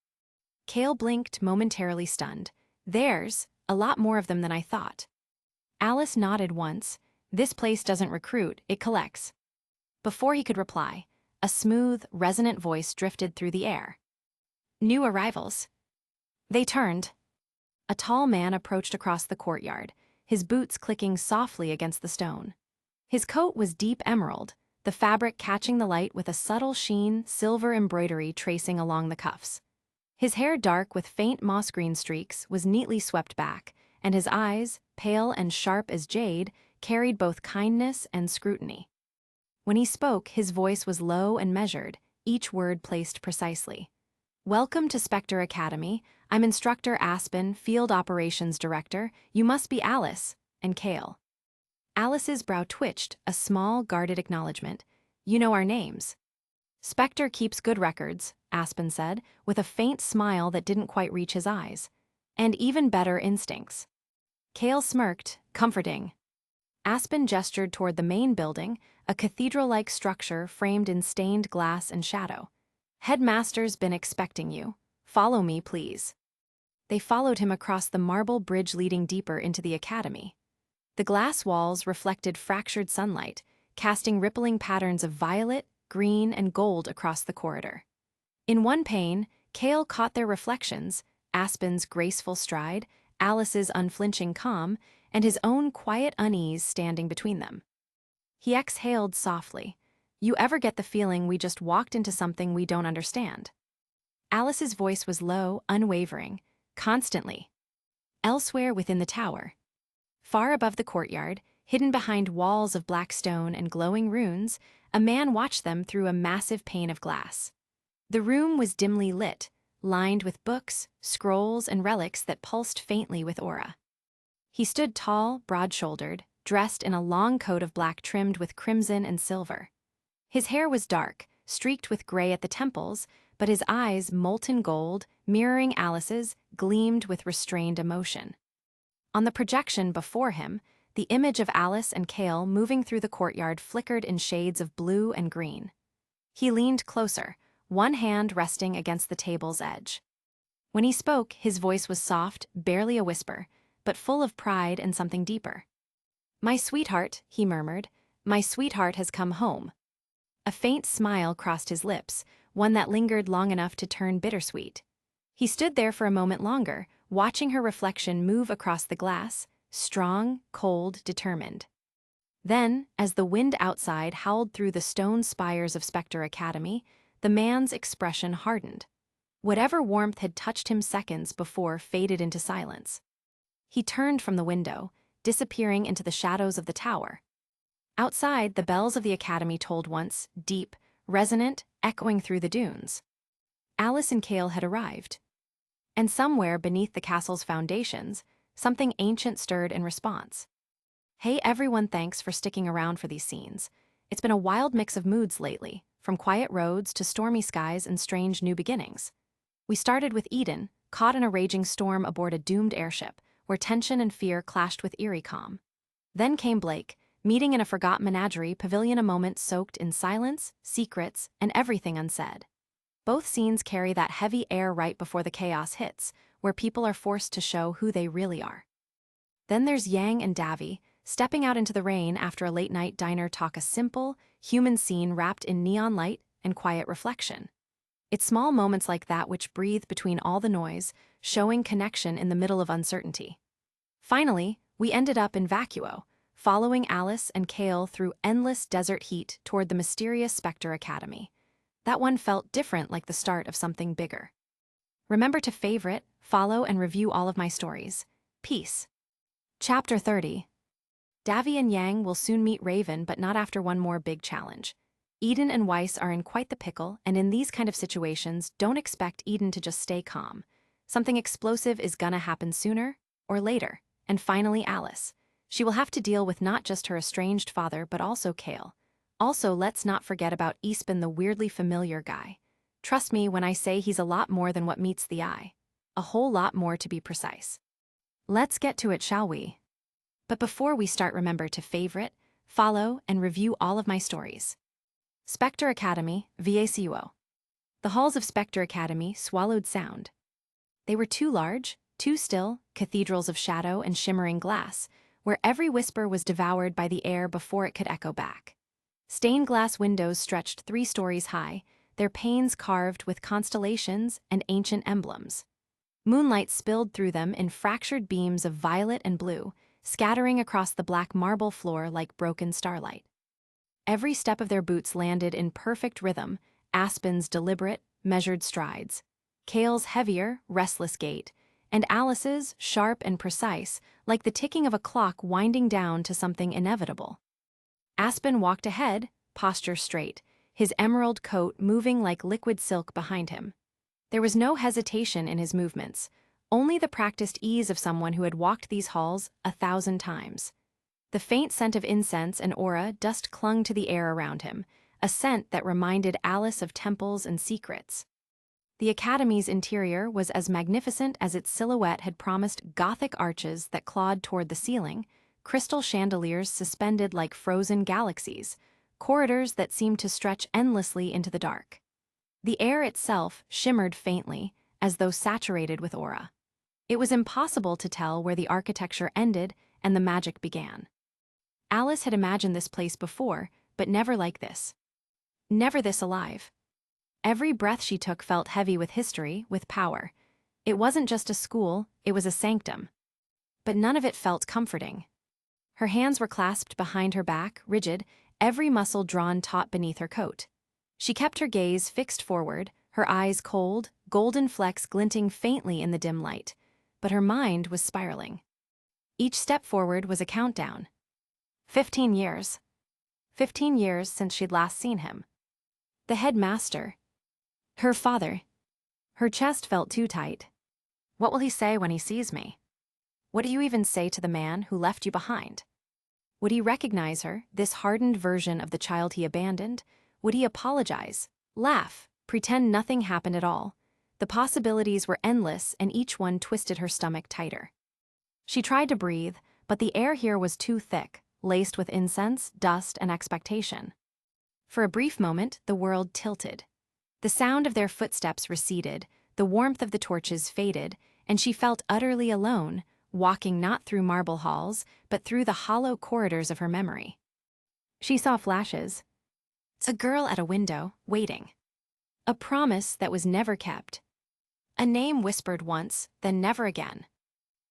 Cale blinked, momentarily stunned. "There's a lot more of them than I thought." Alice nodded once. "This place doesn't recruit, it collects." Before he could reply, a smooth, resonant voice drifted through the air. "New arrivals." They turned. A tall man approached across the courtyard, his boots clicking softly against the stone. His coat was deep emerald, the fabric catching the light with a subtle sheen, silver embroidery tracing along the cuffs. His hair, dark with faint moss-green streaks, was neatly swept back, and his eyes, pale and sharp as jade, carried both kindness and scrutiny. When he spoke, his voice was low and measured, each word placed precisely. "Welcome to Spectre Academy. I'm Instructor Aspen, Field Operations Director. You must be Alice," and Cale. Alice's brow twitched, a small, guarded acknowledgement. "You know our names." "Spectre keeps good records," Aspen said, with a faint smile that didn't quite reach his eyes. "And even better instincts." Cale smirked, comforting. Aspen gestured toward the main building, a cathedral-like structure framed in stained glass and shadow. "Headmaster's been expecting you. Follow me, please." They followed him across the marble bridge leading deeper into the academy. The glass walls reflected fractured sunlight, casting rippling patterns of violet, green, and gold across the corridor. In one pane, Cale caught their reflections, Aspen's graceful stride, Alice's unflinching calm, and his own quiet unease standing between them. He exhaled softly. "You ever get the feeling we just walked into something we don't understand?" Alice's voice was low, unwavering. "Constantly." Elsewhere within the tower, far above the courtyard, hidden behind walls of black stone and glowing runes, a man watched them through a massive pane of glass. The room was dimly lit, lined with books, scrolls, and relics that pulsed faintly with aura. He stood tall, broad-shouldered, dressed in a long coat of black trimmed with crimson and silver. His hair was dark, streaked with gray at the temples, but his eyes, molten gold, mirroring Alice's, gleamed with restrained emotion. On the projection before him, the image of Alice and Cale moving through the courtyard flickered in shades of blue and green. He leaned closer, one hand resting against the table's edge. When he spoke, his voice was soft, barely a whisper, but full of pride and something deeper. "My sweetheart," he murmured, "my sweetheart has come home." A faint smile crossed his lips, one that lingered long enough to turn bittersweet. He stood there for a moment longer, watching her reflection move across the glass, strong, cold, determined. Then, as the wind outside howled through the stone spires of Spectre Academy, the man's expression hardened. Whatever warmth had touched him seconds before faded into silence. He turned from the window, disappearing into the shadows of the tower. Outside, the bells of the academy tolled once, deep, resonant, echoing through the dunes. Alice and Cale had arrived. And somewhere beneath the castle's foundations, something ancient stirred in response. Hey everyone, thanks for sticking around for these scenes. It's been a wild mix of moods lately, from quiet roads to stormy skies and strange new beginnings. We started with Eden, caught in a raging storm aboard a doomed airship, where tension and fear clashed with eerie calm. Then came Blake, meeting in a forgotten menagerie pavilion, a moment soaked in silence, secrets, and everything unsaid. Both scenes carry that heavy air right before the chaos hits, where people are forced to show who they really are. Then there's Yang and Davy, stepping out into the rain after a late-night diner talk, a simple, human scene wrapped in neon light and quiet reflection. It's small moments like that which breathe between all the noise, showing connection in the middle of uncertainty. Finally, we ended up in Vacuo, following Alice and Cale through endless desert heat toward the mysterious Spectre Academy. That one felt different, like the start of something bigger. Remember to favorite, follow, and review all of my stories. Peace. Chapter 30. Davy and Yang will soon meet Raven, but not after one more big challenge. Eden and Weiss are in quite the pickle, and in these kind of situations, don't expect Eden to just stay calm. Something explosive is gonna happen sooner or later. And finally, Alice. She will have to deal with not just her estranged father, but also Cale. Also, let's not forget about Espen, the weirdly familiar guy. Trust me when I say he's a lot more than what meets the eye. A whole lot more, to be precise. Let's get to it, shall we? But before we start, remember to favorite, follow, and review all of my stories. Spectre Academy, Vacuo. The halls of Spectre Academy swallowed sound. They were too large, too still, cathedrals of shadow and shimmering glass, where every whisper was devoured by the air before it could echo back. Stained glass windows stretched 3 stories high, their panes carved with constellations and ancient emblems. Moonlight spilled through them in fractured beams of violet and blue, scattering across the black marble floor like broken starlight. Every step of their boots landed in perfect rhythm, Aspen's deliberate, measured strides, Cale's heavier, restless gait, and Alice's sharp and precise, like the ticking of a clock winding down to something inevitable. Aspen walked ahead, posture straight, his emerald coat moving like liquid silk behind him. There was no hesitation in his movements, only the practiced ease of someone who had walked these halls 1,000 times. The faint scent of incense and aura dust clung to the air around him, a scent that reminded Alice of temples and secrets. The academy's interior was as magnificent as its silhouette had promised, Gothic arches that clawed toward the ceiling, crystal chandeliers suspended like frozen galaxies, corridors that seemed to stretch endlessly into the dark. The air itself shimmered faintly, as though saturated with aura. It was impossible to tell where the architecture ended and the magic began. Alice had imagined this place before, but never like this. Never this alive. Every breath she took felt heavy with history, with power. It wasn't just a school, it was a sanctum. But none of it felt comforting. Her hands were clasped behind her back, rigid, every muscle drawn taut beneath her coat. She kept her gaze fixed forward, her eyes cold, golden flecks glinting faintly in the dim light. But her mind was spiraling. Each step forward was a countdown. 15 years. 15 years since she'd last seen him. The headmaster. Her father. Her chest felt too tight. What will he say when he sees me? What do you even say to the man who left you behind? Would he recognize her, this hardened version of the child he abandoned? Would he apologize, laugh, pretend nothing happened at all? The possibilities were endless, and each one twisted her stomach tighter. She tried to breathe, but the air here was too thick, laced with incense, dust, and expectation. For a brief moment, the world tilted. The sound of their footsteps receded, the warmth of the torches faded, and she felt utterly alone, walking not through marble halls, but through the hollow corridors of her memory. She saw flashes. A girl at a window, waiting. A promise that was never kept. A name whispered once, then never again.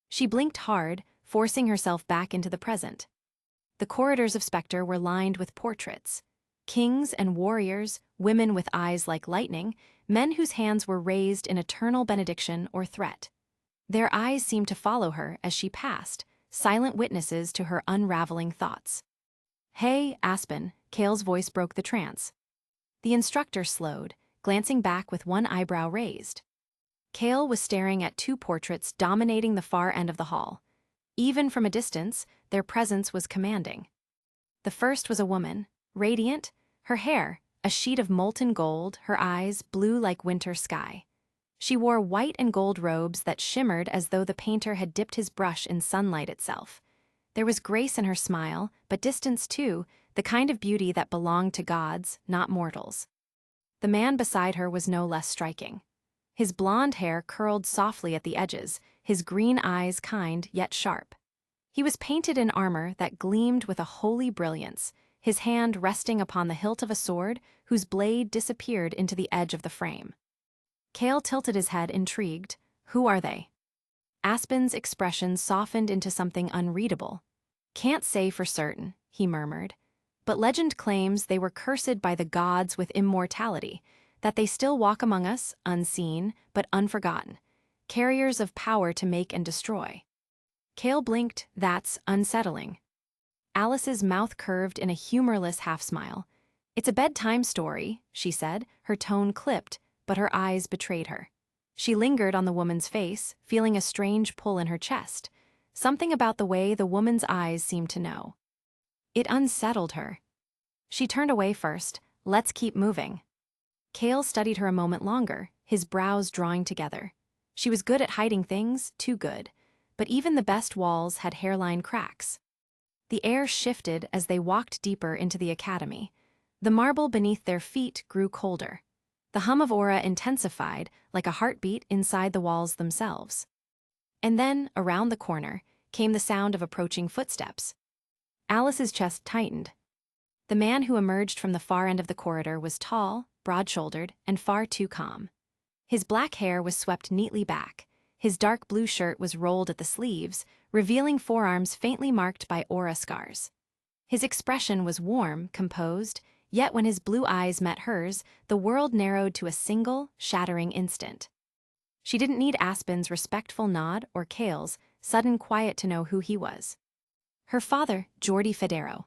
She blinked hard, forcing herself back into the present. The corridors of Spectre were lined with portraits. Kings and warriors, women with eyes like lightning, men whose hands were raised in eternal benediction or threat. Their eyes seemed to follow her as she passed, silent witnesses to her unraveling thoughts. "Hey, Aspen," Kale's voice broke the trance. The instructor slowed, glancing back with one eyebrow raised. Kale was staring at two portraits dominating the far end of the hall. Even from a distance, their presence was commanding. The first was a woman, radiant, her hair a sheet of molten gold, her eyes blue like winter sky. She wore white and gold robes that shimmered as though the painter had dipped his brush in sunlight itself. There was grace in her smile, but distance too, the kind of beauty that belonged to gods, not mortals. The man beside her was no less striking. His blonde hair curled softly at the edges, his green eyes kind yet sharp. He was painted in armor that gleamed with a holy brilliance, his hand resting upon the hilt of a sword whose blade disappeared into the edge of the frame. Kale tilted his head, intrigued. "Who are they?" Aspen's expression softened into something unreadable. "Can't say for certain," he murmured. "But legend claims they were cursed by the gods with immortality, that they still walk among us, unseen, but unforgotten, carriers of power to make and destroy." Kale blinked. "That's unsettling." Alice's mouth curved in a humorless half-smile. "It's a bedtime story," she said, her tone clipped, but her eyes betrayed her. She lingered on the woman's face, feeling a strange pull in her chest, something about the way the woman's eyes seemed to know. It unsettled her. She turned away first. "Let's keep moving." Kale studied her a moment longer, his brows drawing together. She was good at hiding things, too good, but even the best walls had hairline cracks. The air shifted as they walked deeper into the academy. The marble beneath their feet grew colder. The hum of aura intensified, like a heartbeat inside the walls themselves. And then, around the corner, came the sound of approaching footsteps. Alice's chest tightened. The man who emerged from the far end of the corridor was tall, broad-shouldered, and far too calm. His black hair was swept neatly back. His dark blue shirt was rolled at the sleeves, revealing forearms faintly marked by aura scars. His expression was warm, composed, yet when his blue eyes met hers, the world narrowed to a single, shattering instant. She didn't need Aspen's respectful nod or Kale's sudden quiet to know who he was. Her father, Jordi Federo.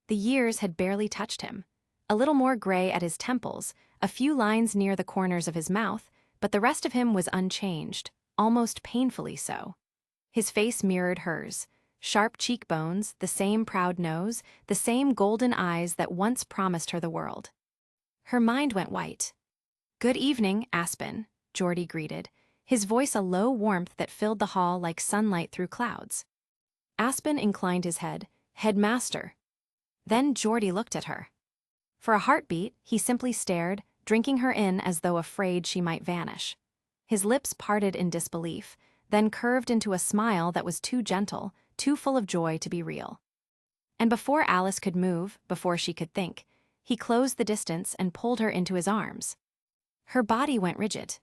The years had barely touched him. A little more gray at his temples, a few lines near the corners of his mouth, but the rest of him was unchanged, almost painfully so. His face mirrored hers. Sharp cheekbones, the same proud nose, the same golden eyes that once promised her the world. Her mind went white. "Good evening, Aspen," Jordi greeted, his voice a low warmth that filled the hall like sunlight through clouds. Aspen inclined his head. "Headmaster." Then Jordi looked at her. For a heartbeat, he simply stared, drinking her in as though afraid she might vanish. His lips parted in disbelief, then curved into a smile that was too gentle, too full of joy to be real. And before Alice could move, before she could think, he closed the distance and pulled her into his arms. Her body went rigid.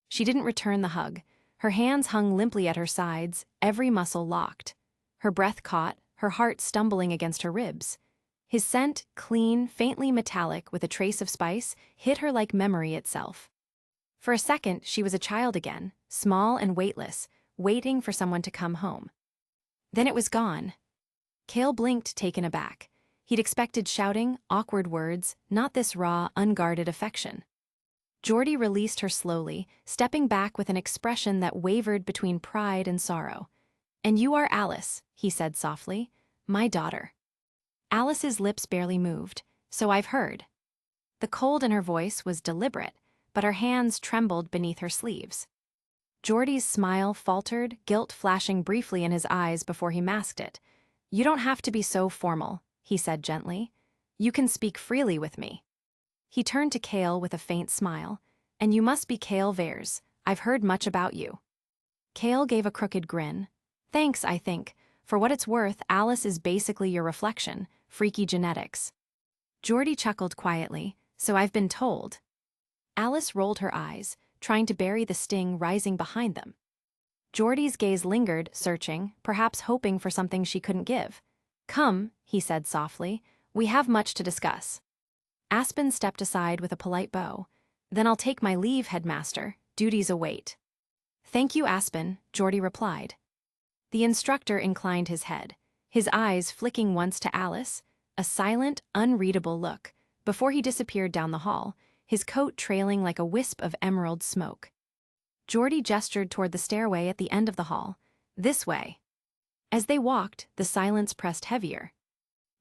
She didn't return the hug. Her hands hung limply at her sides, every muscle locked. Her breath caught, her heart stumbling against her ribs. His scent, clean, faintly metallic with a trace of spice, hit her like memory itself. For a second, she was a child again, small and weightless, waiting for someone to come home. Then it was gone. Kale blinked, taken aback. He'd expected shouting, awkward words, not this raw, unguarded affection. Jordi released her slowly, stepping back with an expression that wavered between pride and sorrow. "And you are Alice," he said softly, "my daughter." Alice's lips barely moved. "So I've heard." The cold in her voice was deliberate, but her hands trembled beneath her sleeves. Jordi's smile faltered, guilt flashing briefly in his eyes before he masked it. "You don't have to be so formal," he said gently. "You can speak freely with me." He turned to Kale with a faint smile. "And you must be Kale Veers. I've heard much about you." Kale gave a crooked grin. "Thanks, I think. For what it's worth, Alice is basically your reflection, freaky genetics." Jordi chuckled quietly. "So I've been told." Alice rolled her eyes, trying to bury the sting rising behind them. Geordie's gaze lingered, searching, perhaps hoping for something she couldn't give. "Come," he said softly, "we have much to discuss." Aspen stepped aside with a polite bow. "Then I'll take my leave, headmaster. Duties await." "Thank you, Aspen," Geordie replied. The instructor inclined his head, his eyes flicking once to Alice, a silent, unreadable look, before he disappeared down the hall, his coat trailing like a wisp of emerald smoke. Geordie gestured toward the stairway at the end of the hall. "This way." As they walked, the silence pressed heavier.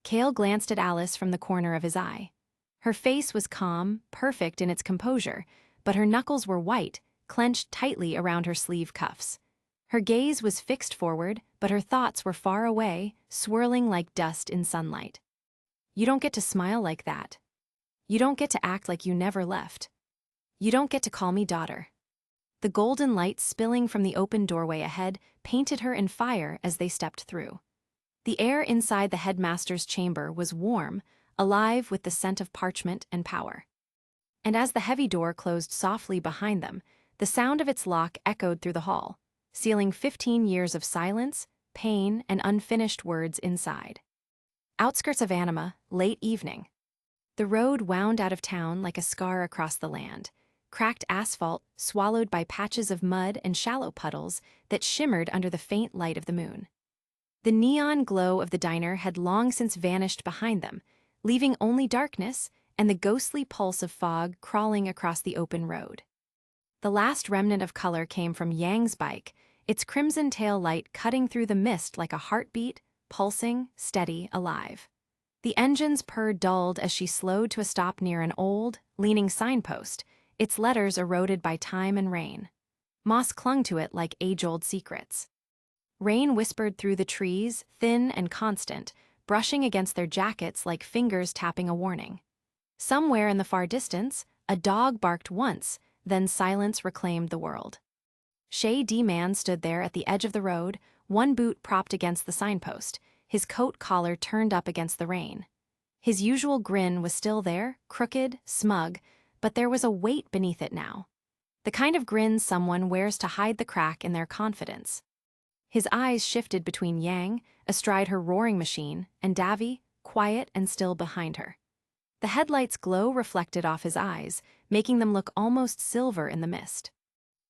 Cale glanced at Alice from the corner of his eye. Her face was calm, perfect in its composure, but her knuckles were white, clenched tightly around her sleeve cuffs. Her gaze was fixed forward, but her thoughts were far away, swirling like dust in sunlight. "You don't get to smile like that. You don't get to act like you never left. You don't get to call me daughter." The golden light spilling from the open doorway ahead painted her in fire as they stepped through. The air inside the headmaster's chamber was warm, alive with the scent of parchment and power. And as the heavy door closed softly behind them, the sound of its lock echoed through the hall, sealing 15 years of silence, pain, and unfinished words inside. Outskirts of Anima, late evening. The road wound out of town like a scar across the land, cracked asphalt swallowed by patches of mud and shallow puddles that shimmered under the faint light of the moon. The neon glow of the diner had long since vanished behind them, leaving only darkness and the ghostly pulse of fog crawling across the open road. The last remnant of color came from Yang's bike, its crimson tail light cutting through the mist like a heartbeat, pulsing, steady, alive. The engine's purr dulled as she slowed to a stop near an old, leaning signpost, its letters eroded by time and rain. Moss clung to it like age-old secrets. Rain whispered through the trees, thin and constant, brushing against their jackets like fingers tapping a warning. Somewhere in the far distance, a dog barked once, then silence reclaimed the world. Shay D-Man stood there at the edge of the road, one boot propped against the signpost, his coat collar turned up against the rain. His usual grin was still there, crooked, smug, but there was a weight beneath it now. The kind of grin someone wears to hide the crack in their confidence. His eyes shifted between Yang, astride her roaring machine, and Davy, quiet and still behind her. The headlights' glow reflected off his eyes, making them look almost silver in the mist.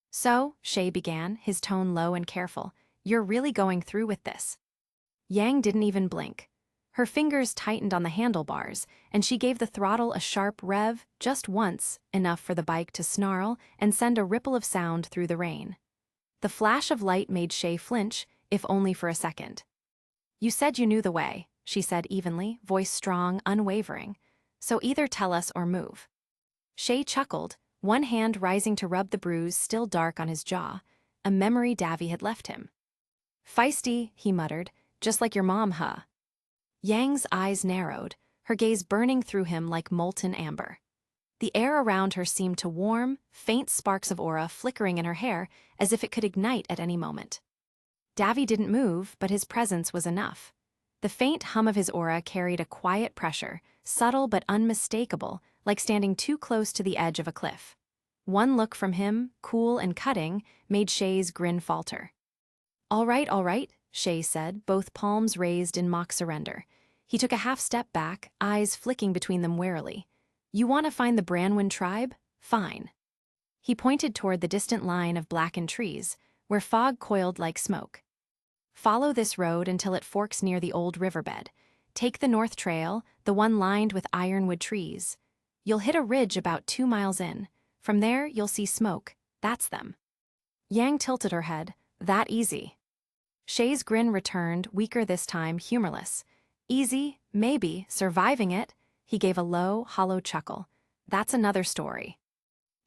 "So," Shay began, his tone low and careful, "you're really going through with this?" Yang didn't even blink. Her fingers tightened on the handlebars, and she gave the throttle a sharp rev, just once, enough for the bike to snarl and send a ripple of sound through the rain. The flash of light made Shay flinch, if only for a second. "You said you knew the way," she said evenly, voice strong, unwavering. "So either tell us or move." Shay chuckled, one hand rising to rub the bruise still dark on his jaw, a memory Davy had left him. "Feisty," he muttered, "just like your mom, huh?" Yang's eyes narrowed, her gaze burning through him like molten amber. The air around her seemed to warm, faint sparks of aura flickering in her hair as if it could ignite at any moment. Davy didn't move, but his presence was enough. The faint hum of his aura carried a quiet pressure, subtle but unmistakable, like standing too close to the edge of a cliff. One look from him, cool and cutting, made Shay's grin falter. All right," Shay said, both palms raised in mock surrender. He took a half step back, eyes flicking between them warily. "You want to find the Branwen tribe? Fine." He pointed toward the distant line of blackened trees, where fog coiled like smoke. "Follow this road until it forks near the old riverbed. Take the north trail, the one lined with ironwood trees. You'll hit a ridge about 2 miles in. From there, you'll see smoke. That's them." Yang tilted her head. "That easy?" Shay's grin returned, weaker this time, humorless. "Easy, maybe, surviving it." He gave a low, hollow chuckle. "That's another story."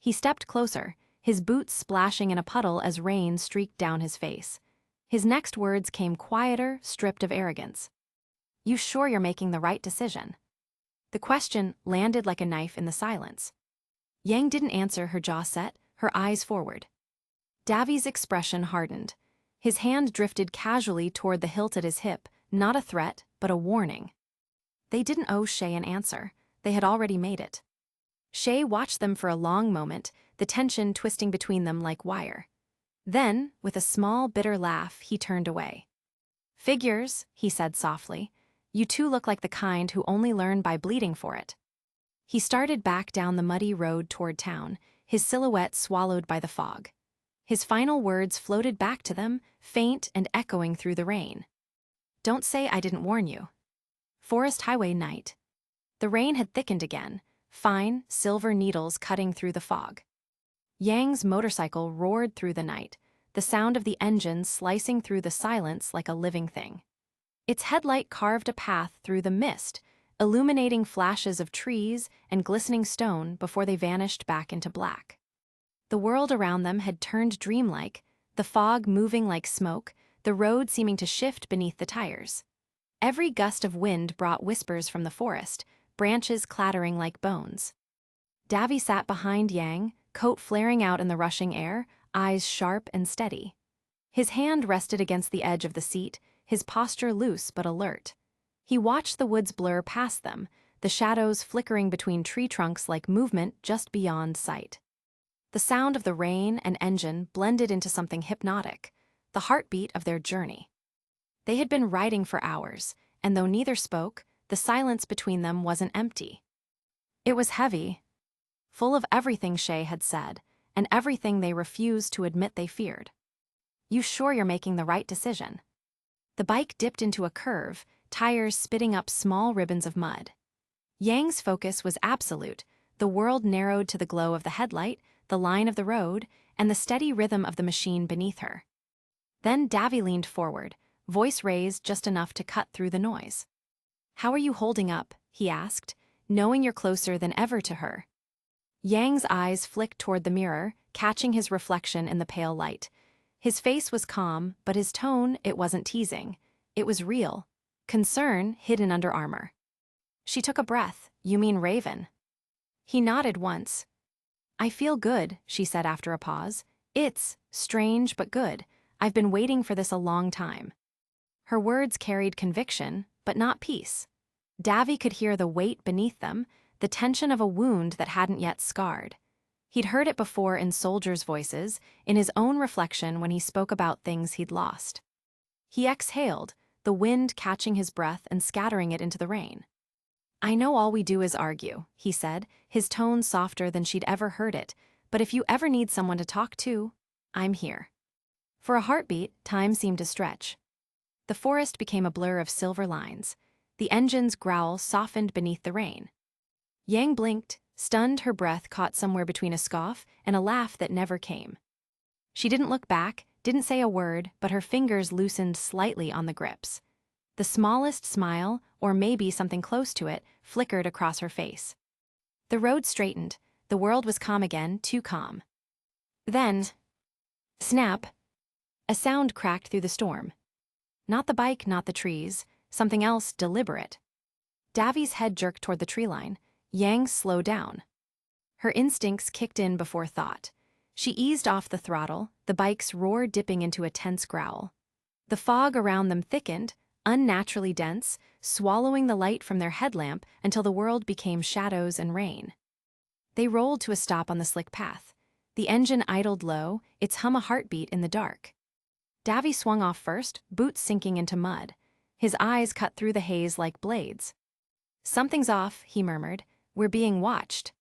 He stepped closer, his boots splashing in a puddle as rain streaked down his face. His next words came quieter, stripped of arrogance. "You sure you're making the right decision?" The question landed like a knife in the silence. Yang didn't answer, her jaw set, her eyes forward. Davy's expression hardened. His hand drifted casually toward the hilt at his hip, not a threat, but a warning. They didn't owe Shay an answer. They had already made it. Shay watched them for a long moment, the tension twisting between them like wire. Then, with a small, bitter laugh, he turned away. "Figures," he said softly. "You two look like the kind who only learn by bleeding for it." He started back down the muddy road toward town, his silhouette swallowed by the fog. His final words floated back to them, faint and echoing through the rain. "Don't say I didn't warn you." Forest highway night. The rain had thickened again, fine, silver needles cutting through the fog. Yang's motorcycle roared through the night, the sound of the engine slicing through the silence like a living thing. Its headlight carved a path through the mist, illuminating flashes of trees and glistening stone before they vanished back into black. The world around them had turned dreamlike, the fog moving like smoke, the road seeming to shift beneath the tires. Every gust of wind brought whispers from the forest, branches clattering like bones. Davy sat behind Yang, coat flaring out in the rushing air, eyes sharp and steady. His hand rested against the edge of the seat, his posture loose but alert. He watched the woods blur past them, the shadows flickering between tree trunks like movement just beyond sight. The sound of the rain and engine blended into something hypnotic, the heartbeat of their journey. They had been riding for hours, and though neither spoke, the silence between them wasn't empty. It was heavy, full of everything Shay had said, and everything they refused to admit they feared. "You sure you're making the right decision?" The bike dipped into a curve, tires spitting up small ribbons of mud. Yang's focus was absolute, the world narrowed to the glow of the headlight, the line of the road, and the steady rhythm of the machine beneath her. Then Davy leaned forward, voice raised just enough to cut through the noise. "How are you holding up?" he asked, knowing you're closer than ever to her. Yang's eyes flicked toward the mirror, catching his reflection in the pale light. His face was calm, but his tone, it wasn't teasing. It was real. Concern hidden under armor. She took a breath. "You mean Raven?" He nodded once. "I feel good," she said after a pause. "It's strange but good. I've been waiting for this a long time." Her words carried conviction, but not peace. Davy could hear the weight beneath them, the tension of a wound that hadn't yet scarred. He'd heard it before in soldiers' voices, in his own reflection when he spoke about things he'd lost. He exhaled, the wind catching his breath and scattering it into the rain. "I know all we do is argue," he said, his tone softer than she'd ever heard it, "but if you ever need someone to talk to, I'm here." For a heartbeat, time seemed to stretch. The forest became a blur of silver lines. The engine's growl softened beneath the rain. Yang blinked, stunned, her breath caught somewhere between a scoff and a laugh that never came. She didn't look back, didn't say a word, but her fingers loosened slightly on the grips. The smallest smile, or maybe something close to it, flickered across her face. The road straightened. The world was calm again, too calm. Then, snap! A sound cracked through the storm. Not the bike, not the trees, something else deliberate. Davy's head jerked toward the tree line. Yang slowed down. Her instincts kicked in before thought. She eased off the throttle, the bike's roar dipping into a tense growl. The fog around them thickened, unnaturally dense, swallowing the light from their headlamp until the world became shadows and rain. They rolled to a stop on the slick path. The engine idled low, its hum a heartbeat in the dark. Davy swung off first, boots sinking into mud. His eyes cut through the haze like blades. "Something's off," he murmured. "We're being watched."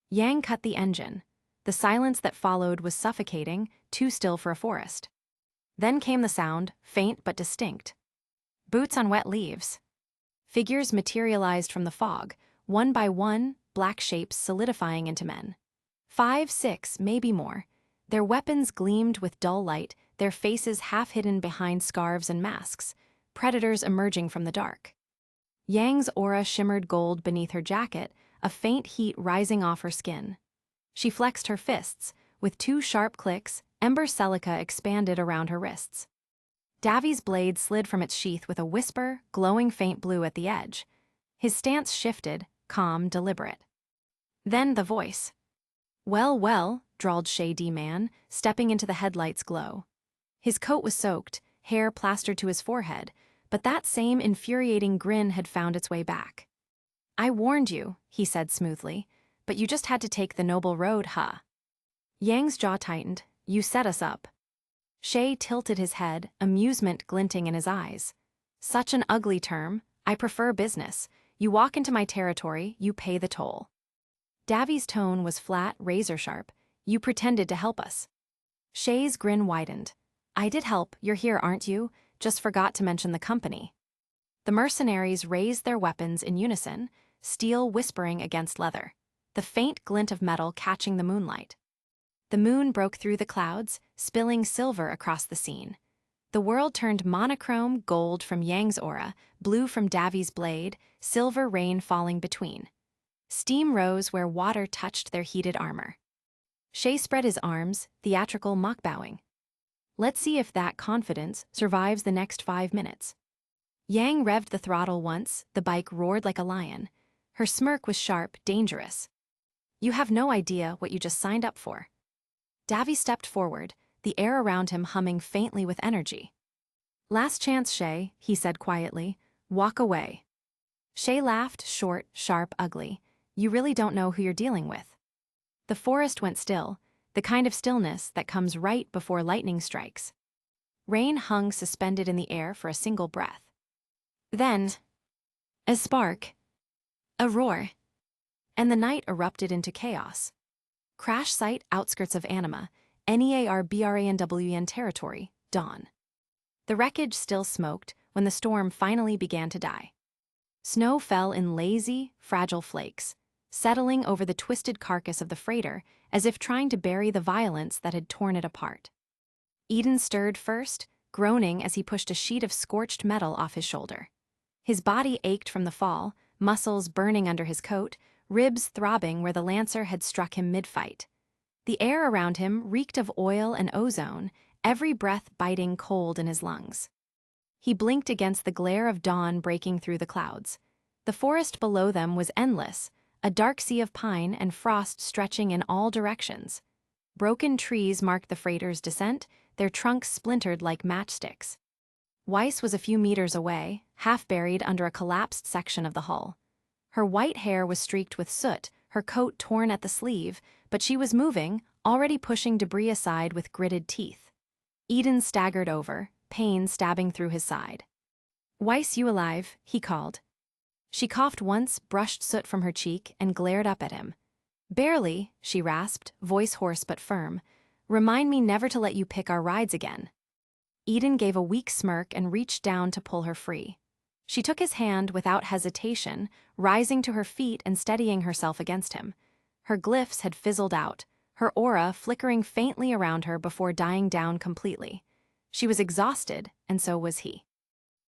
Yang cut the engine. The silence that followed was suffocating, too still for a forest. Then came the sound, faint but distinct. Boots on wet leaves. Figures materialized from the fog, one by one, black shapes solidifying into men. 5, 6, maybe more. Their weapons gleamed with dull light, their faces half hidden behind scarves and masks, predators emerging from the dark. Yang's aura shimmered gold beneath her jacket, a faint heat rising off her skin. She flexed her fists. With 2 sharp clicks, ember silica expanded around her wrists. Davy's blade slid from its sheath with a whisper, glowing faint blue at the edge. His stance shifted, calm, deliberate. Then the voice. "Well, well," drawled Shay D-Man, stepping into the headlight's glow. His coat was soaked, hair plastered to his forehead, but that same infuriating grin had found its way back. "I warned you," he said smoothly, "but you just had to take the noble road, huh?" Yang's jaw tightened. You set us up. Shay tilted his head, amusement glinting in his eyes. Such an ugly term. I prefer business. You walk into my territory, you pay the toll. Davi's tone was flat, razor-sharp. You pretended to help us. Shay's grin widened. I did help, you're here, aren't you? Just forgot to mention the company. The mercenaries raised their weapons in unison, steel whispering against leather, the faint glint of metal catching the moonlight. The moon broke through the clouds, spilling silver across the scene. The world turned monochrome gold from Yang's aura, blue from Davi's blade, silver rain falling between. Steam rose where water touched their heated armor. Shay spread his arms, theatrical mock bowing. Let's see if that confidence survives the next 5 minutes. Yang revved the throttle once, the bike roared like a lion. Her smirk was sharp, dangerous. You have no idea what you just signed up for. Davi stepped forward, the air around him humming faintly with energy. Last chance, Shay, he said quietly. Walk away. Shay laughed, short, sharp, ugly. You really don't know who you're dealing with. The forest went still, the kind of stillness that comes right before lightning strikes. Rain hung suspended in the air for a single breath. Then, a spark, a roar, and the night erupted into chaos. Crash site outskirts of Anima, NEARBRANWN territory, dawn. The wreckage still smoked when the storm finally began to die. Snow fell in lazy, fragile flakes, settling over the twisted carcass of the freighter as if trying to bury the violence that had torn it apart. Eden stirred first, groaning as he pushed a sheet of scorched metal off his shoulder. His body ached from the fall, muscles burning under his coat, ribs throbbing where the lancer had struck him mid-fight. The air around him reeked of oil and ozone, every breath biting cold in his lungs. He blinked against the glare of dawn breaking through the clouds. The forest below them was endless, a dark sea of pine and frost stretching in all directions. Broken trees marked the freighter's descent, their trunks splintered like matchsticks. Weiss was a few meters away, half buried under a collapsed section of the hull. Her white hair was streaked with soot, her coat torn at the sleeve, but she was moving, already pushing debris aside with gritted teeth. Eden staggered over, pain stabbing through his side. Weiss, you alive? He called. She coughed once, brushed soot from her cheek, and glared up at him. Barely, she rasped, voice hoarse but firm. Remind me never to let you pick our rides again. Eden gave a weak smirk and reached down to pull her free. She took his hand without hesitation, rising to her feet and steadying herself against him. Her glyphs had fizzled out, her aura flickering faintly around her before dying down completely. She was exhausted, and so was he.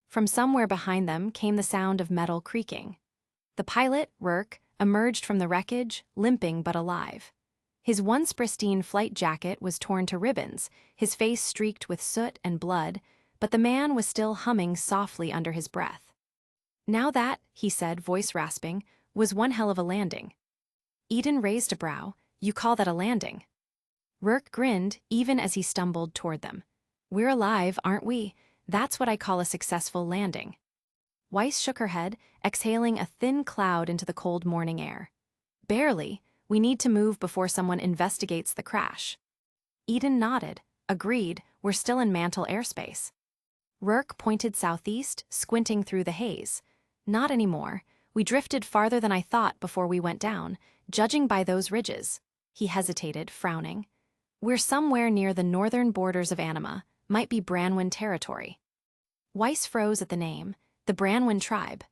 From somewhere behind them came the sound of metal creaking. The pilot, Rurk, emerged from the wreckage, limping but alive. His once pristine flight jacket was torn to ribbons, his face streaked with soot and blood, but the man was still humming softly under his breath. Now that, he said, voice rasping, was one hell of a landing. Eden raised a brow. You call that a landing? Rurk grinned, even as he stumbled toward them. We're alive, aren't we? That's what I call a successful landing. Weiss shook her head, exhaling a thin cloud into the cold morning air. Barely. We need to move before someone investigates the crash. Eden nodded. Agreed, we're still in Mantle airspace. Rurk pointed southeast, squinting through the haze. Not anymore. We drifted farther than I thought before we went down, judging by those ridges. He hesitated, frowning. We're somewhere near the northern borders of Anima, might be Branwen territory. Weiss froze at the name, the Branwen tribe.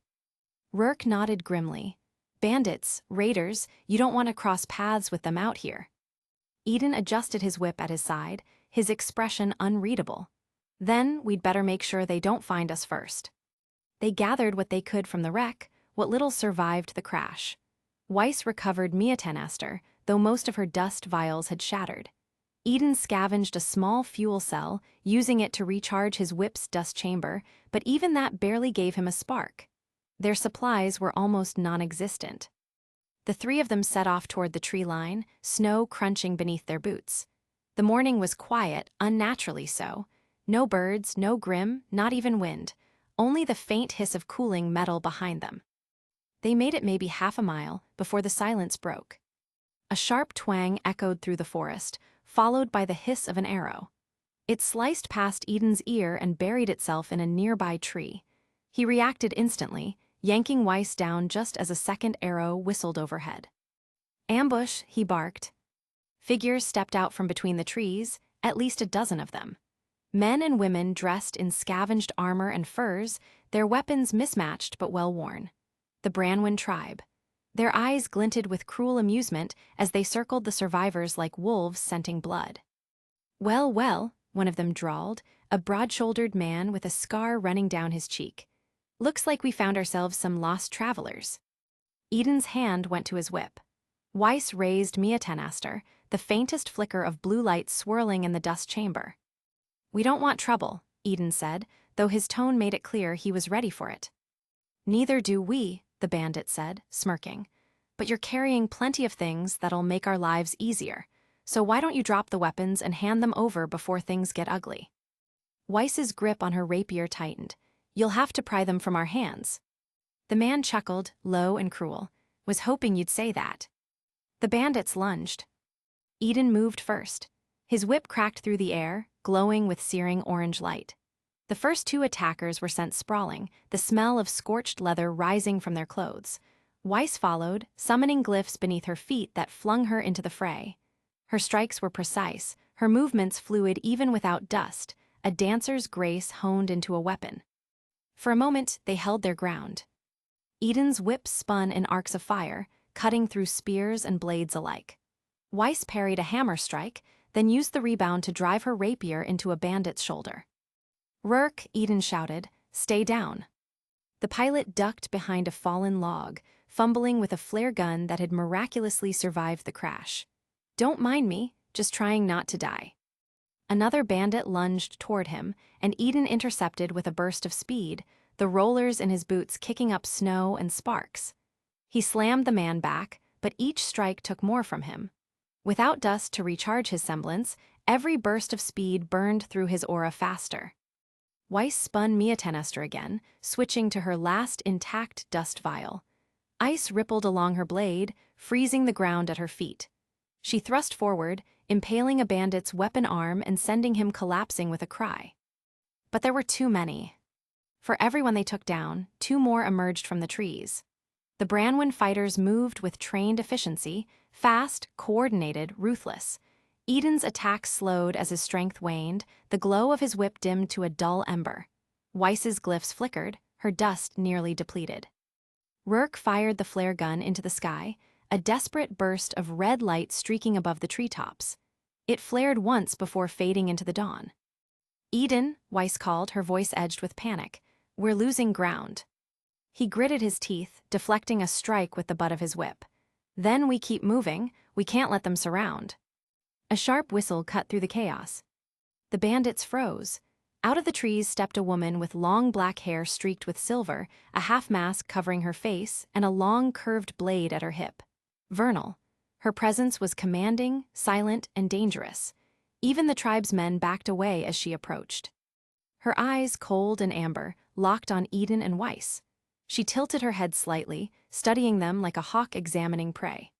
Rurk nodded grimly. Bandits, raiders, you don't want to cross paths with them out here. Eden adjusted his whip at his side, his expression unreadable. Then we'd better make sure they don't find us first. They gathered what they could from the wreck, what little survived the crash. Weiss recovered Miatenester, though most of her dust vials had shattered. Eden scavenged a small fuel cell, using it to recharge his whip's dust chamber, but even that barely gave him a spark. Their supplies were almost non-existent. The three of them set off toward the tree line, snow crunching beneath their boots. The morning was quiet, unnaturally so. No birds, no Grimm, not even wind, only the faint hiss of cooling metal behind them. They made it maybe half a mile before the silence broke. A sharp twang echoed through the forest, followed by the hiss of an arrow. It sliced past Eden's ear and buried itself in a nearby tree. He reacted instantly, yanking Weiss down just as a second arrow whistled overhead. "Ambush," he barked. Figures stepped out from between the trees, at least a dozen of them. Men and women dressed in scavenged armor and furs, their weapons mismatched but well-worn. The Branwen tribe. Their eyes glinted with cruel amusement as they circled the survivors like wolves scenting blood. "Well, well," one of them drawled, a broad-shouldered man with a scar running down his cheek. "Looks like we found ourselves some lost travelers." Eden's hand went to his whip. Weiss raised Miatenaster, the faintest flicker of blue light swirling in the dust chamber. "We don't want trouble," Eden said, though his tone made it clear he was ready for it. "Neither do we," the bandit said, smirking. "But you're carrying plenty of things that'll make our lives easier, so why don't you drop the weapons and hand them over before things get ugly?" Weiss's grip on her rapier tightened. "You'll have to pry them from our hands." The man chuckled, low and cruel. "Was hoping you'd say that." The bandits lunged. Eden moved first. His whip cracked through the air, glowing with searing orange light. The first two attackers were sent sprawling, the smell of scorched leather rising from their clothes. Weiss followed, summoning glyphs beneath her feet that flung her into the fray. Her strikes were precise, her movements fluid even without dust, a dancer's grace honed into a weapon. For a moment, they held their ground. Eden's whip spun in arcs of fire, cutting through spears and blades alike. Weiss parried a hammer strike, then used the rebound to drive her rapier into a bandit's shoulder. "Rurk," Eden shouted, "stay down." The pilot ducked behind a fallen log, fumbling with a flare gun that had miraculously survived the crash. "Don't mind me, just trying not to die." Another bandit lunged toward him, and Eden intercepted with a burst of speed, the rollers in his boots kicking up snow and sparks. He slammed the man back, but each strike took more from him. Without dust to recharge his semblance, every burst of speed burned through his aura faster. Weiss spun Miatenaster again, switching to her last intact dust vial. Ice rippled along her blade, freezing the ground at her feet. She thrust forward, impaling a bandit's weapon arm and sending him collapsing with a cry. But there were too many. For everyone they took down, two more emerged from the trees. The Branwen fighters moved with trained efficiency, fast, coordinated, ruthless. Eden's attacks slowed as his strength waned, the glow of his whip dimmed to a dull ember. Weiss's glyphs flickered, her dust nearly depleted. Rurk fired the flare gun into the sky, a desperate burst of red light streaking above the treetops. It flared once before fading into the dawn. "Eden," Weiss called, her voice edged with panic. "We're losing ground." He gritted his teeth, deflecting a strike with the butt of his whip. "Then we keep moving, we can't let them surround." A sharp whistle cut through the chaos. The bandits froze. Out of the trees stepped a woman with long black hair streaked with silver, a half-mask covering her face, and a long curved blade at her hip. Vernal. Her presence was commanding, silent, and dangerous. Even the tribesmen backed away as she approached. Her eyes, cold and amber, locked on Eden and Weiss. She tilted her head slightly, studying them like a hawk examining prey.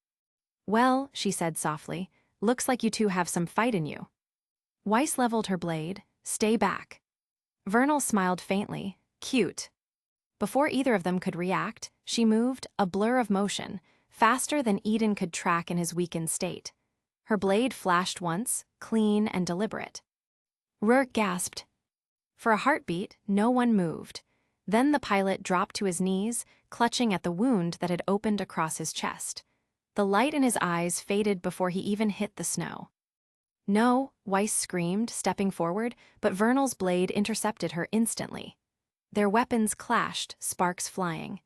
"Well," she said softly, "looks like you two have some fight in you." Weiss leveled her blade. "Stay back." Vernal smiled faintly. "Cute." Before either of them could react, she moved, a blur of motion, faster than Eden could track in his weakened state. Her blade flashed once, clean and deliberate. Rurk gasped. For a heartbeat, no one moved. Then the pilot dropped to his knees, clutching at the wound that had opened across his chest. The light in his eyes faded before he even hit the snow. "No," Weiss screamed, stepping forward, but Vernal's blade intercepted her instantly. Their weapons clashed, sparks flying.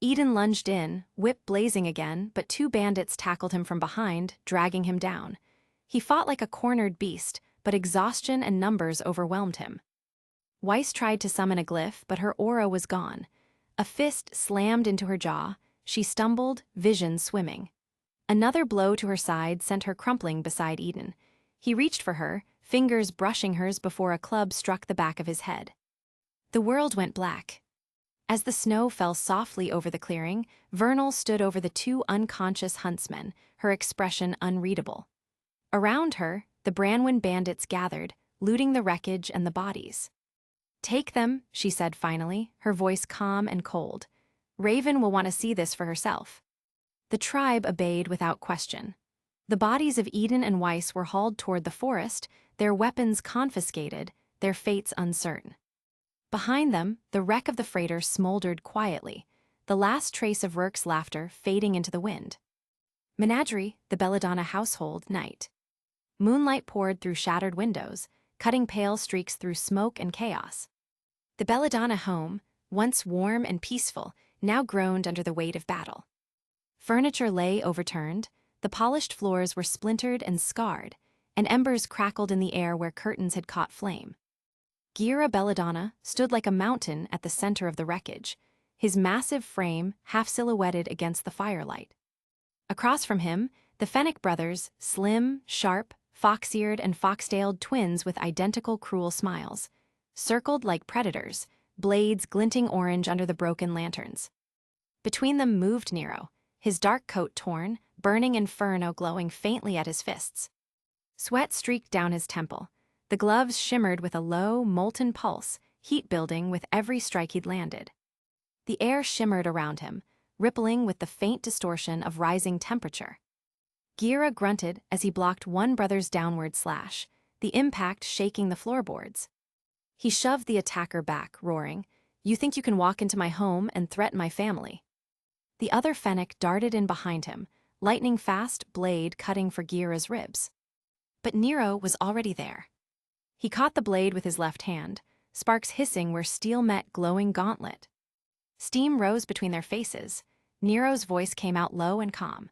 Eden lunged in, whip blazing again, but two bandits tackled him from behind, dragging him down. He fought like a cornered beast, but exhaustion and numbers overwhelmed him. Weiss tried to summon a glyph, but her aura was gone. A fist slammed into her jaw. She stumbled, vision swimming. Another blow to her side sent her crumpling beside Eden. He reached for her, fingers brushing hers before a club struck the back of his head. The world went black. As the snow fell softly over the clearing, Vernal stood over the two unconscious huntsmen, her expression unreadable. Around her, the Branwen bandits gathered, looting the wreckage and the bodies. "Take them," she said finally, her voice calm and cold. "Raven will want to see this for herself." The tribe obeyed without question. The bodies of Eden and Weiss were hauled toward the forest, their weapons confiscated, their fates uncertain. Behind them, the wreck of the freighter smoldered quietly, the last trace of Rourke's laughter fading into the wind. Menagerie, the Belladonna household, night. Moonlight poured through shattered windows, cutting pale streaks through smoke and chaos. The Belladonna home, once warm and peaceful, now groaned under the weight of battle. Furniture lay overturned, the polished floors were splintered and scarred, and embers crackled in the air where curtains had caught flame. Gira Belladonna stood like a mountain at the center of the wreckage, his massive frame half silhouetted against the firelight. Across from him, the Fennec brothers, slim, sharp, fox-eared and fox-tailed twins with identical cruel smiles, circled like predators, blades glinting orange under the broken lanterns. Between them moved Nero, his dark coat torn, burning inferno glowing faintly at his fists. Sweat streaked down his temple. The gloves shimmered with a low, molten pulse, heat building with every strike he'd landed. The air shimmered around him, rippling with the faint distortion of rising temperature. Gira grunted as he blocked one brother's downward slash, the impact shaking the floorboards. He shoved the attacker back, roaring, "You think you can walk into my home and threaten my family?" The other Fennec darted in behind him, lightning-fast blade cutting for Gira's ribs. But Nero was already there. He caught the blade with his left hand, sparks hissing where steel met glowing gauntlet. Steam rose between their faces. Nero's voice came out low and calm.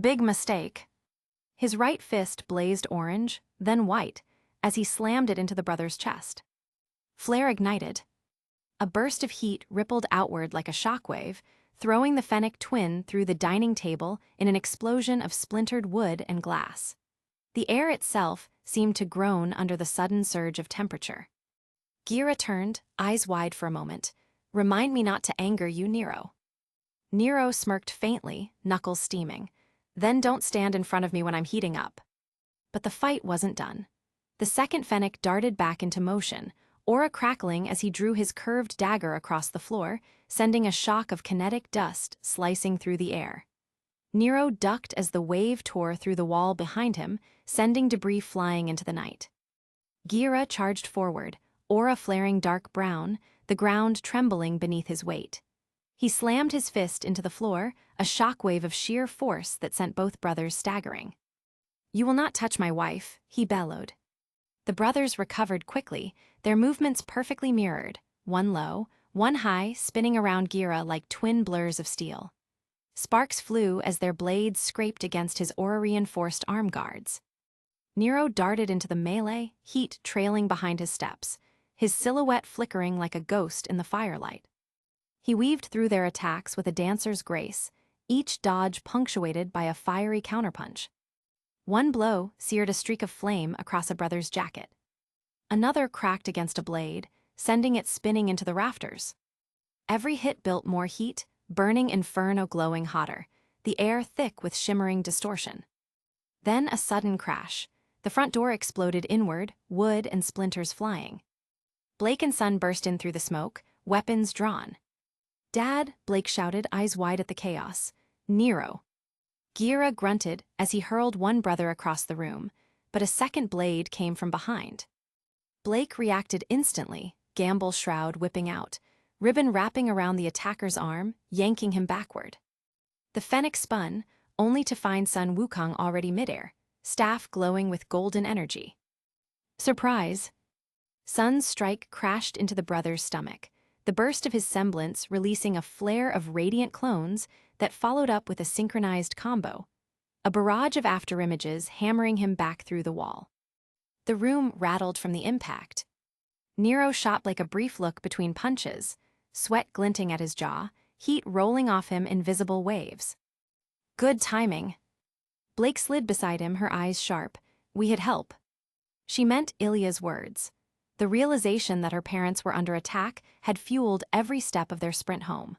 "Big mistake." His right fist blazed orange, then white, as he slammed it into the brother's chest. Flare ignited. A burst of heat rippled outward like a shockwave, throwing the Fennec twin through the dining table in an explosion of splintered wood and glass. The air itself seemed to groan under the sudden surge of temperature. Gira turned, eyes wide for a moment. "Remind me not to anger you, Nero." Nero smirked faintly, knuckles steaming. "Then don't stand in front of me when I'm heating up." But the fight wasn't done. The second Fennec darted back into motion, aura crackling as he drew his curved dagger across the floor, sending a shock of kinetic dust slicing through the air. Nero ducked as the wave tore through the wall behind him, sending debris flying into the night. Gira charged forward, aura flaring dark brown, the ground trembling beneath his weight. He slammed his fist into the floor, a shockwave of sheer force that sent both brothers staggering. "You will not touch my wife," he bellowed. The brothers recovered quickly, their movements perfectly mirrored, one low, one high, spinning around Gira like twin blurs of steel. Sparks flew as their blades scraped against his aura-reinforced arm guards. Nero darted into the melee, heat trailing behind his steps, his silhouette flickering like a ghost in the firelight. He weaved through their attacks with a dancer's grace, each dodge punctuated by a fiery counterpunch. One blow seared a streak of flame across a brother's jacket. Another cracked against a blade, sending it spinning into the rafters. Every hit built more heat, burning inferno glowing hotter, the air thick with shimmering distortion. Then a sudden crash. The front door exploded inward, wood and splinters flying. Blake and Son burst in through the smoke, weapons drawn. "Dad," Blake shouted, eyes wide at the chaos. "Nero." Gira grunted as he hurled one brother across the room, but a second blade came from behind. Blake reacted instantly, gamble shroud whipping out, ribbon wrapping around the attacker's arm, yanking him backward. The Fennec spun, only to find Sun Wukong already midair, staff glowing with golden energy. Surprise! Sun's strike crashed into the brother's stomach, the burst of his semblance releasing a flare of radiant clones that followed up with a synchronized combo, a barrage of afterimages hammering him back through the wall. The room rattled from the impact. Nero shot like a brief look between punches, sweat glinting at his jaw, heat rolling off him in visible waves. "Good timing." Blake slid beside him, her eyes sharp. "We had help." She meant Ilya's words. The realization that her parents were under attack had fueled every step of their sprint home.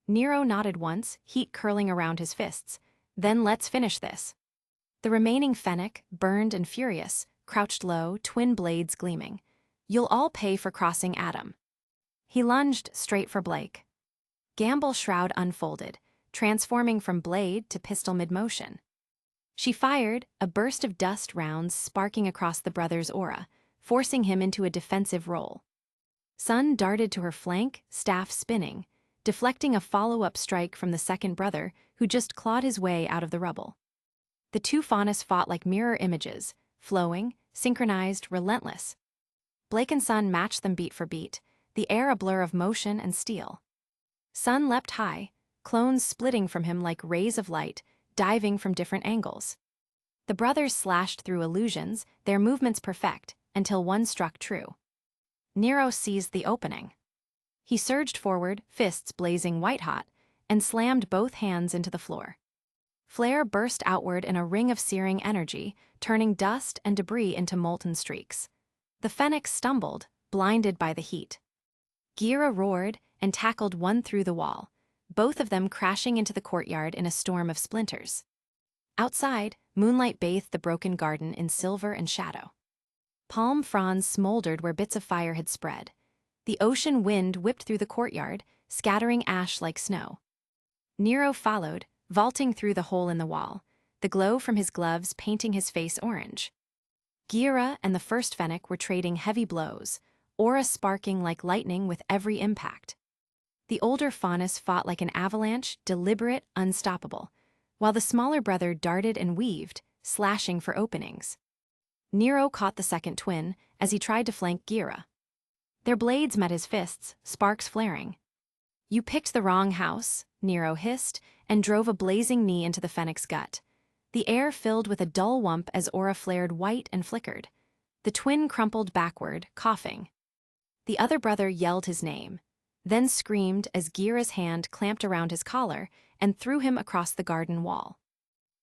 Nero nodded once, heat curling around his fists. Then let's finish this. The remaining Fennec, burned and furious, crouched low, twin blades gleaming. You'll all pay for crossing Adam. He lunged straight for Blake. Gamble shroud unfolded, transforming from blade to pistol mid-motion. She fired, a burst of dust rounds sparking across the brother's aura, forcing him into a defensive role. Sun darted to her flank, staff spinning, deflecting a follow-up strike from the second brother, who just clawed his way out of the rubble. The two Faunus fought like mirror images, flowing, synchronized, relentless. Blake and Sun matched them beat for beat, the air a blur of motion and steel. Sun leapt high, clones splitting from him like rays of light, diving from different angles. The brothers slashed through illusions, their movements perfect, until one struck true. Nero seized the opening. He surged forward, fists blazing white-hot, and slammed both hands into the floor. Flare burst outward in a ring of searing energy, turning dust and debris into molten streaks. The Fennec stumbled, blinded by the heat. Gira roared and tackled one through the wall, both of them crashing into the courtyard in a storm of splinters. Outside, moonlight bathed the broken garden in silver and shadow. Palm fronds smoldered where bits of fire had spread. The ocean wind whipped through the courtyard, scattering ash like snow. Nero followed, vaulting through the hole in the wall, the glow from his gloves painting his face orange. Gira and the first Fennec were trading heavy blows, aura sparking like lightning with every impact. The older Faunus fought like an avalanche, deliberate, unstoppable, while the smaller brother darted and weaved, slashing for openings. Nero caught the second twin as he tried to flank Gira. Their blades met his fists, sparks flaring. You picked the wrong house, Nero hissed, and drove a blazing knee into the Fennec's gut. The air filled with a dull whump as aura flared white and flickered. The twin crumpled backward, coughing. The other brother yelled his name, then screamed as Gira's hand clamped around his collar and threw him across the garden wall.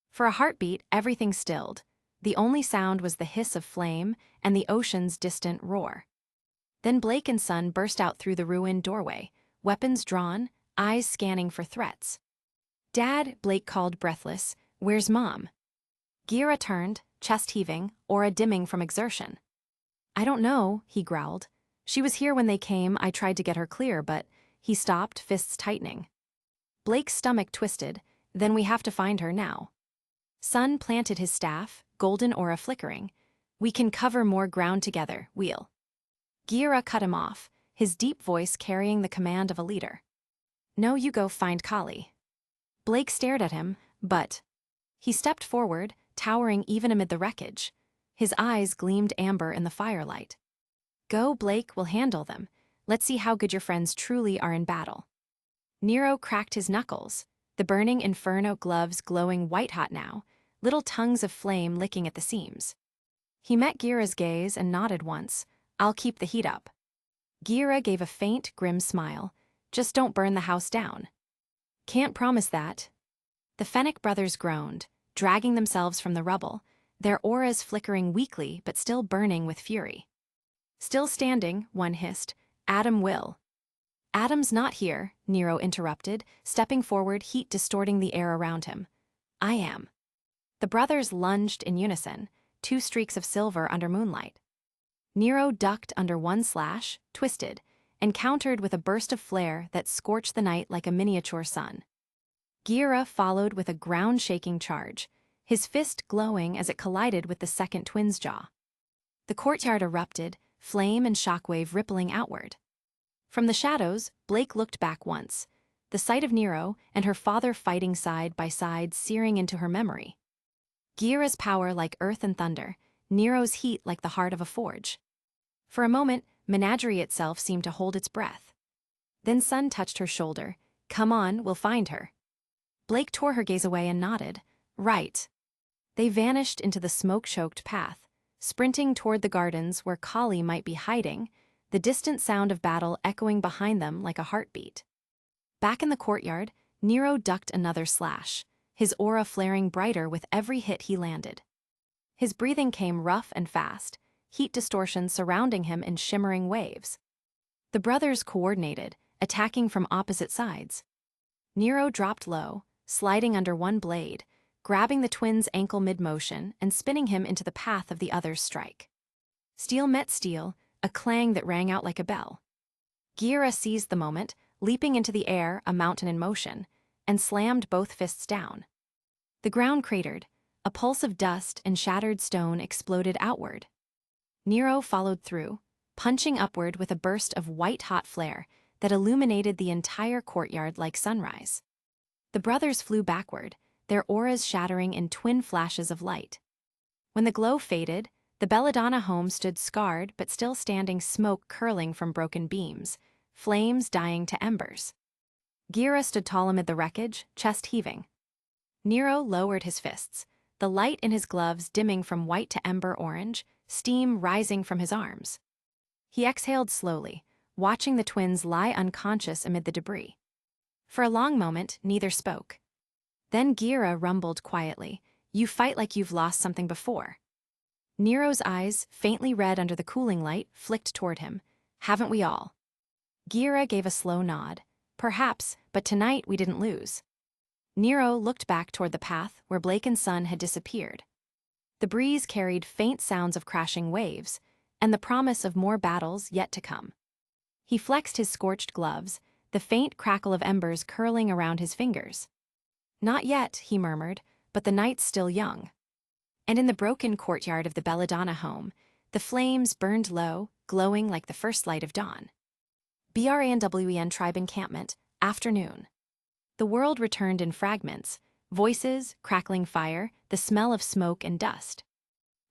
For a heartbeat, everything stilled. The only sound was the hiss of flame and the ocean's distant roar. Then Blake and Sun burst out through the ruined doorway, weapons drawn, eyes scanning for threats. "Dad," Blake called breathless, "where's Mom?" Gira turned, chest heaving, aura dimming from exertion. "I don't know," he growled. "She was here when they came. I tried to get her clear, but..." He stopped, fists tightening. Blake's stomach twisted. "Then we have to find her now." Sun planted his staff, golden aura flickering. "We can cover more ground together, we'll..." Gira cut him off, his deep voice carrying the command of a leader. "No, you go find Kali." Blake stared at him, but... He stepped forward, towering even amid the wreckage. His eyes gleamed amber in the firelight. "Go, Blake, we'll handle them. Let's see how good your friends truly are in battle." Nero cracked his knuckles, the burning inferno gloves glowing white-hot now, little tongues of flame licking at the seams. He met Gira's gaze and nodded once. "I'll keep the heat up." Gira gave a faint, grim smile. "Just don't burn the house down." "Can't promise that." The Fennec brothers groaned, dragging themselves from the rubble, their auras flickering weakly but still burning with fury. "Still standing," one hissed. "Adam will." "Adam's not here," Nero interrupted, stepping forward, heat distorting the air around him. "I am." The brothers lunged in unison, two streaks of silver under moonlight. Nero ducked under one slash, twisted, and countered with a burst of flare that scorched the night like a miniature sun. Gira followed with a ground-shaking charge, his fist glowing as it collided with the second twin's jaw. The courtyard erupted, flame and shockwave rippling outward. From the shadows, Blake looked back once, the sight of Nero and her father fighting side by side searing into her memory. Gira's power like earth and thunder, Nero's heat like the heart of a forge. For a moment, Menagerie itself seemed to hold its breath. Then Sun touched her shoulder. "Come on, we'll find her." Blake tore her gaze away and nodded. "Right." They vanished into the smoke-choked path, sprinting toward the gardens where Kali might be hiding, the distant sound of battle echoing behind them like a heartbeat. Back in the courtyard, Nero ducked another slash, his aura flaring brighter with every hit he landed. His breathing came rough and fast, heat distortion surrounding him in shimmering waves. The brothers coordinated, attacking from opposite sides. Nero dropped low, sliding under one blade, grabbing the twin's ankle mid-motion and spinning him into the path of the other's strike. Steel met steel, a clang that rang out like a bell. Gira seized the moment, leaping into the air, a mountain in motion, and slammed both fists down. The ground cratered, a pulse of dust and shattered stone exploded outward. Nero followed through, punching upward with a burst of white-hot flare that illuminated the entire courtyard like sunrise. The brothers flew backward, their auras shattering in twin flashes of light. When the glow faded, the Belladonna home stood scarred but still standing, smoke curling from broken beams, flames dying to embers. Gira stood tall amid the wreckage, chest heaving. Nero lowered his fists, the light in his gloves dimming from white to ember orange, steam rising from his arms. He exhaled slowly, watching the twins lie unconscious amid the debris. For a long moment, neither spoke. Then Gira rumbled quietly, "You fight like you've lost something before." Nero's eyes, faintly red under the cooling light, flicked toward him. "Haven't we all?" Gira gave a slow nod. "Perhaps, but tonight we didn't lose." Nero looked back toward the path where Blake and Son had disappeared. The breeze carried faint sounds of crashing waves, and the promise of more battles yet to come. He flexed his scorched gloves, the faint crackle of embers curling around his fingers. "Not yet," he murmured, "but the night's still young." And in the broken courtyard of the Belladonna home, the flames burned low, glowing like the first light of dawn. BRANWEN Tribe Encampment, afternoon. The world returned in fragments, voices, crackling fire, the smell of smoke and dust.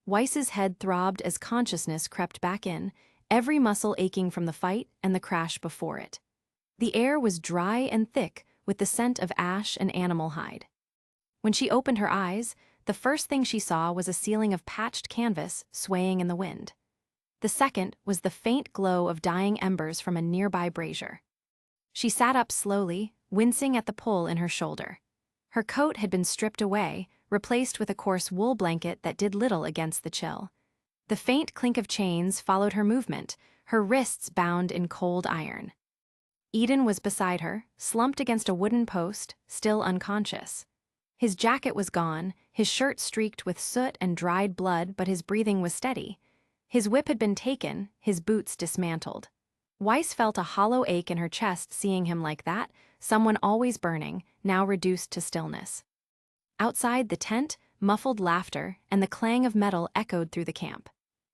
Weiss's head throbbed as consciousness crept back in, every muscle aching from the fight and the crash before it. The air was dry and thick with the scent of ash and animal hide. When she opened her eyes, the first thing she saw was a ceiling of patched canvas swaying in the wind. The second was the faint glow of dying embers from a nearby brazier. She sat up slowly, wincing at the pull in her shoulder. Her coat had been stripped away, replaced with a coarse wool blanket that did little against the chill. The faint clink of chains followed her movement, her wrists bound in cold iron. Eden was beside her, slumped against a wooden post, still unconscious. His jacket was gone, his shirt streaked with soot and dried blood, but his breathing was steady. His whip had been taken, his boots dismantled. Weiss felt a hollow ache in her chest seeing him like that, someone always burning, now reduced to stillness. Outside the tent, muffled laughter and the clang of metal echoed through the camp.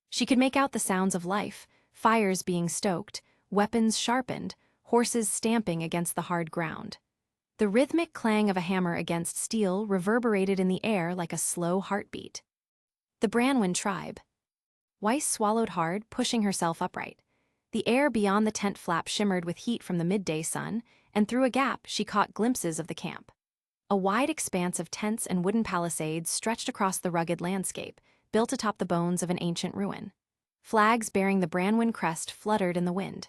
She could make out the sounds of life, fires being stoked, weapons sharpened, horses stamping against the hard ground. The rhythmic clang of a hammer against steel reverberated in the air like a slow heartbeat. The Branwen tribe. Weiss swallowed hard, pushing herself upright. The air beyond the tent flap shimmered with heat from the midday sun, and through a gap she caught glimpses of the camp. A wide expanse of tents and wooden palisades stretched across the rugged landscape, built atop the bones of an ancient ruin. Flags bearing the Branwen crest fluttered in the wind.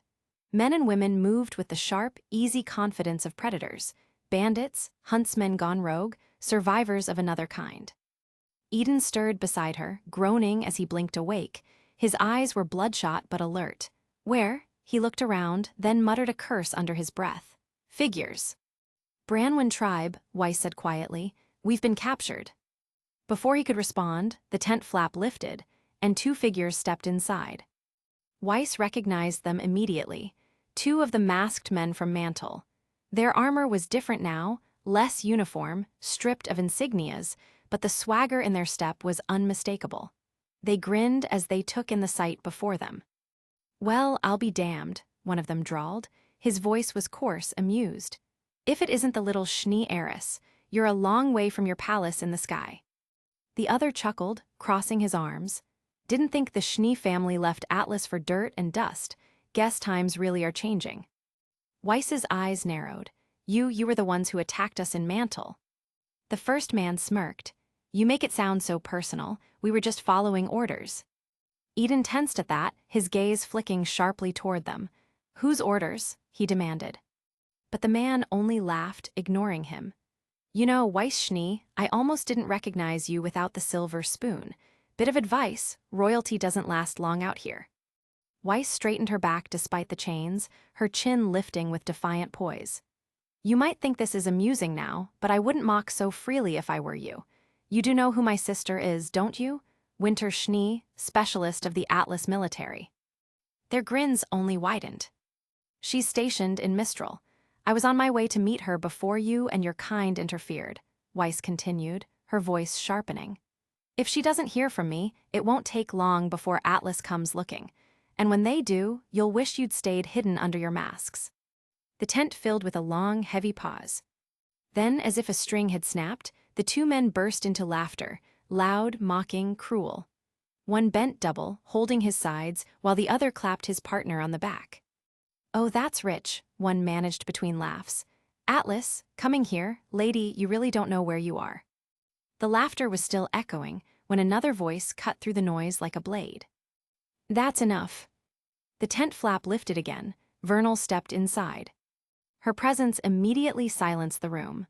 Men and women moved with the sharp, easy confidence of predators, bandits, huntsmen gone rogue, survivors of another kind. Eden stirred beside her, groaning as he blinked awake. His eyes were bloodshot but alert. "Where?" He looked around, then muttered a curse under his breath. "Figures." "Branwen tribe," Weiss said quietly, "we've been captured." Before he could respond, the tent flap lifted, and two figures stepped inside. Weiss recognized them immediately, two of the masked men from Mantle. Their armor was different now, less uniform, stripped of insignias, but the swagger in their step was unmistakable. They grinned as they took in the sight before them. "Well, I'll be damned," one of them drawled. His voice was coarse, amused. "If it isn't the little Schnee heiress, you're a long way from your palace in the sky." The other chuckled, crossing his arms. "Didn't think the Schnee family left Atlas for dirt and dust. Guess times really are changing." Weiss's eyes narrowed. You were the ones who attacked us in Mantle." The first man smirked. "You make it sound so personal. We were just following orders." Eden tensed at that, his gaze flicking sharply toward them. "Whose orders?" he demanded. But the man only laughed, ignoring him. "You know, Weiss Schnee, I almost didn't recognize you without the silver spoon. Bit of advice, royalty doesn't last long out here." Weiss straightened her back despite the chains, her chin lifting with defiant poise. "You might think this is amusing now, but I wouldn't mock so freely if I were you. You do know who my sister is, don't you? Winter Schnee, specialist of the Atlas military. Their grins only widened. She's stationed in Mistral. I was on my way to meet her before you and your kind interfered, Weiss continued, her voice sharpening. If she doesn't hear from me, it won't take long before Atlas comes looking. And when they do, you'll wish you'd stayed hidden under your masks. The tent filled with a long, heavy pause. Then, as if a string had snapped, the two men burst into laughter, loud, mocking, cruel. One bent double, holding his sides, while the other clapped his partner on the back. Oh, that's rich, one managed between laughs. Atlas, coming here, lady, you really don't know where you are. The laughter was still echoing when another voice cut through the noise like a blade. That's enough. The tent flap lifted again. Vernal stepped inside. Her presence immediately silenced the room.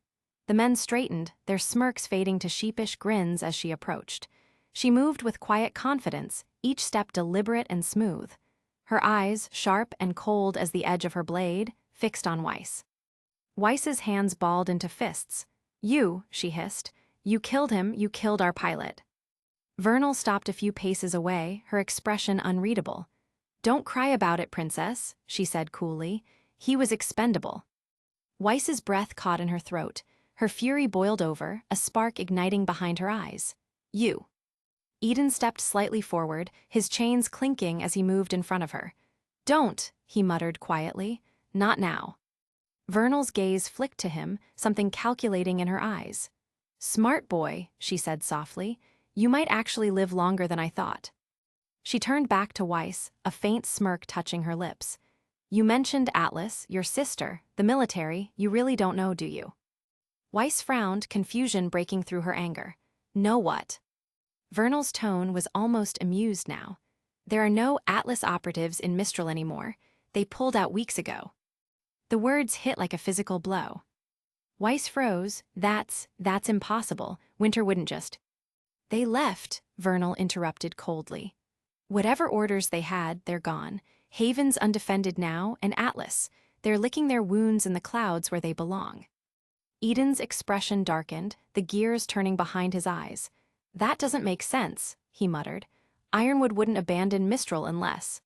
The men straightened, their smirks fading to sheepish grins as she approached. She moved with quiet confidence, each step deliberate and smooth. Her eyes, sharp and cold as the edge of her blade, fixed on Weiss. Weiss's hands balled into fists. You, she hissed. You killed him, you killed our pilot. Vernal stopped a few paces away, her expression unreadable. Don't cry about it, princess, she said coolly. He was expendable. Weiss's breath caught in her throat. Her fury boiled over, a spark igniting behind her eyes. You. Eden stepped slightly forward, his chains clinking as he moved in front of her. Don't, he muttered quietly. Not now. Vernal's gaze flicked to him, something calculating in her eyes. Smart boy, she said softly. You might actually live longer than I thought. She turned back to Weiss, a faint smirk touching her lips. You mentioned Atlas, your sister, the military. You really don't know, do you? Weiss frowned, confusion breaking through her anger. Know what? Vernal's tone was almost amused now. There are no Atlas operatives in Mistral anymore. They pulled out weeks ago. The words hit like a physical blow. Weiss froze. That's impossible. Winter wouldn't just. They left, Vernal interrupted coldly. Whatever orders they had, they're gone. Haven's undefended now, and Atlas. They're licking their wounds in the clouds where they belong. Eden's expression darkened, the gears turning behind his eyes. That doesn't make sense, he muttered. Ironwood wouldn't abandon Mistral unless.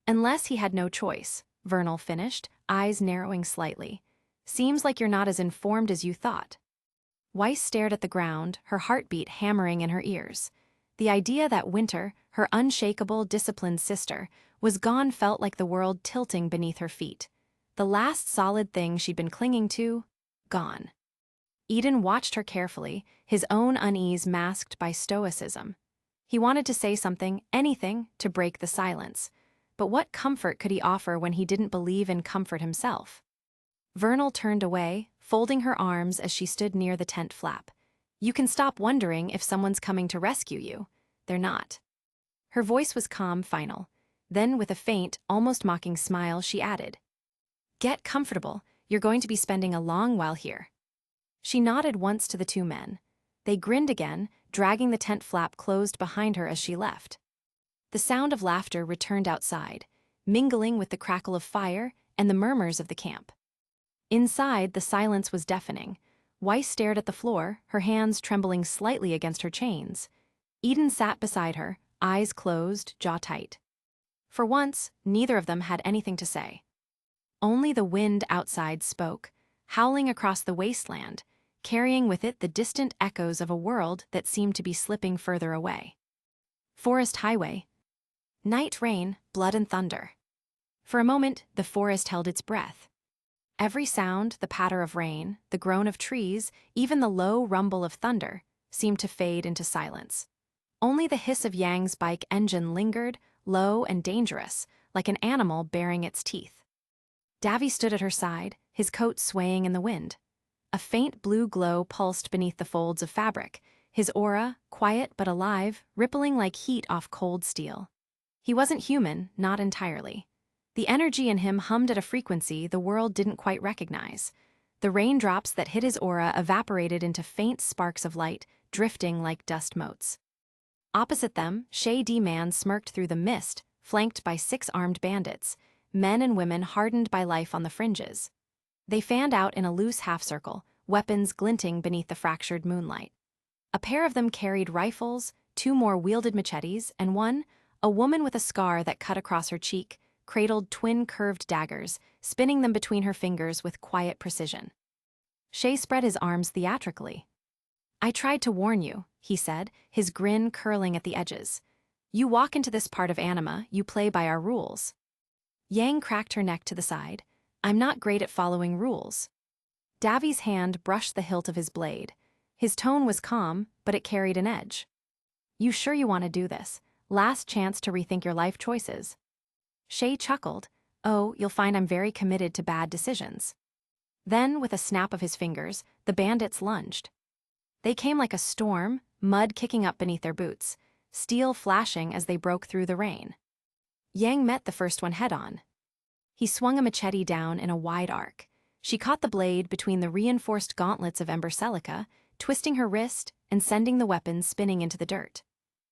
Unless he had no choice, Vernal finished, eyes narrowing slightly. Seems like you're not as informed as you thought. Weiss stared at the ground, her heartbeat hammering in her ears. The idea that Winter, her unshakable, disciplined sister, was gone felt like the world tilting beneath her feet. The last solid thing she'd been clinging to, gone. Eden watched her carefully, his own unease masked by stoicism. He wanted to say something, anything, to break the silence. But what comfort could he offer when he didn't believe in comfort himself? Vernal turned away, folding her arms as she stood near the tent flap. You can stop wondering if someone's coming to rescue you. They're not. Her voice was calm, final. Then, with a faint, almost mocking smile, she added, Get comfortable. You're going to be spending a long while here. She nodded once to the two men. They grinned again, dragging the tent flap closed behind her as she left. The sound of laughter returned outside, mingling with the crackle of fire and the murmurs of the camp. Inside, the silence was deafening. Weiss stared at the floor, her hands trembling slightly against her chains. Eden sat beside her, eyes closed, jaw tight. For once, neither of them had anything to say. Only the wind outside spoke, howling across the wasteland, carrying with it the distant echoes of a world that seemed to be slipping further away. Forest highway. Night rain, blood and thunder. For a moment, the forest held its breath. Every sound, the patter of rain, the groan of trees, even the low rumble of thunder, seemed to fade into silence. Only the hiss of Yang's bike engine lingered, low and dangerous, like an animal baring its teeth. Davy stood at her side, his coat swaying in the wind. A faint blue glow pulsed beneath the folds of fabric, his aura, quiet but alive, rippling like heat off cold steel. He wasn't human, not entirely. The energy in him hummed at a frequency the world didn't quite recognize. The raindrops that hit his aura evaporated into faint sparks of light, drifting like dust motes. Opposite them, Shay D-Man smirked through the mist, flanked by 6 armed bandits, men and women hardened by life on the fringes. They fanned out in a loose half-circle, weapons glinting beneath the fractured moonlight. A pair of them carried rifles, 2 more wielded machetes, and one, a woman with a scar that cut across her cheek, cradled twin curved daggers, spinning them between her fingers with quiet precision. Shay spread his arms theatrically. "I tried to warn you," he said, his grin curling at the edges. "You walk into this part of anima, you play by our rules." Yang cracked her neck to the side. "I'm not great at following rules." Davi's hand brushed the hilt of his blade. His tone was calm, but it carried an edge. "You sure you want to do this? Last chance to rethink your life choices." Shay chuckled. "Oh, you'll find I'm very committed to bad decisions." Then, with a snap of his fingers, the bandits lunged. They came like a storm, mud kicking up beneath their boots, steel flashing as they broke through the rain. Yang met the first one head-on. He swung a machete down in a wide arc. She caught the blade between the reinforced gauntlets of Ember Celica, twisting her wrist and sending the weapon spinning into the dirt.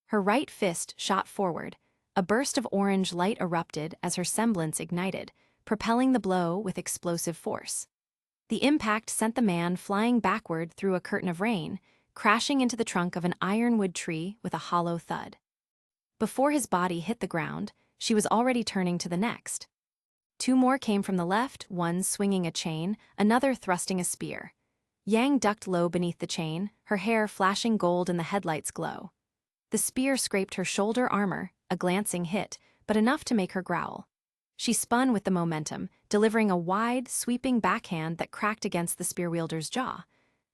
Her right fist shot forward. A burst of orange light erupted as her semblance ignited, propelling the blow with explosive force. The impact sent the man flying backward through a curtain of rain, crashing into the trunk of an ironwood tree with a hollow thud. Before his body hit the ground, she was already turning to the next. 2 more came from the left, one swinging a chain, another thrusting a spear. Yang ducked low beneath the chain, her hair flashing gold in the headlight's glow. The spear scraped her shoulder armor, a glancing hit, but enough to make her growl. She spun with the momentum, delivering a wide, sweeping backhand that cracked against the spear wielder's jaw.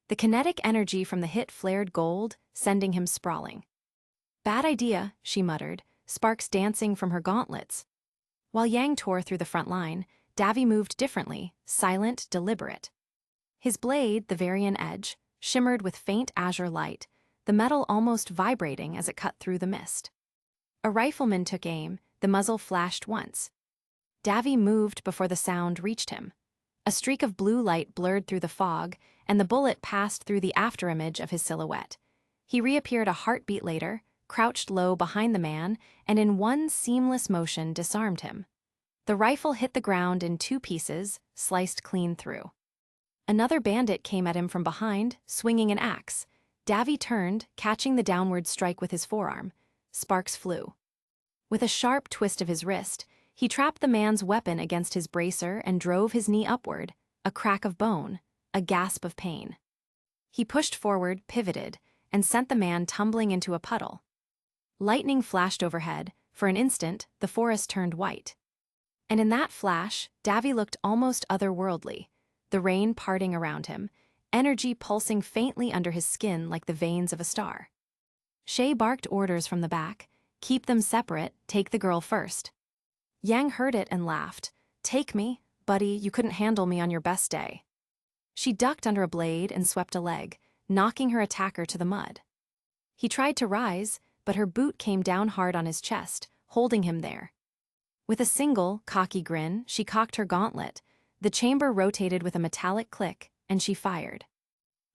The kinetic energy from the hit flared gold, sending him sprawling. "Bad idea," she muttered, sparks dancing from her gauntlets. While Yang tore through the front line, Davi moved differently, silent, deliberate. His blade, the Varian edge, shimmered with faint azure light, the metal almost vibrating as it cut through the mist. A rifleman took aim, the muzzle flashed once. Davi moved before the sound reached him. A streak of blue light blurred through the fog, and the bullet passed through the afterimage of his silhouette. He reappeared a heartbeat later, crouched low behind the man, and in one seamless motion disarmed him. The rifle hit the ground in 2 pieces, sliced clean through. Another bandit came at him from behind, swinging an axe. Davi turned, catching the downward strike with his forearm. Sparks flew. With a sharp twist of his wrist, he trapped the man's weapon against his bracer and drove his knee upward, a crack of bone, a gasp of pain. He pushed forward, pivoted, and sent the man tumbling into a puddle. Lightning flashed overhead. For an instant, the forest turned white. And in that flash, Davi looked almost otherworldly, the rain parting around him, energy pulsing faintly under his skin like the veins of a star. Shay barked orders from the back. "Keep them separate, take the girl first." Yang heard it and laughed. "Take me, buddy, you couldn't handle me on your best day." She ducked under a blade and swept a leg, knocking her attacker to the mud. He tried to rise, but her boot came down hard on his chest, holding him there. With a single, cocky grin, she cocked her gauntlet. The chamber rotated with a metallic click, and she fired.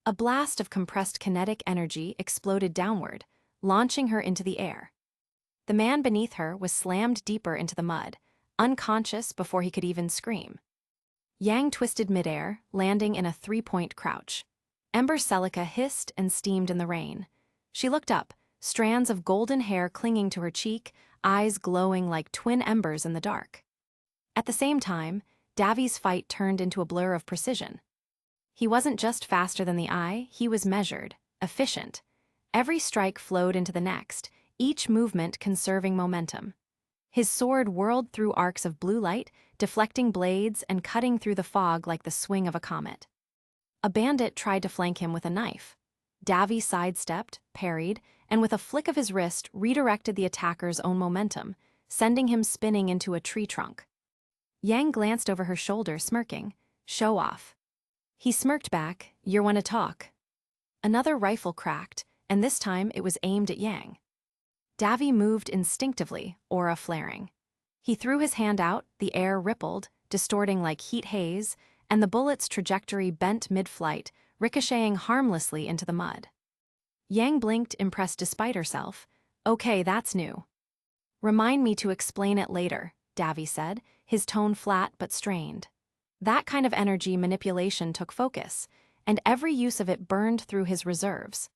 A blast of compressed kinetic energy exploded downward, launching her into the air. The man beneath her was slammed deeper into the mud, unconscious before he could even scream. Yang twisted midair, landing in a 3-point crouch. Ember Celica hissed and steamed in the rain. She looked up, strands of golden hair clinging to her cheek, eyes glowing like twin embers in the dark. At the same time, Davi's fight turned into a blur of precision. He wasn't just faster than the eye, he was measured, efficient. Every strike flowed into the next, each movement conserving momentum. His sword whirled through arcs of blue light, deflecting blades and cutting through the fog like the swing of a comet. A bandit tried to flank him with a knife. Davi sidestepped, parried, and with a flick of his wrist redirected the attacker's own momentum, sending him spinning into a tree trunk. Yang glanced over her shoulder, smirking. "Show off." He smirked back. "You want to talk." Another rifle cracked, and this time it was aimed at Yang. Davi moved instinctively, aura flaring. He threw his hand out, the air rippled, distorting like heat haze, and the bullet's trajectory bent mid-flight, ricocheting harmlessly into the mud. Yang blinked, impressed despite herself. "Okay, that's new." "Remind me to explain it later," Davi said, his tone flat but strained. That kind of energy manipulation took focus, and every use of it burned through his reserves.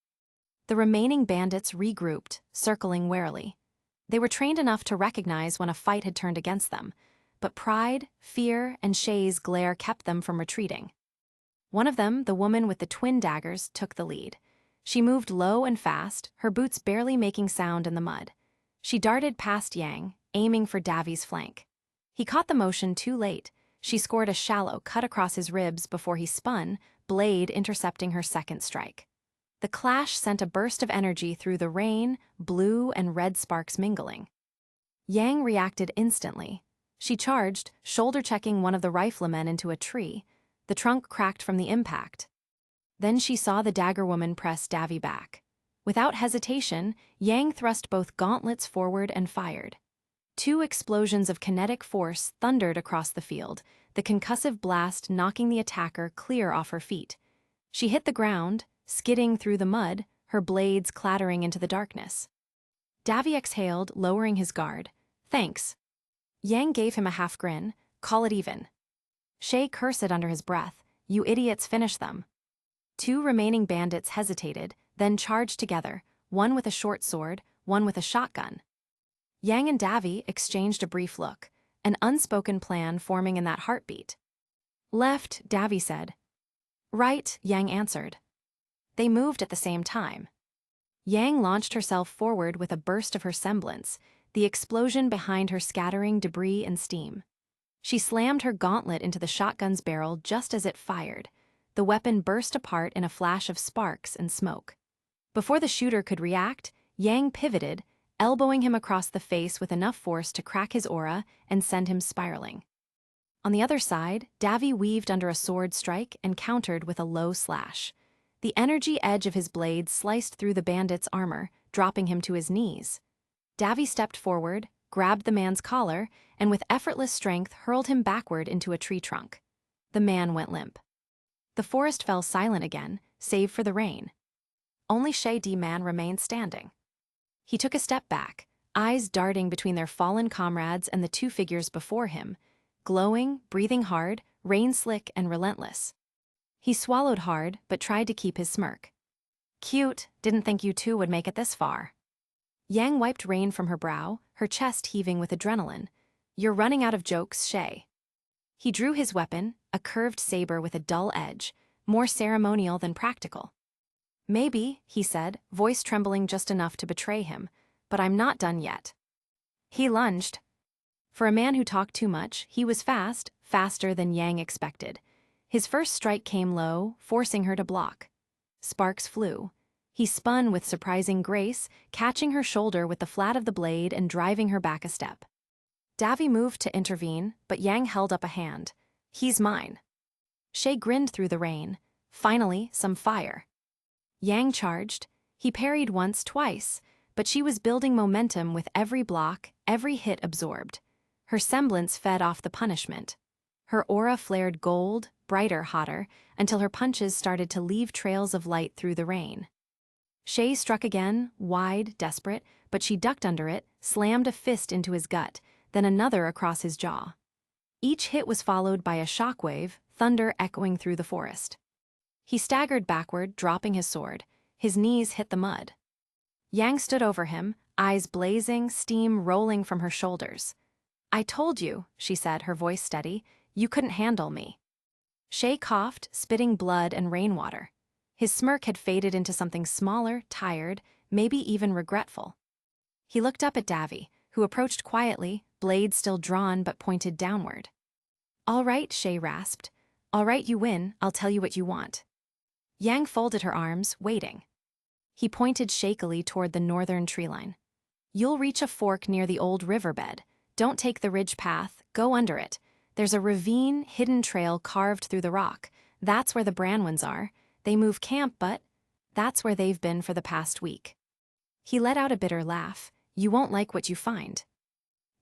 The remaining bandits regrouped, circling warily. They were trained enough to recognize when a fight had turned against them, but pride, fear, and Shay's glare kept them from retreating. One of them, the woman with the twin daggers, took the lead. She moved low and fast, her boots barely making sound in the mud. She darted past Yang, aiming for Davi's flank. He caught the motion too late. She scored a shallow cut across his ribs before he spun, blade intercepting her second strike. The clash sent a burst of energy through the rain, blue and red sparks mingling. Yang reacted instantly. She charged, shoulder-checking one of the riflemen into a tree. The trunk cracked from the impact. Then she saw the dagger woman press Davi back. Without hesitation, Yang thrust both gauntlets forward and fired. Two explosions of kinetic force thundered across the field, the concussive blast knocking the attacker clear off her feet. She hit the ground, skidding through the mud, her blades clattering into the darkness. Davi exhaled, lowering his guard. "Thanks." Yang gave him a half grin. "Call it even." Shay cursed under his breath. "You idiots, finish them." Two remaining bandits hesitated, then charged together, one with a short sword, one with a shotgun. Yang and Davi exchanged a brief look, an unspoken plan forming in that heartbeat. "Left," Davi said. "Right," Yang answered. They moved at the same time. Yang launched herself forward with a burst of her semblance, the explosion behind her scattering debris and steam. She slammed her gauntlet into the shotgun's barrel just as it fired. The weapon burst apart in a flash of sparks and smoke. Before the shooter could react, Yang pivoted, elbowing him across the face with enough force to crack his aura and send him spiraling. On the other side, Davi weaved under a sword strike and countered with a low slash. The energy edge of his blade sliced through the bandit's armor, dropping him to his knees. Davi stepped forward, grabbed the man's collar, and with effortless strength hurled him backward into a tree trunk. The man went limp. The forest fell silent again, save for the rain. Only Shay D. Man remained standing. He took a step back, eyes darting between their fallen comrades and the two figures before him, glowing, breathing hard, rain-slick and relentless. He swallowed hard, but tried to keep his smirk. "Cute, didn't think you two would make it this far." Yang wiped rain from her brow, her chest heaving with adrenaline. "You're running out of jokes, Shay." He drew his weapon, a curved saber with a dull edge, more ceremonial than practical. "Maybe," he said, voice trembling just enough to betray him, "but I'm not done yet." He lunged. For a man who talked too much, he was fast, faster than Yang expected. His first strike came low, forcing her to block. Sparks flew. He spun with surprising grace, catching her shoulder with the flat of the blade and driving her back a step. Davi moved to intervene, but Yang held up a hand. "He's mine." Shay grinned through the rain. Finally, some fire. Yang charged. He parried once, twice, but she was building momentum with every block, every hit absorbed. Her semblance fed off the punishment. Her aura flared gold, brighter, hotter, until her punches started to leave trails of light through the rain. Shay struck again, wide, desperate, but she ducked under it, slammed a fist into his gut, then another across his jaw. Each hit was followed by a shockwave, thunder echoing through the forest. He staggered backward, dropping his sword. His knees hit the mud. Yang stood over him, eyes blazing, steam rolling from her shoulders. "I told you," she said, her voice steady, "you couldn't handle me." Shay coughed, spitting blood and rainwater. His smirk had faded into something smaller, tired, maybe even regretful. He looked up at Davi, who approached quietly, blade still drawn but pointed downward. "All right," Shay rasped. "All right, you win, I'll tell you what you want." Yang folded her arms, waiting. He pointed shakily toward the northern tree line. "You'll reach a fork near the old riverbed. Don't take the ridge path, go under it. There's a ravine, hidden trail carved through the rock. That's where the Branwins are. They move camp, but that's where they've been for the past week." He let out a bitter laugh. "You won't like what you find."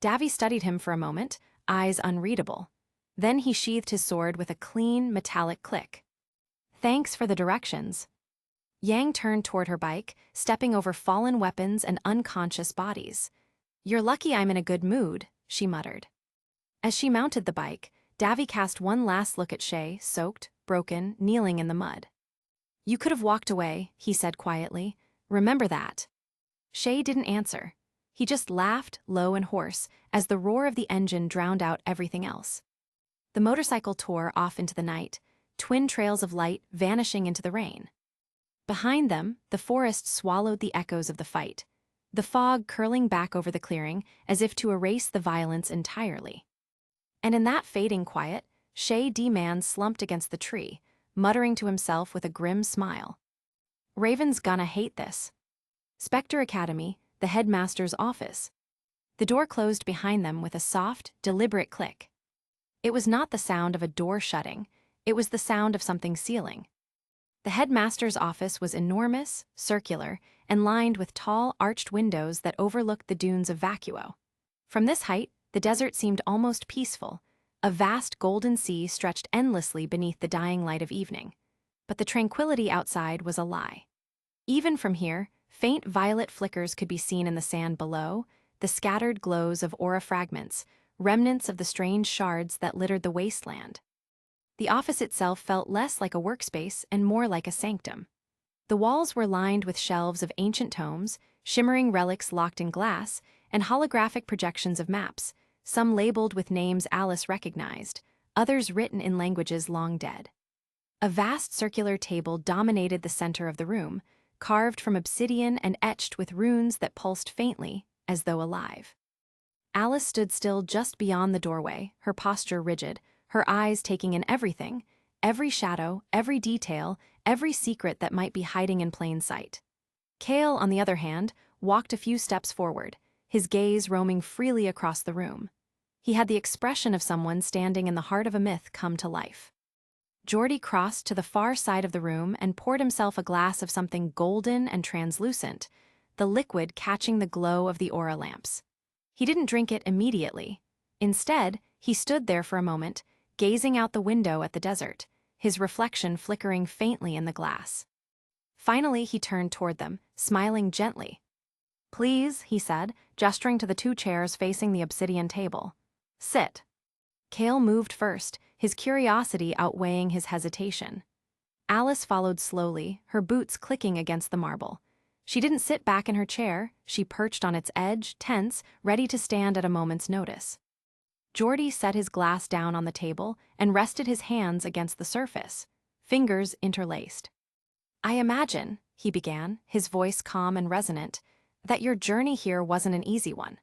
Davi studied him for a moment, eyes unreadable. Then he sheathed his sword with a clean, metallic click. "Thanks for the directions." Yang turned toward her bike, stepping over fallen weapons and unconscious bodies. "You're lucky I'm in a good mood," she muttered. As she mounted the bike, Davi cast one last look at Shay, soaked, broken, kneeling in the mud. "You could have walked away," he said quietly. Remember that." Shay didn't answer. He just laughed, low and hoarse, as the roar of the engine drowned out everything else. The motorcycle tore off into the night, twin trails of light vanishing into the rain. Behind them, the forest swallowed the echoes of the fight, the fog curling back over the clearing as if to erase the violence entirely. And in that fading quiet, Shay D-Man slumped against the tree, muttering to himself with a grim smile. "Raven's gonna hate this." Spectre Academy, the headmaster's office. The door closed behind them with a soft, deliberate click. It was not the sound of a door shutting, it was the sound of something sealing. The headmaster's office was enormous, circular, and lined with tall, arched windows that overlooked the dunes of vacuo. From this height, the desert seemed almost peaceful. A vast golden sea stretched endlessly beneath the dying light of evening. But the tranquility outside was a lie. Even from here, faint violet flickers could be seen in the sand below, the scattered glows of aura fragments, remnants of the strange shards that littered the wasteland. The office itself felt less like a workspace and more like a sanctum. The walls were lined with shelves of ancient tomes, shimmering relics locked in glass, and holographic projections of maps, some labeled with names Alice recognized, others written in languages long dead. A vast circular table dominated the center of the room, carved from obsidian and etched with runes that pulsed faintly, as though alive. Alice stood still just beyond the doorway, her posture rigid, her eyes taking in everything, every shadow, every detail, every secret that might be hiding in plain sight. Kale, on the other hand, walked a few steps forward, his gaze roaming freely across the room. He had the expression of someone standing in the heart of a myth come to life. Geordie crossed to the far side of the room and poured himself a glass of something golden and translucent, the liquid catching the glow of the aura lamps. He didn't drink it immediately. Instead, he stood there for a moment, gazing out the window at the desert, his reflection flickering faintly in the glass. Finally, he turned toward them, smiling gently. "Please," he said, gesturing to the two chairs facing the obsidian table. "Sit." Kale moved first, his curiosity outweighing his hesitation. Alice followed slowly, her boots clicking against the marble. She didn't sit back in her chair, she perched on its edge, tense, ready to stand at a moment's notice. Geordie set his glass down on the table and rested his hands against the surface, fingers interlaced. "I imagine," he began, his voice calm and resonant, "that your journey here wasn't an easy one."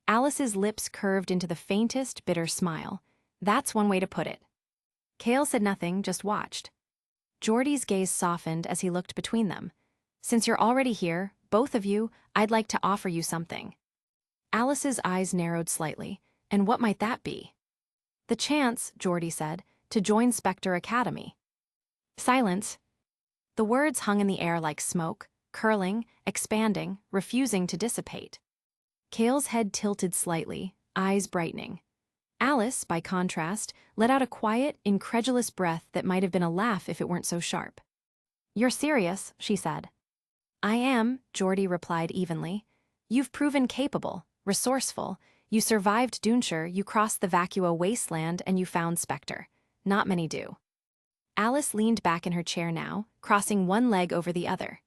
Alice's lips curved into the faintest, bitter smile. "That's one way to put it." Kale said nothing, just watched. Geordie's gaze softened as he looked between them. "Since you're already here, both of you, I'd like to offer you something." Alice's eyes narrowed slightly. "And what might that be?" "The chance," Geordie said, "to join Spectre Academy." Silence. The words hung in the air like smoke, curling, expanding, refusing to dissipate. Kale's head tilted slightly, eyes brightening. Alice, by contrast, let out a quiet, incredulous breath that might have been a laugh if it weren't so sharp. "You're serious," she said. "I am," Geordie replied evenly. "You've proven capable, resourceful. You survived Duneshire, you crossed the vacuo wasteland, and you found Spectre. Not many do." Alice leaned back in her chair now, crossing one leg over the other.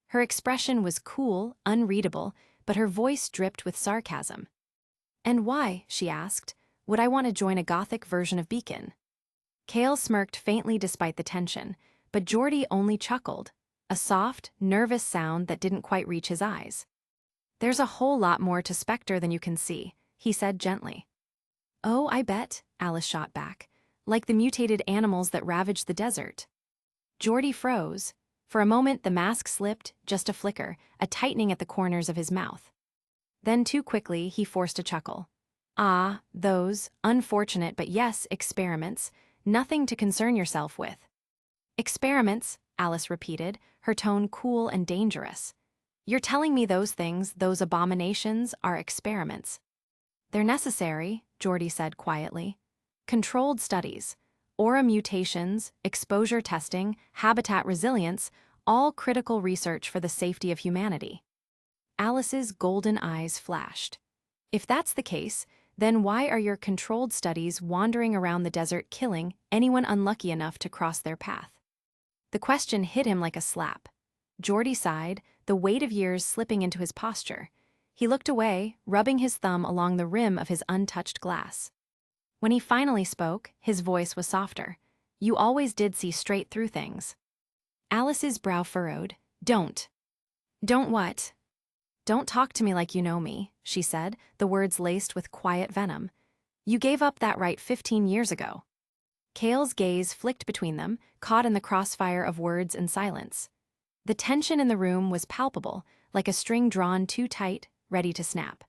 Her expression was cool, unreadable, but her voice dripped with sarcasm. "And why," she asked, "would I want to join a Gothic version of Beacon?" Kale smirked faintly despite the tension, but Geordie only chuckled, a soft, nervous sound that didn't quite reach his eyes. "There's a whole lot more to Spectre than you can see," he said gently. "Oh, I bet," Alice shot back, "like the mutated animals that ravaged the desert." Geordie froze. For a moment the mask slipped, just a flicker, a tightening at the corners of his mouth. Then too quickly he forced a chuckle. "Ah, those, unfortunate but yes, experiments, nothing to concern yourself with." "Experiments," Alice repeated, her tone cool and dangerous. "You're telling me those things, those abominations, are experiments." "They're necessary," Geordie said quietly. "Controlled studies, aura mutations, exposure testing, habitat resilience, all critical research for the safety of humanity." Alice's golden eyes flashed. "If that's the case, then why are your controlled studies wandering around the desert killing anyone unlucky enough to cross their path?" The question hit him like a slap. Geordie sighed, the weight of years slipping into his posture. He looked away, rubbing his thumb along the rim of his untouched glass. When he finally spoke, his voice was softer. "You always did see straight through things." Alice's brow furrowed. Don't what? "Don't talk to me like you know me," she said, the words laced with quiet venom. "You gave up that right 15 years ago." Cale's gaze flicked between them, caught in the crossfire of words and silence. The tension in the room was palpable, like a string drawn too tight, ready to snap.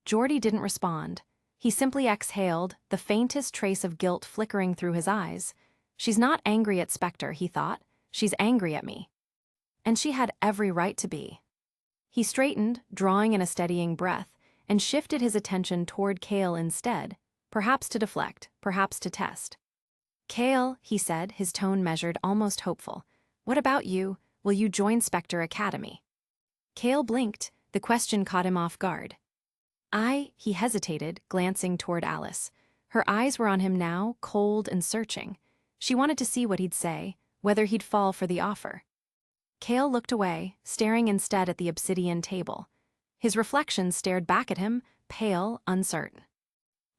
Geordie didn't respond. He simply exhaled, the faintest trace of guilt flickering through his eyes. "She's not angry at Spectre," he thought. "She's angry at me." And she had every right to be. He straightened, drawing in a steadying breath, and shifted his attention toward Cale instead, perhaps to deflect, perhaps to test. "Cale," he said, his tone measured, almost hopeful. "What about you? Will you join Spectre Academy?" Cale blinked. The question caught him off guard. He hesitated, glancing toward Alice. Her eyes were on him now, cold and searching. She wanted to see what he'd say, whether he'd fall for the offer. Cale looked away, staring instead at the obsidian table. His reflection stared back at him, pale, uncertain.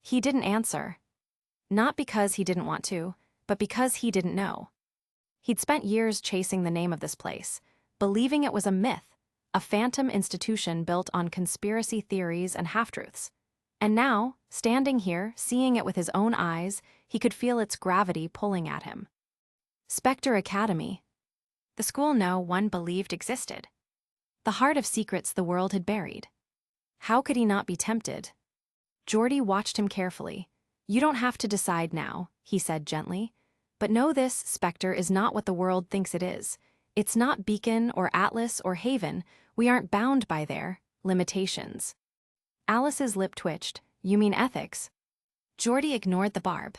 He didn't answer. Not because he didn't want to, but because he didn't know. He'd spent years chasing the name of this place, believing it was a myth, a phantom institution built on conspiracy theories and half-truths. And now, standing here, seeing it with his own eyes, he could feel its gravity pulling at him. Spectre Academy. The school no one believed existed. The heart of secrets the world had buried. How could he not be tempted? Geordie watched him carefully. "You don't have to decide now," he said gently. "But know this, Spectre is not what the world thinks it is. It's not Beacon or Atlas or Haven. We aren't bound by their limitations." Alice's lip twitched. "You mean ethics?" Geordie ignored the barb.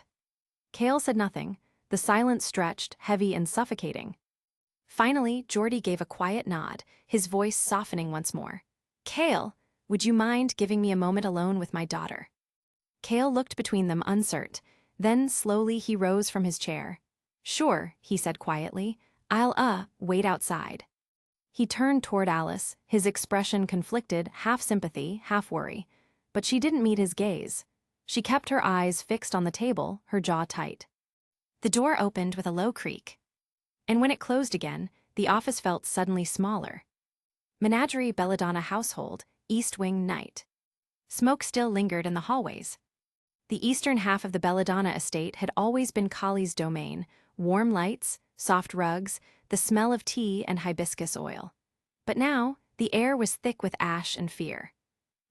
Cale said nothing. The silence stretched, heavy and suffocating. Finally, Geordie gave a quiet nod, his voice softening once more. "Cale, would you mind giving me a moment alone with my daughter?" Cale looked between them uncertain. Then slowly he rose from his chair. "Sure," he said quietly. "I'll, wait outside." He turned toward Alice, his expression conflicted, half sympathy, half worry. But she didn't meet his gaze. She kept her eyes fixed on the table, her jaw tight. The door opened with a low creak. And when it closed again, the office felt suddenly smaller. Menagerie Belladonna household, East Wing night. Smoke still lingered in the hallways. The eastern half of the Belladonna estate had always been Kali's domain, warm lights, soft rugs, the smell of tea and hibiscus oil. But now, the air was thick with ash and fear.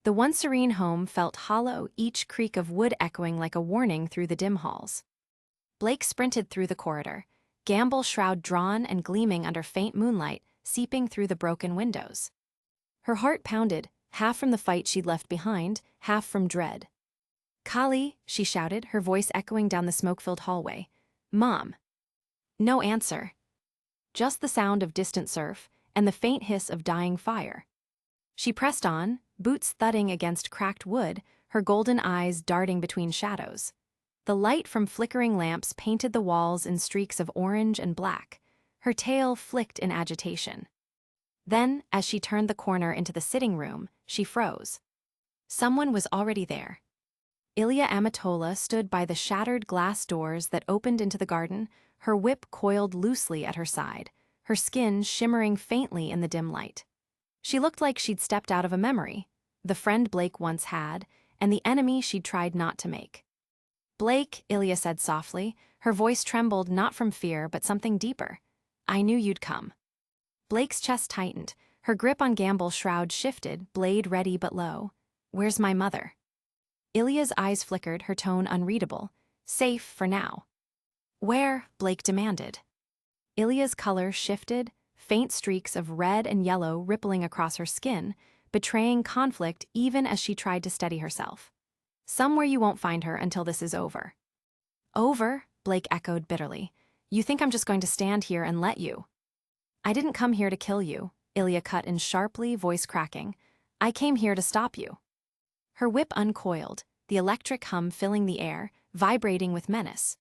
The once serene home felt hollow, each creak of wood echoing like a warning through the dim halls. Blake sprinted through the corridor, Gamble shroud drawn and gleaming under faint moonlight, seeping through the broken windows. Her heart pounded, half from the fight she'd left behind, half from dread. "Kali," she shouted, her voice echoing down the smoke-filled hallway. "Mom." No answer. Just the sound of distant surf and the faint hiss of dying fire. She pressed on, boots thudding against cracked wood, her golden eyes darting between shadows. The light from flickering lamps painted the walls in streaks of orange and black. Her tail flicked in agitation. Then, as she turned the corner into the sitting room, she froze. Someone was already there. Ilya Amatola stood by the shattered glass doors that opened into the garden, her whip coiled loosely at her side, her skin shimmering faintly in the dim light. She looked like she'd stepped out of a memory, the friend Blake once had, and the enemy she'd tried not to make. "Blake," Ilya said softly, her voice trembled not from fear but something deeper. "I knew you'd come." Blake's chest tightened, her grip on Gamble's shroud shifted, blade ready but low. "Where's my mother?" Ilya's eyes flickered, her tone unreadable. "Safe for now." "Where?" Blake demanded. Ilya's color shifted, faint streaks of red and yellow rippling across her skin, betraying conflict even as she tried to steady herself. "Somewhere you won't find her until this is over." "Over?" Blake echoed bitterly. "You think I'm just going to stand here and let you?" "I didn't come here to kill you," Ilya cut in sharply, voice cracking. "I came here to stop you." Her whip uncoiled, the electric hum filling the air, vibrating with menace.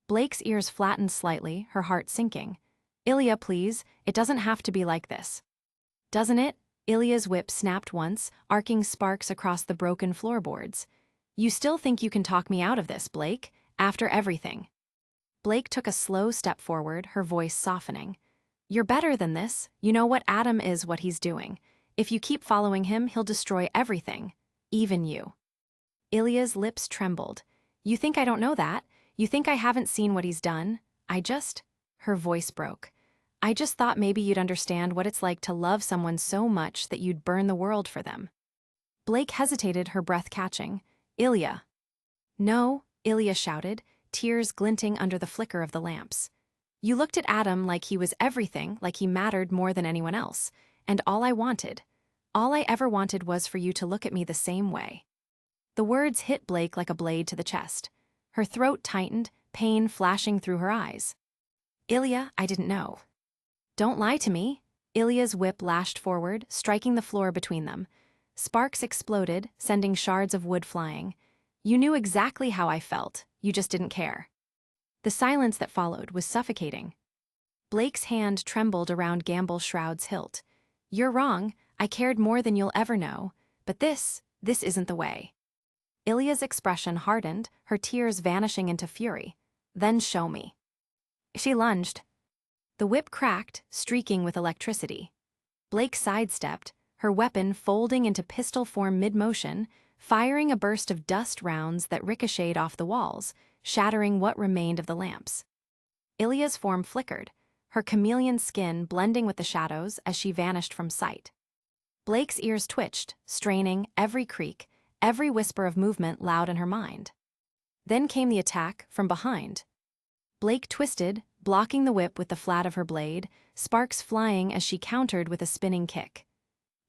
Blake's ears flattened slightly, her heart sinking. "Ilya, please, it doesn't have to be like this." Doesn't it? Ilya's whip snapped once, arcing sparks across the broken floorboards. You still think you can talk me out of this, Blake, after everything? Blake took a slow step forward, her voice softening. You're better than this. You know what Adam is, what he's doing. If you keep following him, he'll destroy everything. Even you. Ilya's lips trembled. You think I don't know that? You think I haven't seen what he's done? Her voice broke. I just thought maybe you'd understand what it's like to love someone so much that you'd burn the world for them. Blake hesitated, her breath catching. Ilya. No, Ilya shouted, tears glinting under the flicker of the lamps. You looked at Adam like he was everything, like he mattered more than anyone else, and all I ever wanted was for you to look at me the same way. The words hit Blake like a blade to the chest. Her throat tightened, pain flashing through her eyes. Ilya, I didn't know. Don't lie to me. Ilya's whip lashed forward, striking the floor between them. Sparks exploded, sending shards of wood flying. You knew exactly how I felt, you just didn't care. The silence that followed was suffocating. Blake's hand trembled around Gamble Shroud's hilt. You're wrong, I cared more than you'll ever know, but this isn't the way. Ilya's expression hardened, her tears vanishing into fury. Then show me. She lunged. The whip cracked, streaking with electricity. Blake sidestepped, her weapon folding into pistol form mid-motion, firing a burst of dust rounds that ricocheted off the walls, shattering what remained of the lamps. Ilya's form flickered, her chameleon skin blending with the shadows as she vanished from sight. Blake's ears twitched, straining every creak, every whisper of movement loud in her mind. Then came the attack from behind. Blake twisted, blocking the whip with the flat of her blade, sparks flying as she countered with a spinning kick.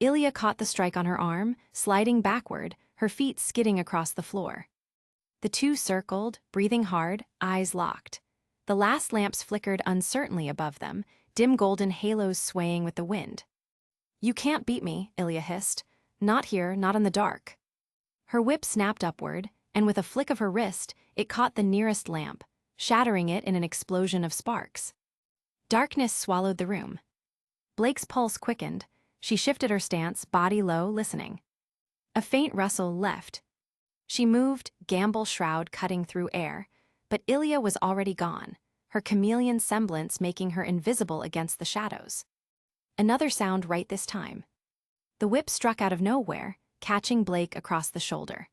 Ilya caught the strike on her arm, sliding backward, her feet skidding across the floor. The two circled, breathing hard, eyes locked. The last lamps flickered uncertainly above them, dim golden halos swaying with the wind. You can't beat me, Ilya hissed. Not here, not in the dark. Her whip snapped upward, and with a flick of her wrist, it caught the nearest lamp, shattering it in an explosion of sparks. Darkness swallowed the room. Blake's pulse quickened. She shifted her stance, body low, listening. A faint rustle left. She moved, Gamble Shroud cutting through air, but Ilya was already gone, her chameleon semblance making her invisible against the shadows. Another sound right this time. The whip struck out of nowhere, catching Blake across the shoulder.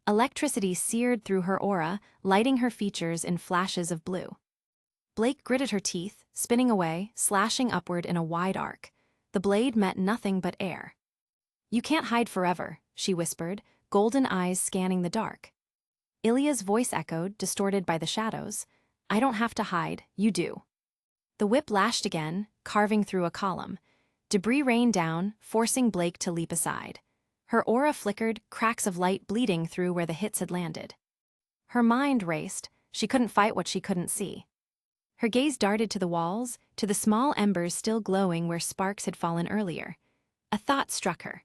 Electricity seared through her aura, lighting her features in flashes of blue. Blake gritted her teeth, spinning away, slashing upward in a wide arc. The blade met nothing but air. You can't hide forever, she whispered, golden eyes scanning the dark. Ilya's voice echoed, distorted by the shadows. I don't have to hide, you do. The whip lashed again, carving through a column. Debris rained down, forcing Blake to leap aside. Her aura flickered, cracks of light bleeding through where the hits had landed. Her mind raced, she couldn't fight what she couldn't see. Her gaze darted to the walls, to the small embers still glowing where sparks had fallen earlier. A thought struck her.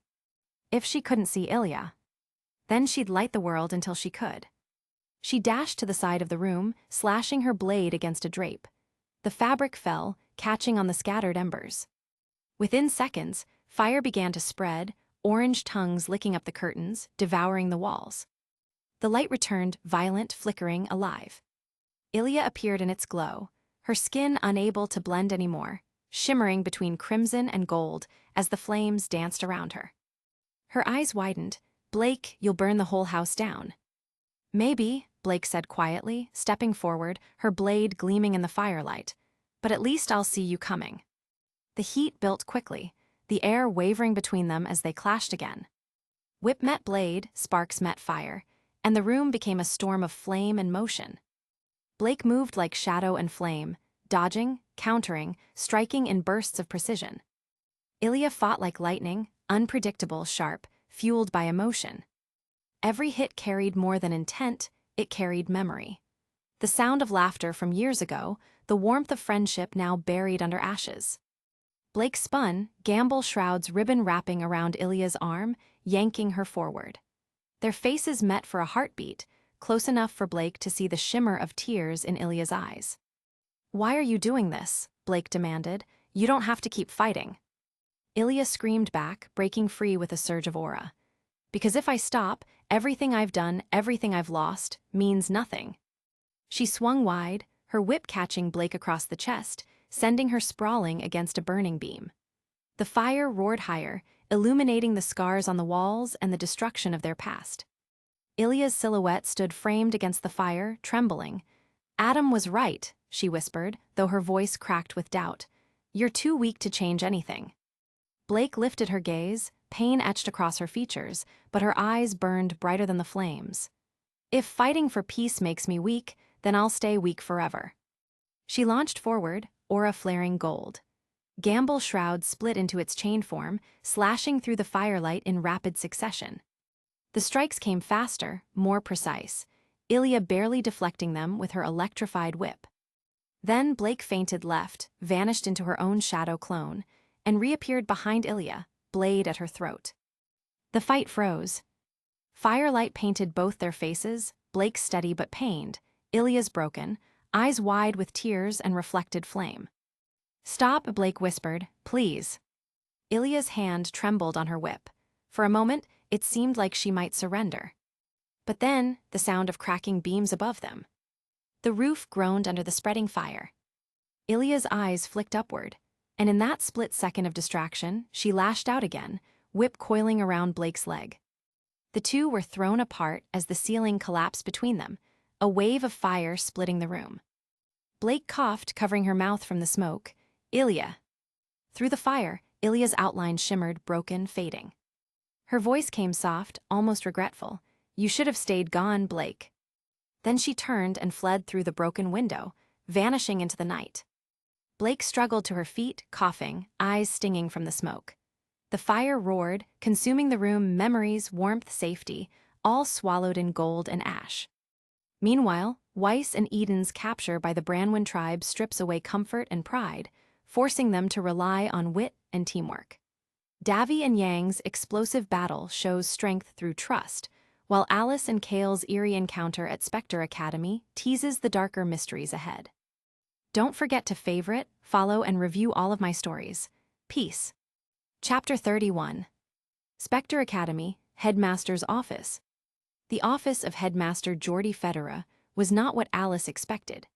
If she couldn't see Ilya, then she'd light the world until she could. She dashed to the side of the room, slashing her blade against a drape. The fabric fell, catching on the scattered embers. Within seconds, fire began to spread, orange tongues licking up the curtains, devouring the walls. The light returned, violent, flickering, alive. Ilya appeared in its glow, her skin unable to blend anymore, shimmering between crimson and gold as the flames danced around her. Her eyes widened. Blake, you'll burn the whole house down. Maybe, Blake said quietly, stepping forward, her blade gleaming in the firelight. But at least I'll see you coming. The heat built quickly, the air wavering between them as they clashed again. Whip met blade, sparks met fire, and the room became a storm of flame and motion. Blake moved like shadow and flame, dodging, countering, striking in bursts of precision. Ilya fought like lightning, unpredictable, sharp, fueled by emotion. Every hit carried more than intent, it carried memory. The sound of laughter from years ago, the warmth of friendship now buried under ashes. Blake spun, Gamble Shroud's ribbon wrapping around Ilya's arm, yanking her forward. Their faces met for a heartbeat, close enough for Blake to see the shimmer of tears in Ilya's eyes. Why are you doing this? Blake demanded. You don't have to keep fighting. Ilya screamed back, breaking free with a surge of aura. Because if I stop, everything I've done, everything I've lost, means nothing. She swung wide, her whip catching Blake across the chest, sending her sprawling against a burning beam. The fire roared higher, illuminating the scars on the walls and the destruction of their past. Ilya's silhouette stood framed against the fire, trembling. Adam was right, she whispered, though her voice cracked with doubt. You're too weak to change anything. Blake lifted her gaze, pain etched across her features, but her eyes burned brighter than the flames. If fighting for peace makes me weak, then I'll stay weak forever. She launched forward, aura flaring gold. Gamble shrouds split into its chain form, slashing through the firelight in rapid succession. The strikes came faster, more precise, Ilya barely deflecting them with her electrified whip. Then Blake feinted left, vanished into her own shadow clone, and reappeared behind Ilya, blade at her throat. The fight froze. Firelight painted both their faces, Blake steady but pained, Ilya's broken, eyes wide with tears and reflected flame. Stop, Blake whispered, please. Ilya's hand trembled on her whip. For a moment, it seemed like she might surrender. But then, the sound of cracking beams above them. The roof groaned under the spreading fire. Ilya's eyes flicked upward, and in that split second of distraction, she lashed out again, whip coiling around Blake's leg. The two were thrown apart as the ceiling collapsed between them, a wave of fire splitting the room. Blake coughed, covering her mouth from the smoke. Ilya. Through the fire, Ilya's outline shimmered, broken, fading. Her voice came soft, almost regretful. You should have stayed gone, Blake. Then she turned and fled through the broken window, vanishing into the night. Blake struggled to her feet, coughing, eyes stinging from the smoke. The fire roared, consuming the room, memories, warmth, safety, all swallowed in gold and ash. Meanwhile, Weiss and Eden's capture by the Branwen tribe strips away comfort and pride, forcing them to rely on wit and teamwork. Davy and Yang's explosive battle shows strength through trust, while Alice and Kale's eerie encounter at Spectre Academy teases the darker mysteries ahead. Don't forget to favorite, follow, and review all of my stories. Peace. Chapter 31. Spectre Academy, Headmaster's Office. The office of Headmaster Geordie Federa was not what Alice expected.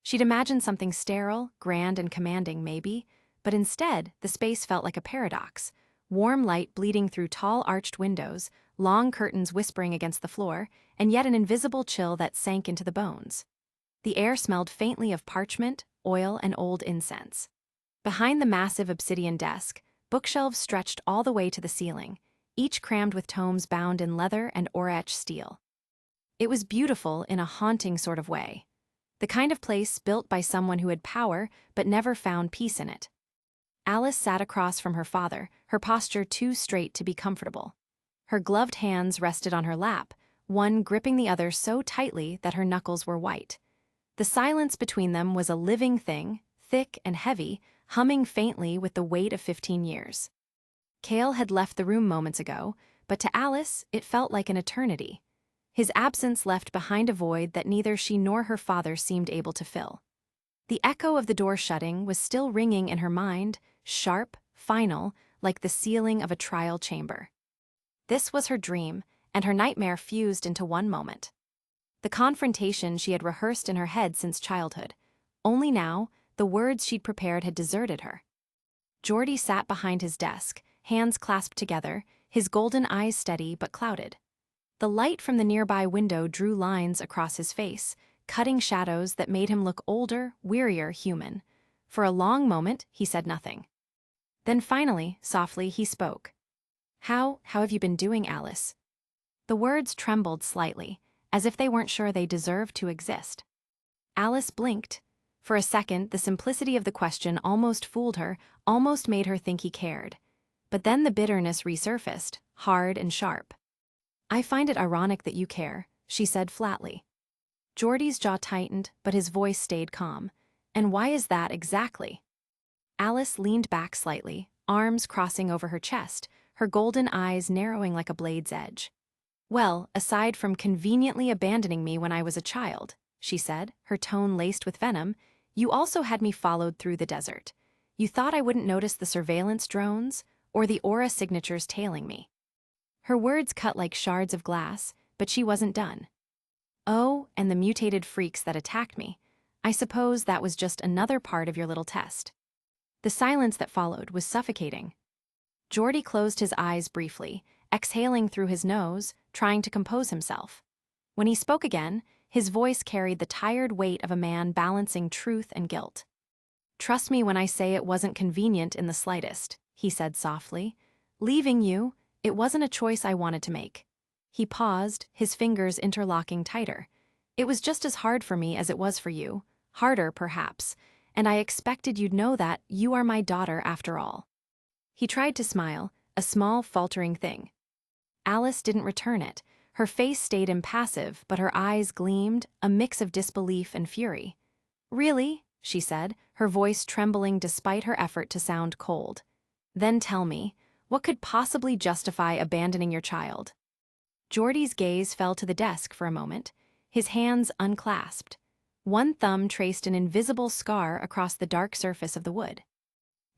She'd imagined something sterile, grand, and commanding, maybe, but instead, the space felt like a paradox. Warm light bleeding through tall arched windows, long curtains whispering against the floor, and yet an invisible chill that sank into the bones. The air smelled faintly of parchment, oil, and old incense. Behind the massive obsidian desk, bookshelves stretched all the way to the ceiling, each crammed with tomes bound in leather and aura-etched steel. It was beautiful in a haunting sort of way. The kind of place built by someone who had power but never found peace in it. Alice sat across from her father, her posture too straight to be comfortable. Her gloved hands rested on her lap, one gripping the other so tightly that her knuckles were white. The silence between them was a living thing, thick and heavy, humming faintly with the weight of 15 years. Kale had left the room moments ago, but to Alice, it felt like an eternity. His absence left behind a void that neither she nor her father seemed able to fill. The echo of the door shutting was still ringing in her mind, sharp, final, like the ceiling of a trial chamber. This was her dream, and her nightmare fused into one moment. The confrontation she had rehearsed in her head since childhood. Only now, the words she'd prepared had deserted her. Geordie sat behind his desk, hands clasped together, his golden eyes steady but clouded. The light from the nearby window drew lines across his face, cutting shadows that made him look older, wearier human. For a long moment, he said nothing. Then finally, softly, he spoke. How have you been doing, Alice?" The words trembled slightly, as if they weren't sure they deserved to exist. Alice blinked. For a second, the simplicity of the question almost fooled her, almost made her think he cared. But then the bitterness resurfaced, hard and sharp. "I find it ironic that you care," she said flatly. Geordie's jaw tightened, but his voice stayed calm. "And why is that exactly?" Alice leaned back slightly, arms crossing over her chest, her golden eyes narrowing like a blade's edge. "Well, aside from conveniently abandoning me when I was a child," she said, her tone laced with venom, "you also had me followed through the desert. You thought I wouldn't notice the surveillance drones or the aura signatures tailing me. Her words cut like shards of glass, but she wasn't done. Oh, and the mutated freaks that attacked me. I suppose that was just another part of your little test. The silence that followed was suffocating. Geordie closed his eyes briefly, exhaling through his nose, trying to compose himself. When he spoke again, his voice carried the tired weight of a man balancing truth and guilt. "Trust me when I say it wasn't convenient in the slightest," he said softly. "Leaving you, it wasn't a choice I wanted to make." He paused, his fingers interlocking tighter. "It was just as hard for me as it was for you, harder perhaps, and I expected you'd know that you are my daughter after all." He tried to smile, a small, faltering thing. Alice didn't return it. Her face stayed impassive, but her eyes gleamed, a mix of disbelief and fury. "Really?" she said, her voice trembling despite her effort to sound cold. "Then tell me, what could possibly justify abandoning your child?" Geordie's gaze fell to the desk for a moment, his hands unclasped. One thumb traced an invisible scar across the dark surface of the wood.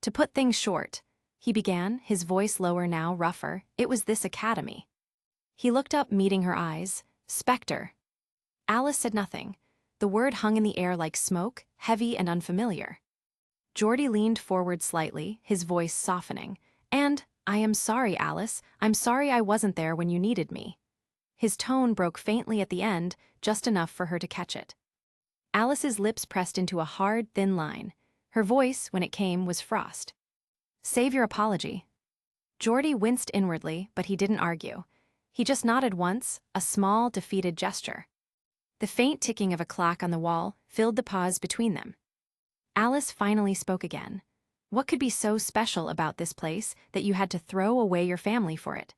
"To put things short," he began, his voice lower now, rougher, "it was this academy." He looked up, meeting her eyes. "Spectre." Alice said nothing. The word hung in the air like smoke, heavy and unfamiliar. Geordie leaned forward slightly, his voice softening. "And, I am sorry, Alice. I'm sorry I wasn't there when you needed me." His tone broke faintly at the end, just enough for her to catch it. Alice's lips pressed into a hard, thin line. Her voice, when it came, was frost. "Save your apology." Geordie winced inwardly, but he didn't argue. He just nodded once, a small, defeated gesture. The faint ticking of a clock on the wall filled the pause between them. Alice finally spoke again. "What could be so special about this place that you had to throw away your family for it?"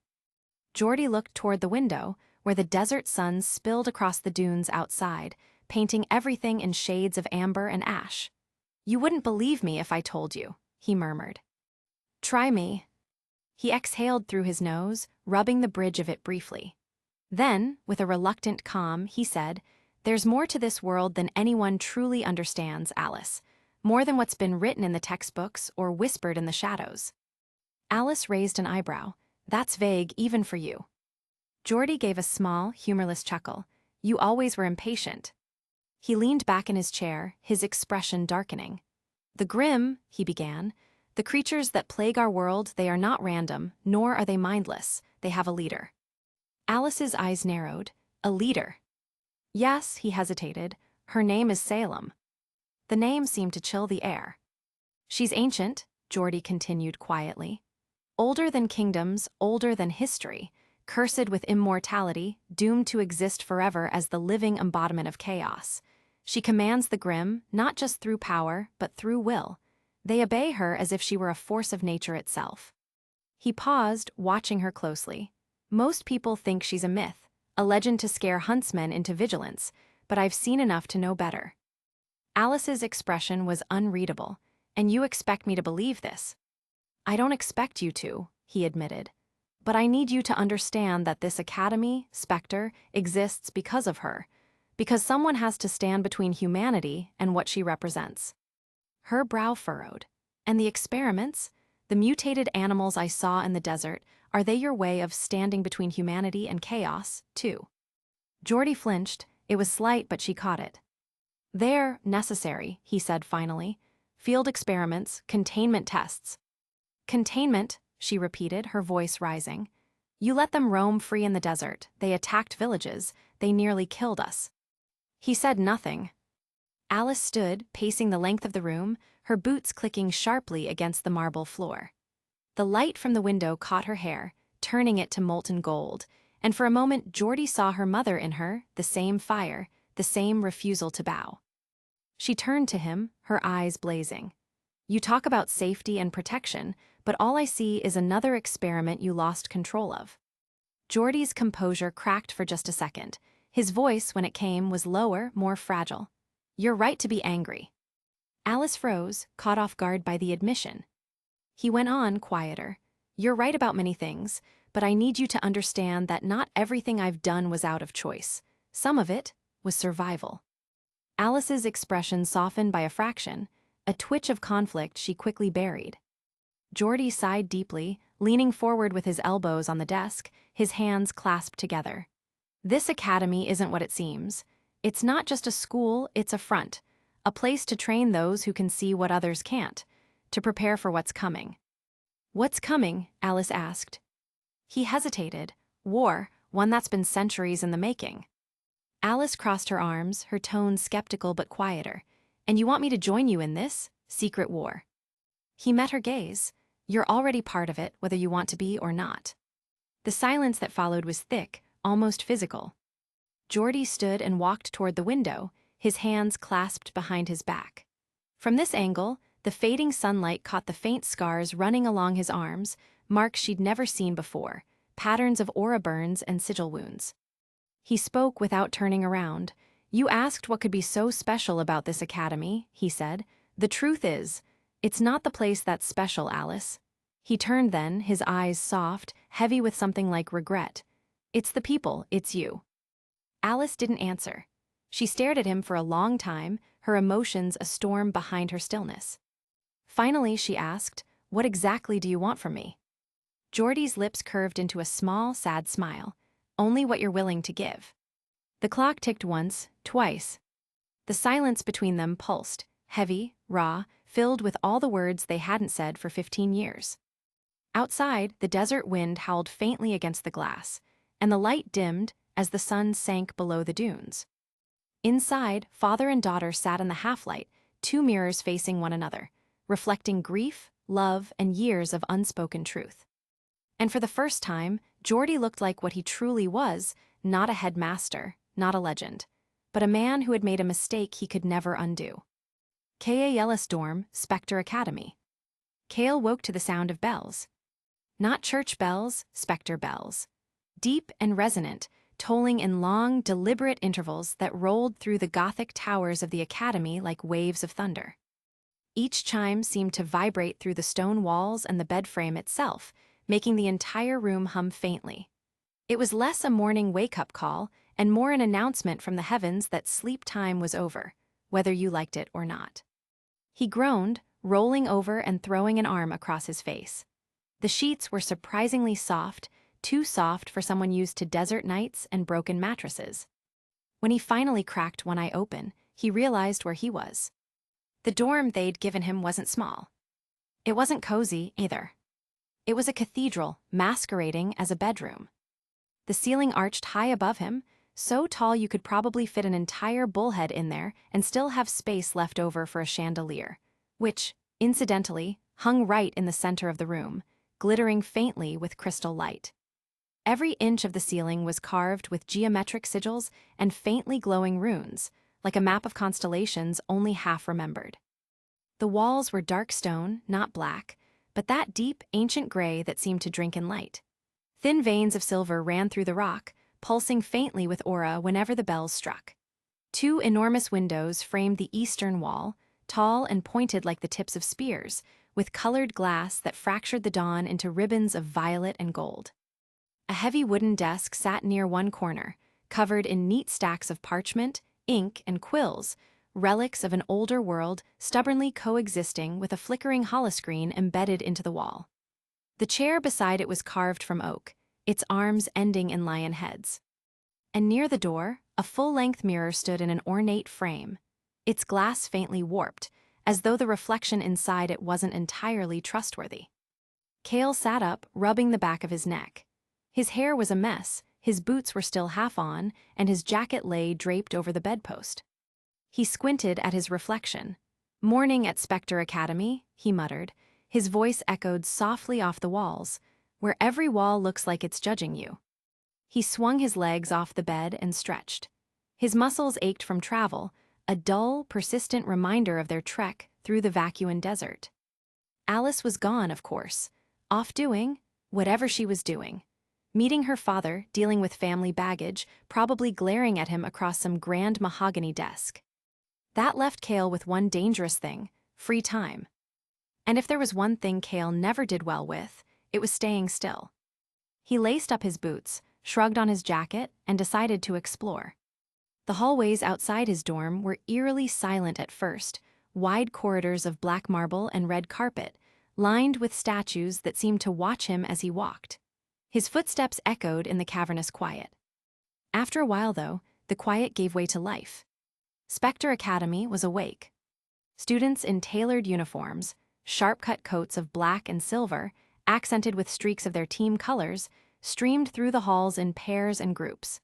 Geordie looked toward the window, where the desert sun spilled across the dunes outside, painting everything in shades of amber and ash. "You wouldn't believe me if I told you," he murmured. "Try me." He exhaled through his nose, rubbing the bridge of it briefly. Then, with a reluctant calm, he said, "There's more to this world than anyone truly understands, Alice. More than what's been written in the textbooks or whispered in the shadows." Alice raised an eyebrow. "That's vague, even for you." Geordie gave a small, humorless chuckle. "You always were impatient." He leaned back in his chair, his expression darkening. "The Grimm," he began, "the creatures that plague our world, they are not random, nor are they mindless. They have a leader." Alice's eyes narrowed. "A leader?" "Yes," he hesitated. "Her name is Salem." The name seemed to chill the air. "She's ancient," Geordie continued quietly. "Older than kingdoms, older than history, cursed with immortality, doomed to exist forever as the living embodiment of chaos. She commands the Grimm, not just through power, but through will. They obey her as if she were a force of nature itself." He paused, watching her closely. "Most people think she's a myth, a legend to scare huntsmen into vigilance, but I've seen enough to know better." Alice's expression was unreadable. "And you expect me to believe this?" "I don't expect you to," he admitted. "But I need you to understand that this academy, Spectre, exists because of her, because someone has to stand between humanity and what she represents." Her brow furrowed. "And the experiments? The mutated animals I saw in the desert, are they your way of standing between humanity and chaos, too?" Geordie flinched. It was slight, but she caught it. "They're necessary," he said finally. "Field experiments, containment tests." "Containment," she repeated, her voice rising. "You let them roam free in the desert. They attacked villages. They nearly killed us." He said nothing. Alice stood, pacing the length of the room, her boots clicking sharply against the marble floor. The light from the window caught her hair, turning it to molten gold, and for a moment Geordie saw her mother in her, the same fire, the same refusal to bow. She turned to him, her eyes blazing. "You talk about safety and protection, but all I see is another experiment you lost control of." Geordie's composure cracked for just a second. His voice, when it came, was lower, more fragile. "You're right to be angry." Alice froze, caught off guard by the admission. He went on, quieter. "You're right about many things, but I need you to understand that not everything I've done was out of choice. Some of it was survival." Alice's expression softened by a fraction. a twitch of conflict she quickly buried. Geordie sighed deeply, leaning forward with his elbows on the desk, his hands clasped together. This academy isn't what it seems. It's not just a school, it's a front. A place to train those who can see what others can't, to prepare for what's coming. What's coming? Alice asked. He hesitated. War, one that's been centuries in the making. Alice crossed her arms, her tone skeptical but quieter. And you want me to join you in this secret war? He met her gaze. You're already part of it, whether you want to be or not. The silence that followed was thick, almost physical. Geordie stood and walked toward the window, his hands clasped behind his back. From this angle, the fading sunlight caught the faint scars running along his arms, marks she'd never seen before, patterns of aura burns and sigil wounds. He spoke without turning around. You asked what could be so special about this academy, he said. The truth is, it's not the place that's special, Alice. He turned then, his eyes soft, heavy with something like regret. It's the people, it's you. Alice didn't answer. She stared at him for a long time, her emotions a storm behind her stillness. Finally, she asked, what exactly do you want from me? Geordie's lips curved into a small, sad smile. Only what you're willing to give. The clock ticked once, twice. The silence between them pulsed, heavy, raw, filled with all the words they hadn't said for 15 years. Outside, the desert wind howled faintly against the glass, and the light dimmed as the sun sank below the dunes. Inside, father and daughter sat in the half-light, two mirrors facing one another, reflecting grief, love, and years of unspoken truth. And for the first time, Geordie looked like what he truly was, not a headmaster, not a legend, but a man who had made a mistake he could never undo. K.A. Yellis Dorm, Spectre Academy. Cale woke to the sound of bells. Not church bells, spectre bells. Deep and resonant, tolling in long, deliberate intervals that rolled through the Gothic towers of the academy like waves of thunder. Each chime seemed to vibrate through the stone walls and the bed frame itself, making the entire room hum faintly. It was less a morning wake-up call and more an announcement from the heavens that sleep time was over, whether you liked it or not. He groaned, rolling over and throwing an arm across his face. The sheets were surprisingly soft, too soft for someone used to desert nights and broken mattresses. When he finally cracked one eye open, he realized where he was. The dorm they'd given him wasn't small. It wasn't cozy, either. It was a cathedral masquerading as a bedroom. The ceiling arched high above him, so tall you could probably fit an entire bullhead in there and still have space left over for a chandelier, which, incidentally, hung right in the center of the room, glittering faintly with crystal light. Every inch of the ceiling was carved with geometric sigils and faintly glowing runes, like a map of constellations only half remembered. The walls were dark stone, not black, but that deep, ancient gray that seemed to drink in light. Thin veins of silver ran through the rock, pulsing faintly with aura whenever the bells struck. Two enormous windows framed the eastern wall, tall and pointed like the tips of spears, with colored glass that fractured the dawn into ribbons of violet and gold. A heavy wooden desk sat near one corner, covered in neat stacks of parchment, ink, and quills, relics of an older world stubbornly coexisting with a flickering holoscreen embedded into the wall. The chair beside it was carved from oak, its arms ending in lion heads. And near the door, a full-length mirror stood in an ornate frame, its glass faintly warped, as though the reflection inside it wasn't entirely trustworthy. Cale sat up, rubbing the back of his neck. His hair was a mess, his boots were still half on, and his jacket lay draped over the bedpost. He squinted at his reflection. "Morning at Spectre Academy," he muttered. His voice echoed softly off the walls, where every wall looks like it's judging you. He swung his legs off the bed and stretched. His muscles ached from travel, a dull, persistent reminder of their trek through the vacuous desert. Alice was gone, of course, off doing whatever she was doing. Meeting her father, dealing with family baggage, probably glaring at him across some grand mahogany desk. That left Cale with one dangerous thing: free time. And if there was one thing Cale never did well with, it was staying still. He laced up his boots, shrugged on his jacket, and decided to explore. The hallways outside his dorm were eerily silent at first, wide corridors of black marble and red carpet, lined with statues that seemed to watch him as he walked. His footsteps echoed in the cavernous quiet. After a while, though, the quiet gave way to life. Spectre Academy was awake. Students in tailored uniforms, sharp-cut coats of black and silver, accented with streaks of their team colors, streamed through the halls in pairs and groups.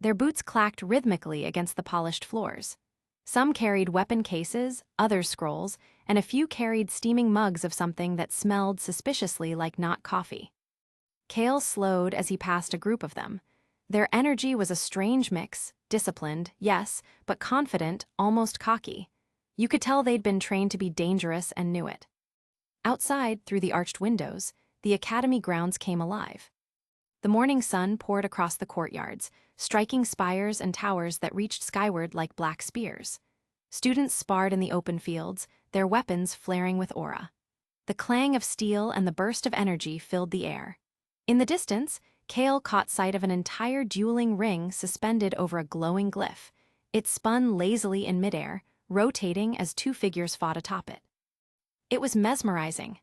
Their boots clacked rhythmically against the polished floors. Some carried weapon cases, others scrolls, and a few carried steaming mugs of something that smelled suspiciously like not coffee. Kale slowed as he passed a group of them. Their energy was a strange mix, disciplined, yes, but confident, almost cocky. You could tell they'd been trained to be dangerous and knew it. Outside, through the arched windows, the academy grounds came alive. The morning sun poured across the courtyards, striking spires and towers that reached skyward like black spears. Students sparred in the open fields, their weapons flaring with aura. The clang of steel and the burst of energy filled the air. In the distance, Kale caught sight of an entire dueling ring suspended over a glowing glyph. It spun lazily in midair, rotating as two figures fought atop it. It was mesmerizing.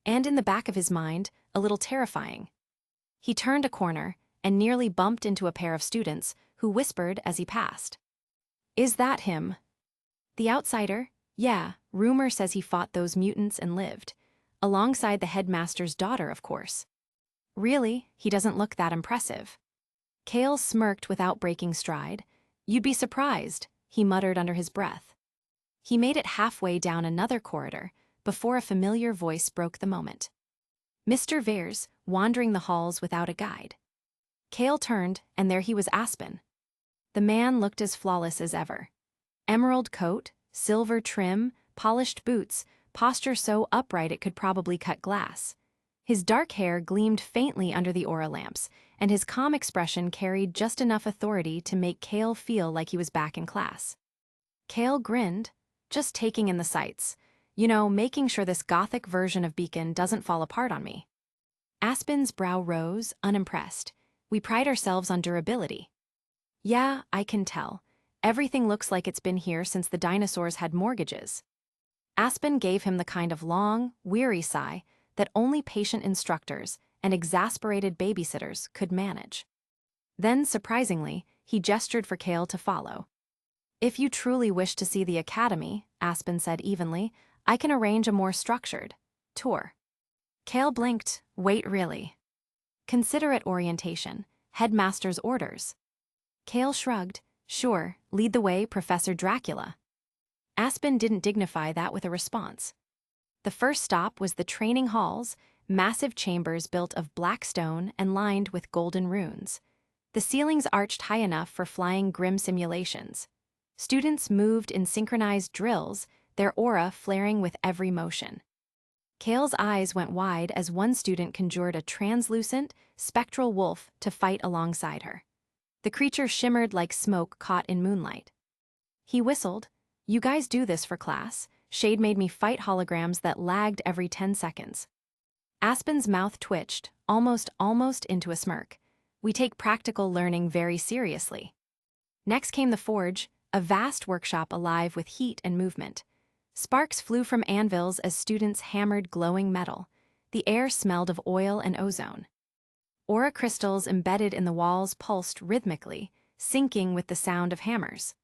And in the back of his mind, a little terrifying. He turned a corner and nearly bumped into a pair of students who whispered as he passed. "Is that him?" The outsider? Yeah, rumor says he fought those mutants and lived. Alongside the headmaster's daughter, of course. Really, he doesn't look that impressive. Kale smirked without breaking stride. "You'd be surprised," he muttered under his breath. He made it halfway down another corridor before a familiar voice broke the moment. Mr. Veers, wandering the halls without a guide. Kale turned, and there he was, Aspen. The man looked as flawless as ever. Emerald coat, silver trim, polished boots, posture so upright it could probably cut glass. His dark hair gleamed faintly under the aura lamps, and his calm expression carried just enough authority to make Kale feel like he was back in class. Kale grinned, just taking in the sights. Making sure this gothic version of Beacon doesn't fall apart on me. Aspen's brow rose, unimpressed. "We pride ourselves on durability." "Yeah, I can tell. Everything looks like it's been here since the dinosaurs had mortgages." Aspen gave him the kind of long, weary sigh that only patient instructors and exasperated babysitters could manage. Then, surprisingly, he gestured for Kale to follow. "If you truly wish to see the academy," Aspen said evenly, "I can arrange a more structured tour." Kale blinked. "Wait, really?" "Considerate orientation. Headmaster's orders." Kale shrugged. "Sure, lead the way, Professor Dracula." Aspen didn't dignify that with a response. The first stop was the training halls, massive chambers built of black stone and lined with golden runes. The ceilings arched high enough for flying Grimm simulations. Students moved in synchronized drills, their aura flaring with every motion. Kale's eyes went wide as one student conjured a translucent, spectral wolf to fight alongside her. The creature shimmered like smoke caught in moonlight. He whistled. "You guys do this for class? Shade made me fight holograms that lagged every 10 seconds. Aspen's mouth twitched, almost into a smirk. "We take practical learning very seriously." Next came the forge, a vast workshop alive with heat and movement. Sparks flew from anvils as students hammered glowing metal. The air smelled of oil and ozone. Aura crystals embedded in the walls pulsed rhythmically, syncing with the sound of hammers.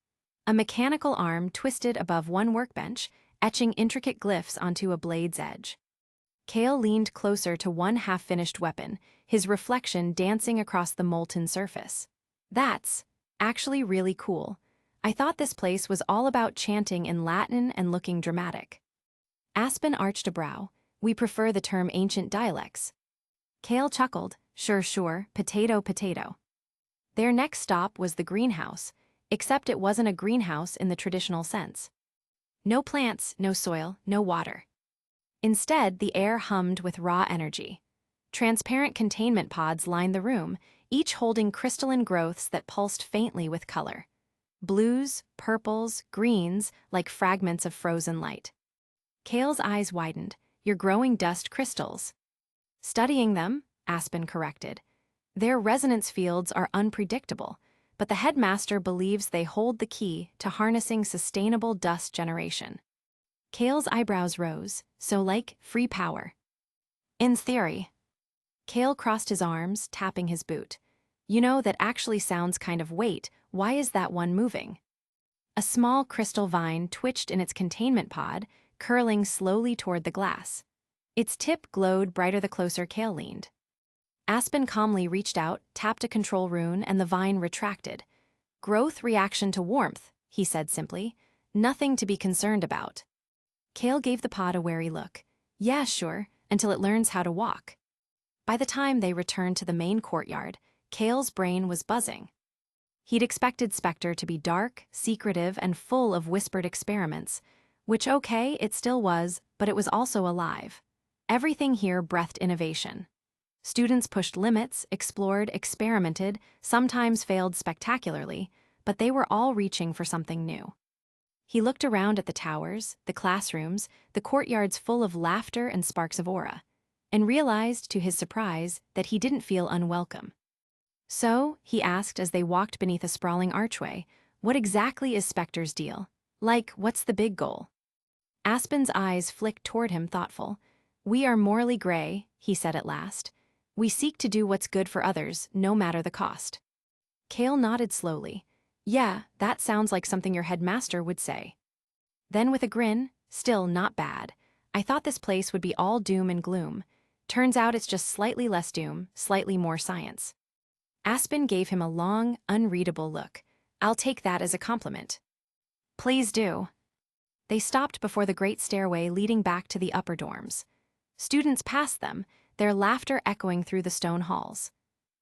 A mechanical arm twisted above one workbench, etching intricate glyphs onto a blade's edge. Kale leaned closer to one half-finished weapon, his reflection dancing across the molten surface. "That's actually really cool. I thought this place was all about chanting in Latin and looking dramatic." Aspen arched a brow. "We prefer the term ancient dialects." Kale chuckled. Sure, potato. Their next stop was the greenhouse, except it wasn't a greenhouse in the traditional sense. No plants, no soil, no water. Instead, the air hummed with raw energy. Transparent containment pods lined the room, each holding crystalline growths that pulsed faintly with color. Blues, purples, greens, like fragments of frozen light. Kale's eyes widened. "You're growing dust crystals." "Studying them," Aspen corrected. "Their resonance fields are unpredictable, but the headmaster believes they hold the key to harnessing sustainable dust generation." Kale's eyebrows rose, so like free power. In theory. Kale crossed his arms, tapping his boot. You know, that actually sounds kind of wait, why is that one moving? A small crystal vine twitched in its containment pod, curling slowly toward the glass. Its tip glowed brighter the closer Kale leaned. Aspen calmly reached out, tapped a control rune, and the vine retracted. Growth reaction to warmth, he said simply. Nothing to be concerned about. Kale gave the pod a wary look. Yeah, sure, until it learns how to walk. By the time they returned to the main courtyard, Kale's brain was buzzing. He'd expected Spectre to be dark, secretive, and full of whispered experiments, which okay, it still was, but it was also alive. Everything here breathed innovation. Students pushed limits, explored, experimented, sometimes failed spectacularly, but they were all reaching for something new. He looked around at the towers, the classrooms, the courtyards full of laughter and sparks of aura, and realized, to his surprise, that he didn't feel unwelcome. So, he asked as they walked beneath a sprawling archway, what exactly is Spectre's deal? Like, what's the big goal? Aspen's eyes flicked toward him, thoughtful. We are morally gray, he said at last. We seek to do what's good for others, no matter the cost. Kale nodded slowly. Yeah, that sounds like something your headmaster would say. Then with a grin, still not bad. I thought this place would be all doom and gloom. Turns out it's just slightly less doom, slightly more science. Aspen gave him a long, unreadable look. I'll take that as a compliment. Please do. They stopped before the great stairway leading back to the upper dorms. Students passed them, their laughter echoing through the stone halls.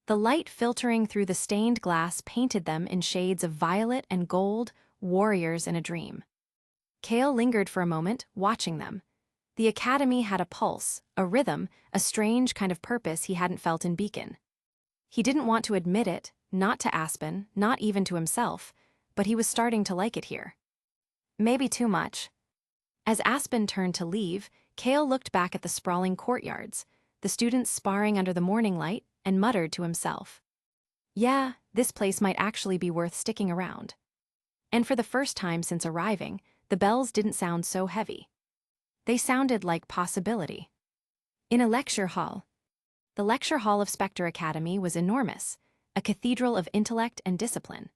The light filtering through the stained glass painted them in shades of violet and gold, warriors in a dream. Kale lingered for a moment, watching them. The academy had a pulse, a rhythm, a strange kind of purpose he hadn't felt in Beacon. He didn't want to admit it, not to Aspen, not even to himself, but he was starting to like it here. Maybe too much. As Aspen turned to leave, Kale looked back at the sprawling courtyards, the students sparring under the morning light, and muttered to himself. Yeah, this place might actually be worth sticking around. And for the first time since arriving, the bells didn't sound so heavy. They sounded like possibility. In a lecture hall. The lecture hall of Spectre Academy was enormous, a cathedral of intellect and discipline.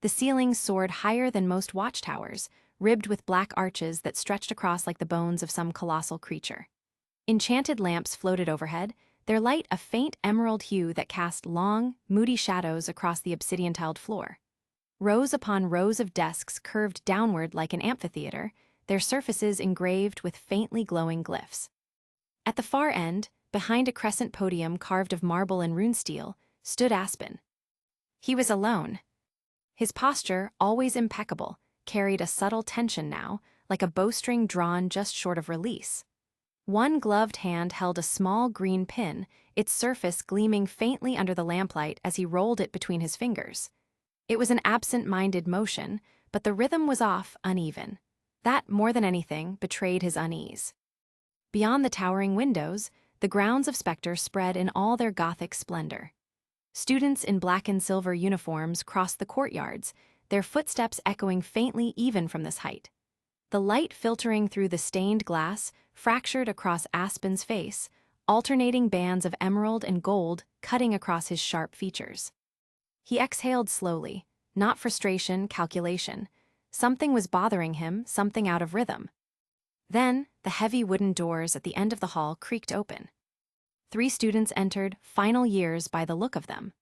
The ceilings soared higher than most watchtowers, ribbed with black arches that stretched across like the bones of some colossal creature. Enchanted lamps floated overhead, their light a faint emerald hue that cast long, moody shadows across the obsidian-tiled floor. Rows upon rows of desks curved downward like an amphitheater, their surfaces engraved with faintly glowing glyphs. At the far end, behind a crescent podium carved of marble and rune steel, stood Aspen. He was alone. His posture, always impeccable, carried a subtle tension now, like a bowstring drawn just short of release. One gloved hand held a small green pin, its surface gleaming faintly under the lamplight as he rolled it between his fingers. It was an absent-minded motion, but the rhythm was off, uneven. That, more than anything, betrayed his unease. Beyond the towering windows, the grounds of Spectre spread in all their Gothic splendor. Students in black and silver uniforms crossed the courtyards, their footsteps echoing faintly even from this height. The light filtering through the stained glass fractured across Aspen's face, alternating bands of emerald and gold cutting across his sharp features. He exhaled slowly, not frustration, calculation. Something was bothering him, something out of rhythm. Then, the heavy wooden doors at the end of the hall creaked open. 3 students entered, final years by the look of them.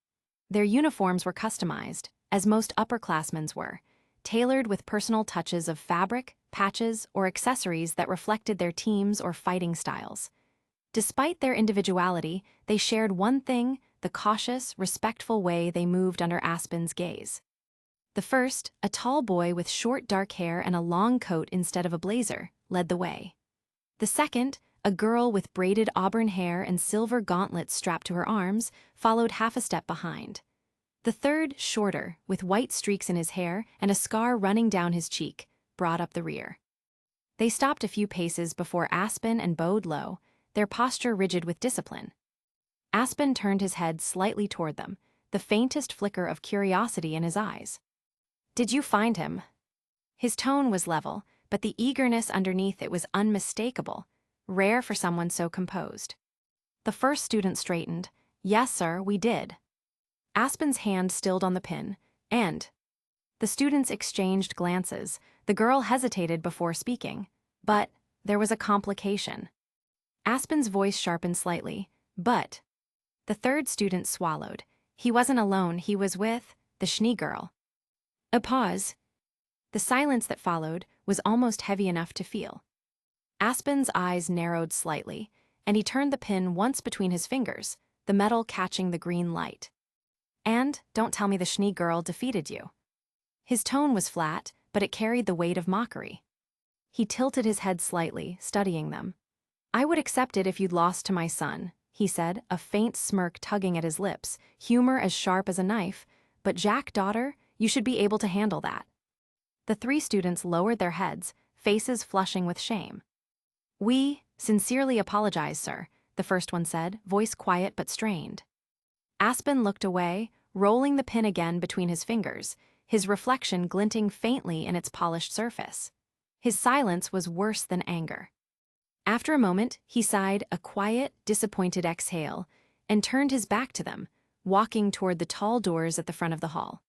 Their uniforms were customized, as most upperclassmen's were, tailored with personal touches of fabric, patches, or accessories that reflected their teams or fighting styles. Despite their individuality, they shared one thing, the cautious, respectful way they moved under Aspen's gaze. The first, a tall boy with short dark hair and a long coat instead of a blazer, led the way. The second, a girl with braided auburn hair and silver gauntlets strapped to her arms, followed half a step behind. The third, shorter, with white streaks in his hair and a scar running down his cheek, brought up the rear. They stopped a few paces before Aspen and bowed low, their posture rigid with discipline. Aspen turned his head slightly toward them, the faintest flicker of curiosity in his eyes. Did you find him? His tone was level, but the eagerness underneath it was unmistakable, rare for someone so composed. The first student straightened. "Yes, sir, we did." Aspen's hand stilled on the pin, and the students exchanged glances. The girl hesitated before speaking, but there was a complication. Aspen's voice sharpened slightly, but the third student swallowed. He wasn't alone, he was with the Schnee girl. A pause. The silence that followed was almost heavy enough to feel. Aspen's eyes narrowed slightly, and he turned the pin once between his fingers, the metal catching the green light. "And don't tell me the Schnee girl defeated you." His tone was flat, but it carried the weight of mockery. He tilted his head slightly, studying them. "I would accept it if you'd lost to my son," he said, a faint smirk tugging at his lips, humor as sharp as a knife, "but Jack, daughter, you should be able to handle that." The three students lowered their heads, faces flushing with shame. "We sincerely apologize, sir," the first one said, voice quiet but strained. Aspen looked away, rolling the pin again between his fingers, his reflection glinting faintly in its polished surface. His silence was worse than anger. After a moment, he sighed a quiet, disappointed exhale and turned his back to them, walking toward the tall doors at the front of the hall.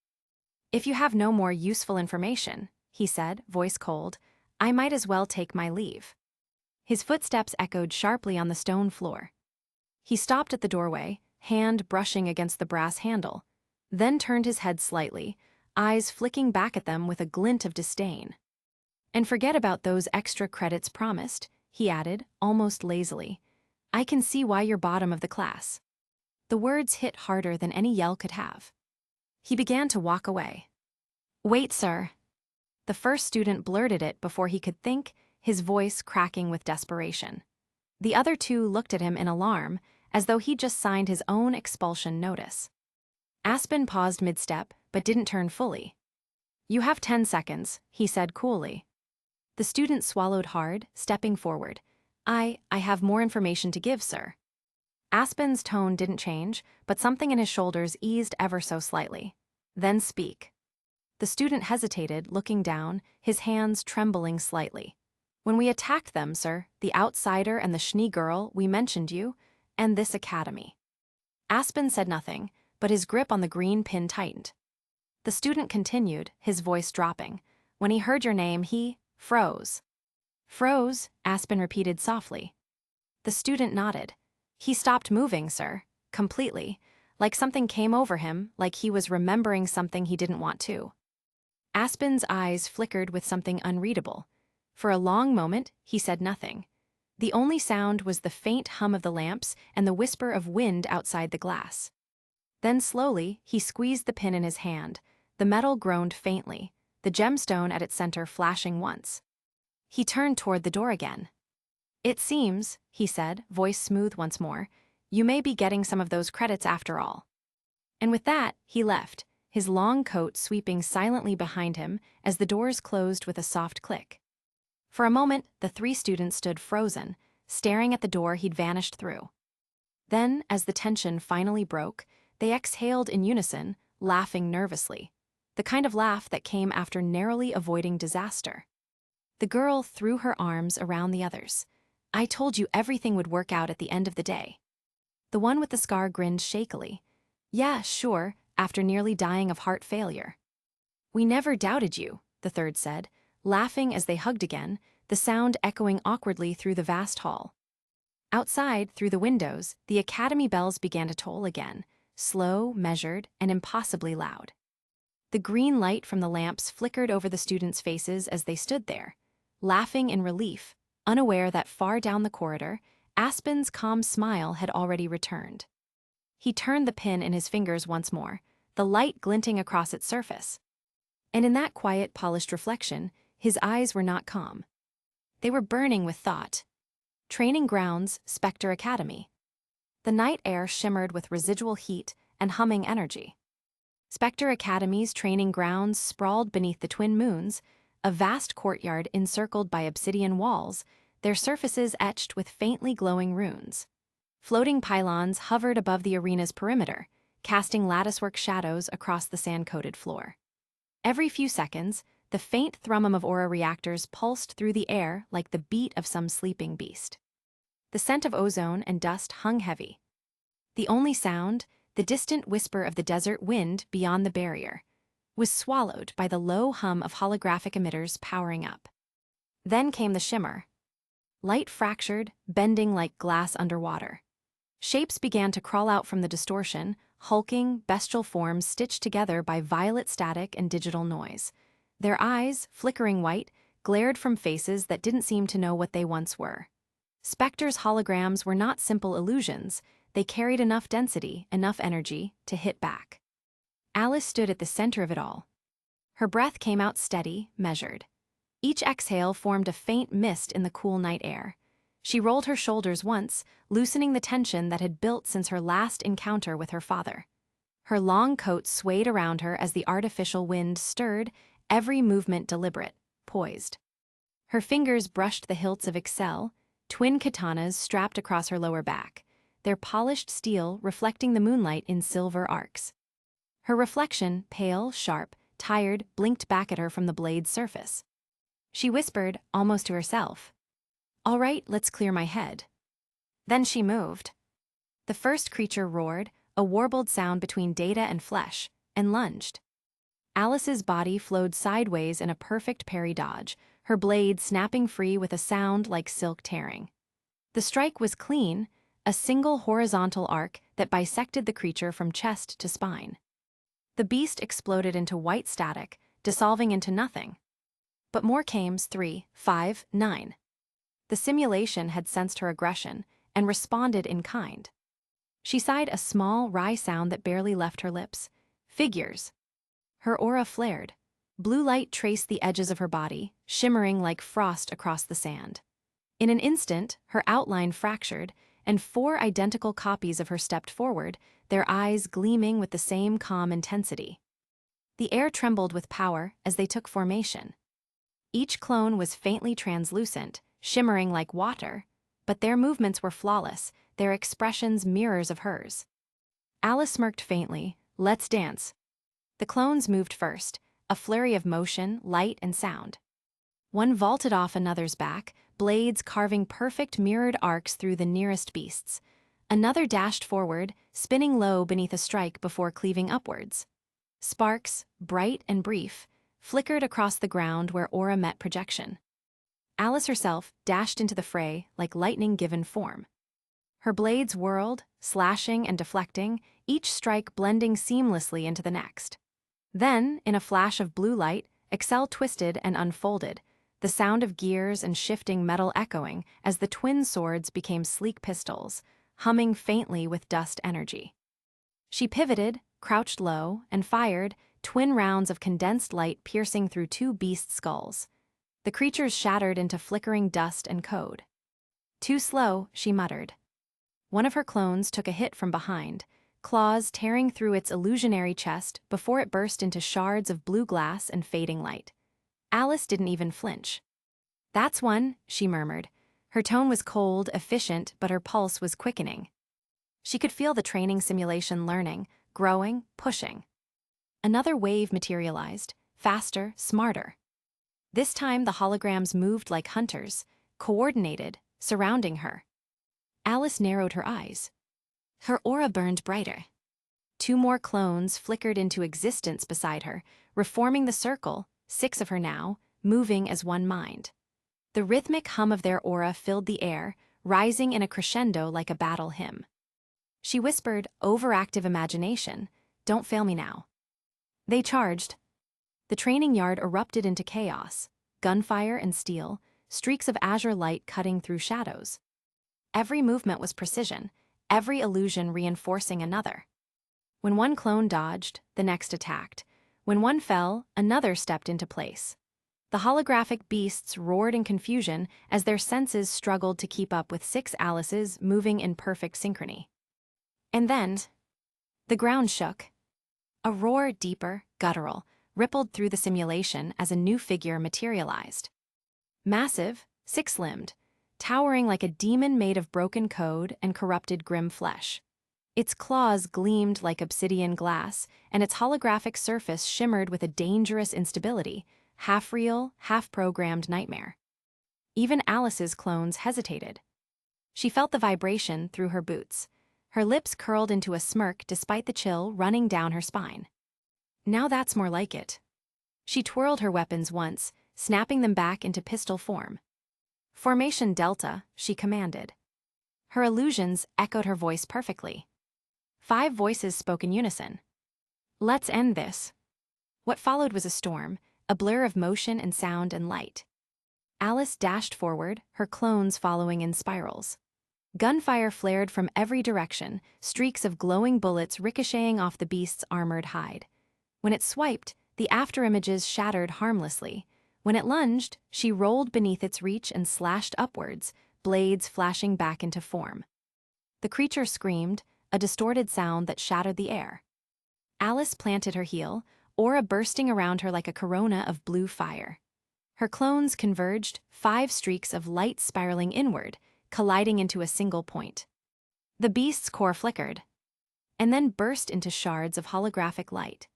"If you have no more useful information," he said, voice cold, "I might as well take my leave." His footsteps echoed sharply on the stone floor. He stopped at the doorway, hand brushing against the brass handle, then turned his head slightly, eyes flicking back at them with a glint of disdain. "And forget about those extra credits promised," he added, almost lazily. "I can see why you're bottom of the class." The words hit harder than any yell could have. He began to walk away. "Wait, sir." The first student blurted it before he could think, his voice cracking with desperation. The other two looked at him in alarm, as though he'd just signed his own expulsion notice. Aspen paused mid-step, but didn't turn fully. "You have 10 seconds, he said coolly. The student swallowed hard, stepping forward. I have more information to give, sir." Aspen's tone didn't change, but something in his shoulders eased ever so slightly. "Then speak." The student hesitated, looking down, his hands trembling slightly. "When we attacked them, sir, the outsider and the Schnee girl, we mentioned you, and this academy." Aspen said nothing, but his grip on the green pin tightened. The student continued, his voice dropping. "When he heard your name, he froze." "Froze?" Aspen repeated softly. The student nodded. "He stopped moving, sir, completely, like something came over him, like he was remembering something he didn't want to." Aspen's eyes flickered with something unreadable. For a long moment, he said nothing. The only sound was the faint hum of the lamps and the whisper of wind outside the glass. Then slowly, he squeezed the pin in his hand. The metal groaned faintly, the gemstone at its center flashing once. He turned toward the door again. "It seems," he said, voice smooth once more, "you may be getting some of those credits after all." And with that, he left, his long coat sweeping silently behind him as the doors closed with a soft click. For a moment, the three students stood frozen, staring at the door he'd vanished through. Then, as the tension finally broke, they exhaled in unison, laughing nervously, the kind of laugh that came after narrowly avoiding disaster. The girl threw her arms around the others. "I told you everything would work out at the end of the day." The one with the scar grinned shakily. "Yeah, sure, after nearly dying of heart failure." "We never doubted you," the third said, laughing as they hugged again, the sound echoing awkwardly through the vast hall. Outside, through the windows, the academy bells began to toll again, slow, measured, and impossibly loud. The green light from the lamps flickered over the students' faces as they stood there, laughing in relief, unaware that far down the corridor, Aspen's calm smile had already returned. He turned the pin in his fingers once more, the light glinting across its surface. And in that quiet, polished reflection, his eyes were not calm. They were burning with thought. Training grounds, Spectre Academy. The night air shimmered with residual heat and humming energy. Spectre Academy's training grounds sprawled beneath the twin moons, a vast courtyard encircled by obsidian walls, their surfaces etched with faintly glowing runes. Floating pylons hovered above the arena's perimeter, casting latticework shadows across the sand-coated floor. Every few seconds, The faint thrum of aura reactors pulsed through the air like the beat of some sleeping beast. The scent of ozone and dust hung heavy. The only sound, the distant whisper of the desert wind beyond the barrier, was swallowed by the low hum of holographic emitters powering up. Then came the shimmer. Light fractured, bending like glass underwater. Shapes began to crawl out from the distortion, hulking, bestial forms stitched together by violet static and digital noise. Their eyes, flickering white, glared from faces that didn't seem to know what they once were. Spectre's holograms were not simple illusions. They carried enough density, enough energy, to hit back. Alice stood at the center of it all. Her breath came out steady, measured. Each exhale formed a faint mist in the cool night air. She rolled her shoulders once, loosening the tension that had built since her last encounter with her father. Her long coat swayed around her as the artificial wind stirred, every movement deliberate, poised. Her fingers brushed the hilts of Excel, twin katanas strapped across her lower back, their polished steel reflecting the moonlight in silver arcs. Her reflection, pale, sharp, tired, blinked back at her from the blade's surface. She whispered, almost to herself, "All right, let's clear my head." Then she moved. The first creature roared, a warbled sound between data and flesh, and lunged. Alice's body flowed sideways in a perfect parry dodge, her blade snapping free with a sound like silk tearing. The strike was clean, a single horizontal arc that bisected the creature from chest to spine. The beast exploded into white static, dissolving into nothing. But more came 3, 5, 9. The simulation had sensed her aggression and responded in kind. She sighed a small, wry sound that barely left her lips. Figures. Her aura flared. Blue light traced the edges of her body, shimmering like frost across the sand. In an instant, her outline fractured, and 4 identical copies of her stepped forward, their eyes gleaming with the same calm intensity. The air trembled with power as they took formation. Each clone was faintly translucent, shimmering like water, but their movements were flawless, their expressions mirrors of hers. Alice smirked faintly. "Let's dance." The clones moved first, a flurry of motion, light, and sound. One vaulted off another's back, blades carving perfect mirrored arcs through the nearest beasts. Another dashed forward, spinning low beneath a strike before cleaving upwards. Sparks, bright and brief, flickered across the ground where aura met projection. Alice herself dashed into the fray like lightning given form. Her blades whirled, slashing and deflecting, each strike blending seamlessly into the next. Then, in a flash of blue light, Excel twisted and unfolded, the sound of gears and shifting metal echoing as the twin swords became sleek pistols, humming faintly with dust energy. She pivoted, crouched low, and fired, twin rounds of condensed light piercing through 2 beast skulls. The creatures shattered into flickering dust and code. "Too slow," she muttered. One of her clones took a hit from behind, claws tearing through its illusionary chest before it burst into shards of blue glass and fading light. Alice didn't even flinch. "That's one," she murmured. Her tone was cold, efficient, but her pulse was quickening. She could feel the training simulation learning, growing, pushing. Another wave materialized, faster, smarter. This time the holograms moved like hunters, coordinated, surrounding her. Alice narrowed her eyes. Her aura burned brighter. 2 more clones flickered into existence beside her, reforming the circle, 6 of her now, moving as one mind. The rhythmic hum of their aura filled the air, rising in a crescendo like a battle hymn. She whispered, "Overactive imagination, don't fail me now." They charged. The training yard erupted into chaos, gunfire and steel, streaks of azure light cutting through shadows. Every movement was precision, every illusion reinforcing another. When one clone dodged, the next attacked. When one fell, another stepped into place. The holographic beasts roared in confusion as their senses struggled to keep up with 6 Alices moving in perfect synchrony. And then, the ground shook. A roar deeper, guttural, rippled through the simulation as a new figure materialized. Massive, 6-limbed, towering like a demon made of broken code and corrupted Grimm flesh. Its claws gleamed like obsidian glass, and its holographic surface shimmered with a dangerous instability, half-real, half-programmed nightmare. Even Alice's clones hesitated. She felt the vibration through her boots. Her lips curled into a smirk despite the chill running down her spine. Now that's more like it. She twirled her weapons once, snapping them back into pistol form. Formation Delta, she commanded. Her illusions echoed her voice perfectly. 5 voices spoke in unison. Let's end this. What followed was a storm, a blur of motion and sound and light. Alice dashed forward, her clones following in spirals. Gunfire flared from every direction, streaks of glowing bullets ricocheting off the beast's armored hide. When it swiped, the afterimages shattered harmlessly. When it lunged, she rolled beneath its reach and slashed upwards, blades flashing back into form. The creature screamed, a distorted sound that shattered the air. Alice planted her heel, aura bursting around her like a corona of blue fire. Her clones converged, 5 streaks of light spiraling inward, colliding into a single point. The beast's core flickered, and then burst into shards of holographic light.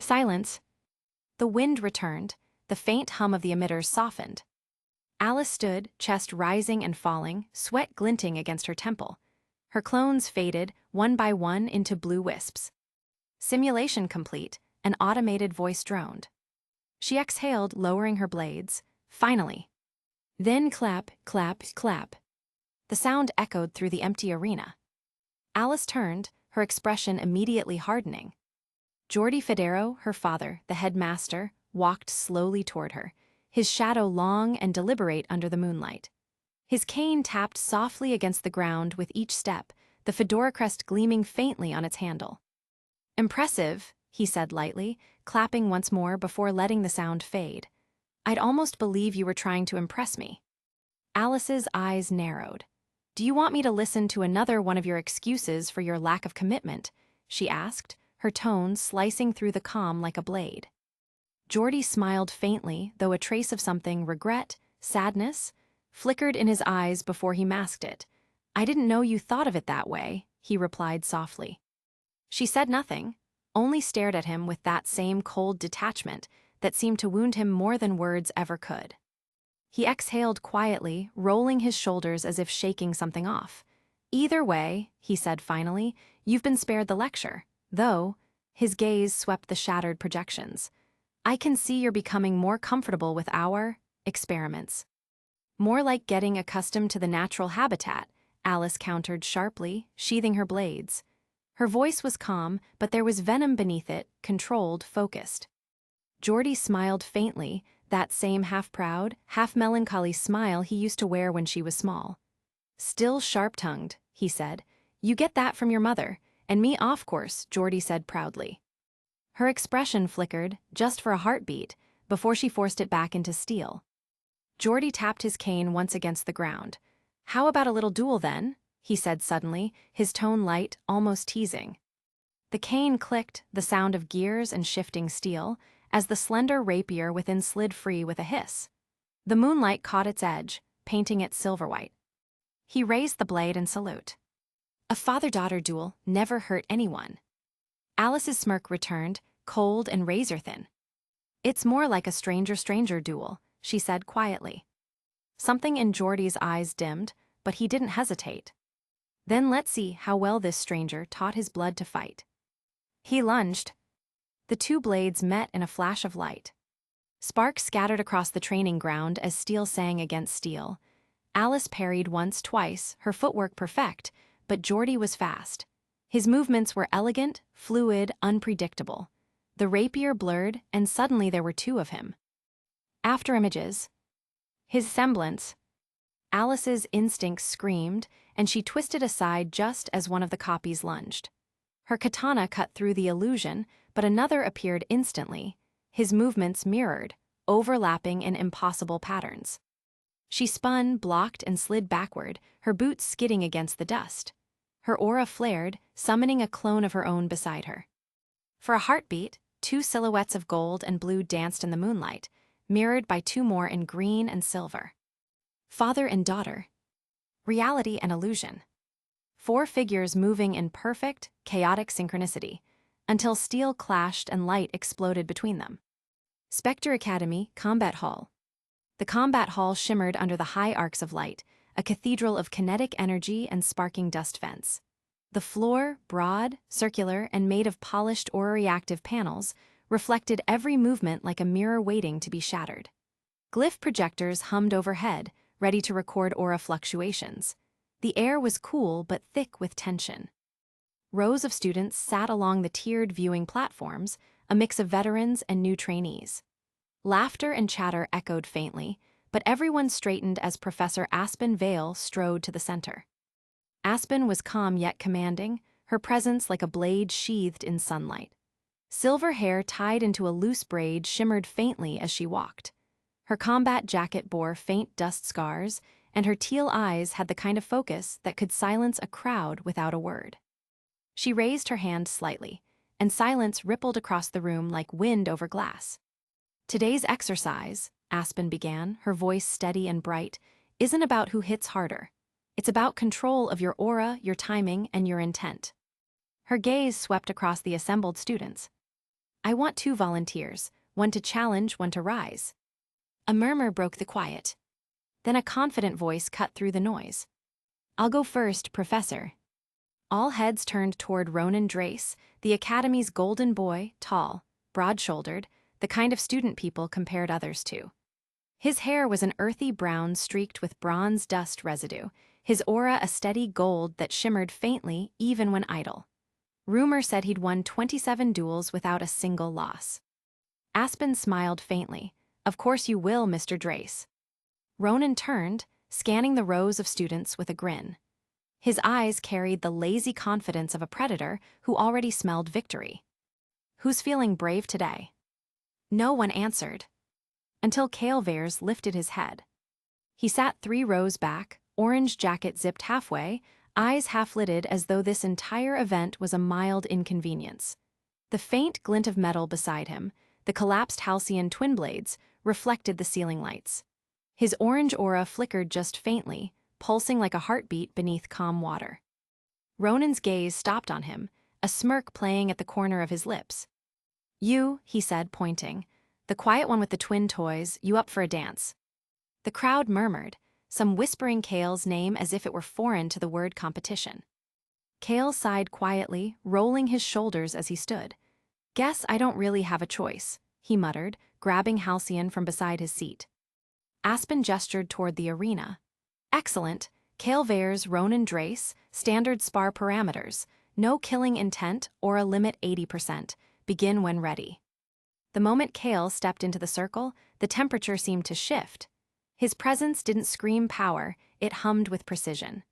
Silence. The wind returned, the faint hum of the emitters softened. Alice stood, chest rising and falling, sweat glinting against her temple. Her clones faded, one by one, into blue wisps. Simulation complete, an automated voice droned. She exhaled, lowering her blades. Finally. Then clap, clap, clap. The sound echoed through the empty arena. Alice turned, her expression immediately hardening. Jordi Federo, her father, the headmaster, walked slowly toward her, his shadow long and deliberate under the moonlight. His cane tapped softly against the ground with each step, the fedora crest gleaming faintly on its handle. Impressive, he said lightly, clapping once more before letting the sound fade. I'd almost believe you were trying to impress me. Alice's eyes narrowed. Do you want me to listen to another one of your excuses for your lack of commitment? She asked, her tone slicing through the calm like a blade. Jordi smiled faintly, though a trace of something, regret, sadness, flickered in his eyes before he masked it. I didn't know you thought of it that way, he replied softly. She said nothing, only stared at him with that same cold detachment that seemed to wound him more than words ever could. He exhaled quietly, rolling his shoulders as if shaking something off. Either way, he said finally, you've been spared the lecture, though, his gaze swept the shattered projections. I can see you're becoming more comfortable with our experiments. More like getting accustomed to the natural habitat, Alice countered sharply, sheathing her blades. Her voice was calm, but there was venom beneath it, controlled, focused. Jordi smiled faintly, that same half-proud, half-melancholy smile he used to wear when she was small. Still sharp-tongued, he said. You get that from your mother, and me off course, Jordi said proudly. Her expression flickered, just for a heartbeat, before she forced it back into steel. Jordi tapped his cane once against the ground. How about a little duel then? He said suddenly, his tone light, almost teasing. The cane clicked, the sound of gears and shifting steel, as the slender rapier within slid free with a hiss. The moonlight caught its edge, painting it silver-white. He raised the blade in salute. A father-daughter duel never hurt anyone. Alice's smirk returned, cold and razor-thin. It's more like a stranger-stranger duel, she said quietly. Something in Jordi's eyes dimmed, but he didn't hesitate. Then let's see how well this stranger taught his blood to fight. He lunged. The 2 blades met in a flash of light. Sparks scattered across the training ground as steel sang against steel. Alice parried once, twice, her footwork perfect, but Jordi was fast. His movements were elegant, fluid, unpredictable. The rapier blurred, and suddenly there were 2 of him. Afterimages. His semblance. Alice's instincts screamed, and she twisted aside just as one of the copies lunged. Her katana cut through the illusion, but another appeared instantly, his movements mirrored, overlapping in impossible patterns. She spun, blocked, and slid backward, her boots skidding against the dust. Her aura flared, summoning a clone of her own beside her. For a heartbeat, 2 silhouettes of gold and blue danced in the moonlight, mirrored by 2 more in green and silver. Father and daughter. Reality and illusion. 4 figures moving in perfect, chaotic synchronicity, until steel clashed and light exploded between them. Spectre Academy, Combat Hall. The combat hall shimmered under the high arcs of light, a cathedral of kinetic energy and sparking dust vents. The floor, broad, circular, and made of polished aura-reactive panels, reflected every movement like a mirror waiting to be shattered. Glyph projectors hummed overhead, ready to record aura fluctuations. The air was cool but thick with tension. Rows of students sat along the tiered viewing platforms, a mix of veterans and new trainees. Laughter and chatter echoed faintly, but everyone straightened as Professor Aspen Vale strode to the center. Aspen was calm yet commanding, her presence like a blade sheathed in sunlight. Silver hair tied into a loose braid shimmered faintly as she walked. Her combat jacket bore faint dust scars, and her teal eyes had the kind of focus that could silence a crowd without a word. She raised her hand slightly, and silence rippled across the room like wind over glass. "Today's exercise," Aspen began, her voice steady and bright, "isn't about who hits harder. It's about control of your aura, your timing, and your intent." Her gaze swept across the assembled students. "I want 2 volunteers, one to challenge, one to rise." A murmur broke the quiet. Then a confident voice cut through the noise. "I'll go first, Professor." All heads turned toward Ronan Drace, the Academy's golden boy, tall, broad-shouldered, the kind of student people compared others to. His hair was an earthy brown streaked with bronze dust residue, his aura a steady gold that shimmered faintly even when idle. Rumor said he'd won 27 duels without a single loss. Aspen smiled faintly. "Of course you will, Mr. Drace." Ronan turned, scanning the rows of students with a grin. His eyes carried the lazy confidence of a predator who already smelled victory. "Who's feeling brave today?" No one answered, until Kael'Vers lifted his head. He sat 3 rows back, orange jacket zipped halfway, eyes half-lidded as though this entire event was a mild inconvenience. The faint glint of metal beside him, the collapsed halcyon twin blades, reflected the ceiling lights. His orange aura flickered just faintly, pulsing like a heartbeat beneath calm water. Ronan's gaze stopped on him, a smirk playing at the corner of his lips. "You," he said, pointing. "The quiet one with the twin toys, you up for a dance?" The crowd murmured, some whispering Kael's name as if it were foreign to the word competition. Kael sighed quietly, rolling his shoulders as he stood. "Guess I don't really have a choice," he muttered, grabbing Halcyon from beside his seat. Aspen gestured toward the arena. "Excellent. Kael'Vers, Ronan Drace, standard spar parameters, no killing intent or a limit 80%. Begin when ready." The moment Kael stepped into the circle, the temperature seemed to shift. His presence didn't scream power, it hummed with precision.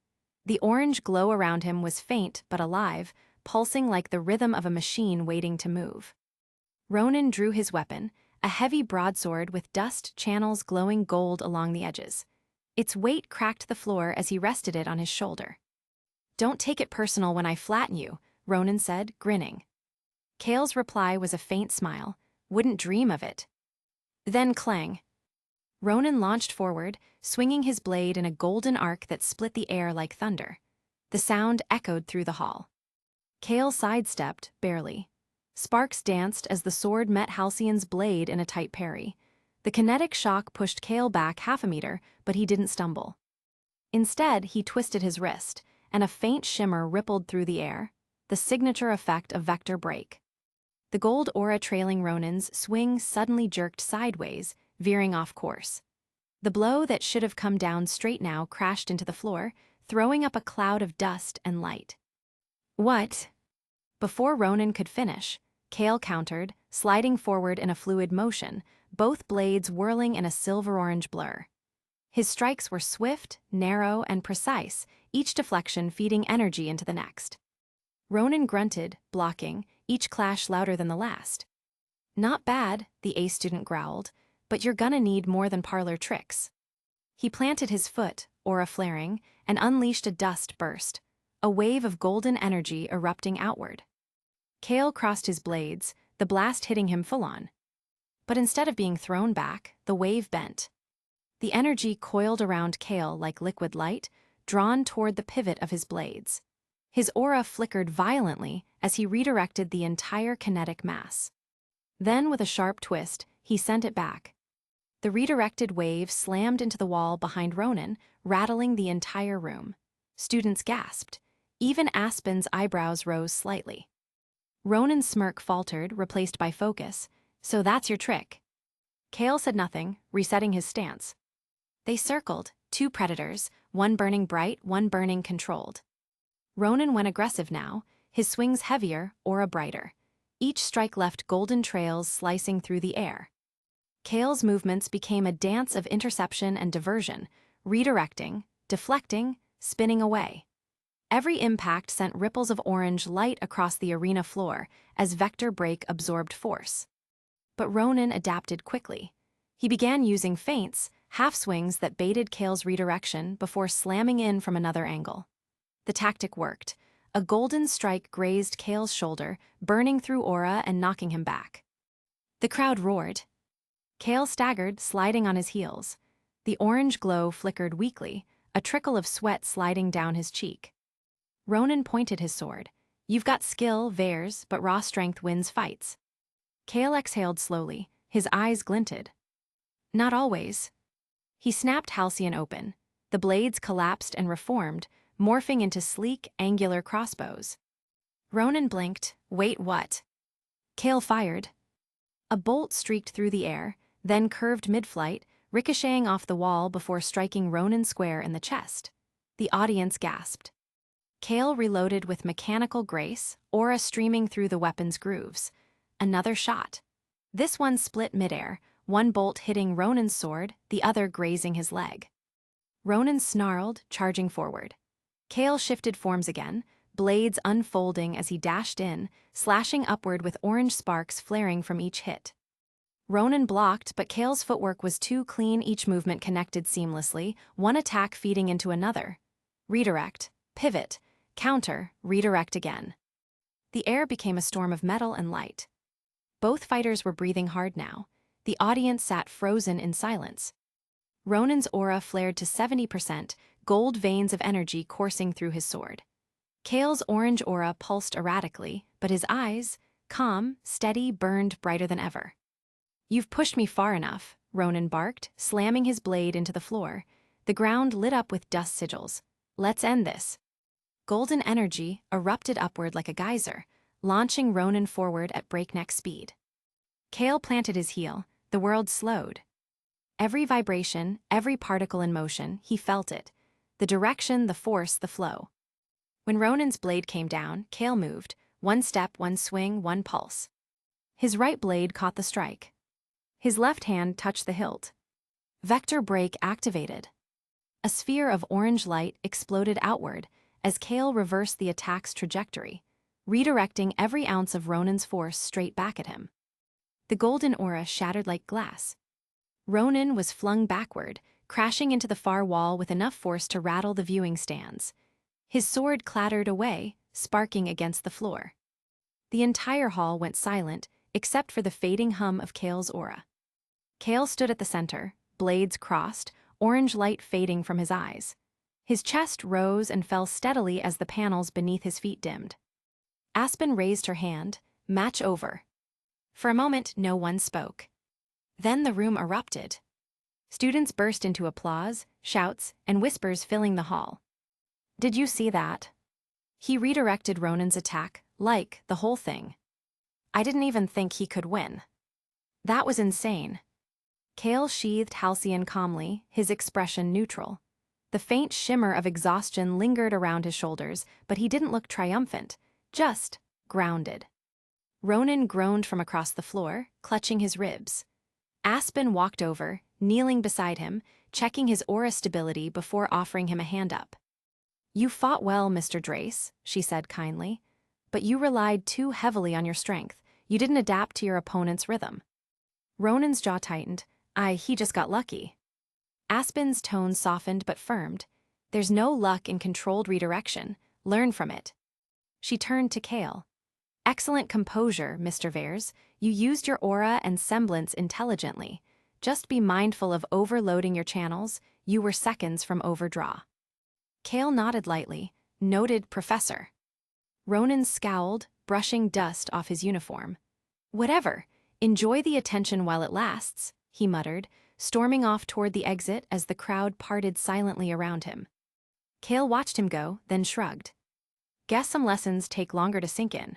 The orange glow around him was faint but alive, pulsing like the rhythm of a machine waiting to move. Ronan drew his weapon, a heavy broadsword with dust channels glowing gold along the edges. Its weight cracked the floor as he rested it on his shoulder. "Don't take it personal when I flatten you," Ronan said, grinning. Kael's reply was a faint smile. "Wouldn't dream of it." Then clang. Ronan launched forward, swinging his blade in a golden arc that split the air like thunder. The sound echoed through the hall. Kael sidestepped, barely. Sparks danced as the sword met Halcyon's blade in a tight parry. The kinetic shock pushed Kael back half a meter, but he didn't stumble. Instead, he twisted his wrist, and a faint shimmer rippled through the air, the signature effect of vector break. The gold aura trailing Ronan's swing suddenly jerked sideways, veering off course. The blow that should have come down straight now crashed into the floor, throwing up a cloud of dust and light. "What?" Before Ronan could finish, Kael countered, sliding forward in a fluid motion, both blades whirling in a silver-orange blur. His strikes were swift, narrow, and precise, each deflection feeding energy into the next. Ronan grunted, blocking, each clash louder than the last. "Not bad," the A student growled, "but you're gonna need more than parlor tricks." He planted his foot, aura flaring, and unleashed a dust burst, a wave of golden energy erupting outward. Kael crossed his blades, the blast hitting him full-on. But instead of being thrown back, the wave bent. The energy coiled around Kael like liquid light, drawn toward the pivot of his blades. His aura flickered violently as he redirected the entire kinetic mass. Then, with a sharp twist, he sent it back. The redirected wave slammed into the wall behind Ronan, rattling the entire room. Students gasped. Even Aspen's eyebrows rose slightly. Ronan's smirk faltered, replaced by focus. So that's your trick. Kale said nothing, resetting his stance. They circled, 2 predators, one burning bright, one burning controlled. Ronan went aggressive now, his swings heavier, aura brighter. Each strike left golden trails slicing through the air. Kale's movements became a dance of interception and diversion, redirecting, deflecting, spinning away. Every impact sent ripples of orange light across the arena floor as vector break absorbed force. But Ronan adapted quickly. He began using feints, half-swings that baited Kale's redirection before slamming in from another angle. The tactic worked. A golden strike grazed Kale's shoulder, burning through aura and knocking him back. The crowd roared. Kale staggered, sliding on his heels. The orange glow flickered weakly, a trickle of sweat sliding down his cheek. Ronan pointed his sword. You've got skill, Vares, but raw strength wins fights. Kale exhaled slowly, his eyes glinted. Not always. He snapped Halcyon open. The blades collapsed and reformed, morphing into sleek, angular crossbows. Ronan blinked. Wait, what? Kale fired. A bolt streaked through the air, then curved mid-flight, ricocheting off the wall before striking Ronan square in the chest. The audience gasped. Kale reloaded with mechanical grace, aura streaming through the weapon's grooves. Another shot. This one split midair, one bolt hitting Ronan's sword, the other grazing his leg. Ronan snarled, charging forward. Kale shifted forms again, blades unfolding as he dashed in, slashing upward with orange sparks flaring from each hit. Ronan blocked, but Kale's footwork was too clean, each movement connected seamlessly, one attack feeding into another. Redirect, pivot, counter, redirect again. The air became a storm of metal and light. Both fighters were breathing hard now. The audience sat frozen in silence. Ronan's aura flared to 70%, gold veins of energy coursing through his sword. Kale's orange aura pulsed erratically, but his eyes, calm, steady, burned brighter than ever. You've pushed me far enough, Ronan barked, slamming his blade into the floor. The ground lit up with dust sigils. Let's end this. Golden energy erupted upward like a geyser, launching Ronan forward at breakneck speed. Kale planted his heel. The world slowed. Every vibration, every particle in motion, he felt it. The direction, the force, the flow. When Ronan's blade came down, Kale moved. One step, one swing, one pulse. His right blade caught the strike. His left hand touched the hilt. Vector break activated. A sphere of orange light exploded outward as Kale reversed the attack's trajectory, redirecting every ounce of Ronan's force straight back at him. The golden aura shattered like glass. Ronan was flung backward, crashing into the far wall with enough force to rattle the viewing stands. His sword clattered away, sparking against the floor. The entire hall went silent, except for the fading hum of Kale's aura. Kale stood at the center, blades crossed, orange light fading from his eyes. His chest rose and fell steadily as the panels beneath his feet dimmed. Aspen raised her hand, match over. For a moment, no one spoke. Then the room erupted. Students burst into applause, shouts, and whispers filling the hall. Did you see that? He redirected Ronan's attack, like the whole thing. I didn't even think he could win. That was insane. Kale sheathed Halcyon calmly, his expression neutral. The faint shimmer of exhaustion lingered around his shoulders, but he didn't look triumphant, just grounded. Ronan groaned from across the floor, clutching his ribs. Aspen walked over, kneeling beside him, checking his aura stability before offering him a hand up. You fought well, Mr. Drace, she said kindly, but you relied too heavily on your strength. You didn't adapt to your opponent's rhythm. Ronan's jaw tightened. He just got lucky. Aspen's tone softened but firmed. There's no luck in controlled redirection. Learn from it. She turned to Kale. Excellent composure, Mr. Vares. You used your aura and semblance intelligently. Just be mindful of overloading your channels. You were seconds from overdraw. Kale nodded lightly. Noted, Professor. Ronan scowled, brushing dust off his uniform. Whatever. Enjoy the attention while it lasts, he muttered, storming off toward the exit as the crowd parted silently around him. Kale watched him go, then shrugged. Guess some lessons take longer to sink in.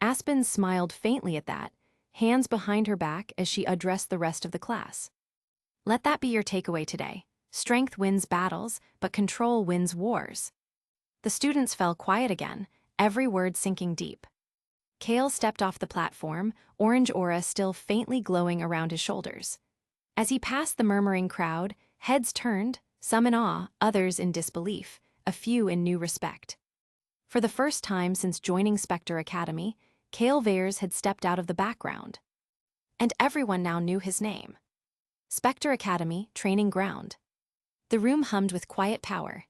Aspen smiled faintly at that, hands behind her back as she addressed the rest of the class. Let that be your takeaway today. Strength wins battles, but control wins wars. The students fell quiet again, every word sinking deep. Kale stepped off the platform, orange aura still faintly glowing around his shoulders. As he passed the murmuring crowd, heads turned, some in awe, others in disbelief, a few in new respect. For the first time since joining Spectre Academy, Kale Veers had stepped out of the background. And everyone now knew his name. Spectre Academy, training ground. The room hummed with quiet power.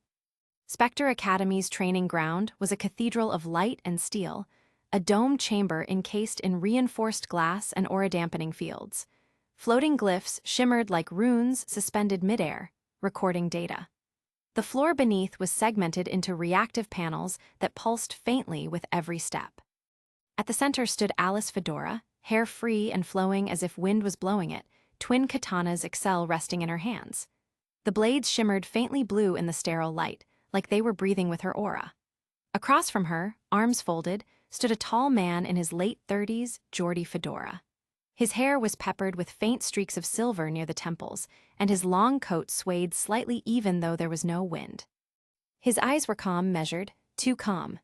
Spectre Academy's training ground was a cathedral of light and steel, a domed chamber encased in reinforced glass and aura-dampening fields. Floating glyphs shimmered like runes suspended midair, recording data. The floor beneath was segmented into reactive panels that pulsed faintly with every step. At the center stood Alice Fedora, hair free and flowing as if wind was blowing it, twin katanas excel resting in her hands. The blades shimmered faintly blue in the sterile light, like they were breathing with her aura. Across from her, arms folded, stood a tall man in his late 30s, Geordie Fedora. His hair was peppered with faint streaks of silver near the temples, and his long coat swayed slightly even though there was no wind. His eyes were calm, measured, too calm.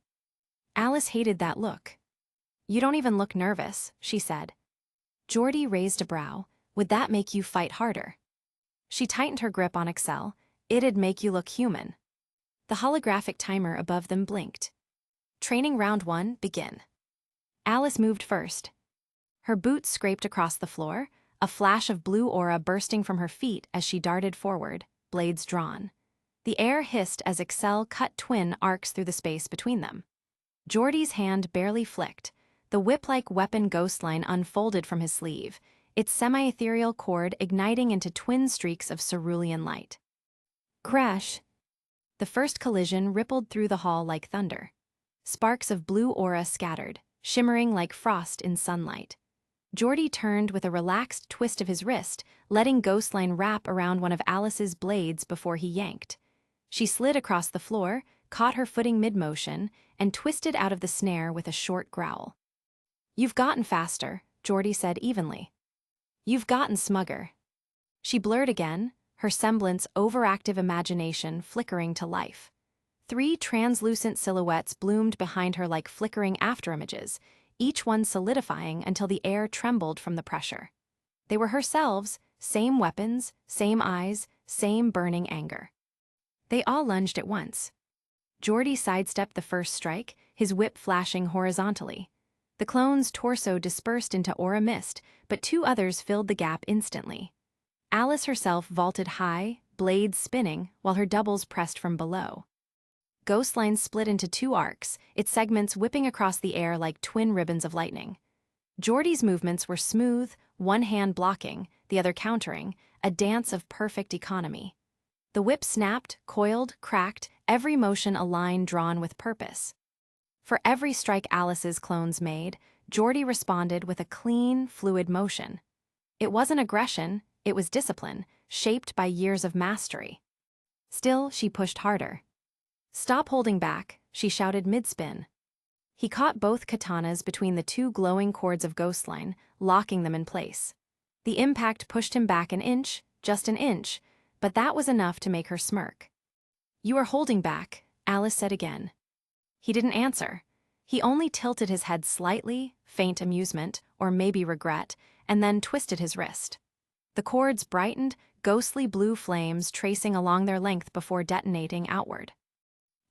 Alice hated that look. You don't even look nervous, she said. Geordie raised a brow. Would that make you fight harder? She tightened her grip on Excel. It'd make you look human. The holographic timer above them blinked. Training round 1, begin. Alice moved first. Her boots scraped across the floor, a flash of blue aura bursting from her feet as she darted forward, blades drawn. The air hissed as Excel cut twin arcs through the space between them. Geordie's hand barely flicked. The whip-like weapon ghostline unfolded from his sleeve, its semi-ethereal cord igniting into twin streaks of cerulean light. Crash! The first collision rippled through the hall like thunder. Sparks of blue aura scattered, shimmering like frost in sunlight. Geordie turned with a relaxed twist of his wrist, letting ghostline wrap around one of Alice's blades before he yanked. She slid across the floor, caught her footing mid-motion, and twisted out of the snare with a short growl. You've gotten faster, Geordie said evenly. You've gotten smugger. She blurred again, her semblance overactive imagination flickering to life. 3 translucent silhouettes bloomed behind her like flickering afterimages, each one solidifying until the air trembled from the pressure. They were herselves, same weapons, same eyes, same burning anger. They all lunged at once. Geordie sidestepped the first strike, his whip flashing horizontally. The clone's torso dispersed into aura mist, but 2 others filled the gap instantly. Alice herself vaulted high, blades spinning, while her doubles pressed from below. Ghostline split into 2 arcs, its segments whipping across the air like twin ribbons of lightning. Geordie's movements were smooth, one hand blocking, the other countering, a dance of perfect economy. The whip snapped, coiled, cracked, every motion a line drawn with purpose. For every strike Alice's clones made, Geordie responded with a clean, fluid motion. It wasn't aggression, it was discipline, shaped by years of mastery. Still, she pushed harder. Stop holding back, she shouted mid-spin. He caught both katanas between the 2 glowing cords of ghostline, locking them in place. The impact pushed him back an inch, just an inch, but that was enough to make her smirk. You are holding back, Alice said again. He didn't answer. He only tilted his head slightly, faint amusement, or maybe regret, and then twisted his wrist. The cords brightened, ghostly blue flames tracing along their length before detonating outward.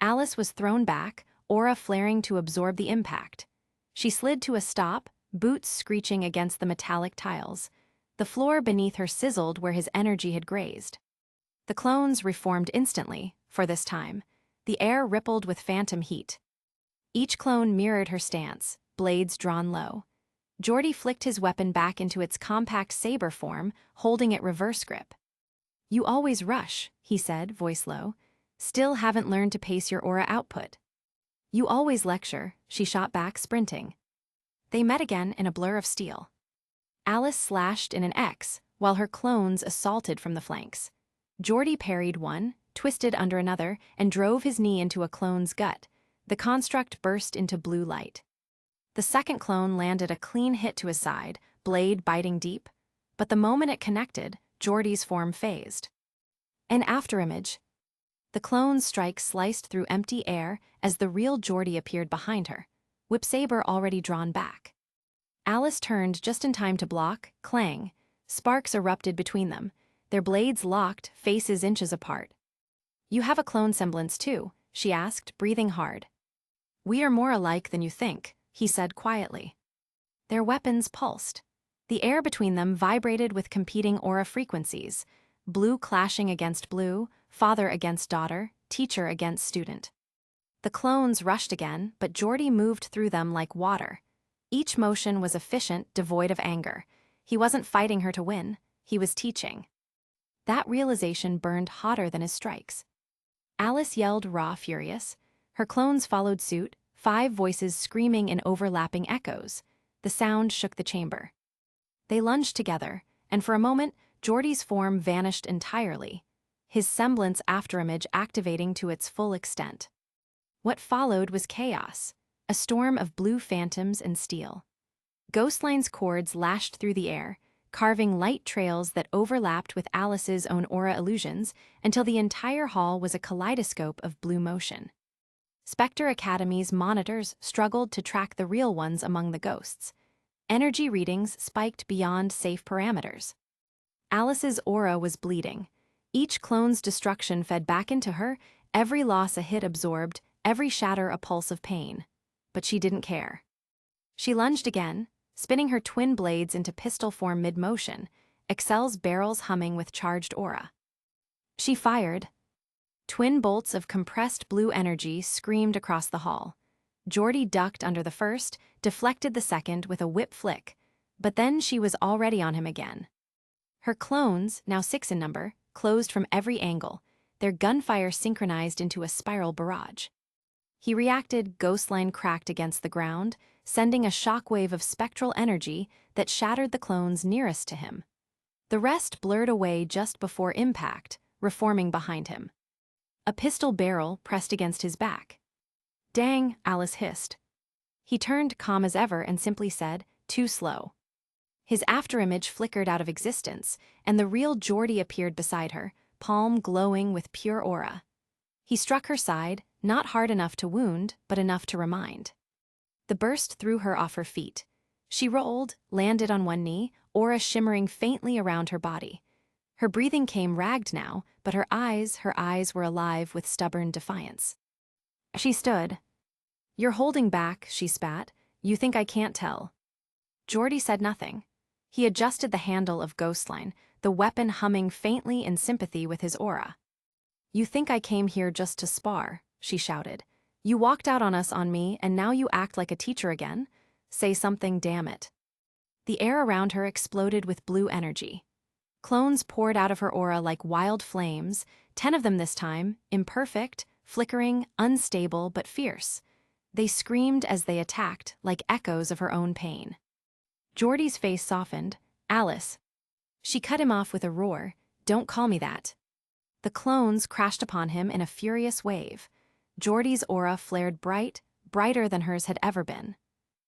Alice was thrown back, aura flaring to absorb the impact. She slid to a stop, boots screeching against the metallic tiles. The floor beneath her sizzled where his energy had grazed. The clones reformed instantly, for this time. The air rippled with phantom heat. Each clone mirrored her stance, blades drawn low. Geordie flicked his weapon back into its compact saber form, holding it reverse grip. You always rush, he said, voice low. Still haven't learned to pace your aura output. You always lecture, she shot back, sprinting. They met again in a blur of steel. Alice slashed in an X, while her clones assaulted from the flanks. Geordie parried one, twisted under another, and drove his knee into a clone's gut. The construct burst into blue light. The second clone landed a clean hit to his side, blade biting deep, but the moment it connected, Geordie's form phased. An afterimage. The clone's strike sliced through empty air as the real Geordie appeared behind her, whip-saber already drawn back. Alice turned just in time to block, clang. Sparks erupted between them, their blades locked, faces inches apart. "You have a clone semblance too," she asked, breathing hard. "We are more alike than you think," he said quietly. Their weapons pulsed. The air between them vibrated with competing aura frequencies, blue clashing against blue, father against daughter, teacher against student. The clones rushed again, but Geordie moved through them like water. Each motion was efficient, devoid of anger. He wasn't fighting her to win, he was teaching. That realization burned hotter than his strikes. Alice yelled raw, furious. Her clones followed suit, 5 voices screaming in overlapping echoes. The sound shook the chamber. They lunged together, and for a moment, Geordie's form vanished entirely, his semblance afterimage activating to its full extent. What followed was chaos, a storm of blue phantoms and steel. Ghostline's cords lashed through the air, carving light trails that overlapped with Alice's own aura illusions until the entire hall was a kaleidoscope of blue motion. Spectre Academy's monitors struggled to track the real ones among the ghosts. Energy readings spiked beyond safe parameters. Alice's aura was bleeding. Each clone's destruction fed back into her, every loss a hit absorbed, every shatter a pulse of pain. But she didn't care. She lunged again, spinning her twin blades into pistol form mid-motion, Excel's barrels humming with charged aura. She fired. Twin bolts of compressed blue energy screamed across the hall. Geordie ducked under the first, deflected the second with a whip flick, but then she was already on him again. Her clones, now 6 in number, closed from every angle, their gunfire synchronized into a spiral barrage. He reacted, ghostline cracked against the ground, sending a shockwave of spectral energy that shattered the clones nearest to him. The rest blurred away just before impact, reforming behind him. A pistol barrel pressed against his back. "Dang," Alice hissed. He turned calm as ever and simply said, "Too slow." His afterimage flickered out of existence, and the real Geordie appeared beside her, palm glowing with pure aura. He struck her side, not hard enough to wound, but enough to remind. The burst threw her off her feet. She rolled, landed on one knee, aura shimmering faintly around her body. Her breathing came ragged now, but her eyes were alive with stubborn defiance. She stood. "You're holding back," she spat. "You think I can't tell." Geordie said nothing. He adjusted the handle of Ghostline, the weapon humming faintly in sympathy with his aura. "You think I came here just to spar," she shouted. "You walked out on me, and now you act like a teacher again? Say something, damn it." The air around her exploded with blue energy. Clones poured out of her aura like wild flames, 10 of them this time, imperfect, flickering, unstable, but fierce. They screamed as they attacked, like echoes of her own pain. Geordie's face softened. "Alice." She cut him off with a roar. "Don't call me that." The clones crashed upon him in a furious wave. Geordie's aura flared bright, brighter than hers had ever been.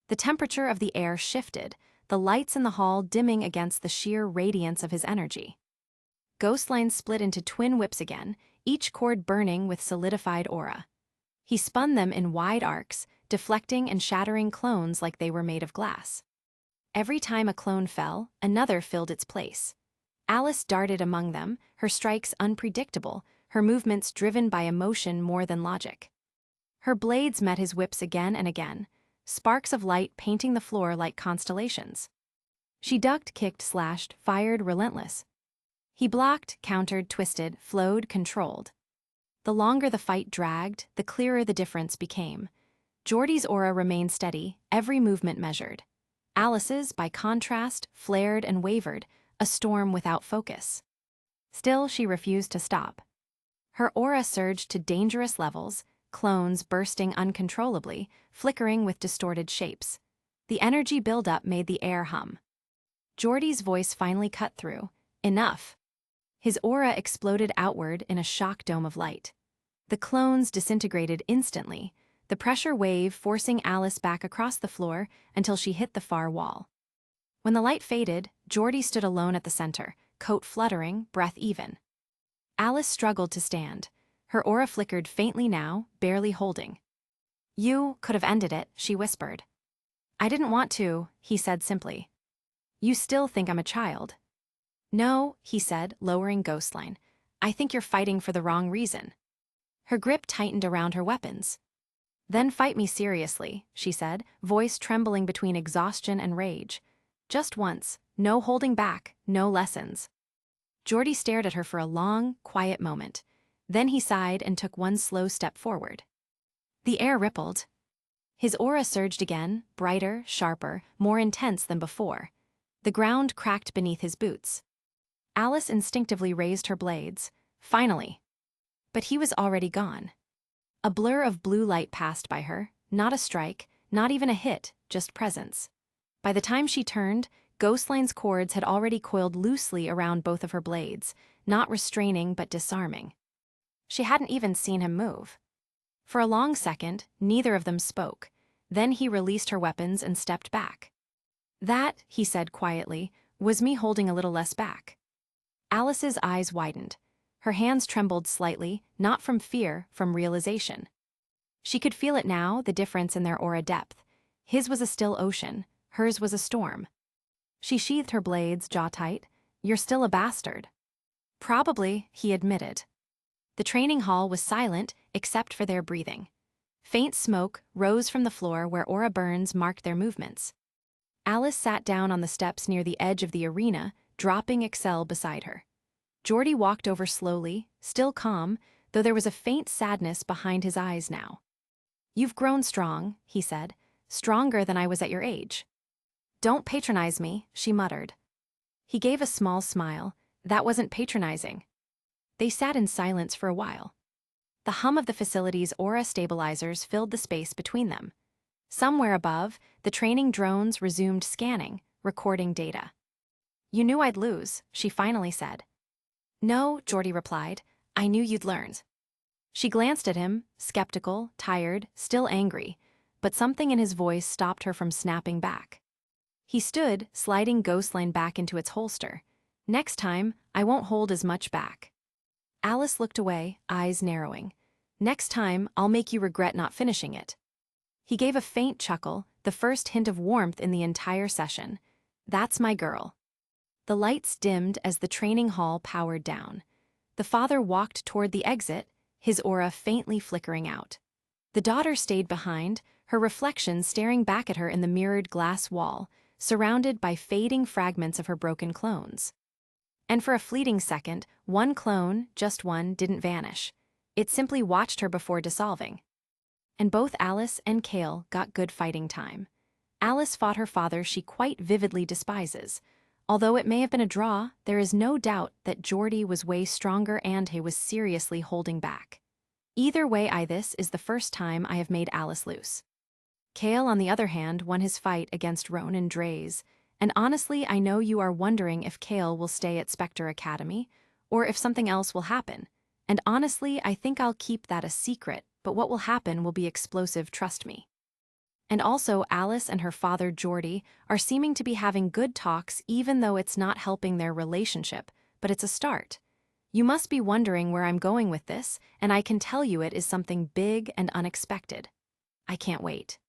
The temperature of the air shifted, the lights in the hall dimming against the sheer radiance of his energy. Ghostline split into twin whips again, each cord burning with solidified aura. He spun them in wide arcs, deflecting and shattering clones like they were made of glass. Every time a clone fell, another filled its place. Alice darted among them, her strikes unpredictable, her movements driven by emotion more than logic. Her blades met his whips again and again, sparks of light painting the floor like constellations. She ducked, kicked, slashed, fired, relentless. He blocked, countered, twisted, flowed, controlled. The longer the fight dragged, the clearer the difference became. Geordie's aura remained steady, every movement measured. Alice's, by contrast, flared and wavered, a storm without focus. Still, she refused to stop. Her aura surged to dangerous levels, clones bursting uncontrollably, flickering with distorted shapes. The energy buildup made the air hum. Geordie's voice finally cut through. Enough. His aura exploded outward in a shock dome of light. The clones disintegrated instantly, the pressure wave forcing Alice back across the floor until she hit the far wall. When the light faded, Geordie stood alone at the center, coat fluttering, breath even. Alice struggled to stand. Her aura flickered faintly now, barely holding. "You could have ended it," she whispered. "I didn't want to," he said simply. "You still think I'm a child." "No," he said, lowering ghostline. "I think you're fighting for the wrong reason." Her grip tightened around her weapons. "Then fight me seriously," she said, voice trembling between exhaustion and rage. "Just once, no holding back, no lessons." Geordie stared at her for a long, quiet moment. Then he sighed and took one slow step forward. The air rippled. His aura surged again, brighter, sharper, more intense than before. The ground cracked beneath his boots. Alice instinctively raised her blades. Finally. But he was already gone. A blur of blue light passed by her, not a strike, not even a hit, just presence. By the time she turned, Ghostline's cords had already coiled loosely around both of her blades, not restraining but disarming. She hadn't even seen him move. For a long second, neither of them spoke. Then he released her weapons and stepped back. "That," he said quietly, "was me holding a little less back." Alice's eyes widened. Her hands trembled slightly, not from fear, from realization. She could feel it now, the difference in their aura depth. His was a still ocean, hers was a storm. She sheathed her blades, jaw tight. "You're still a bastard." "Probably," he admitted. The training hall was silent, except for their breathing. Faint smoke rose from the floor where aura burns marked their movements. Alice sat down on the steps near the edge of the arena, dropping Excel beside her. Geordie walked over slowly, still calm, though there was a faint sadness behind his eyes now. "You've grown strong," he said, "stronger than I was at your age." "Don't patronize me," she muttered. He gave a small smile. That wasn't patronizing. They sat in silence for a while. The hum of the facility's aura stabilizers filled the space between them. Somewhere above, the training drones resumed scanning, recording data. "You knew I'd lose," she finally said. "No," Geordie replied. "I knew you'd learn." She glanced at him, skeptical, tired, still angry, but something in his voice stopped her from snapping back. He stood, sliding Ghostline back into its holster. "Next time, I won't hold as much back." Alice looked away, eyes narrowing. "Next time, I'll make you regret not finishing it." He gave a faint chuckle, the first hint of warmth in the entire session. "That's my girl." The lights dimmed as the training hall powered down. The father walked toward the exit, his aura faintly flickering out. The daughter stayed behind, her reflection staring back at her in the mirrored glass wall, surrounded by fading fragments of her broken clones. And for a fleeting second, one clone, just one, didn't vanish. It simply watched her before dissolving. And both Alice and Kale got good fighting time. Alice fought her father she quite vividly despises. Although it may have been a draw, there is no doubt that Geordie was way stronger and he was seriously holding back. Either way, this is the first time I have made Alice lose. Kale, on the other hand, won his fight against Roan and Draze, and honestly, I know you are wondering if Kale will stay at Spectre Academy, or if something else will happen. And honestly, I think I'll keep that a secret, but what will happen will be explosive, trust me. And also, Alice and her father, Geordie, are seeming to be having good talks even though it's not helping their relationship, but it's a start. You must be wondering where I'm going with this, and I can tell you it is something big and unexpected. I can't wait.